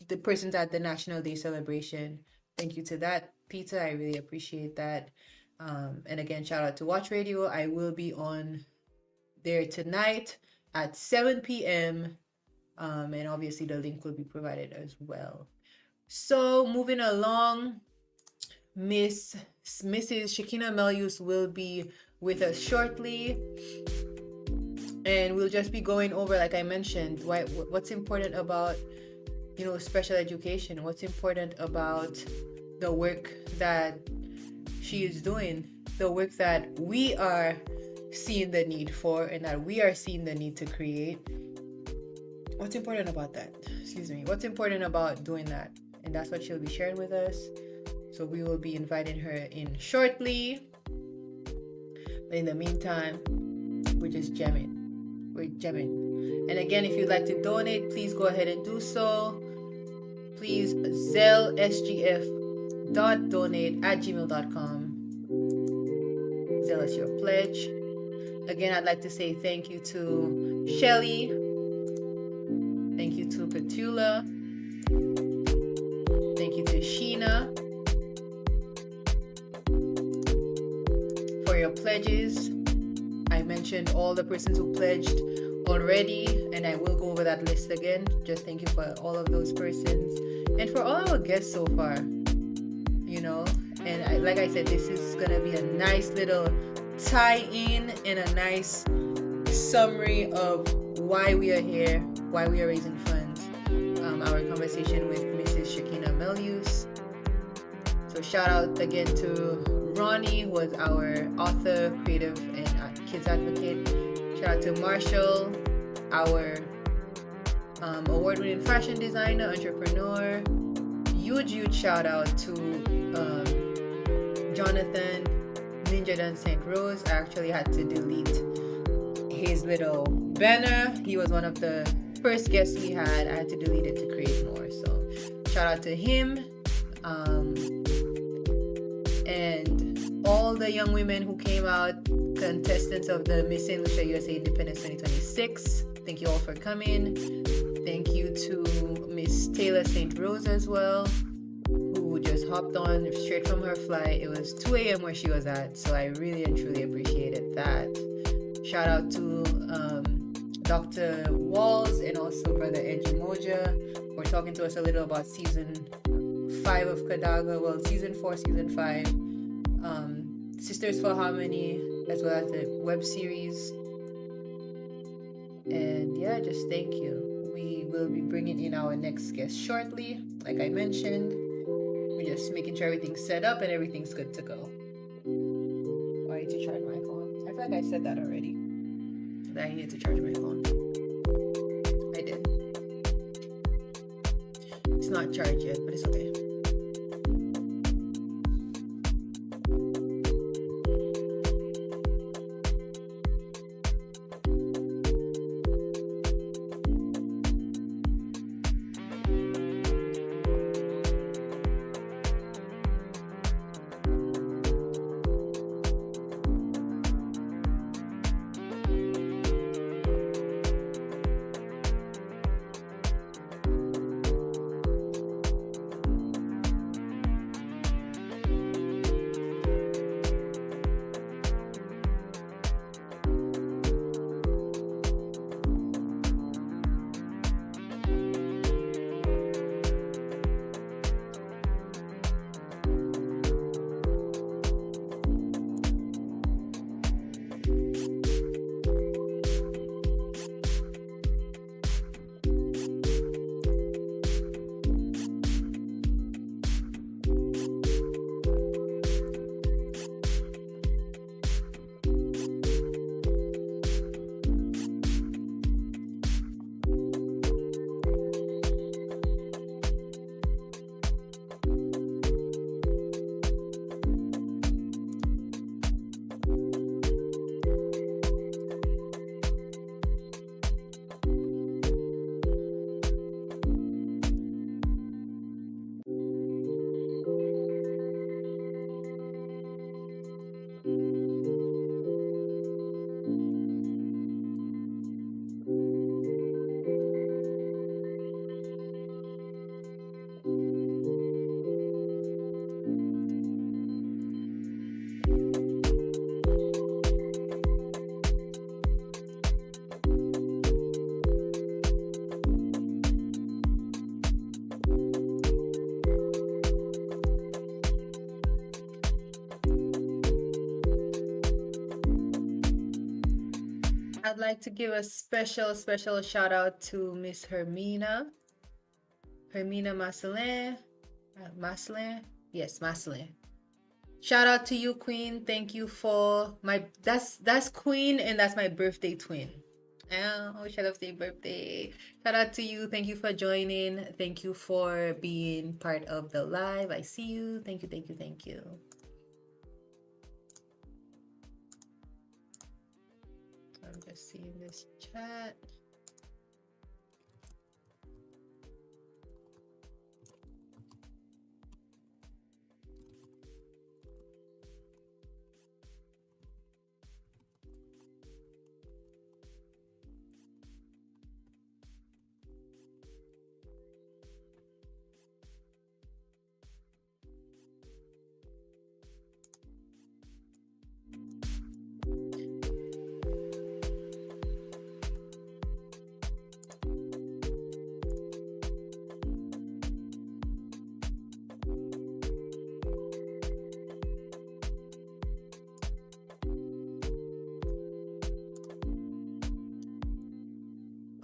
the persons at the National Day celebration. Thank you to that, Peter. I really appreciate that. And again, shout out to Watch Radio. I will be on there tonight at 7 p.m. And obviously the link will be provided as well. So moving along, Mrs. Shakina Melius will be with us shortly. And we'll just be going over, like I mentioned, what's important about, special education, what's important about the work that she is doing, the work that we are seeing the need for and that we are seeing the need to create. What's important about that? What's important about doing that? And that's what she'll be sharing with us. So we will be inviting her in shortly. But in the meantime, we're just jamming. We're jamming. And again, if you'd like to donate, please go ahead and do so. Please zellsgf.donate@gmail.com. Zell us your pledge. Again, I'd like to say thank you to Shelly. Thank you to Petula. Thank you to Sheena for your pledges. I mentioned all the persons who pledged already, and I will go over that list again. Just thank you for all of those persons and for all our guests so far. And like I said, this is gonna be a nice little tie-in and a nice summary of why we are here, why we are raising funds. Our conversation with Mrs. Shakina Melius. So shout out again to Ronnie, who was our author, creative, and kids advocate. Shout out to Marshall, our award-winning fashion designer, entrepreneur. Huge shout out to Jonathan, Ninja Dan St. Rose. I actually had to delete his little banner. He was one of the first guests we had. I had to delete it to create more. So shout out to him. And all the young women who came out, contestants of the Miss St. Lucia USA Independence 2026. Thank you all for coming. Thank you to Miss Taylor St. Rose as well, who just hopped on straight from her flight. It was 2 a.m. where she was at, so I really and truly appreciated that. Shout out to Dr. Walls and also Brother Edgy Moja for talking to us a little about season 5 of Kadaga, well, season 4, season 5, Sisters for Harmony, as well as the web series. And yeah, just thank you. We will be bringing in our next guest shortly. Like I mentioned, we're just making sure everything's set up and everything's good to go. Oh, I need to charge my phone. I feel like I said that already. That I need to charge my phone. I did. It's not charged yet, but it's okay. I'd like to give a special shout out to Miss Hermina Marcelin. Marcelin? Yes, Marcelin. Shout out to you, Queen. Thank you for that's Queen and that's my birthday twin. Oh, shout out to your birthday. Shout out to you. Thank you for joining. Thank you for being part of the live. I see you. Thank you, thank you, thank you. I'm just seeing this chat.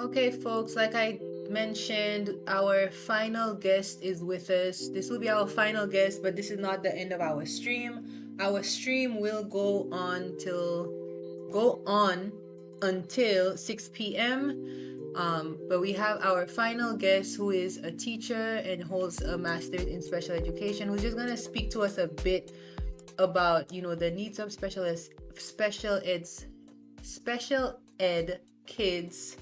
Okay, folks, like I mentioned, our final guest is with us. This will be our final guest, but this is not the end of our stream. Our stream will go on until 6 p.m. But we have our final guest, who is a teacher and holds a master's in special education, who's just gonna speak to us a bit about, the needs of special ed kids,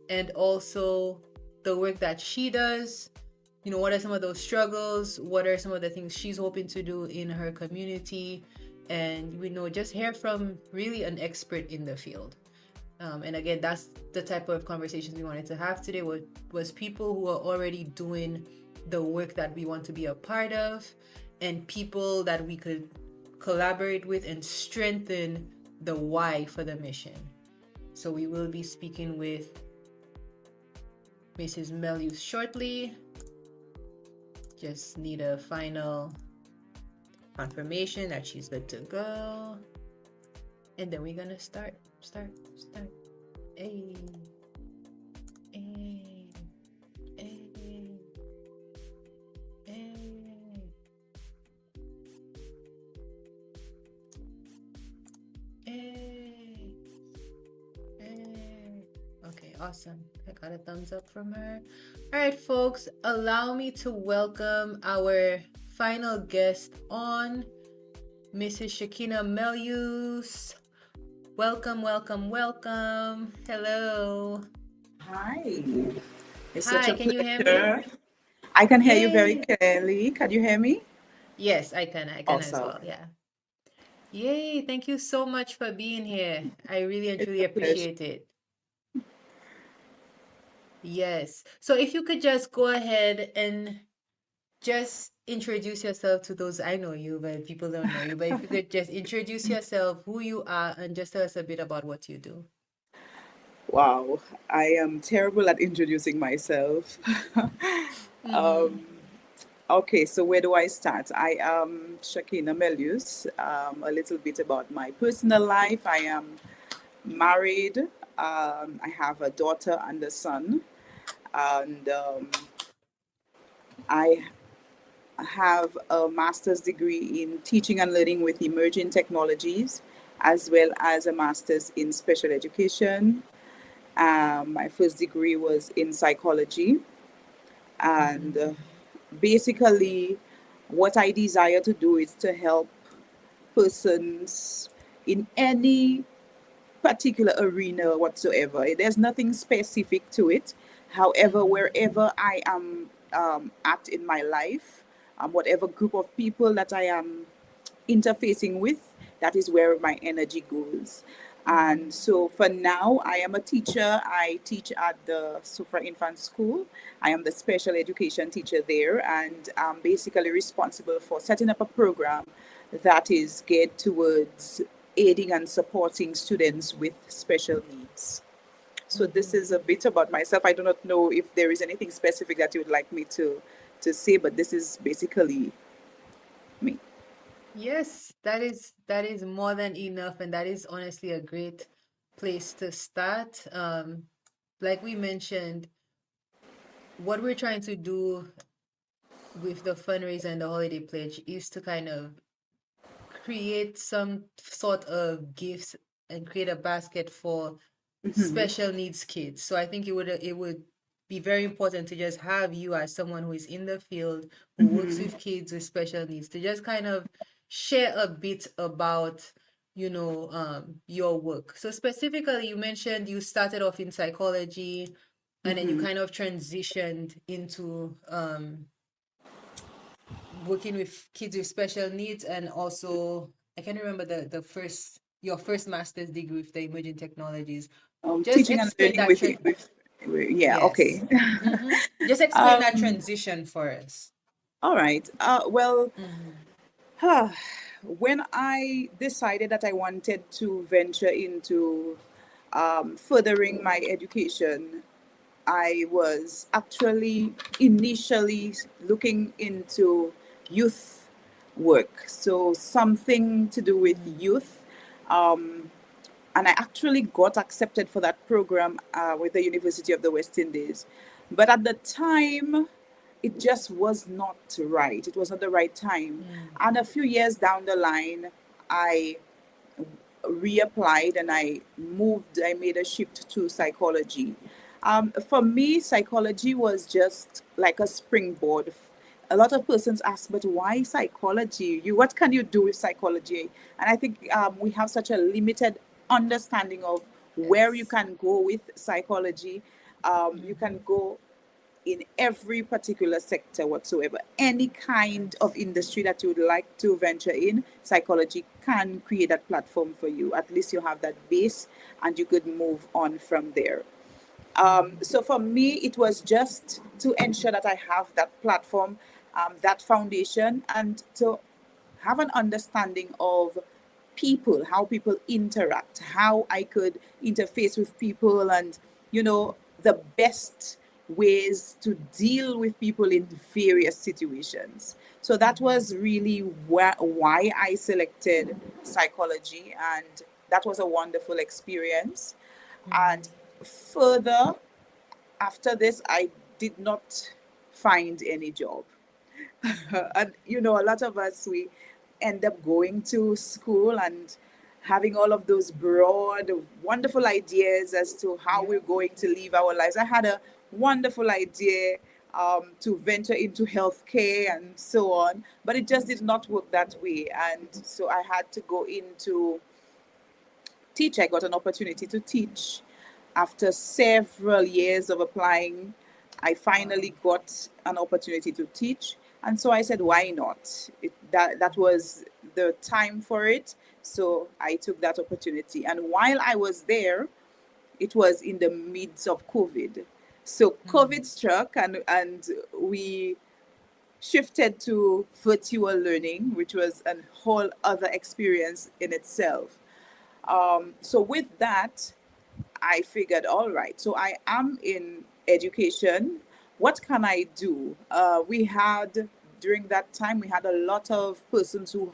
and also the work that she does. What are some of those struggles? What are some of the things she's hoping to do in her community? And just hear from really an expert in the field. And again, that's the type of conversations we wanted to have today, was people who are already doing the work that we want to be a part of, and people that we could collaborate with and strengthen the why for the mission. So we will be speaking with Mrs. Melius shortly. Just need a final confirmation that she's good to go. And then we're gonna start. Hey. Hey. Hey. Hey. Hey. Hey. Okay, awesome. I got a thumbs up from her. All right, folks, allow me to welcome our final guest on, Mrs. Shakina Melius. Welcome. Hello. Hi. It's Hi, such a can you hear me? pleasure. I can hear you very Yay. clearly. Can you hear me? Yes, I can as Awesome. well. Yeah. Yay, thank you so much for being here. I really and truly a pleasure. appreciate it. Yes. So if you could just go ahead and just introduce yourself to those. I know you, but people don't know you. But if you could just introduce yourself, who you are, and just tell us a bit about what you do. Wow. I am terrible at introducing myself. Okay, so where do I start? I am Shakina Melius. A little bit about my personal life. I am married. I have a daughter and a son. And I have a master's degree in teaching and learning with emerging technologies, as well as a master's in special education. My first degree was in psychology. And basically, what I desire to do is to help persons in any particular arena whatsoever. There's nothing specific to it. However, wherever I am at in my life, whatever group of people that I am interfacing with, that is where my energy goes. And so for now, I am a teacher. I teach at the Sufra Infant School. I am the special education teacher there, and I'm basically responsible for setting up a program that is geared towards aiding and supporting students with special needs. So this is a bit about myself. I do not know if there is anything specific that you would like me to say, but this is basically me. Yes, that is more than enough, and that is honestly a great place to start. Like we mentioned, what we're trying to do with the fundraiser and the holiday pledge is to kind of create some sort of gifts and create a basket for special needs kids. So I think it would be very important to just have you, as someone who is in the field, who works with kids with special needs, to just kind of share a bit about your work. So specifically, you mentioned you started off in psychology, and then you kind of transitioned into working with kids with special needs, and also I can't remember your first master's degree with the emerging technologies. Just Teaching and explain learning that yeah, yes. okay. Just explain that transition for us. All right. Well, when I decided that I wanted to venture into furthering my education, I was actually initially looking into youth work, so something to do with youth. And I actually got accepted for that program with the University of the West Indies. But at the time, it just was not right. It was not the right time. And a few years down the line, I reapplied and I made a shift to psychology. For me, psychology was just like a springboard. A lot of persons ask, but why psychology? What can you do with psychology? And I think we have such a limited understanding of where you can go with psychology. You can go in every particular sector whatsoever. Any kind of industry that you would like to venture in, psychology can create that platform for you. At least you have that base and you could move on from there. So for me, it was just to ensure that I have that platform, that foundation, and to have an understanding of people, how people interact, how I could interface with people, and the best ways to deal with people in various situations. So that was really why I selected psychology, and that was a wonderful experience. And further, after this, I did not find any job. And a lot of us, we end up going to school and having all of those broad, wonderful ideas as to how we're going to live our lives. I had a wonderful idea to venture into healthcare and so on, but it just did not work that way. And so I had to go into teach. I got an opportunity to teach. After several years of applying, I finally got an opportunity to teach. And so I said, why not? That was the time for it. So I took that opportunity. And while I was there, it was in the midst of COVID. So COVID struck, and we shifted to virtual learning, which was a whole other experience in itself. So with that, I figured, all right, so I am in education. What can I do? During that time, we had a lot of persons who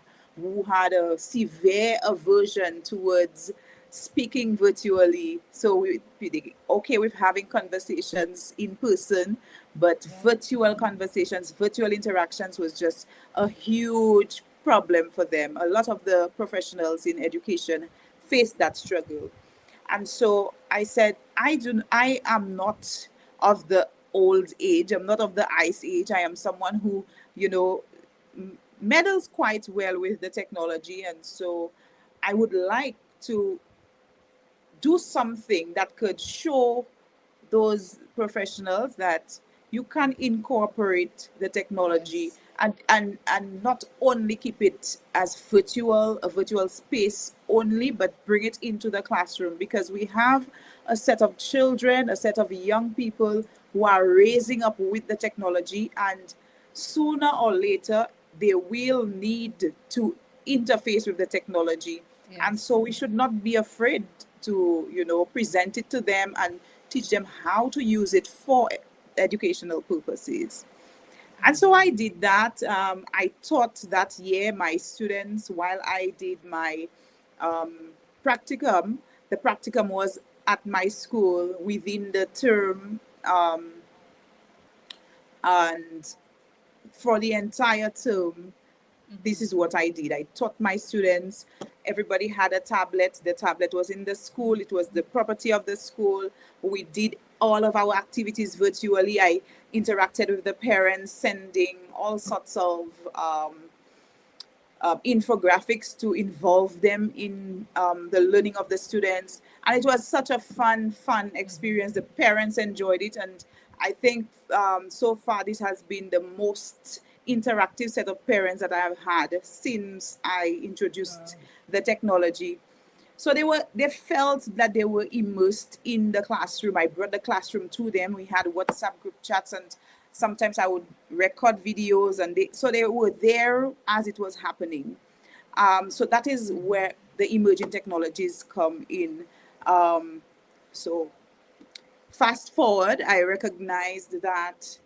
had a severe aversion towards speaking virtually. So we okay with having conversations in person, but virtual conversations, virtual interactions was just a huge problem for them. A lot of the professionals in education faced that struggle. And so I said, I am not of the old age. I'm not of the ice age. I am someone who, meddles quite well with the technology. And so I would like to do something that could show those professionals that you can incorporate the technology and not only keep it as a virtual space only, but bring it into the classroom, because we have a set of children, a set of young people who are raising up with the technology, and sooner or later they will need to interface with the technology. And so we should not be afraid to present it to them and teach them how to use it for educational purposes. And so I did that. I taught that year my students while I did my practicum. The practicum was at my school within the term, and for the entire term, this is what I did. I taught my students. Everybody had a tablet. The tablet was in the school. It was the property of the school. We did all of our activities virtually. I interacted with the parents, sending all sorts of infographics to involve them in the learning of the students. And it was such a fun experience. The parents enjoyed it. And I think so far this has been the most interactive set of parents that I have had since I introduced the technology. So they felt that they were immersed in the classroom. I brought the classroom to them. We had WhatsApp group chats, and sometimes I would record videos, and they were there as it was happening. So that is where the emerging technologies come in. So fast forward, I recognized that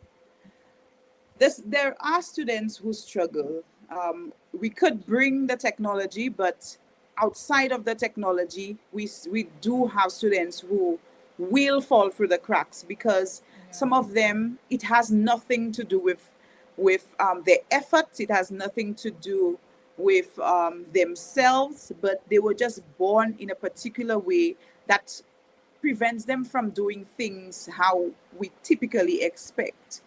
there are students who struggle. We could bring the technology, but outside of the technology, we do have students who will fall through the cracks, because some of them, it has nothing to do with their efforts. It has nothing to do with themselves, but they were just born in a particular way that prevents them from doing things how we typically expect.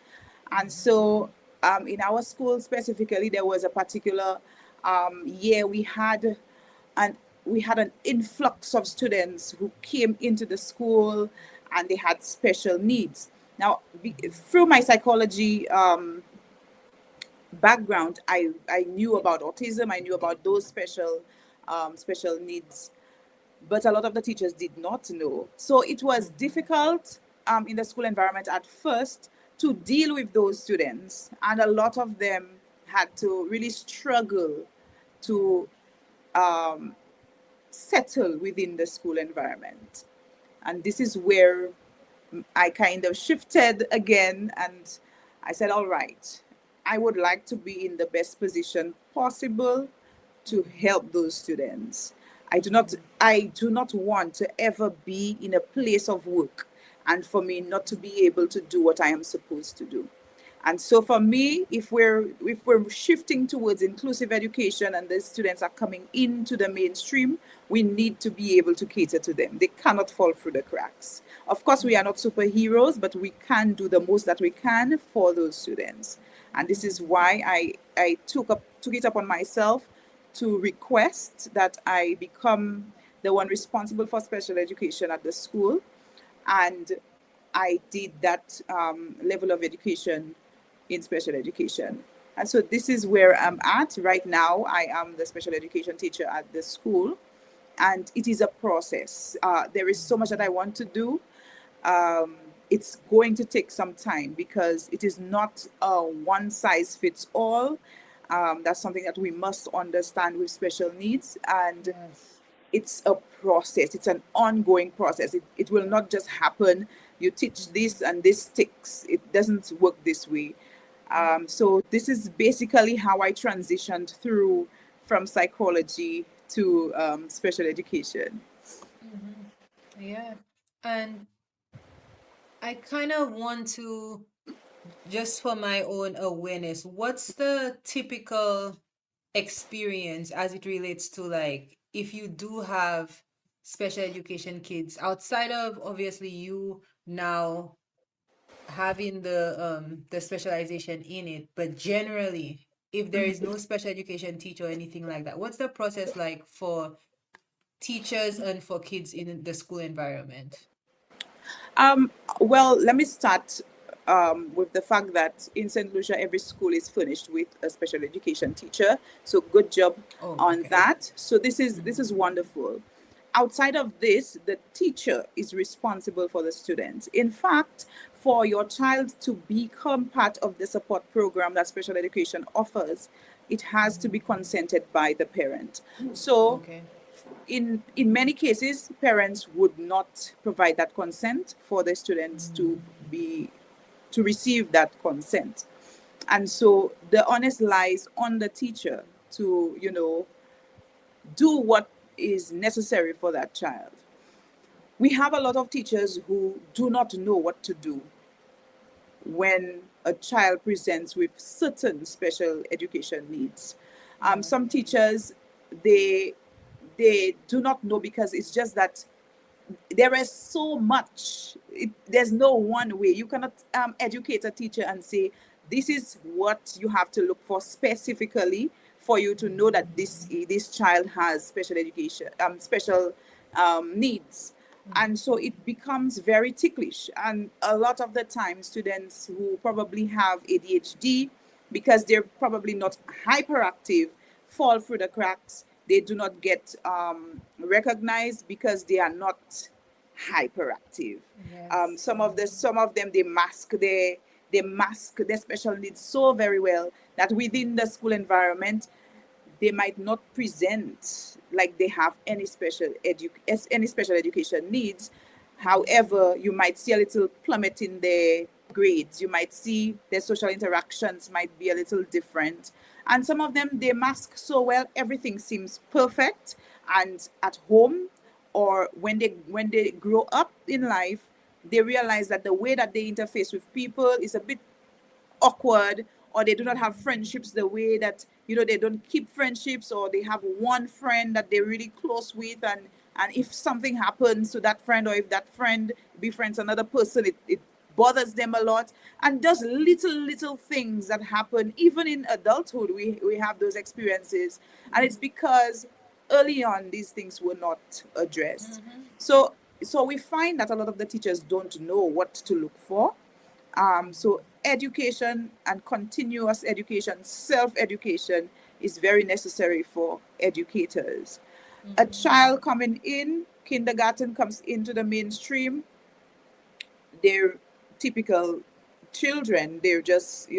And so in our school specifically, there was a particular year we had we had an influx of students who came into the school and they had special needs. Now, through my psychology background, I knew about autism, I knew about those special needs, but a lot of the teachers did not know. So it was difficult in the school environment at first to deal with those students, and a lot of them had to really struggle to settle within the school environment. And this is where I kind of shifted again, and I said, all right, I would like to be in the best position possible to help those students. I do not want to ever be in a place of work and for me not to be able to do what I am supposed to do. And so for me, if we're shifting towards inclusive education and the students are coming into the mainstream, we need to be able to cater to them. They cannot fall through the cracks. Of course, we are not superheroes, but we can do the most that we can for those students. And this is why I took it upon myself to request that I become the one responsible for special education at the school. And I did that level of education in special education. And so this is where I'm at right now. I am the special education teacher at the school, and it is a process. There is so much that I want to do. It's going to take some time because it is not a one size fits all. That's something that we must understand with special needs. And it's a process. It's an ongoing process. It will not just happen. You teach this and this sticks. It doesn't work this way. So this is basically how I transitioned through from psychology to special education. Yeah. And I kind of want to, just for my own awareness, what's the typical experience as it relates to, like, if you do have special education kids outside of obviously you now having the specialization in it, but generally, if there is no special education teacher or anything like that, what's the process like for teachers and for kids in the school environment? Well, let me start with the fact that in St. Lucia, every school is furnished with a special education teacher. So good job on that. So this is wonderful. Outside of this, the teacher is responsible for the students. In fact, for your child to become part of the support program that special education offers, it has to be consented by the parent. So in many cases, parents would not provide that consent for the students to receive that consent. And so the onus lies on the teacher to, do what is necessary for that child. We have a lot of teachers who do not know what to do when a child presents with certain special education needs. Some teachers, they do not know because it's just that there is so much. There's no one way. You cannot educate a teacher and say, this is what you have to look for specifically for you to know that this child has special education, special needs. And so it becomes very ticklish. And a lot of the time, students who probably have ADHD, because they're probably not hyperactive, fall through the cracks. They do not get recognized because they are not hyperactive. Some of them, they mask their special needs so very well that within the school environment, they might not present like they have any special education needs. However, you might see a little plummet in their grades. You might see their social interactions might be a little different. And some of them, they mask so well, everything seems perfect. And at home, or when they grow up in life, they realize that the way that they interface with people is a bit awkward, or they do not have friendships the way that, they don't keep friendships, or they have one friend that they're really close with, and if something happens to that friend, or if that friend befriends another person, it bothers them a lot. And does little things that happen even in adulthood. We have those experiences, and it's because early on these things were not addressed. So we find that a lot of the teachers don't know what to look for. So education and continuous education, self-education is very necessary for educators. A child coming in, kindergarten comes into the mainstream, they're typical children. They're just,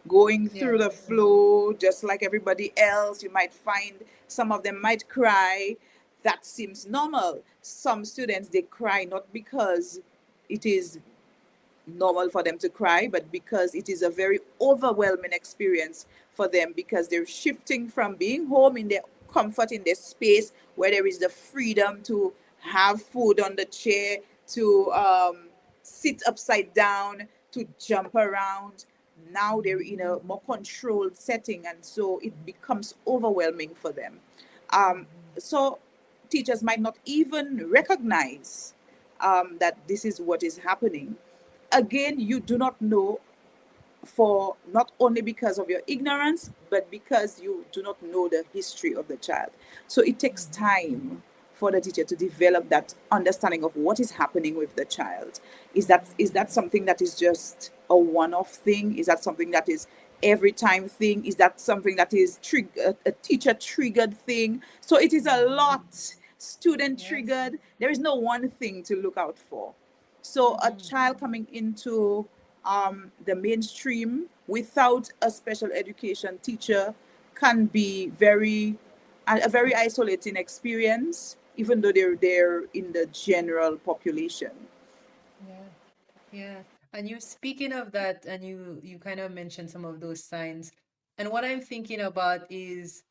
going through the flow, just like everybody else. You might find some of them might cry. That seems normal. Some students, they cry not because it is normal for them to cry, but because it is a very overwhelming experience for them, because they're shifting from being home in their comfort, in their space where there is the freedom to have food on the chair, to sit upside down, to jump around. Now they're in a more controlled setting, and so it becomes overwhelming for them. So teachers might not even recognize that this is what is happening. Again, you do not know, for not only because of your ignorance, but because you do not know the history of the child. So it takes time for the teacher to develop that understanding of what is happening with the child. Is that something that is just a one-off thing? Is that something that is every time thing? Is that something that is a teacher triggered thing? So it is a lot student triggered. There is no one thing to look out for. So a child coming into the mainstream without a special education teacher can be a very isolating experience, even though they're in the general population. Yeah. And you speaking of that, and you kind of mentioned some of those signs. And what I'm thinking about is,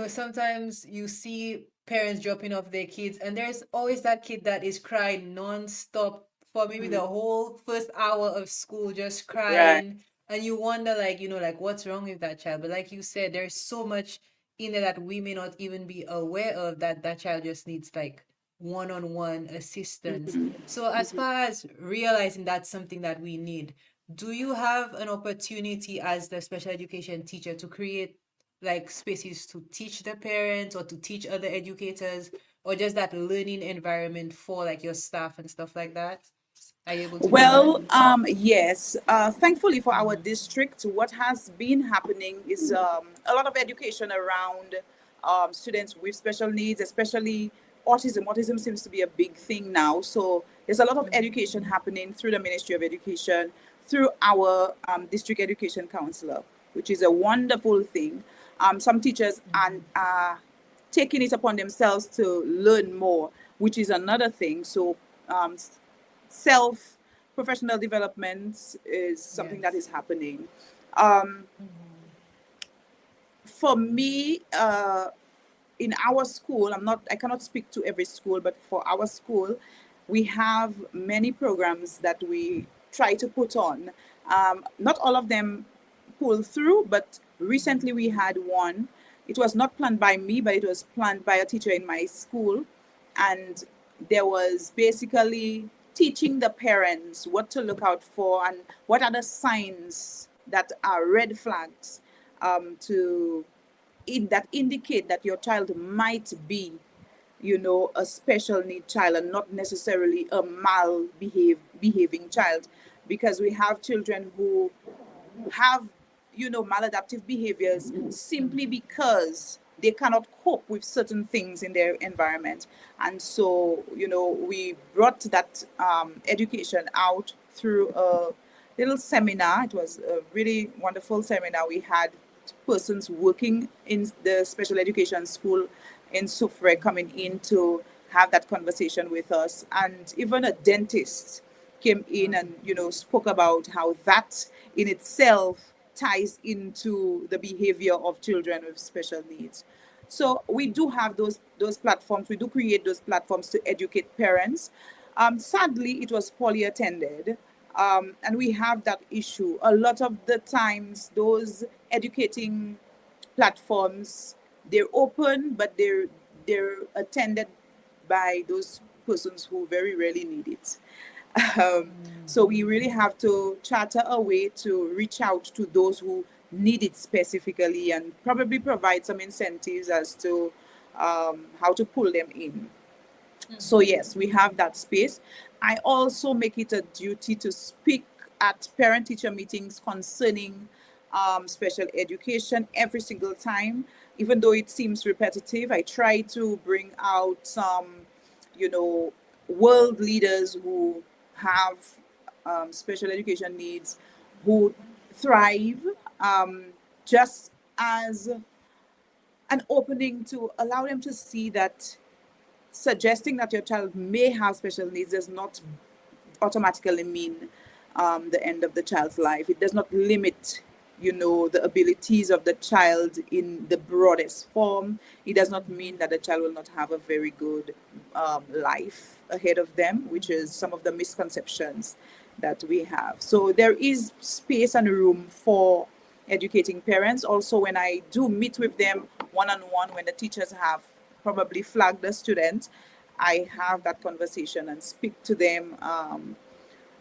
sometimes you see parents dropping off their kids, and there's always that kid that is crying non-stop for maybe the whole first hour of school, just Right. crying. And you wonder, like what's wrong with that child? But like you said, there's so much in there that we may not even be aware of, that child just needs like one-on-one assistance. So as far as realizing that's something that we need, do you have an opportunity as the special education teacher to create like spaces to teach the parents or to teach other educators, or just that learning environment for like your staff and stuff like that? Are you able to do that? Well, yes. Thankfully for our district, what has been happening is a lot of education around students with special needs, especially autism. Autism seems to be a big thing now. So there's a lot of education happening through the Ministry of Education, through our district education counselor, which is a wonderful thing. Some teachers are taking it upon themselves to learn more, which is another thing. So self-professional development is something that is happening. For me, in our school, I cannot speak to every school, but for our school, we have many programs that we try to put on. Not all of them pull through, but recently we had one. It was not planned by me, but it was planned by a teacher in my school. And there was basically teaching the parents what to look out for and what are the signs that are red flags that indicate that your child might be, a special need child and not necessarily a behaving child, because we have children who have, maladaptive behaviors simply because they cannot cope with certain things in their environment. And so, we brought that education out through a little seminar. It was a really wonderful seminar. We had persons working in the special education school in Soufre coming in to have that conversation with us. And even a dentist came in and, spoke about how that in itself ties into the behavior of children with special needs. So we do have those platforms. We do create those platforms to educate parents. Sadly, it was poorly attended. And we have that issue. A lot of the times, those educating platforms, they're open, but they're attended by those persons who very rarely need it. So we really have to charter a way to reach out to those who need it specifically, and probably provide some incentives as to how to pull them in. So yes, we have that space. I also make it a duty to speak at parent-teacher meetings concerning special education every single time. Even though it seems repetitive, I try to bring out some, you know, world leaders who have special education needs, who thrive, just as an opening to allow them to see that suggesting that your child may have special needs does not automatically mean the end of the child's life. It does not limit, you know, the abilities of the child in the broadest form. It does not mean that the child will not have a very good life ahead of them, which is some of the misconceptions that we have. So there is space and room for educating parents. Also, when I do meet with them one-on-one, when the teachers have probably flagged the student, I have that conversation and speak to them,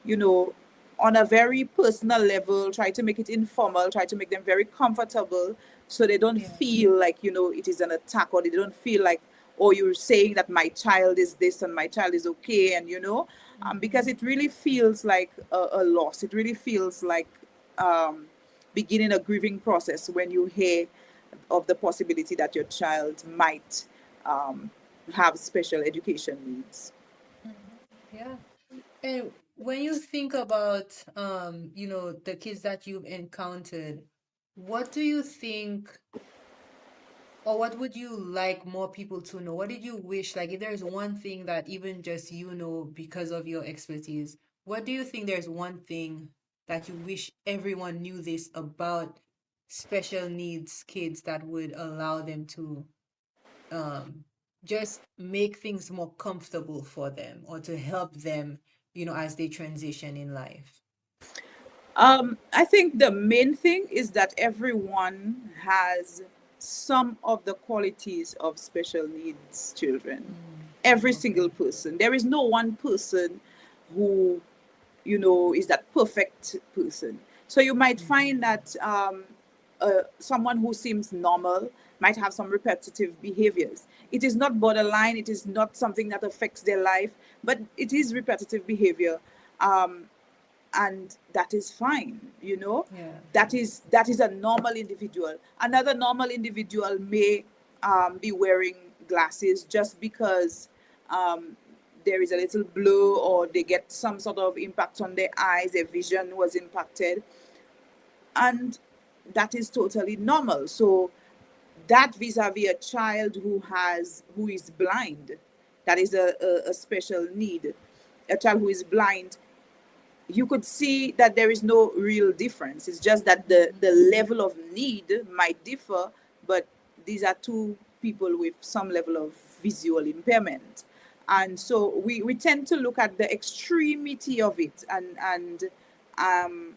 you know, on a very personal level, try to make it informal, try to make them very comfortable so they don't feel like, you know, it is an attack, or they don't feel like, oh, you're saying that my child is this and my child is okay. And, you know, because it really feels like a loss. It really feels like beginning a grieving process when you hear of the possibility that your child might have special education needs. Yeah. And when you think about, you know, the kids that you've encountered, what do you think, or what would you like more people to know? What did you wish, like, if there's one thing that even just you know because of your expertise, what do you think there's one thing that you wish everyone knew this about special needs kids that would allow them to um just make things more comfortable for them or to help them, you know, as they transition in life? I think the main thing is that everyone has some of the qualities of special needs children. Every single person. There is no one person who, you know, is that perfect person. So you might find that someone who seems normal might have some repetitive behaviors. It is not borderline, it is not something that affects their life, but it is repetitive behavior. And that is fine, you know. Yeah. That is a normal individual. Another normal individual may be wearing glasses just because um, there is a little blue, or they get some sort of impact on their eyes, their vision was impacted, and that is totally normal. So that vis-a-vis a child who is blind, that is a special need. A child who is blind, you could see that there is no real difference. It's just that the level of need might differ, but these are two people with some level of visual impairment. And so we tend to look at the extremity of it um,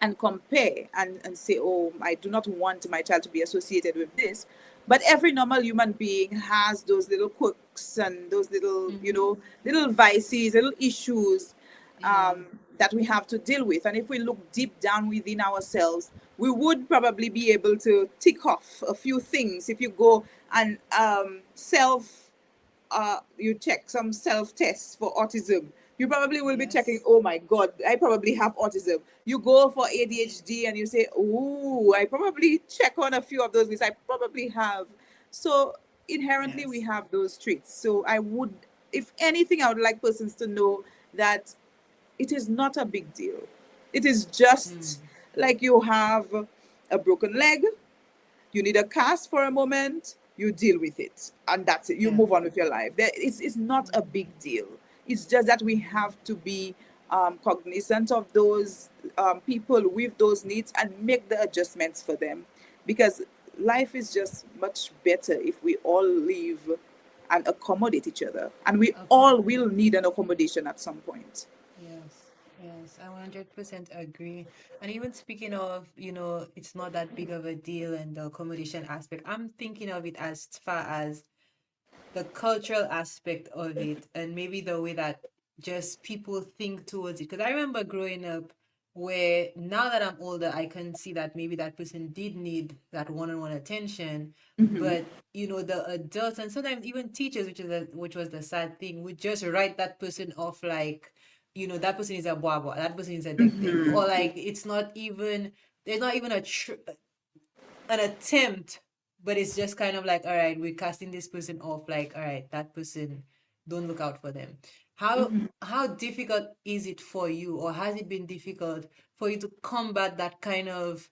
and compare and say, oh, I do not want my child to be associated with this. But every normal human being has those little quirks and those little, you know, little vices, little issues that we have to deal with. And if we look deep down within ourselves, we would probably be able to tick off a few things. If you go and you check some self tests for autism, you probably will be checking, oh my God, I probably have autism. You go for ADHD and you say, oh, I probably check on a few of those lists. I probably have. So inherently, we have those traits. So I would, if anything, I would like persons to know that it is not a big deal. It is just like you have a broken leg, you need a cast for a moment, you deal with it, and that's it. You move on with your life. It's not a big deal. It's just that we have to be cognizant of those people with those needs and make the adjustments for them, because life is just much better if we all live and accommodate each other, and we all will need an accommodation at some point. Yes, yes, I 100% agree. And even speaking of, you know, it's not that big of a deal and the accommodation aspect, I'm thinking of it as far as the cultural aspect of it and maybe the way that just people think towards it. Because I remember growing up, where now that I'm older, I can see that maybe that person did need that one-on-one attention, Mm-hmm. but the adults and sometimes even teachers, which was the sad thing, would just write that person off like, that person is a boabo, that person is addictive, or Mm-hmm. like it's not even there's not even an attempt, but it's just kind of like, all right, we're casting this person off, like, all right, that person, don't look out for them. How difficult is it for you, or has it been difficult for you to combat that kind of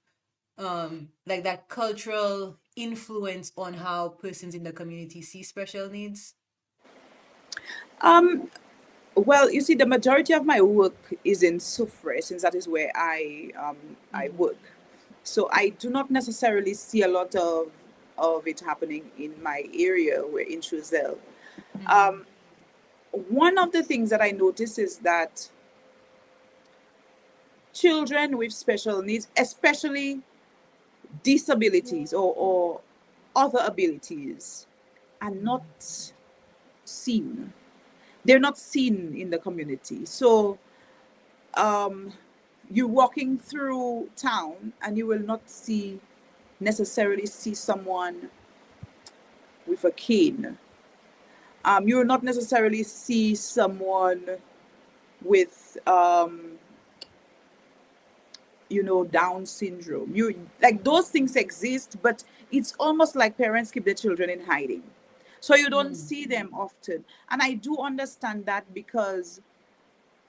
like that cultural influence on how persons in the community see special needs? Um, well, you see, the majority of my work is in Soufre, since that is where I work. So I do not necessarily see a lot of it happening in my area, where in Choiseul. Um, one of the things that I notice is that children with special needs, especially disabilities or other abilities, are not seen. They're not seen in the community. So um, you're walking through town and you will not necessarily see someone with a cane. You will not necessarily see someone with Down syndrome. You like those things exist, but it's almost like parents keep their children in hiding, so you don't see them often. And I do understand that, because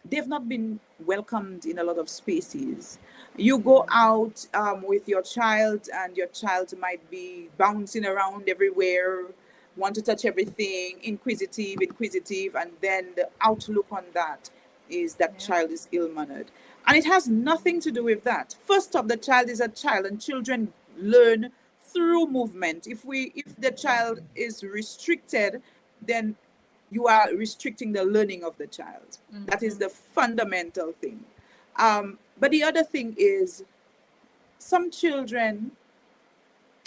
they've not been welcomed in a lot of spaces. You go out with your child, and your child might be bouncing around everywhere, want to touch everything, inquisitive, and then the outlook on that is that child is ill-mannered. And it has nothing to do with that. First off, the child is a child, and children learn through movement. If the child is restricted, then you are restricting the learning of the child. That is the fundamental thing. But the other thing is, some children,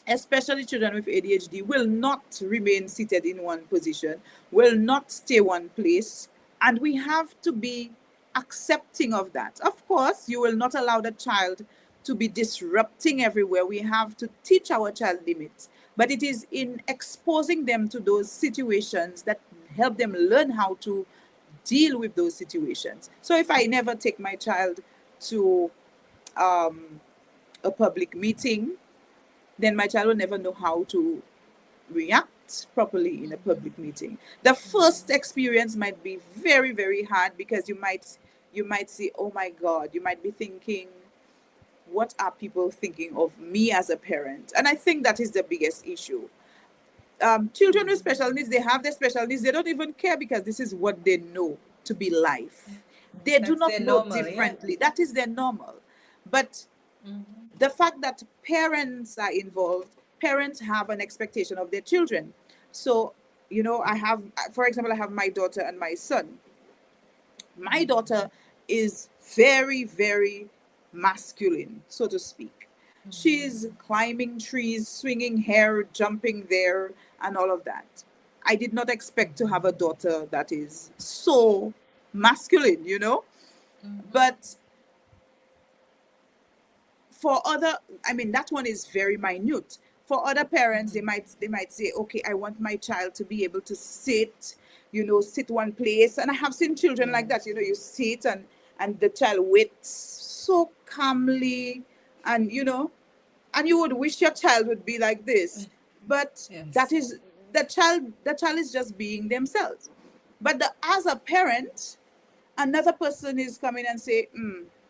especially children with ADHD, will not remain seated in one position, will not stay one place, and we have to be accepting of that. Of course, you will not allow the child to be disrupting everywhere. We have to teach our child limits, but it is in exposing them to those situations that help them learn how to deal with those situations. So if I never take my child to um, a public meeting, then my child will never know how to react properly in a public meeting. The first experience might be very, very hard, because you might say, oh my God, you might be thinking, what are people thinking of me as a parent? And I think that is the biggest issue. Children with special needs, they have their special needs. They don't even care, because this is what they know to be life. They do That's not their know normal, yeah. differently. That is their normal. But the fact that parents are involved, parents have an expectation of their children. So, for example, I have my daughter and my son. My daughter is very, very masculine, so to speak. She's climbing trees, swinging hair, jumping there, and all of that. I did not expect to have a daughter that is so masculine. But for other, I mean, that one is very minute. For other parents, they might say, okay, I want my child to be able to sit one place. And I have seen children like that. You sit, and the child waits so calmly, and you would wish your child would be like this. But that is the child is just being themselves. But as a parent, another person is coming and say,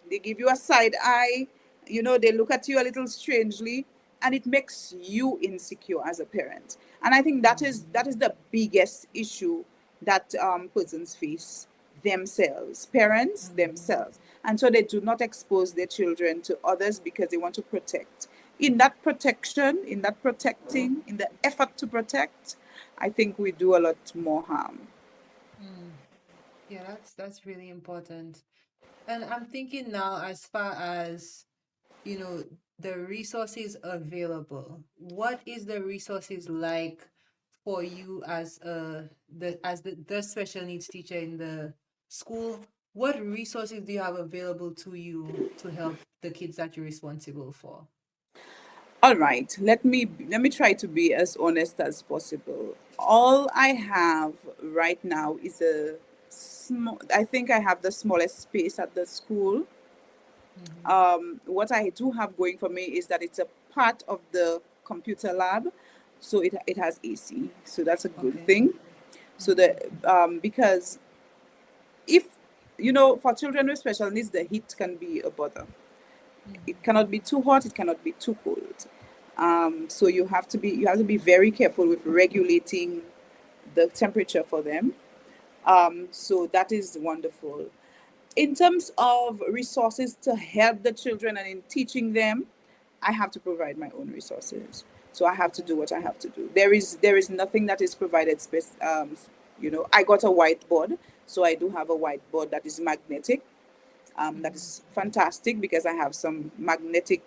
they give you a side eye, they look at you a little strangely, and it makes you insecure as a parent. And I think that is the biggest issue that persons face, themselves, parents themselves. And so they do not expose their children to others, because they want to protect. In that protection, in that protecting, in the effort to protect, I think we do a lot more harm. Yeah, that's really important. And I'm thinking now, as far as the resources available. What is the resources like for you as the special needs teacher in the school what resources do you have available to you to help the kids that you're responsible for? All right, let me try to be as honest as possible. All I have right now is a small. I think I have the smallest space at the school. What I do have going for me is that it's a part of the computer lab, so it has AC, so that's a good thing. So that because if for children with special needs, the heat can be a bother. It cannot be too hot, it cannot be too cold. So you have to be very careful with regulating the temperature for them. So that is wonderful. In terms of resources to help the children and in teaching them, I have to provide my own resources. So I have to do what I have to do. There is nothing that is provided. I got a whiteboard, so I do have a whiteboard that is magnetic. That is fantastic because I have some magnetic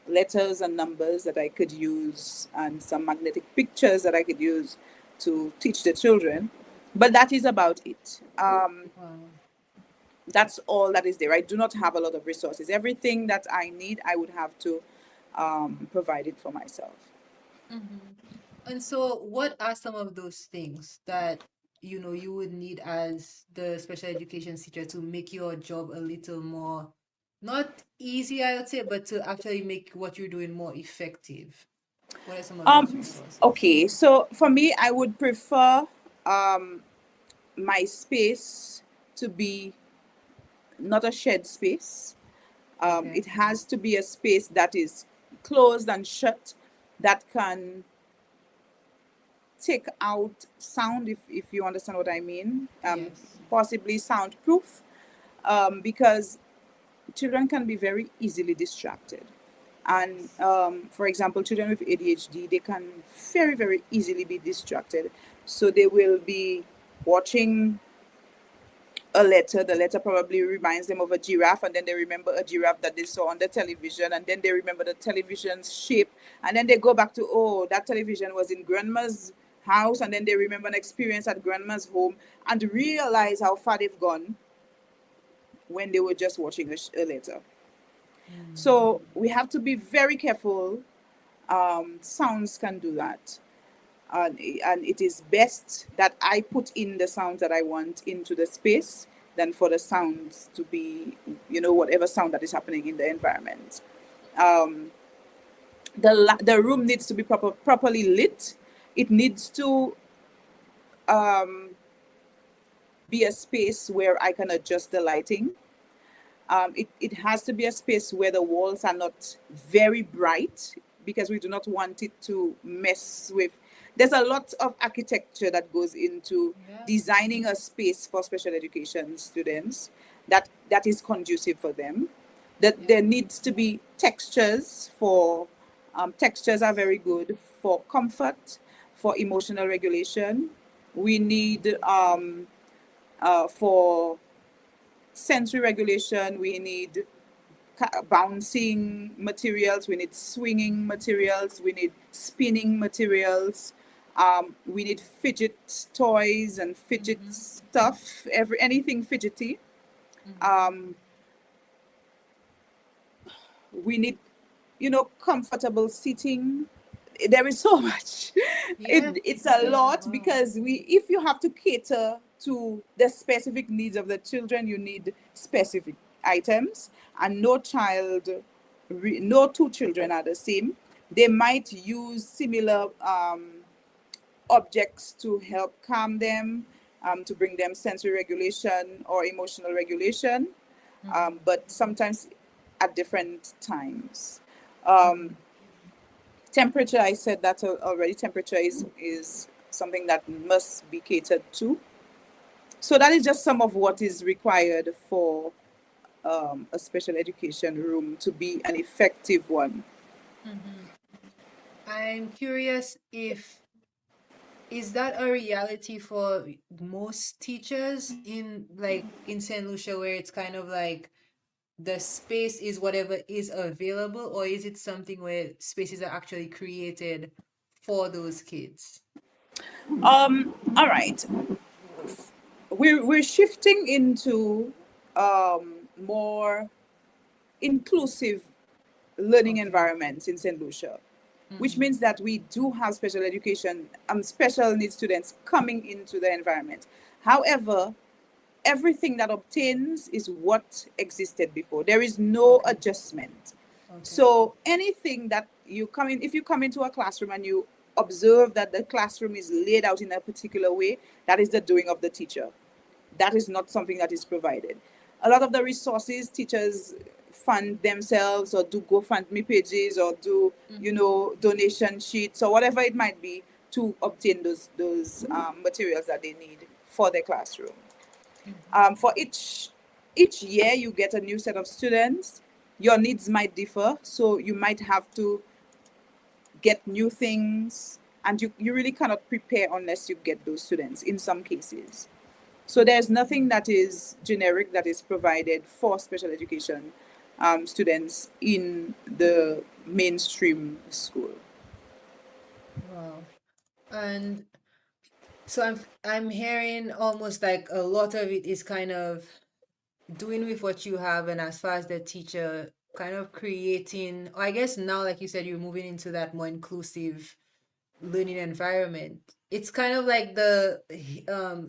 letters and numbers that I could use and some magnetic pictures that I could use to teach the children. But that is about it. That's all that is there. I do not have a lot of resources. Everything that I need, I would have to provide it for myself. And so, what are some of those things that you would need as the special education teacher to make your job a little more, not easy, I would say, but to actually make what you're doing more effective? What are some of those resources? Okay, so for me, I would prefer my space to be not a shed space. It has to be a space that is closed and shut, that can take out sound, if you understand what I mean. Possibly soundproof, because children can be very easily distracted. And for example, children with ADHD, they can very, very easily be distracted. So they will be watching a letter. The letter probably reminds them of a giraffe, and then they remember a giraffe that they saw on the television, and then they remember the television's shape, and then they go back to, oh, that television was in grandma's house, and then they remember an experience at grandma's home and realize how far they've gone when they were just watching a letter. So we have to be very careful. Sounds can do that. And it is best that I put in the sounds that I want into the space than for the sounds to be, whatever sound that is happening in the environment. The room needs to be properly lit. It needs to be a space where I can adjust the lighting. It has to be a space where the walls are not very bright, because we do not want it to mess with. There's a lot of architecture that goes into designing a space for special education students that is conducive for them. That there needs to be textures for textures are very good for comfort, for emotional regulation. We need for sensory regulation, we need bouncing materials, we need swinging materials, we need spinning materials, we need fidget toys and fidget stuff, anything fidgety. We need, comfortable seating. There is so much. It's a lot, because if you have to cater to the specific needs of the children, you need specific items, and no two children are the same. They might use similar objects to help calm them, to bring them sensory regulation or emotional regulation, but sometimes at different times. Temperature, I said that already. Temperature is something that must be catered to. So that is just some of what is required for a special education room to be an effective one. I'm curious, is that a reality for most teachers in St. Lucia, where it's kind of like the space is whatever is available, or is it something where spaces are actually created for those kids? All right. We're shifting into more inclusive learning Okay. environments in St. Lucia, which Mm-hmm. means that we do have special education, special needs students coming into the environment. However, everything that obtains is what existed before. There is no Okay. adjustment. Okay. So anything that you come in, if you come into a classroom and you observe that the classroom is laid out in a particular way, that is the doing of the teacher. That is not something that is provided. A lot of the resources teachers fund themselves or do GoFundMe pages or do, donation sheets or whatever it might be to obtain those materials that they need for their classroom. For each year you get a new set of students. Your needs might differ, so you might have to get new things, and you really cannot prepare unless you get those students in some cases. So there's nothing that is generic that is provided for special education students in the mainstream school. Wow. And so I'm hearing almost like a lot of it is kind of doing with what you have, and as far as the teacher kind of creating, or I guess now, like you said, you're moving into that more inclusive learning environment. It's kind of like the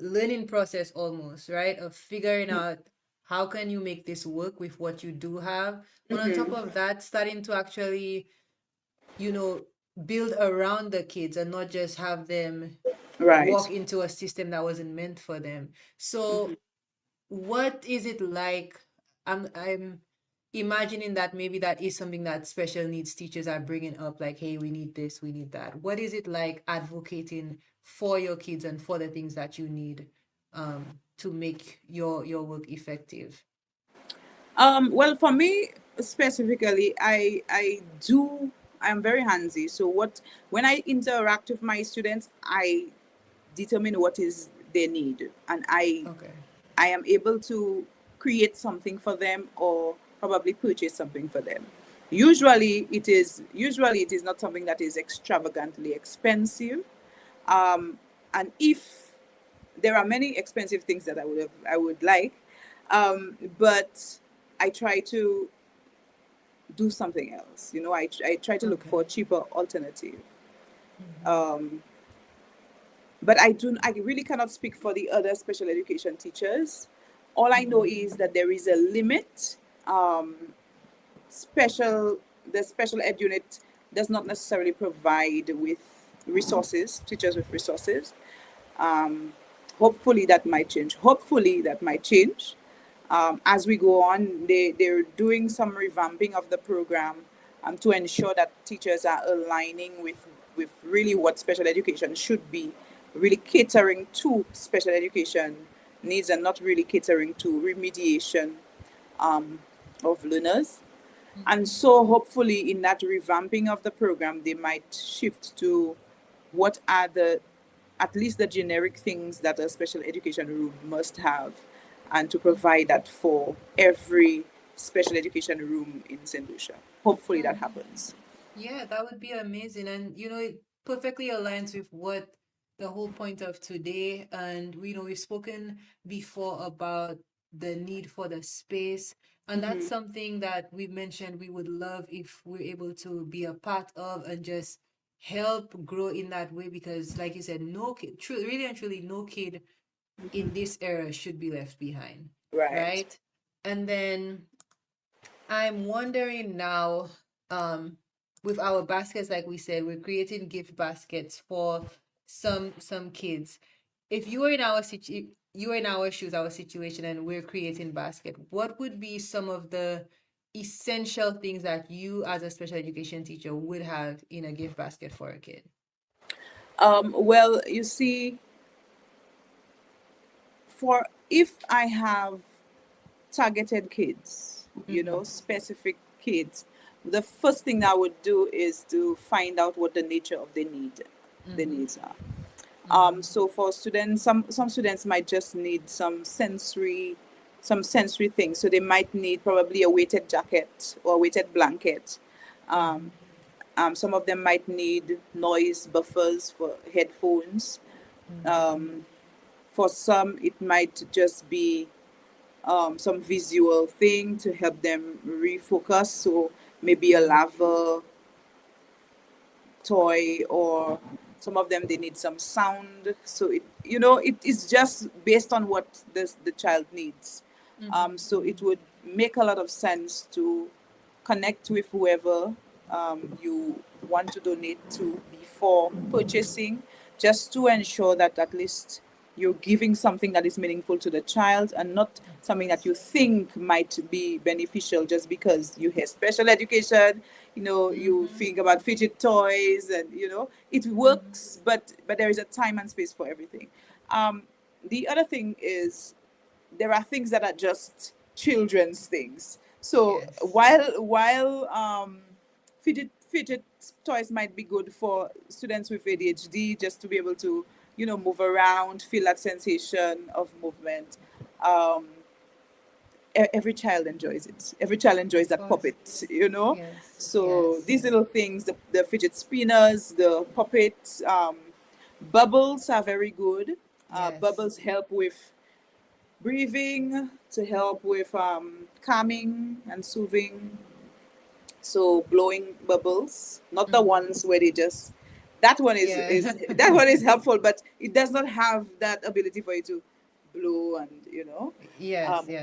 learning process almost, right? Of figuring out how can you make this work with what you do have. But on top of that, starting to actually, you know, build around the kids and not just have them Right. walk into a system that wasn't meant for them. So what is it like? I'm imagining that maybe that is something that special needs teachers are bringing up, like, hey, we need this, we need that. What is it like advocating for your kids and for the things that you need to make your work effective? Well, for me specifically, I'm very handsy. So when I interact with my students, I determine what is their need, and Okay. I am able to create something for them or probably purchase something for them. Usually it is not something that is extravagantly expensive. And if there are many expensive things that I would like, but I try to do something else. I try to look Okay. for a cheaper alternative. But I really cannot speak for the other special education teachers. All I know is that there is a limit. Um, special the special ed unit does not necessarily provide with resources, teachers with resources. Um, hopefully that might change. As we go on. They're doing some revamping of the program to ensure that teachers are aligning with really what special education should be, really catering to special education needs and not really catering to remediation of learners. And so hopefully in that revamping of the program, they might shift to what are at least the generic things that a special education room must have, and to provide that for every special education room in St. Lucia. Hopefully that happens. Yeah, that would be amazing. And it perfectly aligns with what the whole point of today. And we've spoken before about the need for the space. And that's something that we mentioned we would love if we're able to be a part of and just help grow in that way. Because like you said, no kid, really and truly, no kid in this era should be left behind. Right. Right? And then I'm wondering now, with our baskets, like we said, we're creating gift baskets for some kids. If you were in you were in our shoes, our situation, and we're creating basket, what would be some of the essential things that you as a special education teacher would have in a gift basket for a kid? Well, you see, for if I have targeted kids, specific kids, the first thing I would do is to find out what the nature of the needs are. So for students, some students might just need some sensory things. So they might need probably a weighted jacket or a weighted blanket. Some of them might need noise buffers for headphones. For some, it might just be some visual thing to help them refocus. So maybe a lava toy, or some of them they need some sound. So it is just based on what the child needs. So it would make a lot of sense to connect with whoever you want to donate to before purchasing, just to ensure that at least you're giving something that is meaningful to the child, and not something that you think might be beneficial just because you have special education. You think about fidget toys, and it works, but there is a time and space for everything. The other thing is, there are things that are just children's things. So while fidget toys might be good for students with ADHD, just to be able to move around, feel that sensation of movement. Every child enjoys it. Every child enjoys that puppet, So these little things, the fidget spinners, the puppets, bubbles are very good. Bubbles help with breathing, to help with calming and soothing. So blowing bubbles, not the ones where they just, that one is that one is helpful, but it does not have that ability for you to blow, and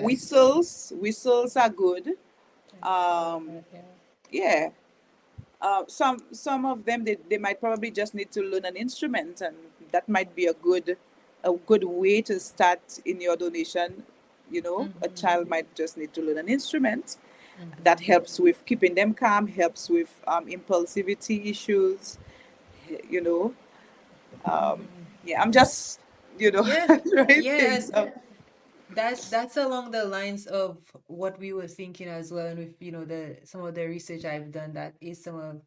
whistles are good. Yeah. Some of them, they might probably just need to learn an instrument, and that might be a good way to start in your donation. A child might just need to learn an instrument. That helps with keeping them calm, helps with impulsivity issues. I'm just throwing things up. That's along the lines of what we were thinking as well, and with some of the research I've done, that is some of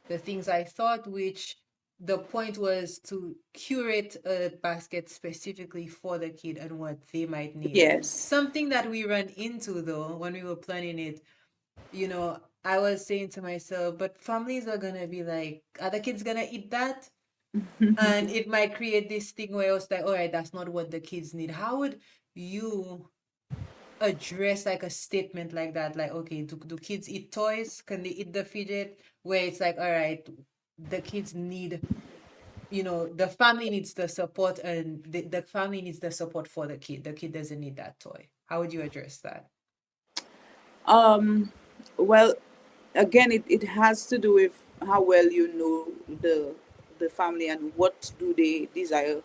the things I thought, which the point was to curate a basket specifically for the kid and what they might need. Yes. Something that we ran into, though, when we were planning it, I was saying to myself, but families are gonna be like, are the kids gonna eat that? And it might create this thing where I was like, all right, that's not what the kids need. How would you address like a statement like that? Like, okay, do kids eat toys? Can they eat the fidget? Where it's like, all right, the kids need, the family needs the support, and the family needs the support for the kid. The kid doesn't need that toy. How would you address that? Well, again, it has to do with how well you know the family, and what do they desire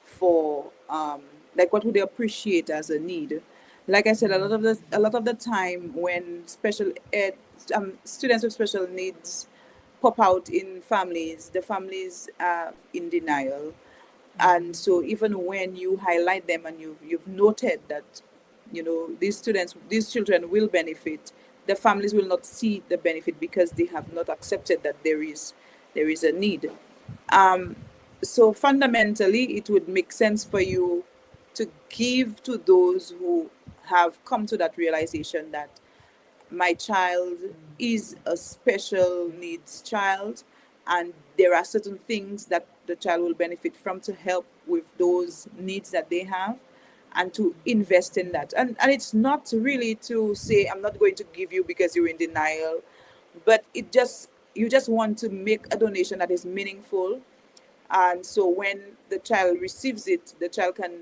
for, like what would they appreciate as a need. Like I said, a lot of the time when special ed students with special needs pop out in families, the families are in denial. And so even when you highlight them, and you've noted that these children will benefit, the families will not see the benefit because they have not accepted that there is a need. So fundamentally, it would make sense for you to give to those who have come to that realization that my child is a special needs child, and there are certain things that the child will benefit from to help with those needs that they have, and to invest in that. And it's not really to say, I'm not going to give you because you're in denial, but you just want to make a donation that is meaningful. And so when the child receives it, the child can,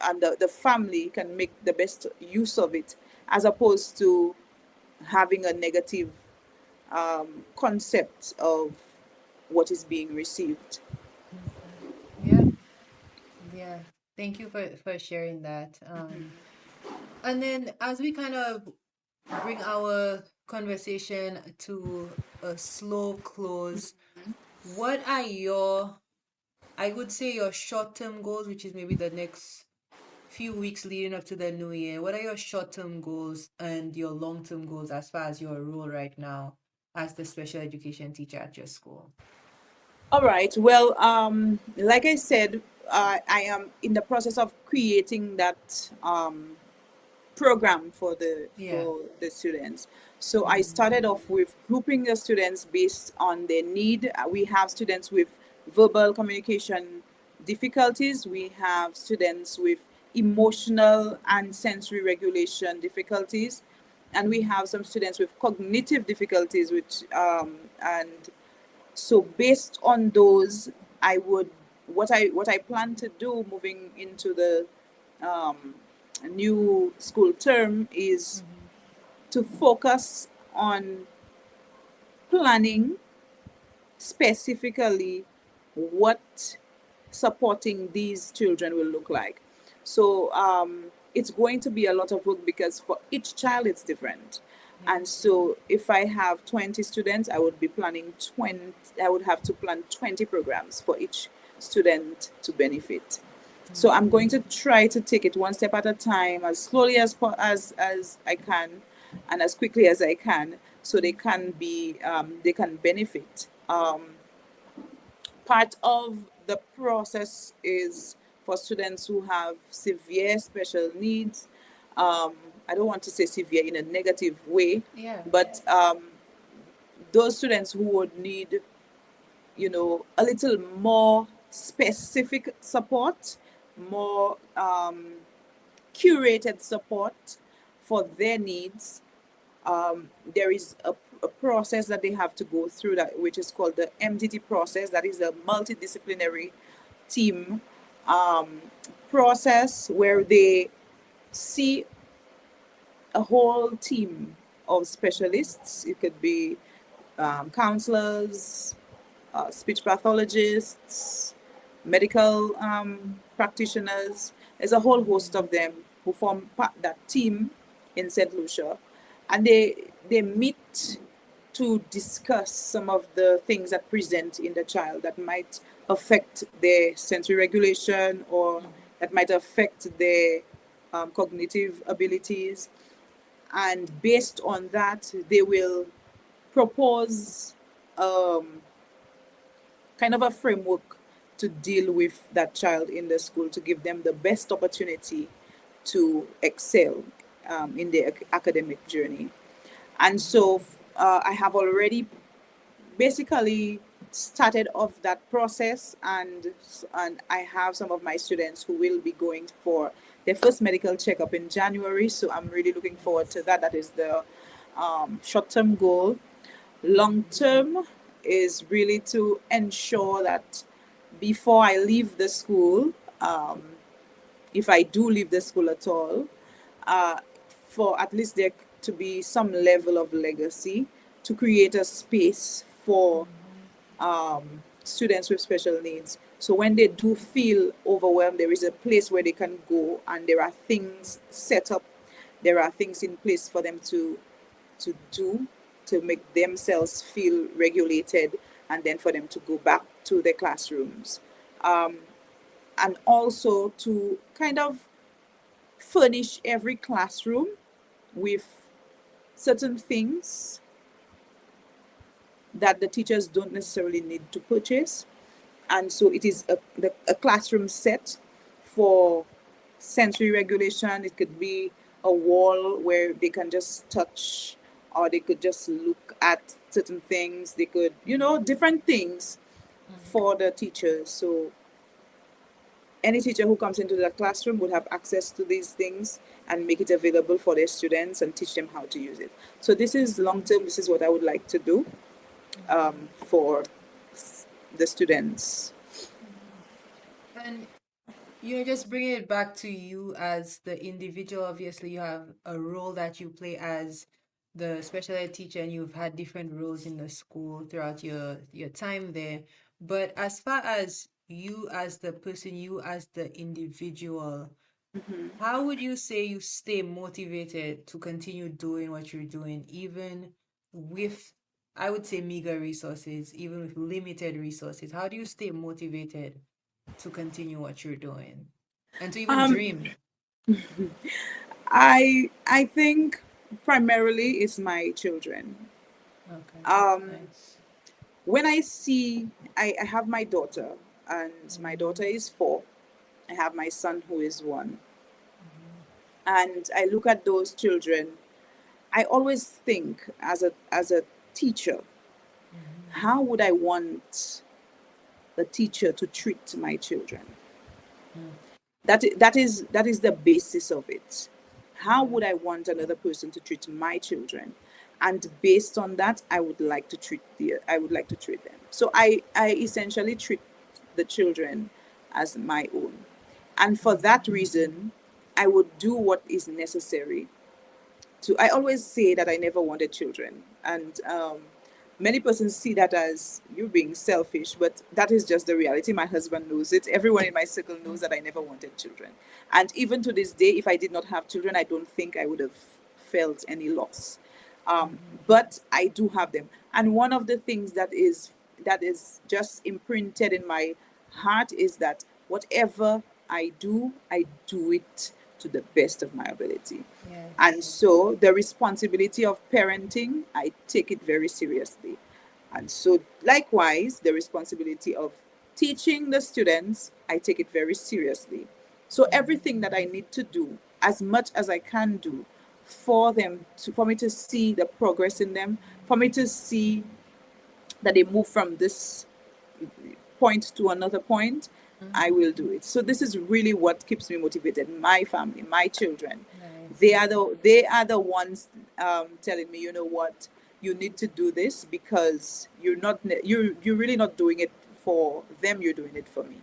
and the family can make the best use of it, as opposed to having a negative concept of what is being received. Yeah. Thank you for sharing that. And then as we kind of bring our conversation to a slow close, what are I would say your short-term goals, which is maybe the next few weeks leading up to the new year? What are your short-term goals and your long-term goals as far as your role right now as the special education teacher at your school? All right. Well, like I said, I am in the process of creating that program for the students. So I started off with grouping the students based on their need. We have students with verbal communication difficulties. We have students with emotional and sensory regulation difficulties, and we have some students with cognitive difficulties, which and so based on those, I would what I plan to do moving into the um, new school term is to focus on planning specifically what supporting these children will look like. So it's going to be a lot of work because for each child it's different. And so if I have 20 students, I would be planning 20, I would have to plan 20 programs for each student to benefit. So I'm going to try to take it one step at a time, as slowly as I can, and as quickly as I can, so they can be they can benefit. Part of the process is for students who have severe special needs. I don't want to say severe in a negative way, Yeah. but those students who would need, you know, a little more specific support, more curated support for their needs. There is a process that they have to go through, that which is called the MDT process. That is a multidisciplinary team process where they see a whole team of specialists. It could be counselors, speech pathologists, medical practitioners. There's a whole host of them who form that team in St. Lucia, and they meet to discuss some of the things that present in the child that might affect their sensory regulation or that might affect their cognitive abilities. And based on that, they will propose kind of a framework to deal with that child in the school, to give them the best opportunity to excel in their academic journey. And so I have already basically started off that process, and I have some of my students who will be going for their first medical checkup in January. So I'm really looking forward to that. That is the short-term goal. Long-term is really to ensure that before I leave the school, if I do leave the school at all, for at least there to be some level of legacy, to create a space for students with special needs. So when they do feel overwhelmed, there is a place where they can go, and there are things set up, there are things in place for them to do to make themselves feel regulated, and then for them to go back to their classrooms. And also to kind of furnish every classroom with certain things that the teachers don't necessarily need to purchase. And so it is a classroom set for sensory regulation. It could be a wall where they can just touch, or they could just look at certain things. They could, you know, different things for the teachers. So any teacher who comes into the classroom would have access to these things and make it available for their students and teach them how to use it. So this is long term. This is what I would like to do for the students. And you know, just bringing it back to you as the individual, obviously you have a role that you play as the special ed teacher, and you've had different roles in the school throughout your time there. But as far as you as the person, you as the individual, how would you say you stay motivated to continue doing what you're doing, even with, I would say, meager resources, even with limited resources? How do you stay motivated to continue what you're doing and to even dream? I think primarily it's my children. Okay. Nice. When I see, I have my daughter, and my daughter is 4. I have my son who is 1. And I look at those children, I always think as a teacher, how would I want the teacher to treat my children? That is the basis of it. How would I want another person to treat my children? And based on that, I would like to treat them. So I essentially treat the children as my own. And for that reason, I would do what is necessary to. I always say that I never wanted children, and many persons see that as you being selfish, but that is just the reality. My husband knows it. Everyone in my circle knows that I never wanted children, and even to this day, if I did not have children, I don't think I would have felt any loss. But I do have them, and one of the things that is just imprinted in my heart is that whatever I do it to the best of my ability. And so the responsibility of parenting, I take it very seriously. And so likewise, the responsibility of teaching the students, I take it very seriously. So everything that I need to do, as much as I can do for them, for me to see the progress in them, for me to see that they move from this point to another point, I will do it. So this is really what keeps me motivated. My family, my children, they are the ones telling me, you know what, you need to do this because you're really not doing it for them. You're doing it for me.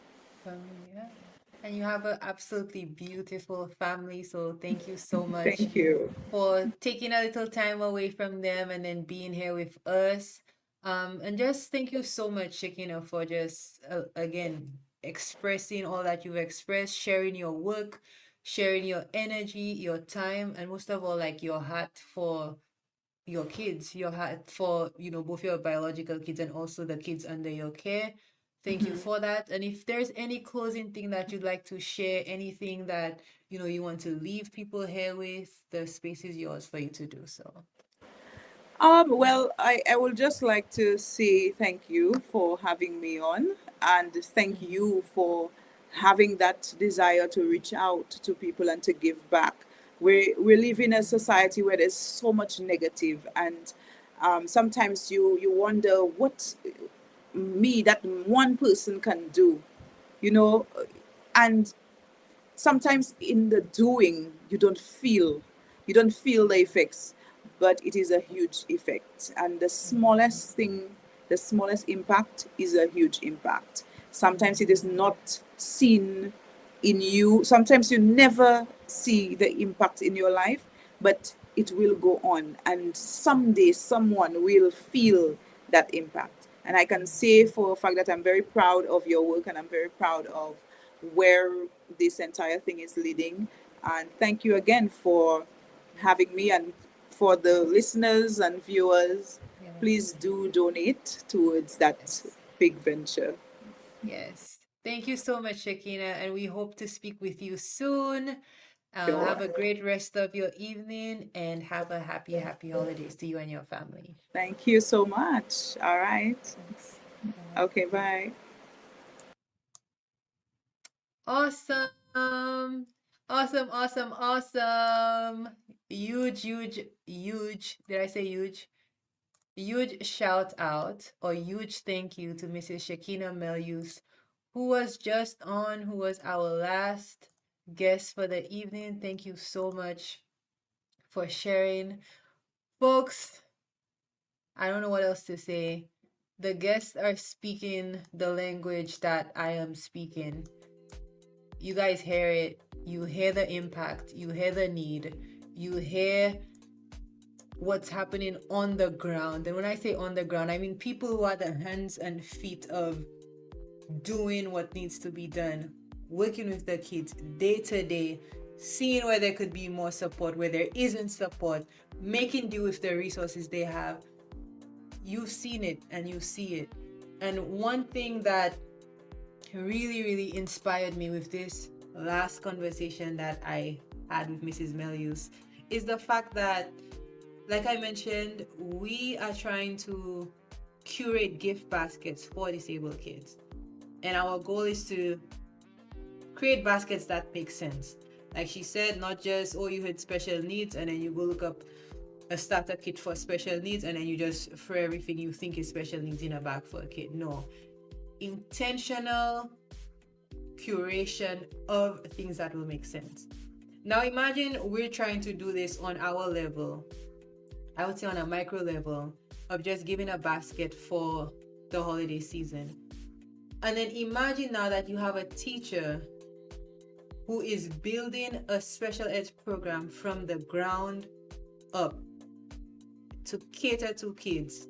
Yeah. And you have an absolutely beautiful family. So thank you so much Thank you. for taking a little time away from them and then being here with us. And just thank you so much, Shakina, for just again expressing all that you've expressed, sharing your work, sharing your energy, your time, and most of all, like your heart for your kids, your heart for, both your biological kids and also the kids under your care. Thank you for that. And if there's any closing thing that you'd like to share, anything that, you want to leave people here with, the space is yours for you to do so. Well, I would just like to say thank you for having me on, and thank you for having that desire to reach out to people and to give back. We live in a society where there's so much negative, and sometimes you wonder what that one person can do, you know, and sometimes in the doing you don't feel the effects, but it is a huge effect, and the smallest impact is a huge impact. Sometimes it is not seen in you, sometimes you never see the impact in your life, but it will go on, and someday someone will feel that impact. And I can say for a fact that I'm very proud of your work, and I'm very proud of where this entire thing is leading. And thank you again for having me, and for the listeners and viewers, please do donate towards that big venture. Yes. Thank you so much, Shakina, and we hope to speak with you soon. Have Sure. a great rest of your evening and have a happy, happy holidays to you and your family. Thank you so much. All right. Thanks. Okay, bye. Awesome. Awesome, awesome, awesome. Huge, huge, huge. Did I say huge? Huge shout out or huge thank you to Mrs. Shakina Melius, who was just on, who was our last guest for the evening. Thank you so much for sharing. Folks, I don't know what else to say. The guests are speaking the language that I am speaking. You guys hear it. You hear the impact. You hear the need. You hear what's happening on the ground. And when I say on the ground, I mean people who are the hands and feet of doing what needs to be done, working with the kids day to day, seeing where there could be more support, where there isn't support, making do with the resources they have. You've seen it and you see it. And one thing that really, really inspired me with this last conversation that I had with Mrs. Melius is the fact that, like I mentioned, we are trying to curate gift baskets for disabled kids. And our goal is to create baskets that make sense. Like she said, not just, oh, you had special needs and then you go look up a starter kit for special needs and then you just throw everything you think is special needs in a bag for a kid. No. Intentional curation of things that will make sense. Now imagine we're trying to do this on our level, I would say on a micro level, of just giving a basket for the holiday season. And then imagine now that you have a teacher who is building a special ed program from the ground up to cater to kids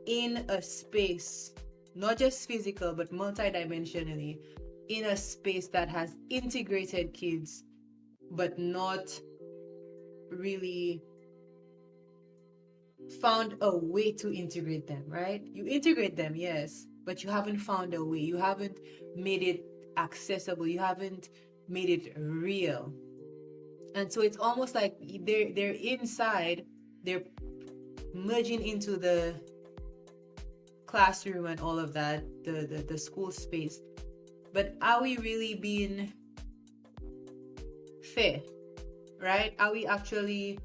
in a space, not just physical, but multidimensionally, in a space that has integrated kids, but not really found a way to integrate them, right? You integrate them, yes, but you haven't found a way. You haven't made it accessible. You haven't made it real. And so it's almost like they're inside, they're merging into the classroom and all of that, the school space. But are we really being fair, right? Are we actually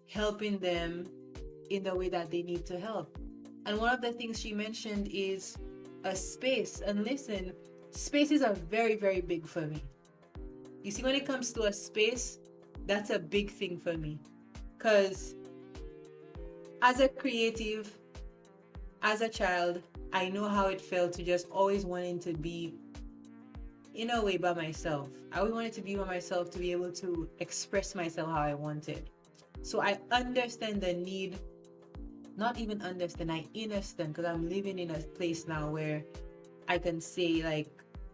helping them in the way that they need to help? And one of the things she mentioned is a space. And listen, spaces are very, very big for me. You see, when it comes to a space, that's a big thing for me. Because as a creative, as a child, I know how it felt to just always wanting to be in a way by myself. I always wanted to be by myself, to be able to express myself how I wanted. So I understand the need, not even understand, I understand, because I'm living in a place now where I can say, like,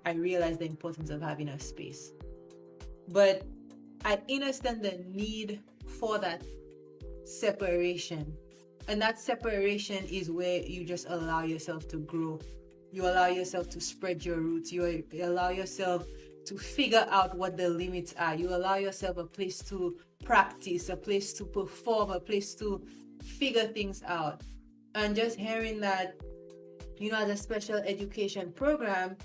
I realize the importance of having a space. But I understand the need for that separation. And that separation is where you just allow yourself to grow. You allow yourself to spread your roots. You allow yourself to figure out what the limits are. You allow yourself a place to practice, a place to perform, a place to figure things out. And just hearing that, you know, as a special education program,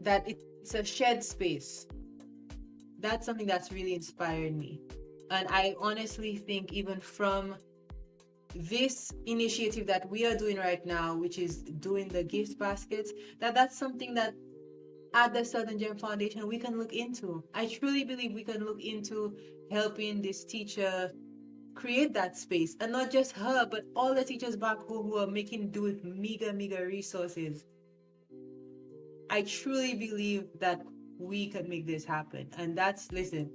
that it's a shared space. That's something that's really inspired me. And I honestly think even from this initiative that we are doing right now, which is doing the gift baskets, that's something that at the Southern Gem Foundation we can look into. I truly believe we can look into helping this teacher create that space, and not just her, but all the teachers back home who are making do with meager resources. I truly believe that we can make this happen. And that's, listen,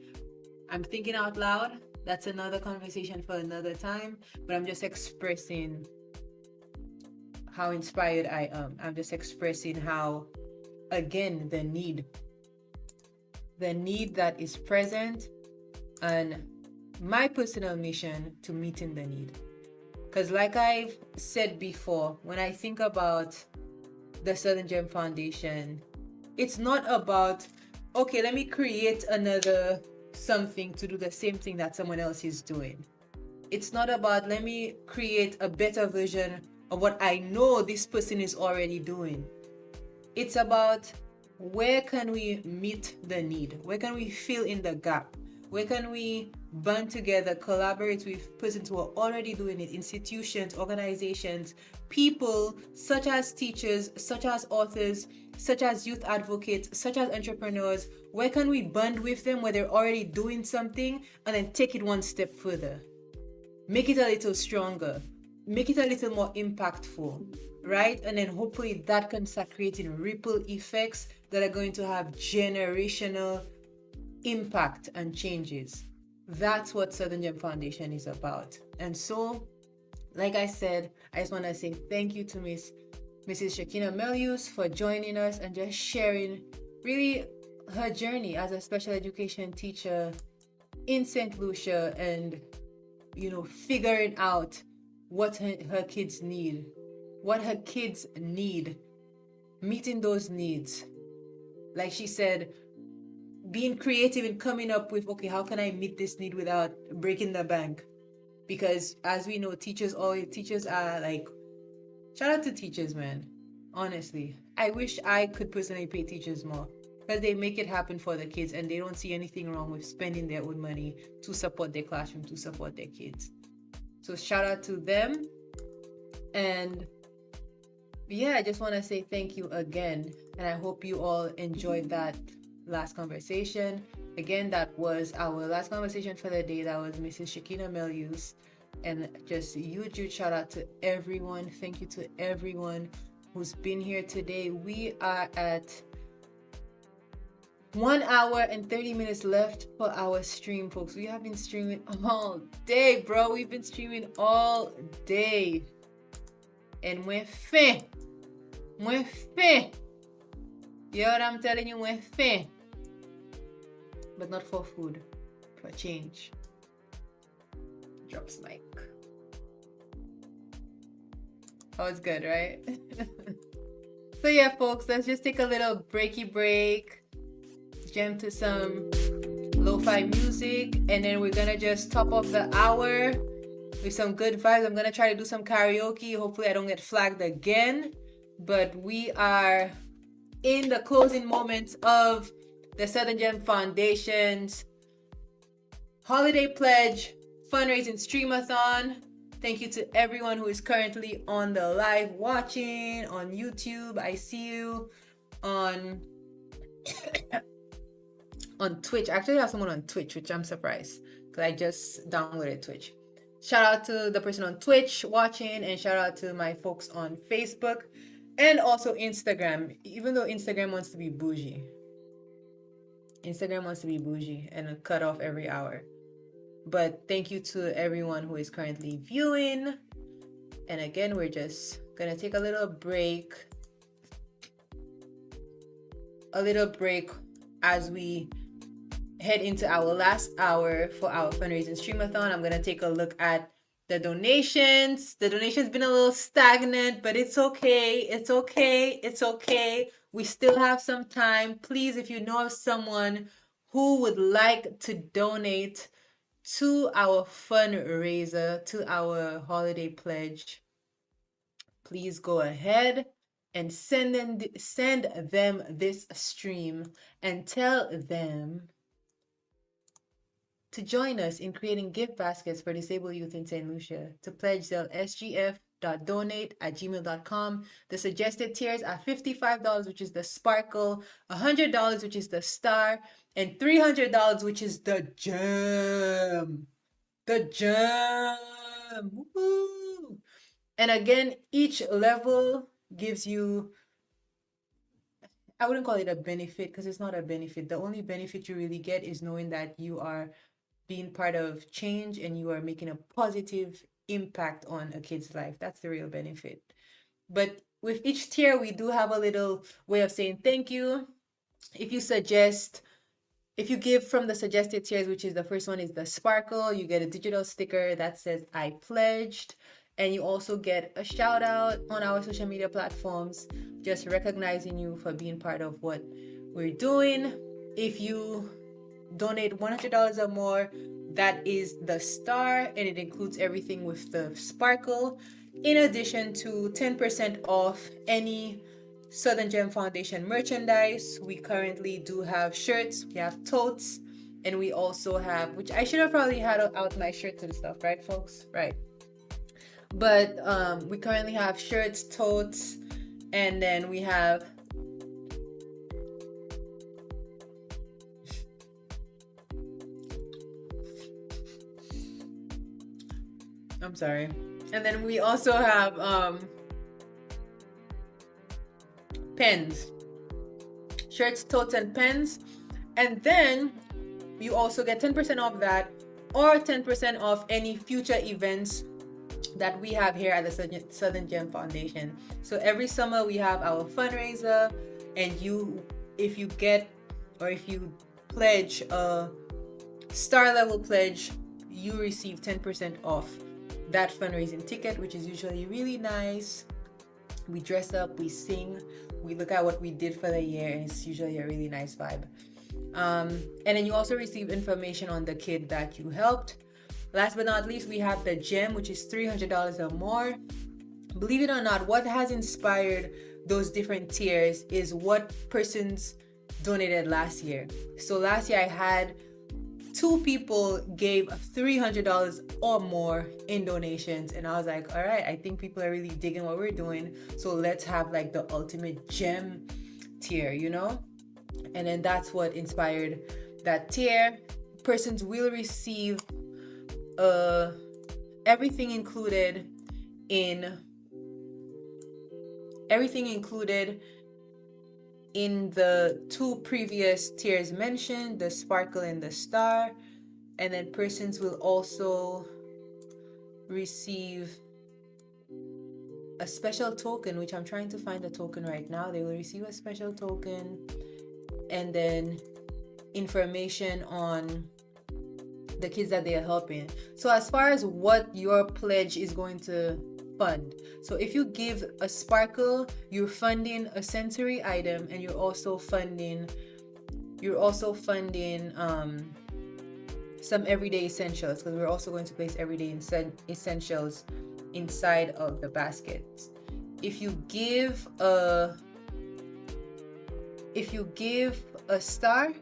I'm thinking out loud. That's another conversation for another time, but I'm just expressing how inspired I am. I'm just expressing how, again, the need that is present, and my personal mission to meeting the need. Because like I've said before, when I think about the Southern Gem Foundation, it's not about, okay, let me create another something to do the same thing that someone else is doing. It's not about, let me create a better version of what I know this person is already doing. It's about, where can we meet the need? Where can we fill in the gap? Where can we band together, collaborate with persons who are already doing it, institutions, organizations, people such as teachers, such as authors, such as youth advocates, such as entrepreneurs? Where can we band with them where they're already doing something, and then take it one step further? Make it a little stronger, make it a little more impactful, right? And then hopefully that can start creating ripple effects that are going to have generational impact and changes. That's what Southern Gem Foundation is about. And so, like I said, I just want to say thank you to Mrs. Shakina Melius for joining us and just sharing really her journey as a special education teacher in St. Lucia, and, you know, figuring out what her kids need, meeting those needs. Like she said, being creative and coming up with, okay, how can I meet this need without breaking the bank? Because as we know, teachers are like, shout out to teachers, man. Honestly, I wish I could personally pay teachers more, because they make it happen for the kids, and they don't see anything wrong with spending their own money to support their classroom, to support their kids. So shout out to them. And Yeah, I just want to say thank you again. And I hope you all enjoyed that last conversation. Again, that was our last conversation for the day. That was Mrs. Shakina Melius. And just huge shout out to everyone. Thank you to everyone who's been here today. We are at 1 hour and 30 minutes left for our stream, folks. We have been streaming all day, bro. We've been streaming all day. And we're fin. We're fin. You know what I'm telling you? We're fin. But not for food. For change. Drops mic. Oh, it's good, right? So yeah, folks, let's just take a little breaky break. Jam to some lo-fi music, and then we're gonna just top off the hour with some good vibes. I'm gonna try to do some karaoke. Hopefully I don't get flagged again. But we are in the closing moments of the Southern Gem Foundation's Holiday Pledge Fundraising Stream-A-Thon. Thank you to everyone who is currently on the live watching on YouTube. I see you on on Twitch. Actually, I have someone on Twitch, which I'm surprised because I just downloaded Twitch. Shout out to the person on Twitch watching, and shout out to my folks on Facebook and also Instagram, even though Instagram wants to be bougie. Instagram wants to be bougie and cut off every hour. But thank you to everyone who is currently viewing. And again, we're just gonna take a little break. As we head into our last hour for our fundraising stream-a-thon. I'm gonna take a look at the donations. The donations been a little stagnant, but it's okay. It's okay. It's okay. We still have some time. Please, if you know of someone who would like to donate to our fundraiser, to our holiday pledge, please go ahead and send them this stream and tell them to join us in creating gift baskets for disabled youth in St. Lucia. To pledge, zell sgf.donate@gmail.com. The suggested tiers are $55, which is the sparkle, $100, which is the star, and $300, which is the gem. The gem. Woo! And again, each level gives you, I wouldn't call it a benefit because it's not a benefit. The only benefit you really get is knowing that you are being part of change and you are making a positive impact on a kid's life. That's the real benefit. But with each tier, we do have a little way of saying thank you. If you give from the suggested tiers, which is the first one is the sparkle, you get a digital sticker that says I pledged. And you also get a shout out on our social media platforms, just recognizing you for being part of what we're doing. If you donate $100 or more, that is the star, and it includes everything with the sparkle, in addition to 10% off any Southern Gem Foundation merchandise. We currently do have shirts, we have totes, and we also have, which I should have probably had out my shirts and stuff, right, folks? Right. But we currently have shirts, totes, and then we have I'm sorry. And then we also have pens. Shirts, totes, and pens. And then you also get 10% off that, or 10% off any future events that we have here at the Southern Gem Foundation. So every summer we have our fundraiser, and if you pledge a star level pledge, you receive 10% off that fundraising ticket, which is usually really nice. We dress up, we sing, we look at what we did for the year, and it's usually a really nice vibe. And then you also receive information on the kid that you helped. Last but not least, we have the gem, which is $300 or more. Believe it or not, what has inspired those different tiers is what persons donated last year. So last year I had 2 people gave $300 or more in donations, and I was like, all right, I think people are really digging what we're doing, so let's have like the ultimate gem tier, you know? And then that's what inspired that tier. Persons will receive everything included in the 2 previous tiers mentioned, the sparkle and the star. And then persons will also receive a special token, which I'm trying to find the token right now. They will receive a special token, and then information on the kids that they are helping. So as far as what your pledge is going to fund, so if you give a sparkle, you're funding a sensory item, and you're also funding some everyday essentials, because we're also going to place everyday essentials inside of the baskets. If you give a star,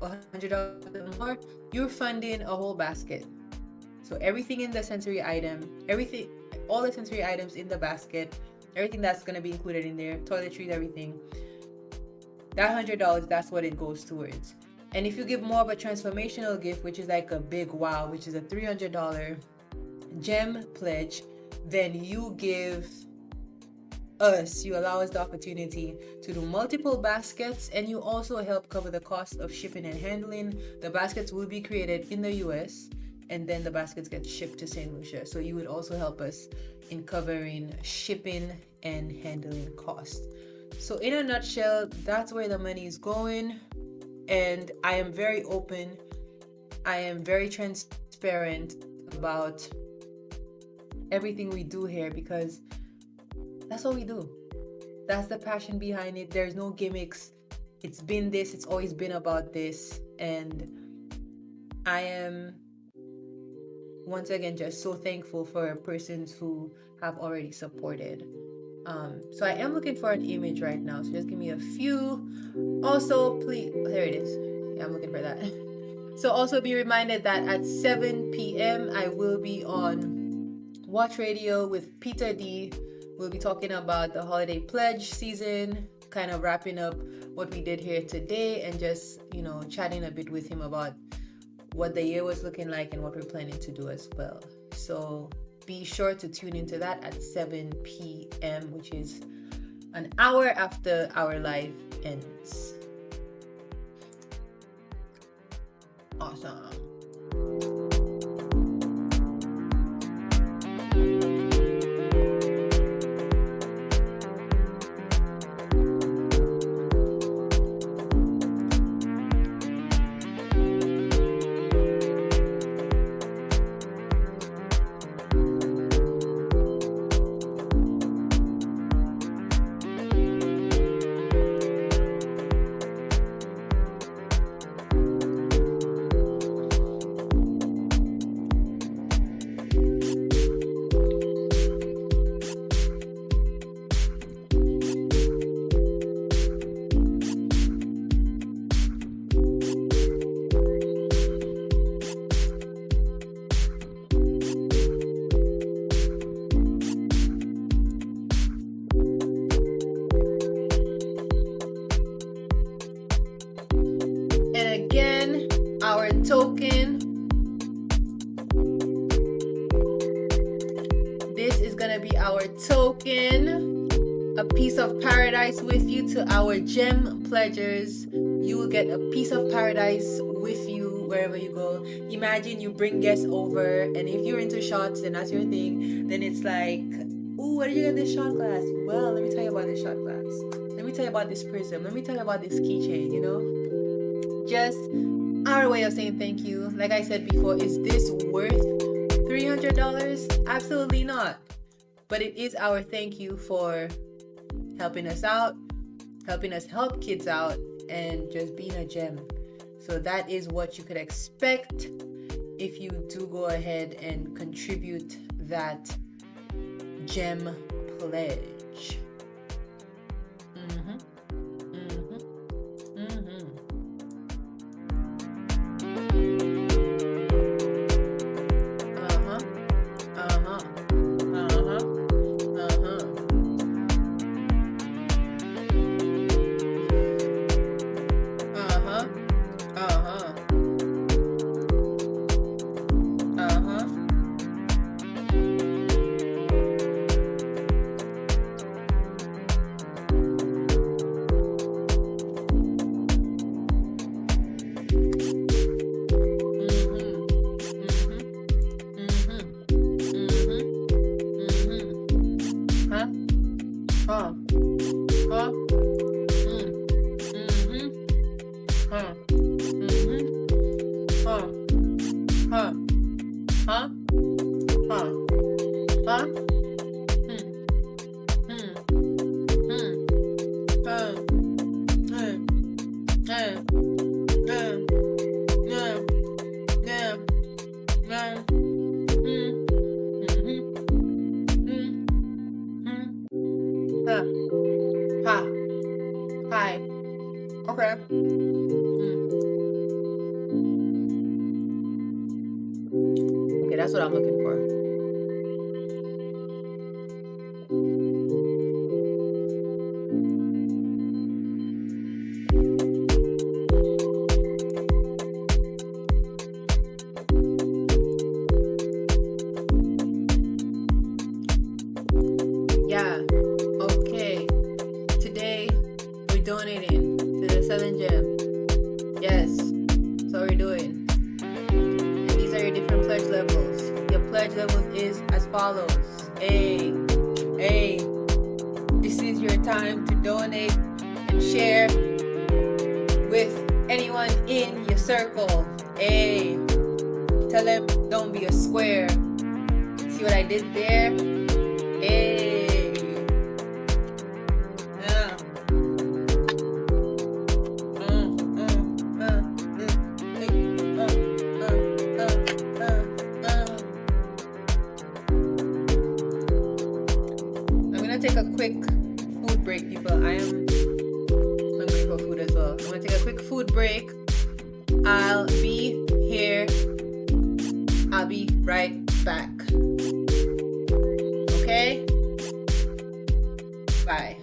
$100 or more, you're funding a whole basket. So everything in the sensory item, all the sensory items in the basket, everything that's going to be included in there, toiletries, everything, that $100, that's what it goes towards. And if you give more of a transformational gift, which is like a big wow, which is a $300 gem pledge, then you allow us the opportunity to do multiple baskets, and you also help cover the cost of shipping and handling. The baskets will be created in the US, and then the baskets get shipped to St. Lucia. So you would also help us in covering shipping and handling costs. So in a nutshell, that's where the money is going. And I am very open. I am very transparent about everything we do here, because that's what we do. That's the passion behind it. There's no gimmicks. It's been this. It's always been about this. And I am, once again, just so thankful for persons who have already supported. So I am looking for an image right now. So just give me a few. Also, please, there it is. Yeah, I'm looking for that. So also be reminded that at 7 p.m. I will be on Watch Radio with Peter D. We'll be talking about the holiday pledge season, kind of wrapping up what we did here today, and just, chatting a bit with him about what the year was looking like and what we're planning to do as well. So be sure to tune into that at 7 p.m., which is an hour after our live ends. Awesome. Token. This is gonna be our token, a piece of paradise with you to our gem pledgers. You will get a piece of paradise with you wherever you go. Imagine you bring guests over, and if you're into shots and that's your thing, then it's like, ooh, where did you get this shot glass? Well, let me tell you about this shot glass. Let me tell you about this prism. Let me tell you about this keychain, Just our way of saying thank you. Like I said before, is this worth $300? Absolutely not. But it is our thank you for helping us out, helping us help kids out, and just being a gem. So that is what you could expect if you do go ahead and contribute that gem pledge. Huh? Huh? Huh? Ha. Hi. Okay. Okay, that's what I'm looking for. Yeah. Okay. Today we're donating to the Southern Gem. Yes. So we're doing. And these are your different pledge levels. Your pledge levels is as follows. A. This is your time to donate and share with anyone in your circle. A. Tell them don't be a square. See what I did there? Hey. Yeah. I'm gonna take a quick food break, people. I am hungry for food as well. I'm gonna take a quick food break. I'll be here. I'll be right back. Okay? Bye.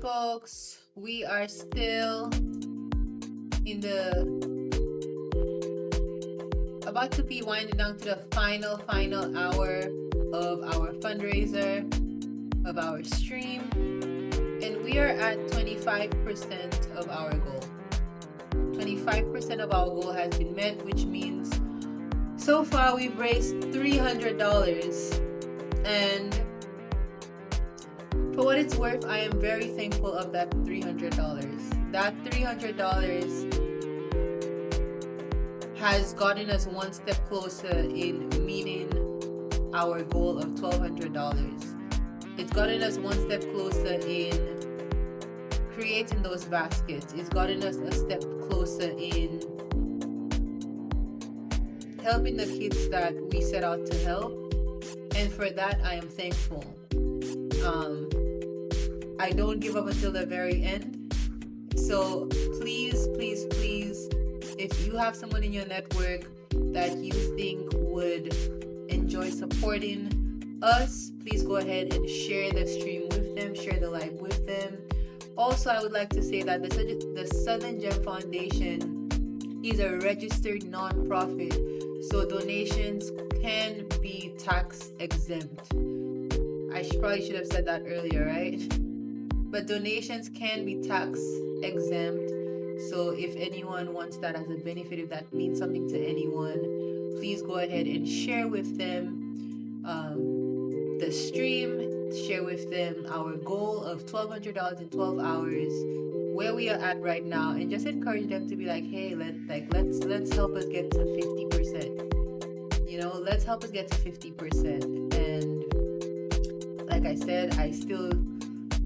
folks, we are still in the about to be winding down to the final hour of our fundraiser, of our stream, and we are at 25% of our goal. 25% of our goal has been met, which means so far we've raised $300. And for what it's worth, I am very thankful of that $300. That $300 has gotten us one step closer in meeting our goal of $1,200. It's gotten us one step closer in creating those baskets. It's gotten us a step closer in helping the kids that we set out to help. And for that, I am thankful. I don't give up until the very end. So please, please, please, if you have someone in your network that you think would enjoy supporting us, please go ahead and share the stream with them, share the live with them. Also, I would like to say that the Southern Gem Foundation is a registered nonprofit, so donations can be tax exempt. I probably should have said that earlier, right? But donations can be tax exempt. So if anyone wants that as a benefit, if that means something to anyone, please go ahead and share with them the stream, share with them our goal of $1,200 in 12 hours, where we are at right now, and just encourage them to be like, hey, let's help us get to 50%. You know, let's help us get to 50%. And like I said, I still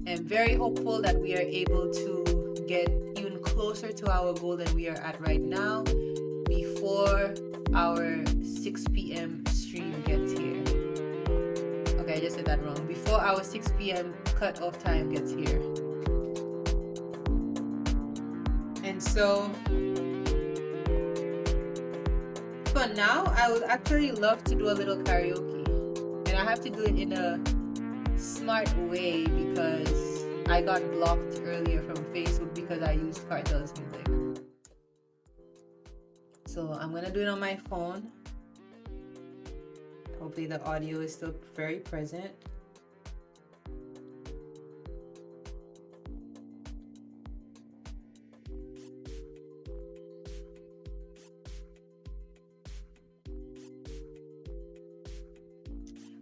am very hopeful that we are able to get even closer to our goal than we are at right now before our 6 p.m. stream gets here. Okay, I just said that wrong. Before our 6 p.m. cutoff time gets here. And so, for now, I would actually love to do a little karaoke. And I have to do it in a smart way because I got blocked earlier from Facebook because I used Cartel's music. So I'm gonna do it on my phone. Hopefully the audio is still very present.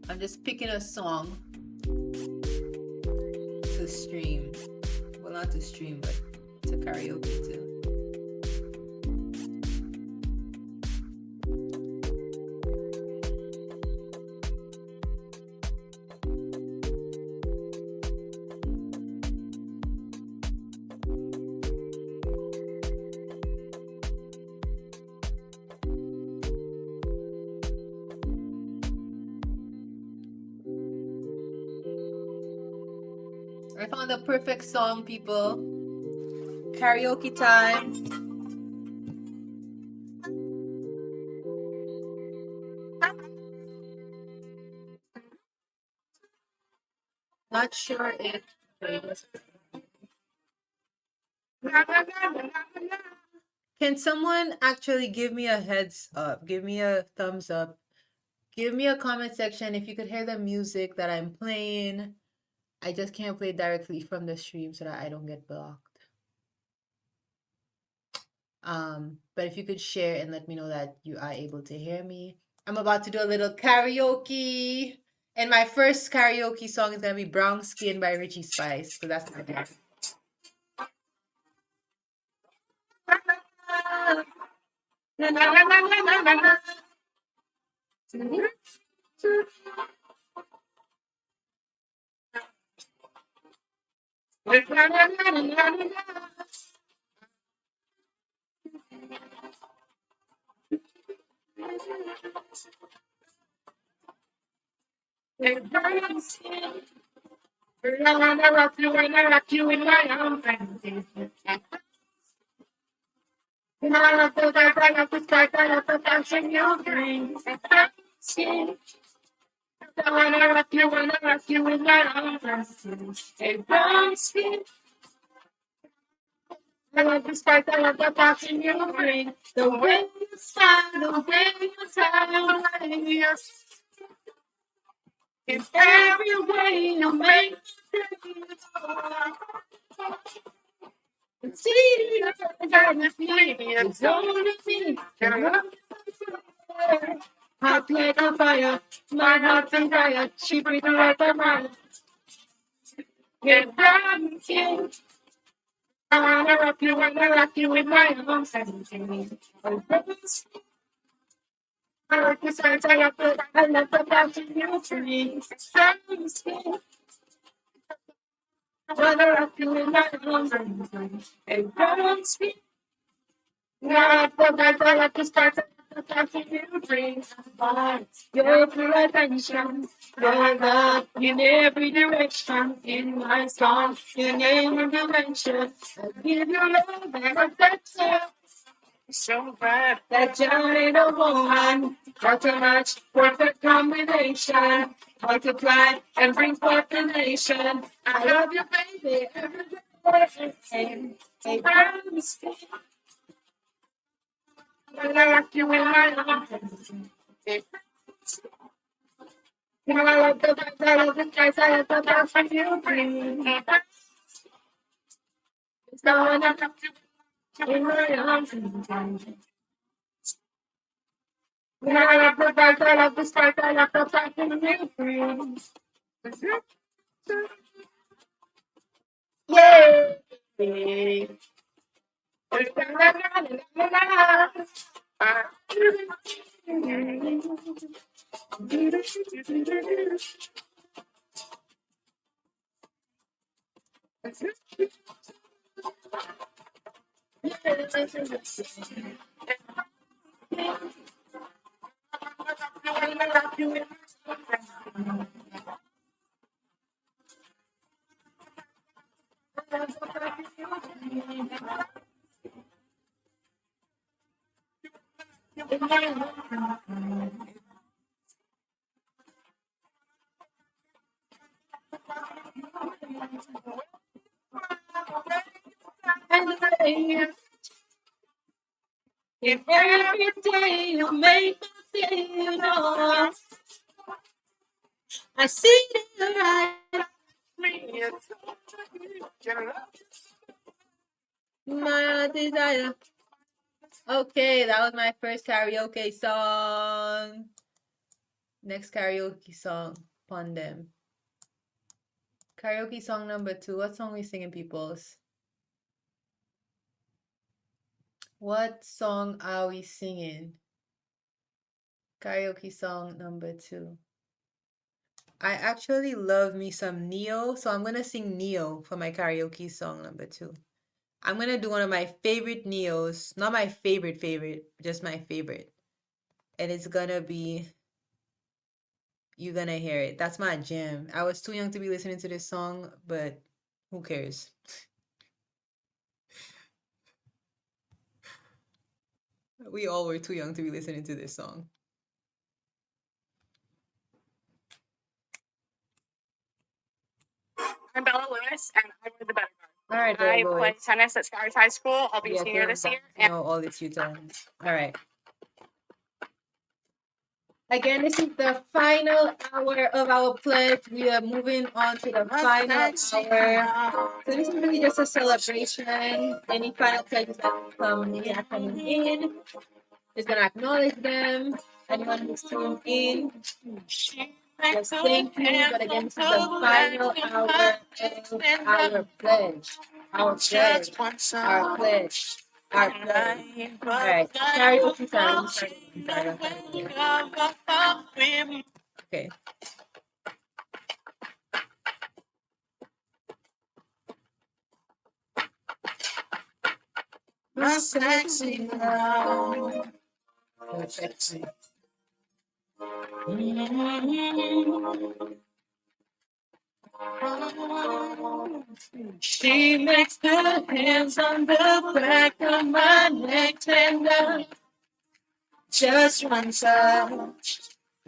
I'm just picking a song to stream. Well, not to stream, but to karaoke too. I found the perfect song, people. Karaoke time. Not sure if... Can someone actually give me a heads up? Give me a thumbs up. Give me a comment section if you could hear the music that I'm playing. I just can't play directly from the stream so that I don't get blocked. But if you could share and let me know that you are able to hear me. I'm about to do a little karaoke. And my first karaoke song is going to be Brown Skin by Richie Spice. So that's my best. love the spark, I love the passion you bring. The way you smile, the way you smile, yes. In every way you make it's see it's only me. Hot like a fire, my heart's on fire. She brings me right by mine. Get down, yeah. I wanna rock you with my arms. I like the sights, I love the passion you bring. Wanna rock you with my arms. And don't speak. I like the vibes, I like the sparks, I like the passion you bring. Your full attention, your love in every direction. In my song, your name and dimension. I give you love and affection. So bad that you're in a woman, got a match, perfect combination, multiply and bring forth the nation. I love you, baby, every day. Hey, promise me, when I rock you in my arms. You know I love the vibes, I love the guys, I love the passion you bring. It's going up in my arms. You know I love the vibes, I love the spark, I love the passion you bring. Yay! If every day you make me feel I see the right. My desire. Okay, that was my first karaoke song. Next karaoke song, Pon Them. Karaoke song number 2. What song we singing, peoples? What song are we singing? Karaoke song number 2. I actually love me some Neo, so I'm gonna sing Neo for my karaoke song number 2. I'm gonna do one of my favorite Neos, not my favorite, just my favorite. And it's gonna be, you're gonna hear it. That's my jam. I was too young to be listening to this song, but who cares? We all were too young to be listening to this song. I'm Bella Lewis, and I wear the better guard. All right, I Bella play Lewis. tennis at Skyers High School. I'll be a senior this year. And all this Utah. All right. Again, this is the final hour of our pledge. We are moving on to the final hour. So this is really just a celebration. Any final pledges that come coming in, just gonna acknowledge them. Anyone who's tuned in, just thank you. But again, this is the final hour of our pledge. Our pledge. Our pledge. Our pledge. All right. Karaoke time. Okay. My sexy now. So sexy. She makes the hands on the back of my neck tender. Just one touch,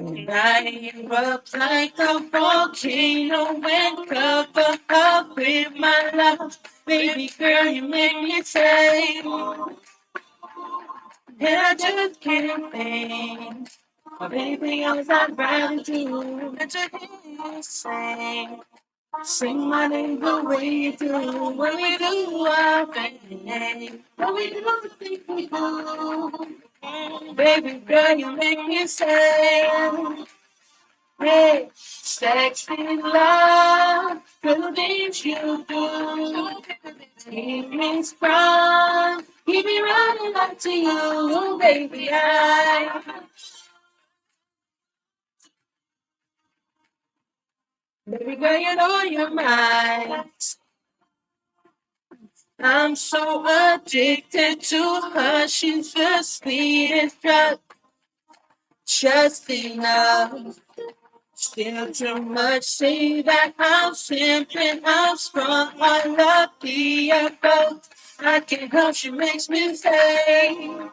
I erupt like a volcano and cover up with my love. Baby girl, you make me say, and I just can't think of anything else I'd rather do than to hear you sing my name the way you do when we do our thing, when we do the things we do. Baby girl, you make me say, hey, sexy love, the things you do. Keep me strong, keep me running back to you, baby. Baby girl, you know you're mine. I'm so addicted to her, she's the sweetest drug, just enough. Still too much, say that I'm simping, I'm strong, I love the approach. I can't help, she makes me say, and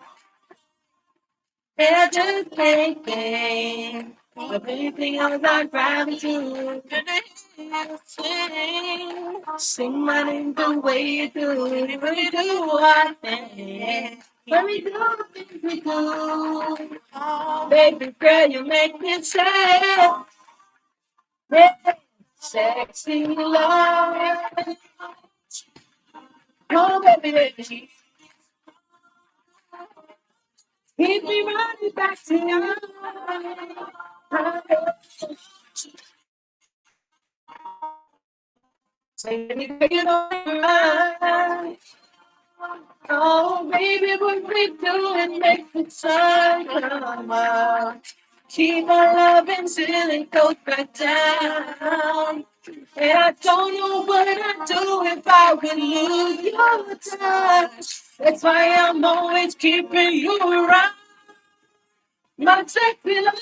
I just can't think of anything else I'd rather do than to hear you sing my name the way you do, when we do our thing, when we do the things we do. Oh, baby girl, you make me say, hey, sexy love. Oh, baby, baby, keep me running back to you. Say, baby, girl, you know you're right. Oh, baby, what we do it makes the sun come out. Keep on loving till it goes back down. And I don't know what I'd do if I would lose your touch. That's why I'm always keeping you around. My sexy love,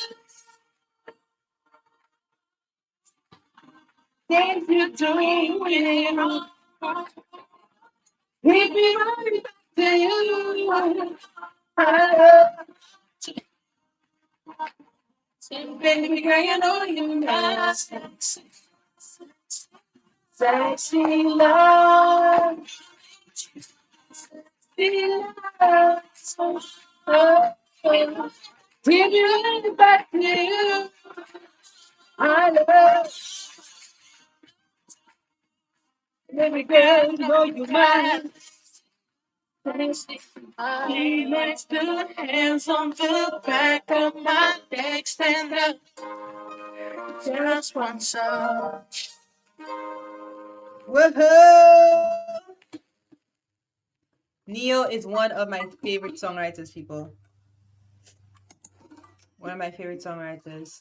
things you do. Keep me running back to you. I love you, baby girl, you know you're my sexy love. Sexy love. Oh, oh. Keep me running back to you. I love you, baby girl, you know you're mine. He makes the hands on the back of my neck stand up. Just one song. Woohoo! Neo is one of my favorite songwriters, people. One of my favorite songwriters.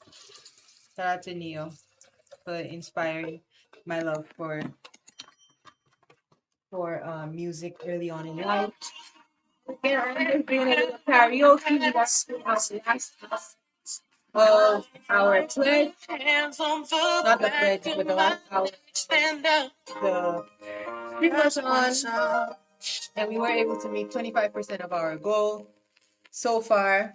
Shout out to Neo for inspiring my love for music early on in life. Again, I'm just doing a little karaoke. That's our last of our pledge. Not the pledge, but the last hour. The on, and we were able to meet 25% of our goal. So far,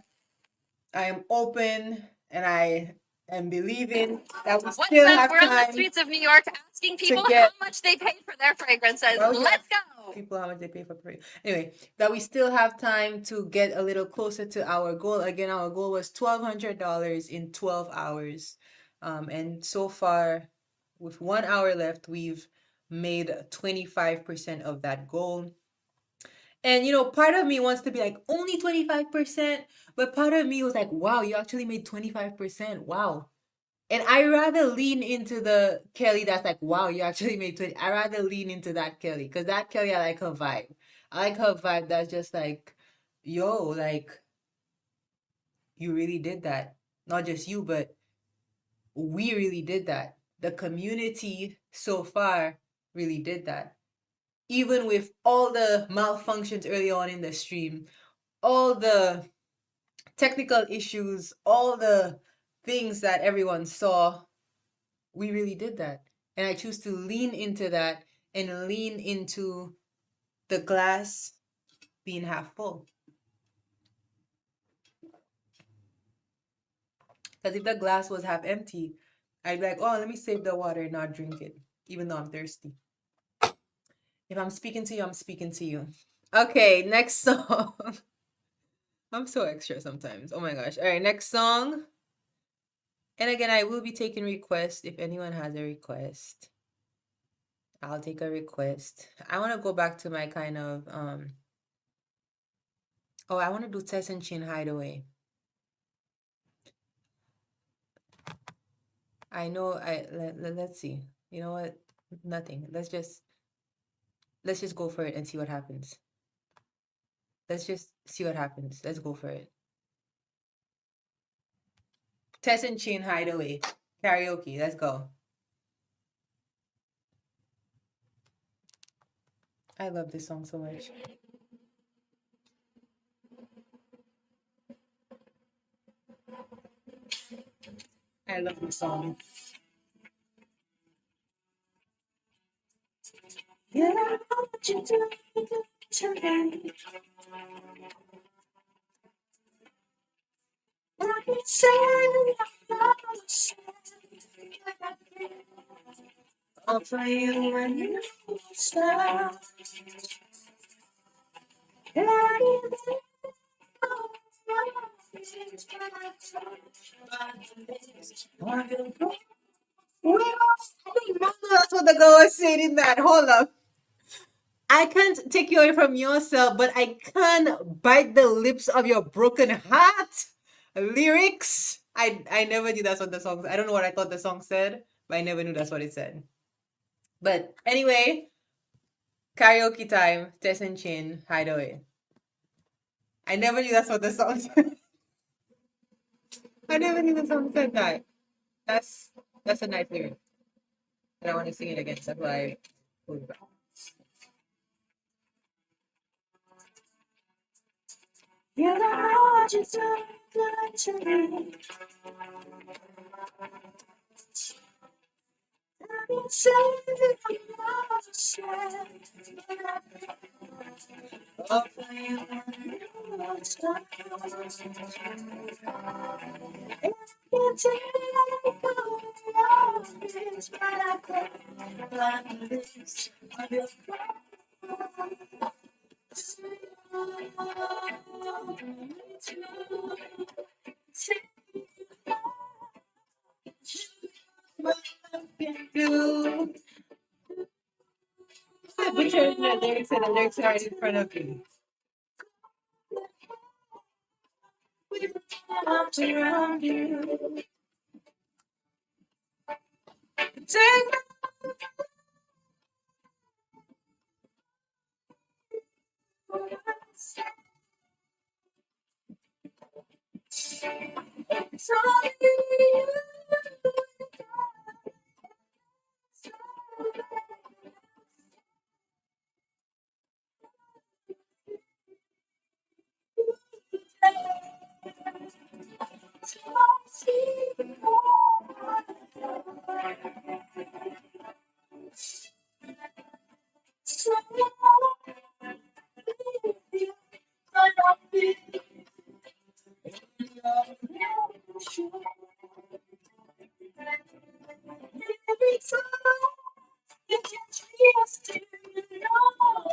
I am open and I am believing that we still have We're on the time streets of New York asking people get- how much they paid for their fragrances. Why would you Let's ask go. people how much they pay for free. Anyway, that we still have time to get a little closer to our goal. Again, our goal was $1,200 in 12 hours. And so far, with 1 hour left, we've made 25% of that goal. And part of me wants to be like, only 25%, but part of me was like, wow, you actually made 25%. Wow. And I rather lean into the Kelly that's like, wow, you actually made 20. I rather lean into that Kelly, because that Kelly, I like her vibe. I like her vibe that's just like, yo, like, you really did that. Not just you, but we really did that. The community so far really did that. Even with all the malfunctions early on in the stream, all the technical issues, all the things that everyone saw, we really did that. And I choose to lean into that and lean into the glass being half full. Because if the glass was half empty, I'd be like, oh, let me save the water and not drink it, even though I'm thirsty. If I'm speaking to you, I'm speaking to you. Okay, next song. I'm so extra sometimes. Oh my gosh. All right, next song. And again, I will be taking requests. If anyone has a request, I'll take a request. I want to go back to my kind of oh, I want to do Tess and Chin Hideaway. I know let's see. You know what? Nothing. Let's just go for it and see what happens. Let's just see what happens. Let's go for it. Tess and Chin Hideaway. Karaoke. Let's go. I love this song so much. I love this song. You know what you do to me. I can say I'll play you when you stop. Well, I think that's what the girl was saying in that. Hold up. I can't take you away from yourself, but I can bite the lips of your broken heart. Lyrics. I never knew that's what the song. I don't know what I thought the song said, but I never knew that's what it said. But anyway, karaoke time. Tess and Chin Hideaway. I never knew that's what the song said. I never knew the song said that. That's a nice lyric. And I want to sing it again. So that's why I pulled it back. You know what you do to me. I've been saving I'll play you when you stop. I can take all this, but I can't blind this of your You. I butchered the lyrics and the lyrics are right in front of you. arms around you. Take It's all you. Every time you catch me, I still know.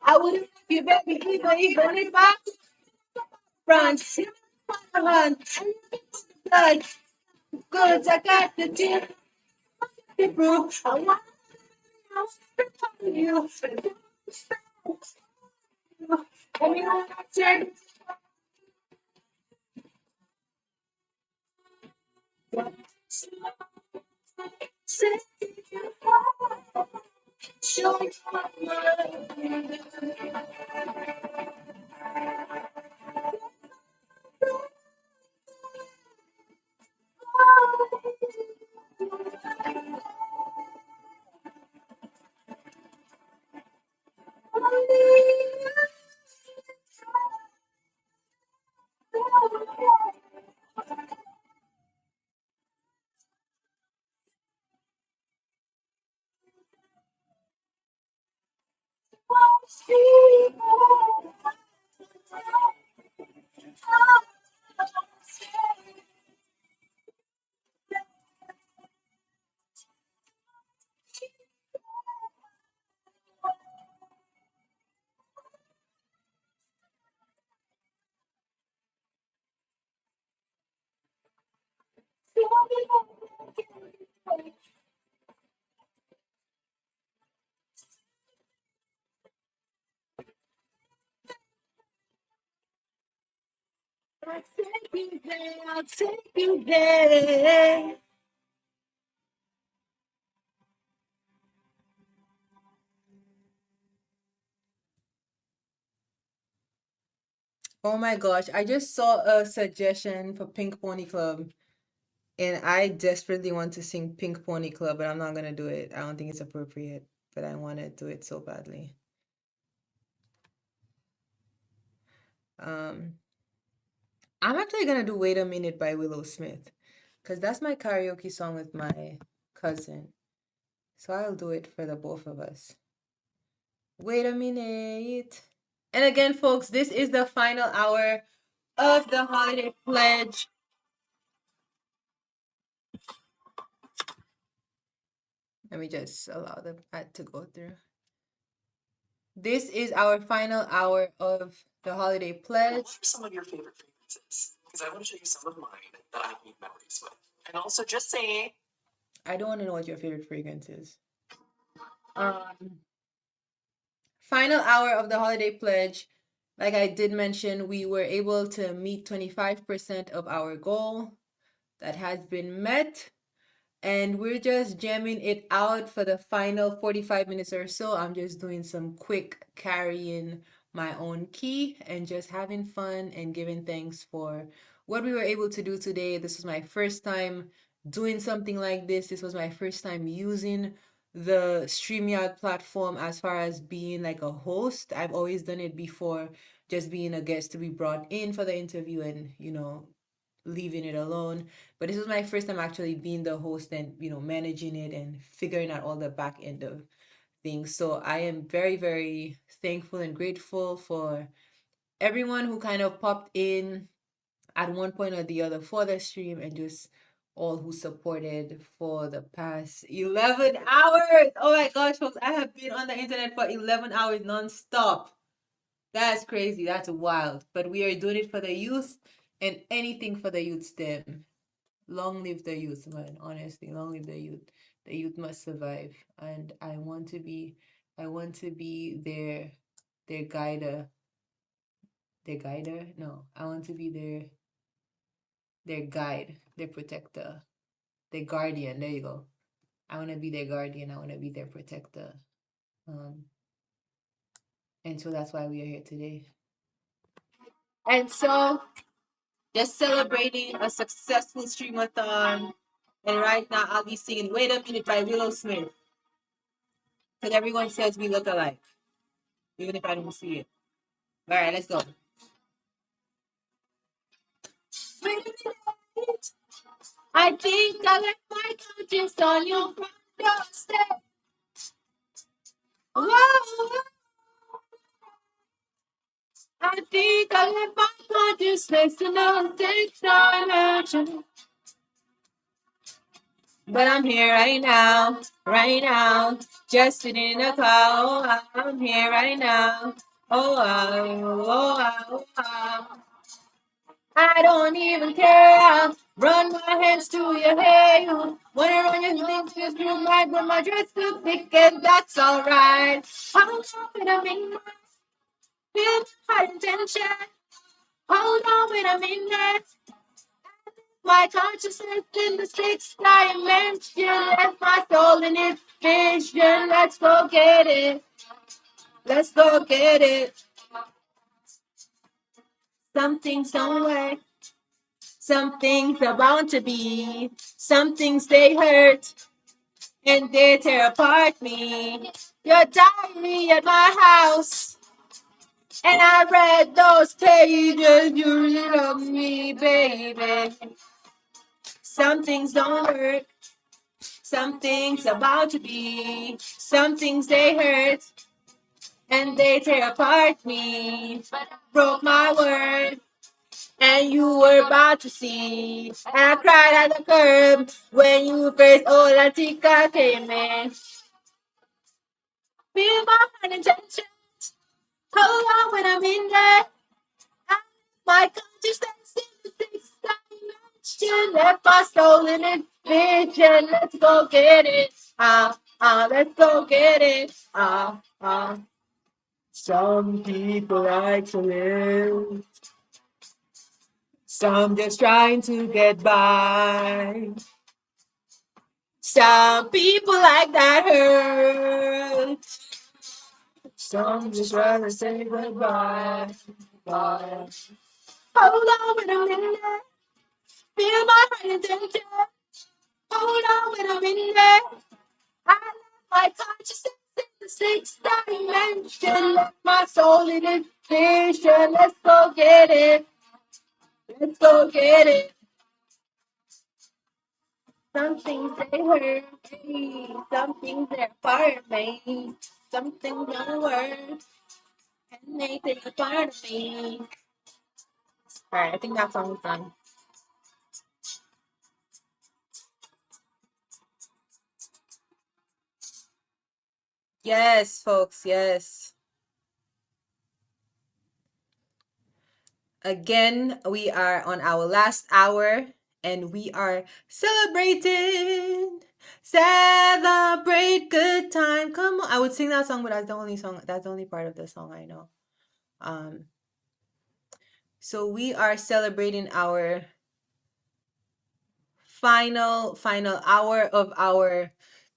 I wouldn't leave you, baby, even if I front. Front. Blood. Goods, I got the tip. The proof. I want you. And you know what I said? Show me I'll take you there, I'll take you there. Oh my gosh, I just saw a suggestion for Pink Pony Club, and I desperately want to sing Pink Pony Club, but I'm not gonna do it. I don't think it's appropriate, but I want to do it so badly. I'm actually gonna do Wait a Minute by Willow Smith, because that's my karaoke song with my cousin. So I'll do it for the both of us. Wait a minute. And again, folks, this is the final hour of the holiday pledge. Let me just allow the ad to go through. This is our final hour of the holiday pledge. What are some of your favorite fragrances? Because I want to show you some of mine that I make memories with. And also just saying. I don't want to know what your favorite fragrance is. Final hour of the holiday pledge. Like I did mention, we were able to meet 25% of our goal. That has been met. And we're just jamming it out for the final 45 minutes or so. I'm just doing some quick carrying my own key and just having fun and giving thanks for what we were able to do today. This was my first time doing something like this. This was my first time using the StreamYard platform as far as being like a host. I've always done it before, just being a guest to be brought in for the interview and, leaving it alone. But this was my first time actually being the host and, managing it and figuring out all the back end of things. So I am very, very thankful and grateful for everyone who kind of popped in at one point or the other for the stream, and just all who supported for the past 11 hours. Oh my gosh, folks, I have been on the internet for 11 hours non-stop. That's crazy. That's wild. But we are doing it for the youth, and anything for the youth STEM. Long live the youth, man. Honestly, long live the youth. The youth must survive. And I want to be their guider. Their guider? No. I want to be their guide, their protector, their guardian. There you go. I want to be their guardian. I want to be their protector. And so that's why we are here today. And so, just celebrating a successful stream-a-thon. And right now, I'll be singing Wait a Minute by Willow Smith. Because everyone says we look alike, even if I don't see it. All right, let's go. I think I left my conscience on your front doorstep. Whoa, I think I let my consciousness to know takes dimension. But I'm here right now, just sitting in a car. Oh, I'm here right now. Oh. I don't even care. Run my hands through your hair. You wanna run your things just through but my dress too thick, and that's alright. Hold on when I'm in there. Feel my intention. Hold on when I'm in there. My consciousness in the sixth dimension. Left my soul in its vision. Let's go get it. Let's go get it. Something, somewhere. Something's about to be. Some things they hurt and they tear apart me. Your diary at my house, and I read those pages. You really love me, baby. Some things don't work. Some things about to be. Some things they hurt and they tear apart me. Broke my word. And you were about to see. And I cried at the curb when you first Olatica came in. Feel my intentions. Hold on when I'm in there. My consciousness in the sixth dimension. Left my soul in its vision. Let's go get it. Let's go get it. Some people like to live. Some just trying to get by. Some people like that hurt. Some just rather say goodbye. Bye. Hold on when I'm in there. Feel my heart intention. Hold on when I'm in there. I let my consciousness in the sixth dimension. Let my soul in its vision. Let's go get it. Let's go get it. Some things they hurt me. Some things they're part of me. Some things don't work. And they take a part of me. Alright, I think that song is done. Yes, folks, yes. Again, we are on our last hour and we are celebrating. Celebrate good time. Come on. I would sing that song, but that's the only song. That's the only part of the song I know. So we are celebrating our final hour of our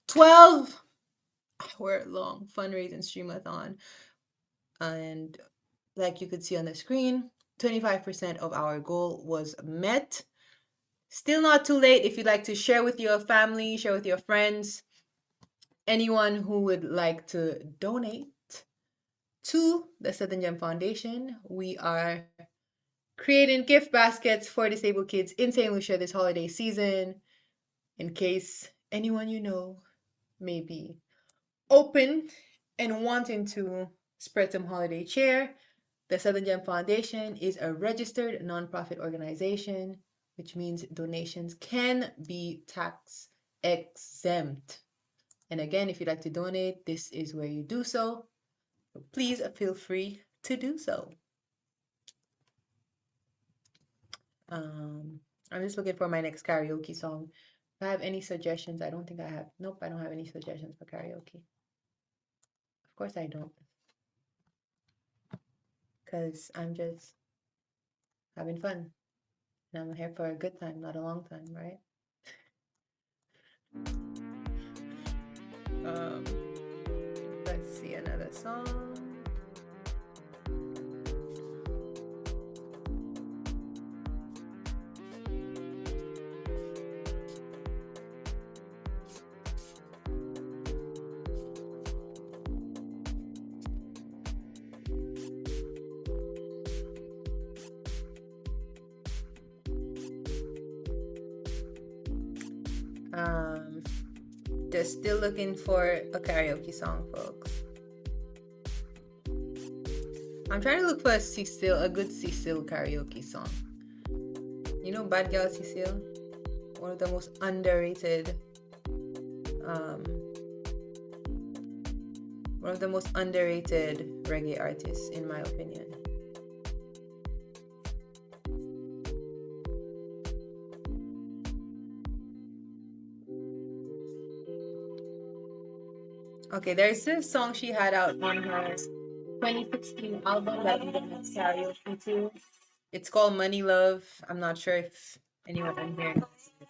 12-hour long fundraising stream-a-thon. And like you could see on the screen, 25% of our goal was met. Still not too late if you'd like to share with your family, share with your friends, anyone who would like to donate to the Southern Gem Foundation. We are creating gift baskets for disabled kids in St. Lucia this holiday season, in case anyone you know may be open and wanting to spread some holiday cheer. The Southern Gem Foundation is a registered nonprofit organization, which means donations can be tax exempt. And again, if you'd like to donate, this is where you do so. Please feel free to do so. I'm just looking for my next karaoke song. If I have any suggestions, I don't think I have. Nope, I don't have any suggestions for karaoke. Of course I don't. Because I'm just having fun. And I'm here for a good time, not a long time, right? Let's see another song. Just still looking for a karaoke song, folks. I'm trying to look for a good Cecile karaoke song. You know Bad Girl Cecile? One of the most underrated reggae artists, in my opinion. Okay, there's this song she had out on her 2016 album that I'm gonna karaoke to. It's called Money Love. I'm not sure if anyone on here knows it,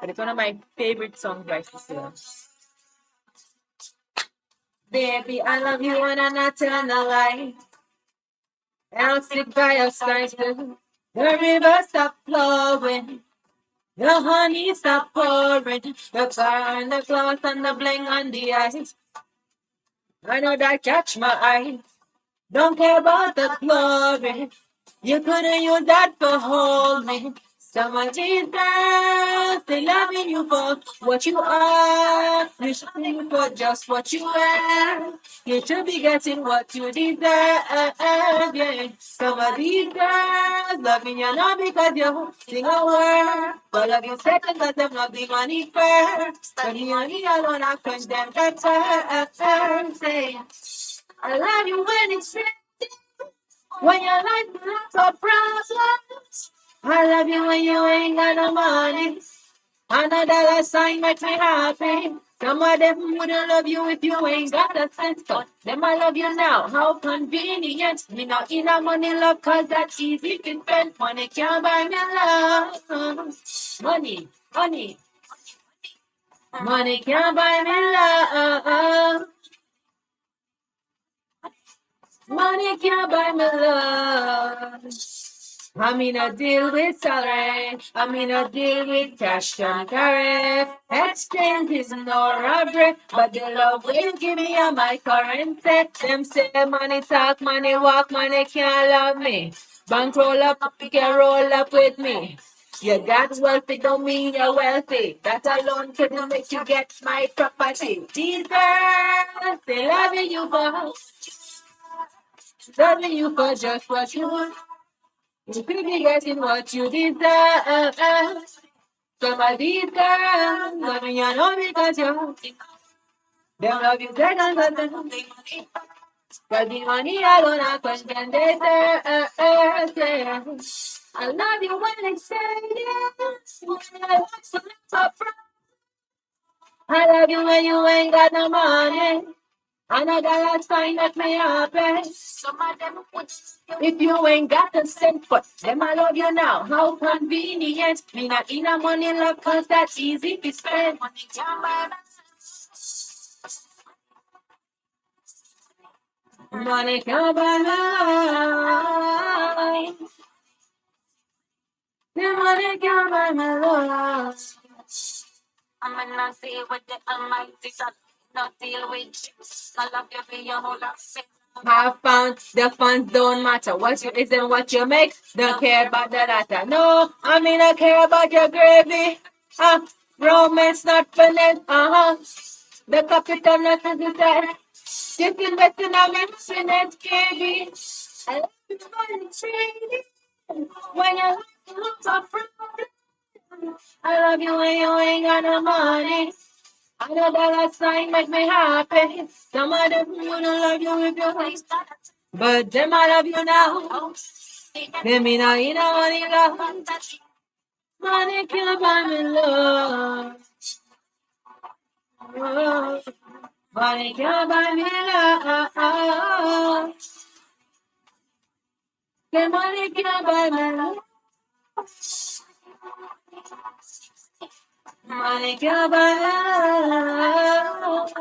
but it's one of my favorite songs by Cecile. Baby, I love you and I'm not telling a lie. And I'll stick by your side till the river stop flowing. The honey stop pouring. The car and the cloth and the bling on the eyes. I know that catch my eye. Don't care about the glory. You couldn't use that for hold me. Some of these girls, they loving you for what you are. You should be for just what you are. You should be getting what you deserve. Yeah. Some of these girls loving you not because you sing a word, but love you second because them love the money first. But the money alone, I quench them better. Say, I love you when it's real. When your life is lots of problems, I love you when you ain't got no money. Another sign makes me happy. Some of them wouldn't love you if you ain't got a sense, but them I love you now. How convenient. Me not in a money love, cause that's easy to spend. Money can't buy me love. Money, money. Money can't buy me love. Money can't buy me love. I'm in a deal with salary. I'm in a deal with cash and carry. Exchange is no robbery, but the love will give me a my currency. Them say money talk, money walk, money can't love me. Bank roll up, you can roll up with me. You got wealthy, don't mean you're wealthy. That alone couldn't make you get my property. These girls, they loving you for just what you want. You could be getting what you deserve. Some of these girls loving you not because you they love you second but they don't think money. Cause the money alone I question they say. I love you when they say yes. When I want some top. I love you when you ain't got no money. Another last sign that me happy. Some of them would if you ain't got the cent, but them I love you now. How convenient. Me not in a money love, cause that's easy to spend. Money can't buy me. Money can't buy me. The money can't buy my love. I'm in a deal with the Almighty, so no deal with you. I love you for your whole life. Have fun, the funds don't matter. What you is and what you make, don't care about the latter. No, I mean I care about your gravy. Romance not finished. The capital not necessary. Just investing I'm in it, baby. I love you for the trading. When you look for fruit, I love you when you ain't got no money. I know that last sign make me happy. Some of them wouldn't love you if you ain't. But them I love you now. Them me not in a money love. Money can't buy me love. Oh, money can't buy me love. The money can't buy me love. Money can't buy love.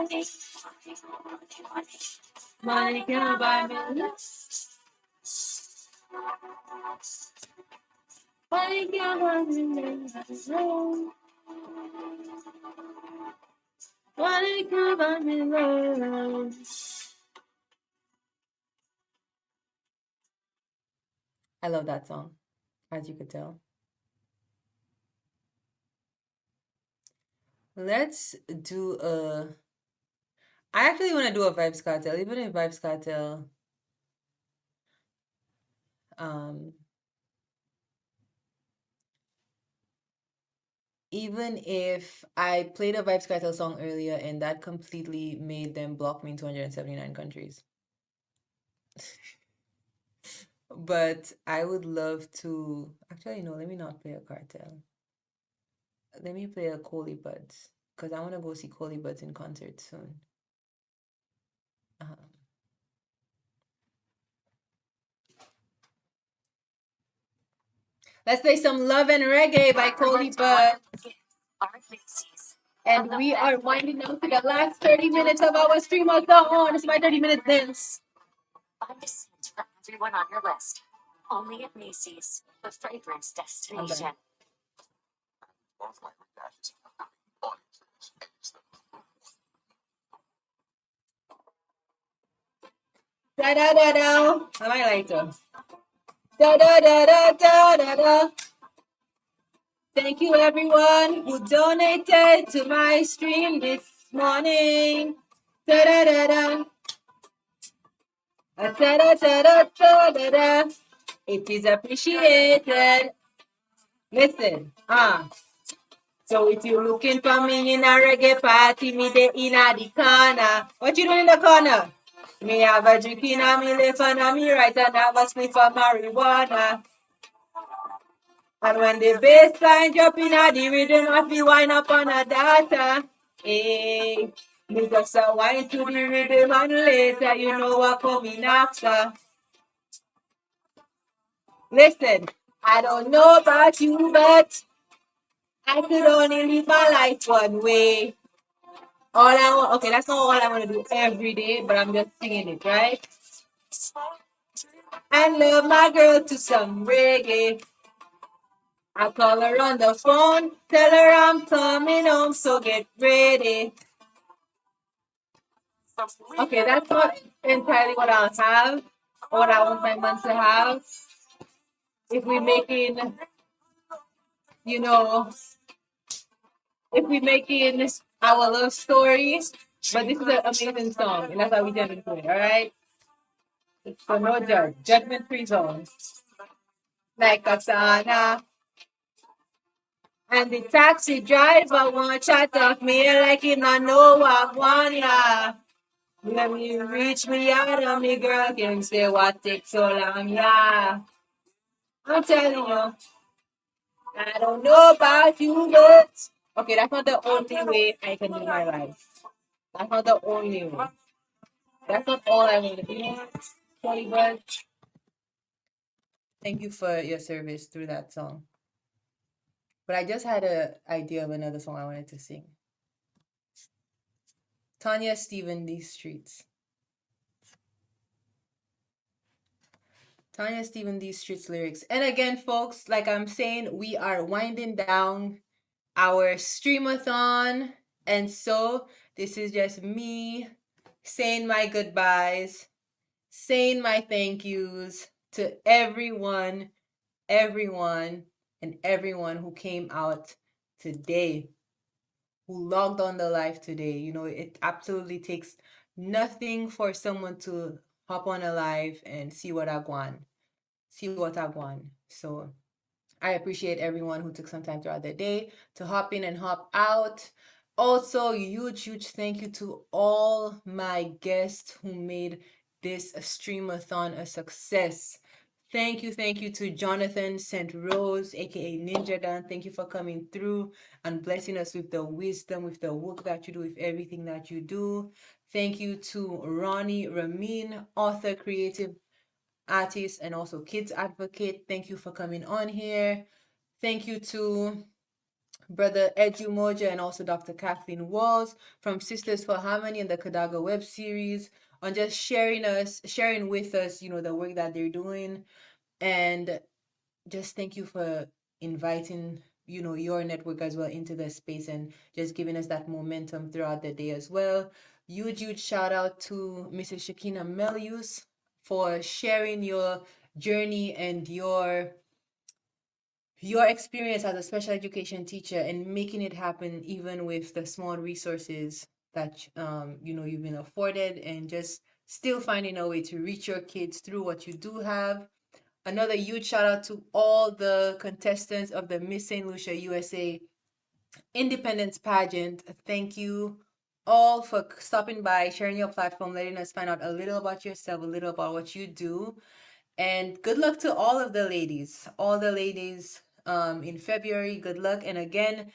Money can't buy me love. Money can't buy me love. Money can't buy me love. I love that song, as you could tell. Let's do I actually want to do a Vibes Cartel, even if Vibes Cartel. Even if I played a Vibes Cartel song earlier and that completely made them block me in 279 countries. But I would love to, actually, no, let me not play a cartel. Let me play a Coley Buds, because I want to go see Coley Buds in concert soon. Let's play some Love and Reggae by Coley Buds. And we are winding down to the last 30 minutes of our stream-a-thon. It's my 30-minute dance. Find a scent for everyone on your list. Only at Macy's, the fragrance destination. Okay. Da da da da. I might later. Da da da da da da da. Thank you everyone who donated to my stream this morning. Da da da da. Da da da da da da da. It is appreciated. Listen, so if you're looking for me in a reggae party, me there in the corner. What you doing in the corner? Me have a drink in a me left and a me right and have a sniff of marijuana. And when the bass line drop in a the rhythm, I feel wind up on a data. Hey, me just a wine to the rhythm and later you know what coming after. Listen, I don't know about you, but I could only live my life one way. All I want, okay, that's not all I want to do every day, but I'm just singing it, right? I love my girl to some reggae. I call her on the phone, tell her I'm coming home, so get ready. Okay, that's not entirely what I'll have, what I want my man to have. If we're making, you know, if we're making our love stories, but this is an amazing song, and that's how we jam into it, all right? So no judge, judgment-free zone. Like a sauna. And the taxi driver want chat of me like him not know what one ya. Let me reach me out of me girl can say what takes so long, yeah. I'm telling you, I don't know about you, but okay, that's not the only way I can live my life. That's not the only way. That's not all I want to do. Sorry, but thank you for your service through that song. But I just had an idea of another song I wanted to sing. Tanya Steven, These Streets. Tanya Steven, These Streets lyrics. And again, folks, like I'm saying, we are winding down our stream-a-thon. And so this is just me saying my goodbyes, saying my thank yous to everyone, and everyone who came out today, who logged on the live today. You know, it absolutely takes nothing for someone to hop on a live and see what I want. So I appreciate everyone who took some time throughout the day to hop in and hop out. Also, huge thank you to all my guests who made this stream-a-thon a success. Thank you to Jonathan St. Rose, aka Ninja Dan. Thank you for coming through and blessing us with the wisdom, with the work that you do, with everything that you do. Thank you to Ronnie Ramin, author, creative artist, and also kids advocate. Thank you for coming on here. Thank you to Brother Edu Moja and also Dr. Kathleen Walls from Sisters for Harmony and the Kadaga web series on just sharing with us, you know, the work that they're doing. And just thank you for inviting, you know, your network as well into the space and just giving us that momentum throughout the day as well. Huge shout out to Mrs. Shakina Melius for sharing your journey and your experience as a special education teacher and making it happen even with the small resources that you know, you've been afforded, and just still finding a way to reach your kids through what you do have. Another huge shout out to all the contestants of the Miss St. Lucia USA Independence Pageant. Thank you all for stopping by, sharing your platform, letting us find out a little about yourself, a little about what you do. And good luck to all of the ladies, in February. Good luck. And again,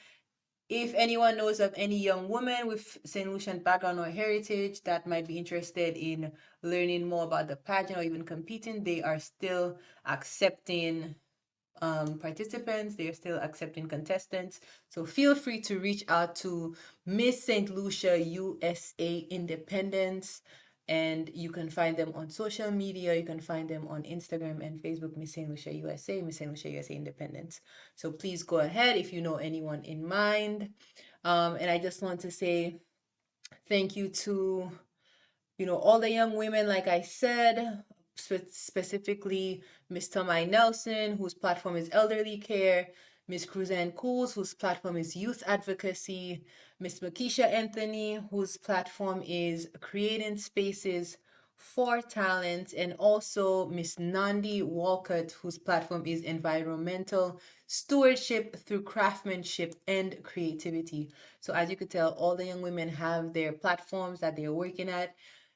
if anyone knows of any young woman with St. Lucian background or heritage that might be interested in learning more about the pageant or even competing, they are still accepting participants. They are still accepting contestants. So feel free to reach out to Miss St. Lucia USA Independence. And you can find them on social media. You can find them on Instagram and Facebook, Miss St. Lucia USA, Miss St. Lucia USA Independence. So please go ahead if you know anyone in mind. And I just want to say thank you to all the young women, like I said, specifically Miss Tamai Nelson, whose platform is elderly care, Miss Cruzanne Cools, whose platform is youth advocacy, Miss Makisha Anthony, whose platform is creating spaces for talent, and also Miss Nandi Walcott, whose platform is environmental stewardship through craftsmanship and creativity. So as you could tell, all the young women have their platforms that they're working at.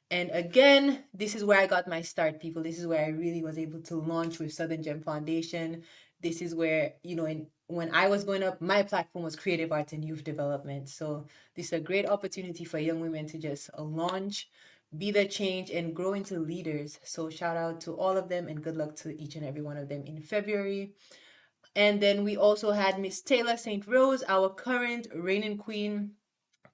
And again, this is where I got my start, people. This is where I really was able to launch with Southern Gem Foundation. This is where, when I was growing up, my platform was creative arts and youth development. So this is a great opportunity for young women to just launch, be the change, and grow into leaders. So shout out to all of them and good luck to each and every one of them in February. And then we also had Miss Taylor St. Rose, our current reigning queen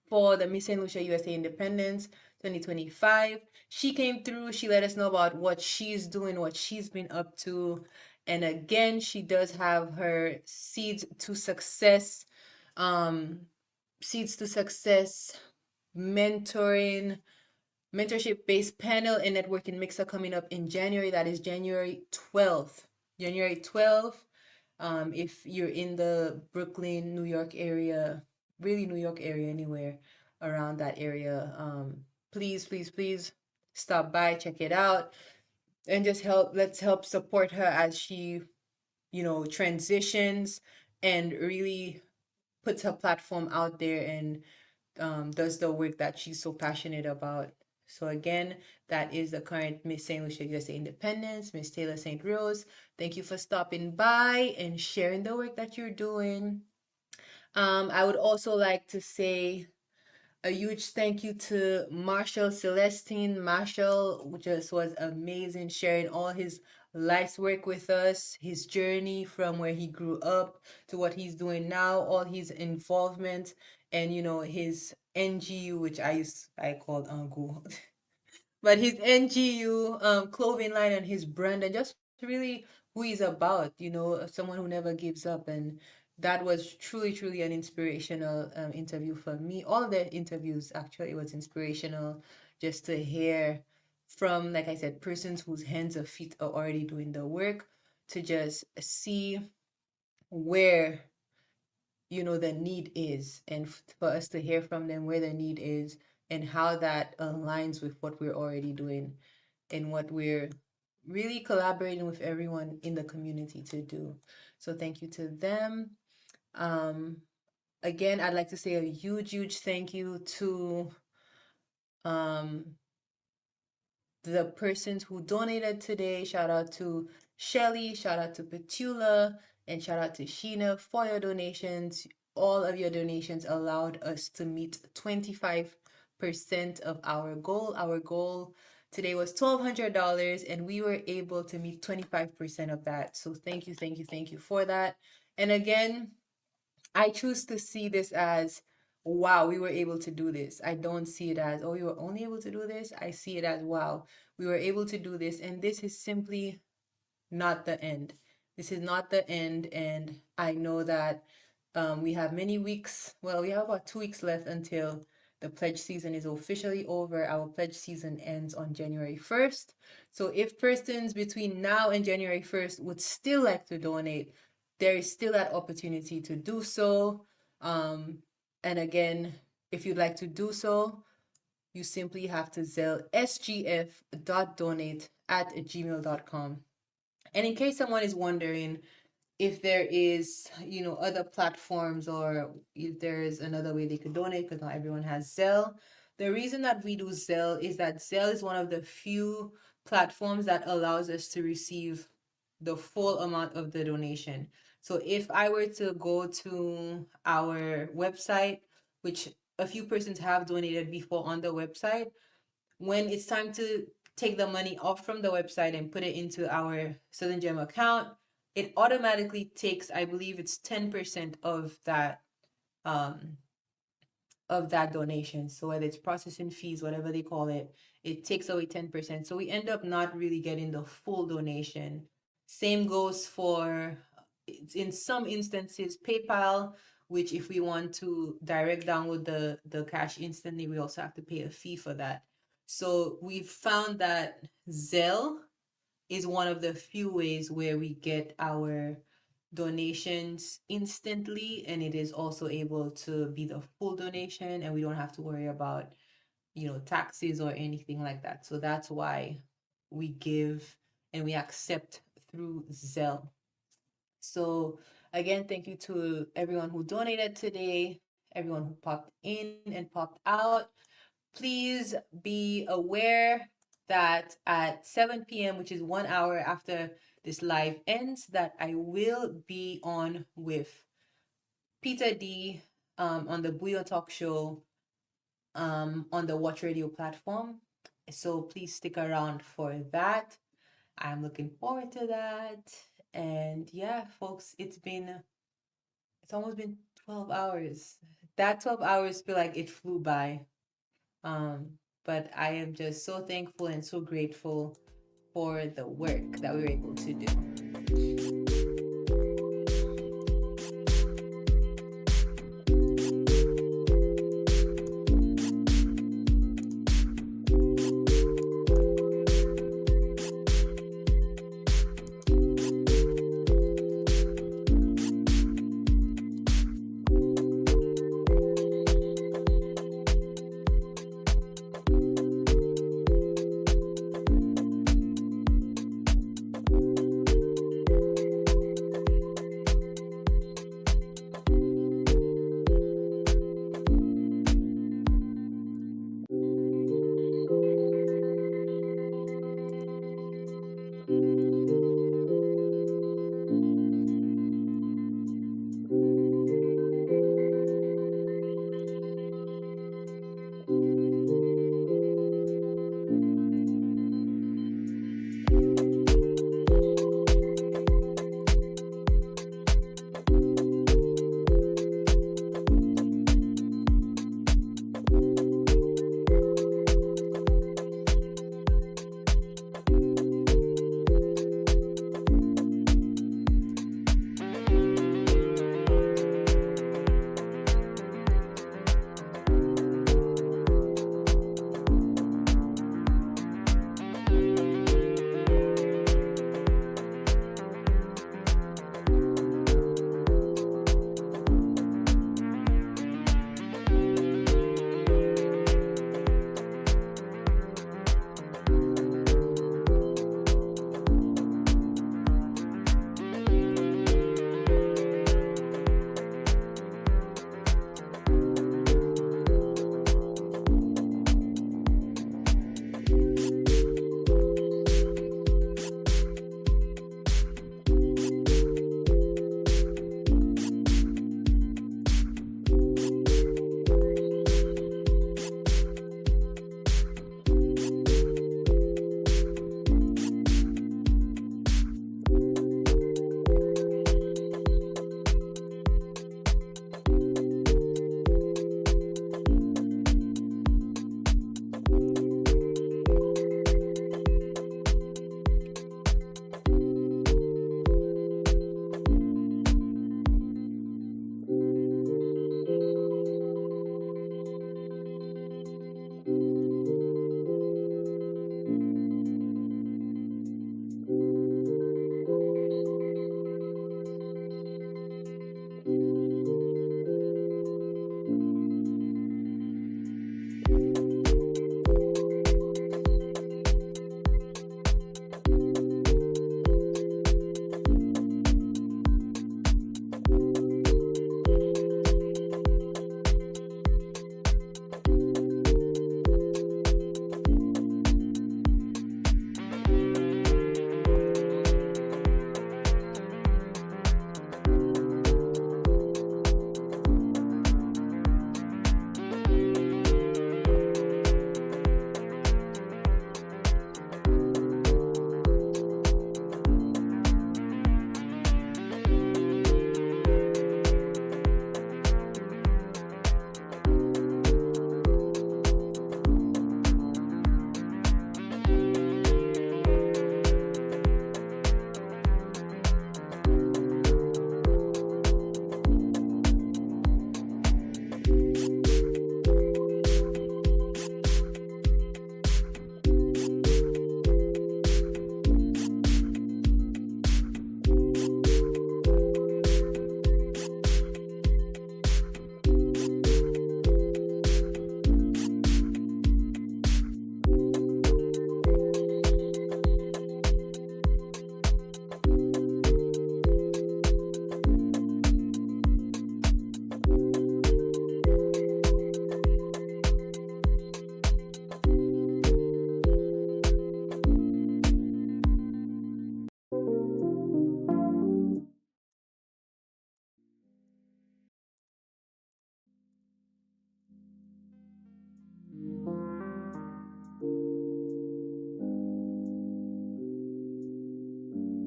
for the Miss St. Lucia USA Independence 2025. She came through, she let us know about what she's doing, what she's been up to. And again, she does have her um, Seeds to Success mentorship-based panel and networking mixer coming up in January. That is January 12th. January 12th. If you're in the Brooklyn, New York area, really New York area, anywhere around that area, please, please, please stop by, check it out, and let's help support her as she, transitions and really puts her platform out there and does the work that she's so passionate about. So again, that is the current Miss St. Lucia USA Independence, Miss Taylor St. Rose. Thank you for stopping by and sharing the work that you're doing. I would also like to say a huge thank you to Marshall Celestine. Marshall just was amazing, sharing all his life's work with us, his journey from where he grew up to what he's doing now, all his involvement, and his NGU, which I called Uncle. But his NGU clothing line and his brand and just really who he's about, someone who never gives up. And that was truly, truly an inspirational interview for me. All the interviews actually was inspirational just to hear from, like I said, persons whose hands or feet are already doing the work to just see where the need is and for us to hear from them where the need is and how that aligns with what we're already doing and what we're really collaborating with everyone in the community to do. So thank you to them. Again, I'd like to say a huge, huge thank you to um, the persons who donated today. Shout out to Shelly, shout out to Petula, and shout out to Sheena for your donations. All of your donations allowed us to meet 25% of our goal. Our goal today was $1,200, and we were able to meet 25% of that. So thank you, thank you, thank you for that. And again, I choose to see this as, wow, we were able to do this. I don't see it as, oh, we were only able to do this. I see it as, wow, we were able to do this. And this is simply not the end. This is not the end. And I know that we have many weeks. Well, we have about 2 weeks left until the pledge season is officially over. Our pledge season ends on January 1st. So if persons between now and January 1st would still like to donate, there is still that opportunity to do so. And again, if you'd like to do so, you simply have to Zelle sgf.donate@gmail.com. And in case someone is wondering if there is, other platforms or if there is another way they could donate, because not everyone has Zelle. The reason that we do Zelle is that Zelle is one of the few platforms that allows us to receive the full amount of the donation. So if I were to go to our website, which a few persons have donated before on the website, when it's time to take the money off from the website and put it into our Southern Gem account, it automatically takes, I believe it's 10% um of that donation. So whether it's processing fees, whatever they call it, it takes away 10%. So we end up not really getting the full donation. Same goes for, in some instances, PayPal, which if we want to direct download the cash instantly, we also have to pay a fee for that. So we've found that Zelle is one of the few ways where we get our donations instantly, and it is also able to be the full donation, and we don't have to worry about taxes or anything like that. So that's why we give and we accept through Zelle. So again, thank you to everyone who donated today, everyone who popped in and popped out. Please be aware that at 7 p.m., which is 1 hour after this live ends, that I will be on with Peter D on the Bouillon Talk Show on the Watch Radio platform. So please stick around for that. I'm looking forward to that. And yeah, folks, it's almost been 12 hours. That 12 hours feel like it flew by. But I am just so thankful and so grateful for the work that we were able to do.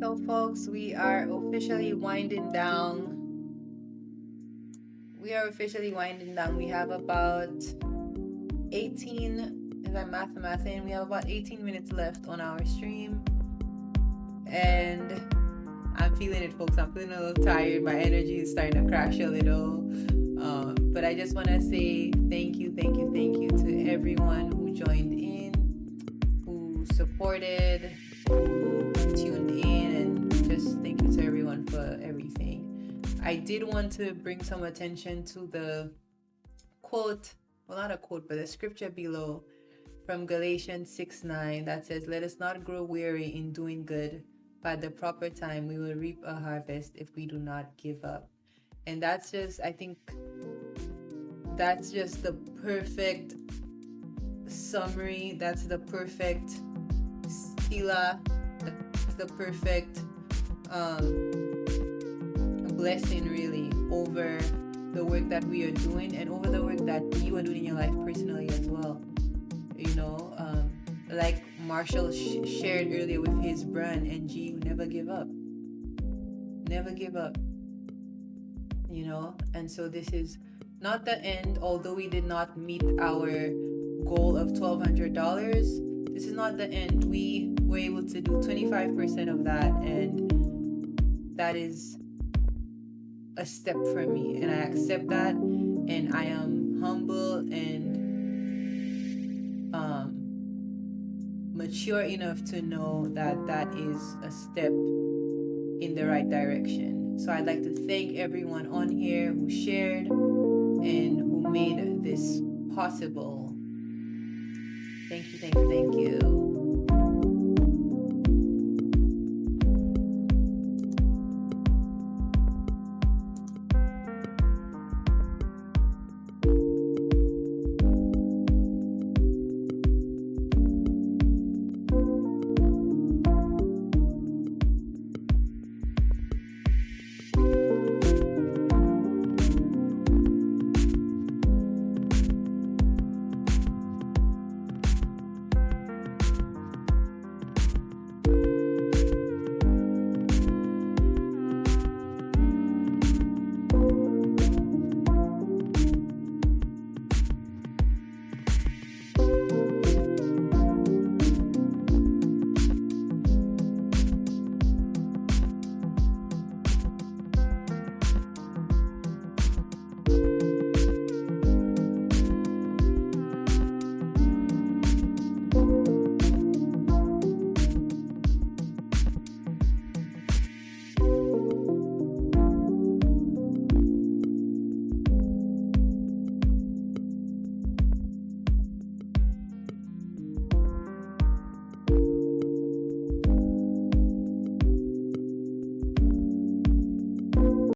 So, folks, we are officially winding down. We have about 18, if I'm mathing, we have about 18 minutes left on our stream. And I'm feeling it, folks. I'm feeling a little tired. My energy is starting to crash a little. But I just want to say thank you to everyone who joined in, who supported, who tuned in, and just thank you to everyone for everything. I did want to bring some attention to the quote, well, not a quote, but a scripture below from Galatians 6:9 that says, "Let us not grow weary in doing good. By the proper time, we will reap a harvest if we do not give up." And that's just, I think, that's just the perfect summary. That's the perfect stila. That's the perfect blessing, really, over the work that we are doing and over the work that you are doing in your life personally as well. You know, like Marshall shared earlier with his brand, NG, never give up. Never give up. You know, and so this is not the end, although we did not meet our goal of $1,200. This is not the end. We were able to do 25% of that, and that is a step for me, and I accept that, and I am humble and mature enough to know that that is a step in the right direction. So I'd like to thank everyone on here who shared and who made this possible. Thank you.